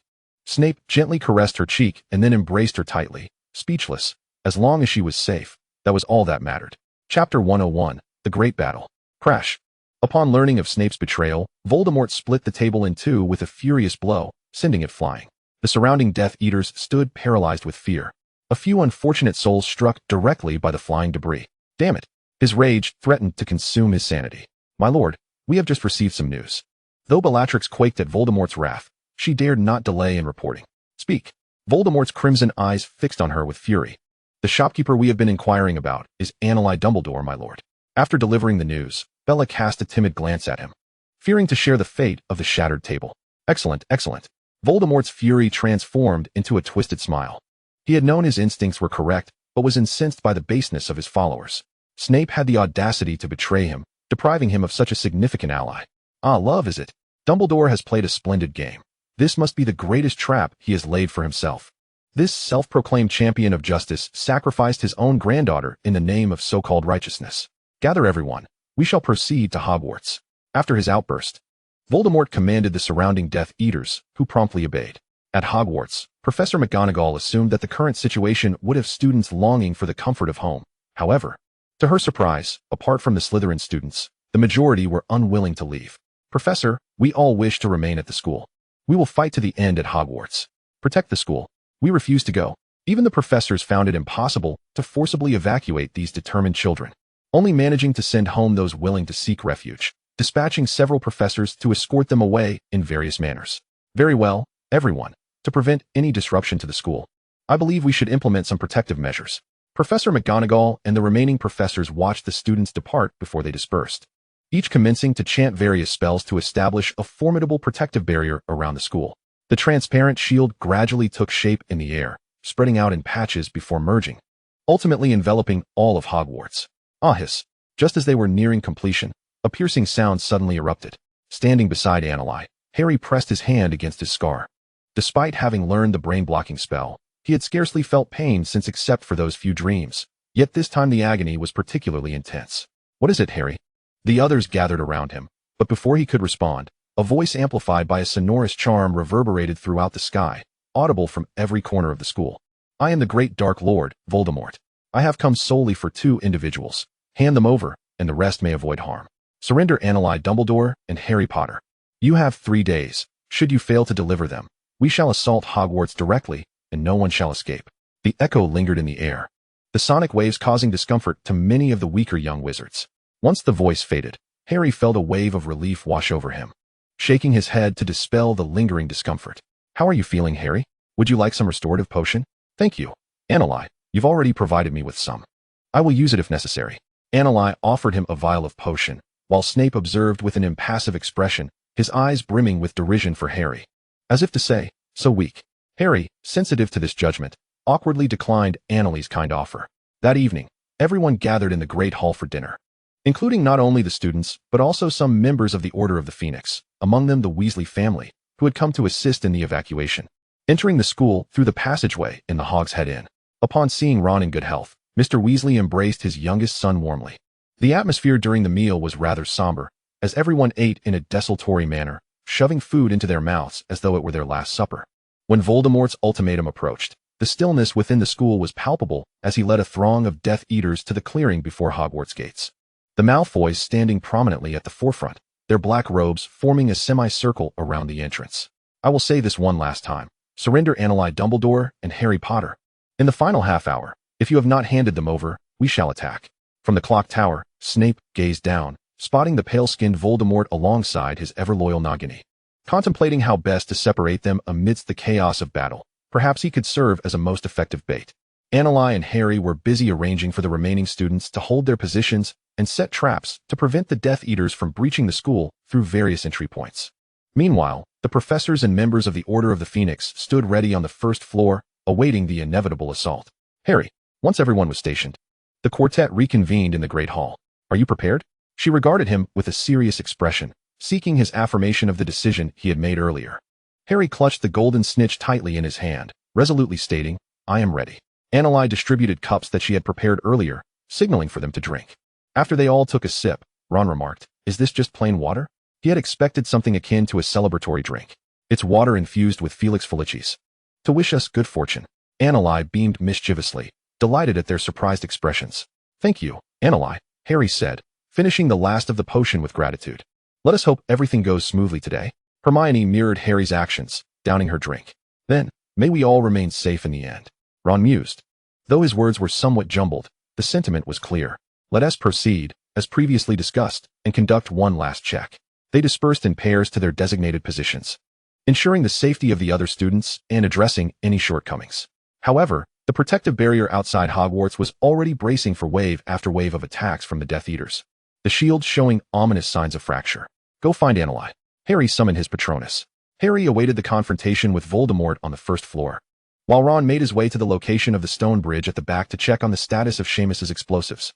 Snape gently caressed her cheek and then embraced her tightly, speechless. As long as she was safe, that was all that mattered. Chapter 101, The Great Battle. Crash. Upon learning of Snape's betrayal, Voldemort split the table in two with a furious blow, sending it flying. The surrounding Death Eaters stood paralyzed with fear. A few unfortunate souls struck directly by the flying debris. Damn it. His rage threatened to consume his sanity. My lord, we have just received some news. Though Bellatrix quaked at Voldemort's wrath, she dared not delay in reporting. Speak. Voldemort's crimson eyes fixed on her with fury. The shopkeeper we have been inquiring about is Annalise Dumbledore, my lord. After delivering the news, Bella cast a timid glance at him, fearing to share the fate of the shattered table. Excellent, excellent. Voldemort's fury transformed into a twisted smile. He had known his instincts were correct, but was incensed by the baseness of his followers. Snape had the audacity to betray him, depriving him of such a significant ally. Ah, love, is it? Dumbledore has played a splendid game. This must be the greatest trap he has laid for himself. This self-proclaimed champion of justice sacrificed his own granddaughter in the name of so-called righteousness. Gather everyone. We shall proceed to Hogwarts. After his outburst, Voldemort commanded the surrounding Death Eaters, who promptly obeyed. At Hogwarts, Professor McGonagall assumed that the current situation would have students longing for the comfort of home. However, to her surprise, apart from the Slytherin students, the majority were unwilling to leave. Professor, we all wish to remain at the school. We will fight to the end at Hogwarts. Protect the school. We refuse to go. Even the professors found it impossible to forcibly evacuate these determined children, only managing to send home those willing to seek refuge, dispatching several professors to escort them away in various manners. Very well, everyone. To prevent any disruption to the school, I believe we should implement some protective measures. Professor McGonagall and the remaining professors watched the students depart before they dispersed, each commencing to chant various spells to establish a formidable protective barrier around the school. The transparent shield gradually took shape in the air, spreading out in patches before merging, ultimately enveloping all of Hogwarts. Ah, hiss. Just as they were nearing completion, a piercing sound suddenly erupted. Standing beside Annalise, Harry pressed his hand against his scar. Despite having learned the brain-blocking spell, he had scarcely felt pain since except for those few dreams. Yet this time the agony was particularly intense. What is it, Harry? The others gathered around him, but before he could respond, a voice amplified by a sonorous charm reverberated throughout the sky, audible from every corner of the school. I am the great Dark Lord, Voldemort. I have come solely for two individuals. Hand them over, and the rest may avoid harm. Surrender Annalise Dumbledore and Harry Potter. You have 3 days. Should you fail to deliver them, we shall assault Hogwarts directly, and no one shall escape. The echo lingered in the air, the sonic waves causing discomfort to many of the weaker young wizards. Once the voice faded, Harry felt a wave of relief wash over him, shaking his head to dispel the lingering discomfort. How are you feeling, Harry? Would you like some restorative potion? Thank you. Annalise, you've already provided me with some. I will use it if necessary. Annalise offered him a vial of potion, while Snape observed with an impassive expression, his eyes brimming with derision for Harry. As if to say, so weak. Harry, sensitive to this judgment, awkwardly declined Annalise's kind offer. That evening, everyone gathered in the Great Hall for dinner, including not only the students, but also some members of the Order of the Phoenix, among them the Weasley family, who had come to assist in the evacuation. entering the school through the passageway in the Hogshead Inn. Upon seeing Ron in good health, Mr. Weasley embraced his youngest son warmly. The atmosphere during the meal was rather somber, as everyone ate in a desultory manner, shoving food into their mouths as though it were their last supper. When Voldemort's ultimatum approached, the stillness within the school was palpable as he led a throng of Death Eaters to the clearing before Hogwarts gates. The Malfoys standing prominently at the forefront, their black robes forming a semicircle around the entrance. I will say this one last time. Surrender Anneli Dumbledore and Harry Potter. In the final half hour, if you have not handed them over, we shall attack. From the clock tower, Snape gazed down, spotting the pale-skinned Voldemort alongside his ever-loyal Nagini. Contemplating how best to separate them amidst the chaos of battle, perhaps he could serve as a most effective bait. Anneli and Harry were busy arranging for the remaining students to hold their positions and set traps to prevent the Death Eaters from breaching the school through various entry points. Meanwhile, the professors and members of the Order of the Phoenix stood ready on the first floor, awaiting the inevitable assault. Harry, once everyone was stationed, the quartet reconvened in the Great Hall. Are you prepared? She regarded him with a serious expression, seeking his affirmation of the decision he had made earlier. Harry clutched the golden snitch tightly in his hand, resolutely stating, I am ready. Anneli distributed cups that she had prepared earlier, signaling for them to drink. After they all took a sip, Ron remarked, Is this just plain water? He had expected something akin to a celebratory drink. It's water infused with Felix Felicis. To wish us good fortune. Anneli beamed mischievously, delighted at their surprised expressions. Thank you, Anneli, Harry said, finishing the last of the potion with gratitude. Let us hope everything goes smoothly today. Hermione mirrored Harry's actions, downing her drink. Then, may we all remain safe in the end. Ron mused. Though his words were somewhat jumbled, the sentiment was clear. Let us proceed, as previously discussed, and conduct one last check. They dispersed in pairs to their designated positions, ensuring the safety of the other students and addressing any shortcomings. However, the protective barrier outside Hogwarts was already bracing for wave after wave of attacks from the Death Eaters, the shields showing ominous signs of fracture. Go find Anneli. Harry summoned his Patronus. Harry awaited the confrontation with Voldemort on the first floor, while Ron made his way to the location of the stone bridge at the back to check on the status of Seamus's explosives.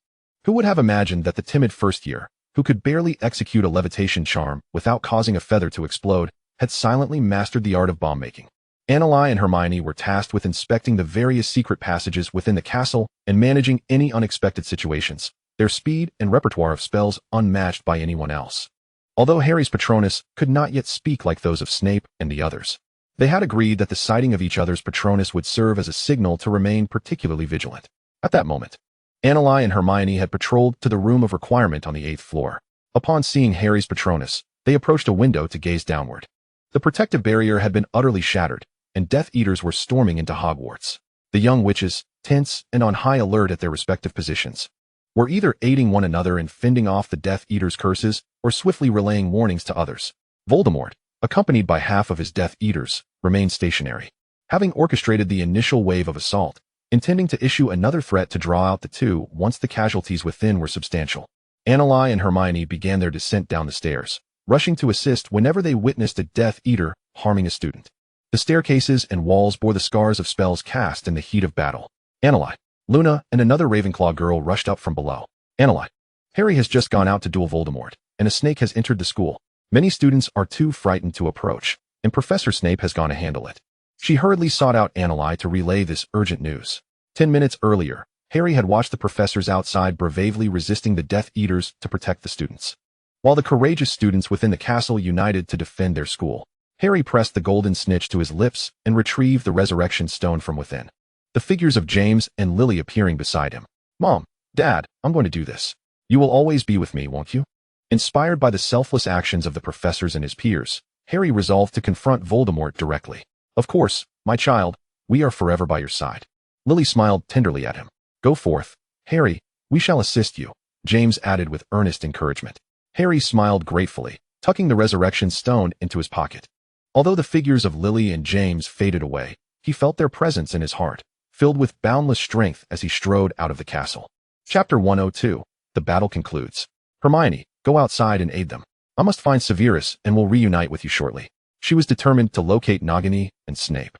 Who would have imagined that the timid first year, who could barely execute a levitation charm without causing a feather to explode, had silently mastered the art of bomb-making? Anneli and Hermione were tasked with inspecting the various secret passages within the castle and managing any unexpected situations, their speed and repertoire of spells unmatched by anyone else. Although Harry's Patronus could not yet speak like those of Snape and the others, they had agreed that the sighting of each other's Patronus would serve as a signal to remain particularly vigilant. At that moment, Anneli and Hermione had patrolled to the room of requirement on the 8th floor. Upon seeing Harry's Patronus, they approached a window to gaze downward. The protective barrier had been utterly shattered, and Death Eaters were storming into Hogwarts. The young witches, tense and on high alert at their respective positions, were either aiding one another in fending off the Death Eaters' curses or swiftly relaying warnings to others. Voldemort, accompanied by half of his Death Eaters, remained stationary, having orchestrated the initial wave of assault, intending to issue another threat to draw out the two once the casualties within were substantial. Anneli and Hermione began their descent down the stairs, rushing to assist whenever they witnessed a Death Eater harming a student. The staircases and walls bore the scars of spells cast in the heat of battle. Anneli, Luna, and another Ravenclaw girl rushed up from below. Anneli, Harry has just gone out to duel Voldemort, and a snake has entered the school. Many students are too frightened to approach, and Professor Snape has gone to handle it. She hurriedly sought out Anneli to relay this urgent news. 10 minutes earlier, Harry had watched the professors outside bravely resisting the Death Eaters to protect the students, while the courageous students within the castle united to defend their school. Harry pressed the golden snitch to his lips and retrieved the resurrection stone from within, the figures of James and Lily appearing beside him. Mom, Dad, I'm going to do this. You will always be with me, won't you? Inspired by the selfless actions of the professors and his peers, Harry resolved to confront Voldemort directly. Of course, my child, we are forever by your side. Lily smiled tenderly at him. Go forth, Harry, we shall assist you, James added with earnest encouragement. Harry smiled gratefully, tucking the resurrection stone into his pocket. Although the figures of Lily and James faded away, he felt their presence in his heart, filled with boundless strength as he strode out of the castle. Chapter 102. The battle concludes. Hermione, go outside and aid them. I must find Severus and will reunite with you shortly. She was determined to locate Nagini and Snape,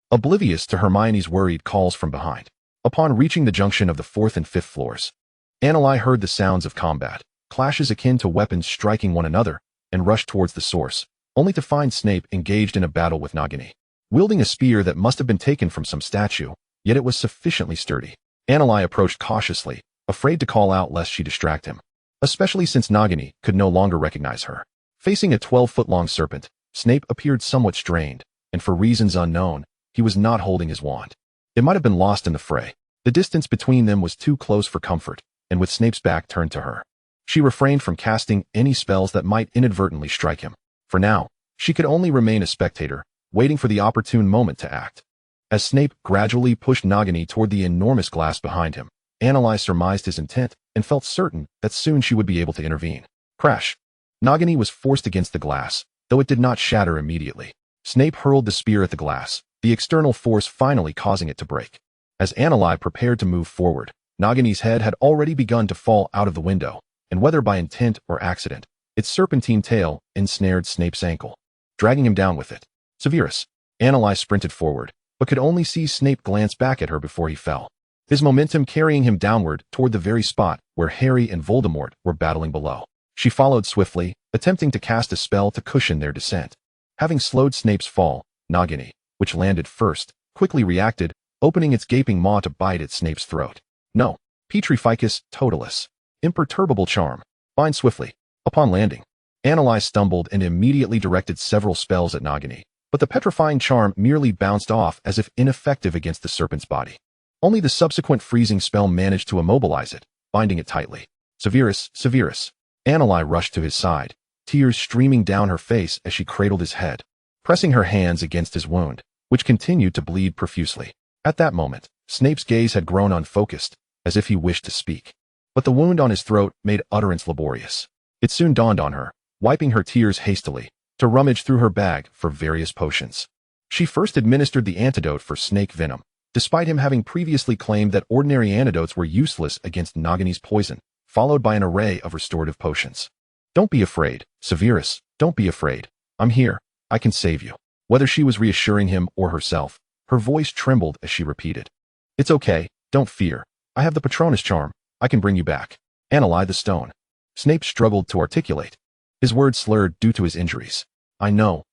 oblivious to Hermione's worried calls from behind. Upon reaching the junction of the 4th and 5th floors, Anneli heard the sounds of combat, clashes akin to weapons striking one another, and rushed towards the source, only to find Snape engaged in a battle with Nagini. wielding a spear that must have been taken from some statue, yet it was sufficiently sturdy. Annalai approached cautiously, afraid to call out lest she distract him, especially since Nagini could no longer recognize her. Facing a 12-foot-long serpent, Snape appeared somewhat strained, and for reasons unknown, he was not holding his wand. It might have been lost in the fray. The distance between them was too close for comfort, and with Snape's back turned to her, she refrained from casting any spells that might inadvertently strike him. For now, she could only remain a spectator, waiting for the opportune moment to act. As Snape gradually pushed Nagini toward the enormous glass behind him, Annalai surmised his intent and felt certain that soon she would be able to intervene. Crash! Nagini was forced against the glass, though it did not shatter immediately. Snape hurled the spear at the glass, the external force finally causing it to break. As Annalai prepared to move forward, Nagini's head had already begun to fall out of the window, and whether by intent or accident, its serpentine tail ensnared Snape's ankle, dragging him down with it. Severus! Annalai sprinted forward, but could only see Snape glance back at her before he fell, his momentum carrying him downward toward the very spot where Harry and Voldemort were battling below. She followed swiftly, attempting to cast a spell to cushion their descent. Having slowed Snape's fall, Nagini, which landed first, quickly reacted, opening its gaping maw to bite at Snape's throat. No. Petrificus totalis. Imperturbable charm. Bind swiftly. Upon landing, Annalai stumbled and immediately directed several spells at Nagini, but the petrifying charm merely bounced off as if ineffective against the serpent's body. Only the subsequent freezing spell managed to immobilize it, binding it tightly. Severus, Severus! Annalai rushed to his side, tears streaming down her face as she cradled his head, pressing her hands against his wound, which continued to bleed profusely. At that moment, Snape's gaze had grown unfocused, as if he wished to speak, but the wound on his throat made utterance laborious. It soon dawned on her, wiping her tears hastily, to rummage through her bag for various potions. She first administered the antidote for snake venom, despite him having previously claimed that ordinary antidotes were useless against Nagini's poison, followed by an array of restorative potions. Don't be afraid, Severus, don't be afraid. I'm here, I can save you. Whether she was reassuring him or herself, her voice trembled as she repeated. It's okay, don't fear. I have the Patronus charm, I can bring you back. Annalai the stone. Snape struggled to articulate. His words slurred due to his injuries. I know,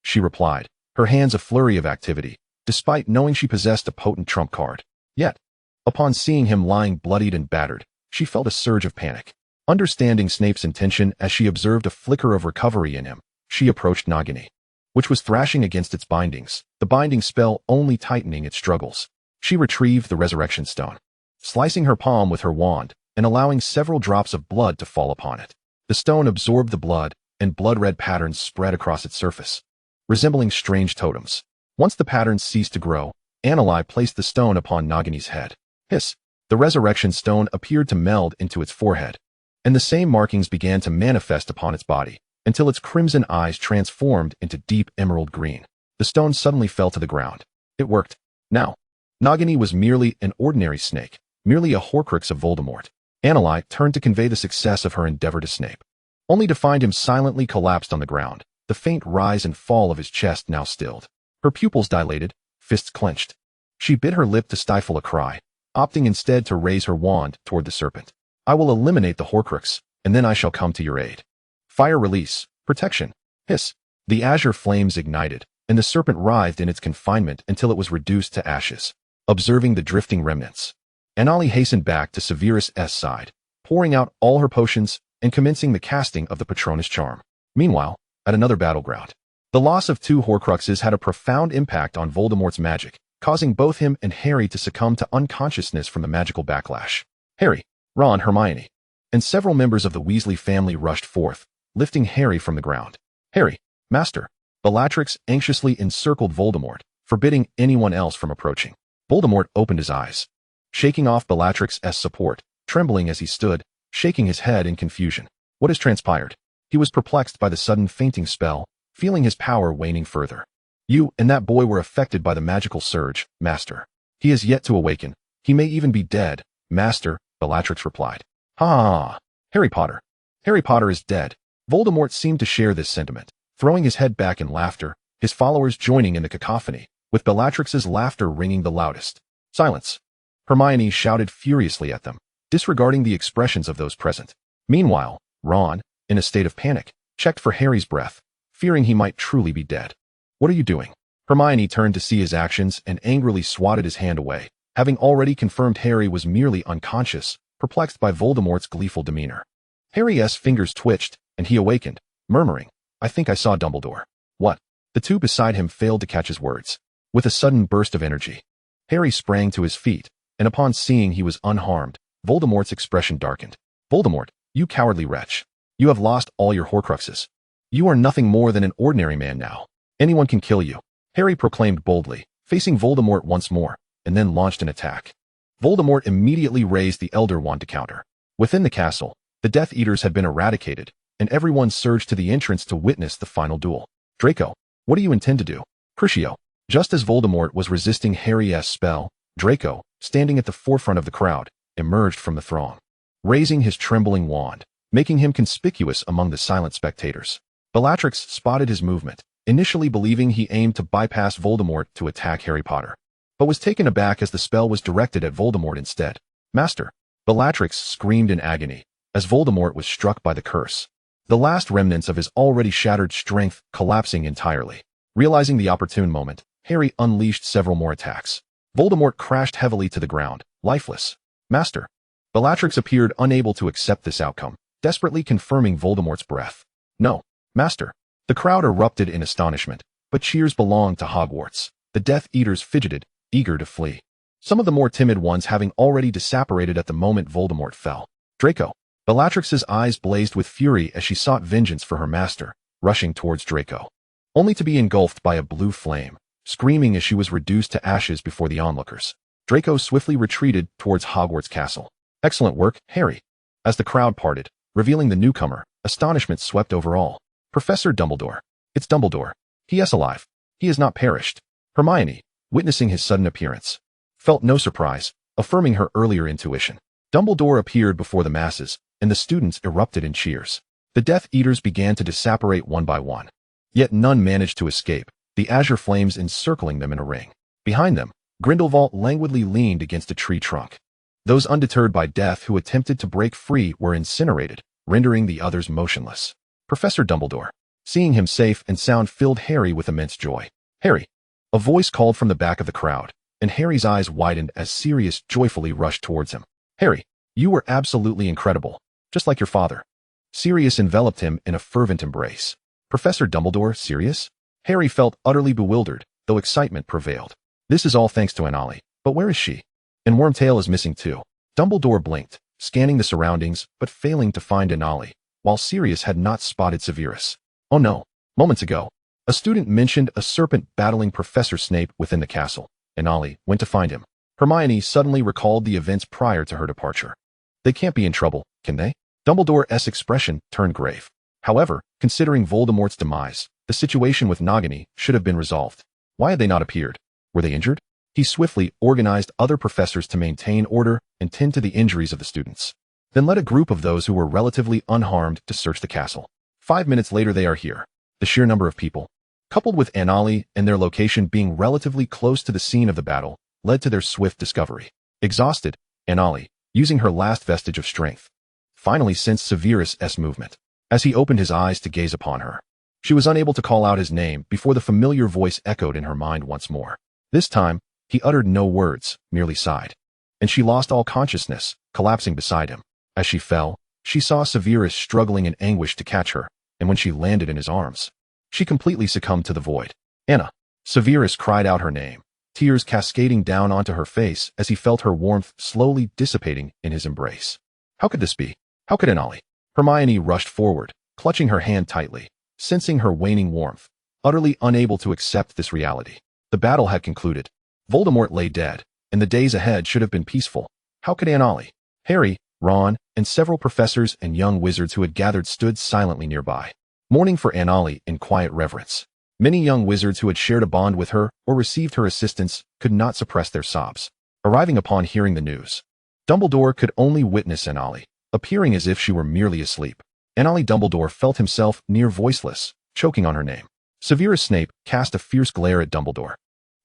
she replied, her hands a flurry of activity, despite knowing she possessed a potent trump card. Yet, upon seeing him lying bloodied and battered, she felt a surge of panic. Understanding Snape's intention as she observed a flicker of recovery in him, she approached Nagini, which was thrashing against its bindings, the binding spell only tightening its struggles. She retrieved the resurrection stone, slicing her palm with her wand and allowing several drops of blood to fall upon it. The stone absorbed the blood, and blood-red patterns spread across its surface, resembling strange totems. Once the patterns ceased to grow, Annalai placed the stone upon Nagini's head. Hiss! The resurrection stone appeared to meld into its forehead, and the same markings began to manifest upon its body, until its crimson eyes transformed into deep emerald green. The stone suddenly fell to the ground. It worked. Now, Nagini was merely an ordinary snake, merely a Horcrux of Voldemort. Annalai turned to convey the success of her endeavor to Snape, only to find him silently collapsed on the ground, the faint rise and fall of his chest now stilled. Her pupils dilated, fists clenched. She bit her lip to stifle a cry, opting instead to raise her wand toward the serpent. I will eliminate the Horcrux, and then I shall come to your aid. Fire release, protection. Hiss! The azure flames ignited, and the serpent writhed in its confinement until it was reduced to ashes. Observing the drifting remnants, Annalai hastened back to Severus' side, pouring out all her potions and commencing the casting of the Patronus charm. Meanwhile, at another battleground, the loss of 2 Horcruxes had a profound impact on Voldemort's magic, causing both him and Harry to succumb to unconsciousness from the magical backlash. Harry, Ron, Hermione, and several members of the Weasley family rushed forth, lifting Harry from the ground. Harry, Master! Bellatrix anxiously encircled Voldemort, forbidding anyone else from approaching. Voldemort opened his eyes, shaking off Bellatrix's support, trembling as he stood, shaking his head in confusion. What has transpired? He was perplexed by the sudden fainting spell, feeling his power waning further. You and that boy were affected by the magical surge, Master. He is yet to awaken. He may even be dead, Master, Bellatrix replied. Ha! Harry Potter. Harry Potter is dead. Voldemort seemed to share this sentiment, throwing his head back in laughter, his followers joining in the cacophony, with Bellatrix's laughter ringing the loudest. Silence! Hermione shouted furiously at them, disregarding the expressions of those present. Meanwhile, Ron, in a state of panic, checked for Harry's breath, fearing he might truly be dead. What are you doing? Hermione turned to see his actions and angrily swatted his hand away, having already confirmed Harry was merely unconscious, perplexed by Voldemort's gleeful demeanor. Harry's fingers twitched, and he awakened, murmuring, "I think I saw Dumbledore." "What?" The two beside him failed to catch his words. With a sudden burst of energy, Harry sprang to his feet, and upon seeing he was unharmed, Voldemort's expression darkened. "Voldemort, you cowardly wretch. You have lost all your Horcruxes. You are nothing more than an ordinary man now. Anyone can kill you," Harry proclaimed boldly, facing Voldemort once more, and then launched an attack. Voldemort immediately raised the Elder Wand to counter. Within the castle, the Death Eaters had been eradicated, and everyone surged to the entrance to witness the final duel. "Draco, what do you intend to do?" "Crucio." Just as Voldemort was resisting Harry's spell, Draco, standing at the forefront of the crowd, emerged from the throng, raising his trembling wand, making him conspicuous among the silent spectators. Bellatrix spotted his movement, initially believing he aimed to bypass Voldemort to attack Harry Potter, but was taken aback as the spell was directed at Voldemort instead. "Master!" Bellatrix screamed in agony, as Voldemort was struck by the curse, the last remnants of his already shattered strength collapsing entirely. Realizing the opportune moment, Harry unleashed several more attacks. Voldemort crashed heavily to the ground, lifeless. "Master!" Bellatrix appeared unable to accept this outcome, desperately confirming Voldemort's breath. "No, Master!" The crowd erupted in astonishment, but cheers belonged to Hogwarts. The Death Eaters fidgeted, eager to flee, some of the more timid ones having already disapparated at the moment Voldemort fell. "Draco!" Bellatrix's eyes blazed with fury as she sought vengeance for her master, rushing towards Draco, only to be engulfed by a blue flame, screaming as she was reduced to ashes before the onlookers. Draco swiftly retreated towards Hogwarts Castle. "Excellent work, Harry." As the crowd parted, revealing the newcomer, astonishment swept over all. "Professor Dumbledore. It's Dumbledore. He is alive. He has not perished." Hermione, witnessing his sudden appearance, felt no surprise, affirming her earlier intuition. Dumbledore appeared before the masses, and the students erupted in cheers. The Death Eaters began to disapparate one by one, yet none managed to escape, the azure flames encircling them in a ring. Behind them, Grindelwald languidly leaned against a tree trunk. Those undeterred by death who attempted to break free were incinerated, rendering the others motionless. Professor Dumbledore, seeing him safe and sound, filled Harry with immense joy. "Harry!" A voice called from the back of the crowd, and Harry's eyes widened as Sirius joyfully rushed towards him. "Harry, you were absolutely incredible, just like your father." Sirius enveloped him in a fervent embrace. "Professor Dumbledore, Sirius?" Harry felt utterly bewildered, though excitement prevailed. "This is all thanks to Anali, but where is she? And Wormtail is missing too." Dumbledore blinked, scanning the surroundings, but failing to find Anali, while Sirius had not spotted Severus. "Oh no, moments ago, a student mentioned a serpent battling Professor Snape within the castle. Anali went to find him." Hermione suddenly recalled the events prior to her departure. "They can't be in trouble, can they?" Dumbledore's expression turned grave. However, considering Voldemort's demise, the situation with Nagini should have been resolved. Why had they not appeared? Were they injured? He swiftly organized other professors to maintain order and tend to the injuries of the students. Then led a group of those who were relatively unharmed to search the castle. 5 minutes later they are here. The sheer number of people, coupled with Anali and their location being relatively close to the scene of the battle, led to their swift discovery. Exhausted, Anali, using her last vestige of strength, finally sensed Severus' movement. As he opened his eyes to gaze upon her, she was unable to call out his name before the familiar voice echoed in her mind once more. This time, he uttered no words, merely sighed, and she lost all consciousness, collapsing beside him. As she fell, she saw Severus struggling in anguish to catch her, and when she landed in his arms, she completely succumbed to the void. "Anna!" Severus cried out her name, tears cascading down onto her face as he felt her warmth slowly dissipating in his embrace. How could this be? How could Anali? Hermione rushed forward, clutching her hand tightly, sensing her waning warmth, utterly unable to accept this reality. The battle had concluded. Voldemort lay dead, and the days ahead should have been peaceful. How could Anali? Harry, Ron, and several professors and young wizards who had gathered stood silently nearby, mourning for Anali in quiet reverence. Many young wizards who had shared a bond with her or received her assistance could not suppress their sobs. Arriving upon hearing the news, Dumbledore could only witness Anali, appearing as if she were merely asleep. Anali Dumbledore felt himself near voiceless, choking on her name. Severus Snape cast a fierce glare at Dumbledore,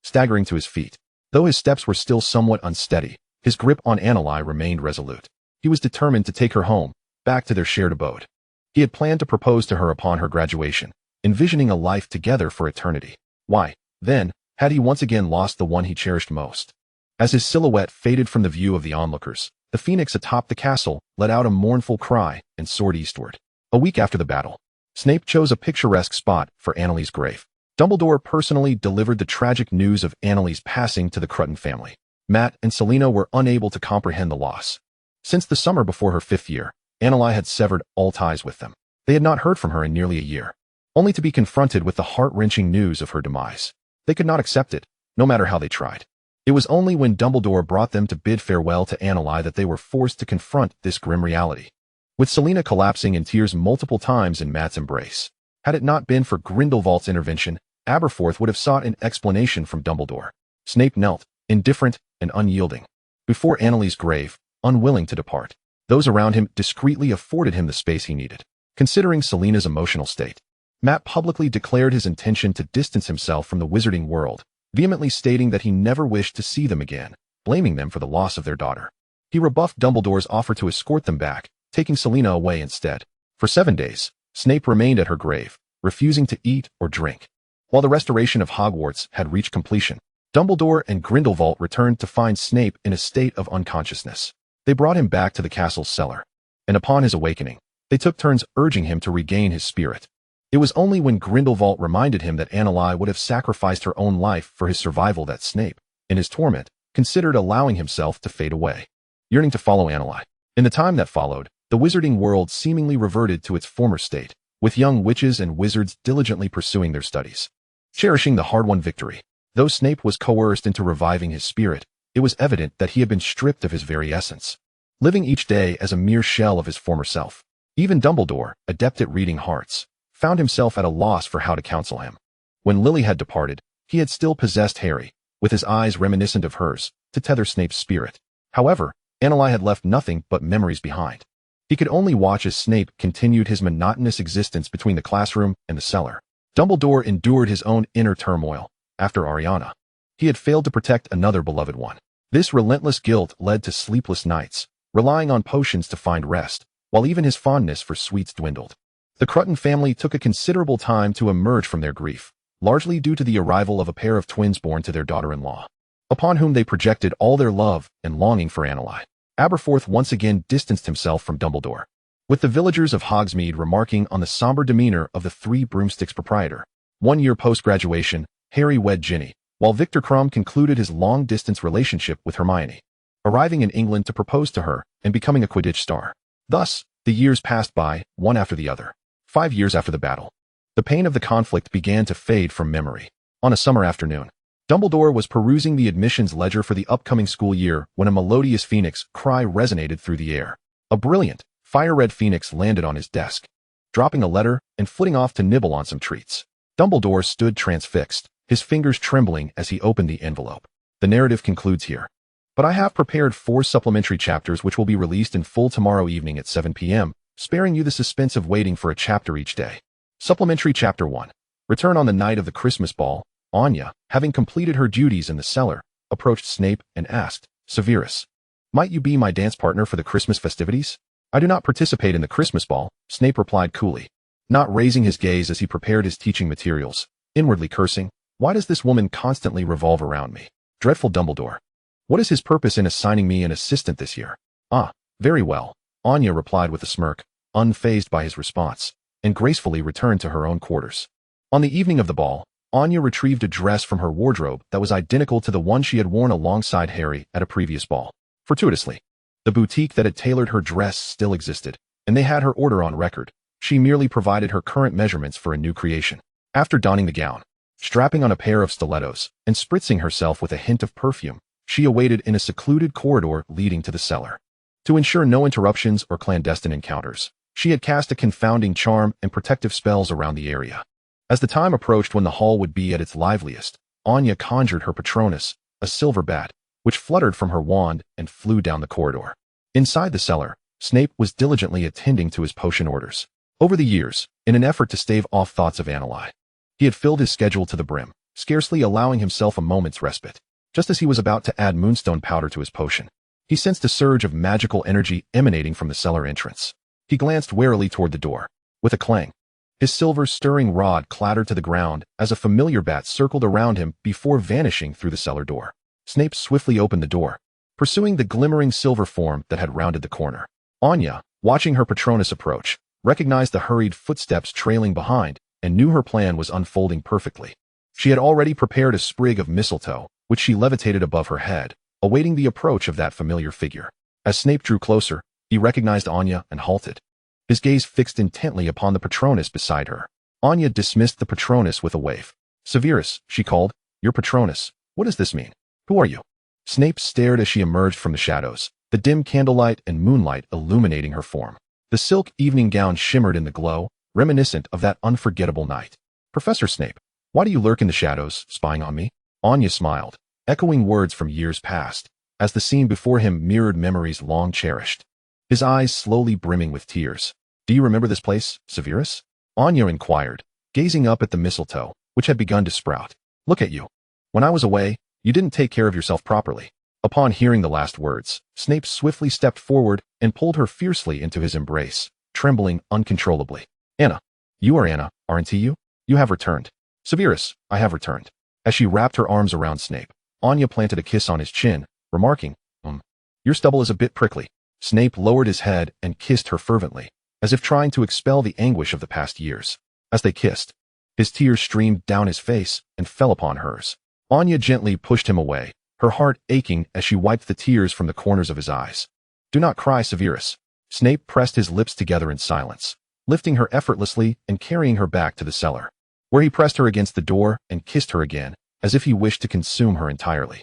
staggering to his feet. Though his steps were still somewhat unsteady, his grip on Anali remained resolute. He was determined to take her home, back to their shared abode. He had planned to propose to her upon her graduation, envisioning a life together for eternity. Why, Then, had he once again lost the one he cherished most? As his silhouette faded from the view of the onlookers, the phoenix atop the castle let out a mournful cry and soared eastward. A week after the battle, Snape chose a picturesque spot for Annalie's grave. Dumbledore personally delivered the tragic news of Annalie's passing to the Crutton family. Matt and Selina were unable to comprehend the loss. Since the summer before her 5th year, Annalie had severed all ties with them. They had not heard from her in nearly a year, only to be confronted with the heart-wrenching news of her demise. They could not accept it, no matter how they tried. It was only when Dumbledore brought them to bid farewell to Annalie that they were forced to confront this grim reality. With Selina collapsing in tears multiple times in Matt's embrace. Had it not been for Grindelwald's intervention, Aberforth would have sought an explanation from Dumbledore. Snape knelt, indifferent and unyielding, before Annalie's grave, unwilling to depart. Those around him discreetly afforded him the space he needed. Considering Selina's emotional state, Matt publicly declared his intention to distance himself from the wizarding world, vehemently stating that he never wished to see them again, blaming them for the loss of their daughter. He rebuffed Dumbledore's offer to escort them back, taking Selina away instead. For 7 days, Snape remained at her grave, refusing to eat or drink. While the restoration of Hogwarts had reached completion, Dumbledore and Grindelwald returned to find Snape in a state of unconsciousness. They brought him back to the castle's cellar, and upon his awakening, they took turns urging him to regain his spirit. It was only when Grindelwald reminded him that Annalie would have sacrificed her own life for his survival that Snape, in his torment, considered allowing himself to fade away, yearning to follow Annalie. In the time that followed, the wizarding world seemingly reverted to its former state, with young witches and wizards diligently pursuing their studies, cherishing the hard-won victory. Though Snape was coerced into reviving his spirit, it was evident that he had been stripped of his very essence, living each day as a mere shell of his former self. Even Dumbledore, adept at reading hearts, found himself at a loss for how to counsel him. When Lily had departed, he had still possessed Harry, with his eyes reminiscent of hers, to tether Snape's spirit. However, Annalie had left nothing but memories behind. He could only watch as Snape continued his monotonous existence between the classroom and the cellar. Dumbledore endured his own inner turmoil. After Ariana, he had failed to protect another beloved one. This relentless guilt led to sleepless nights, relying on potions to find rest, while even his fondness for sweets dwindled. The Crutton family took a considerable time to emerge from their grief, largely due to the arrival of a pair of twins born to their daughter-in-law, upon whom they projected all their love and longing for Annalie. Aberforth once again distanced himself from Dumbledore, with the villagers of Hogsmeade remarking on the somber demeanor of the Three Broomsticks proprietor. 1 year post-graduation, Harry wed Ginny, while Victor Crumb concluded his long-distance relationship with Hermione, arriving in England to propose to her and becoming a Quidditch star. Thus, the years passed by, one after the other. 5 years after the battle, the pain of the conflict began to fade from memory. On a summer afternoon, Dumbledore was perusing the admissions ledger for the upcoming school year when a melodious phoenix cry resonated through the air. A brilliant, fire-red phoenix landed on his desk, dropping a letter and flitting off to nibble on some treats. Dumbledore stood transfixed, his fingers trembling as he opened the envelope. The narrative concludes here, but I have prepared 4 supplementary chapters which will be released in full tomorrow evening at 7 p.m., sparing you the suspense of waiting for a chapter each day. Supplementary Chapter 1. Return on the night of the Christmas ball. Anya, having completed her duties in the cellar, approached Snape and asked, "Severus, might you be my dance partner for the Christmas festivities?" "I do not participate in the Christmas ball," Snape replied coolly, not raising his gaze as he prepared his teaching materials, inwardly cursing, "Why does this woman constantly revolve around me? Dreadful Dumbledore. What is his purpose in assigning me an assistant this year?" "Ah, very well," Anya replied with a smirk, unfazed by his response, and gracefully returned to her own quarters. On the evening of the ball, Anya retrieved a dress from her wardrobe that was identical to the one she had worn alongside Harry at a previous ball. Fortuitously, the boutique that had tailored her dress still existed, and they had her order on record. She merely provided her current measurements for a new creation. After donning the gown, strapping on a pair of stilettos, and spritzing herself with a hint of perfume, she awaited in a secluded corridor leading to the cellar. To ensure no interruptions or clandestine encounters, she had cast a confounding charm and protective spells around the area. As the time approached when the hall would be at its liveliest, Anya conjured her Patronus, a silver bat, which fluttered from her wand and flew down the corridor. Inside the cellar, Snape was diligently attending to his potion orders. Over the years, in an effort to stave off thoughts of Annalie, he had filled his schedule to the brim, scarcely allowing himself a moment's respite. Just as he was about to add moonstone powder to his potion, he sensed a surge of magical energy emanating from the cellar entrance. He glanced warily toward the door. With a clang, His silver stirring rod clattered to the ground as a familiar bat circled around him before vanishing through the cellar door. Snape swiftly opened the door, pursuing the glimmering silver form that had rounded the corner. Anya, watching her Patronus approach, recognized the hurried footsteps trailing behind and knew her plan was unfolding perfectly. She had already prepared a sprig of mistletoe, which she levitated above her head, awaiting the approach of that familiar figure. As Snape drew closer, he recognized Anya and halted, his gaze fixed intently upon the Patronus beside her. Anya dismissed the Patronus with a wave. "Severus," she called, "your Patronus. What does this mean? Who are you?" Snape stared as she emerged from the shadows, the dim candlelight and moonlight illuminating her form. The silk evening gown shimmered in the glow, reminiscent of that unforgettable night. "Professor Snape, why do you lurk in the shadows, spying on me?" Anya smiled, echoing words from years past, as the scene before him mirrored memories long cherished, his eyes slowly brimming with tears. "Do you remember this place, Severus?" Anya inquired, gazing up at the mistletoe, which had begun to sprout. "Look at you. When I was away, you didn't take care of yourself properly." Upon hearing the last words, Snape swiftly stepped forward and pulled her fiercely into his embrace, trembling uncontrollably. "Anna. You are Anna, aren't you? You have returned." "Severus, I have returned." As she wrapped her arms around Snape, Anya planted a kiss on his chin, remarking, "Your stubble is a bit prickly." Snape lowered his head and kissed her fervently, as if trying to expel the anguish of the past years. As they kissed, his tears streamed down his face and fell upon hers. Anya gently pushed him away, her heart aching as she wiped the tears from the corners of his eyes. "Do not cry, Severus." Snape pressed his lips together in silence, lifting her effortlessly and carrying her back to the cellar, where he pressed her against the door and kissed her again, as if he wished to consume her entirely.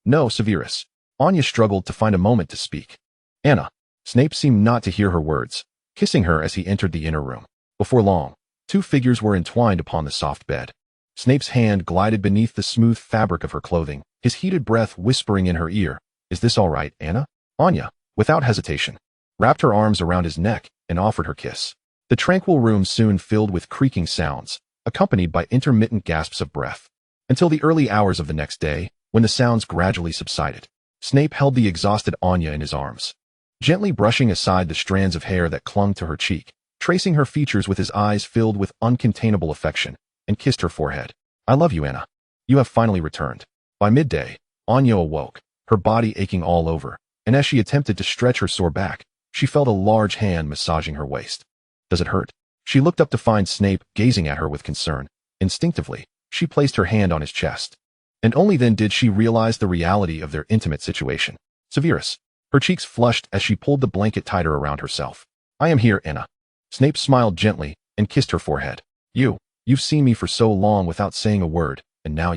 No, Severus." Anya struggled to find a moment to speak. "Anna." Snape seemed not to hear her words, kissing her as he entered the inner room. Before long, two figures were entwined upon the soft bed. Snape's hand glided beneath the smooth fabric of her clothing, his heated breath whispering in her ear, "Is this all right, Anna?" Anya, without hesitation, wrapped her arms around his neck and offered her kiss. The tranquil room soon filled with creaking sounds, accompanied by intermittent gasps of breath, until the early hours of the next day, when the sounds gradually subsided. Snape held the exhausted Anya in his arms, gently brushing aside the strands of hair that clung to her cheek, tracing her features with his eyes filled with uncontainable affection, and kissed her forehead. "I love you, Anna. You have finally returned." By midday, Anya awoke, her body aching all over, and as she attempted to stretch her sore back, she felt a large hand massaging her waist. "Does it hurt?" She looked up to find Snape gazing at her with concern. Instinctively, she placed her hand on his chest, and only then did she realize the reality of their intimate situation. "Severus." Her cheeks flushed as she pulled the blanket tighter around herself. "I am here, Anna." Snape smiled gently and kissed her forehead. You've seen me for so long without saying a word, and now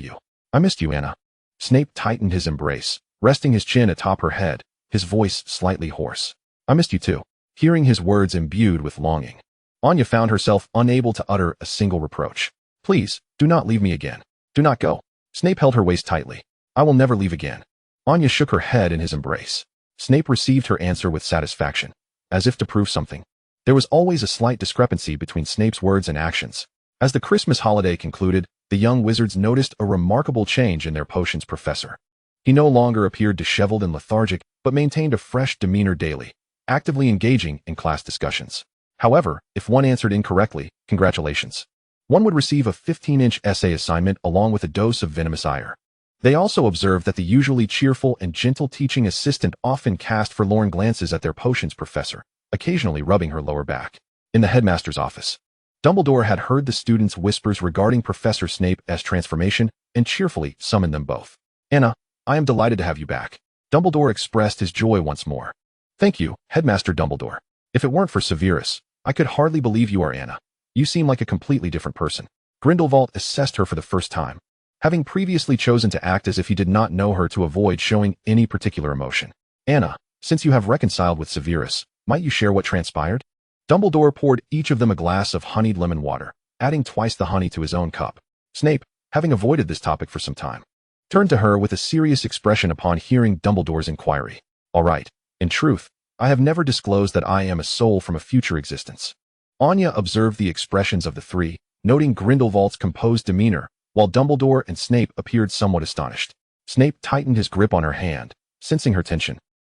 I missed you, Anna." Snape tightened his embrace, resting his chin atop her head, his voice slightly hoarse. "I missed you too." Hearing his words imbued with longing, Anya found herself unable to utter a single reproach. "Please, do not leave me again. Do not go." Snape held her waist tightly. "I will never leave again." Anya shook her head in his embrace. Snape received her answer with satisfaction, as if to prove something. There was always a slight discrepancy between Snape's words and actions. As the Christmas holiday concluded, the young wizards noticed a remarkable change in their potions professor. He no longer appeared disheveled and lethargic, but maintained a fresh demeanor daily, actively engaging in class discussions. However, if one answered incorrectly, congratulations. One would receive a 15-inch essay assignment along with a dose of venomous ire. They also observed that the usually cheerful and gentle teaching assistant often cast forlorn glances at their potions professor, occasionally rubbing her lower back. In the headmaster's office, Dumbledore had heard the students' whispers regarding Professor Snape's transformation and cheerfully summoned them both. "Anna, I am delighted to have you back." Dumbledore expressed his joy once more. "Thank you, Headmaster Dumbledore. If it weren't for Severus, I could hardly believe you are Anna. You seem like a completely different person." Grindelwald assessed her for the first time, having previously chosen to act as if he did not know her to avoid showing any particular emotion. "Anna, since you have reconciled with Severus, might you share what transpired?" Dumbledore poured each of them a glass of honeyed lemon water, adding twice the honey to his own cup. Snape, having avoided this topic for some time, turned to her with a serious expression upon hearing Dumbledore's inquiry. "All right. In truth, I have never disclosed that I am a soul from a future existence." Anya observed the expressions of the three, noting Grindelwald's composed demeanor, while Dumbledore and Snape appeared somewhat astonished. Snape tightened his grip on her hand, sensing her tension,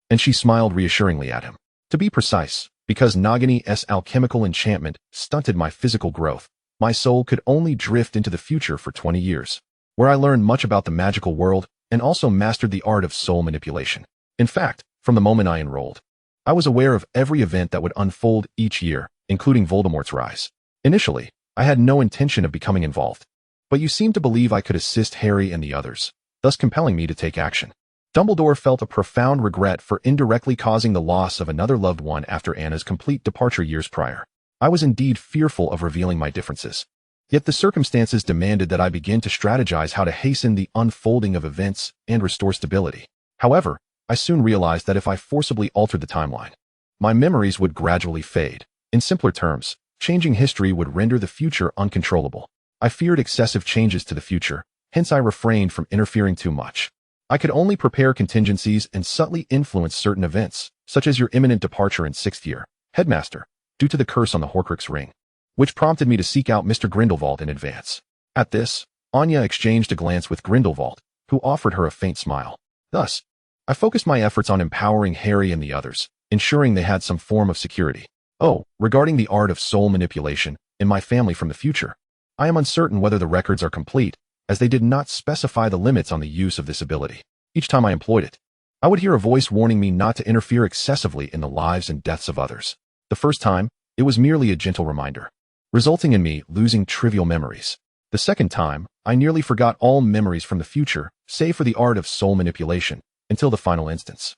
and she smiled reassuringly at him. "To be precise, Because Nagini's alchemical enchantment stunted my physical growth, my soul could only drift into the future for 20 years, where I learned much about the magical world and also mastered the art of soul manipulation. In fact, from the moment I enrolled, I was aware of every event that would unfold each year, including Voldemort's rise. Initially, I had no intention of becoming involved, but you seemed to believe I could assist Harry and the others, thus compelling me to take action. Dumbledore felt a profound regret for indirectly causing the loss of another loved one after Anna's complete departure years prior. I was indeed fearful of revealing my differences. Yet the circumstances demanded that I begin to strategize how to hasten the unfolding of events and restore stability. However, I soon realized that if I forcibly altered the timeline, my memories would gradually fade. In simpler terms, changing history would render the future uncontrollable. I feared excessive changes to the future, hence I refrained from interfering too much. I could only prepare contingencies and subtly influence certain events, such as your imminent departure in 6th year, Headmaster, due to the curse on the Horcrux ring, which prompted me to seek out Mr. Grindelwald in advance. At this, Anya exchanged a glance with Grindelwald, who offered her a faint smile. Thus, I focused my efforts on empowering Harry and the others, ensuring they had some form of security. Oh, regarding the art of soul manipulation in my family from the future, I am uncertain whether the records are complete, as they did not specify the limits on the use of this ability. Each time I employed it, I would hear a voice warning me not to interfere excessively in the lives and deaths of others. The first time, it was merely a gentle reminder, resulting in me losing trivial memories. The second time, I nearly forgot all memories from the future, save for the art of soul manipulation, until the final instance.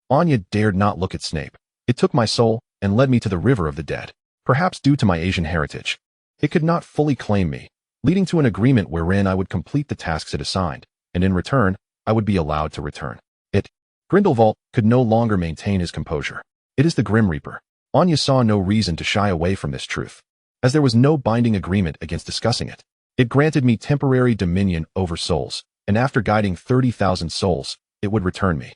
Anya dared not look at Snape. It took my soul and led me to the river of the dead. Perhaps due to my Asian heritage, it could not fully claim me, leading to an agreement wherein I would complete the tasks it assigned, and in return, I would be allowed to return. Grindelwald could no longer maintain his composure. It is the Grim Reaper. Anya saw no reason to shy away from this truth, as there was no binding agreement against discussing it. It granted me temporary dominion over souls, and after guiding 30,000 souls, it would return me.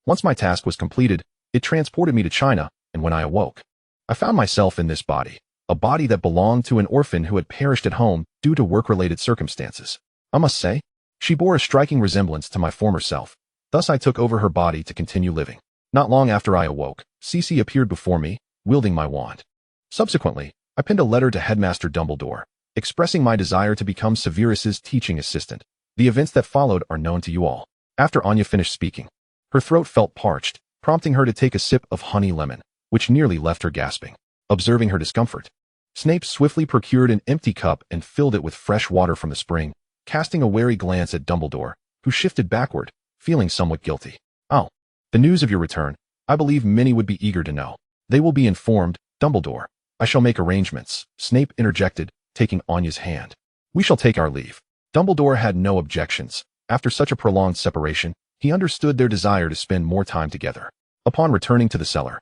Once my task was completed, it transported me to China, and when I awoke, I found myself in this body, a body that belonged to an orphan who had perished at home due to work-related circumstances. I must say, she bore a striking resemblance to my former self. Thus I took over her body to continue living. Not long after I awoke, Cece appeared before me, wielding my wand. Subsequently, I penned a letter to Headmaster Dumbledore, expressing my desire to become Severus's teaching assistant. The events that followed are known to you all. After Anya finished speaking, her throat felt parched, prompting her to take a sip of honey lemon, which nearly left her gasping. Observing her discomfort, Snape swiftly procured an empty cup and filled it with fresh water from the spring, casting a wary glance at Dumbledore, who shifted backward, feeling somewhat guilty. Oh, the news of your return, I believe many would be eager to know. They will be informed, Dumbledore. I shall make arrangements, Snape interjected, taking Anya's hand. We shall take our leave. Dumbledore had no objections. After such a prolonged separation, he understood their desire to spend more time together. Upon returning to the cellar,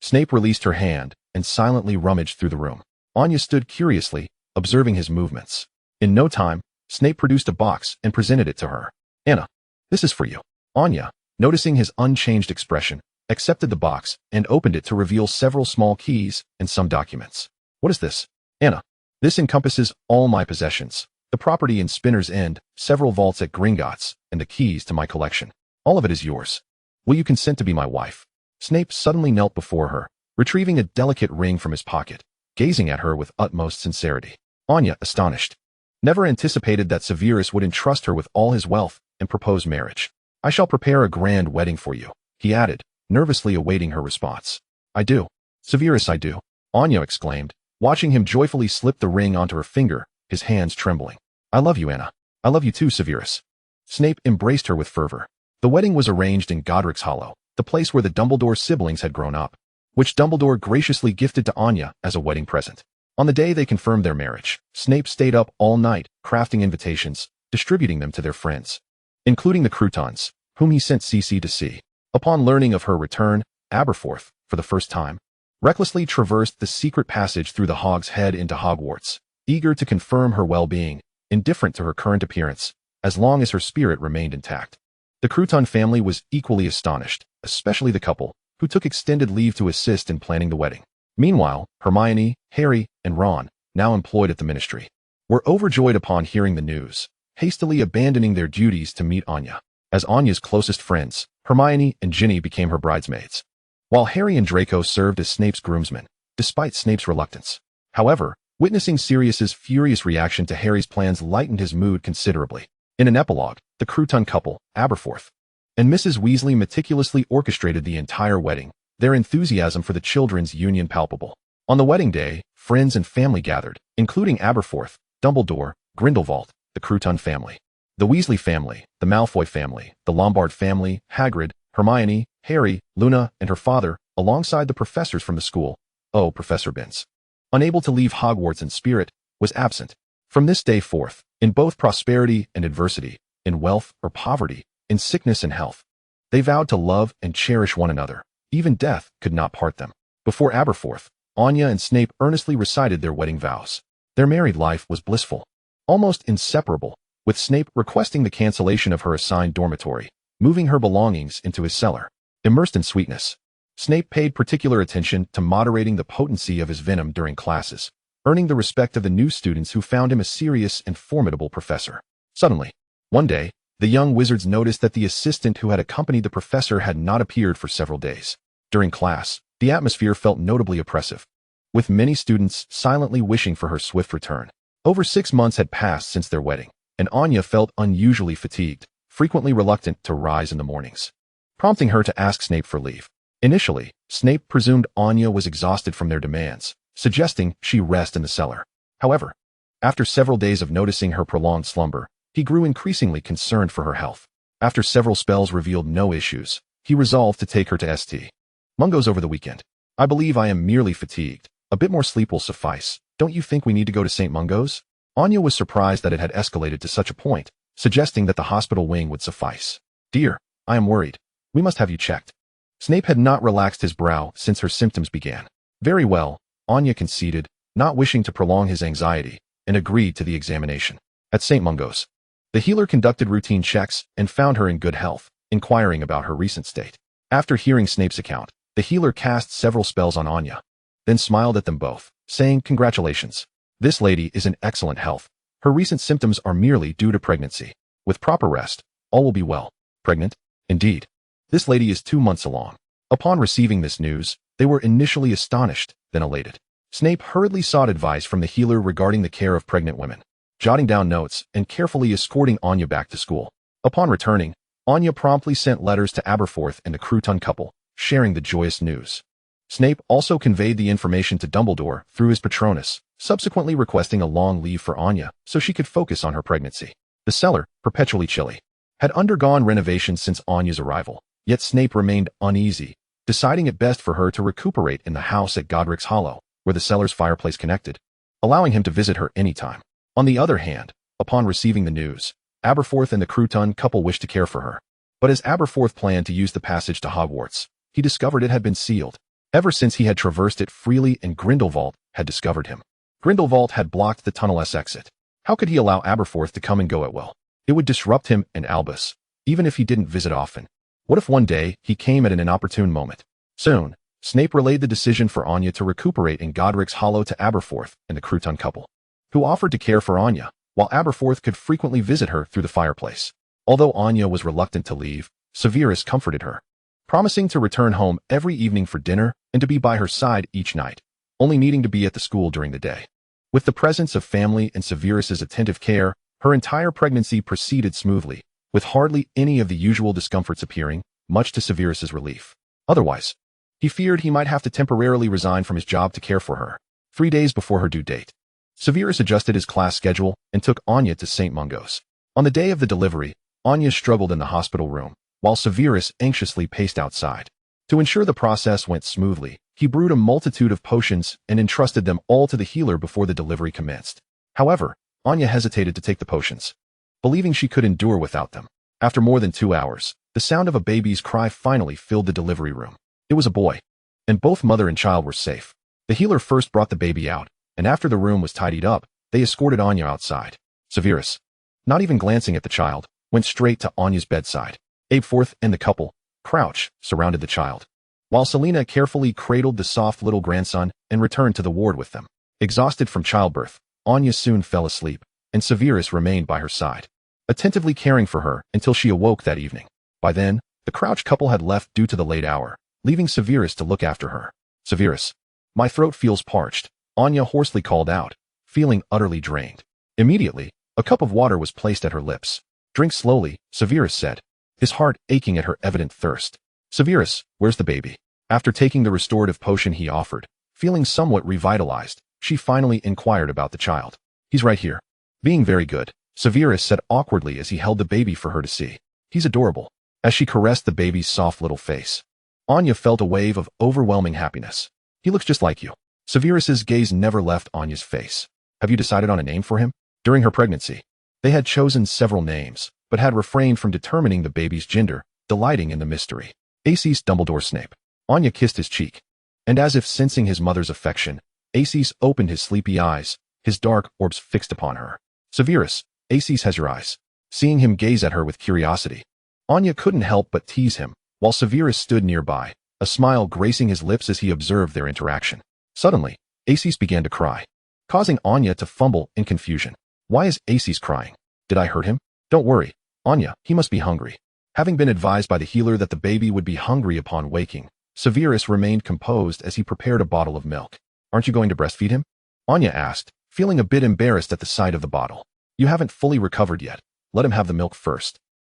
Snape released her hand and silently rummaged through the room. Anya stood curiously, observing his movements. In no time, Snape produced a box and presented it to her. Anna, this is for you. Anya, noticing his unchanged expression, accepted the box and opened it to reveal several small keys and some documents. What is this? Anna, this encompasses all my possessions, the property in Spinner's End, several vaults at Gringotts, and the keys to my collection. All of it is yours. Will you consent to be my wife? Snape suddenly knelt before her, retrieving a delicate ring from his pocket, gazing at her with utmost sincerity. Anya, astonished, never anticipated that Severus would entrust her with all his wealth and propose marriage. I shall prepare a grand wedding for you, he added, nervously awaiting her response. I do. Severus, I do, Anya exclaimed, watching him joyfully slip the ring onto her finger, his hands trembling. I love you, Anna. I love you too, Severus. Snape embraced her with fervor. The wedding was arranged in Godric's Hollow, the place where the Dumbledore siblings had grown up, which Dumbledore graciously gifted to Anya as a wedding present. On the day they confirmed their marriage, Snape stayed up all night, crafting invitations, distributing them to their friends, including the Croutons, whom he sent Cece to see. Upon learning of her return, Aberforth, for the first time, recklessly traversed the secret passage through the Hog's Head into Hogwarts, eager to confirm her well-being, indifferent to her current appearance, as long as her spirit remained intact. The Crouton family was equally astonished, especially the couple, who took extended leave to assist in planning the wedding. Meanwhile, Hermione, Harry, and Ron, now employed at the ministry, were overjoyed upon hearing the news, hastily abandoning their duties to meet Anya. As Anya's closest friends, Hermione and Ginny became her bridesmaids, while Harry and Draco served as Snape's groomsmen. despite Snape's reluctance. However, witnessing Sirius's furious reaction to Harry's plans lightened his mood considerably. In an epilogue, the Crouton couple, Aberforth and Mrs. Weasley meticulously orchestrated the entire wedding, their enthusiasm for the children's union palpable. On the wedding day, friends and family gathered, including Aberforth, Dumbledore, Grindelwald, the Crouton family, the Weasley family, the Malfoy family, the Lombard family, Hagrid, Hermione, Harry, Luna, and her father, alongside the professors from the school. Oh, Professor Binns, unable to leave Hogwarts in spirit, was absent. From this day forth, in both prosperity and adversity, in wealth or poverty, in sickness and health, they vowed to love and cherish one another. Even death could not part them. Before Aberforth, Anya and Snape earnestly recited their wedding vows. Their married life was blissful, almost inseparable, with Snape requesting the cancellation of her assigned dormitory, moving her belongings into his cellar. Immersed in sweetness, Snape paid particular attention to moderating the potency of his venom during classes, earning the respect of the new students who found him a serious and formidable professor. Suddenly, one day, the young wizards noticed that the assistant who had accompanied the professor had not appeared for several days. During class, the atmosphere felt notably oppressive, with many students silently wishing for her swift return. Over 6 months had passed since their wedding, and Anya felt unusually fatigued, frequently reluctant to rise in the mornings, prompting her to ask Snape for leave. Initially, Snape presumed Anya was exhausted from their demands, suggesting she rest in the cellar. However, after several days of noticing her prolonged slumber, he grew increasingly concerned for her health. After several spells revealed no issues, he resolved to take her to St. Mungo's over the weekend. I believe I am merely fatigued. A bit more sleep will suffice. Don't you think we need to go to St. Mungo's? Anya was surprised that it had escalated to such a point, suggesting that the hospital wing would suffice. Dear, I am worried. We must have you checked. Snape had not relaxed his brow since her symptoms began. Very well, Anya conceded, not wishing to prolong his anxiety, and agreed to the examination. At St. Mungo's, the healer conducted routine checks and found her in good health, inquiring about her recent state. After hearing Snape's account, the healer cast several spells on Anya, then smiled at them both, saying, "Congratulations. This lady is in excellent health. Her recent symptoms are merely due to pregnancy. With proper rest, all will be well." Pregnant? Indeed. This lady is 2 months along. Upon receiving this news, they were initially astonished, then elated. Snape hurriedly sought advice from the healer regarding the care of pregnant women, jotting down notes and carefully escorting Anya back to school. Upon returning, Anya promptly sent letters to Aberforth and the Crouton couple, sharing the joyous news. Snape also conveyed the information to Dumbledore through his Patronus, subsequently requesting a long leave for Anya so she could focus on her pregnancy. The cellar, perpetually chilly, had undergone renovations since Anya's arrival, yet Snape remained uneasy, deciding it best for her to recuperate in the house at Godric's Hollow, where the cellar's fireplace connected, allowing him to visit her anytime. On the other hand, upon receiving the news, Aberforth and the Crouton couple wished to care for her. But as Aberforth planned to use the passage to Hogwarts, he discovered it had been sealed. Ever since he had traversed it freely and Grindelwald had discovered him, Grindelwald had blocked the tunnel's exit. How could he allow Aberforth to come and go at will? It would disrupt him and Albus, even if he didn't visit often. What if one day he came at an inopportune moment? Soon, Snape relayed the decision for Anya to recuperate in Godric's Hollow to Aberforth and the Crouton couple, who offered to care for Anya, while Aberforth could frequently visit her through the fireplace. Although Anya was reluctant to leave, Severus comforted her, promising to return home every evening for dinner and to be by her side each night, only needing to be at the school during the day. With the presence of family and Severus's attentive care, her entire pregnancy proceeded smoothly, with hardly any of the usual discomforts appearing, much to Severus's relief. Otherwise, he feared he might have to temporarily resign from his job to care for her. 3 days before her due date, Severus adjusted his class schedule and took Anya to St. Mungo's. On the day of the delivery, Anya struggled in the hospital room, while Severus anxiously paced outside. To ensure the process went smoothly, he brewed a multitude of potions and entrusted them all to the healer before the delivery commenced. However, Anya hesitated to take the potions, believing she could endure without them. After more than 2 hours, the sound of a baby's cry finally filled the delivery room. It was a boy, and both mother and child were safe. The healer first brought the baby out, and after the room was tidied up, they escorted Anya outside. Severus, not even glancing at the child, went straight to Anya's bedside. Aberforth and the couple, crouched, surrounded the child, while Selena carefully cradled the soft little grandson and returned to the ward with them. Exhausted from childbirth, Anya soon fell asleep, and Severus remained by her side, attentively caring for her until she awoke that evening. By then, the Crouch couple had left due to the late hour, leaving Severus to look after her. Severus, My throat feels parched, Anya hoarsely called out, feeling utterly drained. Immediately, a cup of water was placed at her lips. Drink slowly, Severus said, his heart aching at her evident thirst. Severus, where's the baby? After taking the restorative potion he offered, feeling somewhat revitalized, she finally inquired about the child. He's right here. Being very good, Severus said awkwardly as he held the baby for her to see. He's adorable. As she caressed the baby's soft little face, Anya felt a wave of overwhelming happiness. He looks just like you. Severus's gaze never left Anya's face. Have you decided on a name for him? During her pregnancy, they had chosen several names, but had refrained from determining the baby's gender, delighting in the mystery. Aces Dumbledore Snape. Anya kissed his cheek, and as if sensing his mother's affection, Aces opened his sleepy eyes, his dark orbs fixed upon her. Severus, Aces has your eyes. Seeing him gaze at her with curiosity, Anya couldn't help but tease him, while Severus stood nearby, a smile gracing his lips as he observed their interaction. Suddenly, Aces began to cry, causing Anya to fumble in confusion. Why is Aces crying? Did I hurt him? Don't worry, Anya, he must be hungry. Having been advised by the healer that the baby would be hungry upon waking, Severus remained composed as he prepared a bottle of milk. Aren't you going to breastfeed him? Anya asked, feeling a bit embarrassed at the sight of the bottle. You haven't fully recovered yet. Let him have the milk first.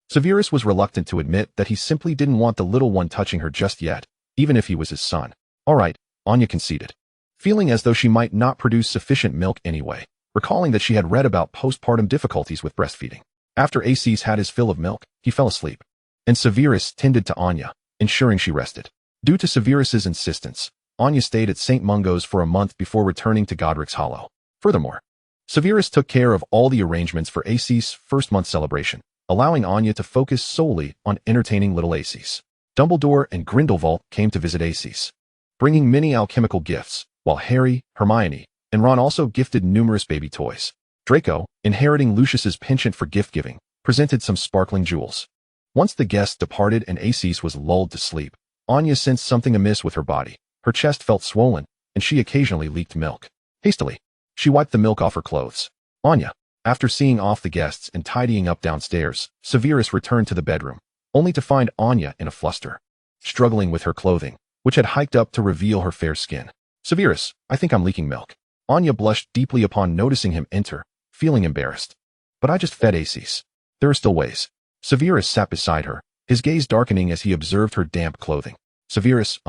Severus was reluctant to admit that he simply didn't want the little one touching her just yet, even if he was his son. All right, Anya conceded, feeling as though she might not produce sufficient milk anyway, recalling that she had read about postpartum difficulties with breastfeeding. After Aces had his fill of milk, he fell asleep, and Severus tended to Anya, ensuring she rested. Due to Severus's insistence, Anya stayed at St. Mungo's for a month before returning to Godric's Hollow. Furthermore, Severus took care of all the arrangements for Aces' first-month celebration, allowing Anya to focus solely on entertaining little Aces. Dumbledore and Grindelwald came to visit Aces, bringing many alchemical gifts, while Harry, Hermione, and Ron also gifted numerous baby toys. Draco, inheriting Lucius's penchant for gift-giving, presented some sparkling jewels. Once the guests departed and Aces was lulled to sleep, Anya sensed something amiss with her body. Her chest felt swollen, and she occasionally leaked milk. Hastily, she wiped the milk off her clothes. Anya, after seeing off the guests and tidying up downstairs, Severus returned to the bedroom, only to find Anya in a fluster, struggling with her clothing, which had hiked up to reveal her fair skin. Severus, I think I'm leaking milk. Anya blushed deeply upon noticing him enter, feeling embarrassed. But I just fed Aces. There are still ways. Severus sat beside her, his gaze darkening as he observed her damp clothing. Severus,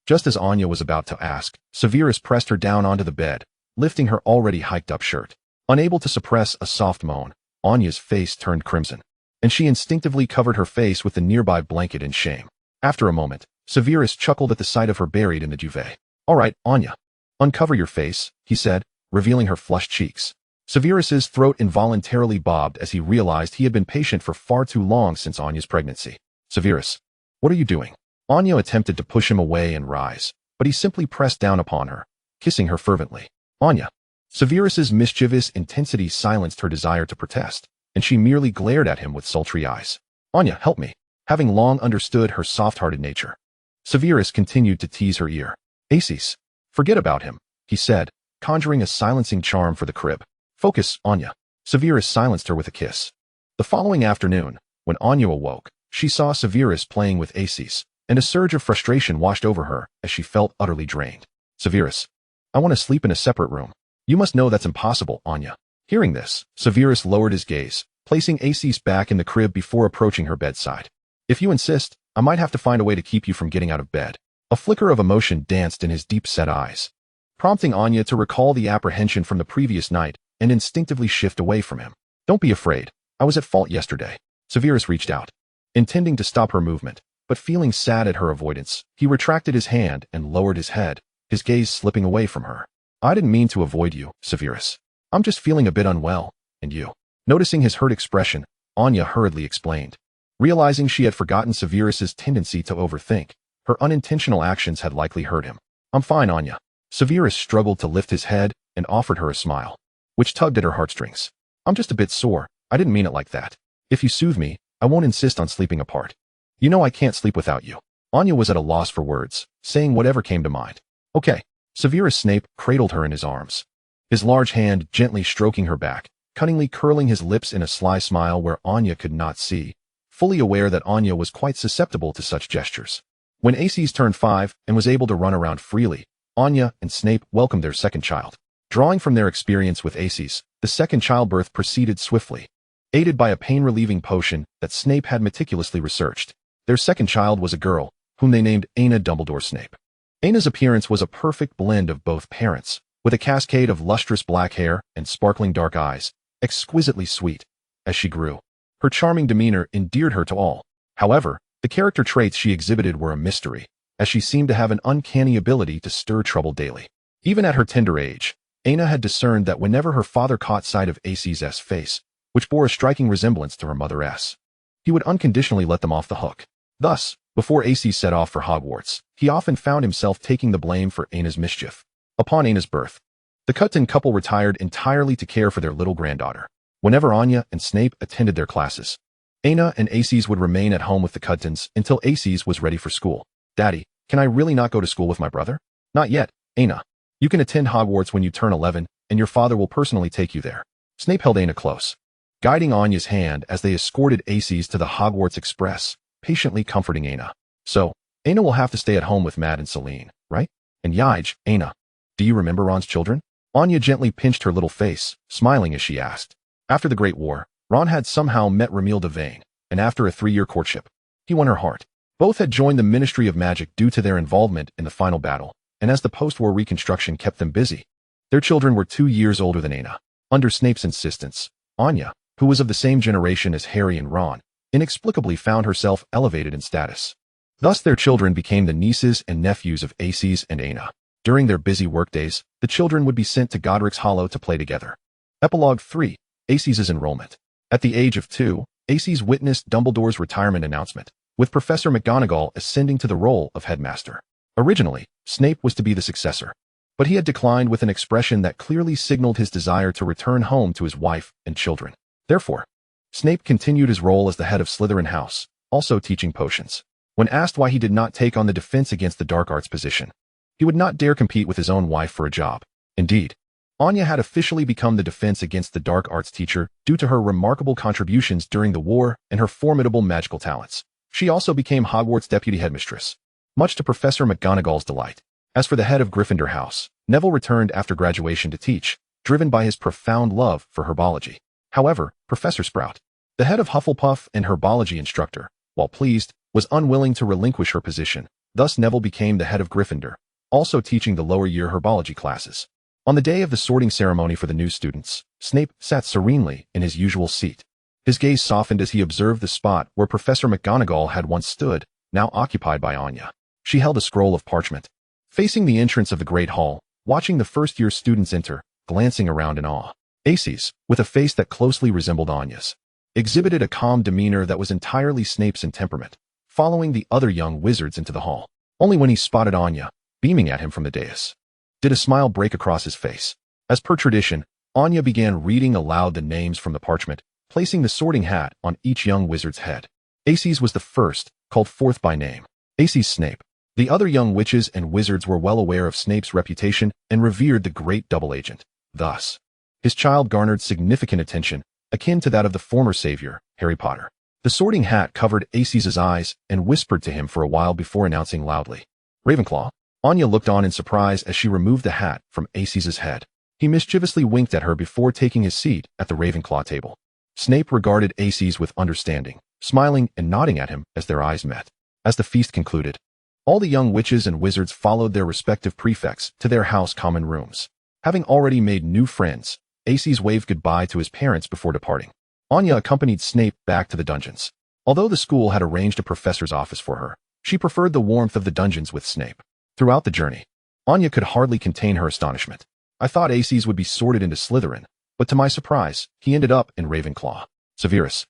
Just as Anya was about to ask, Severus pressed her down onto the bed, lifting her already hiked-up shirt. Unable to suppress a soft moan, Anya's face turned crimson, and she instinctively covered her face with the nearby blanket in shame. After a moment, Severus chuckled at the sight of her buried in the duvet. All right, Anya. Uncover your face, he said, revealing her flushed cheeks. Severus's throat involuntarily bobbed as he realized he had been patient for far too long since Anya's pregnancy. Severus, what are you doing? Anya attempted to push him away and rise, but he simply pressed down upon her, kissing her fervently. Anya. Severus's mischievous intensity silenced her desire to protest, and she merely glared at him with sultry eyes. Anya, help me. Having long understood her soft-hearted nature, Severus continued to tease her ear. Aces, forget about him, he said, conjuring a silencing charm for the crib. Focus, Anya. Severus silenced her with a kiss. The following afternoon, when Anya awoke, she saw Severus playing with Aces, and a surge of frustration washed over her as she felt utterly drained. Severus, I want to sleep in a separate room. You must know that's impossible, Anya. Hearing this, Severus lowered his gaze, placing Aces back in the crib before approaching her bedside. If you insist, I might have to find a way to keep you from getting out of bed. A flicker of emotion danced in his deep-set eyes, prompting Anya to recall the apprehension from the previous night and instinctively shift away from him. Don't be afraid. I was at fault yesterday. Severus reached out, intending to stop her movement, but feeling sad at her avoidance, he retracted his hand and lowered his head, his gaze slipping away from her. I didn't mean to avoid you, Severus. I'm just feeling a bit unwell, and you. Noticing his hurt expression, Anya hurriedly explained. Realizing she had forgotten Severus's tendency to overthink, her unintentional actions had likely hurt him. I'm fine, Anya. Severus struggled to lift his head and offered her a smile, which tugged at her heartstrings. I'm just a bit sore. I didn't mean it like that. If you soothe me, I won't insist on sleeping apart. You know I can't sleep without you. Anya was at a loss for words, saying whatever came to mind. Okay. Severus Snape cradled her in his arms, his large hand gently stroking her back, cunningly curling his lips in a sly smile where Anya could not see, fully aware that Anya was quite susceptible to such gestures. When Aces turned 5 and was able to run around freely, Anya and Snape welcomed their second child. Drawing from their experience with Aces, the second childbirth proceeded swiftly. Aided by a pain-relieving potion that Snape had meticulously researched, their second child was a girl, whom they named Anna Dumbledore Snape. Anna's appearance was a perfect blend of both parents, with a cascade of lustrous black hair and sparkling dark eyes, exquisitely sweet. As she grew, her charming demeanor endeared her to all. However, the character traits she exhibited were a mystery, as she seemed to have an uncanny ability to stir trouble daily. Even at her tender age, Anna had discerned that whenever her father caught sight of Aces's face, which bore a striking resemblance to her mother's, he would unconditionally let them off the hook. Thus, before Aces set off for Hogwarts, he often found himself taking the blame for Anna's mischief. Upon Anna's birth, the Cutton couple retired entirely to care for their little granddaughter. Whenever Anya and Snape attended their classes, Anna and Aces would remain at home with the Cuttons until Aces was ready for school. "Daddy, can I really not go to school with my brother?" "Not yet, Anna. You can attend Hogwarts when you turn 11, and your father will personally take you there." Snape held Anna close, guiding Anya's hand as they escorted Aces to the Hogwarts Express, patiently comforting Anna. "So, Anna will have to stay at home with Matt and Celine, right? And Yige, Anna, do you remember Ron's children?" Anya gently pinched her little face, smiling as she asked. After the Great War, Ron had somehow met Ramil Devane, and after a 3-year courtship, he won her heart. Both had joined the Ministry of Magic due to their involvement in the final battle, and as the post-war reconstruction kept them busy, their children were 2 years older than Anna. Under Snape's insistence, Anya, who was of the same generation as Harry and Ron, inexplicably found herself elevated in status. Thus their children became the nieces and nephews of Aces and Anna. During their busy workdays, the children would be sent to Godric's Hollow to play together. Epilogue 3. Aces' enrollment. At the age of 2, Aces witnessed Dumbledore's retirement announcement, with Professor McGonagall ascending to the role of headmaster. Originally, Snape was to be the successor, but he had declined with an expression that clearly signaled his desire to return home to his wife and children. Therefore, Snape continued his role as the head of Slytherin House, also teaching potions. When asked why he did not take on the defense against the dark arts position, he would not dare compete with his own wife for a job. Indeed, Anya had officially become the defense against the dark arts teacher due to her remarkable contributions during the war and her formidable magical talents. She also became Hogwarts deputy headmistress, much to Professor McGonagall's delight. As for the head of Gryffindor House, Neville returned after graduation to teach, driven by his profound love for herbology. However, Professor Sprout, the head of Hufflepuff and herbology instructor, while pleased, was unwilling to relinquish her position. Thus Neville became the head of Gryffindor, also teaching the lower year herbology classes. On the day of the sorting ceremony for the new students, Snape sat serenely in his usual seat. His gaze softened as he observed the spot where Professor McGonagall had once stood, now occupied by Anya. She held a scroll of parchment, facing the entrance of the Great Hall, watching the first-year students enter, glancing around in awe. Aces, with a face that closely resembled Anya's, exhibited a calm demeanor that was entirely Snape's in temperament, following the other young wizards into the hall. Only when he spotted Anya, beaming at him from the dais, did a smile break across his face. As per tradition, Anya began reading aloud the names from the parchment, placing the sorting hat on each young wizard's head. Aces was the first, called forth by name. Aces Snape. The other young witches and wizards were well aware of Snape's reputation and revered the great double agent. Thus, his child garnered significant attention, akin to that of the former savior, Harry Potter. The sorting hat covered Aces' eyes and whispered to him for a while before announcing loudly, "Ravenclaw." Anya looked on in surprise as she removed the hat from Aces' head. He mischievously winked at her before taking his seat at the Ravenclaw table. Snape regarded Aces with understanding, smiling and nodding at him as their eyes met. As the feast concluded, all the young witches and wizards followed their respective prefects to their house common rooms. Having already made new friends, Aces waved goodbye to his parents before departing. Anya accompanied Snape back to the dungeons. Although the school had arranged a professor's office for her, she preferred the warmth of the dungeons with Snape. Throughout the journey, Anya could hardly contain her astonishment. "I thought Aces would be sorted into Slytherin, but to my surprise, he ended up in Ravenclaw." Severus.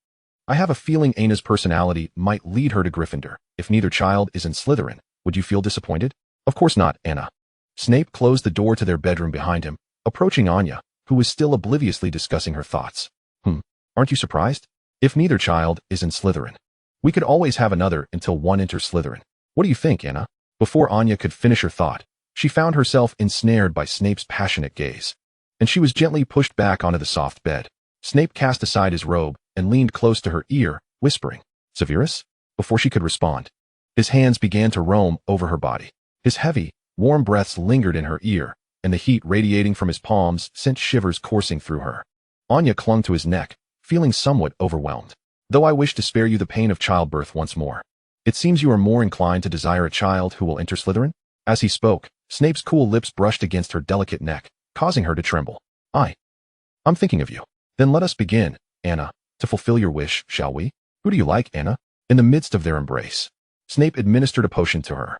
"I have a feeling Anna's personality might lead her to Gryffindor. If neither child is in Slytherin, would you feel disappointed?" "Of course not, Anna." Snape closed the door to their bedroom behind him, approaching Anya, who was still obliviously discussing her thoughts. Aren't you surprised? If neither child is in Slytherin, we could always have another until one enters Slytherin. What do you think, Anna?" Before Anya could finish her thought, she found herself ensnared by Snape's passionate gaze, and she was gently pushed back onto the soft bed. Snape cast aside his robe and leaned close to her ear, whispering, "Severus?" Before she could respond, his hands began to roam over her body. His heavy, Warm breaths lingered in her ear, and the heat radiating from his palms sent shivers coursing through her. Anya clung to his neck, feeling somewhat overwhelmed. Though I wish to spare you the pain of childbirth once more, it seems you are more inclined to desire a child who will enter Slytherin? As he spoke, Snape's cool lips brushed against her delicate neck, causing her to tremble. I'm thinking of you. Then let us begin, Anna, to fulfill your wish, shall we? Who do you like, Anna? In the midst of their embrace, Snape administered a potion to her.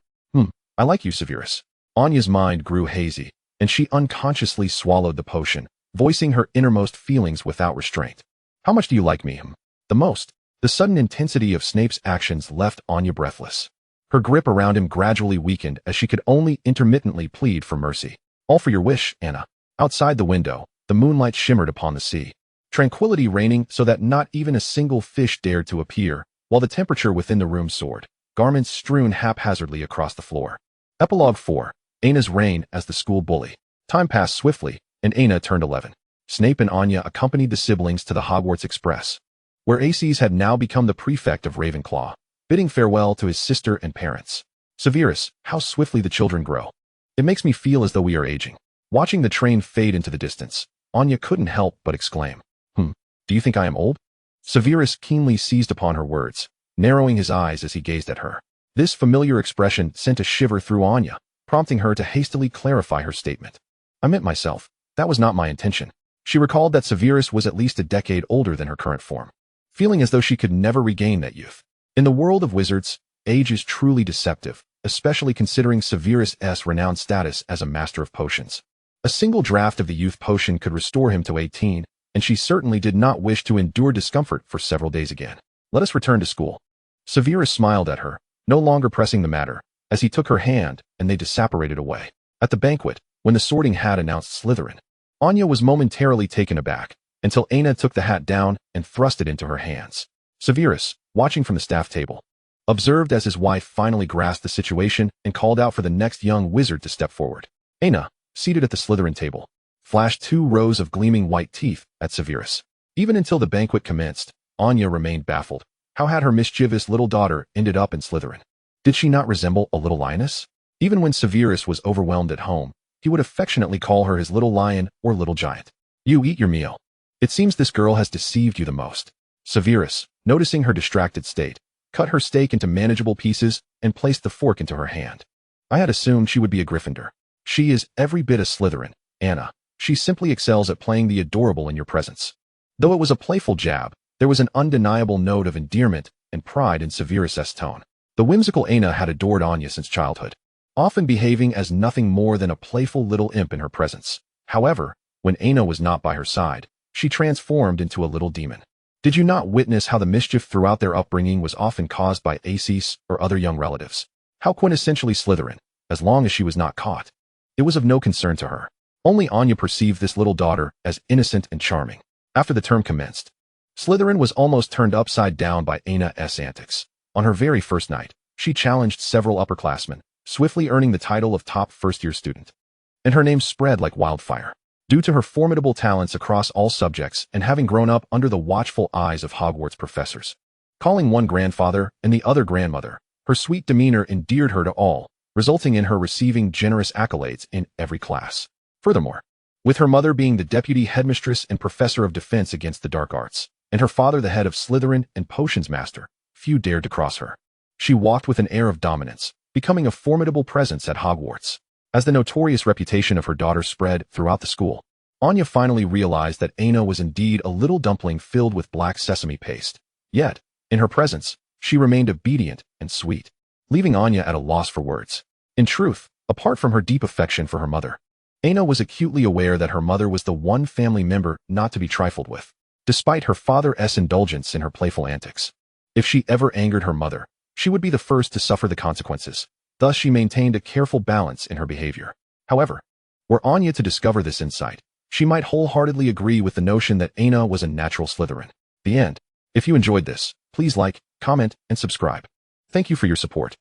I like you, Severus. Anya's mind grew hazy, and she unconsciously swallowed the potion, voicing her innermost feelings without restraint. How much do you like me? The most. The sudden intensity of Snape's actions left Anya breathless. Her grip around him gradually weakened as she could only intermittently plead for mercy. All for your wish, Anna. Outside the window, the moonlight shimmered upon the sea, tranquility reigning so that not even a single fish dared to appear, while the temperature within the room soared, garments strewn haphazardly across the floor. Epilogue 4. Anna's reign as the school bully. Time passed swiftly, and Anna turned 11. Snape and Anya accompanied the siblings to the Hogwarts Express, where Aces had now become the prefect of Ravenclaw, bidding farewell to his sister and parents. Severus, how swiftly the children grow. It makes me feel as though we are aging. Watching the train fade into the distance, Anya couldn't help but exclaim, Do you think I am old? Severus keenly seized upon her words, narrowing his eyes as he gazed at her. This familiar expression sent a shiver through Anya, prompting her to hastily clarify her statement. I meant myself. That was not my intention. She recalled that Severus was at least a decade older than her current form, feeling as though she could never regain that youth. In the world of wizards, age is truly deceptive, especially considering Severus's renowned status as a master of potions. A single draft of the youth potion could restore him to 18, and she certainly did not wish to endure discomfort for several days again. Let us return to school. Severus smiled at her, no longer pressing the matter, as he took her hand and they disapparated away. At the banquet, when the sorting hat announced Slytherin, Anya was momentarily taken aback, until Anna took the hat down and thrust it into her hands. Severus, watching from the staff table, observed as his wife finally grasped the situation and called out for the next young wizard to step forward. Anna, seated at the Slytherin table, flashed 2 rows of gleaming white teeth at Severus. Even until the banquet commenced, Anya remained baffled. How had her mischievous little daughter ended up in Slytherin? Did she not resemble a little lioness? Even when Severus was overwhelmed at home, he would affectionately call her his little lion or little giant. You eat your meal. It seems this girl has deceived you the most. Severus, noticing her distracted state, cut her steak into manageable pieces and placed the fork into her hand. I had assumed she would be a Gryffindor. She is every bit a Slytherin, Anna. She simply excels at playing the adorable in your presence. Though it was a playful jab, there was an undeniable note of endearment and pride in Severus's tone. The whimsical Anna had adored Anya since childhood, often behaving as nothing more than a playful little imp in her presence. However, when Anna was not by her side, she transformed into a little demon. Did you not witness how the mischief throughout their upbringing was often caused by Aces or other young relatives? How quintessentially Slytherin, as long as she was not caught. It was of no concern to her. Only Anya perceived this little daughter as innocent and charming. After the term commenced, Slytherin was almost turned upside down by Anna's antics. On her very first night, she challenged several upperclassmen, swiftly earning the title of top first-year student. And her name spread like wildfire. Due to her formidable talents across all subjects and having grown up under the watchful eyes of Hogwarts professors, calling one grandfather and the other grandmother, her sweet demeanor endeared her to all, resulting in her receiving generous accolades in every class. Furthermore, with her mother being the deputy headmistress and professor of defense against the dark arts, and her father the head of Slytherin and potions master, few dared to cross her. She walked with an air of dominance, becoming a formidable presence at Hogwarts. As the notorious reputation of her daughter spread throughout the school, Anya finally realized that Anna was indeed a little dumpling filled with black sesame paste. Yet, in her presence, she remained obedient and sweet, leaving Anya at a loss for words. In truth, apart from her deep affection for her mother, Anna was acutely aware that her mother was the one family member not to be trifled with, despite her father's indulgence in her playful antics. If she ever angered her mother, she would be the first to suffer the consequences. Thus she maintained a careful balance in her behavior. However, were Anya to discover this insight, she might wholeheartedly agree with the notion that Anna was a natural Slytherin. The end. If you enjoyed this, please like, comment, and subscribe. Thank you for your support.